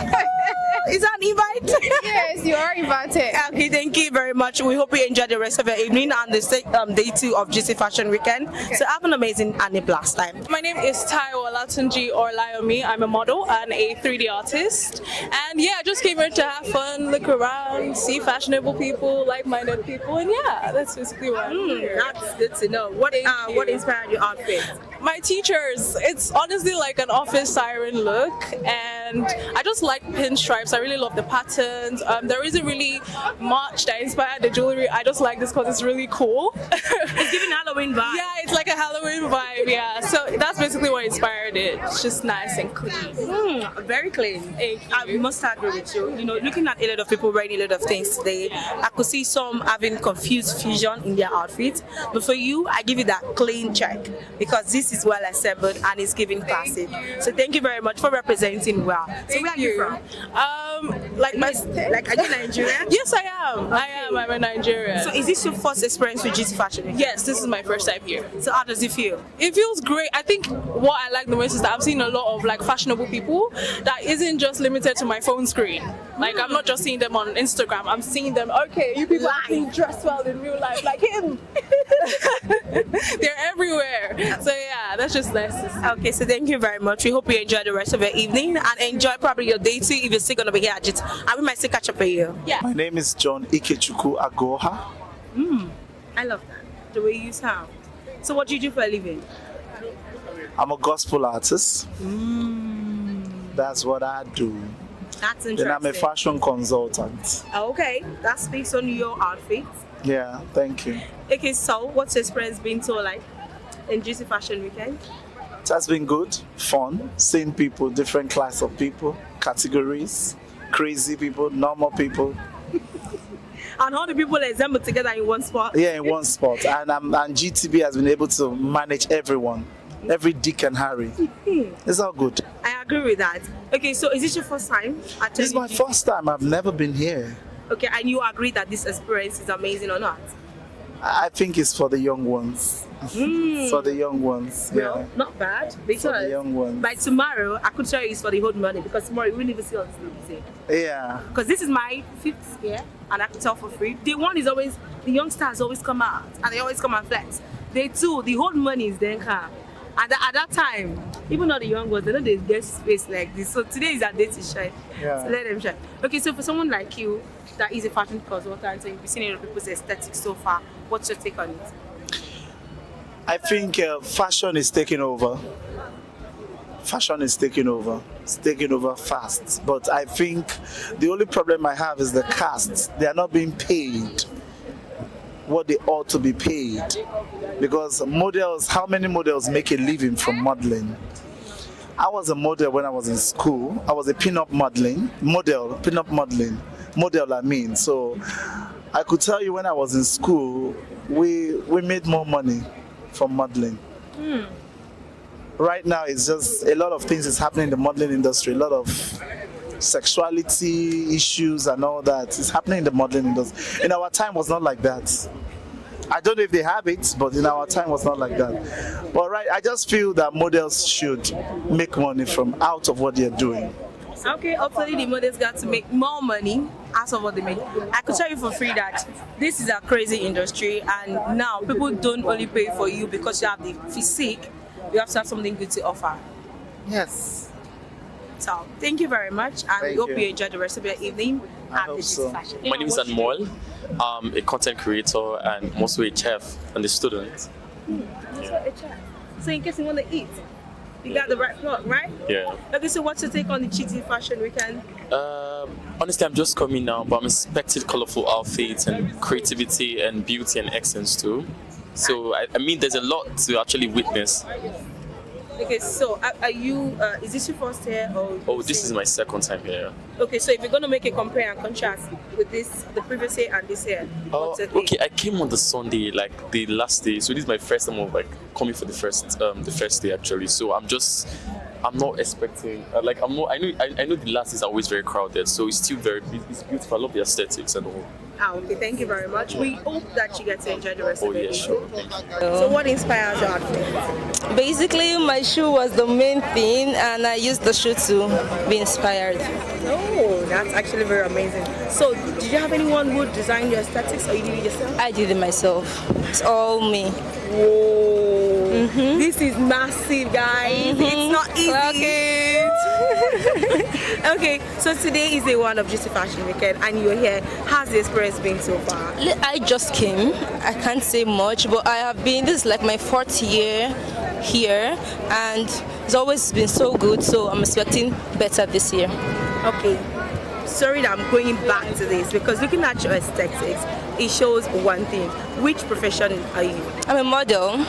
Is that an invite? Yes, you are invited. Okay, thank you very much. We hope you enjoy the rest of your evening and the day 2 of GT Fashion Weekend. Okay. So have an amazing and a blast time. My name is Taiwo Olatunji or Layomi. I'm a model and a 3D artist. And yeah, I just came here to have fun, look around, see fashionable people, like-minded people, and yeah, that's basically what I'm here. That's good to know. What inspired your outfit? My teachers. It's honestly like an office siren look, and I just like pinstripes. I really love the patterns. There isn't really much that inspired the jewelry. I just like this because it's really cool. It's giving Halloween vibe. Yeah, it's like a Halloween vibe. Yeah, so that's basically what inspired it. It's just nice and clean. Very clean. I must agree with you. You know, looking at a lot of people wearing a lot of things today, I could see some having confused fusion in their outfits. But for you, I give you that clean check because this is well assembled and it's giving classic. So thank you very much for representing well. So where are you from? Like are you Nigerian? Yes, I am. I'm a Nigerian. So is this your first experience with GT Fashion? Yes, this is my first time here. So how does it feel? It feels great. I think what I like the most is that I'm seeing a lot of like fashionable people that isn't just limited to my phone screen. Like I'm not just seeing them on Instagram. I'm seeing them. Okay, you people actually dress well in real life, like him. They're everywhere. So yeah, that's just nice to see. Okay, so thank you very much. We hope you enjoy the rest of your evening and enjoy probably your day too if you're still gonna be here at GT. And we might still catch up with you. Yeah. My name is John Ikechukwu Agoha. I love that. The way you sound. So what do you do for a living? I'm a gospel artist. That's what I do. That's interesting. Then I'm a fashion consultant. Okay, that's based on your outfit. Yeah, thank you. Okay, so what's your experience been so like in GC Fashion Weekend? It has been good, fun, seeing people, different class of people, categories, crazy people, normal people. And all the people assembled together in one spot? Yeah, in one spot. And GTB has been able to manage everyone. Every Dick and Harry. It's all good. I agree with that. Okay, so is this your first time? This is my first time. I've never been here. Okay, and you agree that this experience is amazing or not? I think it's for the young ones. For the young ones. Well, yeah. not bad. Because for the young ones. By tomorrow, I could tell you it's for the whole money because tomorrow we will never see all this. Yeah. Because this is my 5th year and I could tell for free. Day 1 is always, the youngsters always come out and they always come and flex. Day 2, the whole money is then come. And at that time, even though the young ones, they know they get space like this. So today is a day to shine. Yeah. So let them shine. Okay, so for someone like you that is a fashion consultant, so you've seen a lot of people's aesthetics so far, what's your take on it? I think fashion is taking over. Fashion is taking over. It's taking over fast. But I think the only problem I have is the cast. They are not being paid what they ought to be paid. Because models, how many models make a living from modeling? I was a model when I was in school. I was a pin-up model I mean. So I could tell you when I was in school, we made more money from modeling. Right now, it's just a lot of things is happening in the modeling industry. A lot of sexuality issues and all that is happening in the modeling industry. In our time, was not like that. I don't know if they have it, but in our time was not like that. But right, I just feel that models should make money from out of what they're doing. Okay, hopefully the models got to make more money out of what they make. I could tell you for free that this is a crazy industry, and now people don't only pay for you because you have the physique, you have to have something good to offer. Yes. So thank you very much, and we hope you enjoy the rest of your evening at the GT Fashion. My name is Anmol. I'm a content creator and I'm also a chef and a student. Also a chef. So in case you want to eat, you got the right plot, right? Yeah. Okay, so what's your take on the GT Fashion Weekend? Honestly, I'm just coming now, but I'm expecting colorful outfits and creativity and beauty and excellence too. So I mean, there's a lot to actually witness. Okay, so are you, is this your first year or? Oh, this is my second time here. Okay, so if you're going to make a compare and contrast with this, the previous year and this year, what's it? Okay, I came on the Sunday, like the last day, so this is my first time of like coming for the first day actually. So I'm just I'm not expecting like I'm not. I know the last is always very crowded, so it's still it's beautiful. I love the aesthetics and all. Okay, thank you very much. We hope that you get to enjoy the rest of Oh the yeah, evening. sure. Thank you. So what inspires your outfit? Basically, my shoe was the main thing, and I used the shoe to be inspired. Oh, that's actually very amazing. So, did you have anyone who designed your aesthetics, or you did it yourself? I did it myself. It's all me. Whoa! This is massive, guys. It's not easy. Okay, so today is day one of GT Fashion Weekend, and you're here. How's the experience been so far? I just came. I can't say much, but I have been. This is like my 4th year here, and it's always been so good. So I'm expecting better this year. Okay. Sorry that I'm going back to this, because looking at your aesthetics, it shows one thing. Which profession are you? I'm a model.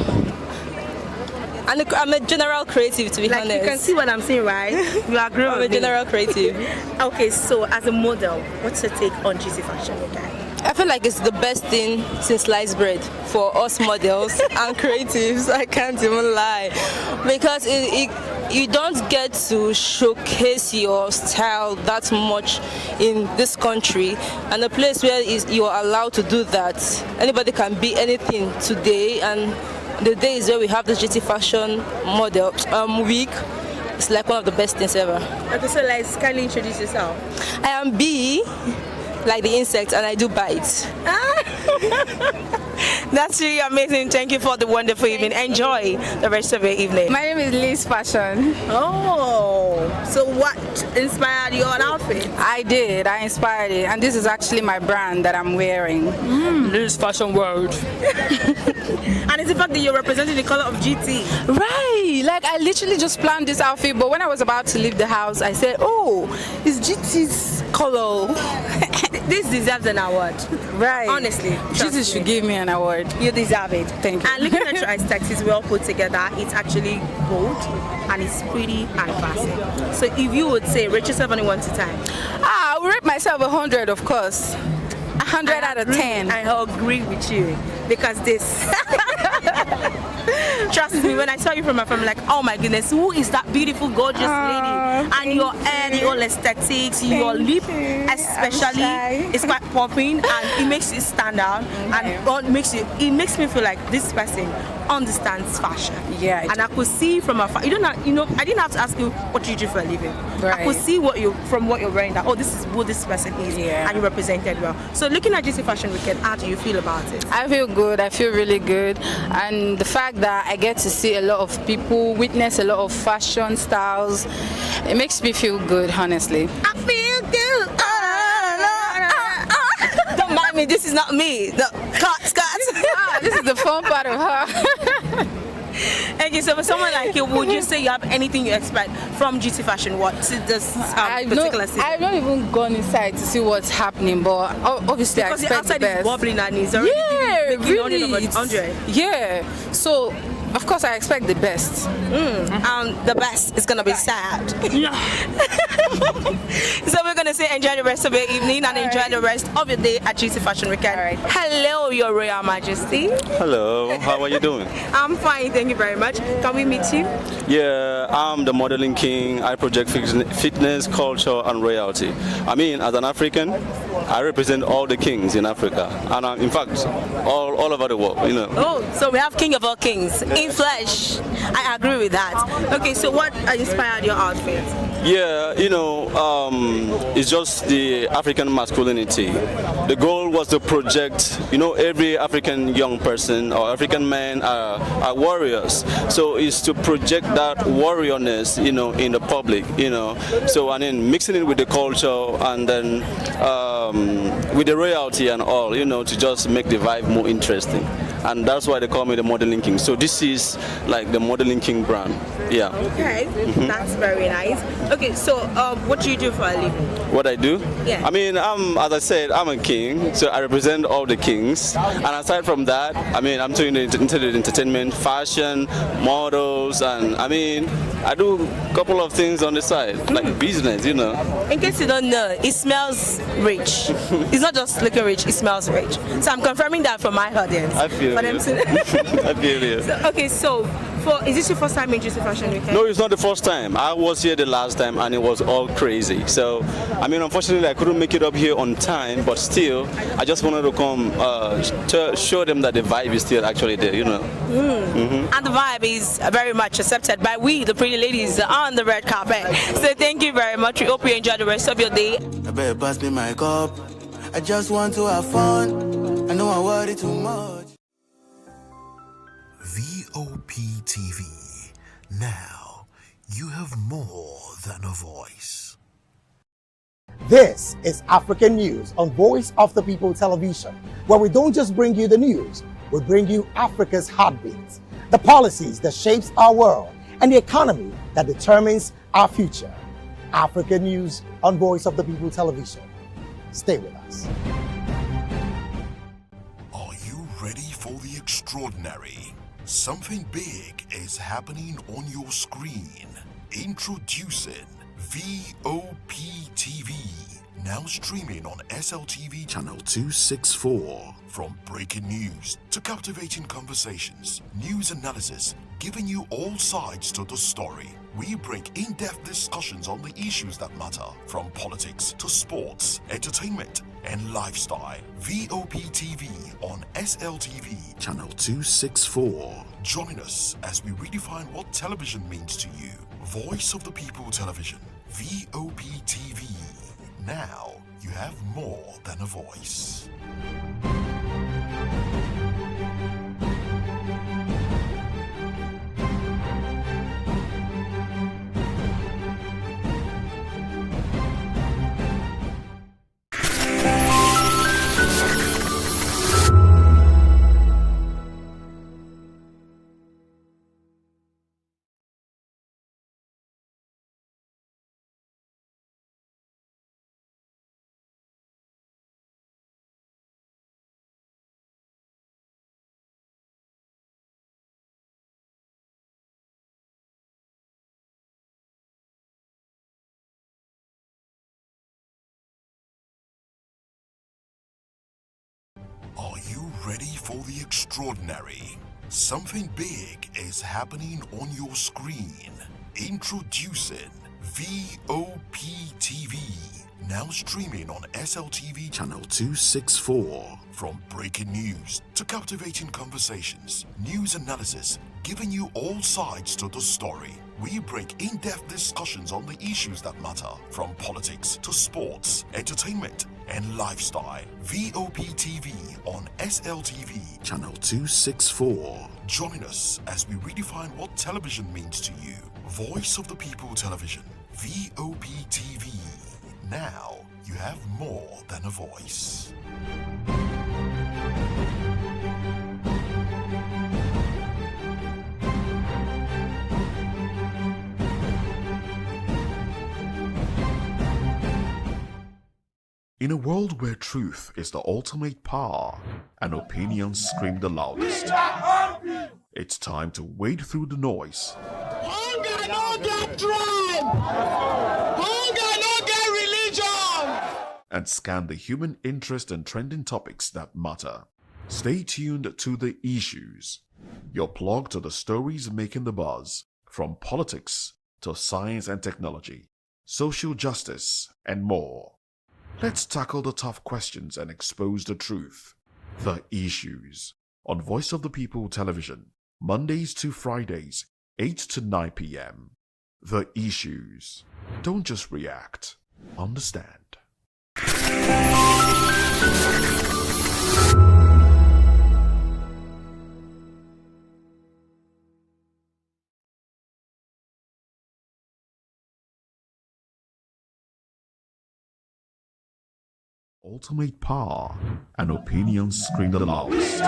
And I'm a general creative, to be honest. You can see what I'm saying, right? You agree with me? I'm a general creative. Okay, so as a model, what's your take on GT Fashion Weekend? I feel like it's the best thing since sliced bread for us models and creatives. I can't even lie, because you don't get to showcase your style that much in this country, and a place where you are allowed to do that. Anybody can be anything today, and the days where we have the GT Fashion Model Week, it's like one of the best things ever. Okay, so let's kindly introduce yourself. I am bee, like the insect, and I do bite. That's really amazing. Thank you for the wonderful evening. Enjoy the rest of your evening. My name is Liz Fashion. Oh, so what inspired your outfit? I did. I inspired it, and this is actually my brand that I'm wearing. Liz Fashion World. And it's the fact that you're representing the color of GT. Right. Like I literally just planned this outfit, but when I was about to leave the house, I said, "Oh, it's GT's color." This deserves an award. Right. Honestly, GT should give me an award. You deserve it. Thank you. And looking at your aesthetics, it's well put together. It's actually bold and it's pretty and classy. So if you would say, rate yourself on a 1 to 10. I would rate myself 100, of course. 100 out of 10. I agree with you, because this. Trust me, when I saw you from afar, I'm like, oh my goodness, who is that beautiful, gorgeous lady? And your hair, the whole aesthetics, your lip especially, is quite popping, and it makes it stand out, and it makes me feel like this person understands fashion. Yeah. And I could see from afar. I didn't have to ask you what you do for a living. Right. I could see from what you're wearing that, oh, this is who this person is, and you represented well. So looking at GT Fashion Weekend, how do you feel about it? I feel good. I feel really good, and the fact that I get to see a lot of people, witness a lot of fashion styles, it makes me feel good, honestly. I feel good. Don't mind me, this is not me. This is the fun part of her. Okay, so for someone like you, would you say you have anything you expect from GT Fashion? What this particular season? I've not even gone inside to see what's happening, but obviously because I expect the best. Is wobbling and it's already really, 100. Yeah, so of course I expect the best. And the best is gonna be sad. So we're gonna say enjoy the rest of your evening and enjoy the rest of your day at GT Fashion Weekend. Hello, Your Royal Majesty. Hello, how are you doing? I'm fine, thank you very much. Can we meet you? Yeah, I'm the modeling king. I project fitness, culture, and royalty. I mean, as an African, I represent all the kings in Africa, and in fact, all over the world. You know. Oh, so we have king of all kings in flesh. I agree with that. Okay, so what inspired your outfit? Yeah, it's just the African masculinity. The goal was to project, every African young person or African man are warriors. So it's to project that warriorness, in the public, So and then mixing it with the culture and then with the royalty and all, to just make the vibe more interesting. And that's why they call me the modeling king. So this is like the modeling king brand. Yeah. Okay, that's very nice. Okay, so what do you do for a living? What I do? Yeah. I mean, as I said, I'm a king, so I represent all the kings. And aside from that, I'm doing the entertainment, fashion, models, and I do a couple of things on the side, like business, In case you don't know, it smells rich. It's not just looking rich, it smells rich. So I'm confirming that for my audience. I feel feel for them you. to. I feel you. So is this your first time in GT Fashion Weekend? No, it's not the first time. I was here the last time and it was all crazy. So, I mean, unfortunately, I couldn't make it up here on time, but still, I just wanted to come to show them that the vibe is still actually there, you know. And the vibe is very much accepted by we, the pretty ladies, on the red carpet. So thank you very much. We hope you enjoy the rest of your day. I better pass me my cup. I just want to have fun. I know I worry too much. VOP TV. Now, you have more than a voice. This is African News on Voice of the People Television, where we don't just bring you the news, we bring you Africa's heartbeats, the policies that shapes our world, and the economy that determines our future. African News on Voice of the People Television. Stay with us. Are you ready for the extraordinary? Something big is happening on your screen. Introducing VOP TV. Now streaming on SLTV channel 264. From breaking news to captivating conversations, news analysis, giving you all sides to the story. We bring in-depth discussions on the issues that matter, from politics to sports, entertainment, and lifestyle. VOP TV on SLTV channel 264. Join us as we redefine what television means to you. Voice of the People Television, VOP TV. Now you have more than a voice. Are you ready for the extraordinary? Something big is happening on your screen. Introducing VOP TV. Now streaming on SLTV channel 264. From breaking news to captivating conversations, news analysis, giving you all sides to the story. We bring in-depth discussions on the issues that matter, from politics to sports, entertainment, and lifestyle. VOP TV on SLTV channel 264. Join us as we redefine what television means to you. Voice of the People Television, VOP TV. Now you have more than a voice. In a world where truth is the ultimate power and opinions scream the loudest, it's time to wade through the noise. Hunger no get tribe! Hunger no get religion! And scan the human interest and trending topics that matter. Stay tuned to The Issues, your plug to the stories making the buzz, from politics to science and technology, social justice, and more. Let's tackle the tough questions and expose the truth. The Issues on Voice of the People Television, Mondays to Fridays, 8 to 9 p.m. The Issues. Don't just react, understand. Ultimate power and opinions scream the loudest.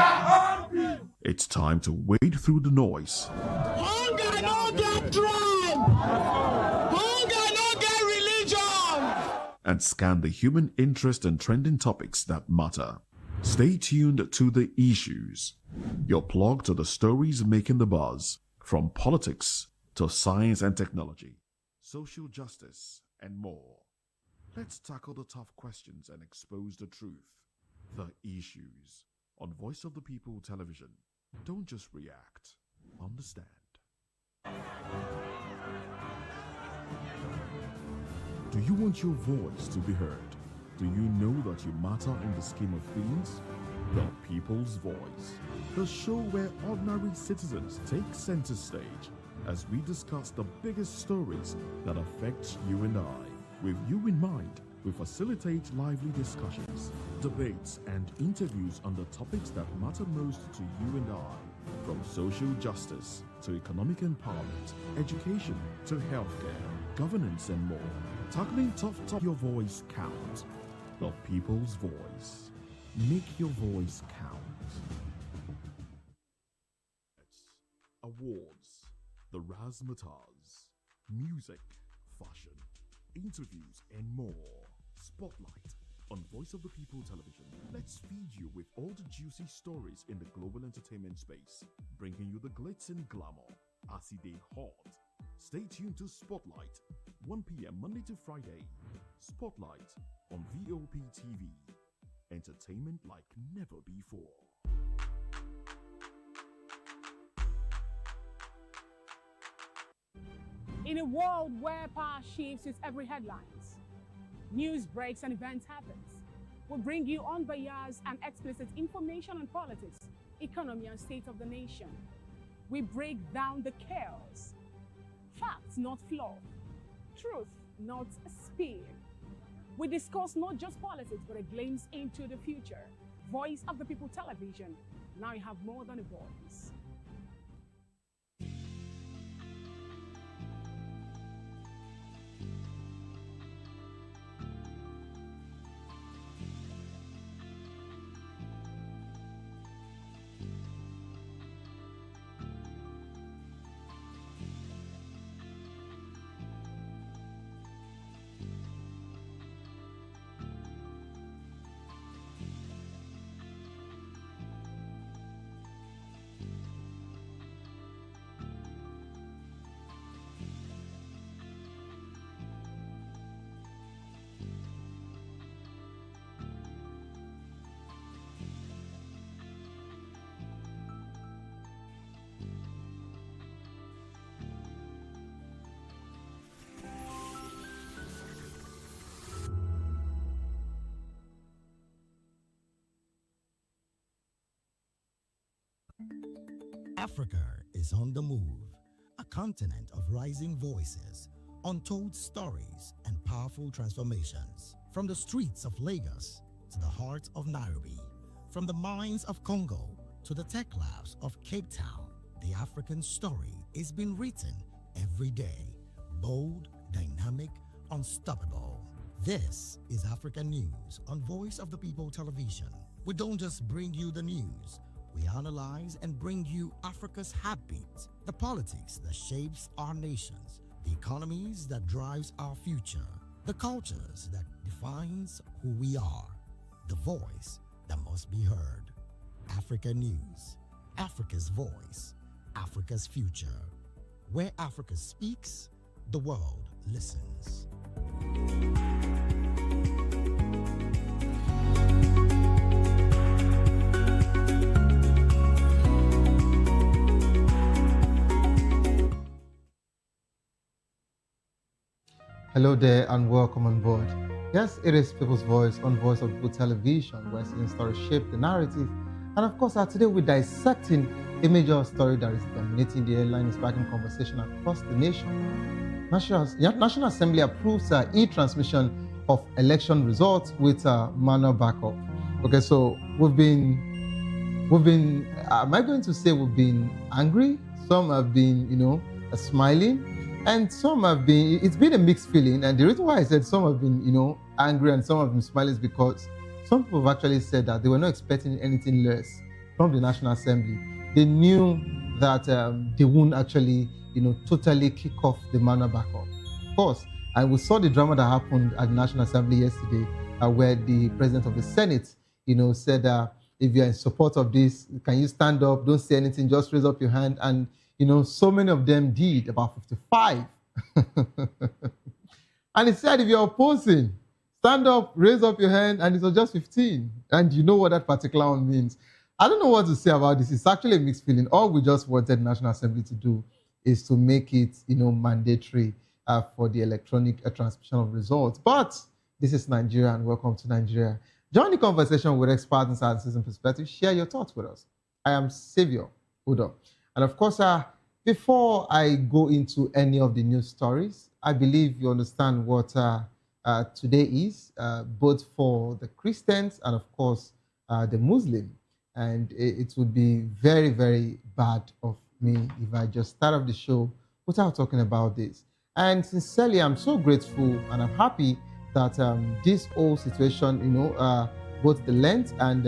It's time to wade through the noise. Hunger no get tribe! Hunger no get religion! And scan the human interest and trending topics that matter. Stay tuned to The Issues, your plug to the stories making the buzz, from politics to science and technology, social justice, and more. Let's tackle the tough questions and expose the truth. The Issues on Voice of the People Television. Don't just react, understand. Do you want your voice to be heard? Do you know that you matter in the scheme of things? The People's Voice, the show where ordinary citizens take center stage as we discuss the biggest stories that affect you and I. With you in mind, we facilitate lively discussions, debates, and interviews on the topics that matter most to you and I, from social justice to economic empowerment, education to healthcare, governance, and more. Tackling tough topics, your voice counts. The People's Voice. Make your voice count. Awards, the razzmatazz, music, fashion, interviews, and more. Spotlight on Voice of the People Television. Let's feed you with all the juicy stories in the global entertainment space, bringing you the glitz and glamour as it is hot. Stay tuned to Spotlight, 1 p.m. Monday to Friday. Spotlight on VOP TV. Entertainment like never before. In a world where power shifts with every headlines, news breaks and events happens, we bring you unbiased and explicit information on politics, economy, and state of the nation. We break down the chaos. Facts, not fluff. Truth, not speed. We discuss not just politics, but a glimpse into the future. Voice of the People Television. Now you have more than a voice. Africa is on the move, a continent of rising voices, untold stories, and powerful transformations. From the streets of Lagos to the heart of Nairobi, from the mines of Congo to the tech labs of Cape Town, the African story is being written every day. Bold, dynamic, unstoppable. This is African News on Voice of the People Television. We don't just bring you the news. We analyze and bring you Africa's heartbeat, the politics that shapes our nations, the economies that drives our future, the cultures that defines who we are, the voice that must be heard. Africa News, Africa's voice, Africa's future. Where Africa speaks, the world listens. Hello there and welcome on board. Yes, it is People's Voice on Voice of People Television, where certain stories shape the narrative. And of course, today we're dissecting a major story that is dominating the headline, sparking conversation across the nation. National Assembly approves e-transmission of election results with manual backup. Okay, so we've been, am I going to say we've been angry? Some have been, smiling. And some have been, it's been a mixed feeling. And the reason why I said some have been, angry and some have been smiling is because some people have actually said that they were not expecting anything less from the National Assembly. They knew that they wouldn't actually, totally kick off the manual backup. Of course, and we saw the drama that happened at the National Assembly yesterday, where the President of the Senate, said, if you're in support of this, can you stand up? Don't say anything, just raise up your hand. And so many of them did, about 55. And he said, if you're opposing, stand up, raise up your hand, and it was just 15. And you know what that particular one means. I don't know what to say about this. It's actually a mixed feeling. All we just wanted National Assembly to do is to make it, mandatory for the electronic transmission of results. But this is Nigeria, and welcome to Nigeria. Join the conversation with experts and scientists and perspectives. Share your thoughts with us. I am Savior Udo. And of course, before I go into any of the news stories, I believe you understand what today is, both for the Christians and, of course, the Muslim. And it would be very, very bad of me if I just start off the show without talking about this. And sincerely, I'm so grateful and I'm happy that this whole situation, both the Lent and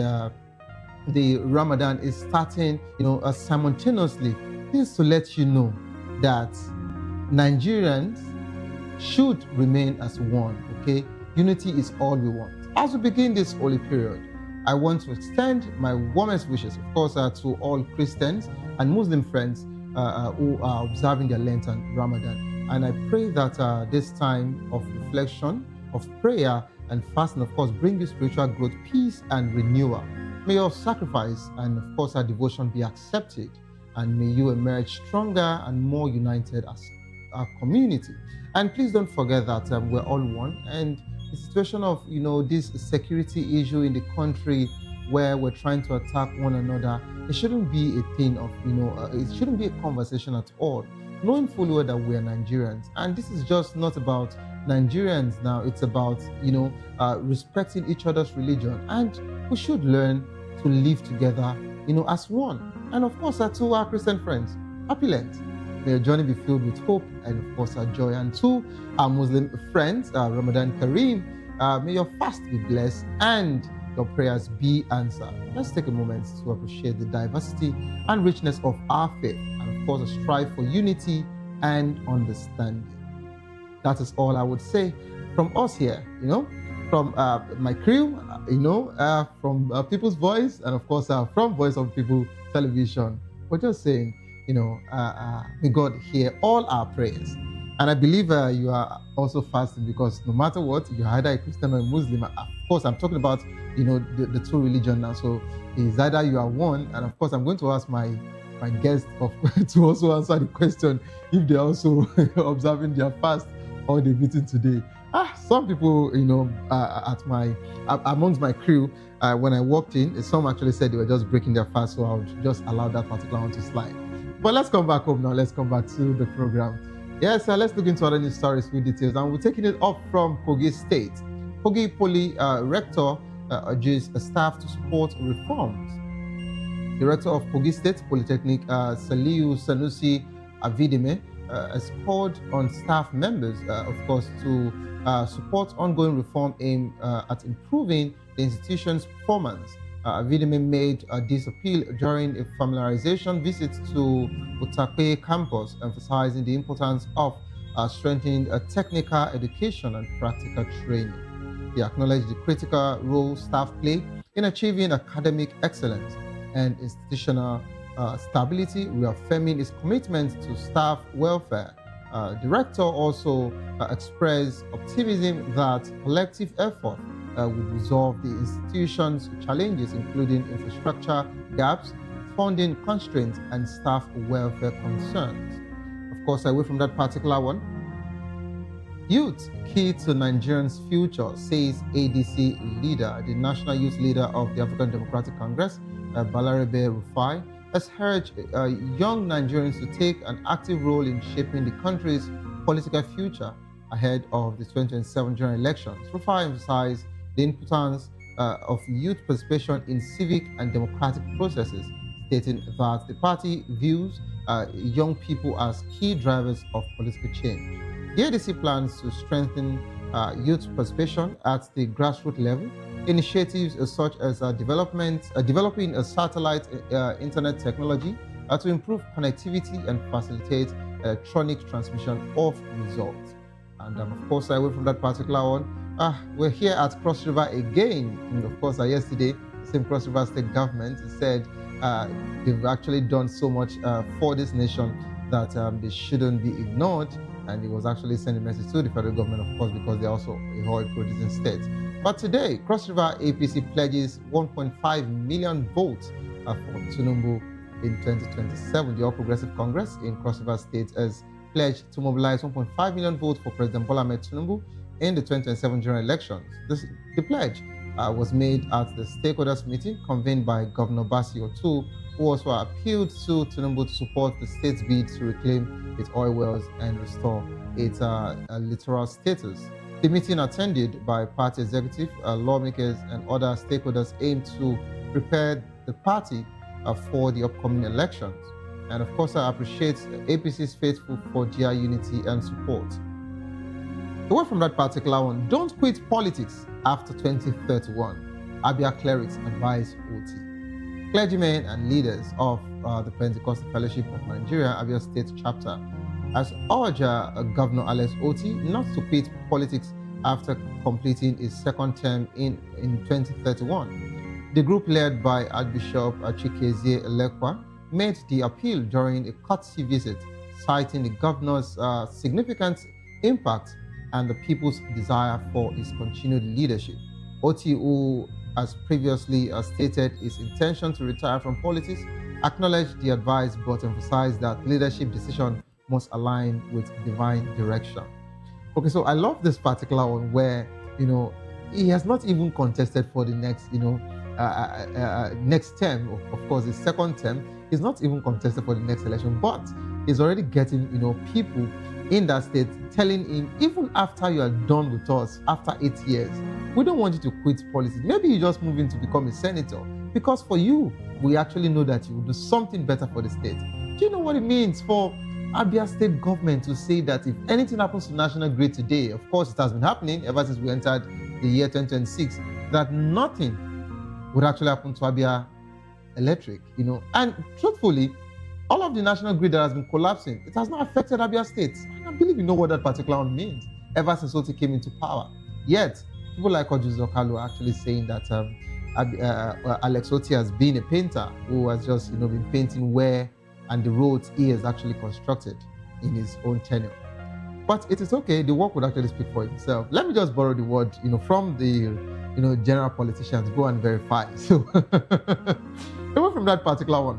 the Ramadan is starting, simultaneously. This is to let you know that Nigerians should remain as one, okay? Unity is all we want. As we begin this holy period, I want to extend my warmest wishes, of course, to all Christians and Muslim friends who are observing their Lent and Ramadan. And I pray that this time of reflection, of prayer and fasting, of course, bring you spiritual growth, peace and renewal. May your sacrifice and, of course, our devotion be accepted, and may you emerge stronger and more united as a community. And please don't forget that we're all one. And the situation of, this security issue in the country where we're trying to attack one another, it shouldn't be a thing of, it shouldn't be a conversation at all. Knowing fully well that we are Nigerians. And this is just not about Nigerians now. It's about, respecting each other's religion. And we should learn to live together, as one. And of course, to our Christian friends, happy Lent. May your journey be filled with hope and, of course, joy. And to our Muslim friends, Ramadan Kareem, may your fast be blessed and your prayers be answered. Let's take a moment to appreciate the diversity and richness of our faith, and, of course, strive for unity and understanding. That is all I would say from us here, from my crew, from People's Voice, and, of course, from Voice of People Television. We're just saying, may God hear all our prayers. And I believe you are also fasting, because no matter what, you're either a Christian or a Muslim. Of course, I'm talking about, the two religions now. So it's either you are one, and of course, I'm going to ask my guest to also answer the question if they're also observing their fast or they've eaten today. Some people, amongst my crew, when I walked in, some actually said they were just breaking their fast, so I would just allow that particular one to slide. But let's come back home now. Let's come back to the program. Yes, let's look into other news stories with details. And we're taking it up from Kogi State. Kogi Poly Rector urges staff to support reforms. The rector of Kogi State Polytechnic, Saliu Sanusi Avidime, has called on staff members, of course, to support ongoing reform aimed at improving the institution's performance. Avidime made this appeal during a familiarization visit to Utakpe campus, emphasizing the importance of strengthening technical education and practical training. He acknowledged the critical role staff play in achieving academic excellence and institutional stability, reaffirming his commitment to staff welfare. The rector also expressed optimism that collective effort will resolve the institution's challenges, including infrastructure gaps, funding constraints, and staff welfare concerns. Of course, away from that particular one, youth key to Nigerians' future, says ADC leader. The national youth leader of the African Democratic Congress, Balarabe Rufai, has urged young Nigerians to take an active role in shaping the country's political future ahead of the 2027 general elections. Rufai emphasized the importance of youth participation in civic and democratic processes, stating that the party views young people as key drivers of political change. The ADC plans to strengthen youth participation at the grassroots level. Initiatives such as developing a satellite internet technology to improve connectivity and facilitate electronic transmission of results. And of course, away from that particular one, we're here at Cross River again. And of course, yesterday, the same Cross River State government said they've actually done so much for this nation that they shouldn't be ignored. And it was actually sending a message to the federal government, of course, because they're also a oil producing state. But today, Cross River APC pledges 1.5 million votes for Tinubu in 2027. The All Progressive Congress in Cross River State has pledged to mobilize 1.5 million votes for President Bola Ahmed Tinubu in the 2027 general elections. The pledge was made at the stakeholders meeting convened by Governor Basi Otu, who also appealed to Tinubu to support the state's bid to reclaim its oil wells and restore its littoral status. The meeting, attended by party executive, lawmakers, and other stakeholders, aimed to prepare the party for the upcoming elections. And of course, I appreciate APC's faithful for their unity and support. Away from that particular one, don't quit politics after 2031. Abia clerics advise OT. Clergymen and leaders of the Pentecostal Fellowship of Nigeria, Abia State Chapter, has urged Governor Alex Oti not to quit politics after completing his second term in 2031. The group, led by Archbishop Chikezie Elekwa, made the appeal during a courtesy visit, citing the governor's significant impact and the people's desire for his continued leadership. Oti, who has previously stated his intention to retire from politics, acknowledged the advice but emphasized that leadership decision must align with divine direction. Okay, so I love this particular one where, he has not even contested for the next, next term. Of course, his second term, he's not even contested for the next election, but he's already getting, people in that state telling him, even after you are done with us, after 8 years, we don't want you to quit politics. Maybe you just move in to become a senator, because for you, we actually know that you will do something better for the state. Do you know what it means for Abia State government to say that if anything happens to national grid today, of course it has been happening ever since we entered the year 2026, that nothing would actually happen to Abia Electric, And truthfully, all of the national grid that has been collapsing, it has not affected Abia State. I believe you know what that particular one means, ever since Oti came into power. Yet, people like Ojuzo Kalu are actually saying that Alex Oti has been a painter who has just, been painting where and the roads he has actually constructed in his own tenure. But it is okay, the work would actually speak for itself. Let me just borrow the word, from the, general politicians, go and verify. So, away from that particular one,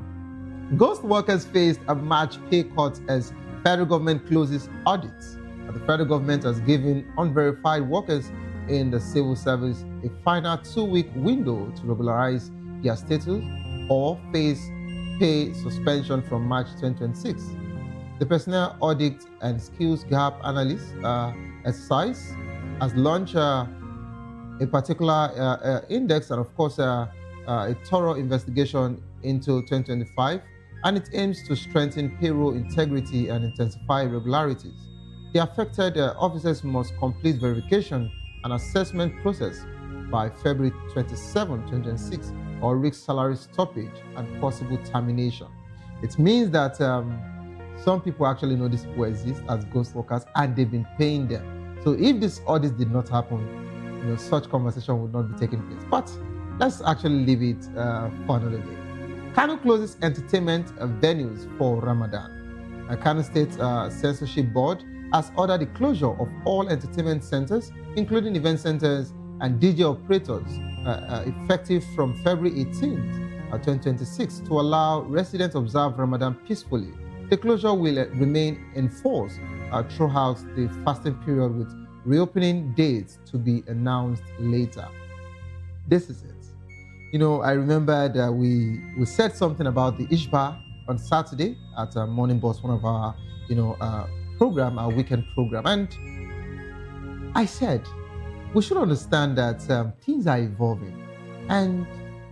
ghost workers faced a March pay cut as federal government closes audits. The federal government has given unverified workers in the civil service a final 2-week window to regularize their status or face pay suspension from March 2026. The Personnel Audit and Skills Gap Analysis exercise has launched a particular index and, of course, a thorough investigation into 2025, and it aims to strengthen payroll integrity and intensify irregularities. The affected officers must complete verification and assessment process by February 27, 2026, or risk salary stoppage and possible termination. It means that some people actually know these people exist as ghost workers and they've been paying them. So if this audit did not happen, such conversation would not be taking place. But let's actually leave it for another day. Kano closes entertainment venues for Ramadan. Kano State Censorship Board has ordered the closure of all entertainment centers, including event centers and DJ operators, effective from February 18th, 2026, to allow residents to observe Ramadan peacefully. The closure will remain in force throughout the fasting period, with reopening dates to be announced later. This is it. I remember that we said something about the Ishba on Saturday at Morning Boss, one of our, program, our weekend program. And I said, we should understand that things are evolving. And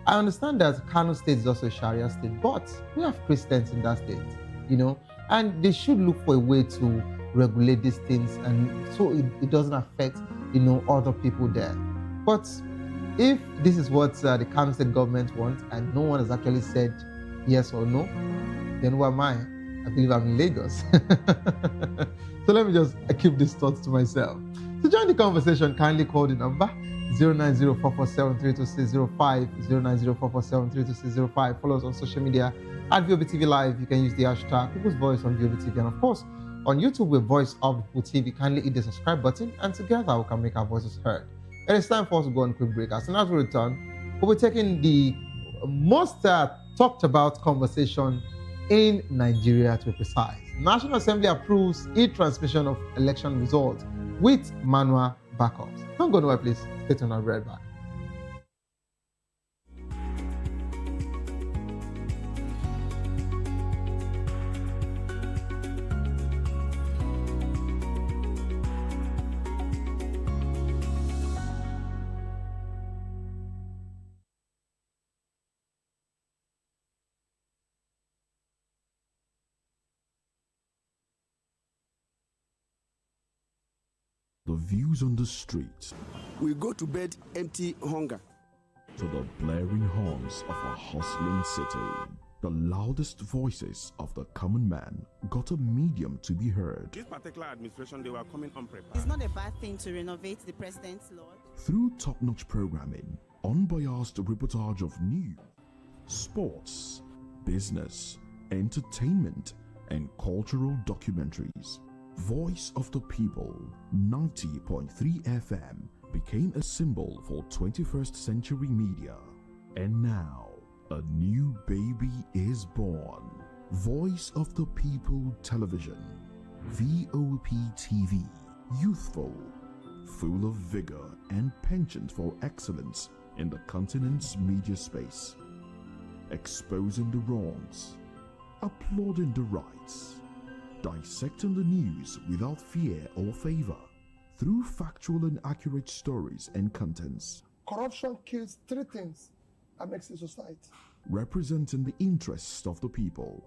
I understand that Kano State is also a Sharia state, but we have Christians in that state, and they should look for a way to regulate these things, and so it doesn't affect, other people there. But if this is what the Kano State government wants, and no one has actually said yes or no, then who am I? I believe I'm in Lagos. So let me just keep these thoughts to myself. To join the conversation, kindly call the number 09044732605, 09044732605. Follow us on social media at VOP TV Live. You can use the hashtag People's Voice on VOP TV. And of course, on YouTube, we're Voice of People TV. Kindly hit the subscribe button, and together we can make our voices heard. It is time for us to go on a quick break. As soon as we return, we'll be taking the most talked about conversation in Nigeria, to be precise. National Assembly approves e-transmission of election results with manual backups. Don't go nowhere, please. Stay tuned, I'll be right back. The views on the street, We go to bed empty hunger. to the blaring horns of a hustling city. The loudest voices of the common man got a medium to be heard. This particular administration, they were coming unprepared. It's not a bad thing to renovate the president's lawn. Through top-notch programming, unbiased reportage of news, sports, business, entertainment, and cultural documentaries, Voice of the People 90.3 FM became a symbol for 21st century media. And now, a new baby is born. Voice of the People Television, VOP TV, youthful, full of vigor and penchant for excellence in the continent's media space, exposing the wrongs, applauding the rights, dissecting the news without fear or favor, through factual and accurate stories and contents, Corruption kills three things that makes a society. representing the interests of the people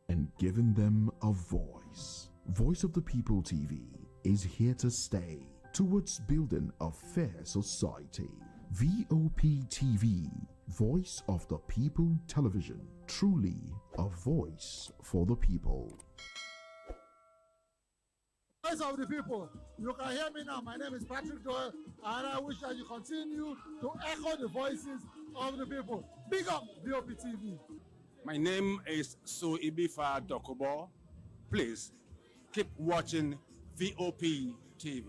and giving them a voice. Voice of the People TV is here to stay towards building a fair society. VOP TV, Voice of the People Television, truly a voice for the people. Voice of the people, you can hear me now. My name is Patrick Doyle, and I wish that you continue to echo the voices of the people. Big up VOP TV. My name is Suibifa Dokubo. Please keep watching VOP TV.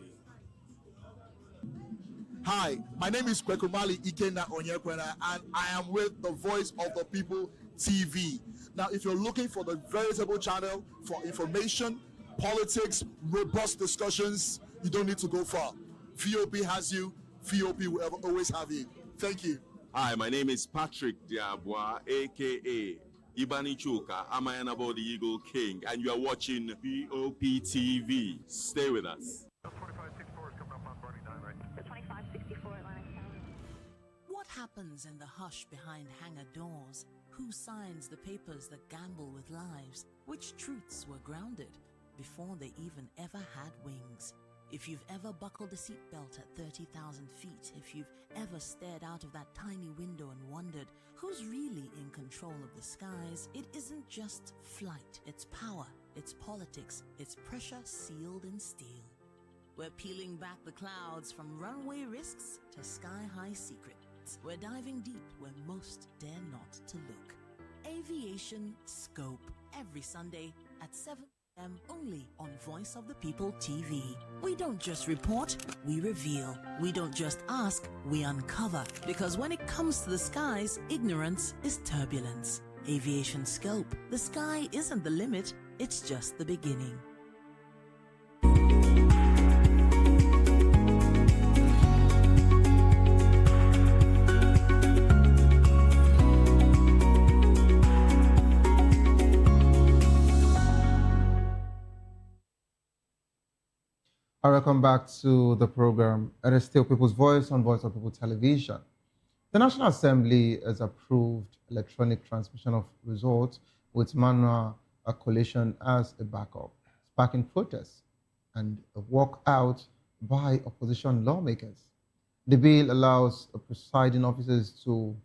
Hi, my name is Kwekumali Ikena Onyekwena, and I am with the Voice of the People TV. Now, if you're looking for the veritable channel for information, politics, robust discussions, you don't need to go far. VOP has you. VOP will always have you. Thank you. Hi, my name is Patrick Diabwa, aka Ibani Chuka. I'm an about the Eagle King, and you are watching VOP TV. Stay with us. What happens in the hush behind hangar doors? Who signs the papers that gamble with lives? Which truths were grounded before they even ever had wings? If you've ever buckled a seatbelt at 30,000 feet, if you've ever stared out of that tiny window and wondered who's really in control of the skies, it isn't just flight, it's power, it's politics, it's pressure sealed in steel. We're peeling back the clouds from runway risks to sky-high secrets. We're diving deep where most dare not to look. Aviation Scope, every Sunday at 7 p.m. only on Voice of the People TV. We don't just report, we reveal. We don't just ask, we uncover. Because when it comes to the skies, ignorance is turbulence. Aviation Scope, the sky isn't the limit, it's just the beginning. Welcome back to the program. It is still People's Voice on Voice of People Television. The National Assembly has approved electronic transmission of results with manual collation as a backup, sparking protests and a walkout by opposition lawmakers. The bill allows presiding officers to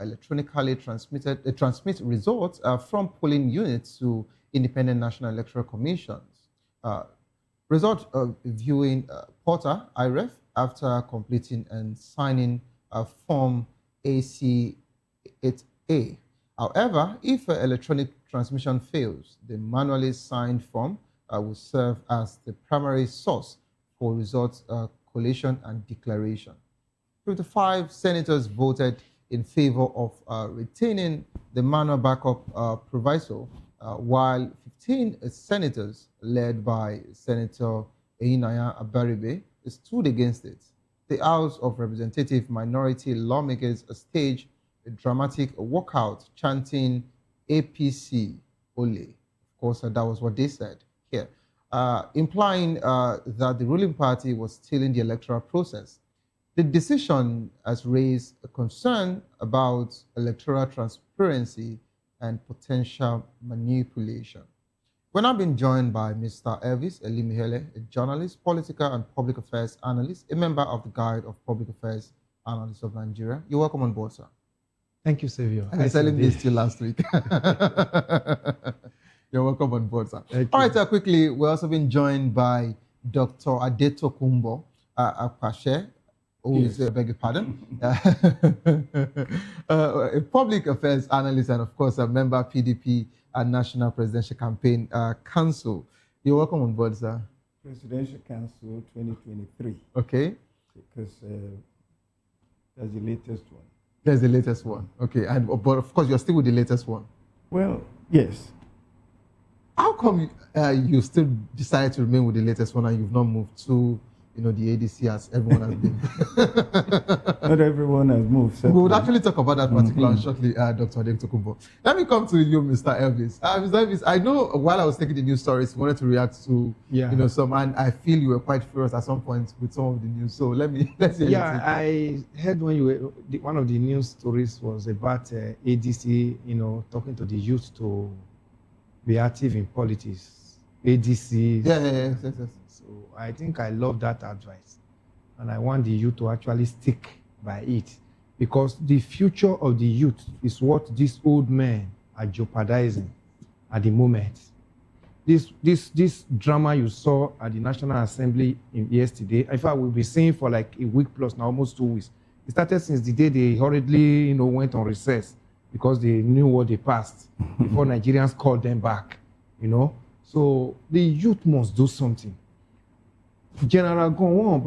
electronically transmit results from polling units to independent National Electoral Commissions. Result viewing Porter IREF after completing and signing Form AC-8A. However, if electronic transmission fails, the manually signed form will serve as the primary source for results collation and declaration. 55 senators voted in favor of retaining the manual backup proviso, while 15 senators, led by Senator Einaya Abaribe, stood against it. The House of Representative minority lawmakers staged a dramatic walkout chanting APC Ole. Of course, that was what they said here, implying that the ruling party was stealing the electoral process. The decision has raised a concern about electoral transparency and potential manipulation. We're now being joined by Mr. Elvis Elimihele, a journalist, political and public affairs analyst, a member of the Guide of Public Affairs Analysts of Nigeria. You're welcome on board, sir. Thank you, Savio. I selling this to you last week. You're welcome on board, sir. All right, sir, quickly, we're also being joined by Dr. Adetokunbo Akpashe, who is, beg your pardon, a public affairs analyst and, of course, a member of PDP and National Presidential Campaign Council. You're welcome on board, sir. Presidential Council 2023. Okay. Because that's the latest one. That's the latest one. Okay. And but of course, you're still with the latest one. Well, yes. How come you still decided to remain with the latest one and you've not moved to, the ADC as everyone has been? Not everyone has moved. We would actually talk about that particular shortly, Dr. Adetokunbo. Let me come to you, Mr. Elvis. Mr. Elvis, I know while I was taking the news stories, you wanted to react to, some, and I feel you were quite furious at some point with some of the news. So let's hear. Yeah, I heard when you were, one of the news stories was about ADC, talking to the youth to be active in politics. ADC. Yes. So I think I love that advice. And I want the youth to actually stick by it. Because the future of the youth is what these old men are jeopardizing at the moment. This drama you saw at the National Assembly yesterday, in fact, we'll be seeing for like a week plus now, almost 2 weeks. It started since the day they hurriedly, went on recess because they knew what they passed before Nigerians called them back, So the youth must do something. General Gowon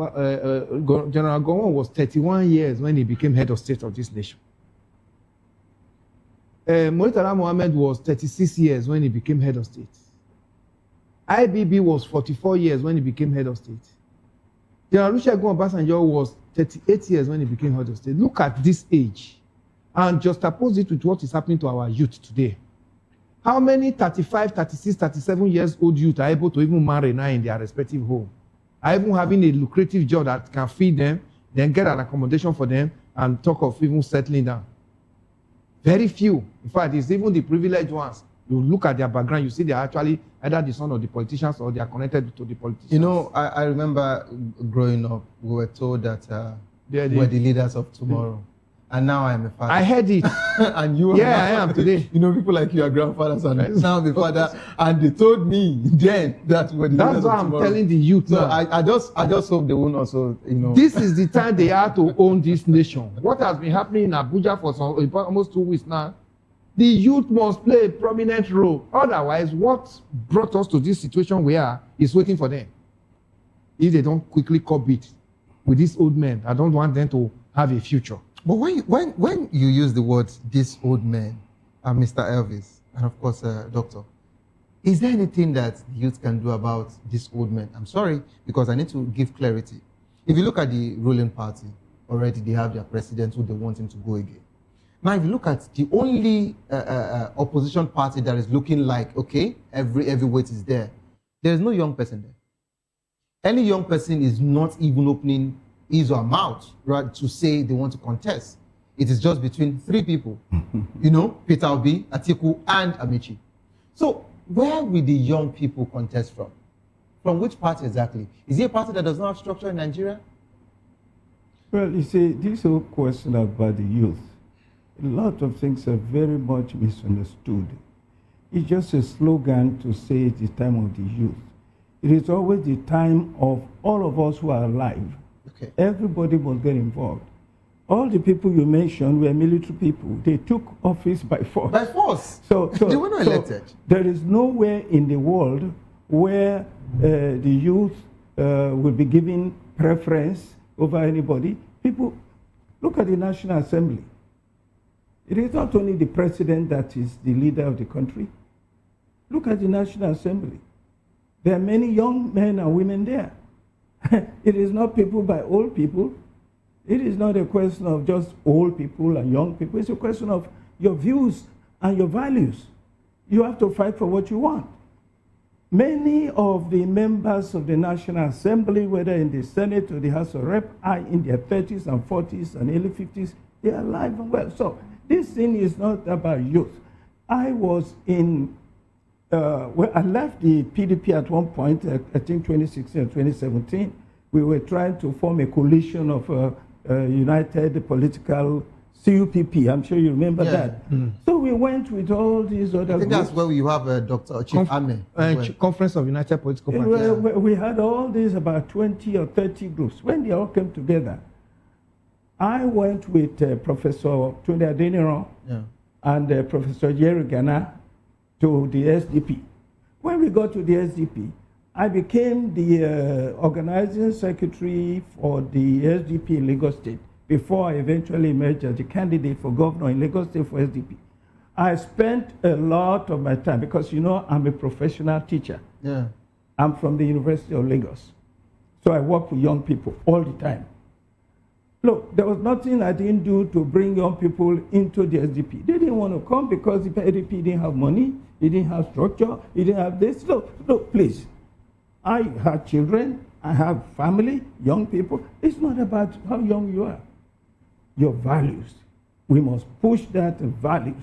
was 31 years when he became head of state of this nation. Murtala Mohammed was 36 years when he became head of state. IBB was 44 years when he became head of state. General Olusegun Obasanjo was 38 years when he became head of state. Look at this age and just oppose it with what is happening to our youth today. How many 35, 36, 37 years old youth are able to even marry now in their respective home? Are even having a lucrative job that can feed them, then get an accommodation for them, and talk of even settling down? Very few. In fact, it's even the privileged ones. You look at their background, you see they're actually either the son of the politicians or they are connected to the politicians. I remember growing up, we were told that we're the leaders of tomorrow. And now I'm a father. I heard it. And you are. Yeah, I am today. People like you are grandfathers and now I'm a father. And they told me then that we're the leaders of tomorrow. That's why I'm telling the youth so now. I just hope they won't also, This is the time they are to own this nation. What has been happening in Abuja for almost 2 weeks now, the youth must play a prominent role. Otherwise, what brought us to this situation we are is waiting for them. If they don't quickly curb it with these old men, I don't want them to have a future. But when you use the words "these old men," Mr. Elvis, and of course, Doctor, is there anything that the youth can do about these old men? I'm sorry, because I need to give clarity. If you look at the ruling party, already they have their president who they want him to go again. Now, if you look at the only opposition party that is looking like, okay, every weight is there is no young person there. Any young person is not even opening his or her mouth, right, to say they want to contest. It is just between three people, Peter Obi, Atiku, and Amici. So where will the young people contest from? From which party exactly? Is it a party that does not have structure in Nigeria? Well, you see, this whole question about the youth, a lot of things are very much misunderstood. It's just a slogan to say it's the time of the youth. It is always the time of all of us who are alive. Okay. Everybody must get involved. All the people you mentioned were military people. They took office by force. By force? So they were not elected. There is nowhere in the world where the youth will be given preference over anybody. People, look at the National Assembly. It is not only the president that is the leader of the country. Look at the National Assembly. There are many young men and women there. It is not people by old people. It is not a question of just old people and young people. It's a question of your views and your values. You have to fight for what you want. Many of the members of the National Assembly, whether in the Senate or the House of Rep, are in their 30s and 40s and early 50s. They are alive and well. So this thing is not about youth. I was in, well, I left the PDP at one point, I think 2016 or 2017. We were trying to form a coalition of United Political CUPP. I'm sure you remember that. Mm. So we went with all these other I think groups. that's where you have Dr. Chief Ame. Conference of United Political Parties. We had all these about 20 or 30 groups. When they all came together, I went with Professor Tunde Adeniran and Professor Jerry Gana to the SDP. When we got to the SDP, I became the organizing secretary for the SDP in Lagos State before I eventually emerged as the candidate for governor in Lagos State for SDP. I spent a lot of my time because, you know, I'm a professional teacher. Yeah. I'm from the University of Lagos. So I work with young people all the time. Look, there was nothing I didn't do to bring young people into the SDP. They didn't want to come because the SDP didn't have money, it didn't have structure, it didn't have this. Look, please. I have children, I have family, young people. It's not about how young you are. Your values. We must push that values.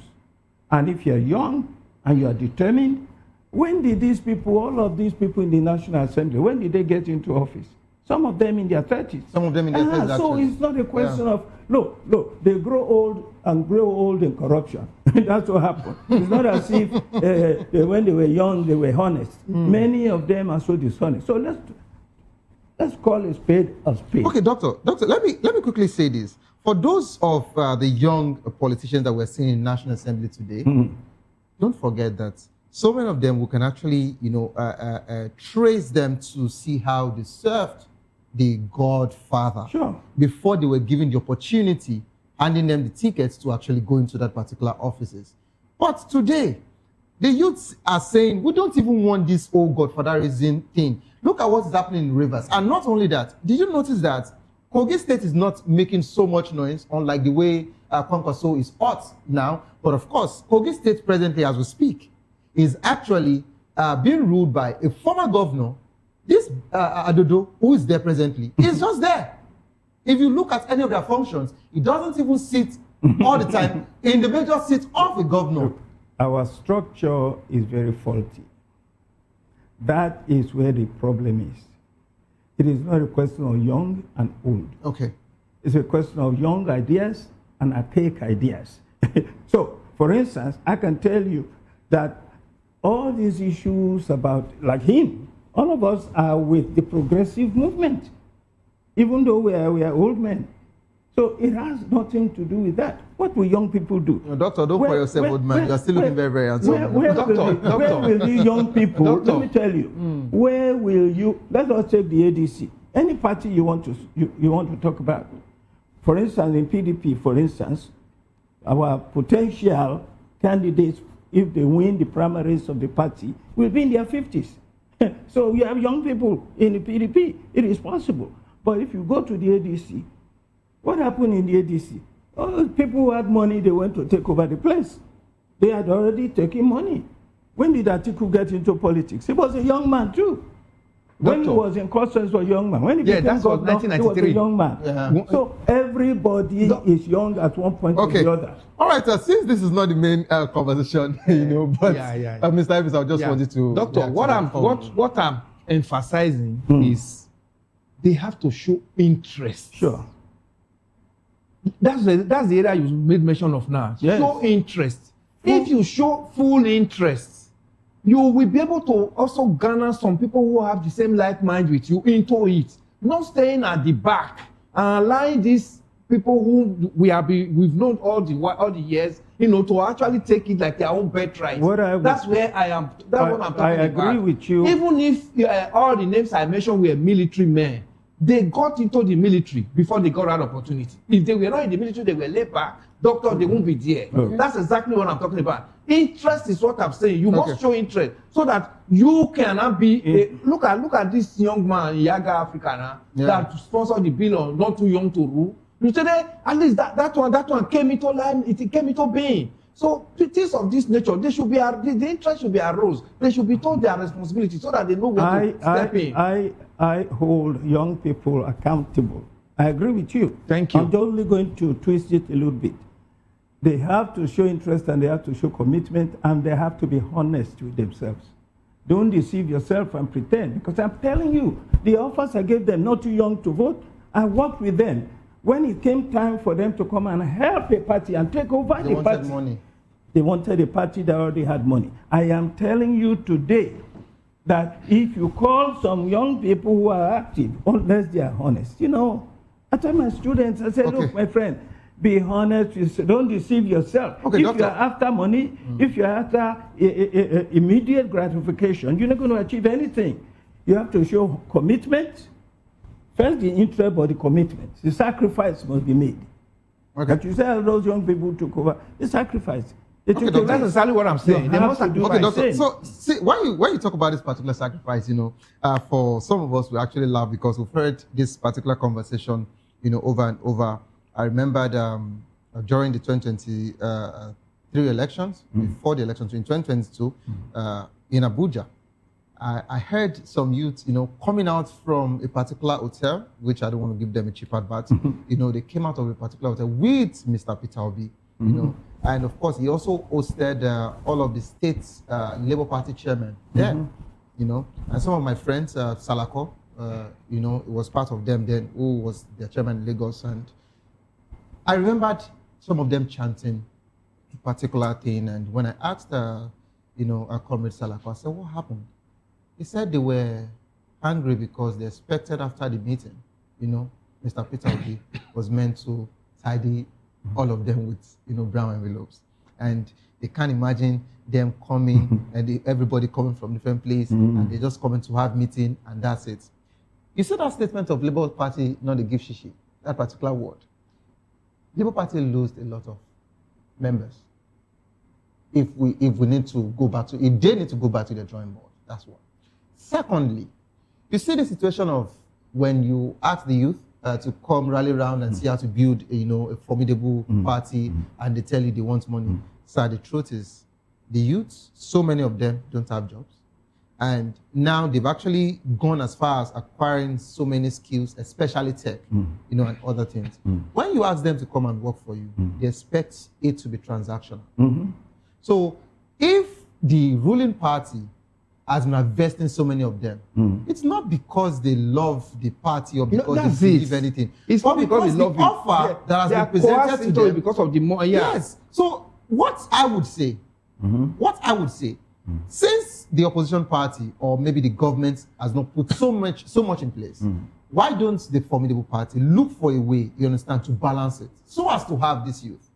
And if you're young and you are determined, when did these people, all of these people in the National Assembly, when did they get into office? Some of them in their 30s. Some of them in their 30s. So it's not a question of, look, they grow old in corruption. That's what happened. It's not as if when they were young, they were honest. Many of them are so dishonest. So let's call a spade a spade. Okay, Doctor, let me quickly say this. For those of the young politicians that we're seeing in National Assembly today, don't forget that so many of them we can actually, trace them to see how they served the Godfather before they were given the opportunity, handing them the tickets to actually go into that particular offices. But today, the youths are saying, we don't even want this old Godfatherism thing. Look at what's happening in Rivers. And not only that, did you notice that Kogi State is not making so much noise, unlike the way Kwankwaso is hot now. But of course, Kogi State presently, as we speak, is actually being ruled by a former governor. This Adodo, who is there presently, is just there. If you look at any of their functions, he doesn't even sit all the time in the major seat of a governor. Our structure is very faulty. That is where the problem is. It is not a question of young and old. Okay. It's a question of young ideas and archaic ideas. So, for instance, I can tell you that all these issues about, like him, all of us are with the progressive movement, even though we are old men. So it has nothing to do with that. What will young people do? No, doctor, don't call yourself old man. You're still looking very, very handsome. Where will you young people, let me tell you, where will you, let us take the ADC, any party you want to talk about. For instance, in PDP, for instance, our potential candidates, if they win the primaries of the party, will be in their 50s. So we have young people in the PDP. It is possible. But if you go to the ADC, what happened in the ADC? All people who had money, they went to take over the place. They had already taken money. When did Atiku get into politics? He was a young man too. When he was in Constance, he was a young man. When he became governor, he was a young man. Yeah. So everybody is young at one point or the other. All right, since this is not the main conversation, but Mr. Ives, I just wanted to... Doctor, what I'm emphasizing is they have to show interest. Sure. That's the area you made mention of now. Yes. Show interest. If you show full interest, you will be able to also garner some people who have the same like mind with you into it. Not staying at the back and allowing these people who we've known all the years, to actually take it like their own birthright. That's where I am. That's what I'm talking about. I agree with you. Even if all the names I mentioned were military men, they got into the military before they got that opportunity. If they were not in the military, they were laid back. doctor, they won't be there. Okay. That's exactly what I'm talking about. Interest is what I'm saying. You must show interest so that you cannot be. Look at this young man, Yaga Africa, that sponsored the bill on not too young to rule. You say that at least that one came into line. It came into being. So things of this nature, they should be the interest should be aroused. They should be told their responsibility so that they know when to step in. I hold young people accountable. I agree with you. Thank you. I'm only going to twist it a little bit. They have to show interest and they have to show commitment and they have to be honest with themselves. Don't deceive yourself and pretend, because I'm telling you, the offers I gave them, not too young to vote, I worked with them. When it came time for them to come and help a party and take over the party, wanted money. They wanted a party that already had money. I am telling you today that if you call some young people who are active, unless they are honest, you know, I tell my students, I say, look, my friend, be honest, don't deceive yourself. If you are after money, if you are after immediate gratification, you're not going to achieve anything. You have to show commitment. First the interest, but the commitment. The sacrifice must be made. But you say those young people took over, the sacrifice. That's exactly what I'm saying. They must do doctor. So see, when you talk about this particular sacrifice, you know, for some of us, we actually laugh because we've heard this particular conversation, you know, over and over. I remembered during the 2023 elections, before the elections in 2022, in Abuja, I heard some youth, you know, coming out from a particular hotel, which I don't want to give them a cheap advert. You know, they came out of a particular hotel with Mr. Peter Obi, you know, and of course he also hosted all of the state's Labour Party chairmen there, you know, and some of my friends, Salako, you know, it was part of them then, who was their chairman in Lagos, and I remembered some of them chanting a particular thing, and when I asked, you know, our comrade Salako, I said, what happened? He said they were angry because they expected after the meeting, you know, Mr. Peter Obi was meant to tidy all of them with, you know, brown envelopes. And they can't imagine them coming and everybody coming from different places and they're just coming to have meeting and that's it. You see that statement of Labour Party, not the give shishi, that particular word. Labour Party lost a lot of members. If we need to go back to, if they need to go back to the drawing board, that's one. Secondly, you see the situation of when you ask the youth to come rally around and see how to build, you know, a formidable party, and they tell you they want money. So the truth is, the youths, so many of them don't have jobs, and now they've actually gone as far as acquiring so many skills, especially tech, you know, and other things. When you ask them to come and work for you, they expect it to be transactional. So if the ruling party has been investing so many of them, it's not because they love the party or because they believe anything. It's not because they love the offer that has been presented to them because of the money. Yes. So what I would say, since the opposition party or maybe the government has not put so much in place, why don't the formidable party look for a way, you understand, to balance it so as to have this youth?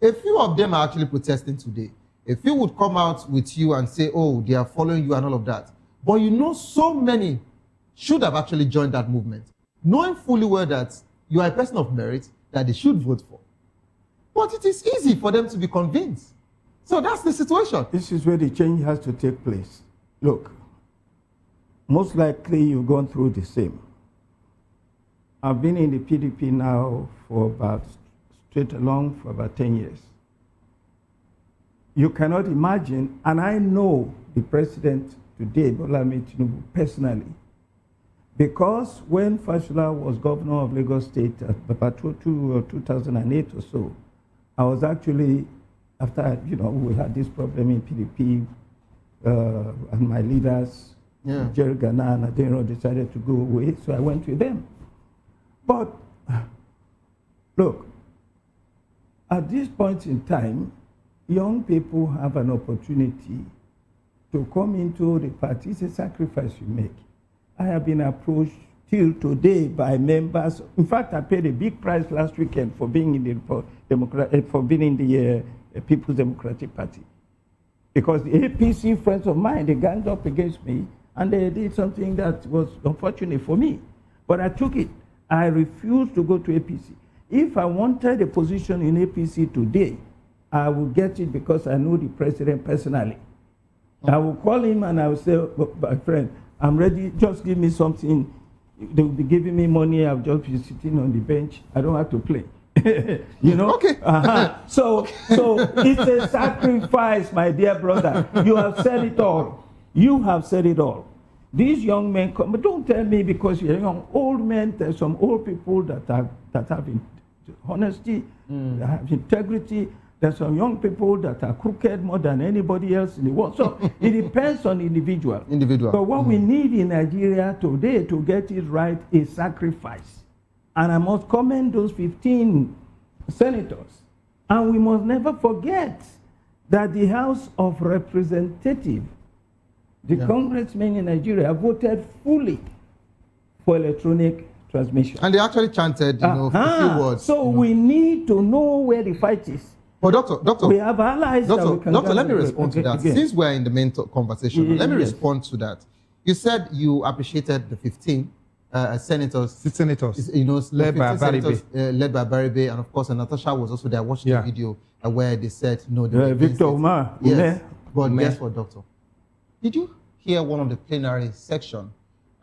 A few of them are actually protesting today. If you would come out with you and say, oh, they are following you and all of that, but you know so many should have actually joined that movement, knowing fully well that you are a person of merit that they should vote for. But it is easy for them to be convinced. So that's the situation. This is where the change has to take place. Look, most likely you've gone through the same. I've been in the PDP now for about, straight along for about 10 years. You cannot imagine, and I know the president today, Bola Tinubu, personally, because when Fashola was governor of Lagos State at about 2008 or so, I was actually, after, you know, we had this problem in PDP, and my leaders, Jerry Ghana and Adeno, decided to go away, so I went with them. But, look, at this point in time, young people have an opportunity to come into the party. It's a sacrifice you make. I have been approached till today by members. In fact, I paid a big price last weekend for being in the People's Democratic Party, because the APC friends of mine, they ganged up against me and they did something that was unfortunate for me. But I took it. I refused to go to APC. If I wanted a position in APC today, I will get it because I know the president personally. I will call him and I will say, my friend, I'm ready, just give me something. They will be giving me money, I'll just be sitting on the bench. I don't have to play. You know? Okay. So it's a sacrifice, my dear brother. You have said it all. You have said it all. These young men come, but don't tell me because you're young. Old men, there's some old people that have honesty, that have integrity. There's some young people that are crooked more than anybody else in the world. So it depends on individual. But what we need in Nigeria today to get it right is sacrifice. And I must commend those 15 senators. And we must never forget that the House of Representatives, the congressmen in Nigeria, voted fully for electronic transmission. And they actually chanted, a few words. So we need to know where the fight is. But doctor, we have allies. Doctor, let me respond to that. Since we're in the main conversation, let me respond to that. You said you appreciated the 15 senators, led by Baribe, and of course, Natasha was also there watching the video where they said no. Victor Omar. Yes, but guess what, doctor? Did you hear one of the plenary section?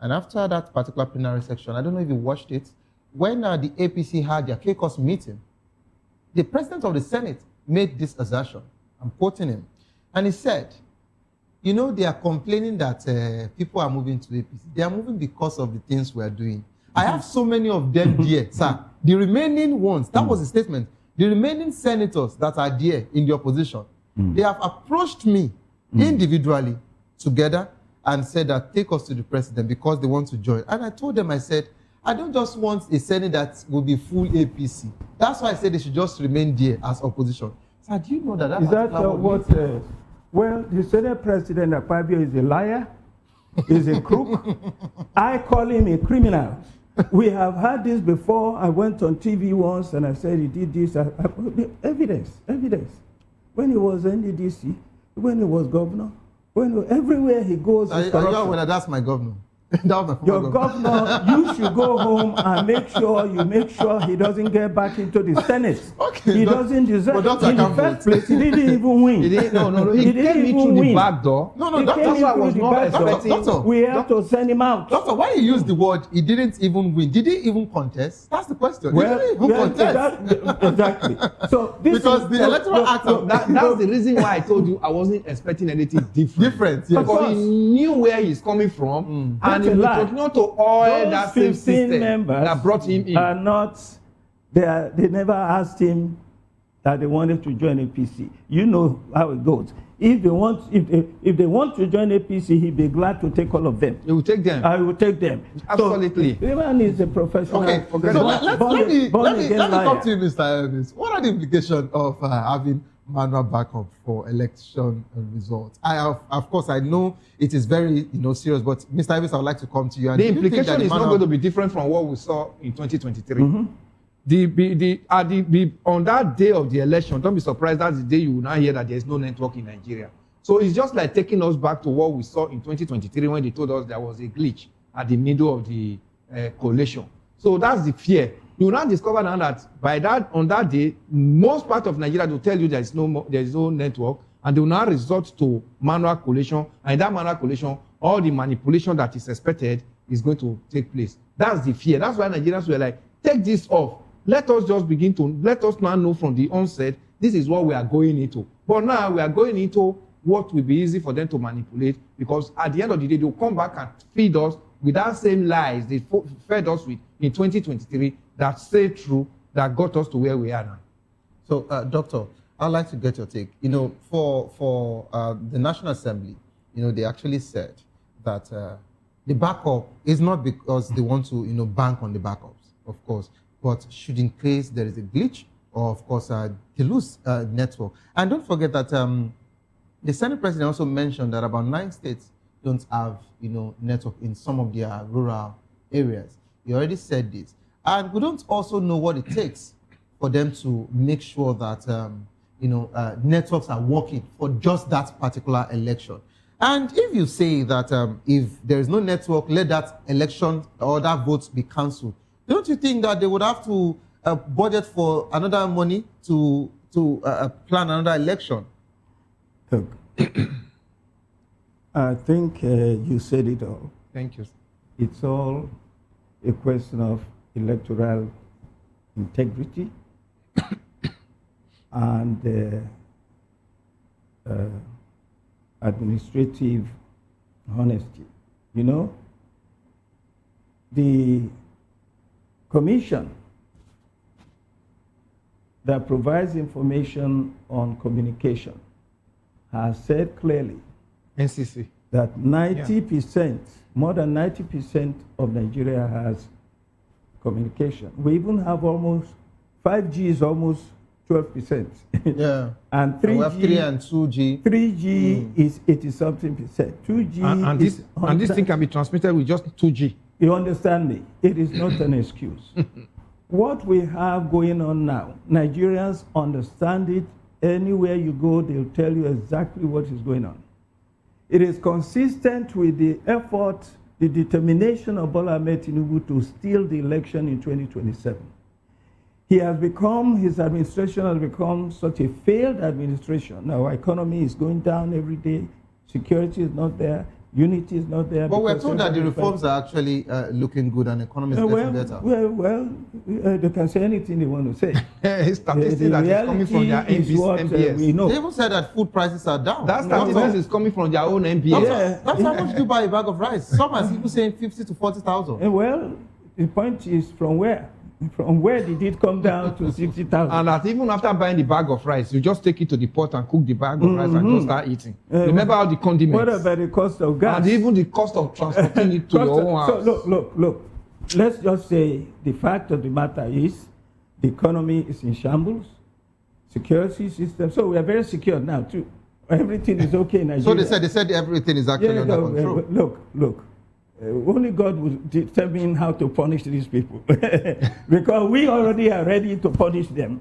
And after that particular plenary section, I don't know if you watched it, when the APC had their caucus meeting, the president of the Senate made this assertion. I'm quoting him. And he said, they are complaining that people are moving to APC. They are moving because of the things we are doing. I have so many of them there, sir. The remaining ones, that was the statement, the remaining senators that are there in the opposition, they have approached me individually together and said that take us to the president because they want to join. And I told them, I said, I don't just want a Senate that will be full APC. That's why I said they should just remain there as opposition. So do you know that? Is that what? Well, the Senate President Akpabio is a liar, is a crook. I call him a criminal. We have had this before. I went on TV once and I said he did this. Evidence. When he was NDDC, when he was governor, everywhere he goes. That's my governor. Your governor, you should go home and make sure he doesn't get back into the Senate. He doesn't deserve it. In the first place, he didn't even win. He came in through the back door. That's why I was not expecting. We have to send him out. Doctor, why you use the word he didn't even win? Did he even contest? That's the question. Well, he didn't even contest. Exactly. So this because the electoral act that's the reason why I told you I wasn't expecting anything different. Yes. Because he knew where he's coming from and he will continue to oil that same system that brought him in. Are not, they never asked him that they wanted to join APC. You know how it goes. If they want to join APC, he'd be glad to take all of them. He will take them. I will take them. Absolutely. So, Ivan is a professional. Okay, so let me come to you, Mr. Evans. What are the implications of having manual backup for election results? Of course, I know it is very serious, but Mr. Evans, I would like to come to you. And the implication is not going to be different from what we saw in 2023. On that day of the election, don't be surprised, that's the day you will now hear that there is no network in Nigeria. So it's just like taking us back to what we saw in 2023 when they told us there was a glitch at the middle of the coalition. So that's the fear. You will now discover now that on that day, most part of Nigeria will tell you there is no network, and they will now resort to manual collation. And in that manual collation, all the manipulation that is expected is going to take place. That's the fear. That's why Nigerians were like, take this off. Let us now know from the onset, this is what we are going into. But now we are going into what will be easy for them to manipulate, because at the end of the day, they will come back and feed us with that same lies they fed us with in 2023 that stayed true, that got us to where we are now. So, Doctor, I'd like to get your take. For the National Assembly, they actually said that the backup is not because they want to, bank on the backups, of course, but should in case there is a glitch or, of course, they lose network. And don't forget that the Senate President also mentioned that about 9 states don't have, network in some of their rural areas. He already said this. And we don't also know what it takes for them to make sure that, networks are working for just that particular election. And if you say that if there is no network, let that election or that vote be cancelled, don't you think that they would have to budget for another money to plan another election? Look, I think you said it all. Thank you. It's all a question of electoral integrity and administrative honesty. You know, the commission that provides information on communication has said clearly NCC that 90%, more than 90% of Nigeria has communication. We even have almost 5G is almost 12%. Yeah. And 3G, we have 3 and 2G. 3G is 80-something%. 2G and this thing can be transmitted with just 2G. You understand me? It is not an excuse. What we have going on now, Nigerians understand it. Anywhere you go, they'll tell you exactly what is going on. It is consistent with the effort, the determination of Bola Ahmed Tinubu to steal the election in 2027. His administration has become such a failed administration. Now, our economy is going down every day. Security is not there. Unity is not there. But we're told that the reforms are actually looking good and the economy is getting better. Well, they can say anything they want to say. Statistics that is coming from their MBS. We know. They even said that food prices are down. That statistics is coming from their own MBS. That's how much do you buy a bag of rice? Some are people saying 50 to 40,000. Well, the point is from where? From where did it come down to 60,000? And that even after buying the bag of rice, you just take it to the pot and cook the bag of rice and just start eating. Remember all the condiments. What about the cost of gas? And even the cost of transporting it to your own house. So look. Let's just say the fact of the matter is the economy is in shambles, security system. So we are very secure now too. Everything is okay in Nigeria. So they said everything is actually under control. Look. Only God will determine how to punish these people. Because we already are ready to punish them.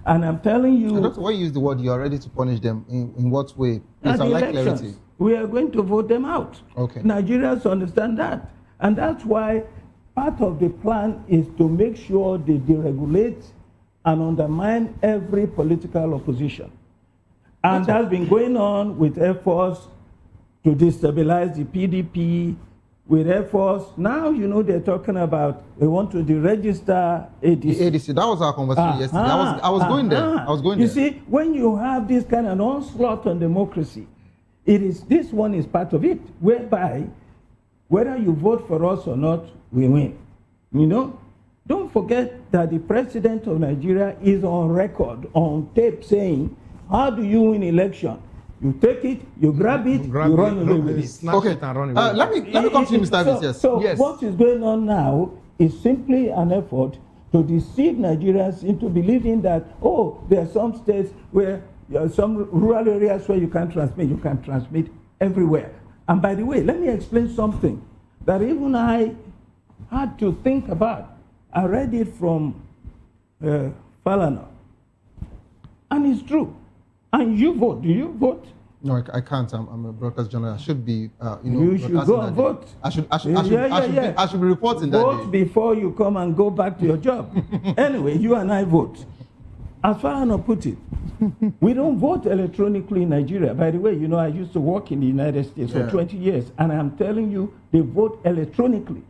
And I'm telling you... Why use the word you are ready to punish them? In what way? Please, I like clarity. We are going to vote them out. Okay. Nigerians understand that. And that's why part of the plan is to make sure they deregulate and undermine every political opposition. And that's been going on with efforts to destabilize the PDP, with efforts. Now, they're talking about they want to deregister ADC. The ADC, that was our conversation yesterday. I was going there. You see, when you have this kind of onslaught on democracy, this one is part of it, whereby whether you vote for us or not, we win. Don't forget that the president of Nigeria is on record, on tape, saying, how do you win election? You take it, you grab it, you run away with it. Okay. Let me come to you, Mr. Aviation. So what is going on now is simply an effort to deceive Nigerians into believing that, there are some states where, some rural areas where you can't transmit. You can transmit everywhere. And by the way, let me explain something that even I had to think about. I read it from Falcons. And it's true. And you vote. Do you vote? No, I can't. I'm a broadcast journalist. I should be, You should go and vote. I should be reporting that Vote before you come and go back to your job. Anyway, you and I vote. As Falcons put it, we don't vote electronically in Nigeria. By the way, I used to work in the United States for 20 years, and I'm telling you, they vote electronically.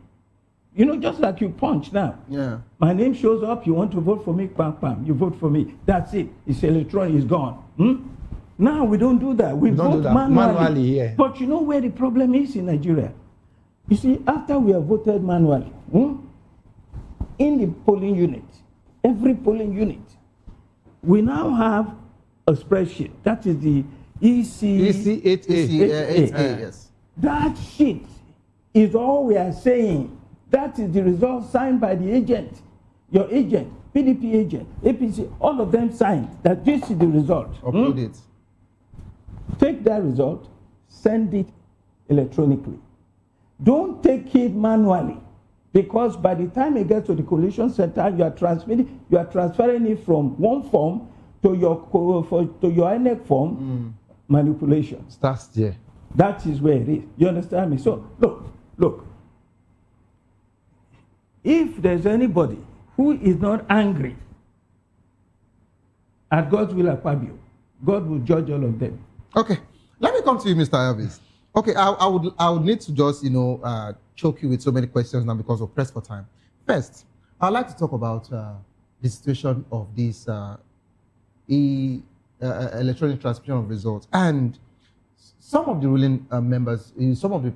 Just like you punch now. Yeah. My name shows up, you want to vote for me, bam, bam, you vote for me. That's it. It's electronic, it's gone. Now we don't do that. We vote manually. Yeah. But you know where the problem is in Nigeria? You see, after we have voted manually, in the polling unit, every polling unit, we now have a spreadsheet. That is the EC8A. Yes. That sheet is all we are saying. That is the result signed by the agent, your agent, PDP agent, APC, all of them signed that this is the result. Upload it. Take that result, send it electronically. Don't take it manually, because by the time it gets to the collation center, you are transferring it from one form to your INEC form. Manipulation starts there. That is where it is. You understand me? So look. If there's anybody who is not angry at God's will Akpabio, God will judge all of them. Okay, let me come to you, Mr. Elvis. Okay, I would need to just, choke you with so many questions now because we're pressed for time. First, I'd like to talk about the situation of this electronic transmission of results, and some of the ruling members, some of the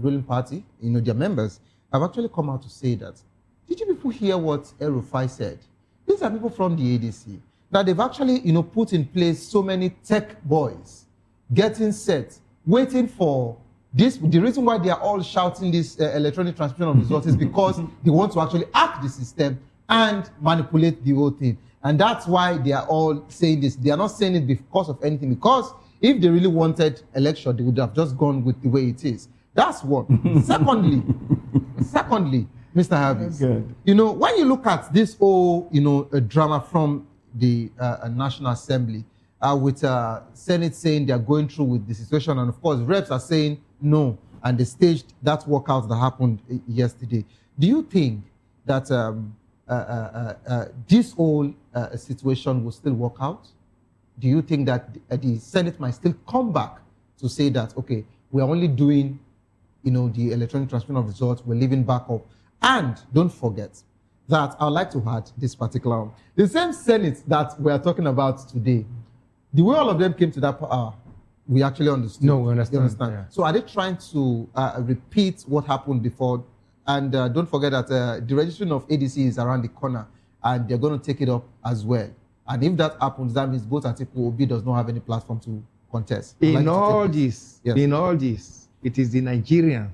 ruling party, their members have actually come out to say that. Did you people hear what El-Rufai said? These are people from the ADC that they've actually put in place so many tech boys getting set, waiting for this. The reason why they are all shouting this electronic transmission of results is because they want to actually hack the system and manipulate the whole thing. And that's why they are all saying this. They are not saying it because of anything, because if they really wanted election, they would have just gone with the way it is. That's one. Secondly, Mr. Harvis, when you look at this whole, drama from the National Assembly, with Senate saying they are going through with the situation, and of course, reps are saying no, and they staged that walkout that happened yesterday. Do you think that this whole situation will still work out? Do you think that the Senate might still come back to say that, okay, we're only doing, the electronic transmission of results, we're leaving back up? And don't forget that I'd like to add this particular one. The same Senate that we are talking about today, the way all of them came to that power, we actually understood. No, we understand. You understand? Yeah. So are they trying to repeat what happened before? And don't forget that the registration of ADC is around the corner, and they're going to take it up as well. And if that happens, that means both Atiku Obi does not have any platform to contest. In all this, it is the Nigerians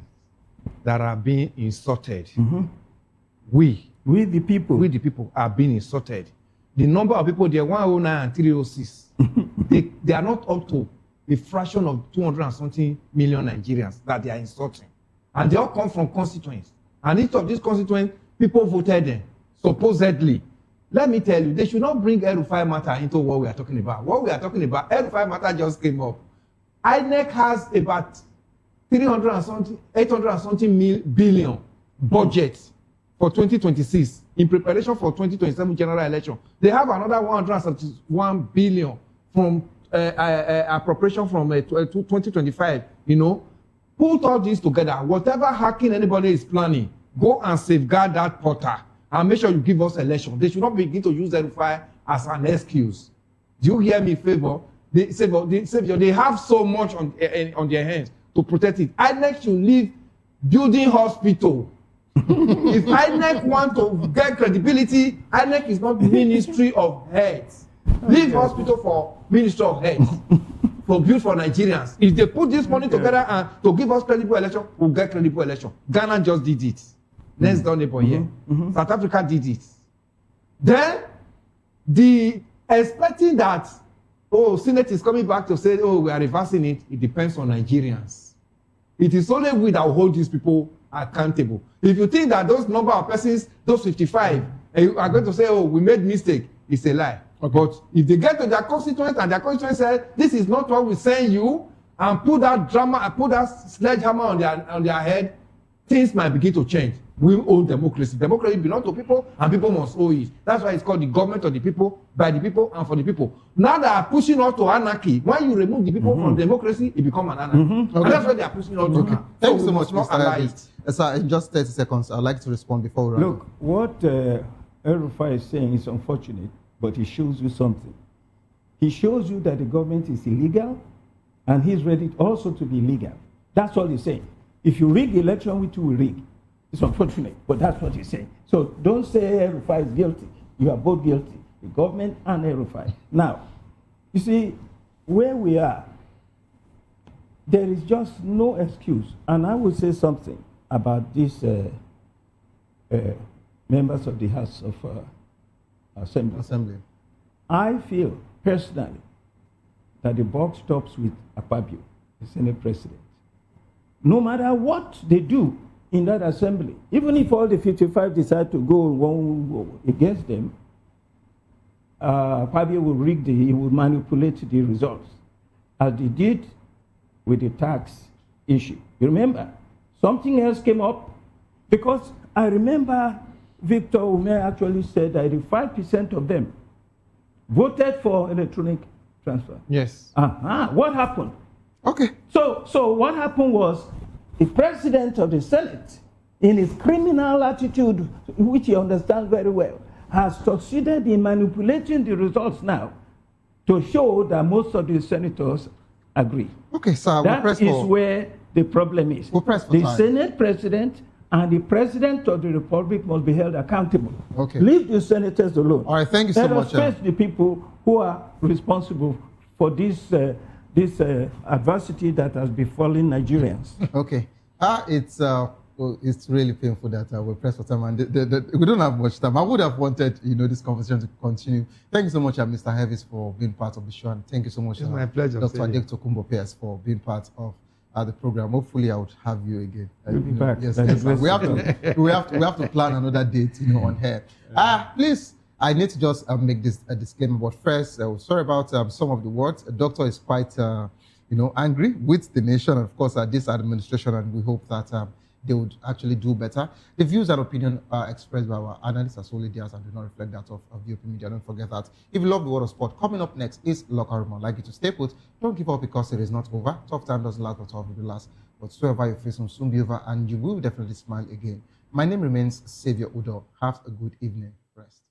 that are being insulted. Mm-hmm. We the people are being insulted. The number of people there, 109 and 306, they are not up to a fraction of 200 and something million Nigerians that they are insulting. And they all come from constituents. And each of these constituents, people voted them, supposedly. Let me tell you, they should not bring El-Rufai matter into what we are talking about. What we are talking about, El-Rufai matter just came up. INEC has about 300 and something, 800 and something billion budget for 2026 in preparation for 2027 general election. They have another 171 billion from appropriation from 2025. Put all this together. Whatever hacking anybody is planning, go and safeguard that portal and make sure you give us election. They should not begin to use El-Rufai as an excuse. Do you hear me, Favor? They have so much on their hands to protect it. INEC should leave building hospital. If INEC want to get credibility, INEC is not Ministry of Health. Leave hospital for Ministry of Health. For build for Nigerians. If they put this money together and to give us credible election, we'll get credible election. Ghana just did it. Next door neighbor here. South Africa did it. Then the expecting that Senate is coming back to say, we are reversing it. It depends on Nigerians. It is only we that will hold these people accountable. If you think that those number of persons, those 55, are going to say, we made mistake, it's a lie. Okay. But if they get to their constituents and their constituents say, this is not what we send you, and put that drama and put that sledgehammer on their head, things might begin to change. We own democracy. Democracy belongs to people, and people must own it. That's why it's called the government of the people, by the people, and for the people. Now they are pushing us to anarchy. When you remove the people from democracy, it becomes an anarchy. Okay. And that's what they are pushing us to now. Thank you so much, Mr. Sir, in just 30 seconds, I'd like to respond before we run. Look, what El-Rufai is saying is unfortunate, but he shows you something. He shows you that the government is illegal, and he's ready also to be legal. That's all he's saying. If you rig the election, we too will rig. It's unfortunate, but that's what he's saying. So don't say El-Rufai is guilty. You are both guilty, the government and El-Rufai. Now, you see, where we are, there is just no excuse. And I will say something about these members of the House of Assembly. I feel personally that the buck stops with Akpabio, the Senate President. No matter what they do in that assembly, even if all the 55 decide to go against them, Akpabio will he will manipulate the results, as they did with the tax issue. You remember? Something else came up, because I remember Victor Ume actually said that 85% of them voted for electronic transfer. Yes. What happened? Okay. So what happened was the president of the Senate, in his criminal attitude, which he understands very well, has succeeded in manipulating the results now to show that most of the senators agree. Okay, sir. That is where the problem is. The Senate president and the president of the republic must be held accountable. Okay. Leave the senators alone. All right, thank you so much. Let us face the people who are responsible for this adversity that has befallen Nigerians. Okay. It's really painful that we're pressed for time, and we don't have much time. I would have wanted, this conversation to continue. Thank you so much, Mr. Heavis, for being part of the show, and thank you so much, it's my pleasure, Dr. Adek Tokumbo Pierce, for being part of the program. Hopefully, I would have you again. You'll be back. Yes, we have to plan another date, on here. Please, I need to just make this a disclaimer. But first, sorry about some of the words. The doctor is quite, angry with the nation, and of course, this administration, and we hope that they would actually do better. The views and opinion expressed by our analysts are solely theirs and do not reflect that of VOP Media. Don't forget that. If you love the world of sport, coming up next is Locker Room. I'd like you to stay put. Don't give up because it is not over. Tough time doesn't last, but tough will last. Whatsoever you face will soon be over, and you will definitely smile again. My name remains Xavier Udo. Have a good evening. Rest.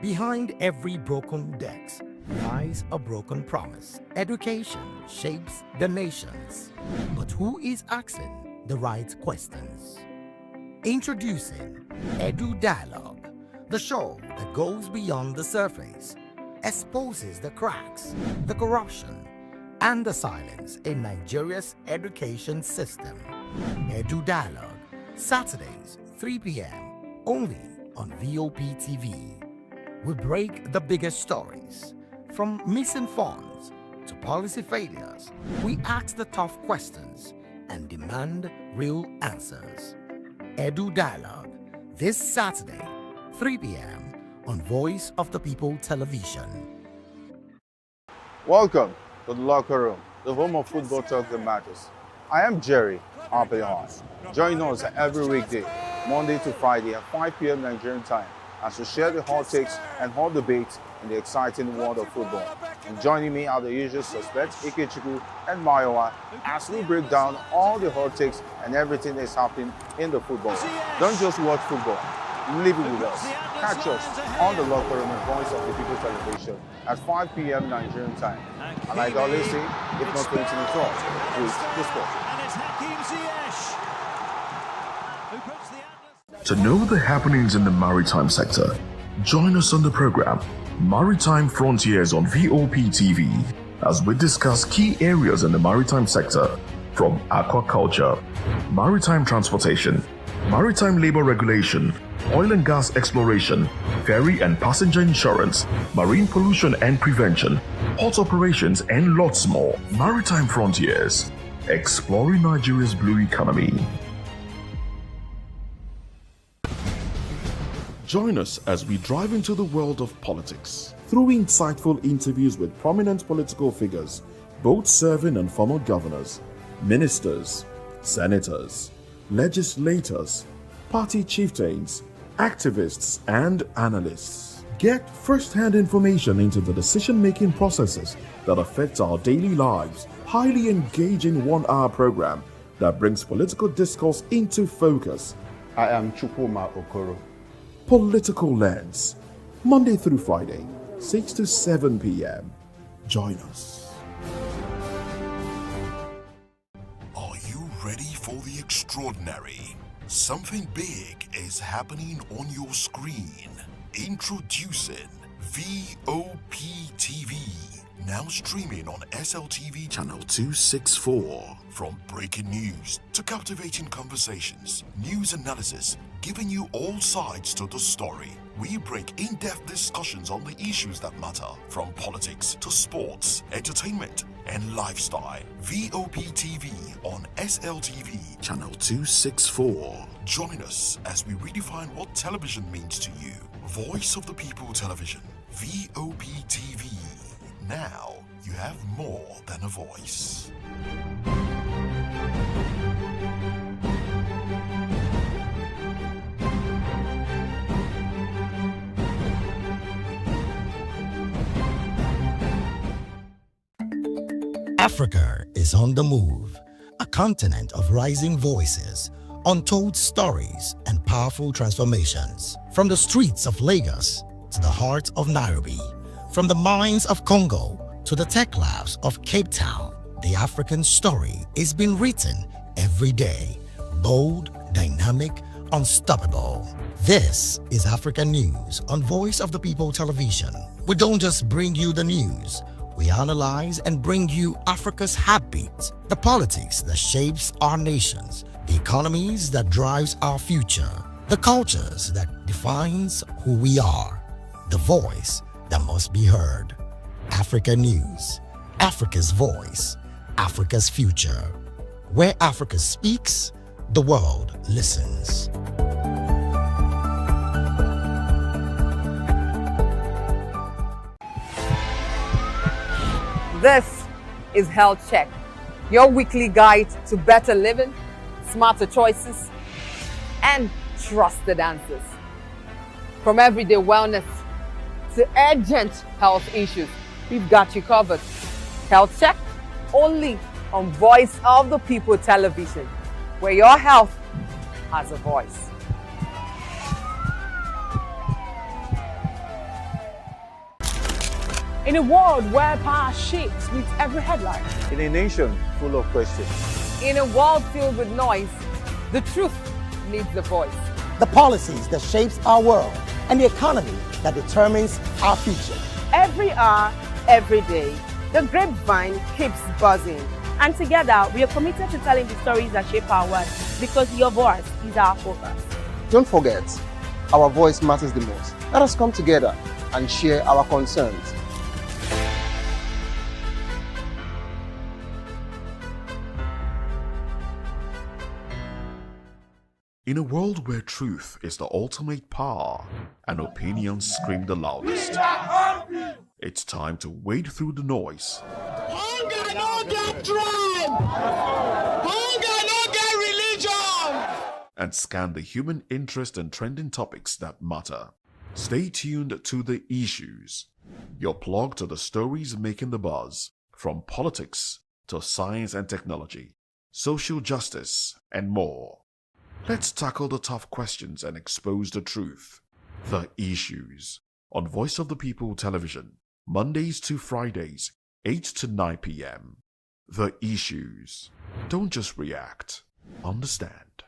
Behind every broken desk lies a broken promise. Education shapes the nations. But who is asking the right questions? Introducing Edu Dialogue, the show that goes beyond the surface, exposes the cracks, the corruption, and the silence in Nigeria's education system. Edu Dialogue, Saturdays, 3 p.m., only on VOP TV. We break the biggest stories, from missing funds to policy failures. We ask the tough questions and demand real answers. Edu Dialogue, this Saturday, 3 p.m. on Voice of the People Television. Welcome to the Locker Room, the home of football talk that matters. I am Jerry Apelon. Join us every weekday, Monday to Friday at 5 p.m. Nigerian time, as we share the hot takes and hot debates in the exciting world of football. And joining me are the usual suspects, Ikechukwu and Mayowa, as we break down all the hot takes and everything that's happening in the football. Don't just watch football, live it with us. Catch us on the Locker Room and Voice of the People Television at 5 p.m. Nigerian time. And like I always say, if not 20 minutes off, please discuss. To know the happenings in the maritime sector, join us on the program Maritime Frontiers on VOP TV as we discuss key areas in the maritime sector, from aquaculture, maritime transportation, maritime labor regulation, oil and gas exploration, ferry and passenger insurance, marine pollution and prevention, port operations, and lots more. Maritime Frontiers, exploring Nigeria's blue economy. Join us as we drive into the world of politics through insightful interviews with prominent political figures, both serving and former governors, ministers, senators, legislators, party chieftains, activists, and analysts. Get first-hand information into the decision-making processes that affect our daily lives. Highly engaging one-hour program that brings political discourse into focus. I am Chukwuma Okoro. Political Lens, Monday through Friday, 6 to 7 p.m. Join us. Are you ready for the extraordinary? Something big is happening on your screen. Introducing VOP TV, Now streaming on SLTV channel 264. From breaking news to captivating conversations, news analysis, giving you all sides to the story. We bring in-depth discussions on the issues that matter, from politics to sports, entertainment, and lifestyle. VOP TV on SLTV channel 264. Join us as we redefine what television means to you. Voice of the People Television, VOP TV. Now you have more than a voice. Africa is on the move, a continent of rising voices, untold stories, and powerful transformations. From the streets of Lagos to the heart of Nairobi, from the mines of Congo to the tech labs of Cape Town, the African story is being written every day. Bold, dynamic, unstoppable. This is African News on Voice of the People Television. We don't just bring you the news. We analyze and bring you Africa's heartbeat, the politics that shapes our nations, the economies that drives our future, the cultures that defines who we are, the voice that must be heard. Africa News, Africa's voice, Africa's future. Where Africa speaks, the world listens. This is Health Check, your weekly guide to better living, smarter choices, and trusted answers. From everyday wellness to urgent health issues, we've got you covered. Health Check, only on Voice of the People Television, where your health has a voice. In a world where power shapes with every headline. In a nation full of questions. In a world filled with noise, the truth needs a voice. The policies that shapes our world and the economy that determines our future. Every hour, every day, the grapevine keeps buzzing. And together, we are committed to telling the stories that shape our world, because your voice is our focus. Don't forget, our voice matters the most. Let us come together and share our concerns. In a world where truth is the ultimate power and opinions scream the loudest, it's time to wade through the noise. Hunger no get tribe. Hunger no get religion. And scan the human interest and trending topics that matter. Stay tuned to The Issues, your plug to the stories making the buzz, from politics to science and technology, social justice, and more. Let's tackle the tough questions and expose the truth. The Issues on Voice of the People Television, Mondays to Fridays, 8 to 9 p.m. The Issues. Don't just react, understand.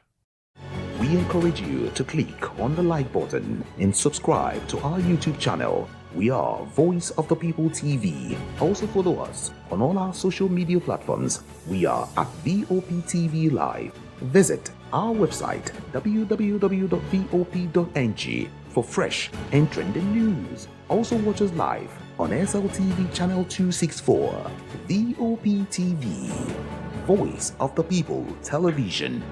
We encourage you to click on the like button and subscribe to our YouTube channel. We are Voice of the People TV. Also follow us on all our social media platforms. We are at VOP TV Live. Visit our website www.vop.ng for fresh and trending news. Also watch us live on SLTV channel 264. VOP TV, Voice of the People Television.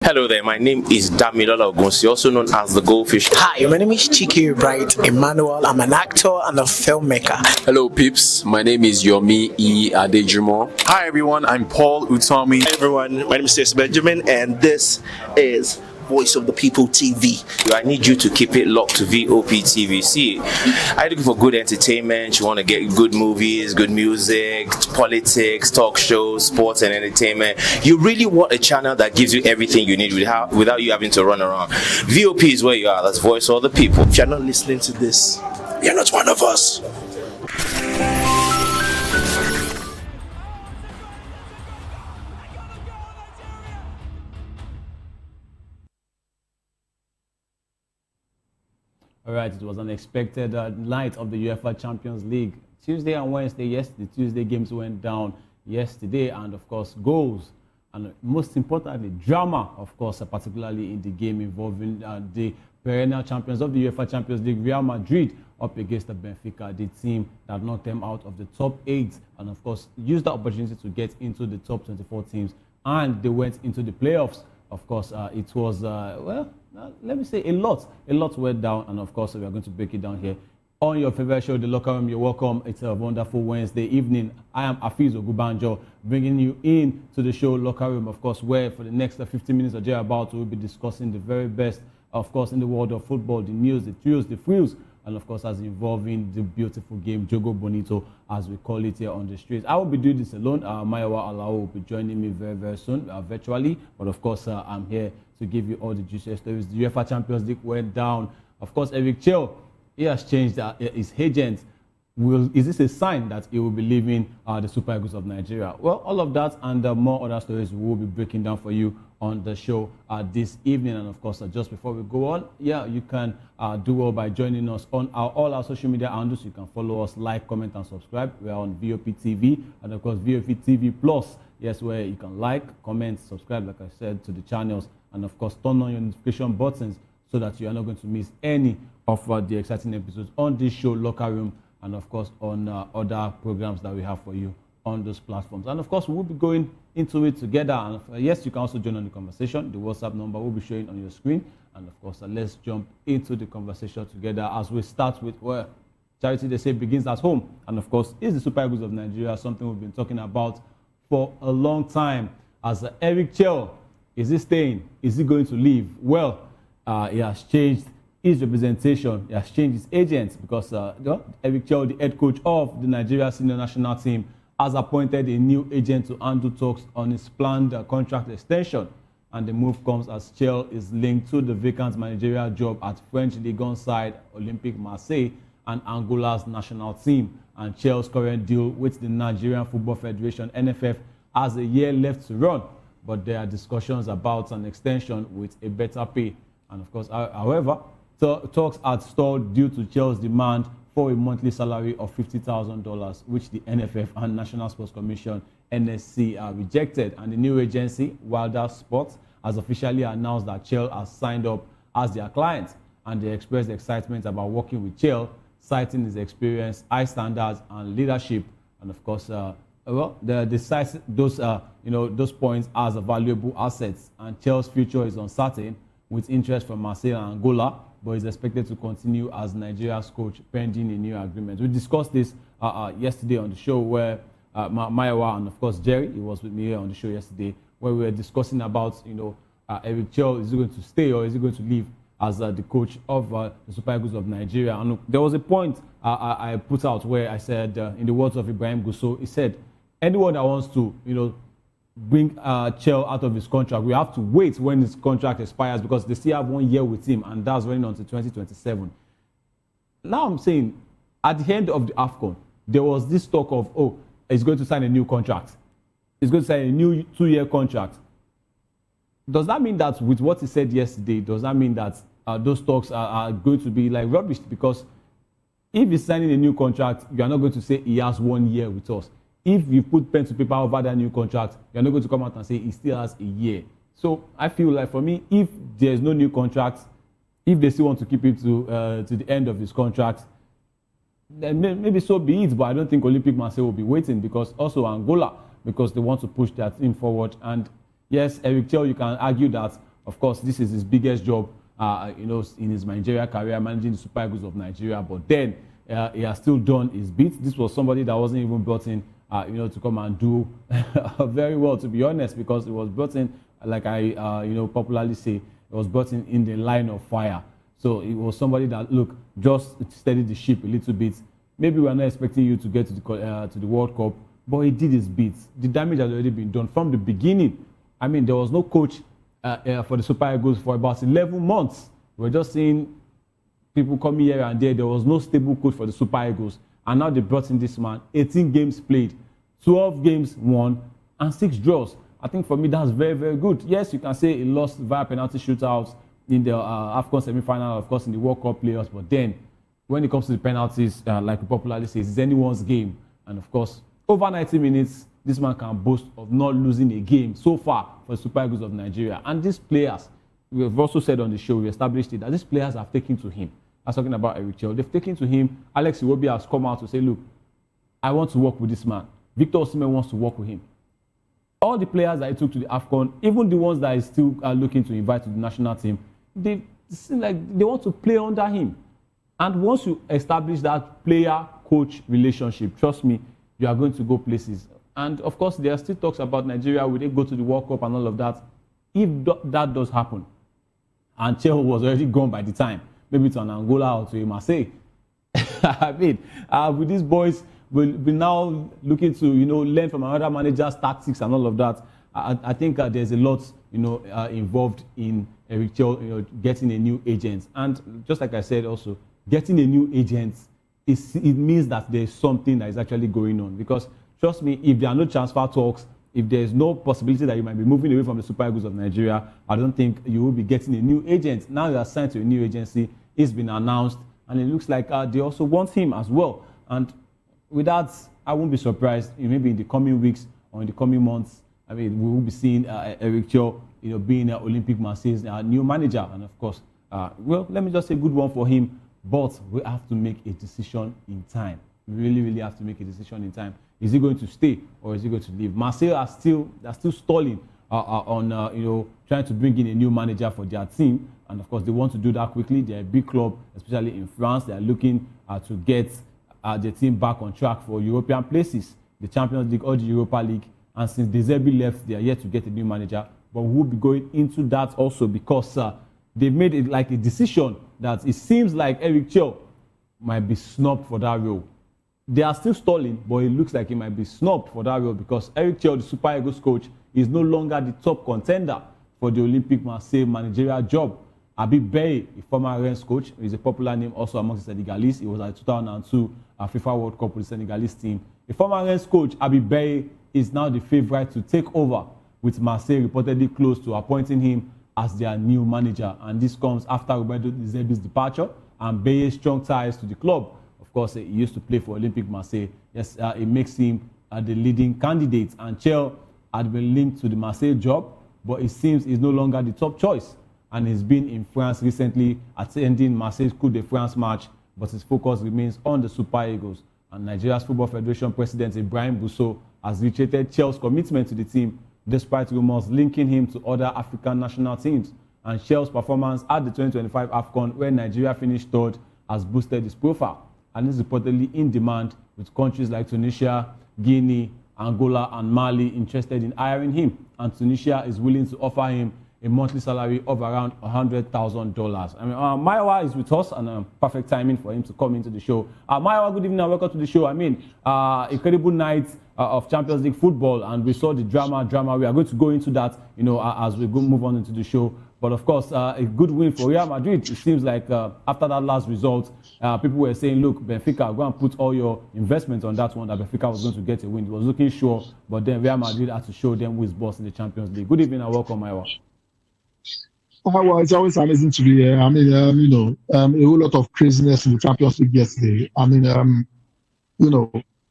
Hello there, my name is Damilola Ogunsi, also known as the Goldfish. Hi, my name is Chiki Bright Emmanuel. I'm an actor and a filmmaker. Hello peeps, my name is Yomi E. Adejimo. Hi everyone, I'm Paul Utomi. Hi everyone, my name is Stacey Benjamin and this is Voice of the People TV. I need you to keep it locked to VOP TV. See, are you looking for good entertainment? You want to get good movies, good music, politics, talk shows, sports and entertainment. You really want a channel that gives you everything you need without you having to run around. VOP is where you are. That's Voice of the People. If you're not listening to this, you're not one of us. All right, it was an unexpected night of the UEFA Champions League. Tuesday and Wednesday, yes, the Tuesday games went down yesterday, and of course, goals, and most importantly, drama, of course, particularly in the game involving the perennial champions of the UEFA Champions League, Real Madrid, up against the Benfica, the team that knocked them out of the top 8, and of course, used the opportunity to get into the top 24 teams, and they went into the playoffs. Of course, it was, let me say a lot went down, and of course we are going to break it down here on your favorite show, The Locker Room. You're welcome. It's a wonderful Wednesday evening. I am Afiz Ogubanjo, bringing you in to the show Locker Room, of course, where for the next 15 minutes or thereabout we'll be discussing the very best, of course, in the world of football, the news, the thrills, the frills, and of course as involving the beautiful game Jogo Bonito, as we call it here on the streets. I will be doing this alone. Mayowa Alao will be joining me very soon virtually, but of course I'm here to give you all the juiciest stories. The UEFA Champions League went down. Of course, Eric Chell, he has changed his agent. Is this a sign that he will be leaving the Super Eagles of Nigeria? Well, all of that and more other stories we will be breaking down for you on the show this evening. And of course, just before we go on, you can do well by joining us on all our social media handles. You can follow us, like, comment, and subscribe. We are on VOP TV and of course VOP TV Plus. Yes, where you can like, comment, subscribe, like I said, to the channels, and of course turn on your notification buttons so that you are not going to miss any of the exciting episodes on this show, Locker Room, and of course on other programs that we have for you on those platforms. And of course, we'll be going into it together. And yes, you can also join on the conversation. The WhatsApp number will be showing on your screen. And of course, let's jump into the conversation together as we start with, well, charity, they say, begins at home. And of course, is the Super Eagles of Nigeria something we've been talking about for a long time? As Eric Chell, is he staying? Is he going to leave? Well, he has changed his representation. He has changed his agents because Eric Chell, the head coach of the Nigeria senior national team, has appointed a new agent to handle talks on his planned contract extension. And the move comes as Chell is linked to the vacant managerial job at French Ligue 1 side Olympique Marseille and Angola's national team. And Chell's current deal with the Nigerian Football Federation, NFF, has a year left to run. But there are discussions about an extension with a better pay. And of course, however, talks had stalled due to Chell's demand for a monthly salary of $50,000, which the NFF and National Sports Commission, NSC, rejected. And the new agency, Wilder Sports, has officially announced that Chell has signed up as their client. And they expressed excitement about working with Chell, citing his experience, high standards, and leadership. And of course, they cite those points as a valuable assets. And Chell's future is uncertain, with interest from Marseille and Angola, but is expected to continue as Nigeria's coach pending a new agreement. We discussed this yesterday on the show where Mayowa and of course Jerry, he was with me here on the show yesterday, where we were discussing about, Eric Chell, is he going to stay or is he going to leave as the coach of the Super Eagles of Nigeria? And there was a point I put out where I said, in the words of Ibrahim Gusso, he said, anyone that wants to, bring Chell out of his contract, we have to wait when his contract expires because they still have 1 year with him, and that's running until 2027. Now I'm saying, at the end of the AFCON, there was this talk of, he's going to sign a new contract. He's going to sign a new 2-year contract. Does that mean that with what he said yesterday, does that mean that those talks are going to be like rubbish? Because if he's signing a new contract, you are not going to say he has 1 year with us. If you put pen to paper over that new contract, you're not going to come out and say he still has a year. So I feel like for me, if there's no new contract, if they still want to keep it to the end of his contract, then maybe so be it. But I don't think Olympique Marseille will be waiting, because also Angola, because they want to push their team forward. And yes, Eric Chell, you can argue that Of course, this is his biggest job, in his Nigeria career, managing the Super Eagles of Nigeria. But then he has still done his bit. This was somebody that wasn't even brought in, to come and do very well, to be honest, because it was brought in, like I, popularly say, it was brought in the line of fire. So it was somebody that, look, just steadied the ship a little bit. Maybe we're not expecting you to get to the World Cup, but he did his bit. The damage has already been done from the beginning. I mean, there was no coach for the Super Eagles for about 11 months. We're just seeing people coming here and there. There was no stable coach for the Super Eagles. And now they brought in this man. 18 games played, 12 games won, and 6 draws. I think for me, that's very, very good. Yes, you can say he lost via penalty shootouts in the AFCON semi-final, of course, in the World Cup playoffs. But then, when it comes to the penalties, like we popularly say, it's anyone's game. And of course, over 90 minutes, this man can boast of not losing a game so far for the Super Eagles of Nigeria. And these players, we have also said on the show, we established it, that these players have taken to him. I was talking about Electoral. They've taken to him. Alex Iwobi has come out to say, look, I want to work with this man. Victor Osimhen wants to work with him. All the players that he took to the AFCON, even the ones that he's still looking to invite to the national team, they seem like they want to play under him. And once you establish that player-coach relationship, trust me, you are going to go places. And of course, there are still talks about Nigeria, will they go to the World Cup and all of that. If that does happen, and Chelsea was already gone by the time, maybe to an Angola or to a Marseille, I mean, with these boys, we'll be now looking to, learn from another manager's tactics and all of that. I think there's a lot, involved in Eric Chell, getting a new agent. And just like I said also, getting a new agent, it means that there's something that is actually going on. Because trust me, if there are no transfer talks, if there's no possibility that you might be moving away from the Super Eagles of Nigeria, I don't think you will be getting a new agent. Now you are signed to a new agency, it's been announced, and it looks like they also want him as well. And with that, I won't be surprised, maybe in the coming weeks or in the coming months, I mean, we will be seeing Eric Chell, being Olympic Marseille's new manager. And of course, well, let me just say good one for him, but we have to make a decision in time. We really, really have to make a decision in time. Is he going to stay or is he going to leave? Marseille are still stalling on trying to bring in a new manager for their team, and of course they want to do that quickly. They're a big club, especially in France. They are looking to get the team back on track for European places, the Champions League or the Europa League. And since De Zerbi left, they are yet to get a new manager. But we'll be going into that also because they've made it like a decision that it seems like Eric Chell might be snubbed for that role. They are still stalling, but it looks like he might be snubbed for that role because Eric Chell, the Super Eagles coach, is no longer the top contender for the Olympic Marseille managerial job. Habib Beye, a former Rennes coach, is a popular name also amongst the Senegalese. He was at the 2002 FIFA World Cup with the Senegalese team. The former Rennes coach, Habib Beye, is now the favorite to take over, with Marseille reportedly close to appointing him as their new manager. And this comes after Roberto De Zerbi's departure and Beye's strong ties to the club. Of course, he used to play for Olympic Marseille. Yes, it makes him the leading candidate. And Chell had been linked to the Marseille job, but it seems he's no longer the top choice. And he's been in France recently, attending Marseille's Coupe de France match, but his focus remains on the Super Eagles. And Nigeria's Football Federation President Ibrahim Bousso has reiterated Chell's commitment to the team, despite rumors linking him to other African national teams. And Chell's performance at the 2025 AFCON, where Nigeria finished third, has boosted his profile. And is reportedly in demand, with countries like Tunisia, Guinea, Angola, and Mali interested in hiring him. And Tunisia is willing to offer him a monthly salary of around $100,000. I mean, Maiwa is with us, and perfect timing for him to come into the show. Maiwa, good evening and welcome to the show. I mean, incredible night of Champions League football, and we saw the drama. We are going to go into that, as we move on into the show. But of course, a good win for Real Madrid. It seems like after that last result, people were saying, look, Benfica, go and put all your investment on that one, that Benfica was going to get a win. It was looking sure, but then Real Madrid had to show them who is boss in the Champions League. Good evening and welcome, Maiwa. Well, it's always amazing to be here. I mean, a whole lot of craziness in the Champions League yesterday. I mean,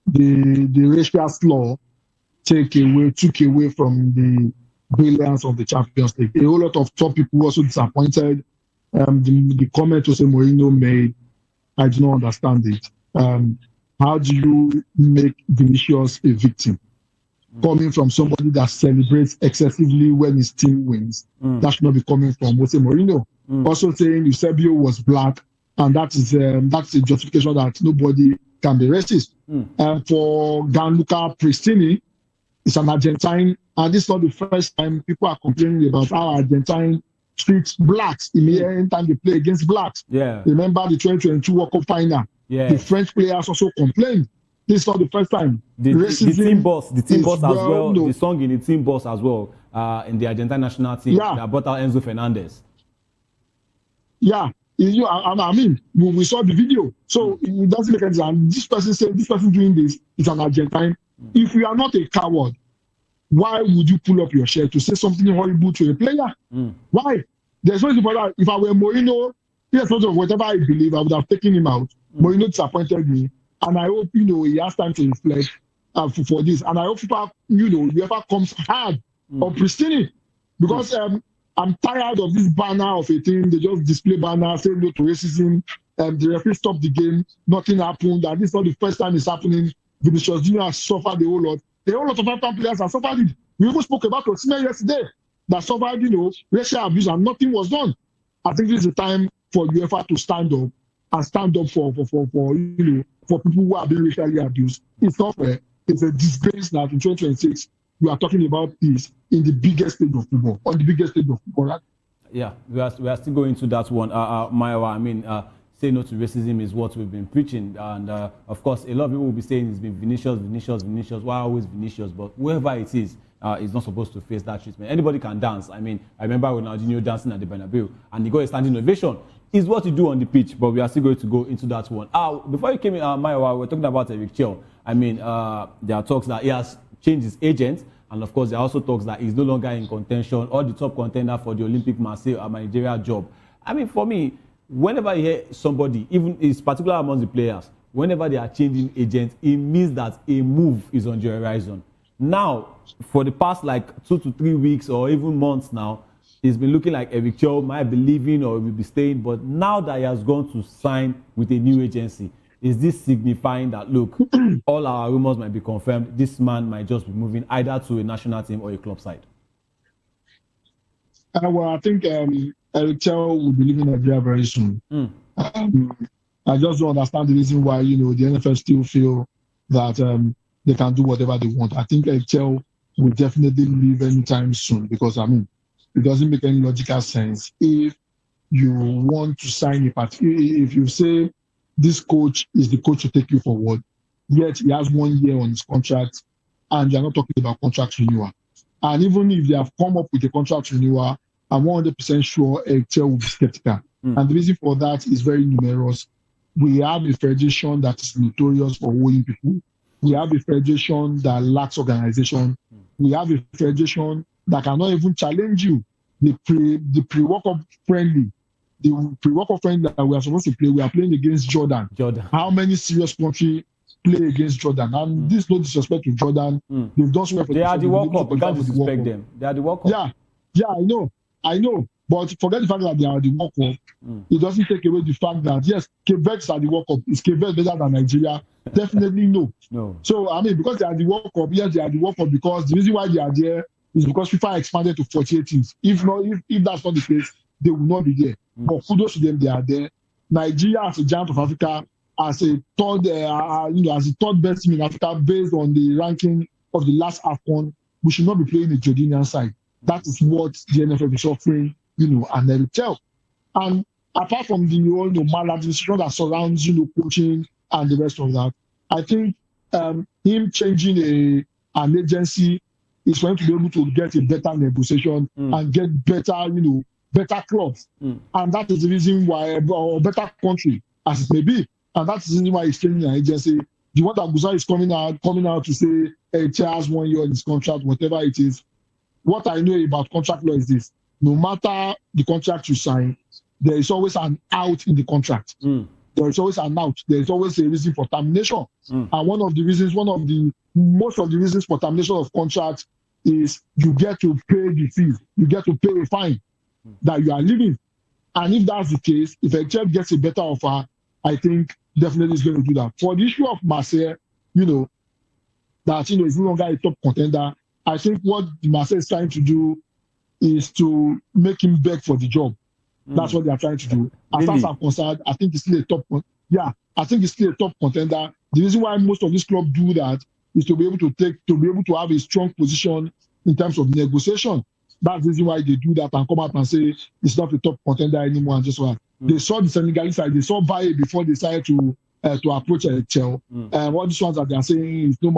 the racial law took away from the brilliance of the Champions League. A whole lot of top people were also disappointed. The comment Jose Mourinho made, I do not understand it. How do you make Vinicius a victim? coming from somebody that celebrates excessively when his team wins. That should not be coming from Jose Mourinho. Also saying Eusebio was black, and that's a justification that nobody can be racist. And for Gianluca Pristini, it's an Argentine, and this is not the first time people are complaining about how Argentine treats blacks in time they play against blacks. Yeah. Remember the 2022 World Cup final? Yeah. The French players also complained. This is not the first time. The team boss as well. No. The song in the team boss as well. In the Argentine national team that brought out Enzo Fernandez. Yeah. I mean, we saw the video, so it doesn't make any sense. And this person said, this person doing this is an Argentine. If you are not a coward, why would you pull up your shirt to say something horrible to a player? Why? There's no reason for that. If I were Mourinho, irrespective of whatever I believe, I would have taken him out. Mourinho disappointed me, and I hope he has time to reflect for this. And I hope whoever comes hard on Pristini, because I'm tired of this banner of a team. They just display banner, say no to racism. The referee stopped the game. Nothing happened. And this is not the first time it's happening. Vinicius Junior has suffered a whole lot. A whole lot of African players have suffered it. We even spoke about Osimhen yesterday that suffered, racial abuse and nothing was done. I think this is the time for UEFA to stand up and stand up for people who are being racially abused. It's not fair. It's a disgrace that in 2026 we are talking about this in the biggest stage of football, on the biggest stage of football, right? Yeah, we are still going to that one. Maiwa, I mean, say no to racism is what we've been preaching. And of course, a lot of people will be saying it's been Vinicius. Why always Vinicius? But whoever it is not supposed to face that treatment. Anybody can dance. I mean, I remember Ronaldinho dancing at the Bernabeu and he got a standing ovation. It's what you do on the pitch, but we are still going to go into that one. Before you came in, Maiwa, we're talking about Electoral. I mean, there are talks that he has changed his agent. And of course, there are also talks that he's no longer in contention or the top contender for the Olympic Marseille managerial job. I mean, for me, whenever you hear somebody, even it's particular among the players, whenever they are changing agents, it means that a move is on the horizon. Now, for the past 2 to 3 weeks or even months now, it's been looking like Eric Chow might be leaving or will be staying. But now that he has gone to sign with a new agency, is this signifying that, look, all our rumors might be confirmed, this man might just be moving either to a national team or a club side? Well, I think Eric Chow will be leaving Nigeria very soon. I just don't understand the reason why, the NFL still feel that they can do whatever they want. I think Eric Chow will definitely leave anytime soon because, it doesn't make any logical sense. If you want to sign a party, if you say this coach is the coach to take you forward, yet he has 1 year on his contract and you're not talking about contract renewal. And even if they have come up with a contract renewal, I'm 100% sure Eric Chow will be skeptical. And the reason for that is very numerous. We have a federation that is notorious for owing people. We have a federation that lacks organization. We have a federation that cannot even challenge you. The pre-World Cup friendly that we are supposed to play, we are playing against Jordan. How many serious countries play against Jordan? And this is no disrespect to Jordan. They've done so well for They are the World Cup. You can't disrespect them. They are the World Cup. Yeah, I know. But forget the fact that they are the World Cup. It doesn't take away the fact that, yes, Cape Verde are the World Cup. Is Cape Verde better than Nigeria? Definitely no. So, because they are the World Cup, yes, they are the World Cup because the reason why they are there is because FIFA expanded to 48 teams. If that's not the case, they will not be there. But kudos to them, they are there. Nigeria, as a giant of Africa, as a third best team in Africa, based on the ranking of the last AFCON, we should not be playing the Jordanian side. That is what the NFL is offering, and they will tell. And apart from the maladministration that surrounds, coaching and the rest of that, I think him changing an agency is going to be able to get a better negotiation and get better clubs. And that is the reason why, or better country, as it may be. And that's the reason why he's changing an agency. The one that Guza is coming out to say, hey, has 1 year in his contract, whatever it is. What I know about contract law is this. No matter the contract you sign, there is always an out in the contract. There is always an out. There is always a reason for termination. And most of the reasons for termination of contracts is you get to pay the fees. You get to pay a fine that you are leaving. And if that's the case, if a club gets a better offer, I think definitely is going to do that. For the issue of Marseille, that is no longer a top contender. I think what Marseille is trying to do is to make him beg for the job. That's what they are trying to do. As far as I'm concerned, I think it's still a top. I think it's still a top contender. The reason why most of these clubs do that is to be able to have a strong position in terms of negotiation. That's the reason why they do that and come out and say it's not a top contender anymore. And just what they saw the Senegalese side, they saw Baye before they decided to approach Electoral. And all these ones that they are saying is no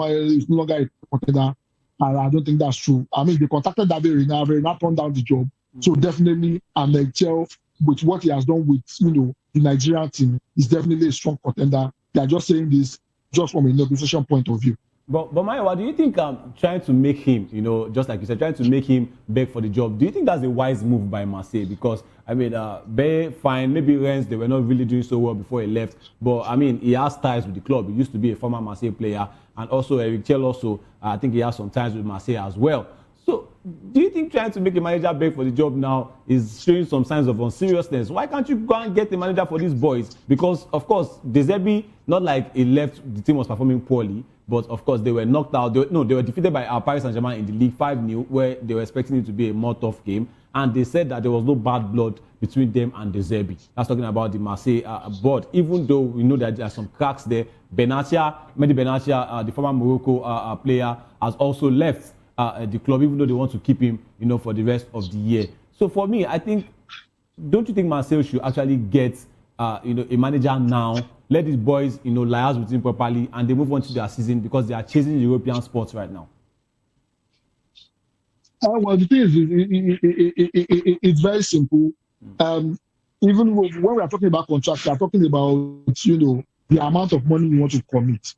longer a top contender. And I don't think that's true. I mean, they contacted David Rina turned down the job. So definitely, Electoral, with what he has done with the Nigerian team, is definitely a strong contender. They are just saying this just from a negotiation point of view. But Maiwa, do you think trying to make him, just like you said, trying to make him beg for the job, do you think that's a wise move by Marseille? Because, I mean, Baye, fine, maybe Rennes, they were not really doing so well before he left. But, I mean, he has ties with the club. He used to be a former Marseille player. And also, Electoral also, I think he has some ties with Marseille as well. So, do you think trying to make a manager beg for the job now is showing some signs of unseriousness? Why can't you go and get a manager for these boys? Because, of course, De Zerbi, not like he left, the team was performing poorly, but, of course, they were knocked out. They were defeated by Paris Saint-Germain in the league 5-0, where they were expecting it to be a more tough game. And they said that there was no bad blood between them and De Zerbi. That's talking about the Marseille board. Even though we know that there are some cracks there, Mehdi Benatia, the former Morocco player, has also left the club, even though they want to keep him, for the rest of the year. So for me, I think, don't you think Marseille should actually get, a manager now, let these boys, liaise with him properly, and they move on to their season because they are chasing European sports right now? Well, the thing is, it's very simple. Even when we are talking about contracts, we are talking about, the amount of money you want to commit.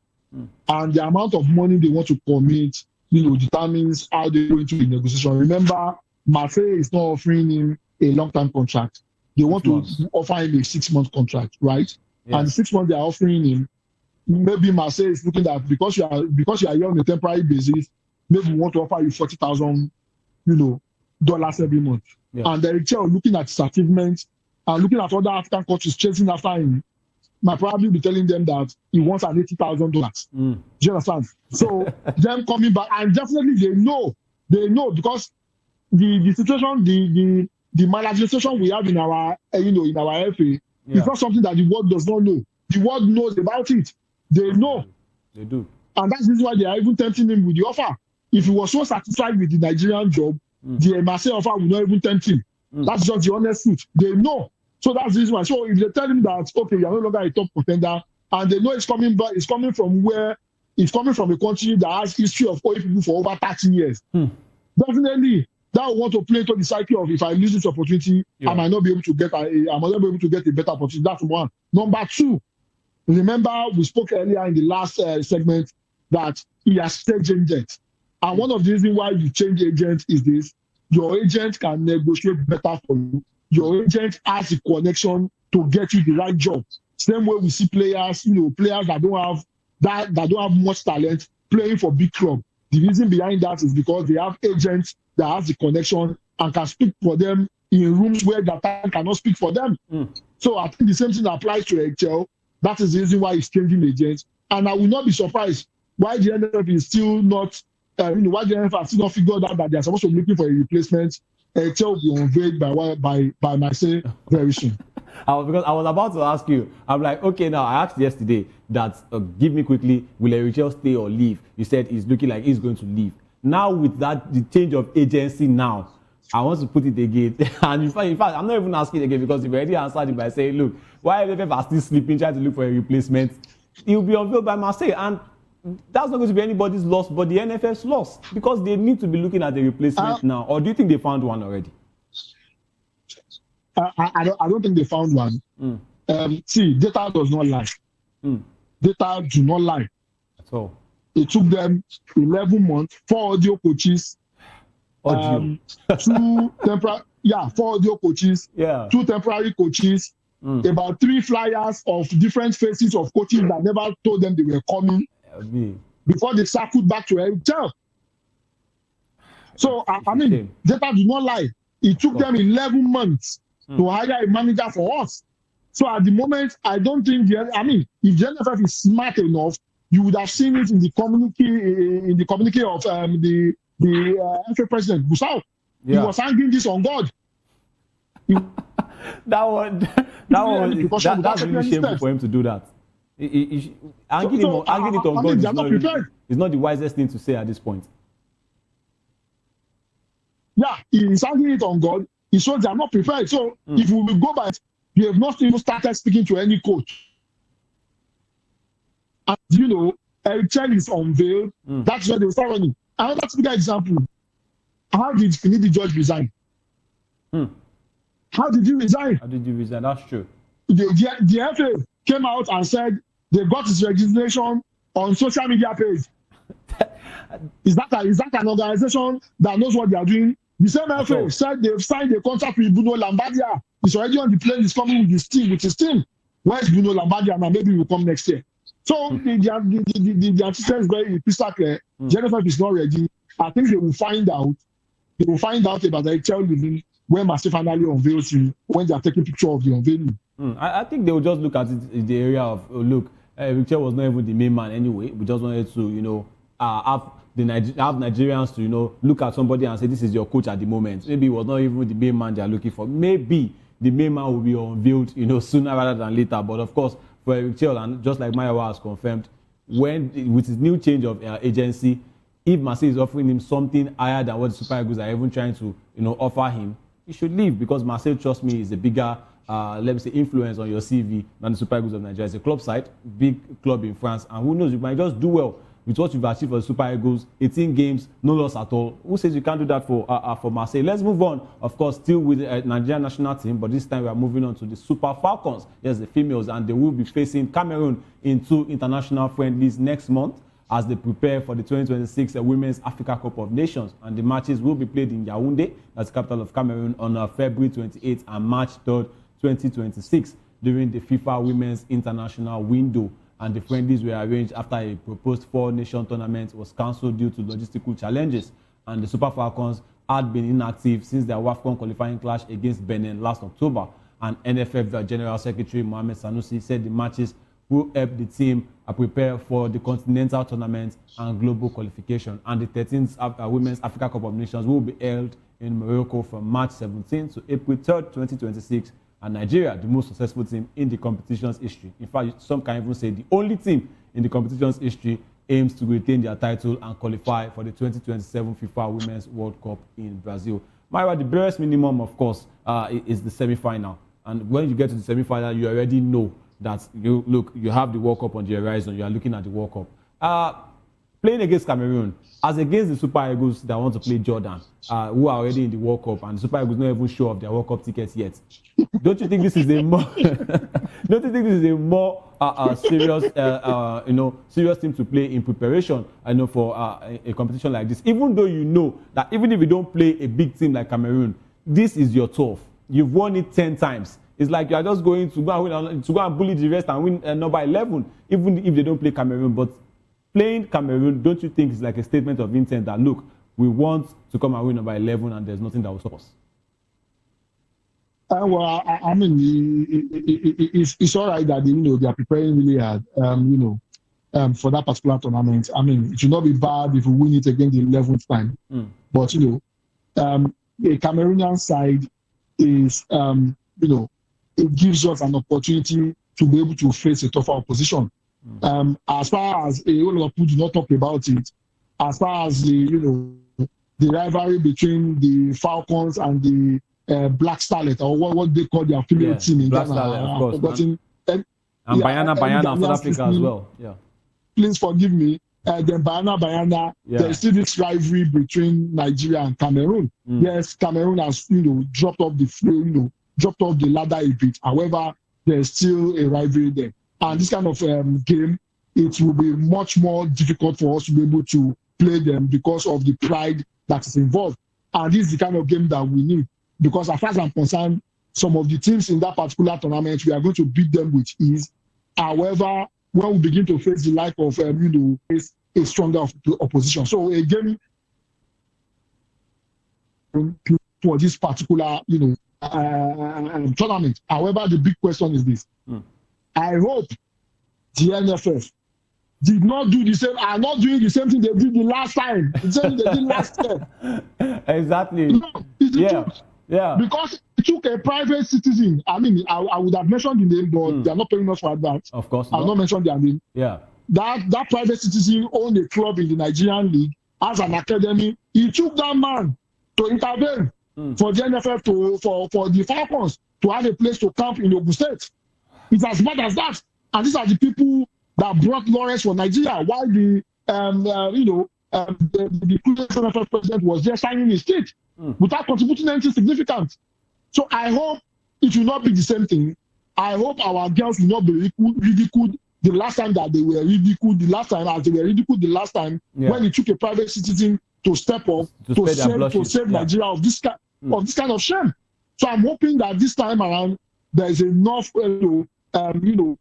And the amount of money they want to commit, determines how they go into the negotiation. Remember, Marseille is not offering him a long-term contract. They want to offer him a 6-month contract, right? Yes. And the 6 months they are offering him, maybe Marseille is looking at because you are here on a temporary basis, maybe we want to offer you $40,000, dollars every month. Yeah. And the Electoral looking at his achievements and looking at other African countries chasing after him, might probably be telling them that he wants an $80,000. Do you understand? So them coming back, and definitely they know because the situation, the maladministration we have in our in our FA is not something that the world does not know. The world knows about it. They know. They do. And that's why they are even tempting him with the offer. If he was so satisfied with the Nigerian job, the Marseille offer will not even tempt him. That's just the honest truth. They know. So that's the reason why. So if they tell him that, okay, you're no longer a top contender, and they know it's coming back, it's coming from a country that has history of owing people for over 30 years. Definitely, that will want to play into the psyche of, if I lose this opportunity, I might not be able to get a better opportunity. That's one. Number two, remember we spoke earlier in the last segment that he has changed agent. And one of the reasons why you change agent is this: your agent can negotiate better for you. Your agent has the connection to get you the right job. Same way we see players, players that don't have much talent playing for big club. The reason behind that is because they have agents that has the connection and can speak for them in rooms where the talent cannot speak for them. So I think the same thing applies to Electoral. That is the reason why he's changing agents. And I will not be surprised why the NFF is still not, why the NFF has still not figured out that they are supposed to be looking for a replacement. Electoral will be unveiled by Marseille very soon. Because I was about to ask you, I'm like, okay, now I asked yesterday that, give me quickly, will Electoral stay or leave? You said he's looking like he's going to leave. Now with that, the change of agency now, I want to put it again. And in fact, I'm not even asking again because you've already answered it by saying, look, why LFF are still sleeping, trying to look for a replacement? It will be unveiled by Marseille. And that's not going to be anybody's loss, but the NFF's loss, because they need to be looking at the replacement now. Or do you think they found one already? I don't think they found one. See, data does not lie. Data do not lie. At all. It took them 11 months, 4 audio coaches, 4 audio coaches, 2 temporary coaches, about 3 flyers of different faces of coaches that never told them they were coming. Before they circled back to Electoral. So, I mean, data do not lie. It took them 11 months to hire a manager for us. So, at the moment, I don't think, if the NFF is smart enough, you would have seen it in the communique of the FA president Busau. Yeah. He was hanging this on God. That's really shameful for him to do that. Hanging it on God is not the wisest thing to say at this point. Yeah, he's hanging it on God. He shows they are not prepared. So if we will go by it, you have not even started speaking to any coach. And you know, Electoral is unveiled. That's where they will start running. Another typical example. How did Finidi George resign? How did he resign? How did you resign? That's true. The FA came out and said they got his registration on social media page. Is that an organization that knows what they are doing? The same FA said they've signed a contract with Bruno Lambadia. He's already on the plane. He's coming with his team. Where's Bruno Lambadia? Now maybe he will come next year. So the antecedent is very crystal clear. The NFF is not ready. I think they will find out. They will find out about the Electoral living when Marseille finally unveils him, when they are taking picture of the unveiling. I think they will just look at it in the area of, look, Electoral was not even the main man anyway. We just wanted to, have Nigerians to, look at somebody and say, this is your coach at the moment. Maybe it was not even the main man they are looking for. Maybe the main man will be unveiled, sooner rather than later. But of course, for Electoral, and just like Mayowa has confirmed, with his new change of agency, if Marseille is offering him something higher than what the Super Eagles are even trying to, offer him, he should leave, because Marseille, trust me, is a bigger, let me say, influence on your CV than the Super Eagles of Nigeria. It's a club side, big club in France, and who knows, you might just do well with what you've achieved for the Super Eagles. 18 games, no loss at all. Who says you can't do that for Marseille? Let's move on. Of course, still with the Nigerian national team, but this time we are moving on to the Super Falcons. Yes, the females, and they will be facing Cameroon in 2 international friendlies next month as they prepare for the 2026 Women's Africa Cup of Nations. And the matches will be played in Yaoundé, that's the capital of Cameroon, on February 28th and March 3rd, 2026, during the FIFA Women's International window. And the friendlies were arranged after a proposed 4-nation tournament was cancelled due to logistical challenges. And the Super Falcons had been inactive since their WAFCON qualifying clash against Benin last October. And NFF General Secretary Mohamed Sanusi said the matches will help the team prepare for the continental tournament and global qualification. And the 13th Women's Africa Cup of Nations will be held in Morocco from March 17th to April 3rd, 2026. And Nigeria, the most successful team in the competition's history. In fact, some can even say the only team in the competition's history, aims to retain their title and qualify for the 2027 FIFA Women's World Cup in Brazil. Myra, the barest minimum, of course, is the semi-final. And when you get to the semi-final, you already know that you have the World Cup on the horizon. You are looking at the World Cup. Playing against Cameroon, as against the Super Eagles that want to play Jordan, who are already in the World Cup, and the Super Eagles not even sure of their World Cup tickets yet. Don't you think this is a more serious, serious team to play in preparation? For a competition like this. Even though you know that even if you don't play a big team like Cameroon, this is your turf. You've won it 10 times. It's like you are just going to go and bully the rest and win number 11, even if they don't play Cameroon. But playing Cameroon, don't you think it's like a statement of intent that, look, we want to come and win number 11 and there's nothing that will stop us? Well, I mean, it's all right that they are preparing really hard, for that particular tournament. I mean, it should not be bad if we win it again the 11th time. But a Cameroonian side is, it gives us an opportunity to be able to face a tougher opposition. As far as a whole lot of people do not talk about it, as far as the rivalry between the Falcons and the Black Starlet, or what they call their affiliate team in Black Ghana. Starlet, of course. And Bayana, South Africa as well. Yeah. Please forgive me. Then Bayana, there's still this rivalry between Nigeria and Cameroon. Yes, Cameroon has dropped off the ladder a bit. However, there's still a rivalry there. And this kind of game, it will be much more difficult for us to be able to play them because of the pride that is involved. And this is the kind of game that we need. Because as far as I'm concerned, some of the teams in that particular tournament, we are going to beat them with ease. However, when we begin to face the like of, face a stronger opposition. So again, for this particular, tournament. However, the big question is this. I hope the NFF did not do the same, are not doing the same thing they did the last time. The same thing they did last year. Exactly. No, it's the truth. Yeah. Because it took a private citizen. I mean, I would have mentioned the name, but they are not paying us for that. Of course. I'll not mention their name. Yeah. That private citizen owned a club in the Nigerian league, as an academy. He took that man to intervene for the NFF for the Falcons to have a place to camp in Ogun State. It's as bad as that. And these are the people that brought Lawrence for Nigeria, while the previous NFF president was just signing his state without contributing anything significant. So I hope it will not be the same thing. I hope our girls will not be ridiculed the last time that they were ridiculed, the last time as they were ridiculed the last time when it took a private citizen to step up to save Nigeria of this kind of shame. So I'm hoping that this time around there is enough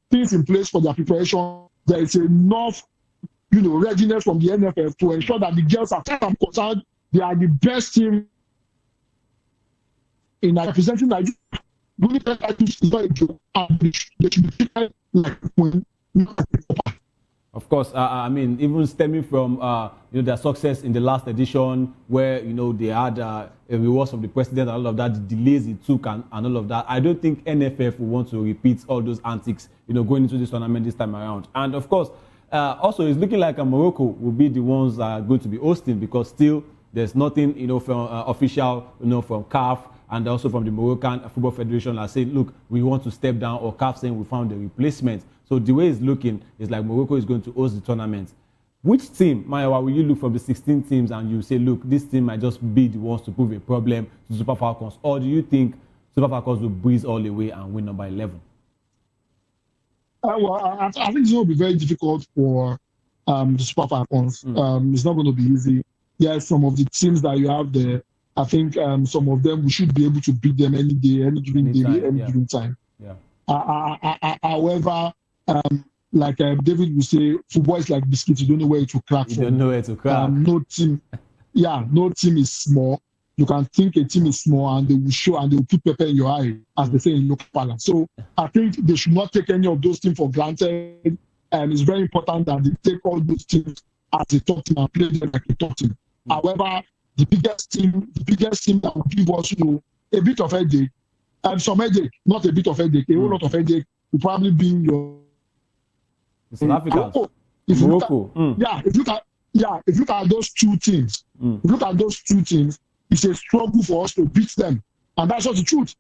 things in place for their preparation. There is enough readiness from the NFF to ensure that the girls, as far as I'm concerned, they are the best team in representing Nigeria. Of course, I mean, even stemming from their success in the last edition, where they had a rewards from the president and all of that, the delays it took and all of that. I don't think NFF will want to repeat all those antics, going into this tournament this time around. And of course, also it's looking like Morocco will be the ones that are going to be hosting, because still there's nothing, from official, from CAF and also from the Moroccan Football Federation are saying, look, we want to step down, or CAF saying we found a replacement. So the way it's looking is like Morocco is going to host the tournament. Which team, Mayowa, will you look from the 16 teams and you say, look, this team might just be the ones to prove a problem to Super Falcons? Or do you think Super Falcons will breeze all the way and win number 11? I think it's going to be very difficult for the Super Falcons. It's not going to be easy. Yes, some of the teams that you have there, I think some of them we should be able to beat them any day, any given time. Yeah. However, like David would say, football is like biscuits. You don't know where it will crack from. You don't know where to crack. No team is small. You can think a team is small, and they will show and they will put pepper in your eye, as they say in local parlance. So I think they should not take any of those teams for granted. And it's very important that they take all those teams as a top team and play them like a top team. However, the biggest team that will give us, a bit of headache, some headache, not a bit of headache, a whole lot of headache, will probably be in your Morocco. If you look at those two teams, it's a struggle for us to beat them, and that's just the truth.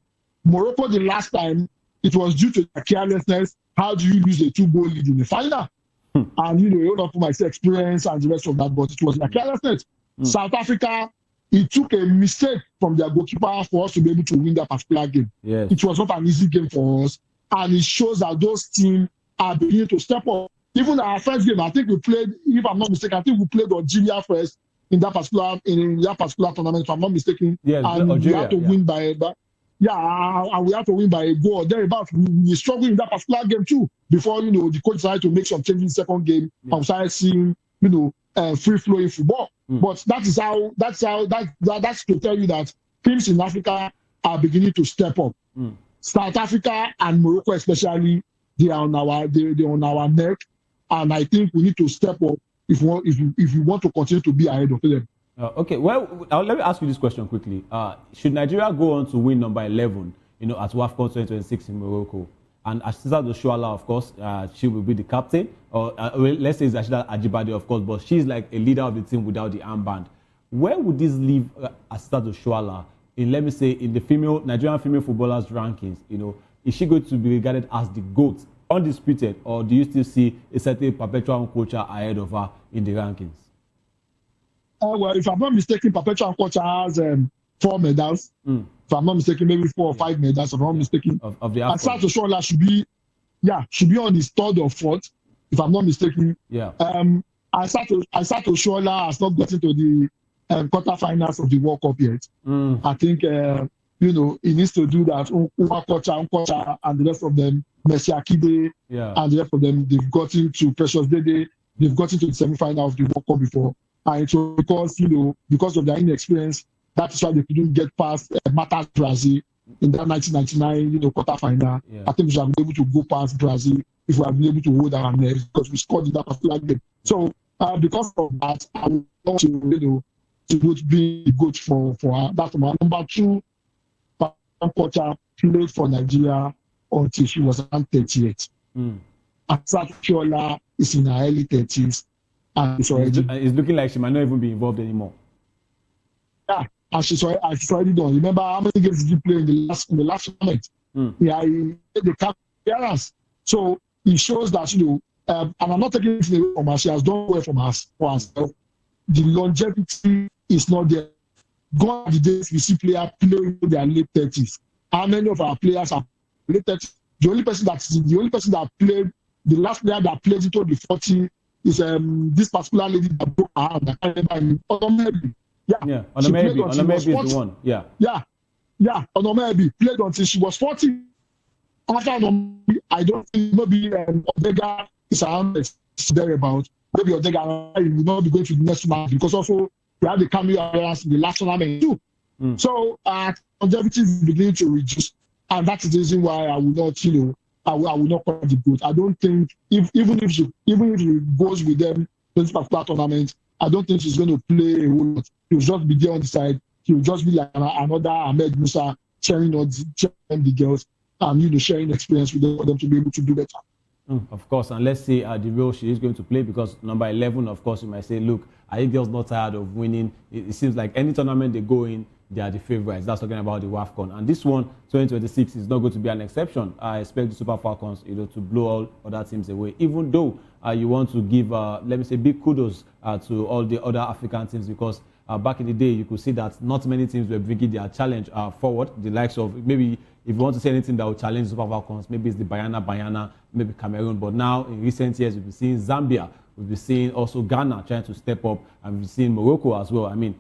Morocco, the last time, it was due to their carelessness. How do you lose a 2-goal lead in the final? And a lot of people might say experience and the rest of that, but it was their carelessness. South Africa, it took a mistake from their goalkeeper for us to be able to win that particular game. Yes. It was not an easy game for us, and it shows that those teams are beginning to step up. Even our first game, I think we played, if I'm not mistaken, I think we played Algeria first in that particular tournament, if I'm not mistaken. Yeah, and Algeria, we had to win by and we had to win by a goal. Thereabouts, we struggled in that particular game too. Before the coach decided to make some changes in the second game, and started seeing free flowing football. But that's to tell you that teams in Africa are beginning to step up. South Africa and Morocco especially, they're on our neck, and I think we need to step up if we want to continue to be ahead of them. Okay, well, let me ask you this question quickly. Should Nigeria go on to win number 11, at WAFCON 2026 in Morocco? And Asisa Doshuala, of course, she will be the captain. Or let's say it's Ashida Ajibade, of course, but she's like a leader of the team without the armband. Where would this leave Asisa Doshuala in, let me say, in the Nigerian female footballers rankings? Is she going to be regarded as the GOAT, undisputed, or do you still see a certain Perpetual Nkocha ahead of her in the rankings? Well, if I'm not mistaken, Perpetual Nkocha has 4 medals. If I'm not mistaken, maybe 4 or 5 medals. If I'm not mistaken, of the Asisa Doshuala should be on his 3rd or 4th. If I'm not mistaken. Yeah. Asisa Doshuala has not gotten to the quarterfinals of the World Cup yet. I think he needs to do that. Nkocha, and the rest of them, Messi Akide, and the rest of them, they've gotten to Precious Dede. They've gotten to the semi-final of the World Cup before, and it was because of their inexperience. That is why they couldn't get past Matas Brazil in that 1999 quarterfinal. I think we should be able to go past Brazil if we have been able to hold our nerves because we scored in that particular game. So because of that, I would want to be good for her. That's my number 2. Porter played for Nigeria until she was around 38. Asat Fiola is in her early 30s. And it's looking like she might not even be involved anymore. Yeah, and she's already done. Remember how many games did you play in the last tournament? Yeah, the cap appearance. So it shows that, and I'm not taking anything away from her. She has done well for herself. The longevity is not there. Gone are the days we see players playing in their late 30s. How many of our players are late 30s? The only person that played, the last player that played into the 40 is this particular lady that broke her hand. I can't remember. Onomebi. Yeah, Onomebi is the one. Yeah. Onomebi played until she was 40. After Onomebi, I don't think maybe Odega is around thereabout. Maybe Odega will not be going to the next match because also we had the cameo appearance in the last tournament too. So longevity is beginning to reduce, and that is the reason why I will not, I will not call it the GOAT. I don't think even if she goes with them in this particular tournament, I don't think she's going to play a whole lot. She'll just be there on the side. She'll just be like another Ahmed Musa, cheering the girls and sharing experience with them for them to be able to do better. Of course, and let's say the role she is going to play, because number 11, of course, you might say, look, are you girls not tired of winning? It seems like any tournament they go in, they are the favorites. That's talking about the WAFCON. And this one, 2026, is not going to be an exception. I expect the Super Falcons, to blow all other teams away, even though you want to give, let me say, big kudos to all the other African teams, because back in the day, you could see that not many teams were bringing their challenge forward. The likes of, maybe if you want to say anything that will challenge the Super Falcons, maybe it's the Bayana, maybe Cameroon. But now, in recent years, we've been seeing Zambia. We've been seeing also Ghana trying to step up, and we've seen Morocco as well. I mean,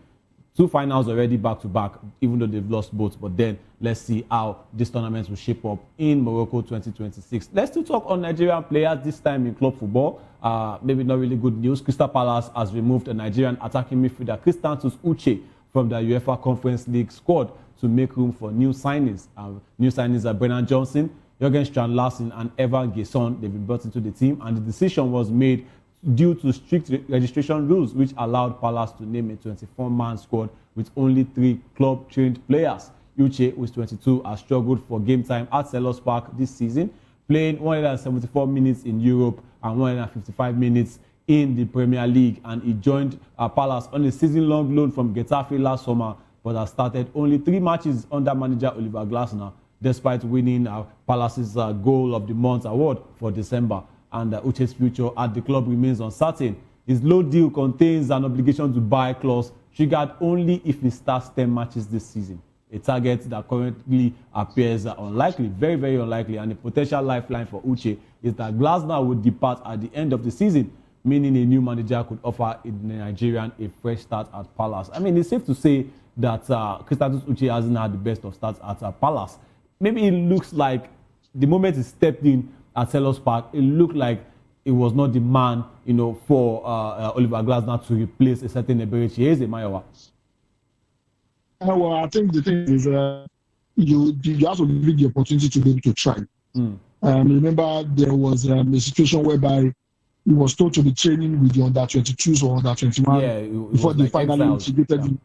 2 finals already back-to-back, even though they've lost both. But then, let's see how this tournament will shape up in Morocco 2026. Let's still talk on Nigerian players, this time in club football. Maybe not really good news. Crystal Palace has removed a Nigerian attacking midfielder, Christantus Uche, from the UEFA Conference League squad to make room for new signings. New signings are Brennan Johnson, Jürgen Strand-Larsen, and Evan Gesson. They've been brought into the team, and the decision was made due to strict registration rules, which allowed Palace to name a 24-man squad with only 3 club-trained players. Uche, who is 22, has struggled for game time at Selhurst Park this season, playing 174 minutes in Europe and 155 minutes in the Premier League, and he joined Palace on a season-long loan from Getafe last summer, but has started only 3 matches under manager Oliver Glasner, despite winning Palace's Goal of the Month award for December. And Uche's future at the club remains uncertain. His loan deal contains an obligation to buy clause triggered only if he starts 10 matches this season, a target that currently appears unlikely, very, very unlikely. And the potential lifeline for Uche is that Glasner would depart at the end of the season, meaning a new manager could offer the Nigerian a fresh start at Palace. I mean, it's safe to say that Christantus Uche hasn't had the best of starts at Palace. Maybe it looks like the moment he stepped in at Selhurst Park, it looked like it was not the man, for Oliver Glasner to replace a certain Eberechi Eze, Mayowa. Well, I think the thing is, you have to give it the opportunity to be able to try. Remember, there was a situation whereby he was told to be training with the under-22s or under-21 before they finally integrated him.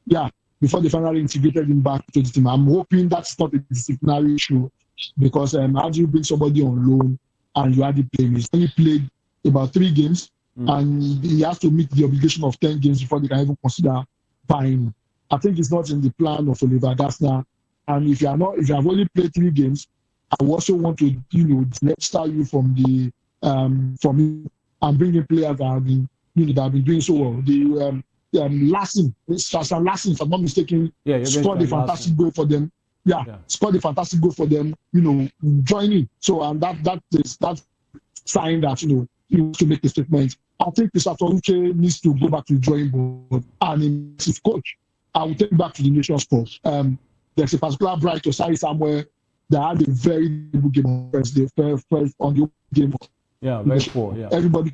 Yeah, before they finally integrated him back to the team. I'm hoping that's not a disciplinary issue, because how do you bring somebody on loan and you are the playing? He's only played about 3 games, and he has to meet the obligation of 10 games before they can even consider buying him. I think it's not in the plan of Oliver Glasner. And if you have only played 3 games, I also want to, start you from him and bring in players that have been, that have been doing so well. The Larsen, if I'm not mistaken, scored a fantastic goal for them. Scored a fantastic goal for them, joining. So, and that sign that, he wants to make a statement. I think Christantus Uche needs to go back to the drawing board, and his coach, I will take it back to the Nations Cup. There's a particular Bright Osai somewhere that had a very good game on the game. Yeah, very poor. Yeah. Everybody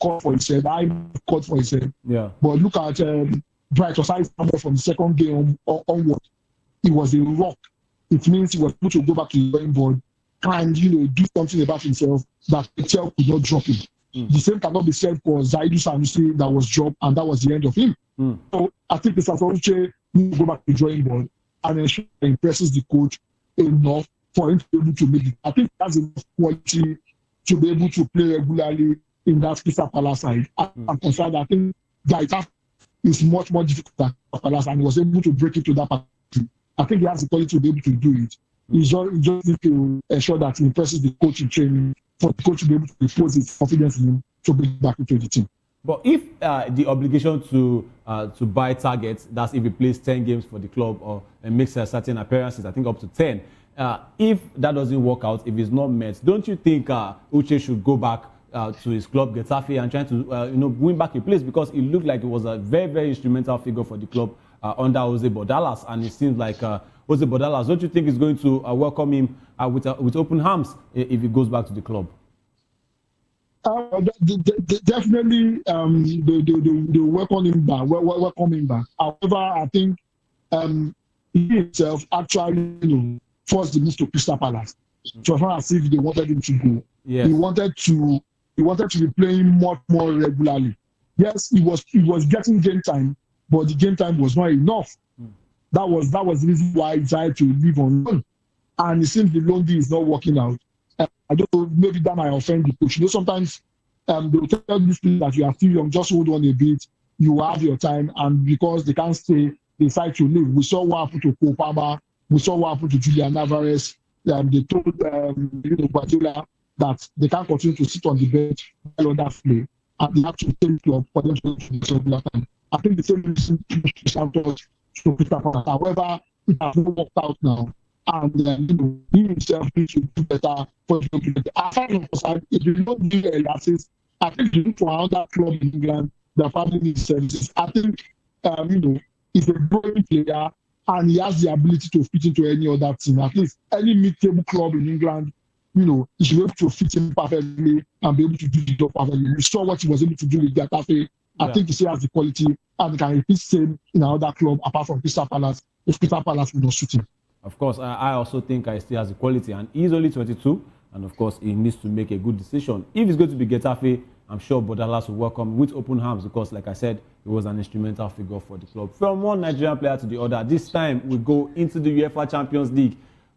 called for himself. I called for himself. Yeah. But look at Bright Osai somewhere from the second game onward. It was a rock. It means he was able to go back to the drawing board and do something about himself that Etel could not drop him. The same cannot be said for Zaidu Sanusi that was dropped, and that was the end of him. So I think Mr. Sanusi needs to go back to the drawing board and ensure he impresses the coach enough for him to be able to make it. I think that's enough quality to be able to play regularly in that Crystal Palace side. I'm concerned. I think that is much more difficult than Palace, and he was able to break into that party. I think he has the quality to be able to do it. He just needs to ensure that he impresses the coach in training for the coach to be able to repose his confidence in him to bring back into the team. But if the obligation to buy targets, that's if he plays 10 games for the club or makes certain appearances, I think up to 10, if that doesn't work out, if it's not met, don't you think Uche should go back to his club, Getafe, and try to win back a place? Because it looked like it was a very, very instrumental figure for the club under Jose Bordalas, and it seems like Jose Bordalas, don't you think is going to welcome him with open arms if he goes back to the club? Definitely, they welcome him back. Welcome him back. However, I think he himself actually forced the move to Crystal Palace. So it's not as if they wanted him to go. Yes. He wanted to be playing much more regularly. Yes, he was getting game time, but the game time was not enough. That was the reason why he decided to leave on loan. And it seems the loan deal is not working out. I don't know, maybe that might offend the coach. Sometimes they will tell these people that you are still young, just hold on a bit, you have your time, and because they can't stay, they decide to leave. We saw what happened to Kopama, we saw what happened to Julian Alvarez. They told Guardiola that they can't continue to sit on the bench while others play, and they have to take club for them to go to the regular time. I think the same reason to Santos to Crystal Palace. However, it has not worked out now. And he himself needs to do better for the community. If you don't do the assist, I think you look for another club in England that probably needs services. I think he's a growing player and he has the ability to fit into any other team. At least any mid-table club in England, he should be able to fit in perfectly and be able to do the job perfectly. We saw what he was able to do with Getafe. I think he still has the quality and he can repeat the same in another club apart from Crystal Palace if Crystal Palace will not suit him. Of course, I also think he still has the quality, and he's only 22, and of course, he needs to make a good decision. If it's going to be Getafe, I'm sure Bordalas will welcome with open arms because, like I said, he was an instrumental figure for the club. From one Nigerian player to the other, this time we go into the UEFA Champions League.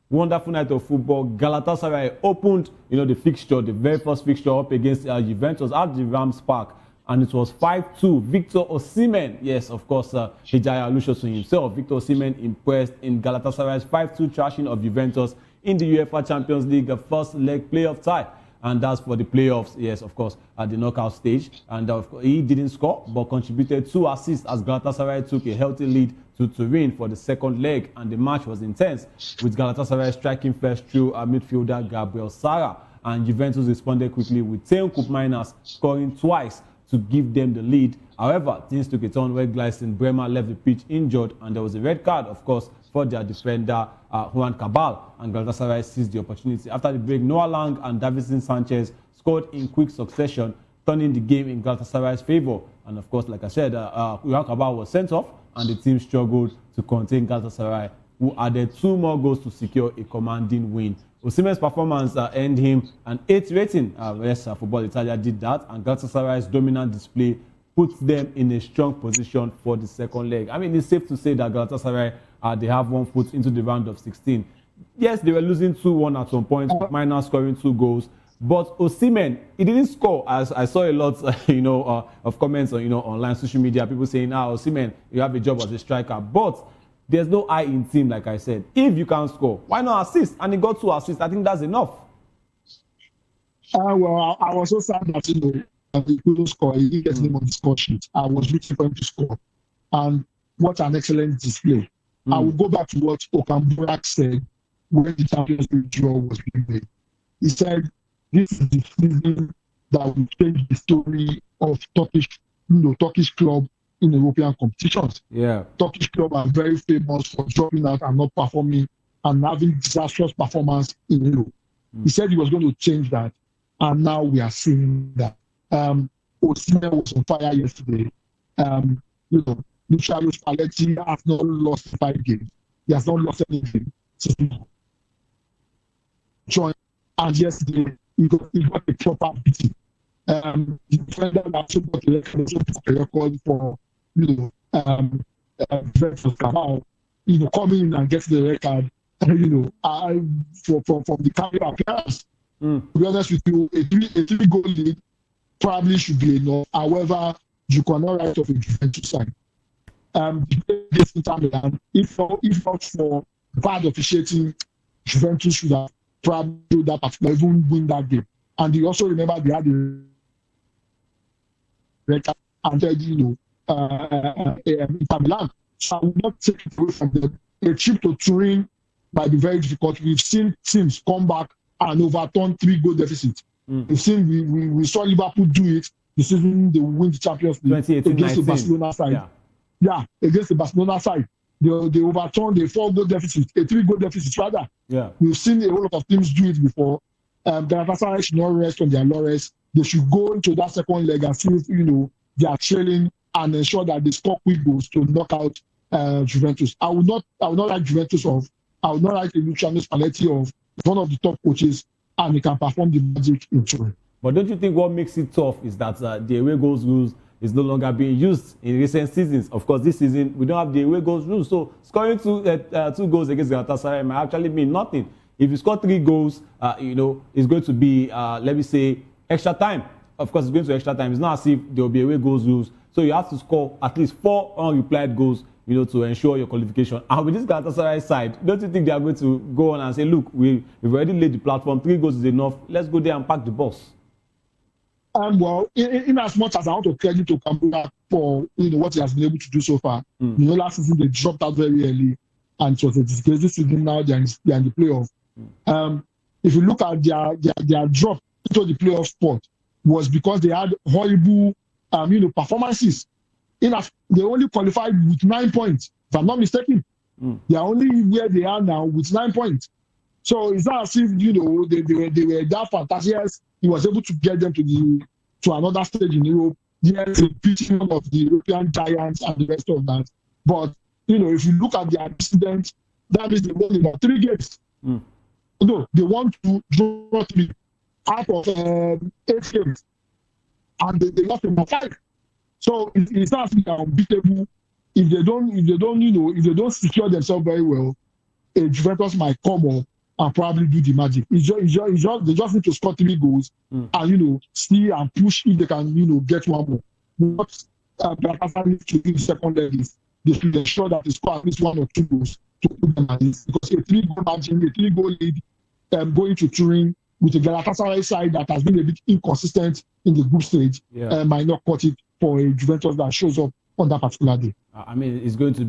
Wonderful night of football. Galatasaray opened, the fixture, the very first fixture up against Juventus at the Rams Park. And it was 5-2. Victor Osimhen, yes, of course, Hijaya Alushosu himself. Victor Osimhen impressed in Galatasaray's 5-2 thrashing of Juventus in the UEFA Champions League, a first leg playoff tie. And that's for the playoffs, yes, of course, at the knockout stage. And he didn't score, but contributed 2 assists as Galatasaray took a healthy lead to Turin for the second leg. And the match was intense, with Galatasaray striking first through midfielder Gabriel Sara. And Juventus responded quickly with Teun Koopmeiners scoring twice to give them the lead. However, things took a turn where Gleison Bremer left the pitch injured, and there was a red card, of course, for their defender, Juan Cabal, and Galatasaray seized the opportunity. After the break, Noah Lang and Davinson Sanchez scored in quick succession, turning the game in Galatasaray's favor. And of course, like I said, Juan Cabal was sent off, and the team struggled to contain Galatasaray, who added 2 more goals to secure a commanding win. Osimhen's performance earned him an 8 rating. Yes, Football Italia did that, and Galatasaray's dominant display puts them in a strong position for the second leg. I mean, it's safe to say that Galatasaray, they have 1 foot into the round of 16. Yes, they were losing 2-1 at some point, minus scoring 2 goals. But Osimhen, he didn't score. As I saw a lot, of comments on, online social media, people saying, Osimhen, you have a job as a striker. But there's no eye in team, like I said. If you can score, why not assist? And he got 2 assists. I think that's enough. Well, I was so sad that he couldn't score. He didn't get him on the score sheet. I was rooting for him to score. And what an excellent display. I will go back to what Okamburak said when the Champions League draw was being made. He said, this is the season that will change the story of Turkish club in European competitions. Yeah. Turkish clubs are very famous for dropping out and not performing and having disastrous performance in Europe. He said he was going to change that, and now we are seeing that. Osimhen was on fire yesterday. Luciano Spalletti has not lost 5 games. He has not lost anything since he joined and yesterday he got a proper beating. The defender also got a record for, Juventus Cabal, coming in and getting the record, from the camera appearance. To be honest with you, a three-goal lead probably should be enough. However, you cannot write off a Juventus side. Against Inter Milan, if not for bad officiating, Juventus should have probably do that particular, even win that game. And you also remember they had the record and Inter Milan. So I will not take it away from them. A trip to Turin might be very difficult. We've seen teams come back and overturn 3-goal deficit. We've seen we saw Liverpool do it the season they win the Champions League against the Barcelona side. Yeah, against the Barcelona side. They overturned a 4-goal deficit, a 3-goal deficit rather. Yeah. We've seen a whole lot of teams do it before. Galatasaray should not rest on their laurels. They should go into that second leg and see if they are trailing and ensure that they score quick goals to knock out Juventus. I would not like Juventus I would not like Luciano Spalletti of one of the top coaches, and he can perform the magic in Turin. But don't you think what makes it tough is that the away goals rules is no longer being used in recent seasons? Of course, this season we don't have the away goals rules, so scoring two goals against Galatasaray might actually mean nothing. If you score 3 goals, it's going to be let me say extra time. Of course, it's going to extra time. It's not as if there will be away goals rules, so you have to score at least 4 unreplied goals, to ensure your qualification. And with this Galatasaray side, don't you think they are going to go on and say, look, we've already laid the platform, 3 goals is enough, let's go there and pack the bus? Well, in as much as I want to credit to Kambula for what he has been able to do so far, last season they dropped out very early, and it was a disgrace. This season now they are in the playoff. If you look at their drop into the playoff spot, was because they had horrible performances. They only qualified with 9 points, if I'm not mistaken. They are only where they are now with 9 points. So it's not as if they were that fantastic. He was able to get them to another stage in Europe. Yes, beating one of the European giants and the rest of that. But if you look at their antecedents, that means they won about 3 games. No, they won 2, draw 3 out of 8 games, and they lost about 5. So it's not unbeatable. If they don't secure themselves very well, Juventus might come up and probably do the magic. They just need to score 3 goals and see and push if they can get one more. What Galatasaray needs to do the second leg is they should ensure that they score at least 1 or 2 goals to put them at least, because a 3-goal margin, a 3-goal lead going to Turin with a Galatasaray side that has been a bit inconsistent in the group stage might not cut it for a Juventus that shows up on that particular day. I mean, it's going to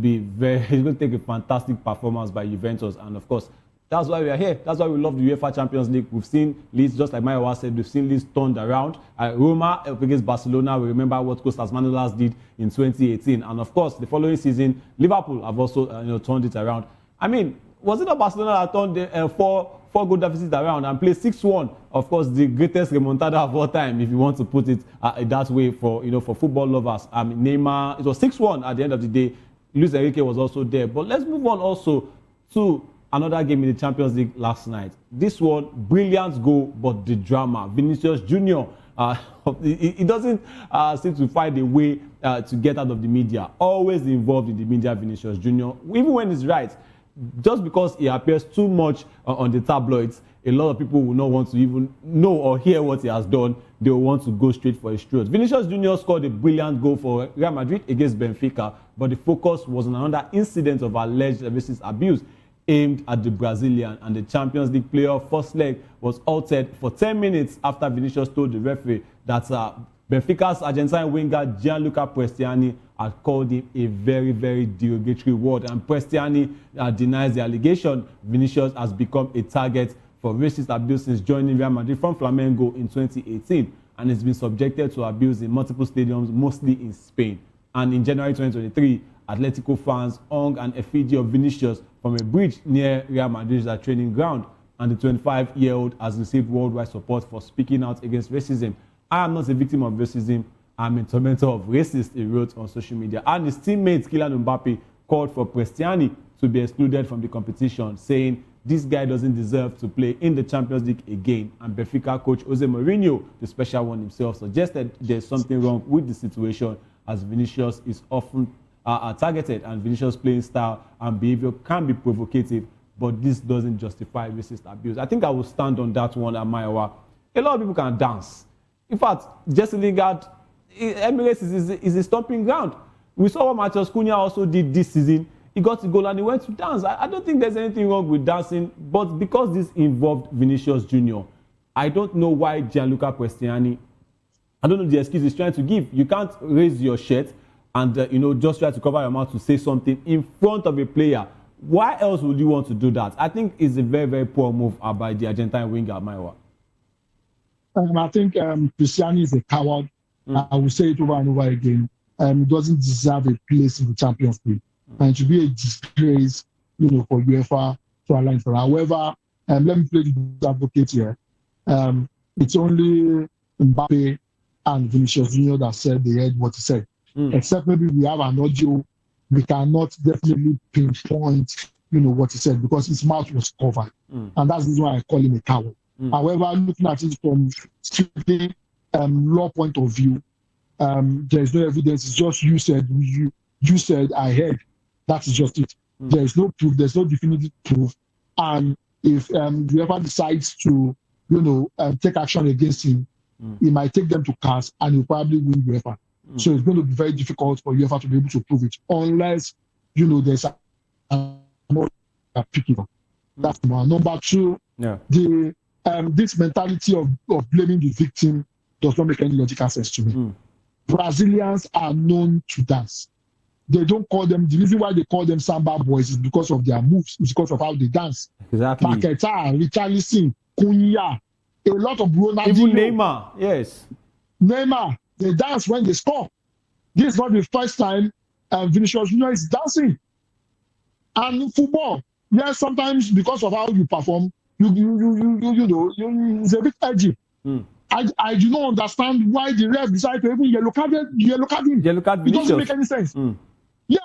take a fantastic performance by Juventus, and of course, that's why we are here. That's why we love the UEFA Champions League. We've seen Leeds, just like Maiwa said, we've seen Leeds turned around. Roma against Barcelona, we remember what Kostas Manolas did in 2018. And of course, the following season, Liverpool have also turned it around. I mean, was it not Barcelona that turned the 4-goal deficit around and played 6-1? Of course, the greatest remontada of all time, if you want to put it that way for football lovers. Neymar, it was 6-1 at the end of the day. Luis Enrique was also there. But let's move on also to another game in the Champions League last night. This one, brilliant goal, but the drama. Vinicius Jr., he doesn't seem to find a way to get out of the media. Always involved in the media, Vinicius Jr., even when he's right. Just because he appears too much on the tabloids, a lot of people will not want to even know or hear what he has done. They will want to go straight for his throat. Vinicius Jr. scored a brilliant goal for Real Madrid against Benfica, but the focus was on another incident of alleged racist abuse aimed at the Brazilian, and the Champions League playoff first leg was halted for 10 minutes after Vinicius told the referee that Benfica's Argentine winger Gianluca Prestiani had called him a very, very derogatory word, and Prestiani denies the allegation. Vinicius has become a target for racist abuse since joining Real Madrid from Flamengo in 2018, and has been subjected to abuse in multiple stadiums, mostly in Spain. And in January 2023, Atletico fans hung an effigy of Vinicius from a bridge near Real Madrid's training ground, and the 25-year-old has received worldwide support for speaking out against racism. I am not a victim of racism, I'm a tormentor of racists, he wrote on social media. And his teammate Kylian Mbappe called for Prestiani to be excluded from the competition, saying this guy doesn't deserve to play in the Champions League again. And Benfica coach Jose Mourinho, the special one himself, suggested there's something wrong with the situation as Vinicius is often targeted, and Vinicius' playing style and behavior can be provocative, but this doesn't justify racist abuse. I think I will stand on that one, Amayawa. A lot of people can dance. In fact, Jesse Lingard, Emirates is a stomping ground. We saw what Matheus Cunha also did this season. He got the goal and he went to dance. I don't think there's anything wrong with dancing, but because this involved Vinicius Jr., I don't know why Gianluca Prestiani, I don't know the excuse he's trying to give. You can't raise your shirt and just try to cover your mouth to say something in front of a player. Why else would you want to do that? I think it's a very, very poor move by the Argentine winger, Maiwa. I think Prestiani is a coward. I will say it over and over again. He doesn't deserve a place in the Champions League. And it should be a disgrace, for UEFA to align for. However, let me play the advocate here. It's only Mbappe and Vinicius Jr. that said they heard what he said. Except maybe we have an audio, we cannot definitely pinpoint, what he said because his mouth was covered. And that's the reason why I call him a coward. However, looking at it from strictly law point of view, there's no evidence. It's just you said, I heard. That is just it. There is no proof. There's no definitive proof. And if whoever decides to, take action against him, he might take them to CAS and he'll probably win UEFA. So it's going to be very difficult for UEFA to be able to prove it unless, there's a more picking up. That's one. Number two, the this mentality of blaming the victim does not make any logical sense to me. Brazilians are known to dance. They don't call them, the reason why they call them Samba boys is because of their moves, it's because of how they dance. Exactly. Paquetá, Richarlison, Cunha, a lot of Ronaldinho. Even Neymar, yes. Neymar, they dance when they score. This is not the first time Vinicius Jr. is dancing. And in football, yes, sometimes because of how you perform, it's a bit edgy. I do not understand why the ref decided to even yellow card him. It doesn't make any sense. Yeah,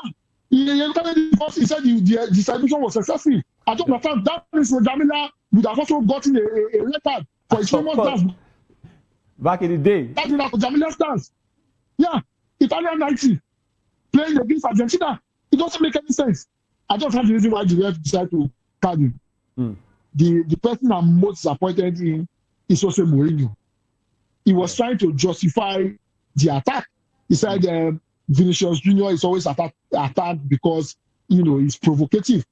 he yellow carded because he said the celebration was successful. I don't understand. That means Jamila would have also gotten a red card for his famous dance. Back in the day. That's for Jamila's dance. Yeah, Italian 90 playing against Argentina. It doesn't make any sense. I don't have the reason why the ref decided to card him. The person I'm most disappointed in is Jose Mourinho. He was trying to justify the attack. He said Vinicius Jr. is always attacked because, he's provocative.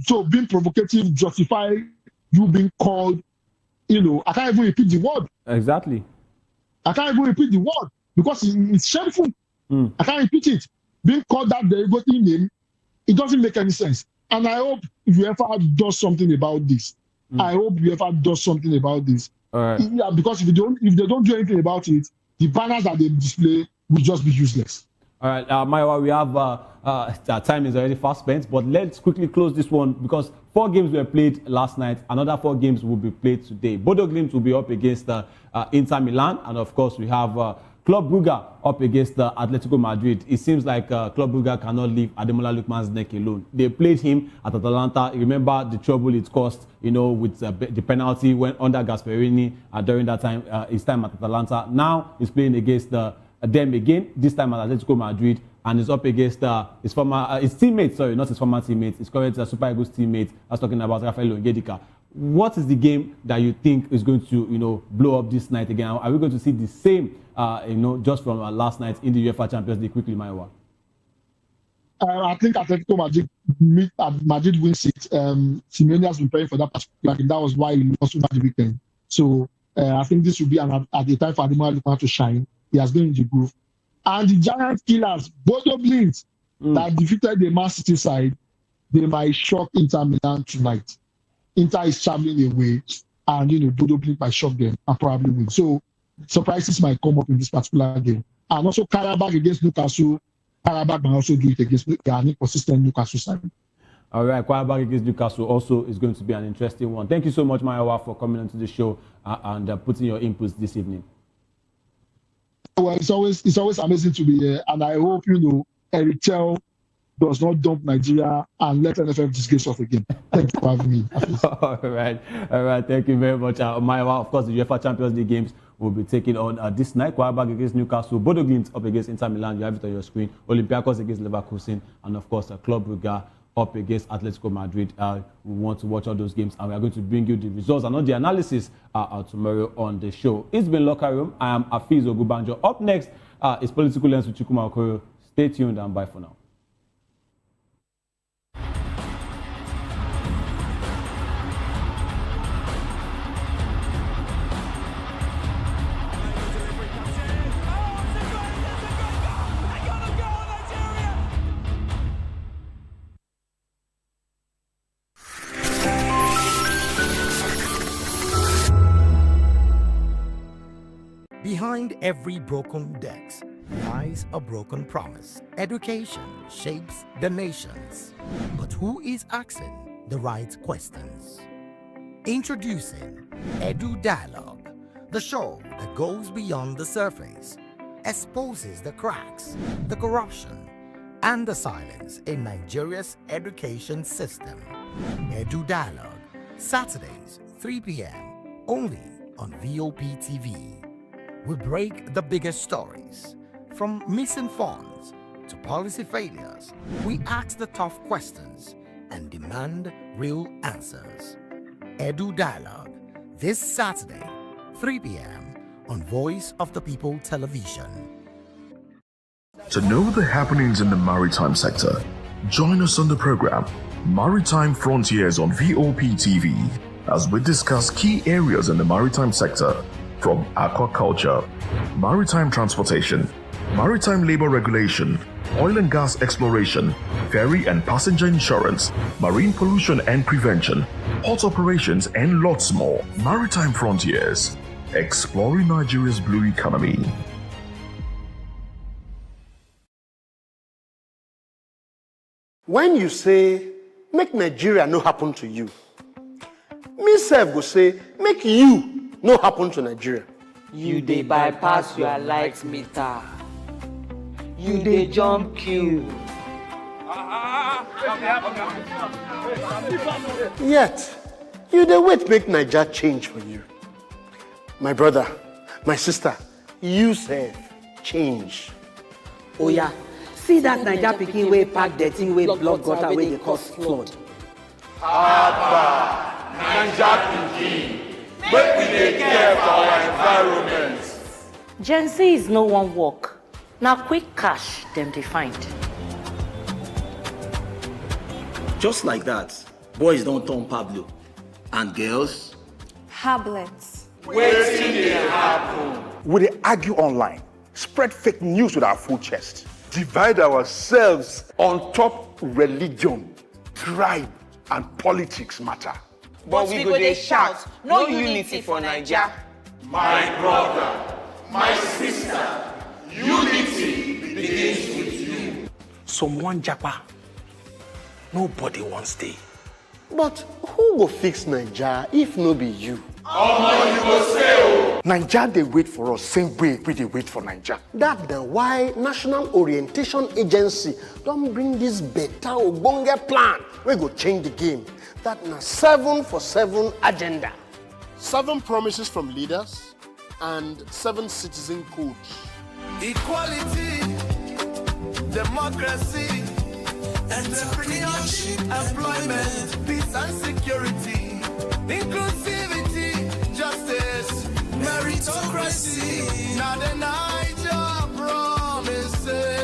So being provocative justify you being called, I can't even repeat the word. Exactly. I can't even repeat the word because it's shameful. I can't repeat it. Being called that derivative name, it doesn't make any sense. And I hope UEFA does something about this. I hope UEFA does something about this. All right. Yeah, because if they don't do anything about it, the banners that they display will just be useless. All right, Maiwa, we have our time is already fast spent, but let's quickly close this one because 4 games were played last night. Another 4 games will be played today. Bodo Glimt will be up against Inter Milan, and of course we have Club Brugge up against Atletico Madrid. It seems like Club Brugge cannot leave Ademola Lookman's neck alone. They played him at Atalanta. Remember the trouble it caused, with the penalty when under Gasperini during that time, his time at Atalanta. Now he's playing against them again, this time at Atletico Madrid, and he's up against his teammate, sorry, not his former teammate, his current Super Eagles teammate. I was talking about Rafael Onyedika. What is the game that you think is going to, blow up this night again? Are we going to see the same, just from last night in the UEFA Champions League? Quickly, Maiwa. I think Atletico Madrid wins it. Simeone has been praying for that particular game. That was why he lost over the weekend. So I think this will be at the time for Ademola Lookman to shine. He has been in the groove. And the giant killers, Bodo Glimt, that defeated the Man City side, they might shock Inter Milan tonight. Inter is traveling away, and Bodo Glimt might shock them and probably win. So surprises might come up in this particular game. And also Karabakh against Newcastle. Karabakh might also do it against an inconsistent Newcastle side. All right, Karabakh against Newcastle also is going to be an interesting one. Thank you so much, Maiwa, for coming onto the show and putting your inputs this evening. Well, it's always amazing to be here, and I hope Electoral does not dump Nigeria and let NFF disgrace us again. Thank you for having me. All right. Thank you very much, Maiwa. Of course, the UEFA Champions League games will be taking on this night. Quarterback against Newcastle, Bodo Glimt up against Inter Milan. You have it on your screen. Olympiacos against Leverkusen, and of course, Club Brugge up against Atletico Madrid. We want to watch all those games, and we are going to bring you the results and all the analysis tomorrow on the show. It's been Locker Room. I am Afiz Ogubanjo. Up next is Political Lens with Chukwuma Okoro. Stay tuned and bye for now. Behind every broken desk lies a broken promise. Education shapes the nations. But who is asking the right questions? Introducing Edu Dialogue, the show that goes beyond the surface, exposes the cracks, the corruption, and the silence in Nigeria's education system. Edu Dialogue, Saturdays, 3 p.m., only on VOP TV. We break the biggest stories, from missing funds to policy failures. We ask the tough questions and demand real answers. Edu Dialogue, this Saturday, 3 p.m. on Voice of the People Television. To know the happenings in the maritime sector, join us on the program Maritime Frontiers on VOP TV as we discuss key areas in the maritime sector, from aquaculture, maritime transportation, maritime labor regulation, oil and gas exploration, ferry and passenger insurance, marine pollution and prevention, port operations, and lots more. Maritime Frontiers, exploring Nigeria's blue economy. When you say, make Nigeria no happen to you, me sef go say, make you no happen to Nigeria. You dey bypass your light meter. You dey jump queue. Yet, you dey wait make Nigeria change for you. My brother, my sister, you sef change. Oh yeah, see that Naija pikin wey pack dirty wey block gutter wey dey cause flood. Abba, Naija pikin. Make we take care for our environment. Gen Z is no one work. Now quick cash them they find. Just like that, boys don't turn Pablo. And girls? Hablets. Waiting dey happen. We dey argue online, spread fake news with our full chest, divide ourselves on top religion, tribe, and politics matter. But we go dey shout, no unity for Naija. My brother, my sister, unity begins with you. Someone japa, nobody wants stay. But who go fix Naija if no be you? Omo, you go say o. Naija dey wait for us same way we dey wait for Naija. That na why National Orientation Agency don bring this better ogbonge plan wey go change the game. That na 7 for 7 agenda. 7 promises from leaders and 7 citizen codes. Equality, democracy, entrepreneurship, employment, peace and security, inclusivity, justice, meritocracy. Now the Naija promises.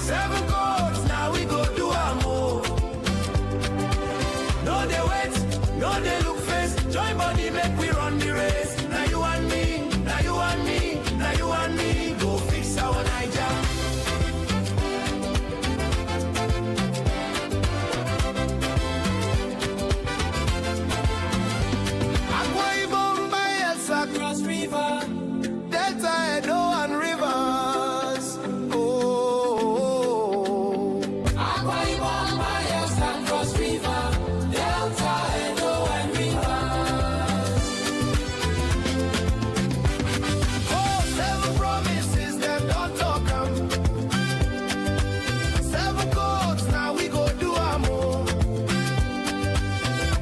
7 goals, now we go do our move. No they wait, no they look face. Join body, make we run the race. Now you and me, now you and me, now you and me. Go fix our Niger. Cross river, Delta, Edo, and rivers. Oh, Akwa Ibom, Bayelsa, Cross River, Delta, Edo, and rivers. Oh, 7 promises, them don't talk 'em. 7 codes, now we go do 'em more.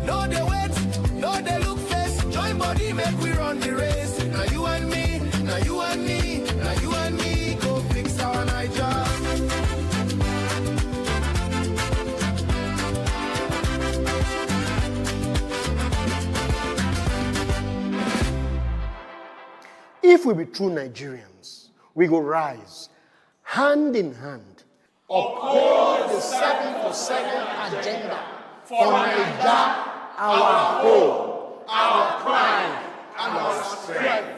No they wait, no they look face. Join body, make we run the race. Now you and me, now you and me, now you and me, go fix our Niger. If we be true Nigerians, we go rise hand in hand, uphold the 7 for 7 agenda for Niger, our hope, our pride, and our strength.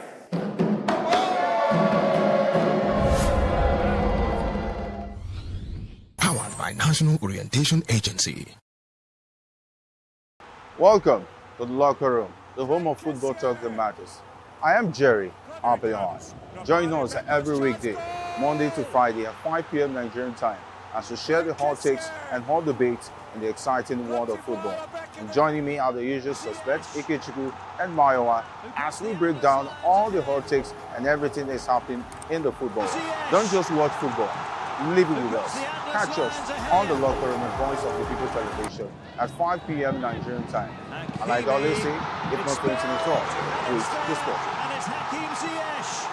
Powered by National Orientation Agency. Welcome to the locker room, the home of football talk that matters. I am Jerry Apelon. Join us every weekday, Monday to Friday at 5 p.m. Nigerian time, as we share the hot takes and hot debates in the exciting world of football. And joining me are the usual suspects, Ikechukwu and Mayowa, as we break down all the hot takes and everything that's happening in the football. Don't just watch football, live it with us. Catch us on the locker room and Voice of the People television at 5 p.m. Nigerian time. And like I always say, if not 20 minutes off, please discourse. And it's Hakim Ziyech,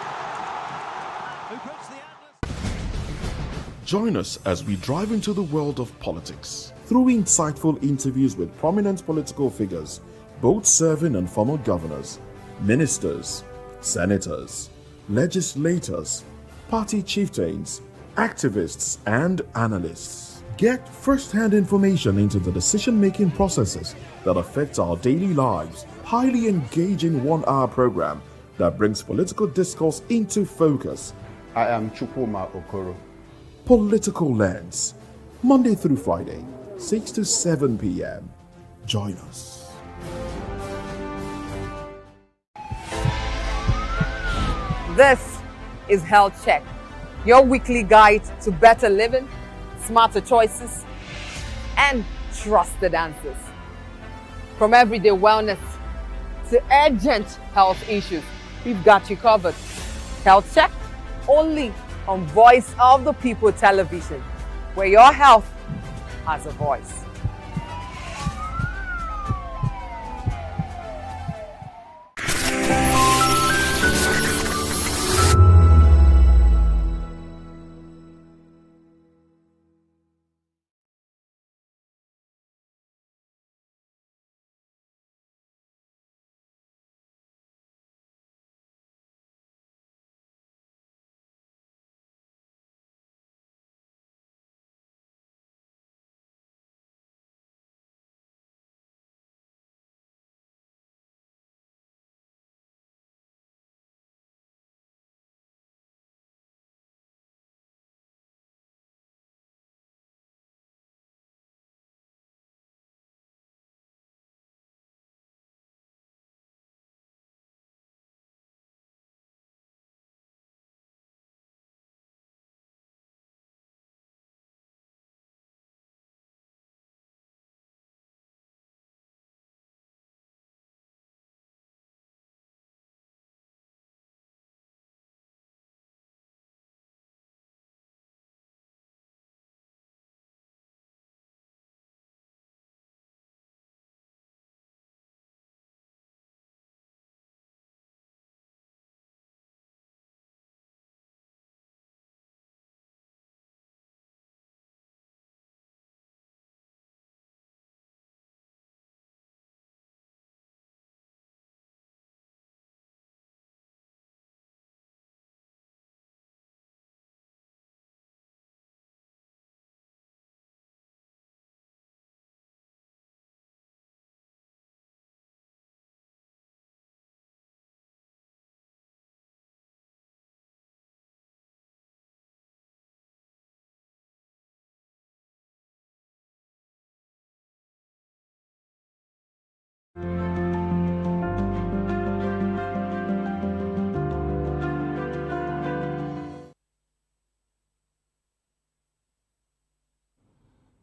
who puts the Join us as we drive into the world of politics through insightful interviews with prominent political figures, both serving and former governors, ministers, senators, legislators, party chieftains, activists, and analysts. Get first-hand information into the decision-making processes that affect our daily lives. Highly engaging 1-hour program that brings political discourse into focus. I am Chukwuma Okoro. Political Lens, Monday through Friday, 6 to 7 p.m. Join us. This is Health Check, your weekly guide to better living, smarter choices, and trusted answers. From everyday wellness to urgent health issues, we've got you covered. Health Check, only on Voice of the People television, where your health has a voice.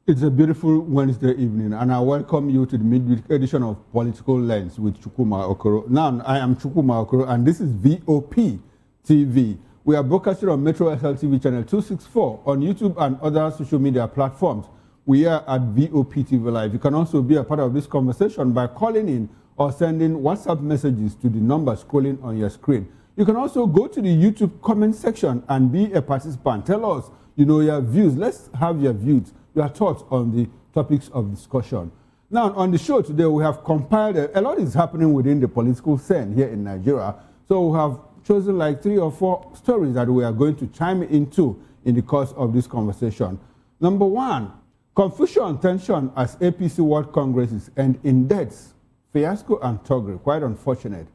It's a beautiful Wednesday evening, and I welcome you to the midweek edition of Political Lens with Chukwuma Okoro. Now, I am Chukwuma Okoro, and this is VOP TV. We are broadcasting on Metro SLTV channel 264 on YouTube and other social media platforms. We are at VOP TV Live. You can also be a part of this conversation by calling in or sending WhatsApp messages to the number scrolling on your screen. You can also go to the YouTube comment section and be a participant. Tell us, your views. Let's have your views, your thoughts on the topics of discussion. Now, on the show today, we have compiled a lot is happening within the political scene here in Nigeria. So we have chosen like 3 or 4 stories that we are going to chime into in the course of this conversation. Number 1, confusion, tension as APC World Congresses end in deaths, fiasco and thuggery. Quite unfortunate.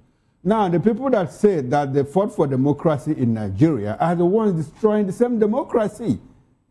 Now, the people that say that they fought for democracy in Nigeria are the ones destroying the same democracy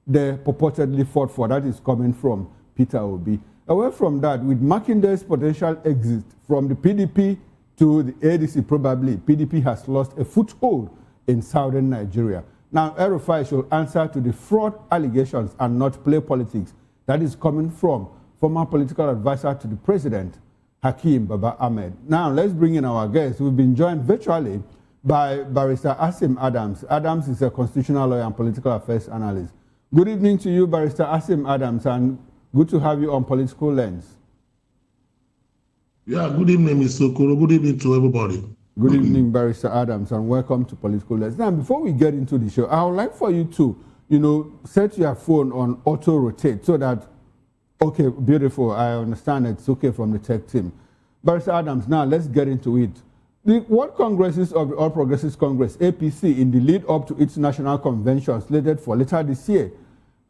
they purportedly fought for. That is coming from Peter Obi. Away from that, with Makindale's potential exit from the PDP to the ADC, probably, PDP has lost a foothold in southern Nigeria. Now, El-Rufai should answer to the fraud allegations and not play politics. That is coming from former political advisor to the president, Hakeem Baba Ahmed. Now, let's bring in our guests. We've been joined virtually by Barrister Asim Adams. Adams is a constitutional lawyer and political affairs analyst. Good evening to you, Barrister Asim Adams, and good to have you on Political Lens. Yeah, good evening, Mr. Okoro. Good evening to everybody. Good evening, Barrister Adams, and welcome to Political Lens. Now, before we get into the show, I would like for you to, set your phone on auto-rotate so that, okay, beautiful, I understand it's okay from the tech team. Barrister Adams, now let's get into it. The World Congresses of the All Progressives Congress, APC, in the lead up to its national convention slated for later this year,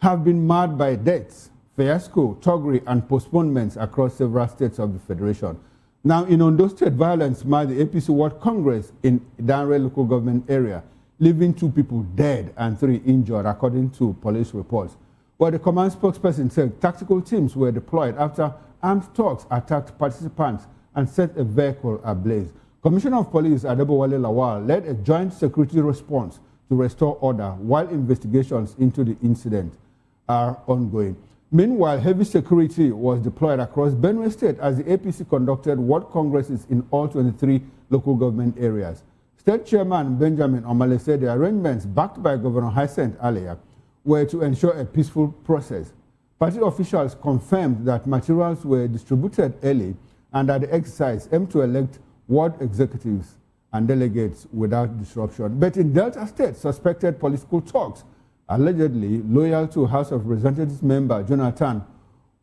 have been marred by deaths, fiasco, thuggery, and postponements across several states of the Federation. Now, in Ondo State, violence marred the APC World Congress in Danre local government area, leaving 2 people dead and 3 injured, according to police reports. But the command spokesperson said tactical teams were deployed after armed thugs attacked participants and set a vehicle ablaze. Commissioner of Police Adebowale Lawal led a joint security response to restore order while investigations into the incident are ongoing. Meanwhile, heavy security was deployed across Benue State as the APC conducted World Congresses in all 23 local government areas. State Chairman Benjamin Omale said the arrangements backed by Governor Hyacinth Alia were to ensure a peaceful process. Party officials confirmed that materials were distributed early and that the exercise aimed to elect ward executives and delegates without disruption. But in Delta State, suspected political talks, allegedly loyal to House of Representatives member Jonathan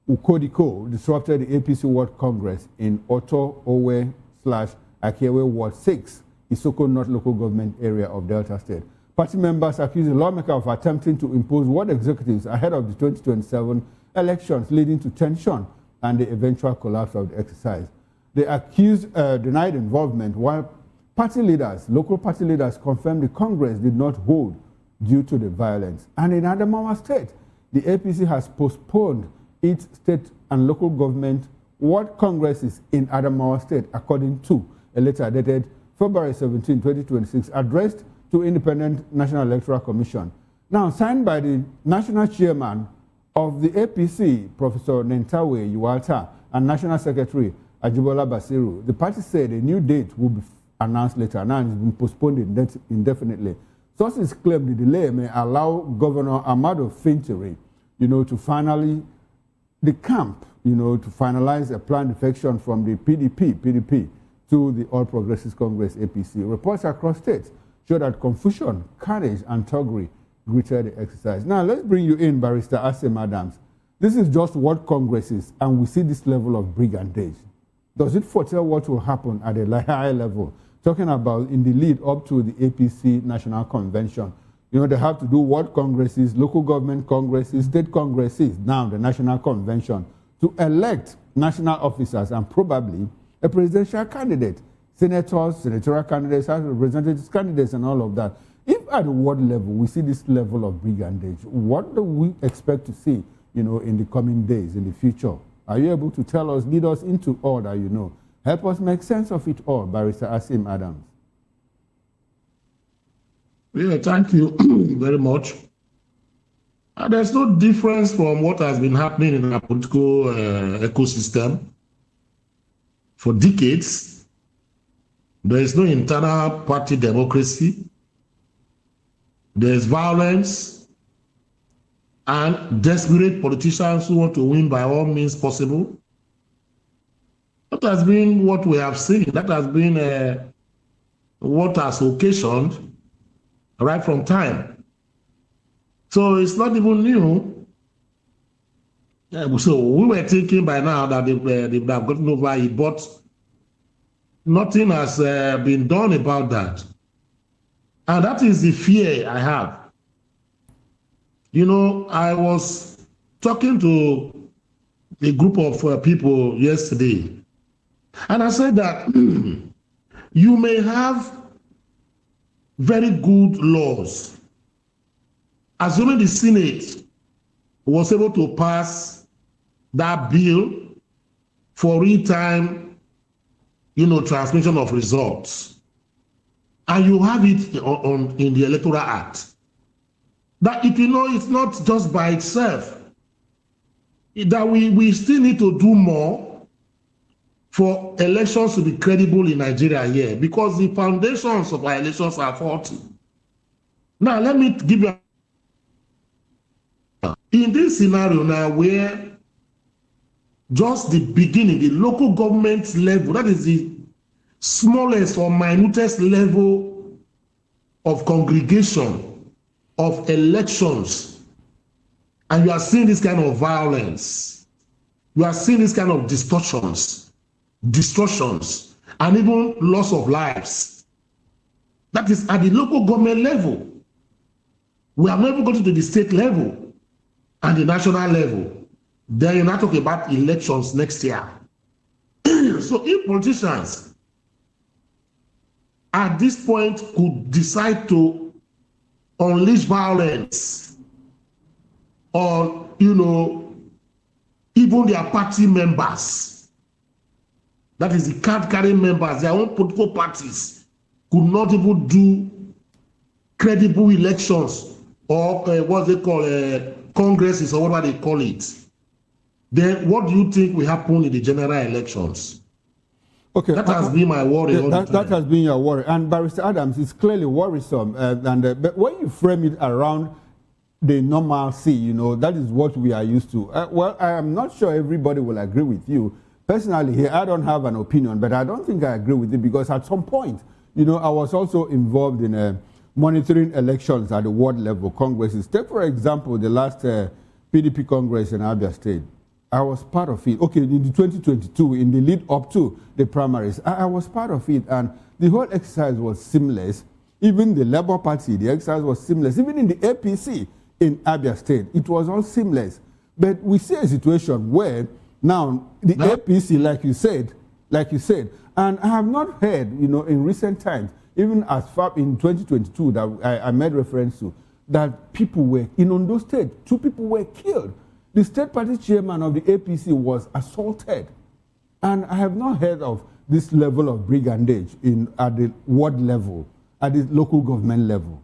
Ukodiko, disrupted the APC World Congress in Oto Owe/Akewe Ward 6, Isoko North local government area of Delta State. Party members accused the lawmaker of attempting to impose ward executives ahead of the 2027 elections, leading to tension and the eventual collapse of the exercise. The accused denied involvement, while local party leaders confirmed the Congress did not hold due to the violence. And in Adamawa State, the APC has postponed its state and local government World Congresses in Adamawa State, according to a letter dated February 17, 2026, addressed to Independent National Electoral Commission. Now, signed by the National Chairman of the APC, Professor Nentawe Yuwalta, and National Secretary Ajibola Basiru, the party said a new date will be announced later. Now it's been postponed indefinitely. Sources claim the delay may allow Governor Amado Fintiri, to finally, the camp, to finalize a planned defection from the PDP to the All Progressives Congress, APC. Reports across states show that confusion, carnage, and thuggery greeted the exercise. Now, let's bring you in, Barrister Asim Adams. This is just World Congresses, and we see this level of brigandage. Does it foretell what will happen at a high level? Talking about in the lead up to the APC National Convention. They have to do World Congresses, local government congresses, state congresses, now the National Convention, to elect national officers and probably a presidential candidate, senators, senatorial candidates, House of Representatives candidates, and all of that. If at the world level we see this level of brigandage, what do we expect to see, in the coming days, in the future? Are you able to tell us, lead us into all that you know? Help us make sense of it all, Barrister Asim Adams. Yeah, thank you very much. There's no difference from what has been happening in our political ecosystem for decades. There is no internal party democracy. There is violence and desperate politicians who want to win by all means possible. That has been what we have seen. That has been what has occasioned right from time. So it's not even new. So we were thinking by now that they've gotten over it, but nothing has been done about that. And that is the fear I have. You know, I was talking to a group of people yesterday, and I said that you may have very good laws. Assuming the Senate was able to pass that bill for real-time, transmission of results, and you have it in the Electoral Act, that it's not just by itself, that we still need to do more for elections to be credible in Nigeria here, because the foundations of our elections are faulty. Now, let me give you in this scenario now where just the beginning, the local government level, that is the smallest or minutest level of congregation of elections, and you are seeing this kind of violence, you are seeing this kind of distortions, and even loss of lives. That is at the local government level. We have never gotten to the state level and the national level. Then you're not talking about elections next year. So if politicians at this point could decide to unleash violence on, even their party members, that is the card-carrying members, their own political parties, could not even do credible elections or what they call congresses or whatever they call it, then what do you think will happen in the general elections? Okay, that has been my worry. That has been your worry. And Barrister Adams, is clearly worrisome. But when you frame it around the normalcy, that is what we are used to. Well, I am not sure everybody will agree with you. Personally, here, I don't have an opinion, but I don't think I agree with it, because at some point, I was also involved in monitoring elections at the ward level, congresses. Take, for example, the last PDP Congress in Abia State. I was part of it. Okay, in the 2022, in the lead up to the primaries, I was part of it, and the whole exercise was seamless. Even the Labour Party, the exercise was seamless. Even in the APC in Abia State, it was all seamless. But we see a situation where now the APC, like you said, and I have not heard, in recent times, even as far in 2022 that I made reference to, that people were, in Ondo State, 2 people were killed. The state party chairman of the APC was assaulted. And I have not heard of this level of brigandage at the ward level, at the local government level,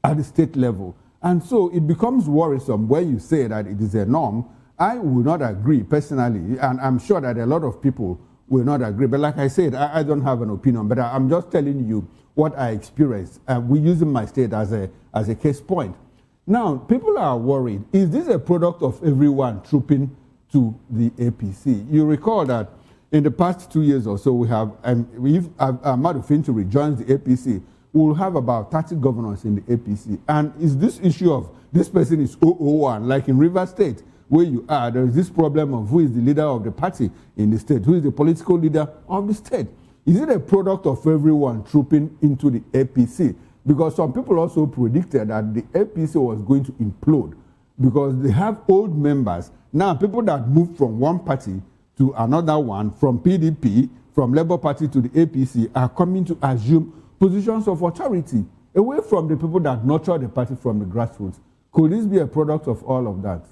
at the state level. And so it becomes worrisome when you say that it is a norm. I will not agree personally, and I'm sure that a lot of people will not agree. But like I said, I don't have an opinion, but I'm just telling you what I experienced. We're using my state as a case point. Now, people are worried. Is this a product of everyone trooping to the APC? You recall that in the past 2 years or so, we have, if Ahmadu Finturi joins the APC, we will have about 30 governors in the APC. And is this issue of this person is 001, like in Rivers State, where you are, there is this problem of who is the leader of the party in the state, who is the political leader of the state. Is it a product of everyone trooping into the APC? Because some people also predicted that the APC was going to implode because they have old members. Now, people that moved from one party to another one, from PDP, from Labour Party to the APC, are coming to assume positions of authority away from the people that nurture the party from the grassroots. Could this be a product of all of that?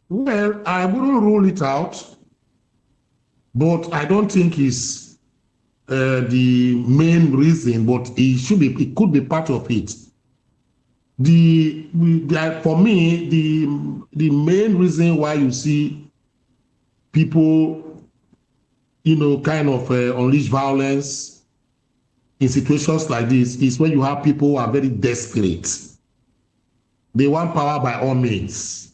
Well, I wouldn't rule it out, but I don't think it's the main reason, but it could be part of it. For me, the main reason why you see people, kind of unleash violence in situations like this is when you have people who are very desperate. They want power by all means.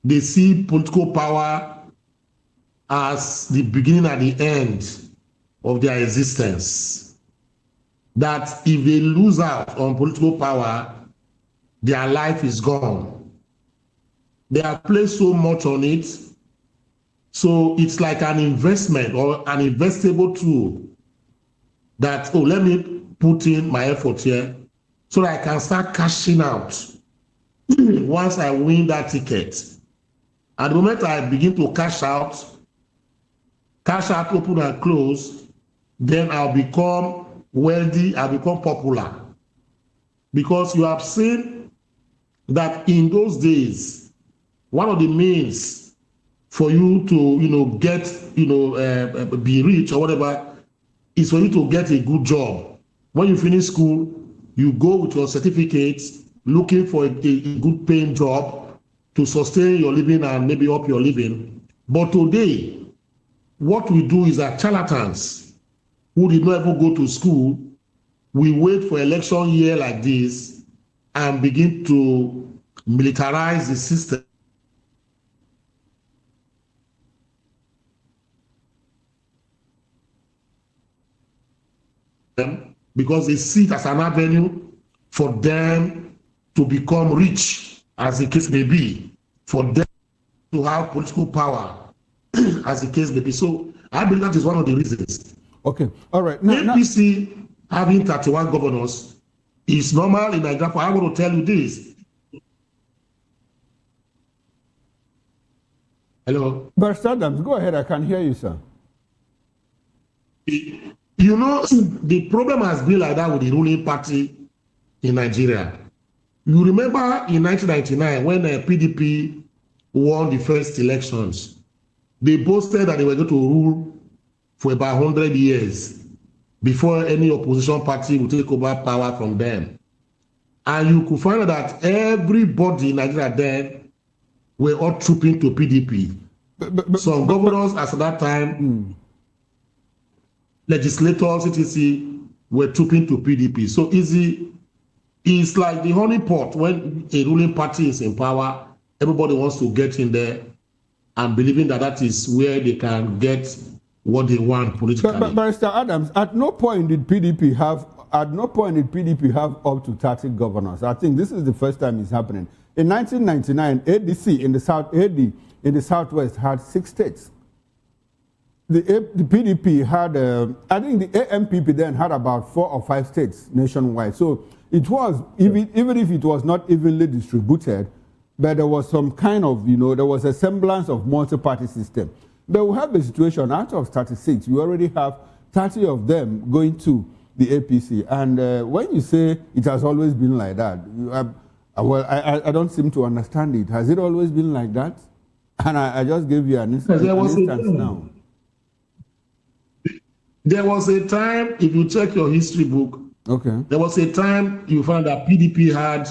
They see political power as the beginning and the end of their existence. That if they lose out on political power, their life is gone. They have placed so much on it. So it's like an investment or an investable tool that, let me put in my effort here so that I can start cashing out once I win that ticket. At the moment I begin to cash out, open and close, then I'll become wealthy, I'll become popular. Because you have seen that in those days, one of the means for you to, get, be rich or whatever, is for you to get a good job. When you finish school, you go with your certificate, looking for a good paying job to sustain your living and maybe up your living. But today, what we do is that charlatans who did not ever go to school, we wait for election year like this and begin to militarize the system. Because they see it as an avenue for them to become rich, as the case may be, for them to have political power, as the case may be. So I believe that is one of the reasons. Okay, all right. APC having 31 governors is normal in Nigeria. I want to tell you this. Hello? Barrister Adams, go ahead. I can hear you, sir. The problem has been like that with the ruling party in Nigeria. You remember in 1999 when PDP won the first elections, they boasted that they were going to rule for about 100 years before any opposition party would take over power from them. And you could find out that everybody in Nigeria then were all trooping to PDP. Some governors at that time, legislators, etc., were trooping to PDP. So it's like the honeypot when a ruling party is in power, everybody wants to get in there and believing that that is where they can get what they want politically. But Barrister Adams, at no point did PDP have up to 30 governors. I think this is the first time it's happening. In 1999, ADC in the Southwest had 6 states. The PDP had, I think the AMPP then had about 4 or 5 states nationwide. So it was, even if it was not evenly distributed, but there was some kind of, there was a semblance of multi-party system. But we have a situation, out of 36, we already have 30 of them going to the APC. And when you say it has always been like that, I don't seem to understand it. Has it always been like that? And I just gave you an instance now. There was a time, if you check your history book, there was a time you found that PDP had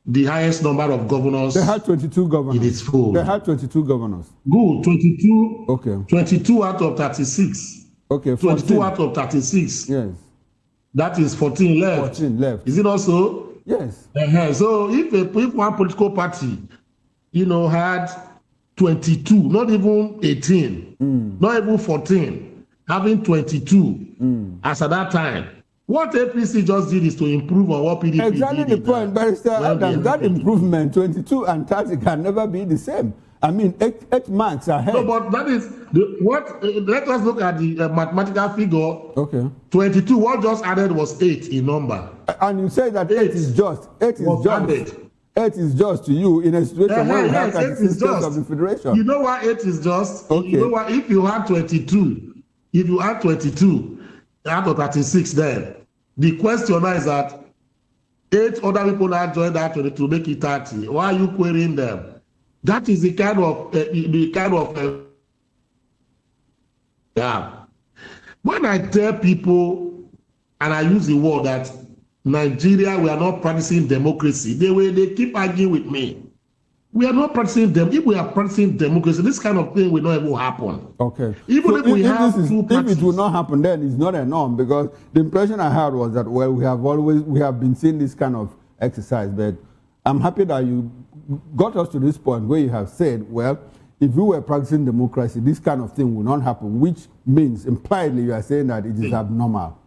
the highest number of governors. They had 22 governors. In its fold. They had 22 governors. Good, 22. Okay. 22 out of 36. Okay, 22 out of 36. Yes. That is 14 left. 14 left. Is it also? Yes. So if one political party, had 22, not even 18, not even 14, having 22 as at that time. What APC just did is to improve on what PDP exactly did. The point, Barrister Adams, that improvement, 22 and 30 can never be the same. I mean, 8 marks ahead. No, but that is let us look at the mathematical figure. Okay. 22, what just added was 8 in number. And you say that 8 is just. 8 is just. Added. 8 is just to you in a situation where we have 36 states of the Federation. You know why 8 is just? Okay. You know why? If you had 22, out of 36 then, the question now is that 8 other people now joined that to make it 30. Why are you querying them? That is the kind of yeah. When I tell people, and I use the word that Nigeria, we are not practicing democracy. They keep arguing with me. We are not practicing them. If we are practicing democracy, this kind of thing will not ever happen. Okay. Even so if we have if it will not happen, then it's not a norm, because the impression I had was that, well, we have been seeing this kind of exercise, but I'm happy that you got us to this point where you have said, well, if we were practicing democracy, this kind of thing will not happen, which means impliedly you are saying that it is abnormal.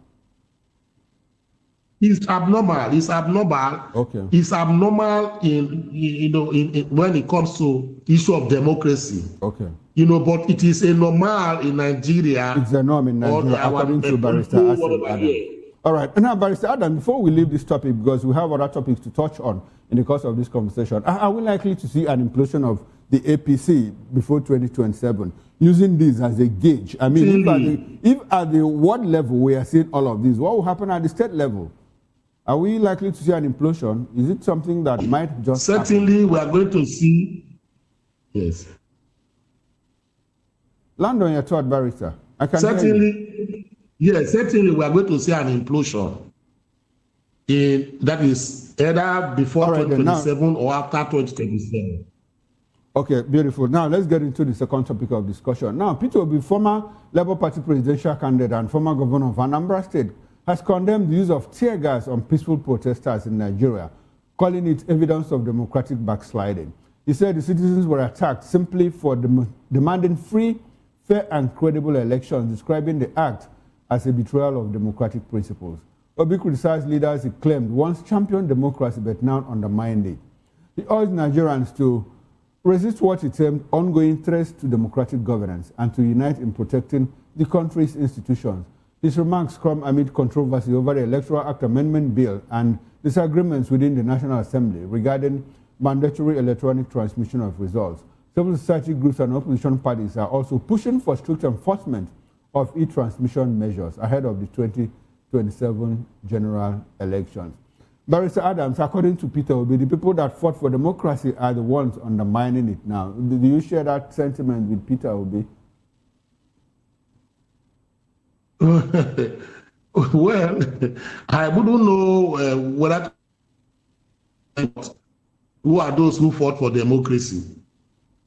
It's abnormal. It's abnormal. Okay. It's abnormal in when it comes to issue of democracy. Okay. But it is a normal in Nigeria. It's a norm in Nigeria, according to Barrister Adam. All right. Now, Barrister Adam, before we leave this topic, because we have other topics to touch on in the course of this conversation, are we likely to see an implosion of the APC before 2027, using this as a gauge? I mean, if at the ward level we are seeing all of this, what will happen at the state level? Are we likely to see an implosion? Is it something that might just certainly happen? We are going to see. Yes. Land on your thought, Barrister. I can certainly. Yes, certainly we are going to see an implosion. That is either before 2027 or after 2027. Okay, beautiful. Now let's get into the second topic of discussion. Now, Peter Obi, former Labour Party presidential candidate and former governor of Anambra State, has condemned the use of tear gas on peaceful protesters in Nigeria, calling it evidence of democratic backsliding. He said the citizens were attacked simply for demanding free, fair and credible elections, describing the act as a betrayal of democratic principles. Obi criticized leaders he claimed once championed democracy but now undermined it. He urged Nigerians to resist what he termed ongoing threats to democratic governance and to unite in protecting the country's institutions. His remarks come amid controversy over the Electoral Act Amendment Bill and disagreements within the National Assembly regarding mandatory electronic transmission of results. Civil society groups and opposition parties are also pushing for strict enforcement of e-transmission measures ahead of the 2027 general elections. Barrister Adams, according to Peter Obi, the people that fought for democracy are the ones undermining it now. Do you share that sentiment with Peter Obi? Well, I wouldn't know whether who are those who fought for democracy.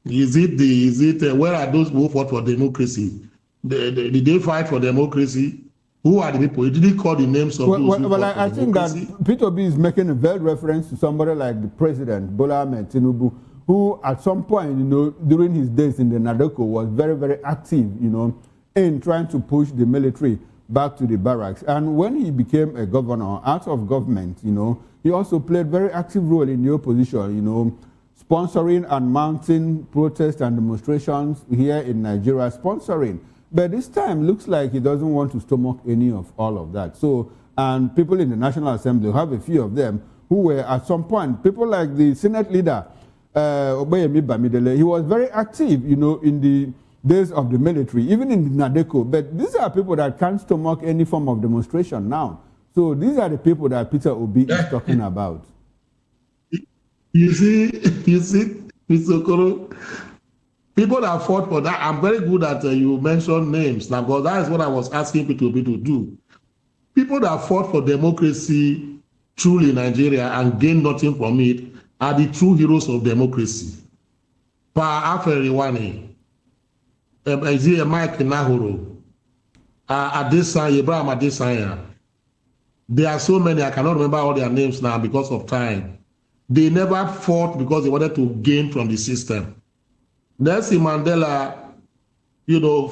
Where are those who fought for democracy? Did they fight for democracy? Who are the people? He didn't call the names of those who fought for democracy. I think that Peter Obi is making a veiled reference to somebody like the president, Bola Ahmed Tinubu, who at some point, during his days in the Nadeko was very, very active, in trying to push the military back to the barracks. And when he became a governor out of government, he also played a very active role in the opposition, sponsoring and mounting protests and demonstrations here in Nigeria, sponsoring. But this time looks like he doesn't want to stomach any of all of that. So, and people in the National Assembly, have a few of them who were at some point, people like the Senate leader, Obayemi Bamidele, he was very active, in the days of the military, even in the Nadeko. But these are people that can't stomach any form of demonstration now. So these are the people that Peter Obi is talking about. You see, Mr. Okoro, people that fought for that, I'm very good at you mention names now, because that is what I was asking Peter Obi to do. People that fought for democracy truly in Nigeria and gained nothing from it are the true heroes of democracy. Pa Aferiwani, Mike Nahoro, Ibrahim Adesanya. There are so many, I cannot remember all their names now because of time. They never fought because they wanted to gain from the system. Nelson Mandela,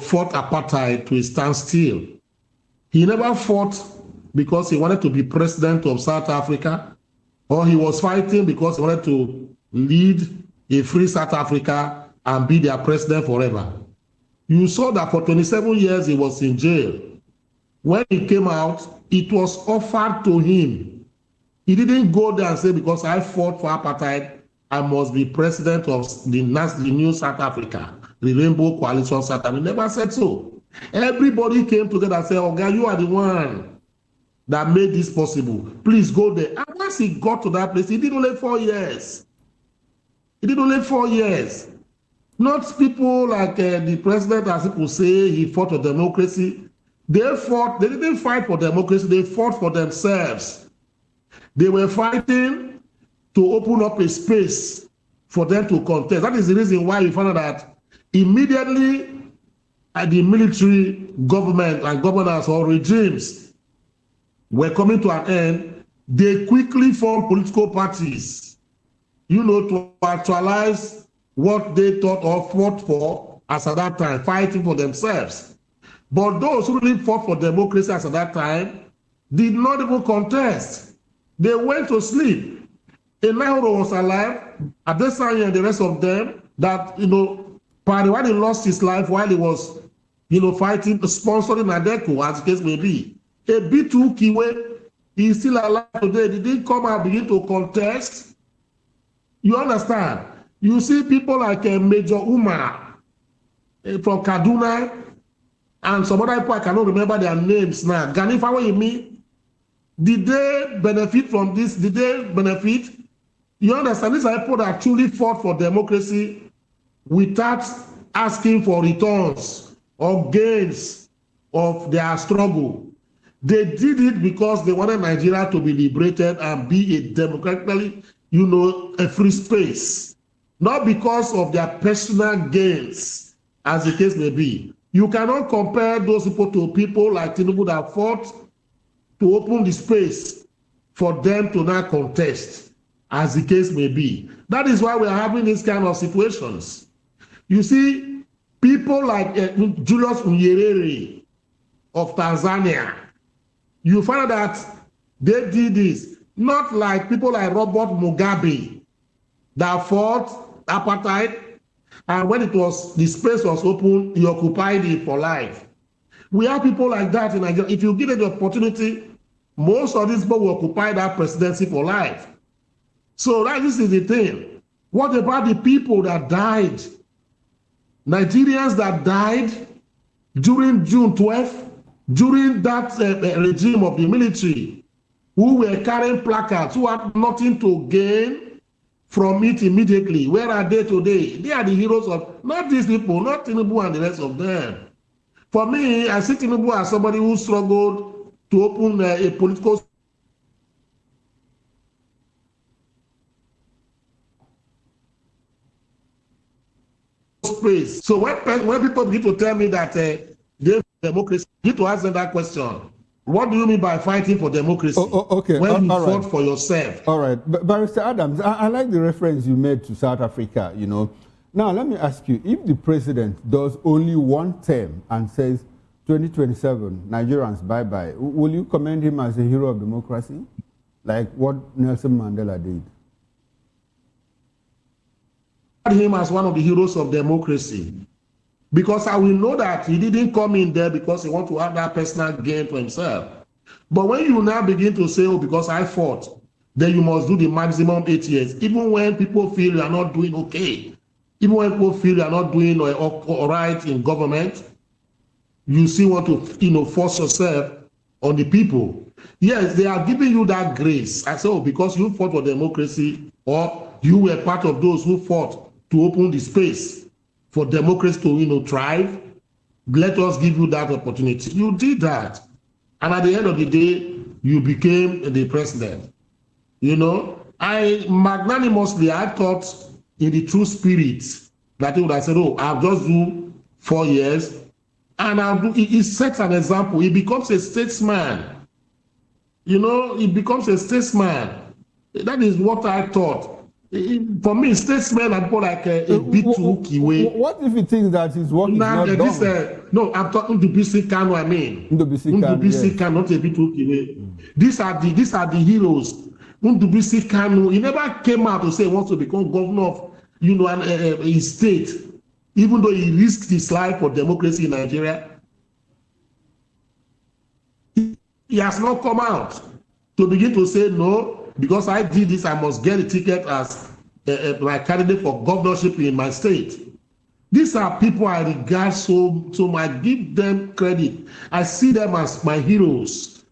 fought apartheid to a standstill. He never fought because he wanted to be president of South Africa, or he was fighting because he wanted to lead a free South Africa and be their president forever. You saw that for 27 years he was in jail. When he came out, it was offered to him. He didn't go there and say, because I fought for apartheid, I must be president of the new South Africa, the Rainbow Coalition South Africa. He never said so. Everybody came together and said, "Okay, you are the one that made this possible. Please go there." And once he got to that place, he did only 4 years. He did only 4 years. Not people like the president, as people say, he fought for democracy. They didn't fight for democracy, they fought for themselves. They were fighting to open up a space for them to contest. That is the reason why you found out that immediately the military government and governors or regimes were coming to an end, they quickly formed political parties, to actualize what they thought or fought for as at that time, fighting for themselves. But those who really fought for democracy as at that time did not even contest. They went to sleep. Enahoro was alive, Adesanya and the rest of them, that, Pariwani lost his life while he was, fighting, sponsoring Adeko, as the case may be. A B2 Kiwe, he's still alive today. They didn't come out begin to contest. You understand? You see people like Major Umar from Kaduna and some other people, I cannot remember their names now. Ganifa, what you mean? Did they benefit from this? Did they benefit? You understand? These are people that truly fought for democracy without asking for returns or gains of their struggle. They did it because they wanted Nigeria to be liberated and be a democratically, a free space. Not because of their personal gains, as the case may be. You cannot compare those people to people like Tinubu that fought to open the space for them to now contest, as the case may be. That is why we are having these kind of situations. You see, people like Julius Nyerere of Tanzania, you find that they did this, not like people like Robert Mugabe that fought apartheid, and when the space was open, he occupied it for life. We have people like that in Nigeria. If you give them the opportunity, most of these people will occupy that presidency for life. So this is the thing. What about the people that died? Nigerians that died during June 12th, during that regime of the military, who were carrying placards, who had nothing to gain from it immediately. Where are they today? They are the heroes of, not these people, not Tinubu and the rest of them. For me, I see Tinubu as somebody who struggled to open a political space. So when people begin to tell me that they democracy, you need to ask them that question. What do you mean by fighting for democracy? Okay. When you fought for yourself. All right. Barrister Adams, I like the reference you made to South Africa, Now, let me ask you, if the president does only one term and says 2027, Nigerians, bye-bye, will you commend him as a hero of democracy? Like what Nelson Mandela did? Him as one of the heroes of democracy. Because I will know that he didn't come in there because he wants to have that personal gain for himself. But when you now begin to say, because I fought, then you must do the maximum 8 years. Even when people feel you are not doing okay, even when people feel you are not doing all right in government, you still want to force yourself on the people. Yes, they are giving you that grace. I say, because you fought for democracy, or you were part of those who fought to open the space for democracy to thrive, let us give you that opportunity. You did that. And at the end of the day, you became the president. I magnanimously, I thought in the true spirit that he would have said, I'll just do 4 years. And I'll do, he sets an example. He becomes a statesman. He becomes a statesman. That is what I thought. For me, statesmen are people like a B2 Kiwe. What if he thinks that his work is not done? No, I'm talking to BC Kano, I mean. Ndubisi Kano, not a B2 Kiwe. These are the heroes. Ndubisi Kano, he never came out to say he wants to become governor of his state, even though he risked his life for democracy in Nigeria. He has not come out to begin to say no. Because I did this, I must get a ticket as my candidate for governorship in my state. These are people I regard so much. I give them credit. I see them as my heroes.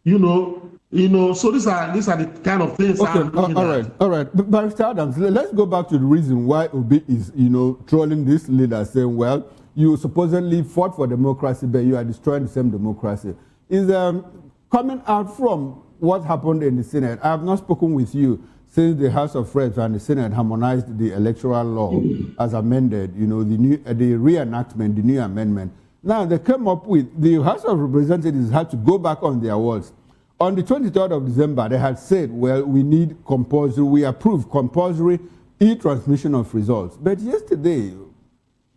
So these are the kind of things. Okay, all right. But Barrister Adams, let's go back to the reason why Obi is, trolling this leader, saying, well, you supposedly fought for democracy, but you are destroying the same democracy. Is coming out from what happened in the Senate. I have not spoken with you since the House of Reps and the Senate harmonized the electoral law as amended, the reenactment, the new amendment. Now, they came up with, the House of Representatives had to go back on their words. On the 23rd of December, they had said, well, we approve compulsory e-transmission of results. But yesterday,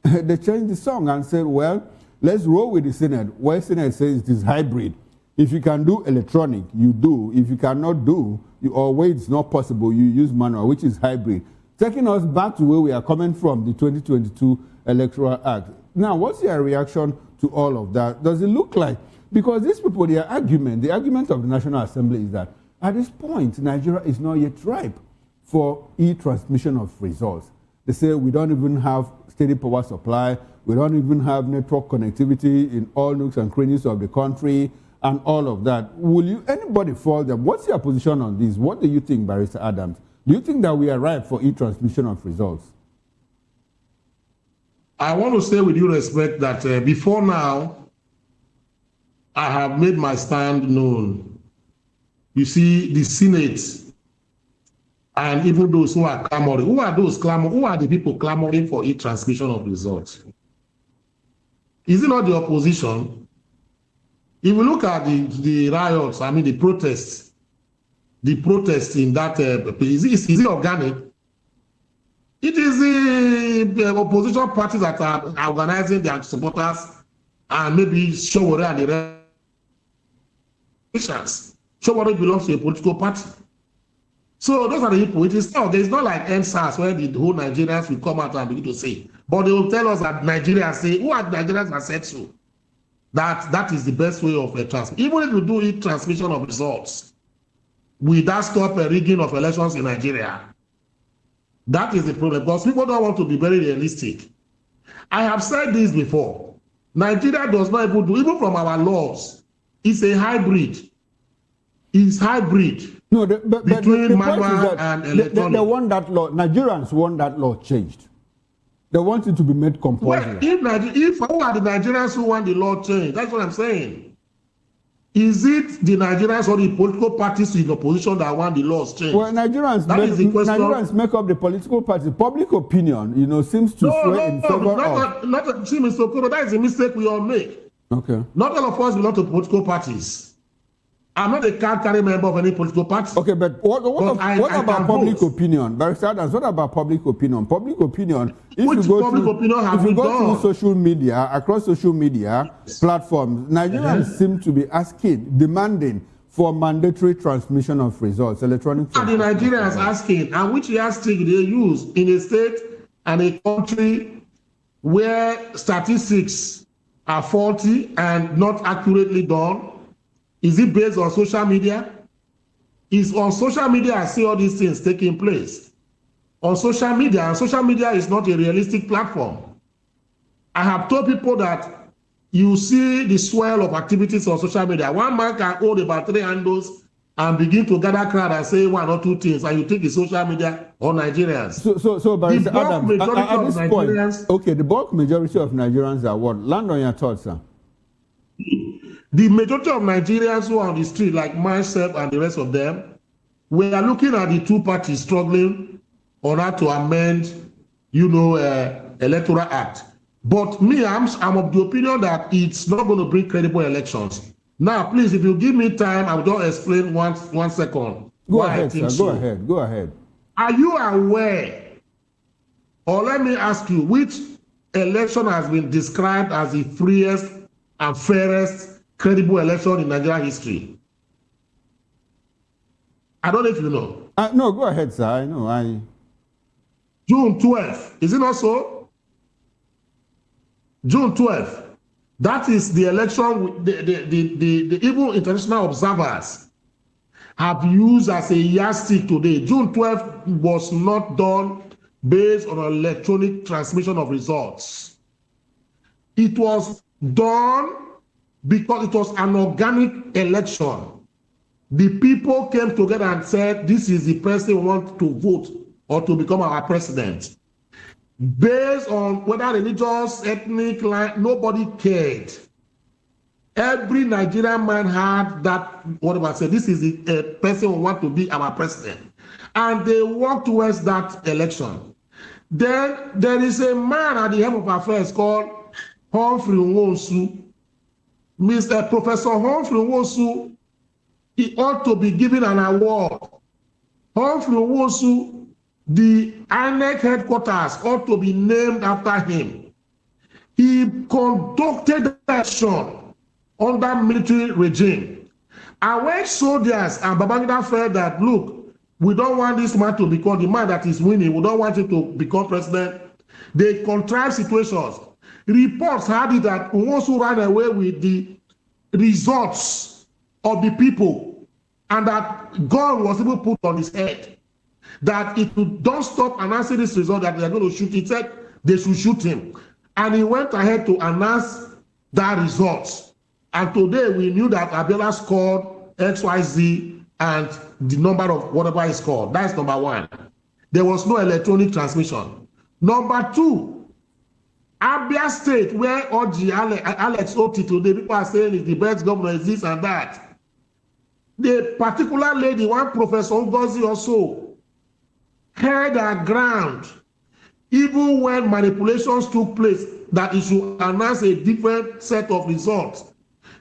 they changed the song and said, well, let's roll with the Senate. Where Senate says it is hybrid. If you can do electronic, you do. If you cannot do, or where it's not possible, you use manual, which is hybrid. Taking us back to where we are coming from, the 2022 Electoral Act. Now, what's your reaction to all of that? Does it look like, because these people, the argument of the National Assembly is that at this point, Nigeria is not yet ripe for e-transmission of results. They say we don't even have steady power supply, we don't even have network connectivity in all nooks and crannies of the country, and all of that. Will anybody fall them? What's your position on this? What do you think, Barrister Adams? Do you think that we are ripe for e-transmission of results? I want to say with due respect that before now, I have made my stand known. You see, the Senate, and even those who are clamoring, who are the people clamoring for e-transmission of results? Is it not the opposition? If you look at the riots, the protests in that, is it organic? It is the opposition parties that are organizing their supporters and maybe Showore and the rest. Showore belongs to a political party. So those are the people. It's not like NSAS where the whole Nigerians will come out and begin to say. But they will tell us that Nigerians say, who are Nigerians have said so? That is the best way of transmission. Even if you do e-transmission of results, will that stop a rigging of elections in Nigeria? That is the problem, because people don't want to be very realistic. I have said this before. Nigeria does not even from our laws, it's a hybrid. It's hybrid. No, between manual and electronic. They want that law. Nigerians want that law changed. They want it to be made compulsory. Well, if who are the Nigerians who want the law changed? That's what I'm saying. Is it the Nigerians or the political parties in opposition that want the laws changed? Well, Nigerians make up the political party. Public opinion, seems to sway in favor of. See, Mr. Okoro, that is a mistake we all make. Okay. Not all of us belong to political parties. I'm not a card-carrying member of any political party. Okay, but what about public opinion? Barrister Adams, what about public opinion? Public opinion, if you go through social media, across social media platforms, Nigerians seem to be demanding for mandatory transmission of results, electronic transmission. And the Nigerians asking, and which yardstick they use in a state and a country where statistics are faulty and not accurately done? Is it based on social media? Is on social media I see all these things taking place. On social media, and social media is not a realistic platform. I have told people that you see the swell of activities on social media. One man can hold about 3 handles and begin to gather crowd and say 1 or 2 things, and you think it's social media or Nigerians. So Barrister Adams, at this point, okay, the bulk majority of Nigerians are what? Land on your thoughts, sir. The majority of Nigerians who are on the street, like myself and the rest of them, we are looking at the two parties struggling on how to amend, Electoral Act. But me, I'm of the opinion that it's not going to bring credible elections. Now, please, if you give me time, I will just explain one second. Go ahead, sir. Go ahead. Are you aware, or let me ask you, which election has been described as the freest and fairest credible election in Nigeria history? I don't know if you know. No, go ahead, sir. I know. June 12th. Is it not so? June 12th. That is the election the even international observers have used as a yardstick today. June 12th was not done based on electronic transmission of results. It was done because it was an organic election. The people came together and said, this is the person we want to vote or to become our president. Based on whether religious, ethnic line, nobody cared. Every Nigerian man had that, whatever I said, this is a person who wants to be our president. And they work towards that election. Then there is a man at the helm of affairs called Humphrey Nwosu. Mr. Professor Humphrey Nwosu, he ought to be given an award. Humphrey Nwosu, the INEC headquarters ought to be named after him. He conducted the election under military regime. And when soldiers and Babangida felt that, look, we don't want this man to become the man that is winning, we don't want him to become president, they contrived situations. Reports had it that Nwosu ran away with the results of the people, and that gun was even put on his head. That if you don't stop announcing this result that they are going to shoot, he said they should shoot him. And he went ahead to announce that result. And today we knew that Abiola scored XYZ and the number of whatever is called. That's number one. There was no electronic transmission. Number two, Abia State, where Oji Alex Oti today, people are saying is the best governor is this and that. The particular lady, one Professor Ngozi also, held her ground, even when manipulations took place, that it should announce a different set of results.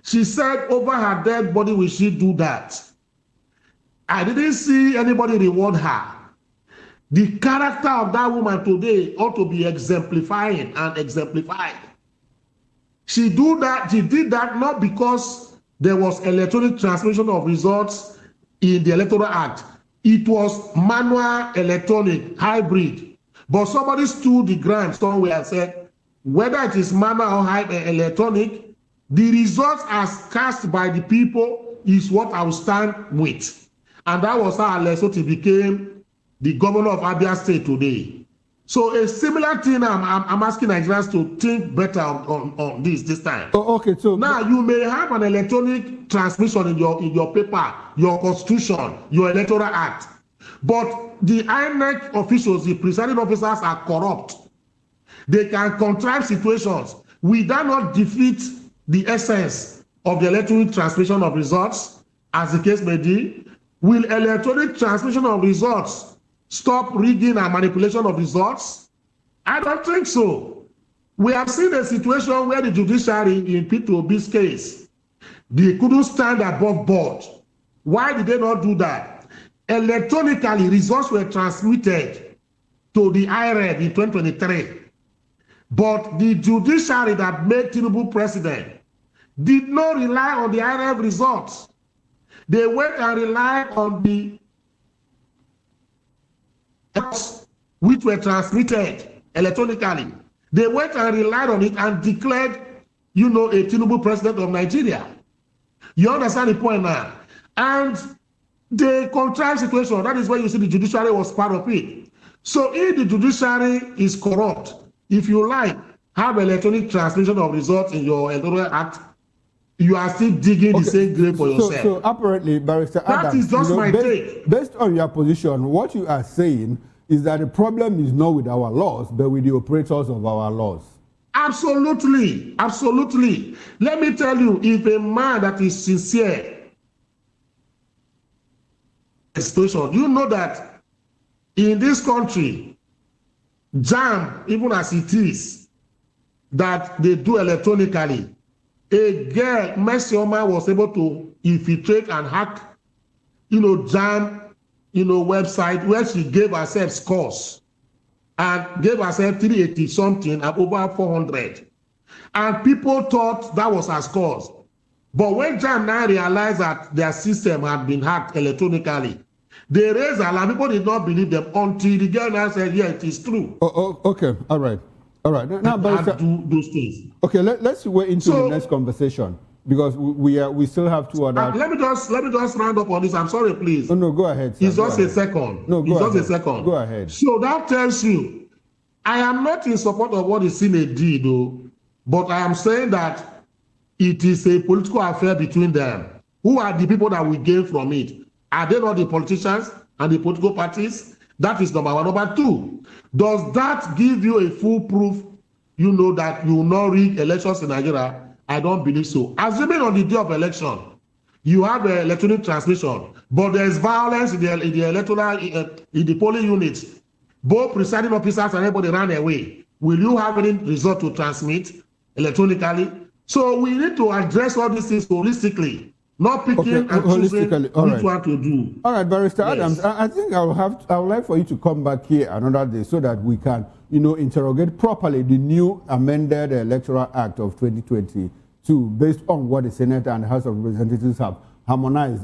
She said over her dead body, will she do that? I didn't see anybody reward her. The character of that woman today ought to be exemplifying and exemplified. She did that not because there was electronic transmission of results in the Electoral Act. It was manual, electronic, hybrid. But somebody stood the ground somewhere and said, whether it is manual or electronic, the results as cast by the people is what I will stand with. And that was how Alex Oti became the governor of Abia State today. So a similar thing I'm asking Nigerians to think better on this time. Oh, okay, so now you may have an electronic transmission in your paper, your constitution, your electoral act, but the INEC officials, the presiding officers are corrupt. They can contrive situations. We do not defeat the essence of the electronic transmission of results, as the case may be. Will electronic transmission of results stop rigging and manipulation of results? I don't think so. We have seen a situation where the judiciary in Peter Obi's case, they couldn't stand above board. Why did they not do that? Electronically, results were transmitted to the IRED in 2023. But the judiciary that made Tinubu president did not rely on the IRED results. They went and relied on the which were transmitted electronically. They went and relied on it and declared, a Tinubu president of Nigeria. You understand the point now? And the contrived situation, that is why you see the judiciary was part of it. So if the judiciary is corrupt, if you like, have electronic transmission of results in your electoral act, you are still digging the same grave for yourself. So apparently, Barrister Adams, that is just my take. Based on your position, what you are saying is that the problem is not with our laws, but with the operators of our laws. Absolutely, absolutely. Let me tell you, if a man that is sincere, you know that in this country, JAM, even as it is, that they do electronically, a girl, Messioma, was able to infiltrate and hack, JAM, website where she gave herself scores and gave herself 380 something and over 400. And people thought that was her scores. But when JAM now realized that their system had been hacked electronically, they raised alarm. People did not believe them until the girl now said, yeah, it is true. Okay, all right. Now, do those things. Okay, let's wait into the next conversation because we still have two other. Let me just round up on this. I'm sorry, please. No, go ahead. Sir. It's just a second. No, go ahead. Just a second. Go ahead. So that tells you, I am not in support of what the Senate did, though, but I am saying that it is a political affair between them. Who are the people that we gain from it? Are they not the politicians and the political parties? That is number one. Number two, does that give you a foolproof, that you will not rig elections in Nigeria? I don't believe so. Assuming on the day of election, you have electronic transmission, but there is violence in the electoral, in the polling units. Both presiding officers and everybody ran away. Will you have any result to transmit electronically? So we need to address all these things holistically, not picking and choosing which one to do. All right, Barrister Adams, I think I would like for you to come back here another day so that we can, interrogate properly the new amended Electoral Act of 2022 based on what the Senate and the House of Representatives have harmonized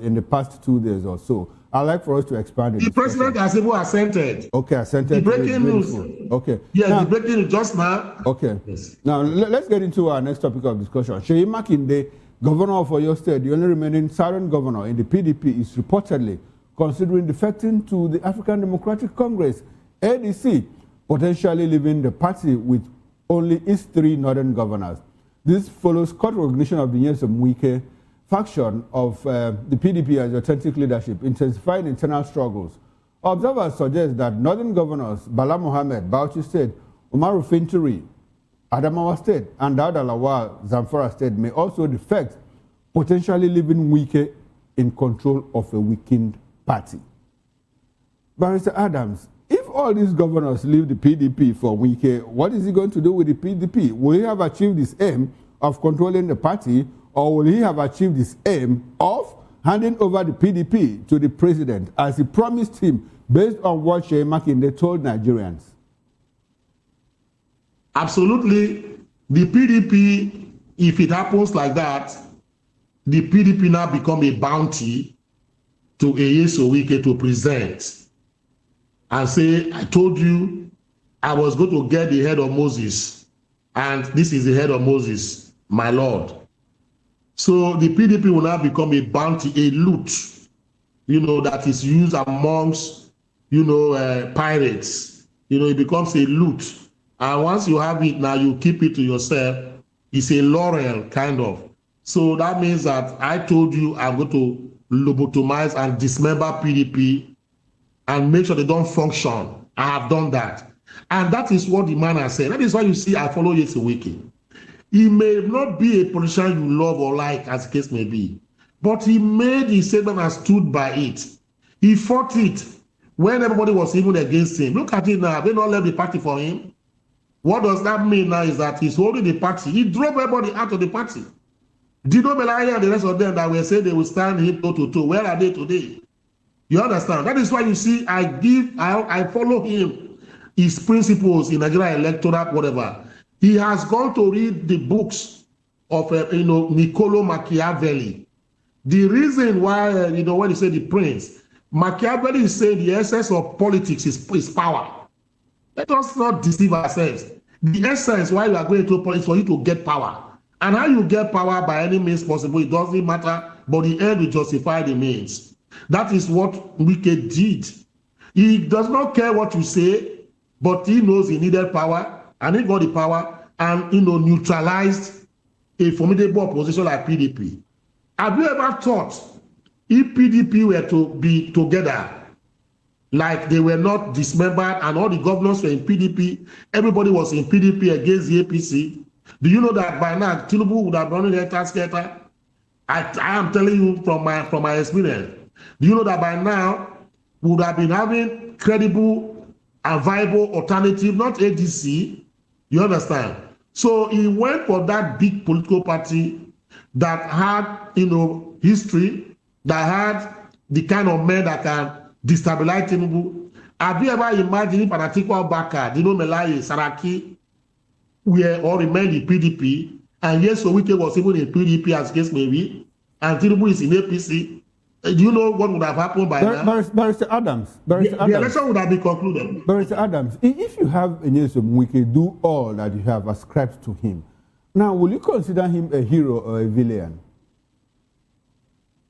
in the past 2 days or so. I'd like for us to expand it. The president has even assented. Okay, assented. The breaking news. Okay. Yes, the breaking news just now. Okay. Yes. Now, let's get into our next topic of discussion. Seyi Makinde, governor of Oyo State, the only remaining silent governor in the PDP, is reportedly considering defecting to the African Democratic Congress, ADC, potentially leaving the party with only its 3 northern governors. This follows court recognition of the Nyesom Wike faction of the PDP as authentic leadership, intensifying internal struggles. Observers suggest that northern governors Bala Mohammed, Bauchi State, Umaru Finturi, Adamawa State, and Dauda Lawal, Zamfara State, may also defect, potentially leaving Wike in control of a weakened party. Barrister Adams, if all these governors leave the PDP for Wike, what is he going to do with the PDP? Will he have achieved his aim of controlling the party, or will he have achieved his aim of handing over the PDP to the president as he promised him based on what Seyi Makinde told Nigerians? Absolutely. The PDP, if it happens like that, the PDP now become a bounty to Nyesom Wike to present and say, I told you I was going to get the head of Moses, and this is the head of Moses, my Lord. So the PDP will now become a bounty, a loot, that is used amongst, pirates. It becomes a loot. And once you have it now, you keep it to yourself. It's a laurel, kind of. So that means that I told you I'm going to lobotomize and dismember PDP and make sure they don't function. I have done that. And that is what the man has said. That is why you see I follow Nyesom Wike. He may not be a politician you love or like, as the case may be, but he made his statement and stood by it. He fought it when everybody was even against him. Look at it now. They not left the party for him. What does that mean now is that he's holding the party. He drove everybody out of the party. Dino Melaya and the rest of them that were saying they will stand him toe-to-toe. Where are they today? You understand? That is why you see I follow him, his principles in Nigeria electoral, whatever. He has gone to read the books of Niccolo Machiavelli. The reason why when you say the prince, Machiavelli is saying the essence of politics is power. Let us not deceive ourselves. The essence why you are going to politics is for you to get power. And how you get power by any means possible, it doesn't matter, but the end will justify the means. That is what Wike did. He does not care what you say, but he knows he needed power, and he got the power and neutralized a formidable opposition like PDP. Have you ever thought if PDP were to be together, like they were not dismembered and all the governors were in PDP, everybody was in PDP against the APC? Do you know that by now Tinubu would have run in a I am telling you from my experience. Do you know that by now we would have been having credible and viable alternative, not ADC? You understand? So he went for that big political party that had, history, that had the kind of men that can destabilize Tinubu. Have you ever imagined if an Atiku Abubakar, Dino Melaye, Saraki were all remained in PDP, and Nyesom Wike was even in PDP as case may be, and Tinubu is in APC? Do you know what would have happened by now? Barrister Adams. The election would have been concluded. Barrister Adams, if you have Nyesom Wike do all that you have ascribed to him, now will you consider him a hero or a villain?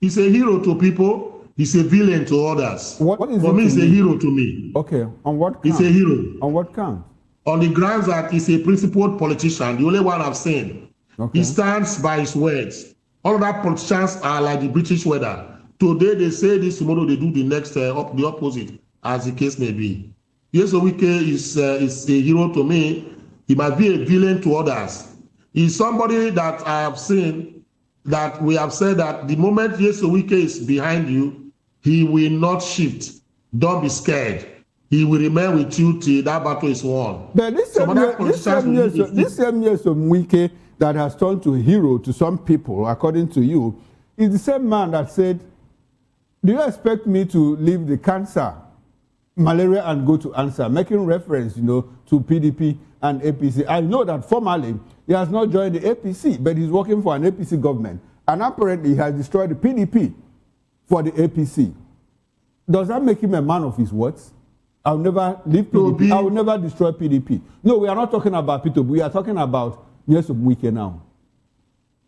He's a hero to people. He's a villain to others. What is For me, he's a hero to me. Okay, on what count? He's a hero. On what count? On the grounds that he's a principled politician, the only one I've seen. Okay. He stands by his words. All other politicians are like the British weather. Today they say this, tomorrow they do the next, the opposite, as the case may be. Nyesom Wike is a hero to me. He might be a villain to others. He's somebody that I have seen that we have said that the moment Nyesom Wike is behind you, he will not shift. Don't be scared. He will remain with you till that battle is won. But this same Nyesom Wike that has turned to a hero to some people, according to you, is the same man that said, do you expect me to leave the cancer, malaria, and go to answer, making reference, to PDP and APC. I know that formally he has not joined the APC, but he's working for an APC government. And apparently he has destroyed the PDP for the APC. Does that make him a man of his words? I'll never leave PDP. I will never destroy PDP. No, we are not talking about P2B. We are talking about Nyesom Wike now.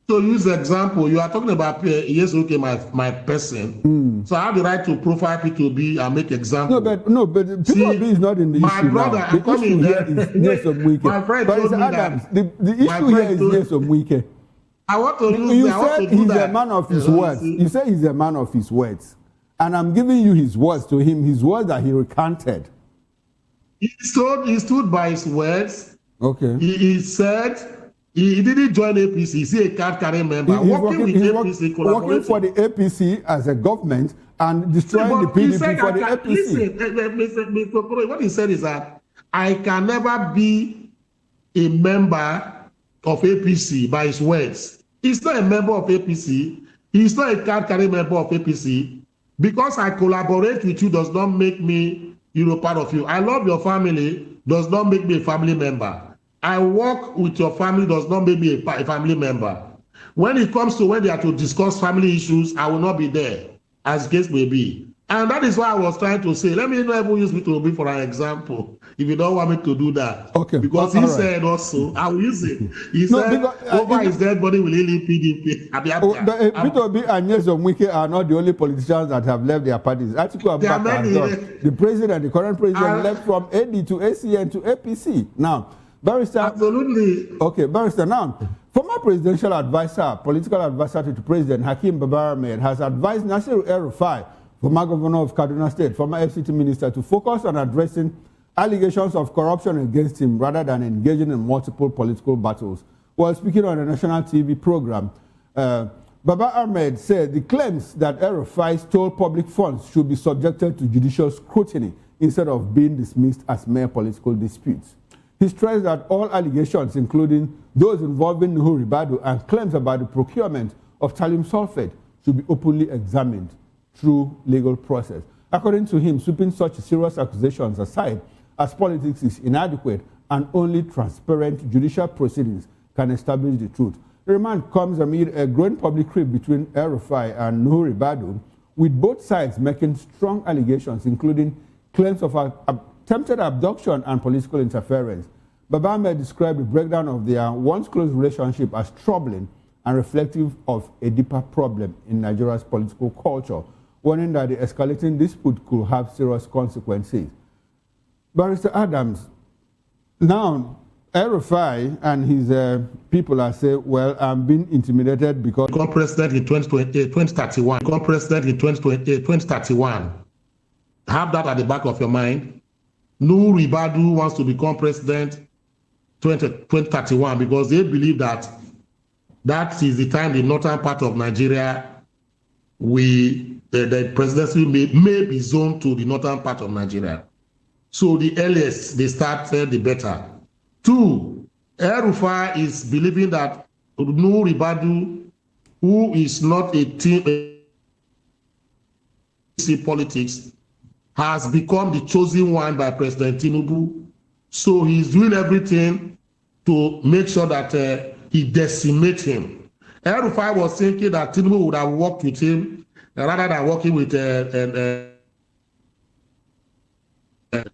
So use the example. You are talking about Nyesom Wike, my person. So I have the right to profile P2B and make examples. No, but P2B is not in the issue. My brother, I'm coming there. Nyesom Wike. My friend but told me Adams, that. the issue here is Nyesom Wike. I want to use. You said he's a man of his words. You say he's a man of his words, and I'm giving you his words to him. His words that he recanted. He stood by his words. Okay. He said. He didn't join APC. He's a card-carrying member. He's working for the APC as a government and destroying the PDP for the APC. Listen, what he said is that I can never be a member of APC by his words. He's not a member of APC. He's not a card-carrying member of APC. Because I collaborate with you does not make me part of you. I love your family does not make me a family member. I work with your family does not make me a family member. When it comes to when they are to discuss family issues, I will not be there, as case may be. And that is why I was trying to say, let me not even use P2B for an example, if you don't want me to do that. Okay. Because he said also, I will use it. He said, over his dead body will he leave PDP. P2B and Nyesom Wike are not the only politicians that have left their parties. Atiku Abubakar, the president, the current president, left from AD to ACN to APC. Now, Barrister. Absolutely. Okay, Barrister. Now, former presidential advisor, political advisor to the president, Hakeem Baba Ahmed, has advised Nasiru El-Rufai, former governor of Kaduna State, former FCT minister, to focus on addressing allegations of corruption against him rather than engaging in multiple political battles. While speaking on a national TV program, Baba Ahmed said the claims that El-Rufai stole public funds should be subjected to judicial scrutiny instead of being dismissed as mere political disputes. He stressed that all allegations, including those involving Nuhu Ribadu and claims about the procurement of thallium sulfate, should be openly examined through legal process. According to him, sweeping such serious accusations aside, as politics is inadequate and only transparent judicial proceedings can establish the truth. The remand comes amid a growing public rift between El-Rufai and Nuhu Ribadu, with both sides making strong allegations, including claims of attempted abduction and political interference. Baba Ahmed described the breakdown of their once close relationship as troubling and reflective of a deeper problem in Nigeria's political culture, warning that the escalating dispute could have serious consequences. Barrister Adams, now El-Rufai and his people are saying, well, I'm being intimidated because... Become president in 2031. Become president in 2031. Have that at the back of your mind. Nuhu Ribadu wants to become president 2031 because they believe that that is the time the northern part of Nigeria, the presidency may be zoned to the northern part of Nigeria. So the earliest they start, the better. 2, El-Rufai is believing that Nuhu Ribadu, who is not a team politics, has become the chosen one by President Tinubu. So he's doing everything to make sure that he decimates him. El-Rufai was thinking that Tinubu would have worked with him rather than working with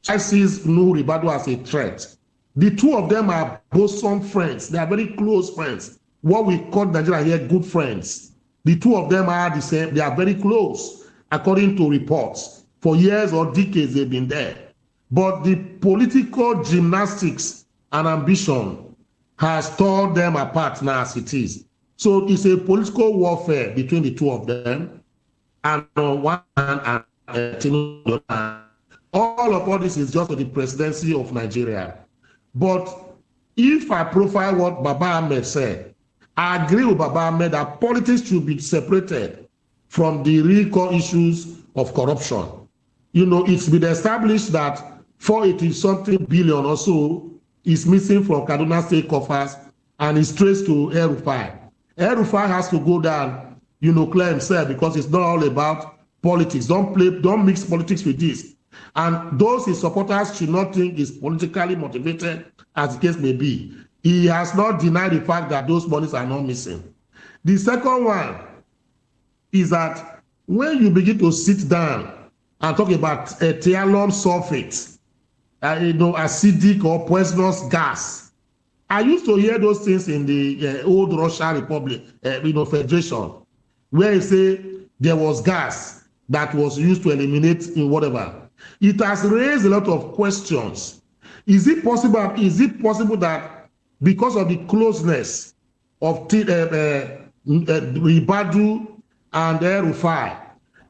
I sees Nuhu Ribadu as a threat. The two of them are bosom friends. They are very close friends. What we call Nigeria here, good friends. The two of them are the same. They are very close, according to reports. For years or decades, they've been there. But the political gymnastics and ambition has torn them apart now as it is. So it's a political warfare between the two of them. And on one hand, all of this is just for the presidency of Nigeria. But if I profile what Baba Ahmed said, I agree with Baba Ahmed that politics should be separated from the real core issues of corruption. You know, it's been established that 480-something billion or so is missing from Kaduna State coffers and is traced to El-Rufai. El-Rufai has to go down, you know, clear himself, because it's not all about politics. Don't mix politics with this. And those his supporters should not think is politically motivated, as the case may be. He has not denied the fact that those monies are not missing. The second one is that when you begin to sit down and talk about thialum sulfate, you know, acidic or poisonous gas, I used to hear those things in the old Russian Republic, you know, Federation, where they say there was gas that was used to eliminate in whatever. It has raised a lot of questions. Is it possible that because of the closeness of Ribadu and El-Rufai,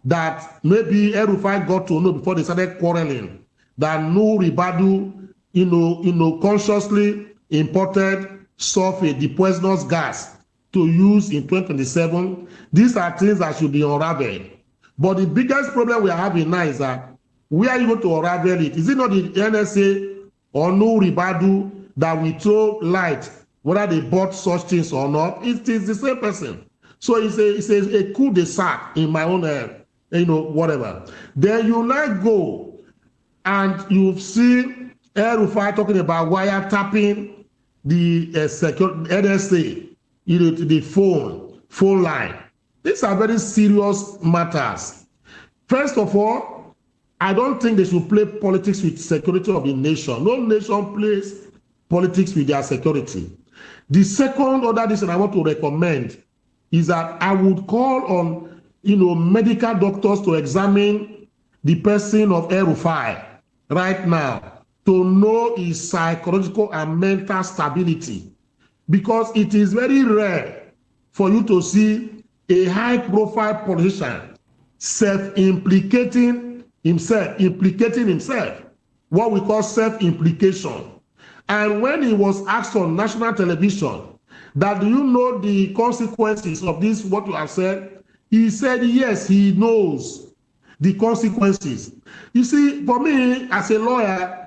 that maybe El-Rufai got to know before they started quarreling that no Ribadu, you know, consciously imported sulfate, the poisonous gas, to use in 2027? These are things that should be unraveled. But the biggest problem we are having now is that where are you going to unravel it? Is it not the NSA or no Ribadu that we throw light whether they bought such things or not? It is the same person. So it's a coup d'etat in my own, you know, whatever. Then you now go and you see El-Rufai talking about wiretapping the NSA, you know, the phone line. These are very serious matters. First of all, I don't think they should play politics with security of the nation. No nation plays politics with their security. The second other reason I want to recommend is that I would call on, you know, medical doctors to examine the person of El-Rufai right now to know his psychological and mental stability, because it is very rare for you to see a high-profile politician implicating himself, what we call self-implication. And when he was asked on national television that, do you know the consequences of this, what you have said? He said, yes, he knows the consequences. You see, for me, as a lawyer,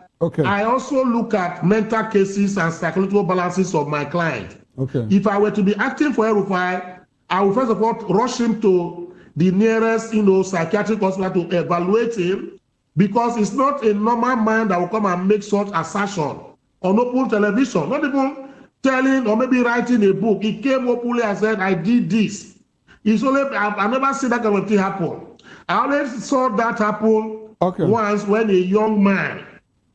I also look at mental cases and psychological balances of my client. If I were to be acting for El-Rufai, I would first of all rush him to the nearest, you know, psychiatric hospital to evaluate him, because it's not a normal man that will come and make such assertion on open television, not even telling or maybe writing a book. He came openly and said, I did this. It's only, I've never seen that kind of thing happen. I always saw that happen once when a young man,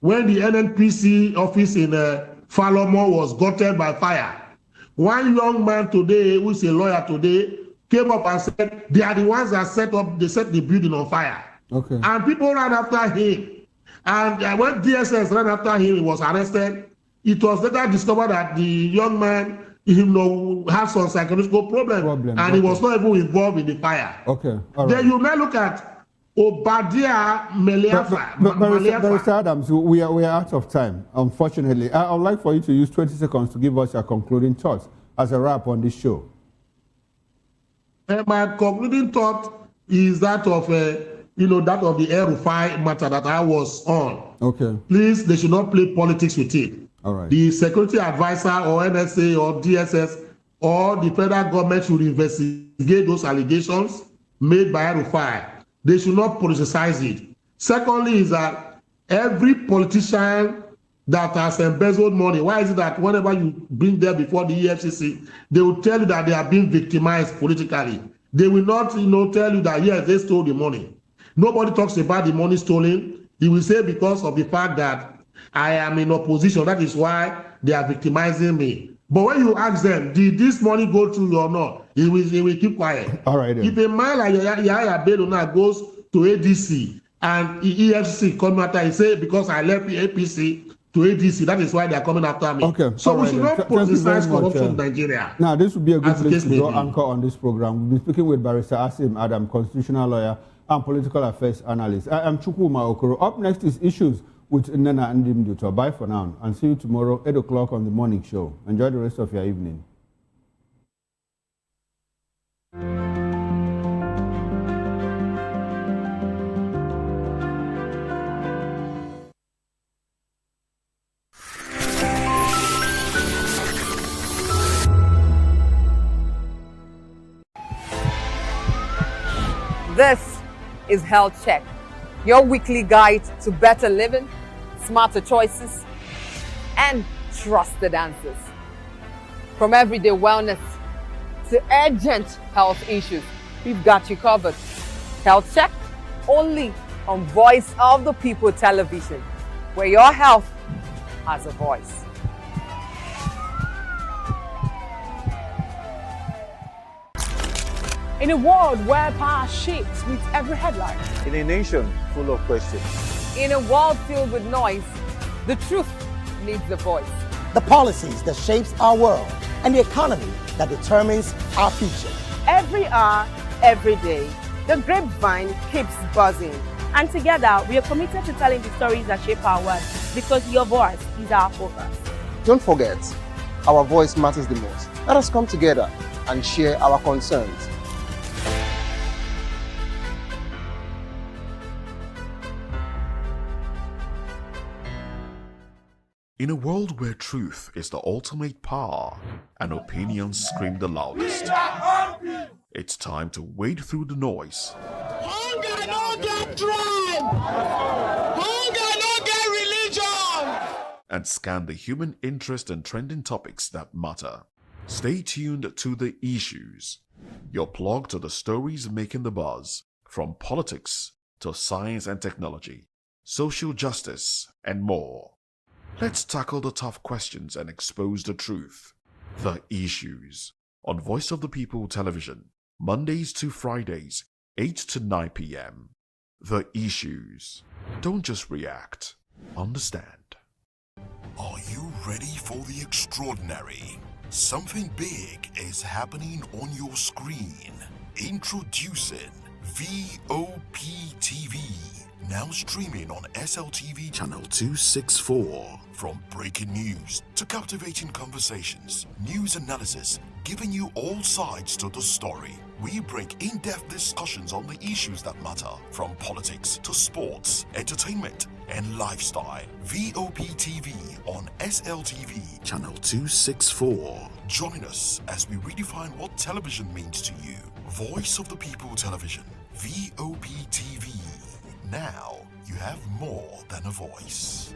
when the NNPC office in Falomo was gutted by fire. One young man today, who is a lawyer today, came up and said, they are the ones that set the building on fire. And people ran after him. And when DSS ran after him, he was arrested. It was later discovered that the young man, you know, had some psychological problem. And he was not even involved in the fire. Then you may look at Obadiah Meliafa. Barrister Adams, we are out of time, unfortunately. I would like for you to use 20 seconds to give us your concluding thoughts as a wrap on this show. My concluding thought is that of, you know, that of the El-Rufai matter that I was on. Please, they should not play politics with it. The security advisor or NSA or DSS or the federal government should investigate those allegations made by El-Rufai. They should not politicize it. Secondly is that every politician that has embezzled money, why is it that whenever you bring them before the EFCC, they will tell you that they are being victimized politically? They will not, you know, tell you that, yes, they stole the money. Nobody talks about the money stolen. He will say, because of the fact that I am in opposition, that is why they are victimizing me. But when you ask them, did this money go through or not, he will keep quiet. If a man like Yahya Bello now goes to ADC and EFCC come after, he say, because I left the APC to ADC, that is why they are coming after me. So we should not politicize corruption in Nigeria. Now, this would be a good place to draw anchor on this program. We'll be speaking with Barrister Asim Adam, constitutional lawyer and political affairs analyst. I am Chukwuma Okoro. Up next is Issues with Nana and Dimduto. Bye for now, and see you tomorrow, 8 o'clock on the morning show. Enjoy the rest of your evening. This is Health Check, your weekly guide to better living, smarter choices, and trusted answers. From everyday wellness to urgent health issues, we've got you covered. Health Check, only on Voice of the People television, where your health has a voice. In a world where power shapes with every headline. In a nation full of questions. In a world filled with noise, the truth needs a voice. The policies that shapes our world and the economy that determines our future. Every hour, every day, the grapevine keeps buzzing. And together, we are committed to telling the stories that shape our world, because your voice is our focus. Don't forget, our voice matters the most. Let us come together and share our concerns. In a world where truth is the ultimate power and opinions scream the loudest, it's time to wade through the noise. Hunger no get tribe. Hunger no get religion. And scan the human interest and trending topics that matter. Stay tuned to The Issues, your plug to the stories making the buzz, from politics to science and technology, social justice, and more. Let's tackle the tough questions and expose the truth. The Issues, on Voice of the People television, Mondays to Fridays, 8 to 9 p.m. The Issues. Don't just react, understand. Are you ready for the extraordinary? Something big is happening on your screen. Introducing VOP TV. Now streaming on SLTV channel 264. From breaking news to captivating conversations, news analysis, giving you all sides to the story. We bring in-depth discussions on the issues that matter, from politics to sports, entertainment, and lifestyle. VOP TV on SLTV channel 264. Join us as we redefine what television means to you. Voice of the People television, VOP TV. Now you have more than a voice.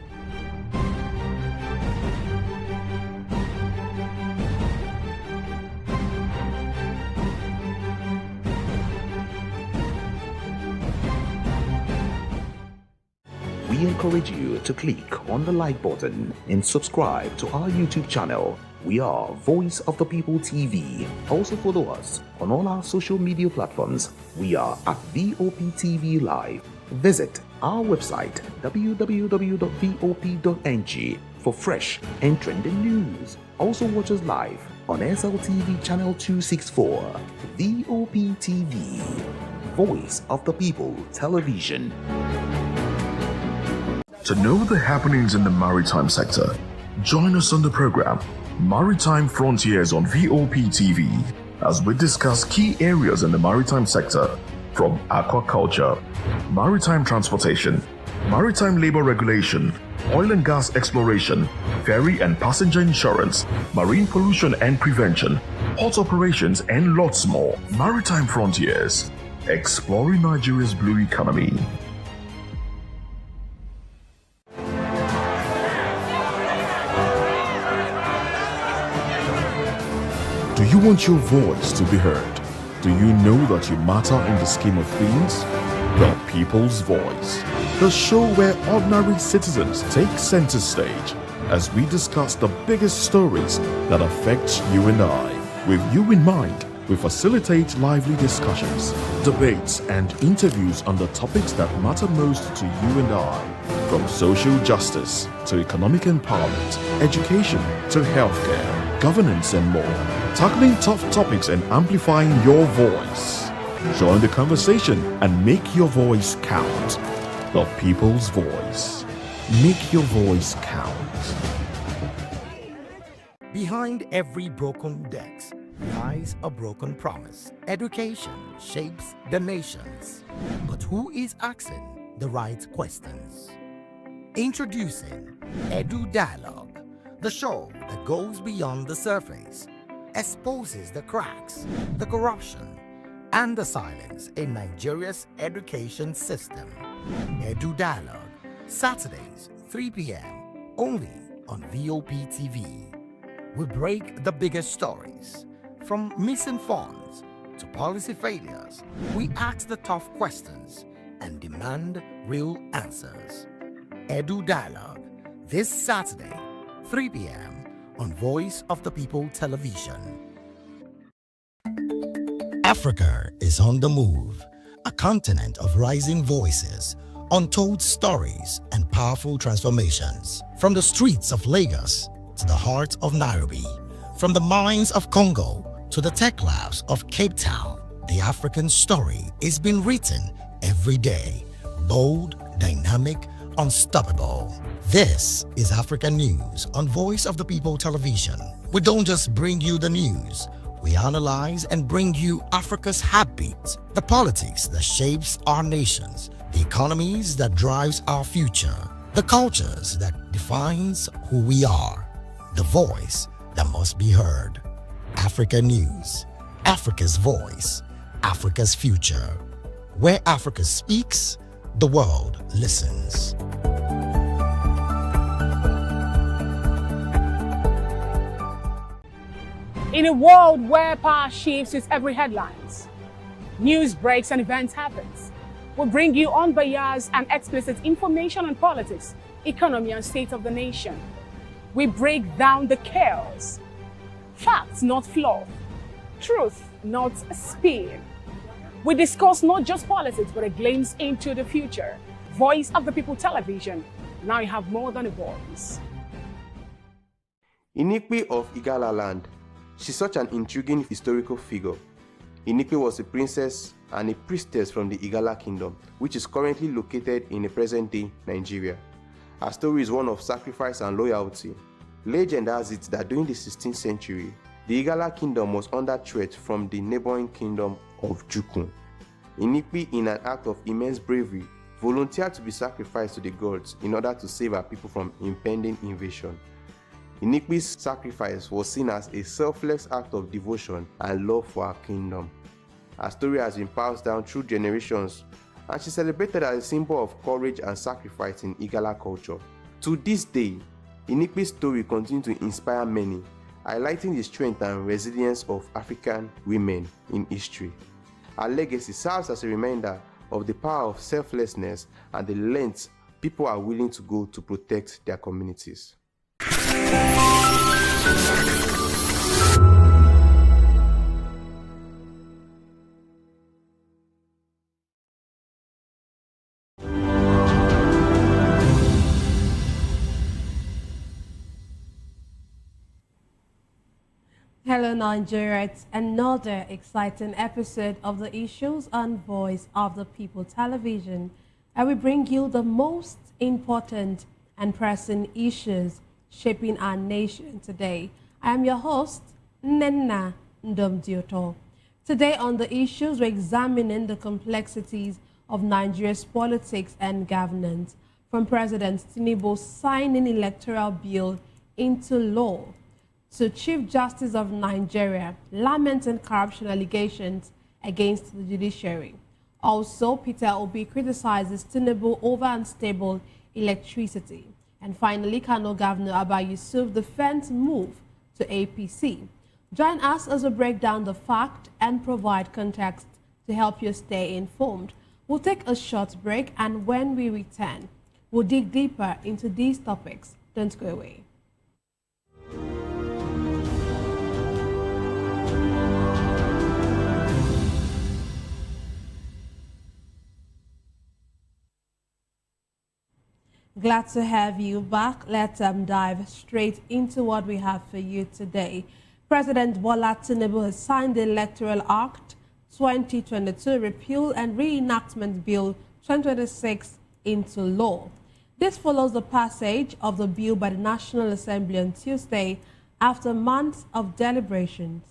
We encourage you to click on the like button and subscribe to our YouTube channel. We are Voice of the People TV. Also follow us on all our social media platforms. We are at VOP TV Live. Visit our website www.vop.ng for fresh and trending news. Also watch us live on SLTV channel 264. VOP TV, Voice of the People Television. To know the happenings in the maritime sector, join us on the program Maritime Frontiers on VOP TV as we discuss key areas in the maritime sector, from aquaculture, maritime transportation, maritime labor regulation, oil and gas exploration, ferry and passenger insurance, marine pollution and prevention, port operations, and lots more. Maritime Frontiers, exploring Nigeria's blue economy. Do you want your voice to be heard? Do you know that you matter in the scheme of things? The People's Voice, the show where ordinary citizens take center stage as we discuss the biggest stories that affect you and I. With you in mind, we facilitate lively discussions, debates, and interviews on the topics that matter most to you and I. From social justice to economic empowerment, education to healthcare, governance, and more. Tackling tough topics and amplifying your voice. Join the conversation and make your voice count. The People's Voice. Make your voice count. Behind every broken desk lies a broken promise. Education shapes the nations. But who is asking the right questions? Introducing Edu Dialogue, the show that goes beyond the surface, exposes the cracks, the corruption, and the silence in Nigeria's education system. Edu Dialogue, Saturdays, 3 p.m., only on VOP TV. We break the biggest stories, from missing funds to policy failures. We ask the tough questions and demand real answers. Edu Dialogue, this Saturday, 3 p.m. on Voice of the People Television. Africa is on the move, a continent of rising voices, untold stories, and powerful transformations. From the streets of Lagos to the heart of Nairobi, from the mines of Congo to the tech labs of Cape Town, the African story is being written every day. Bold, dynamic, unstoppable. This is African News on Voice of the People Television. We don't just bring you the news. We analyze and bring you Africa's heartbeat, the politics that shapes our nations, the economies that drives our future, the cultures that defines who we are, the voice that must be heard. Africa News, Africa's voice, Africa's future. Where Africa speaks, the world listens. In a world where power shifts with every headlines, news breaks and events happens, we bring you unbiased and explicit information on politics, economy, and state of the nation. We break down the chaos. Facts, not fluff. Truth, not spin. We discuss not just politics, but a glimpse into the future. Voice of the People Television. Now you have more than a voice. Inikwe of Igala land. She's such an intriguing historical figure. Inikwe was a princess and a priestess from the Igala kingdom, which is currently located in the present-day Nigeria. Her story is one of sacrifice and loyalty. Legend has it that during the 16th century, the Igala kingdom was under threat from the neighboring kingdom of Jukun. Inikwe, in an act of immense bravery, volunteered to be sacrificed to the gods in order to save her people from impending invasion. Inikwe's sacrifice was seen as a selfless act of devotion and love for her kingdom. Her story has been passed down through generations, and she's celebrated as a symbol of courage and sacrifice in Igala culture. To this day, Inikwe's story continues to inspire many, highlighting the strength and resilience of African women in history. Her legacy serves as a reminder of the power of selflessness and the lengths people are willing to go to protect their communities. Hello Nigeria, it's another exciting episode of the Issues on Voice of the People Television, and we bring you the most important and pressing issues shaping our nation today. I am your host, Nenna Ndomdioto. Today on the Issues, we're examining the complexities of Nigeria's politics and governance, from President Tinubu signing electoral bill into law, to Chief Justice of Nigeria lamenting corruption allegations against the judiciary. Also, Peter Obi criticizes Tinubu over unstable electricity. And finally, Kano Governor Abba Yusuf defends move to APC. Join us as we break down the fact and provide context to help you stay informed. We'll take a short break, and when we return, we'll dig deeper into these topics. Don't go away. Glad to have you back. Let's dive straight into what we have for you today. President Bola Tinubu has signed the Electoral Act 2022 Repeal and Reenactment Bill 2026 into law. This follows the passage of the bill by the National Assembly on Tuesday after months of deliberations.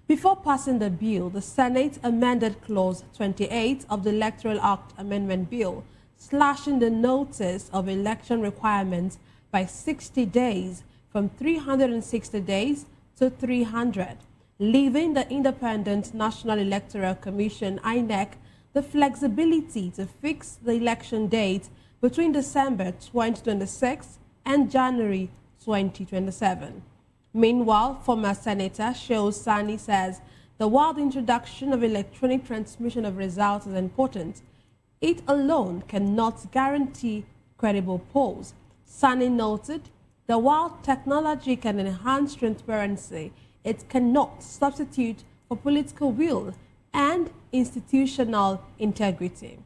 Before passing the bill, the Senate amended Clause 28 of the Electoral Act Amendment Bill, slashing the notice of election requirements by 60 days from 360 days to 300, leaving the Independent National Electoral Commission, INEC, the flexibility to fix the election date between December 2026 and January 2027. Meanwhile, former Senator Shehu Sani says that while the introduction of electronic transmission of results is important, it alone cannot guarantee credible polls. Sani noted that while technology can enhance transparency, it cannot substitute for political will and institutional integrity.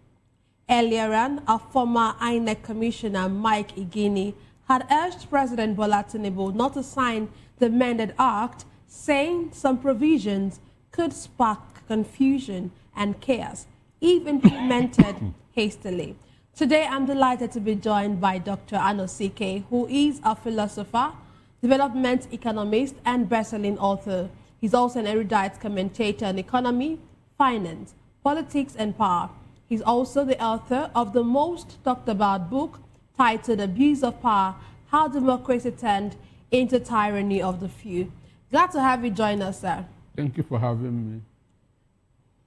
Earlier on, a former INEC Commissioner, Mike Igini, had urged President Bola Tinubu not to sign the amended act, saying some provisions could spark confusion and chaos if implemented hastily. Today, I'm delighted to be joined by Dr. Anosike, who is a philosopher, development economist, and best-selling author. He's also an erudite commentator on economy, finance, politics, and power. He's also the author of the most talked about book titled Abuse of Power, How Democracy Turned into Tyranny of the Few. Glad to have you join us, sir. Thank you for having me.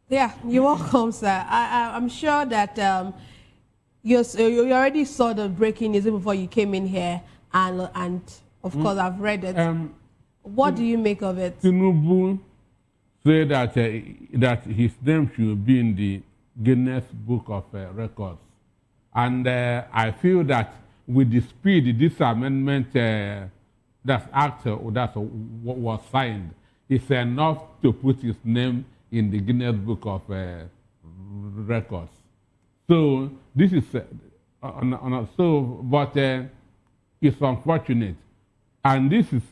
Yeah, you're welcome, sir. I'm sure that you already saw the breaking news before you came in here, and of course I've read it. What do you make of it? Tinubu said that his name should be in the Guinness Book of Records. And I feel that with the speed this amendment that was signed is enough to put his name in the Guinness Book of Records. So this is but it's unfortunate, and this is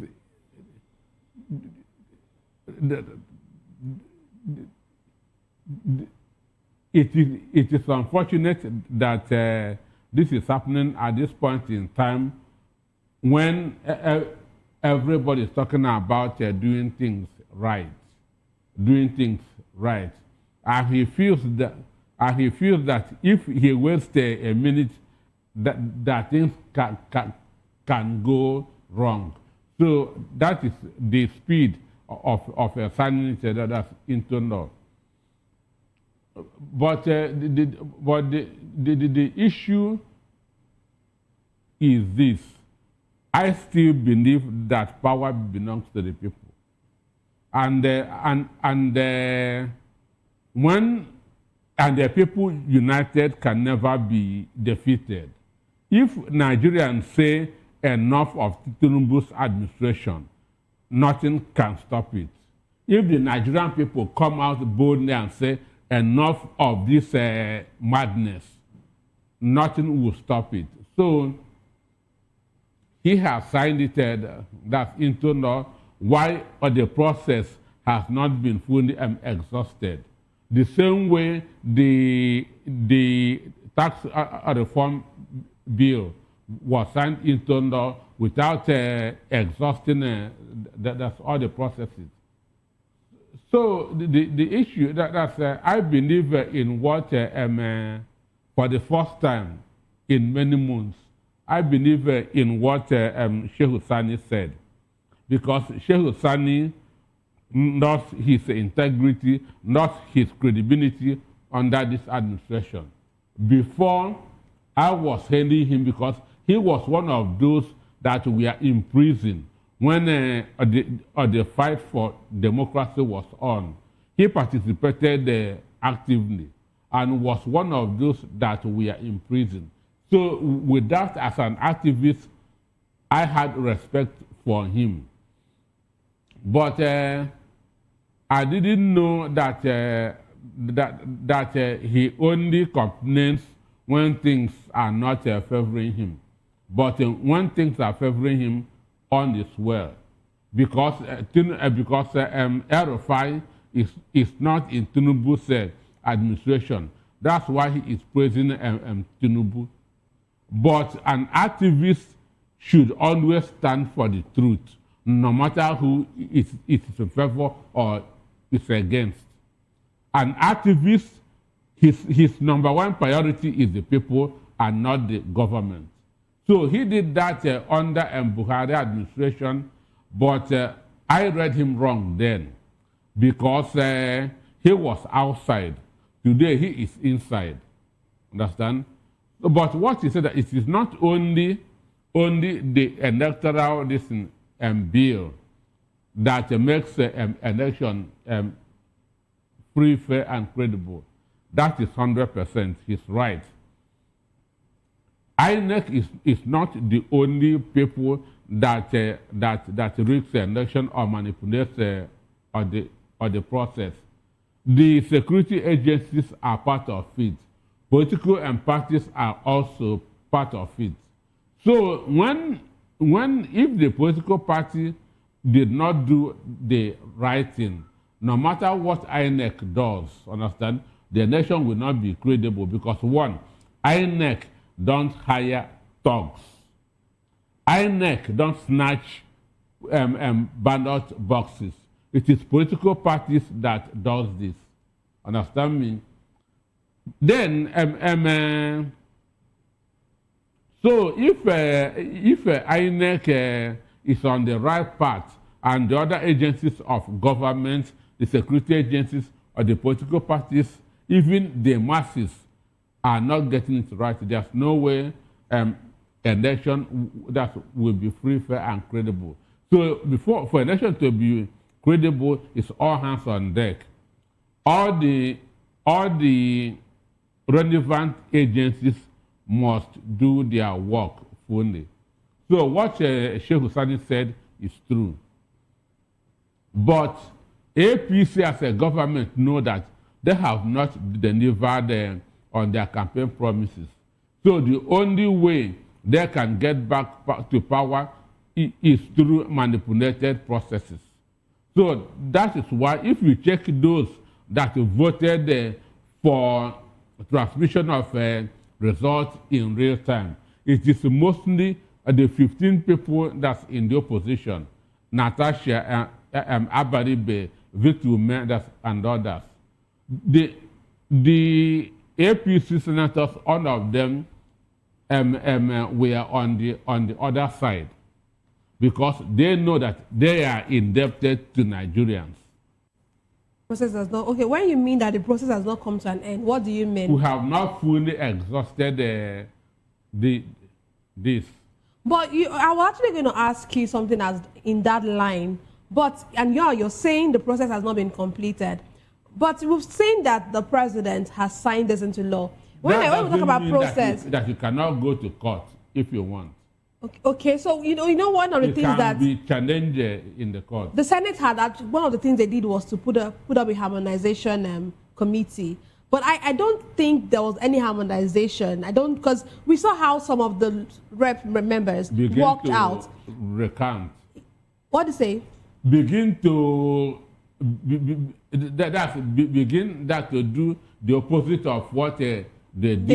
it is unfortunate that this is happening at this point in time when everybody is talking about doing things right, and he feels that if he waits a minute, that things can go wrong. So that is the speed of signing it that's into law. But the issue is this. I still believe that power belongs to the people. And the people united can never be defeated. If Nigerians say enough of Tinubu's administration, nothing can stop it. If the Nigerian people come out boldly and say enough of this madness, nothing will stop it. So he has signed it, that's into law, while the process has not been fully exhausted. The same way the tax reform bill was signed into law without exhausting that's all the processes. So the issue that's I believe in what for the first time in many months, I believe in what Shehu Sani said, because Shehu Sani lost his integrity, lost his credibility under this administration. Before, I was hailing him because he was one of those that were in prison when the fight for democracy was on. He participated actively and was one of those that were in prison. So with that, as an activist, I had respect for him. But I didn't know that he only complains when things are not favoring him. But when things are favoring him, all is well. Because El-Rufai is not in Tinubu's administration. That's why he is praising Tinubu. But an activist should always stand for the truth, no matter who it is in favor or is against. An activist, his number one priority is the people and not the government. So he did that under Buhari administration, but I read him wrong then because he was outside. Today he is inside. Understand? But what he said that it is not only the electoral bill that makes election free, fair, and credible. That is 100%. He's right. INEC is not the only people that rigs the election or manipulates the process. The security agencies are part of it. Political parties are also part of it. So if the political party did not do the right thing, no matter what INEC does, understand, the election will not be credible because one, INEC don't hire thugs. INEC don't snatch ballot boxes. It is political parties that does this. Understand me? Then, so if INEC is on the right path and the other agencies of government, the security agencies or the political parties, even the masses are not getting it right, there's no way election that will be free, fair, and credible. So for election to be credible, it's all hands on deck. All the relevant agencies must do their work fully. So what Sheikh Hussaini said is true. But APC as a government know that they have not delivered on their campaign promises. So the only way they can get back to power is through manipulated processes. So that is why if you check those that voted for transmission of results in real time, it is mostly the 15 people that's in the opposition, Natasha, Abaribe, Victor Mendes, and others. The APC senators, all of them were on the other side because they know that they are indebted to Nigerians. Process has not, okay, when you mean that the process has not come to an end, what do you mean? We have not fully exhausted this. But I was actually going to ask you something as in that line. And you're saying the process has not been completed. But we've seen that the president has signed this into law. When we talk about process, that you cannot go to court if you want. Okay, so you know one of the things that be challenged in the court. The Senate had one of the things they did was to put up a harmonization committee. But I don't think there was any harmonization. Because we saw how some of the rep members walked out. Recount. What do you say? Begin to do the opposite of what they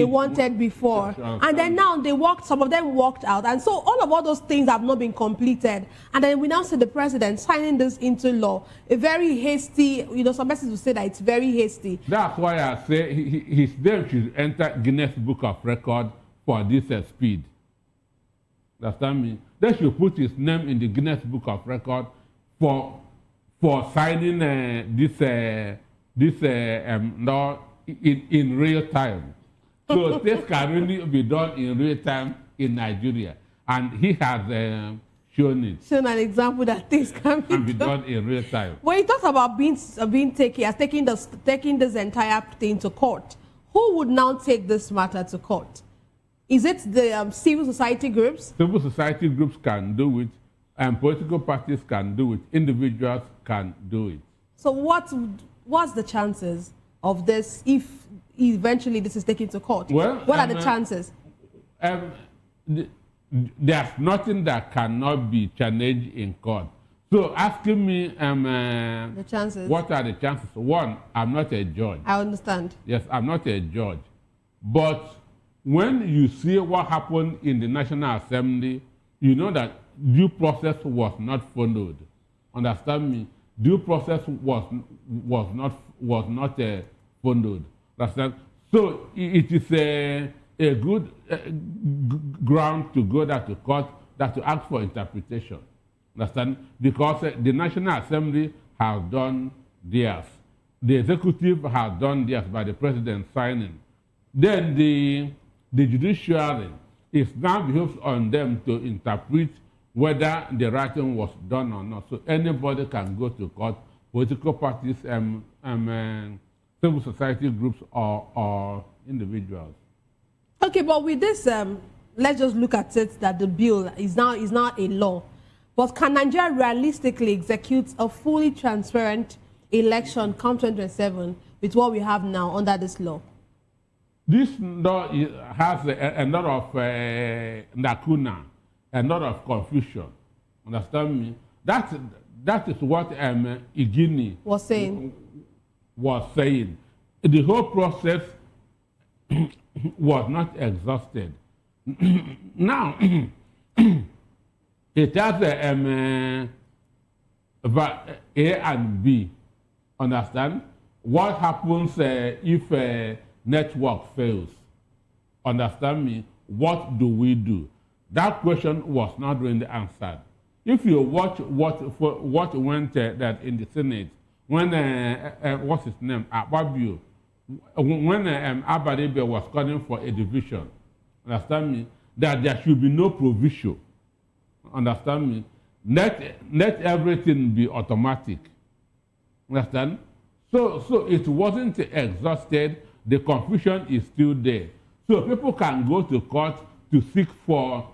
wanted before. And then now some of them walked out. And so all those things have not been completed. And then we now see the president signing this into law. A very hasty, some persons will say that it's very hasty. That's why I say his name should enter Guinness Book of Record for this speed. Understand me? They should put his name in the Guinness Book of Record for signing this law in real time. So this can really be done in real time in Nigeria. And he has shown it. Shown an example that things can be done in real time. When you talk about taking this entire thing to court, who would now take this matter to court? Is it the civil society groups? Civil society groups can do it, and political parties can do it. Individuals can do it. So what's the chances of this if eventually this is taken to court? Well, what are the chances? There's nothing that cannot be challenged in court. So asking me the chances. What are the chances? One, I'm not a judge. I understand. Yes, I'm not a judge. But when you see what happened in the National Assembly, you know that due process was not followed. Understand me? Due process was not followed. Understand? So it is a good ground to go that to court, that to ask for interpretation. Understand? Because the National Assembly has done theirs. The executive has done theirs by the president signing. Then the judiciary is now behoves on them to interpret whether the writing was done or not. So anybody can go to court, political parties, civil society groups, or individuals. Okay, but with this, let's just look at it that the bill is now a law. But can Nigeria realistically execute a fully transparent election come 2027 with what we have now under this law? This law has a lot of lacuna, a lot of confusion. Understand me? That is what Igini was saying. The whole process was not exhausted. Now, it has A and B. Understand? What happens if a network fails? Understand me? What do we do? That question was not really answered. If you watch what went that in the Senate, when what's his name, Ababio, when Abadibe was calling for a division, understand me, that there should be no provision. Understand me? Let everything be automatic. Understand? So it wasn't exhausted. The confusion is still there. So people can go to court to seek for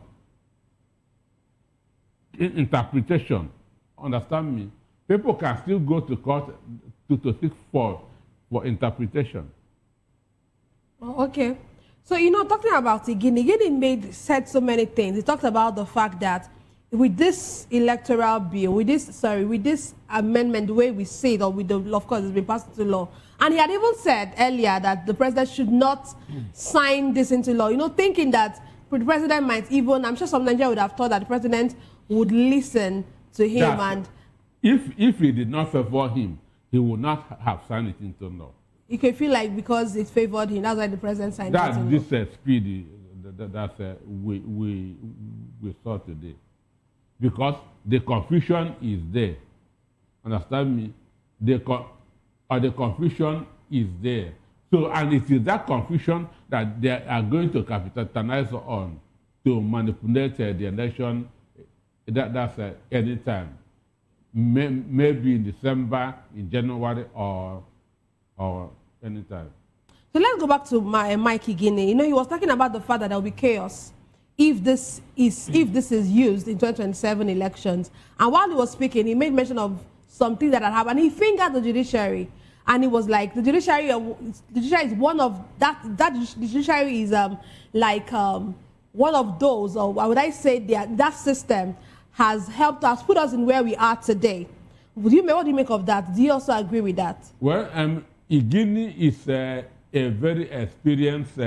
interpretation. Understand me? People can still go to court to seek for interpretation. Okay. So, talking about Igini said so many things. He talked about the fact that with this electoral bill, with this amendment, the way we say it, or with the, of course, it's been passed into law. And he had even said earlier that the president should not sign this into law, thinking that the president might even, I'm sure some Nigerians would have thought that the president would listen to him. If he did not favor him, he would not have signed it into law. You can feel like because it favored him, that's why the president signed it into law. This speed that we saw today. Because the confusion is there. Understand me? The confusion is there. So, and it is that confusion that they are going to capitalize on to manipulate the election. That's anytime. Maybe in December, in January, or anytime. So let's go back to Mike Igini. He was talking about the fact that there will be chaos if this is used in 2027 elections. And while he was speaking, he made mention of something that had happened. He fingered the judiciary, and he was like, the judiciary is one of the judiciary is one of those, or would I say that system has helped us, put us in where we are today. What do you make of that? Do you also agree with that? Well, Igini is a very experienced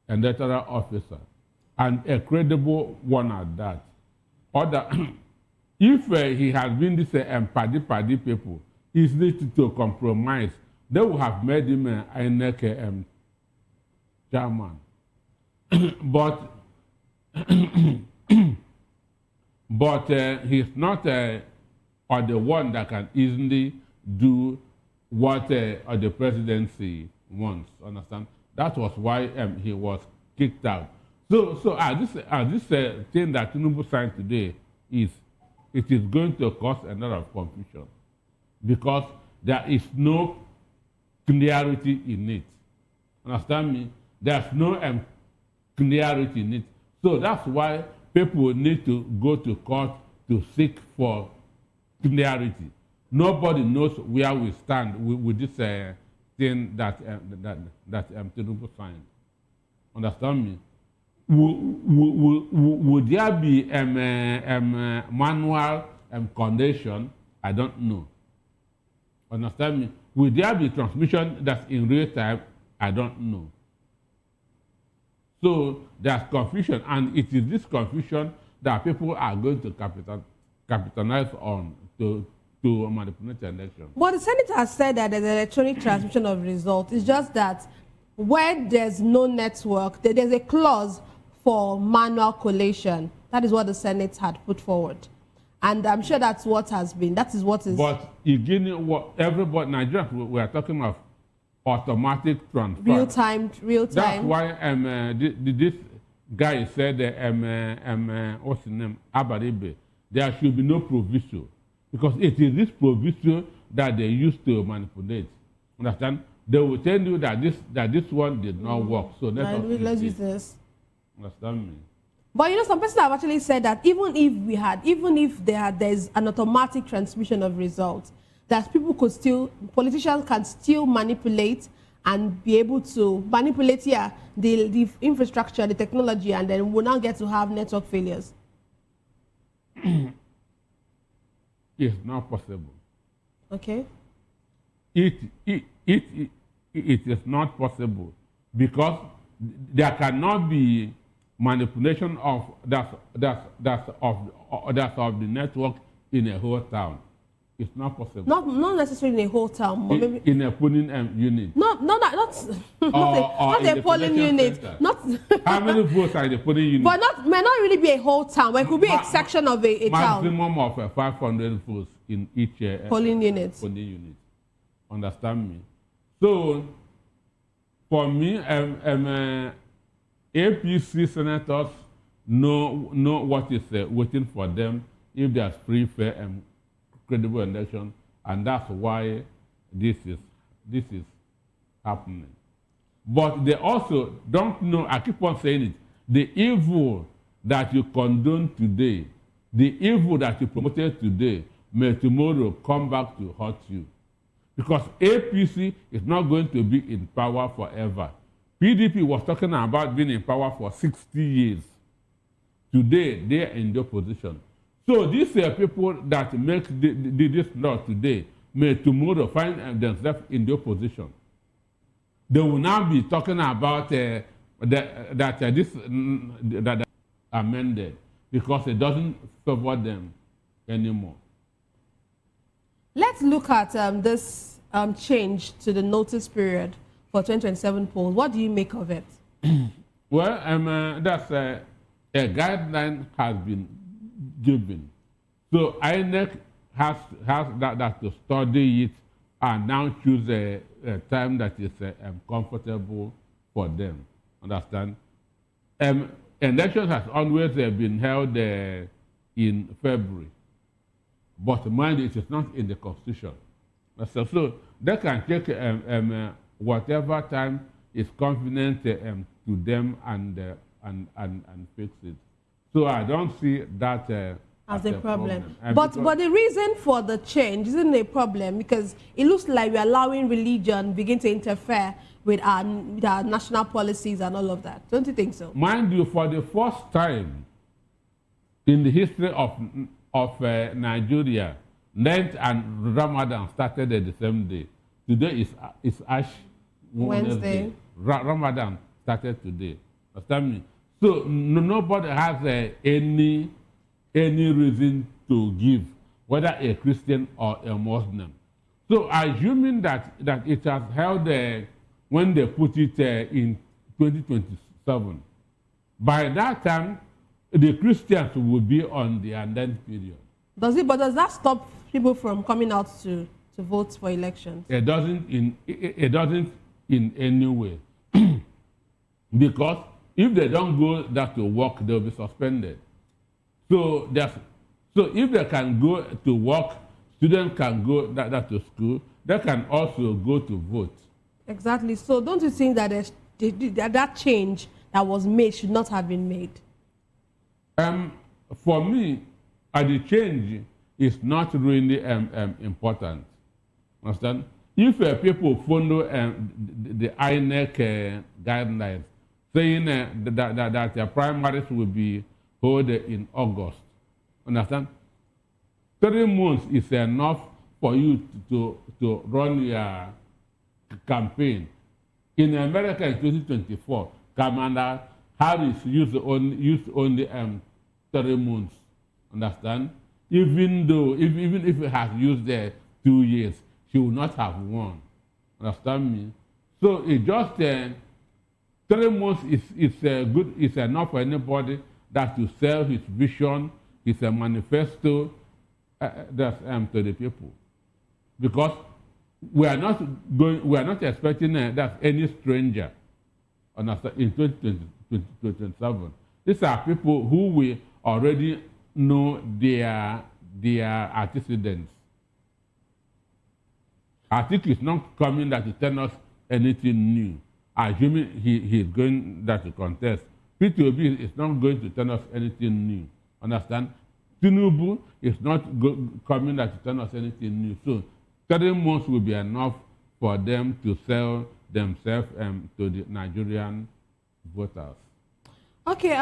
electoral officer, and a credible one at that. If he has been this paddy people, is needed to compromise, they would have made him INEC chairman. But he's not the one that can easily do what the presidency wants. Understand? That was why he was kicked out. So this thing that Tinubu signed today it is going to cause a lot of confusion, because there is no clarity in it. Understand me? There's no clarity in it. So that's why people need to go to court to seek for clarity. Nobody knows where we stand with this thing that Tinubu signed. Understand me? Would there be manual condition? I don't know. Understand me? Will there be transmission that's in real time? I don't know. So there's confusion, and it is this confusion that people are going to capitalize on to manipulate the election. But the Senate has said that there's electronic transmission of results. It's just that where there's no network, there's a clause for manual collation. That is what the Senate had put forward. And I'm sure that is what is. But again, everybody, Nigerians, we are talking of automatic transfer. Real time. That's why this guy said, what's his name, Abaribe, there should be no proviso. Because it is this proviso that they used to manipulate. Understand? They will tell you that this one did not work. So let's use this. Understand me? But some persons have actually said that even if there's an automatic transmission of results, that politicians can still manipulate and be able to manipulate the infrastructure, the technology, and then we'll not get to have network failures. It's not possible. Okay. It is not possible because there cannot be manipulation of the network in a whole town. It's not possible. Not necessarily in a whole town, but maybe in a polling unit. Not a polling unit. How many votes are in the polling unit? But may not really be a whole town. But it could be a section of a town. Maximum of 500 votes in each polling unit. Understand me? So, for me, APC senators know what is waiting for them if there's free, fair, and credible election, and that's why this is happening. But they also don't know, I keep on saying it, the evil that you condone today, the evil that you promoted today, may tomorrow come back to hurt you. Because APC is not going to be in power forever. PDP was talking about being in power for 60 years. Today, they are in the opposition. So these people that make this law today may tomorrow find themselves in the opposition. They will now be talking about that amended because it doesn't favor them anymore. Let's look at this change to the notice period for 2027 polls. What do you make of it? Well, that's a guideline has been given. So INEC has that to study it and now choose a time that is comfortable for them. Understand? Elections has always been held in February. But mind it is not in the Constitution. So they can take whatever time is convenient to them and fix it. So I don't see that as a problem. But the reason for the change isn't a problem because it looks like we're allowing religion begin to interfere with our national policies and all of that. Don't you think so? Mind you, for the first time in the history of Nigeria, Lent and Ramadan started the same day. Today is Ash Wednesday. Ramadan started today. Understand me? So nobody has any reason to give, whether a Christian or a Muslim. So assuming that it has held when they put it in 2027, by that time the Christians will be on the Lent period. Does that stop people from coming out to vote for elections? It doesn't in any way. Because if they don't go that to work, they'll be suspended. So if they can go to work, students can go that to school, they can also go to vote. Exactly. So don't you think that that change that was made should not have been made? For me, the change is not really important. Understand? If people follow the INEC guidelines saying that their primaries will be held in August, understand? 3 months is enough for you to run your campaign. In America in 2024, Kamala Harris used only 3 months. Understand? Even if it has used 2 years, she would not have won. Understand me? So it just 3 months is good. It's enough for anybody that to sell his vision, his manifesto, to the people, because we are not expecting that any stranger in 2027. These are people who we already know their antecedents. I think it's not coming that to tell us anything new. Assuming he is going that to contest. P2B is not going to tell us anything new. Understand? Tinubu is not coming that to tell us anything new. So 3 months will be enough for them to sell themselves to the Nigerian voters. Okay,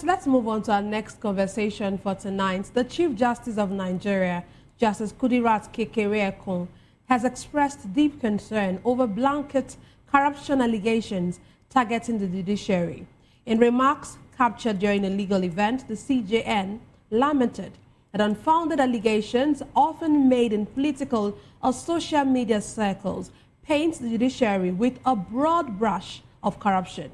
let's move on to our next conversation for tonight. The Chief Justice of Nigeria, Justice Kudirat Kekereekun, has expressed deep concern over blanket corruption allegations targeting the judiciary. In remarks captured during a legal event, the CJN lamented that unfounded allegations often made in political or social media circles paint the judiciary with a broad brush of corruption.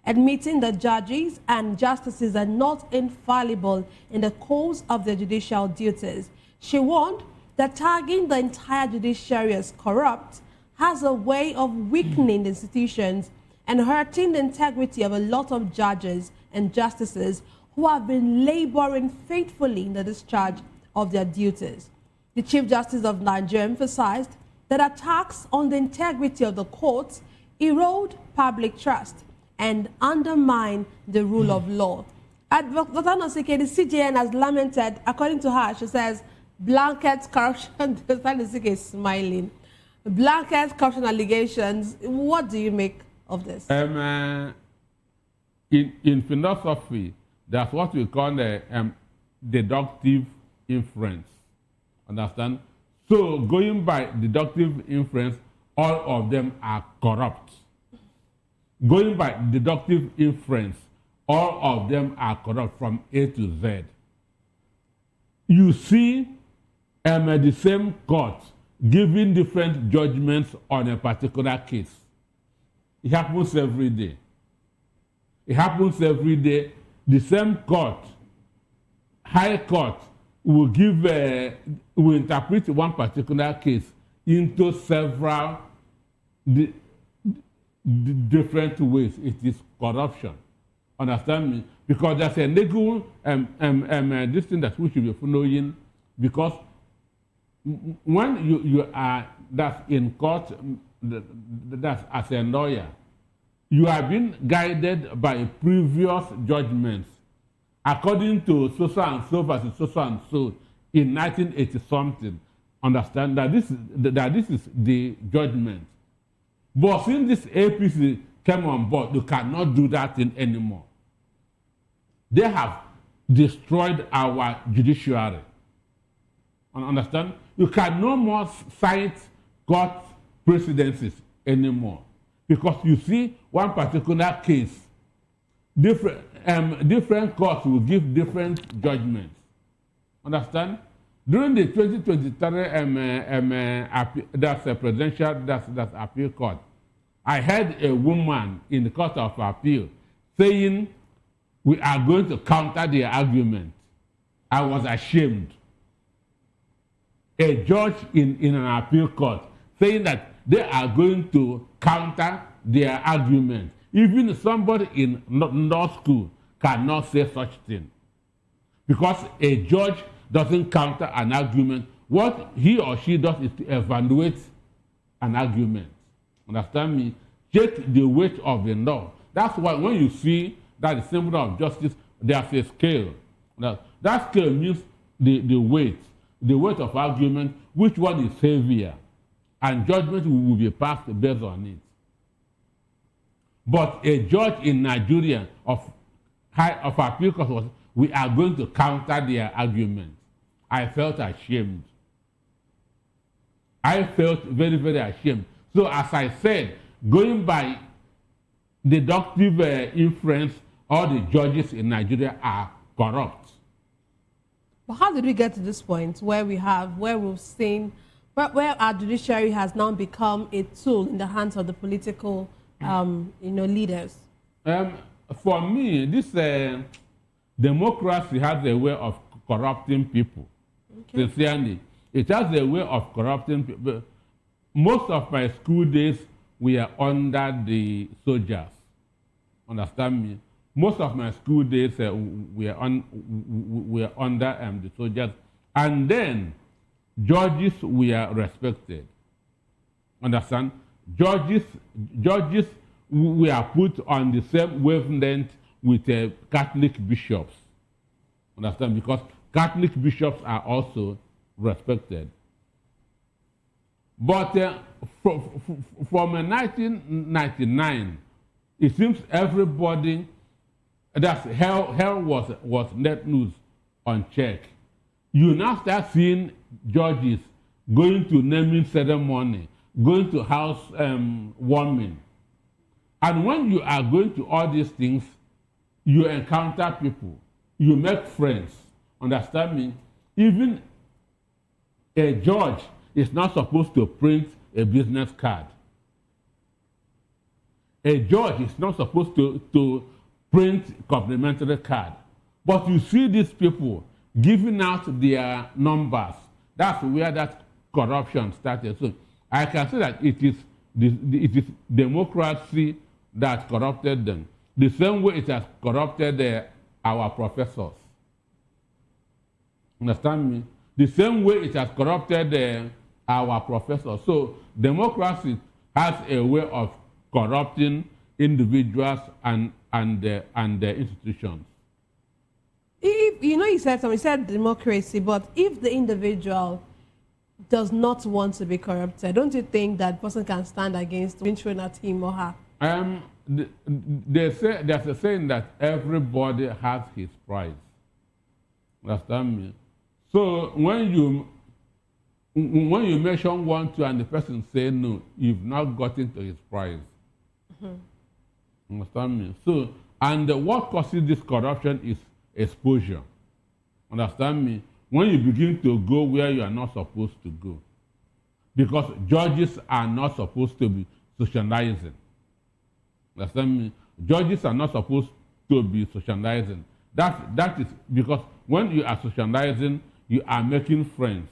Admitting that judges and justices are not infallible in the course of their judicial duties, she warned that tagging the entire judiciary as corrupt has a way of weakening the institutions and hurting the integrity of a lot of judges and justices who have been laboring faithfully in the discharge of their duties. The Chief Justice of Nigeria emphasized that attacks on the integrity of the courts erode public trust and undermine the rule of law. Dr. Nosike, the CJN has lamented, according to her, she says, blanket corruption, Dr. Nosike is smiling. Blanket corruption allegations, what do you make of this? In philosophy, that's what we call deductive inference. Understand? So going by deductive inference, all of them are corrupt. Going by deductive inference, all of them are corrupt from A to Z. You see the same court giving different judgments on a particular case. It happens every day. It happens every day. The same court, high court, will interpret one particular case into several different ways. It is corruption. Understand me? Because there's a legal this thing that we should be following, because when you are that's in court, that's as a lawyer, you have been guided by previous judgments according to so and so versus so and so in 1980 something. Understand that this is the judgment. But since this APC came on board, you cannot do that thing anymore. They have destroyed our judiciary. Understand? You can no more cite court precedences anymore, because you see one particular case, different courts will give different judgments. Understand? During the 2023 that's a presidential that's appeal court, I heard a woman in the court of appeal saying we are going to counter their argument. I was ashamed. A judge in an appeal court saying that they are going to counter their argument. Even somebody in law school cannot say such thing, because a judge doesn't counter an argument. What he or she does is to evaluate an argument. Understand me? Take the weight of the law. That's why when you see that the symbol of justice, there's a scale. That scale means the weight of argument, which one is heavier, and judgment will be passed based on it. But a judge in Nigeria of appeal court was, we are going to counter their argument. I felt ashamed. I felt very, very ashamed. So as I said, going by deductive inference, all the judges in Nigeria are corrupt. But how did we get to this point where we've seen, where our judiciary has now become a tool in the hands of the political, leaders? For me, this democracy has a way of corrupting people. Okay. Sincerely, it has a way of corrupting people. Most of my school days were under the soldiers. Understand me? Most of my school days were under the soldiers, and then judges were respected. Understand? Judges were put on the same wavelength with Catholic bishops. Understand? Because Catholic bishops are also respected. But from 1999, it seems everybody, that's hell was let loose on check. You now start seeing judges going to naming ceremony, going to house warming. And when you are going to all these things, you encounter people, you make friends. Understand me? Even a judge is not supposed to print a business card. A judge is not supposed to print complimentary card. But you see these people giving out their numbers. That's where that corruption started. So I can say that it is democracy that corrupted them. The same way it has corrupted our professors. Understand me? The same way it has corrupted our professors. So democracy has a way of corrupting individuals and institutions. If, you said something, you said democracy, but if the individual does not want to be corrupted, don't you think that person can stand against being thrown at him or her? There's a saying that everybody has his price. Understand me? So when you mention 1, 2 and the person say no, you've not gotten to his price. Mm-hmm. Understand me? So, and what causes this corruption is exposure. Understand me? When you begin to go where you are not supposed to go. Because judges are not supposed to be socializing. Understand me? Judges are not supposed to be socializing. That is because when you are socializing, you are making friends.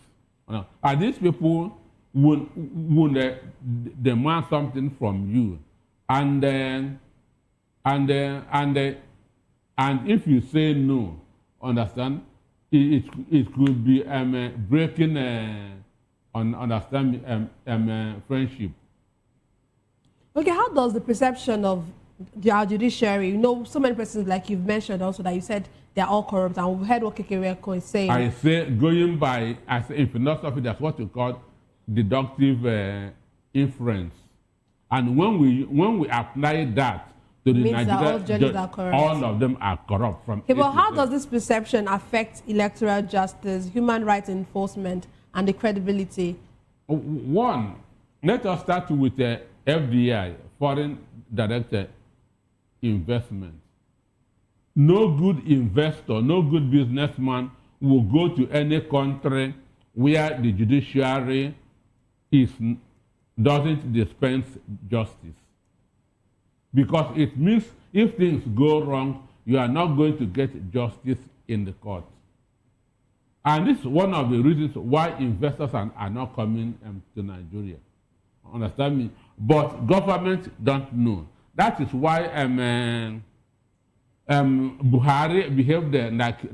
And these people will demand something from you, and if you say no, understand, it could be breaking friendship. Okay, how does the perception of our judiciary, so many persons like you've mentioned also that you said they're all corrupt, and we've heard what Kekereko is saying. I say going by, in philosophy, that's what you call deductive inference. And when we apply that to the Nigerian, all of them are corrupt. Okay, but how does this perception affect electoral justice, human rights enforcement, and the credibility? One, let us start with the FDI, foreign direct investment. No good investor, no good businessman will go to any country where the judiciary doesn't dispense justice. Because it means if things go wrong, you are not going to get justice in the court. And this is one of the reasons why investors are not coming to Nigeria. Understand me? But government don't know. That is why Buhari behaved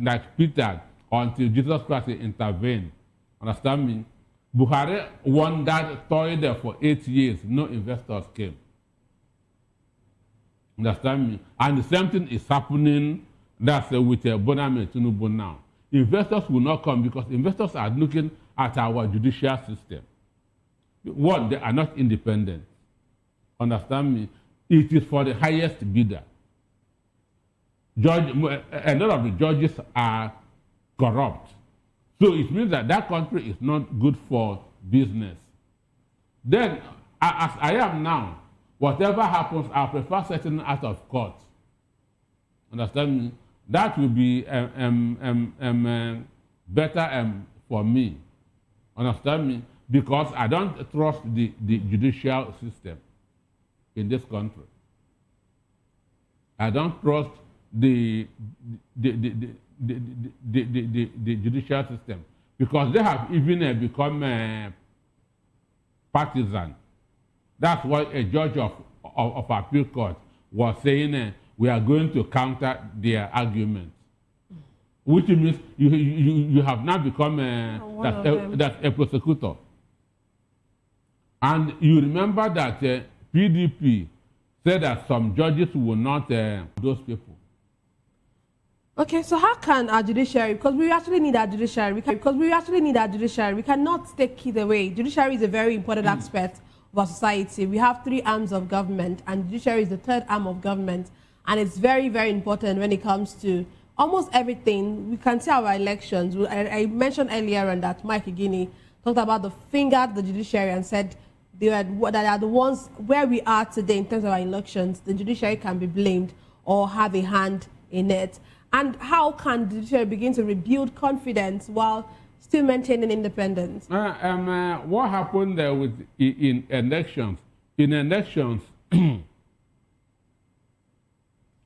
like Peter until Jesus Christ intervened. Understand me? Buhari won that toy for 8 years. No investors came. Understand me? And the same thing is happening with Tinubu now. Investors will not come because investors are looking at our judicial system. One, they are not independent. Understand me? It is for the highest bidder. A lot of the judges are corrupt. So it means that that country is not good for business. Then, as I am now, whatever happens, I prefer settling out of court. Understand me? That will be better for me. Understand me? Because I don't trust the judicial system in this country. I don't trust the judicial system because they have even become partisan. That's why a judge of appeal court was saying we are going to counter their argument, which means you have now become that's a prosecutor. And you remember that PDP said that some judges will not those people. Okay, so how can our judiciary, because we actually need our judiciary, we cannot take it away. Judiciary is a very important aspect of our society. We have 3 arms of government, and judiciary is the 3rd arm of government. And it's very, very important when it comes to almost everything. We can see our elections. I mentioned earlier on that Mike Igini talked about the finger at the judiciary and said that are the ones where we are today in terms of our elections. The judiciary can be blamed or have a hand in it. And how can the judiciary begin to rebuild confidence while still maintaining independence? What happened there in elections? In elections,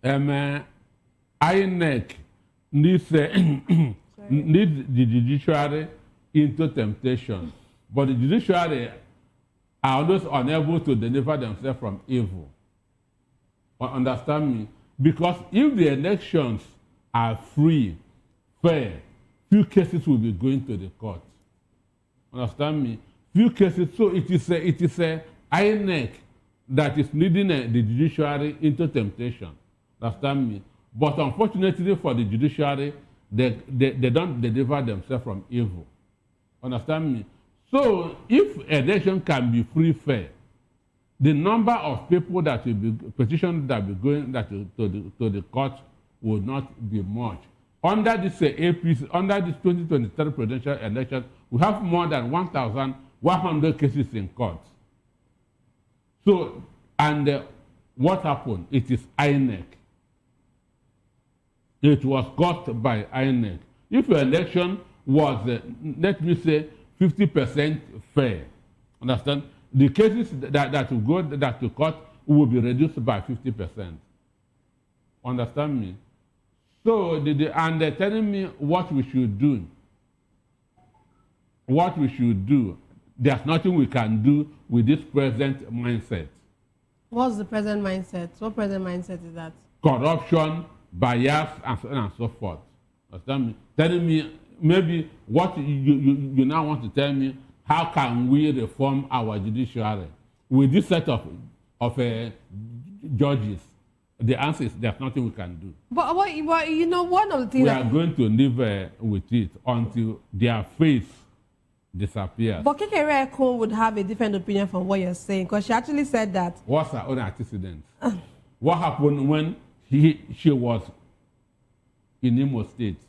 INEC needs the judiciary into temptation, but the judiciary are always unable to deliver themselves from evil. Understand me? Because if the elections are free, fair, few cases will be going to the court. Understand me? Few cases. So it is a INEC that is leading the judiciary into temptation. Understand me? But unfortunately for the judiciary, they don't deliver themselves from evil. Understand me? So if election can be free, fair, the number of people that will be petitioned that will be going to the court will not be much. Under this APC, under this 2023 presidential election, we have more than 1,100 cases in court. So, and what happened? It is INEC. It was caused by INEC. If your election was, let me say, 50% fair, understand? The cases that will go to court will be reduced by 50%. Understand me? So, and they're telling me what we should do. What we should do. There's nothing we can do with this present mindset. What's the present mindset? What present mindset is that? Corruption, bias, and so on and so forth. Understand me? Telling me maybe what you now want to tell me, how can we reform our judiciary with this set of judges? The answer is there's nothing we can do. But you know, one of the things we are going to live with it until their face disappears. But Kekere Eko would have a different opinion from what you're saying, because she actually said that. What's her own antecedent? What happened when she was in Imo State?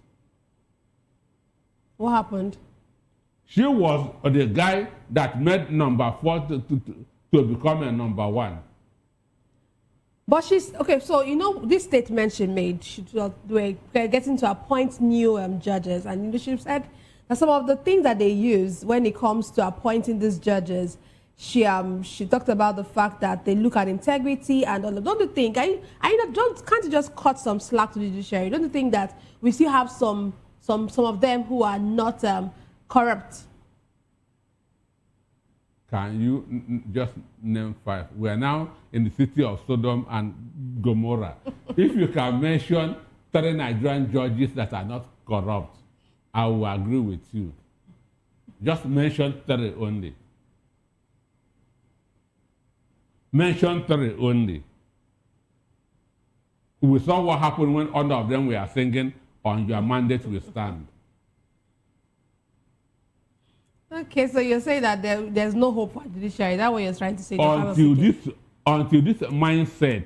What happened? She was the guy that made number 4 to become a number 1. But she's, okay, so you know, this statement she made, we're getting to appoint new judges, and she said that some of the things that they use when it comes to appointing these judges, she talked about the fact that they look at integrity and all of. Don't you think, can't you just cut some slack to the judiciary? Don't you think that we still have some of them who are not corrupt? Can you just name 5? We are now in the city of Sodom and Gomorrah. If you can mention 3 Nigerian judges that are not corrupt, I will agree with you. Just mention 3 only. Mention 3 only. We saw what happened when all of them were singing "On Your Mandate We Stand." Okay, so you're saying that there's no hope for judiciary. Is that what you're trying to say? Until this mindset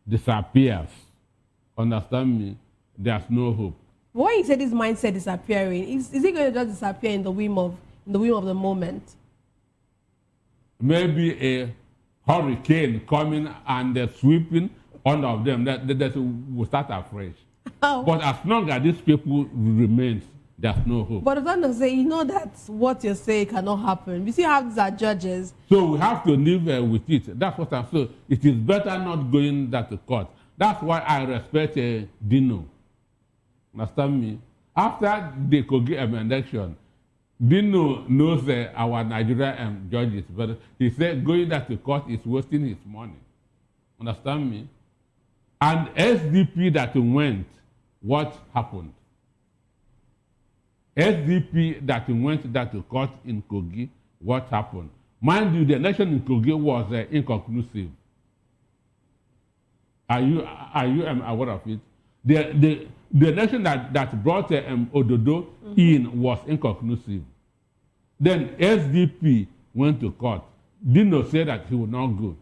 disappears, understand me, there's no hope. When you say this mindset disappearing, is it going to just disappear in the whim of the moment? Maybe a hurricane coming and sweeping one of them, that will start afresh. Oh. But as long as these people remains, there's no hope. But I don't know, say, you know that what you say cannot happen. We see how these are judges. So we have to live with it. That's what I'm saying. It is better not going that to court. That's why I respect Dino. Understand me? After the Kogi election, Dino knows our Nigerian judges, but he said going that to court is wasting his money. Understand me? And SDP that went, what happened? SDP that went that to court in Kogi, what happened? Mind you, the election in Kogi was inconclusive. Are you aware of it? The election that brought Ododo in was inconclusive. Then SDP went to court. Dino said that he would not go.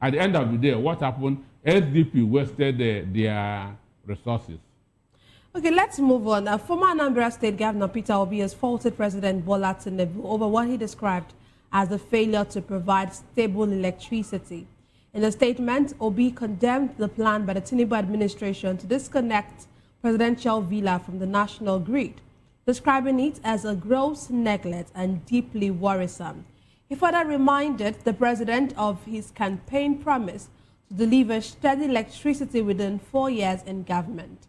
At the end of the day, what happened? SDP wasted their resources. Okay, let's move on. Former Anambra State Governor Peter Obi has faulted President Bola Tinubu over what he described as the failure to provide stable electricity. In a statement, Obi condemned the plan by the Tinubu administration to disconnect presidential villa from the national grid, describing it as a gross neglect and deeply worrisome. He further reminded the president of his campaign promise to deliver steady electricity within 4 years in government.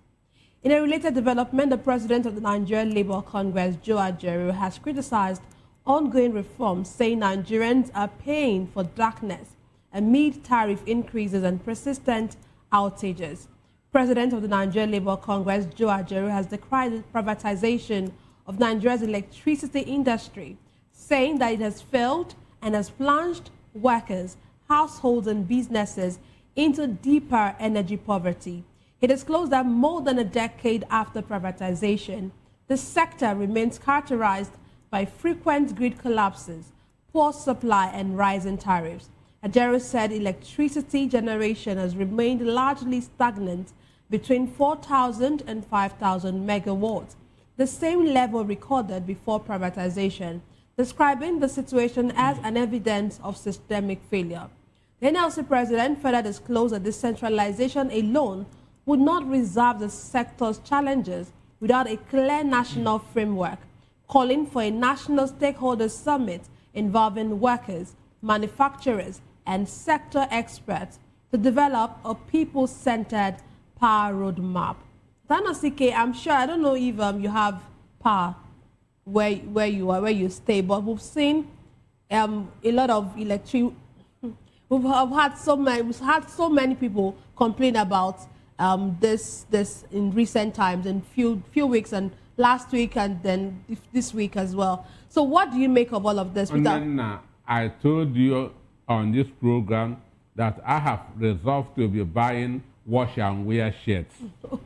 In a related development, the president of the Nigerian Labour Congress, Joe Ajaero, has criticized ongoing reforms, saying Nigerians are paying for darkness amid tariff increases and persistent outages. President of the Nigerian Labour Congress, Joe Ajaero, has decried the privatization of Nigeria's electricity industry, saying that it has failed and has plunged workers, households and businesses into deeper energy poverty. He disclosed that more than a decade after privatization, the sector remains characterized by frequent grid collapses, poor supply and rising tariffs. Ajaero said electricity generation has remained largely stagnant between 4,000 and 5,000 megawatts, the same level recorded before privatization, describing the situation as an evidence of systemic failure. The NLC president further disclosed that decentralization alone would not resolve the sector's challenges without a clear national framework, calling for a national stakeholders summit involving workers, manufacturers, and sector experts to develop a people-centered power roadmap. Tana CK, I'm sure, I don't know if you have power where you are, where you stay, but we've seen a lot of electric. We've had so many people complain about this in recent times, in few weeks, and last week, and then this week as well. So what do you make of all of this? And then, I told you on this program that I have resolved to be buying wash and wear shirts.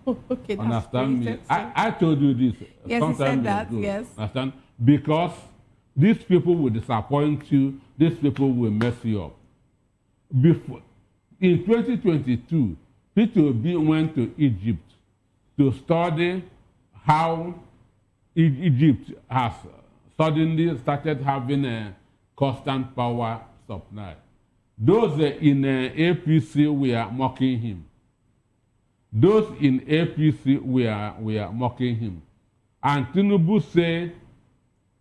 Okay, understand me? I told you this. Yes, you said that. Yes. Understand? Because these people will disappoint you. These people will mess you up. Before, in 2022, Peter Obi went to Egypt to study how Egypt has suddenly started having a constant power supply. Those in APC were mocking him. Those in APC were mocking him. And Tinubu said,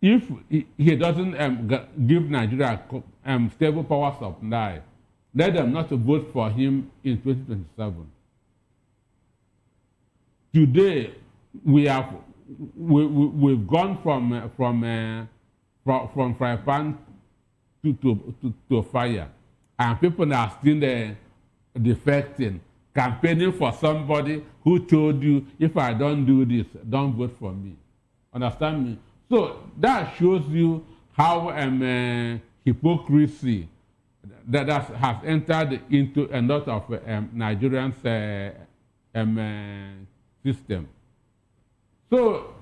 if he doesn't give Nigeria stable power supply, let them not vote for him in 2027. Today, we've gone from fry pan to fire, and people are still defecting, campaigning for somebody who told you, if I don't do this, don't vote for me. Understand me? So that shows you how hypocrisy that has entered into a lot of Nigerian system. So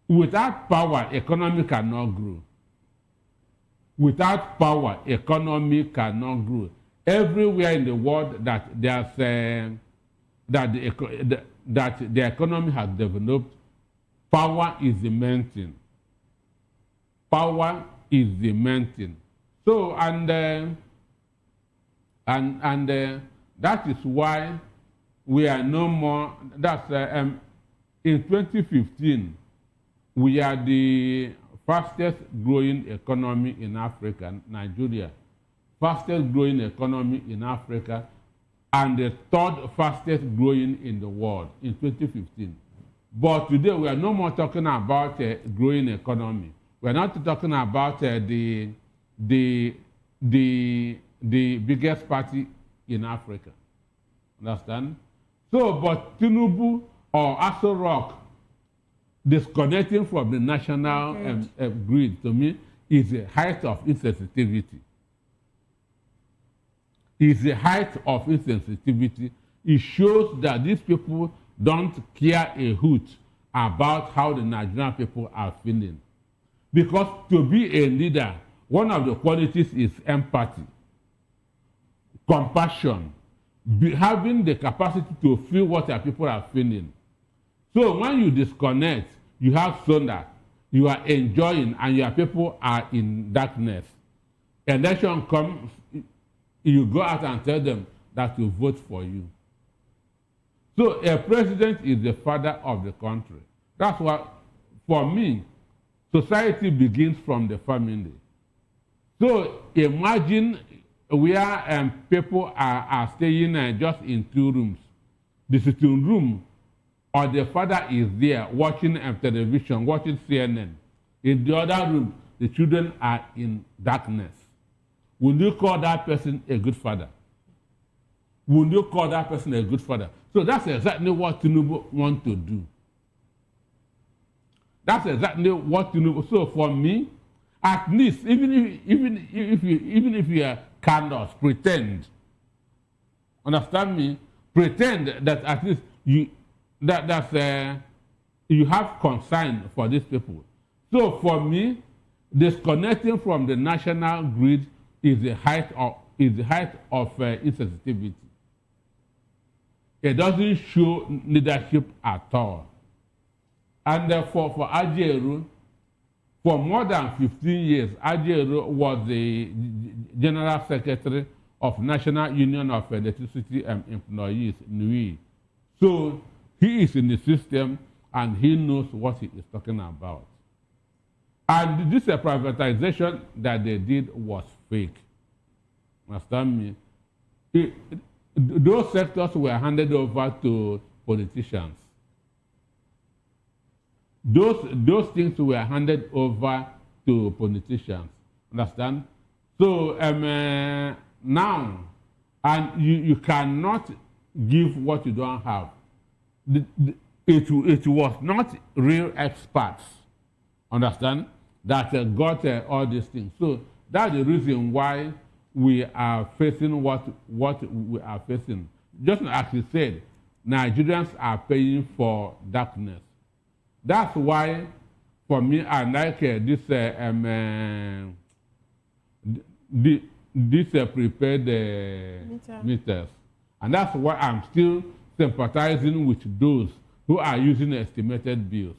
without power, economy cannot grow. Without power, economy cannot grow. Everywhere in the world that there's that the economy has developed, power is the main thing. Power is the main thing. So That is why we are no more, in 2015, we are the fastest growing economy in Africa, Nigeria, fastest growing economy in Africa, and the third fastest growing in the world in 2015. But today we are no more talking about a growing economy. We are not talking about the biggest party in Africa. Understand? So, but Tinubu or Aso Rock disconnecting from the national grid, to me, is a height of insensitivity. Is the height of insensitivity. It shows that these people don't care a hoot about how the Nigerian people are feeling. Because to be a leader, one of the qualities is empathy, compassion, having the capacity to feel what your people are feeling. So when you disconnect, you have shown that you are enjoying and your people are in darkness. Election comes, you go out and tell them that to vote for you. So a president is the father of the country. That's why, for me, society begins from the family. So imagine where people are staying just in 2 rooms. The sitting room, or the father is there watching television, watching CNN. In the other room, the children are in darkness. Will you call that person a good father? Will you call that person a good father? So that's exactly what Tinubu wants to do. That's exactly what Tinubu. So for me, at least, even if you are candors, pretend. Understand me? Pretend that at least you you have concern for these people. So for me, disconnecting from the national grid is the height of insensitivity. It doesn't show leadership at all. And for Ajaero, for more than 15 years, Ajaero was the General Secretary of National Union of Electricity Employees, NUI. So he is in the system and he knows what he is talking about. And this privatization that they did was fake. Understand me? Those sectors were handed over to politicians. Those things were handed over to politicians. Understand? So now, and you cannot give what you don't have. It was not real experts, understand, that got all these things. So that's the reason why we are facing what we are facing. Just as he said, Nigerians are paying for darkness. That's why, for me, I like this prepared meters. And that's why I'm still sympathizing with those who are using estimated bills.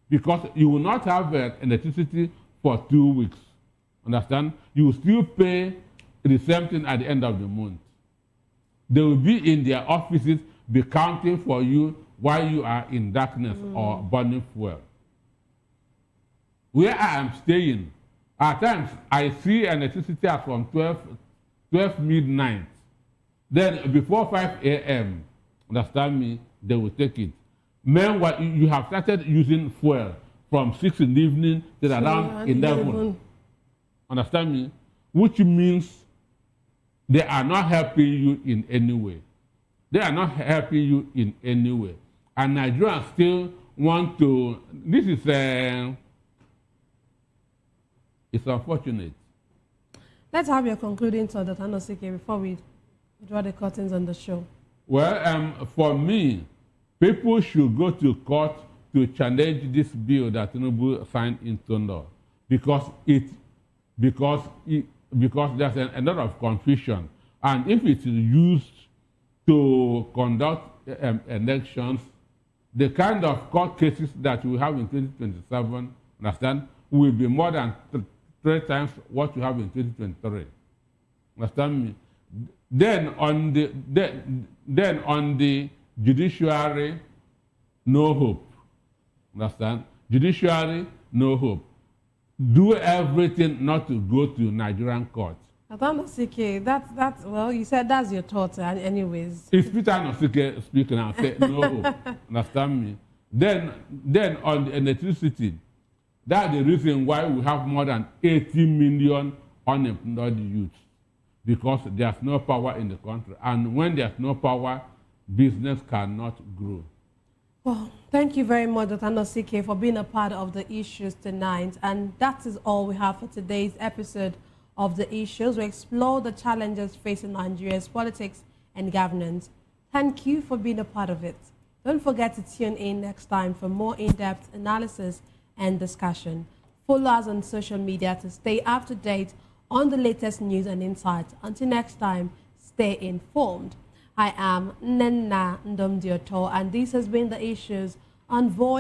Because you will not have electricity for 2 weeks. Understand? You will still pay the same thing at the end of the month. They will be in their offices, be counting for you while you are in darkness or burning fuel. Where I am staying, at times I see electricity as from 12 midnight. Then before 5 a.m., understand me, they will take it. Meanwhile, you have started using fuel from 6 in the evening till around 11. Understand me? Which means they are not helping you in any way. They are not helping you in any way. And Nigerians still want to, this is, it's unfortunate. Let's have your concluding thought, Dr. Anosike, before we draw the curtains on the show. Well, for me, people should go to court to challenge this bill that Tinubu signed into law because there's a lot of confusion. And if it's used to conduct elections, the kind of court cases that we have in 2027, understand, will be more than 3 times what we have in 2023. Understand me? Then on the judiciary, no hope. Understand? Judiciary, no hope. Do everything not to go to Nigerian court. Atanosike, that's well, you said that's your thoughts, anyways. If Peter Anosike speaking, I'll say no hope. Understand me? Then on the electricity, that's the reason why we have more than 80 million unemployed youths, because there's no power in the country. And when there's no power, business cannot grow. Well, thank you very much, Dr. Nosike, for being a part of the issues tonight. And that is all we have for today's episode of The Issues. We explore the challenges facing Nigeria's politics and governance. Thank you for being a part of it. Don't forget to tune in next time for more in-depth analysis and discussion. Follow us on social media to stay up to date on the latest news and insights. Until next time, stay informed. I am Nenna Ndomdioto, and this has been The Issues on Voice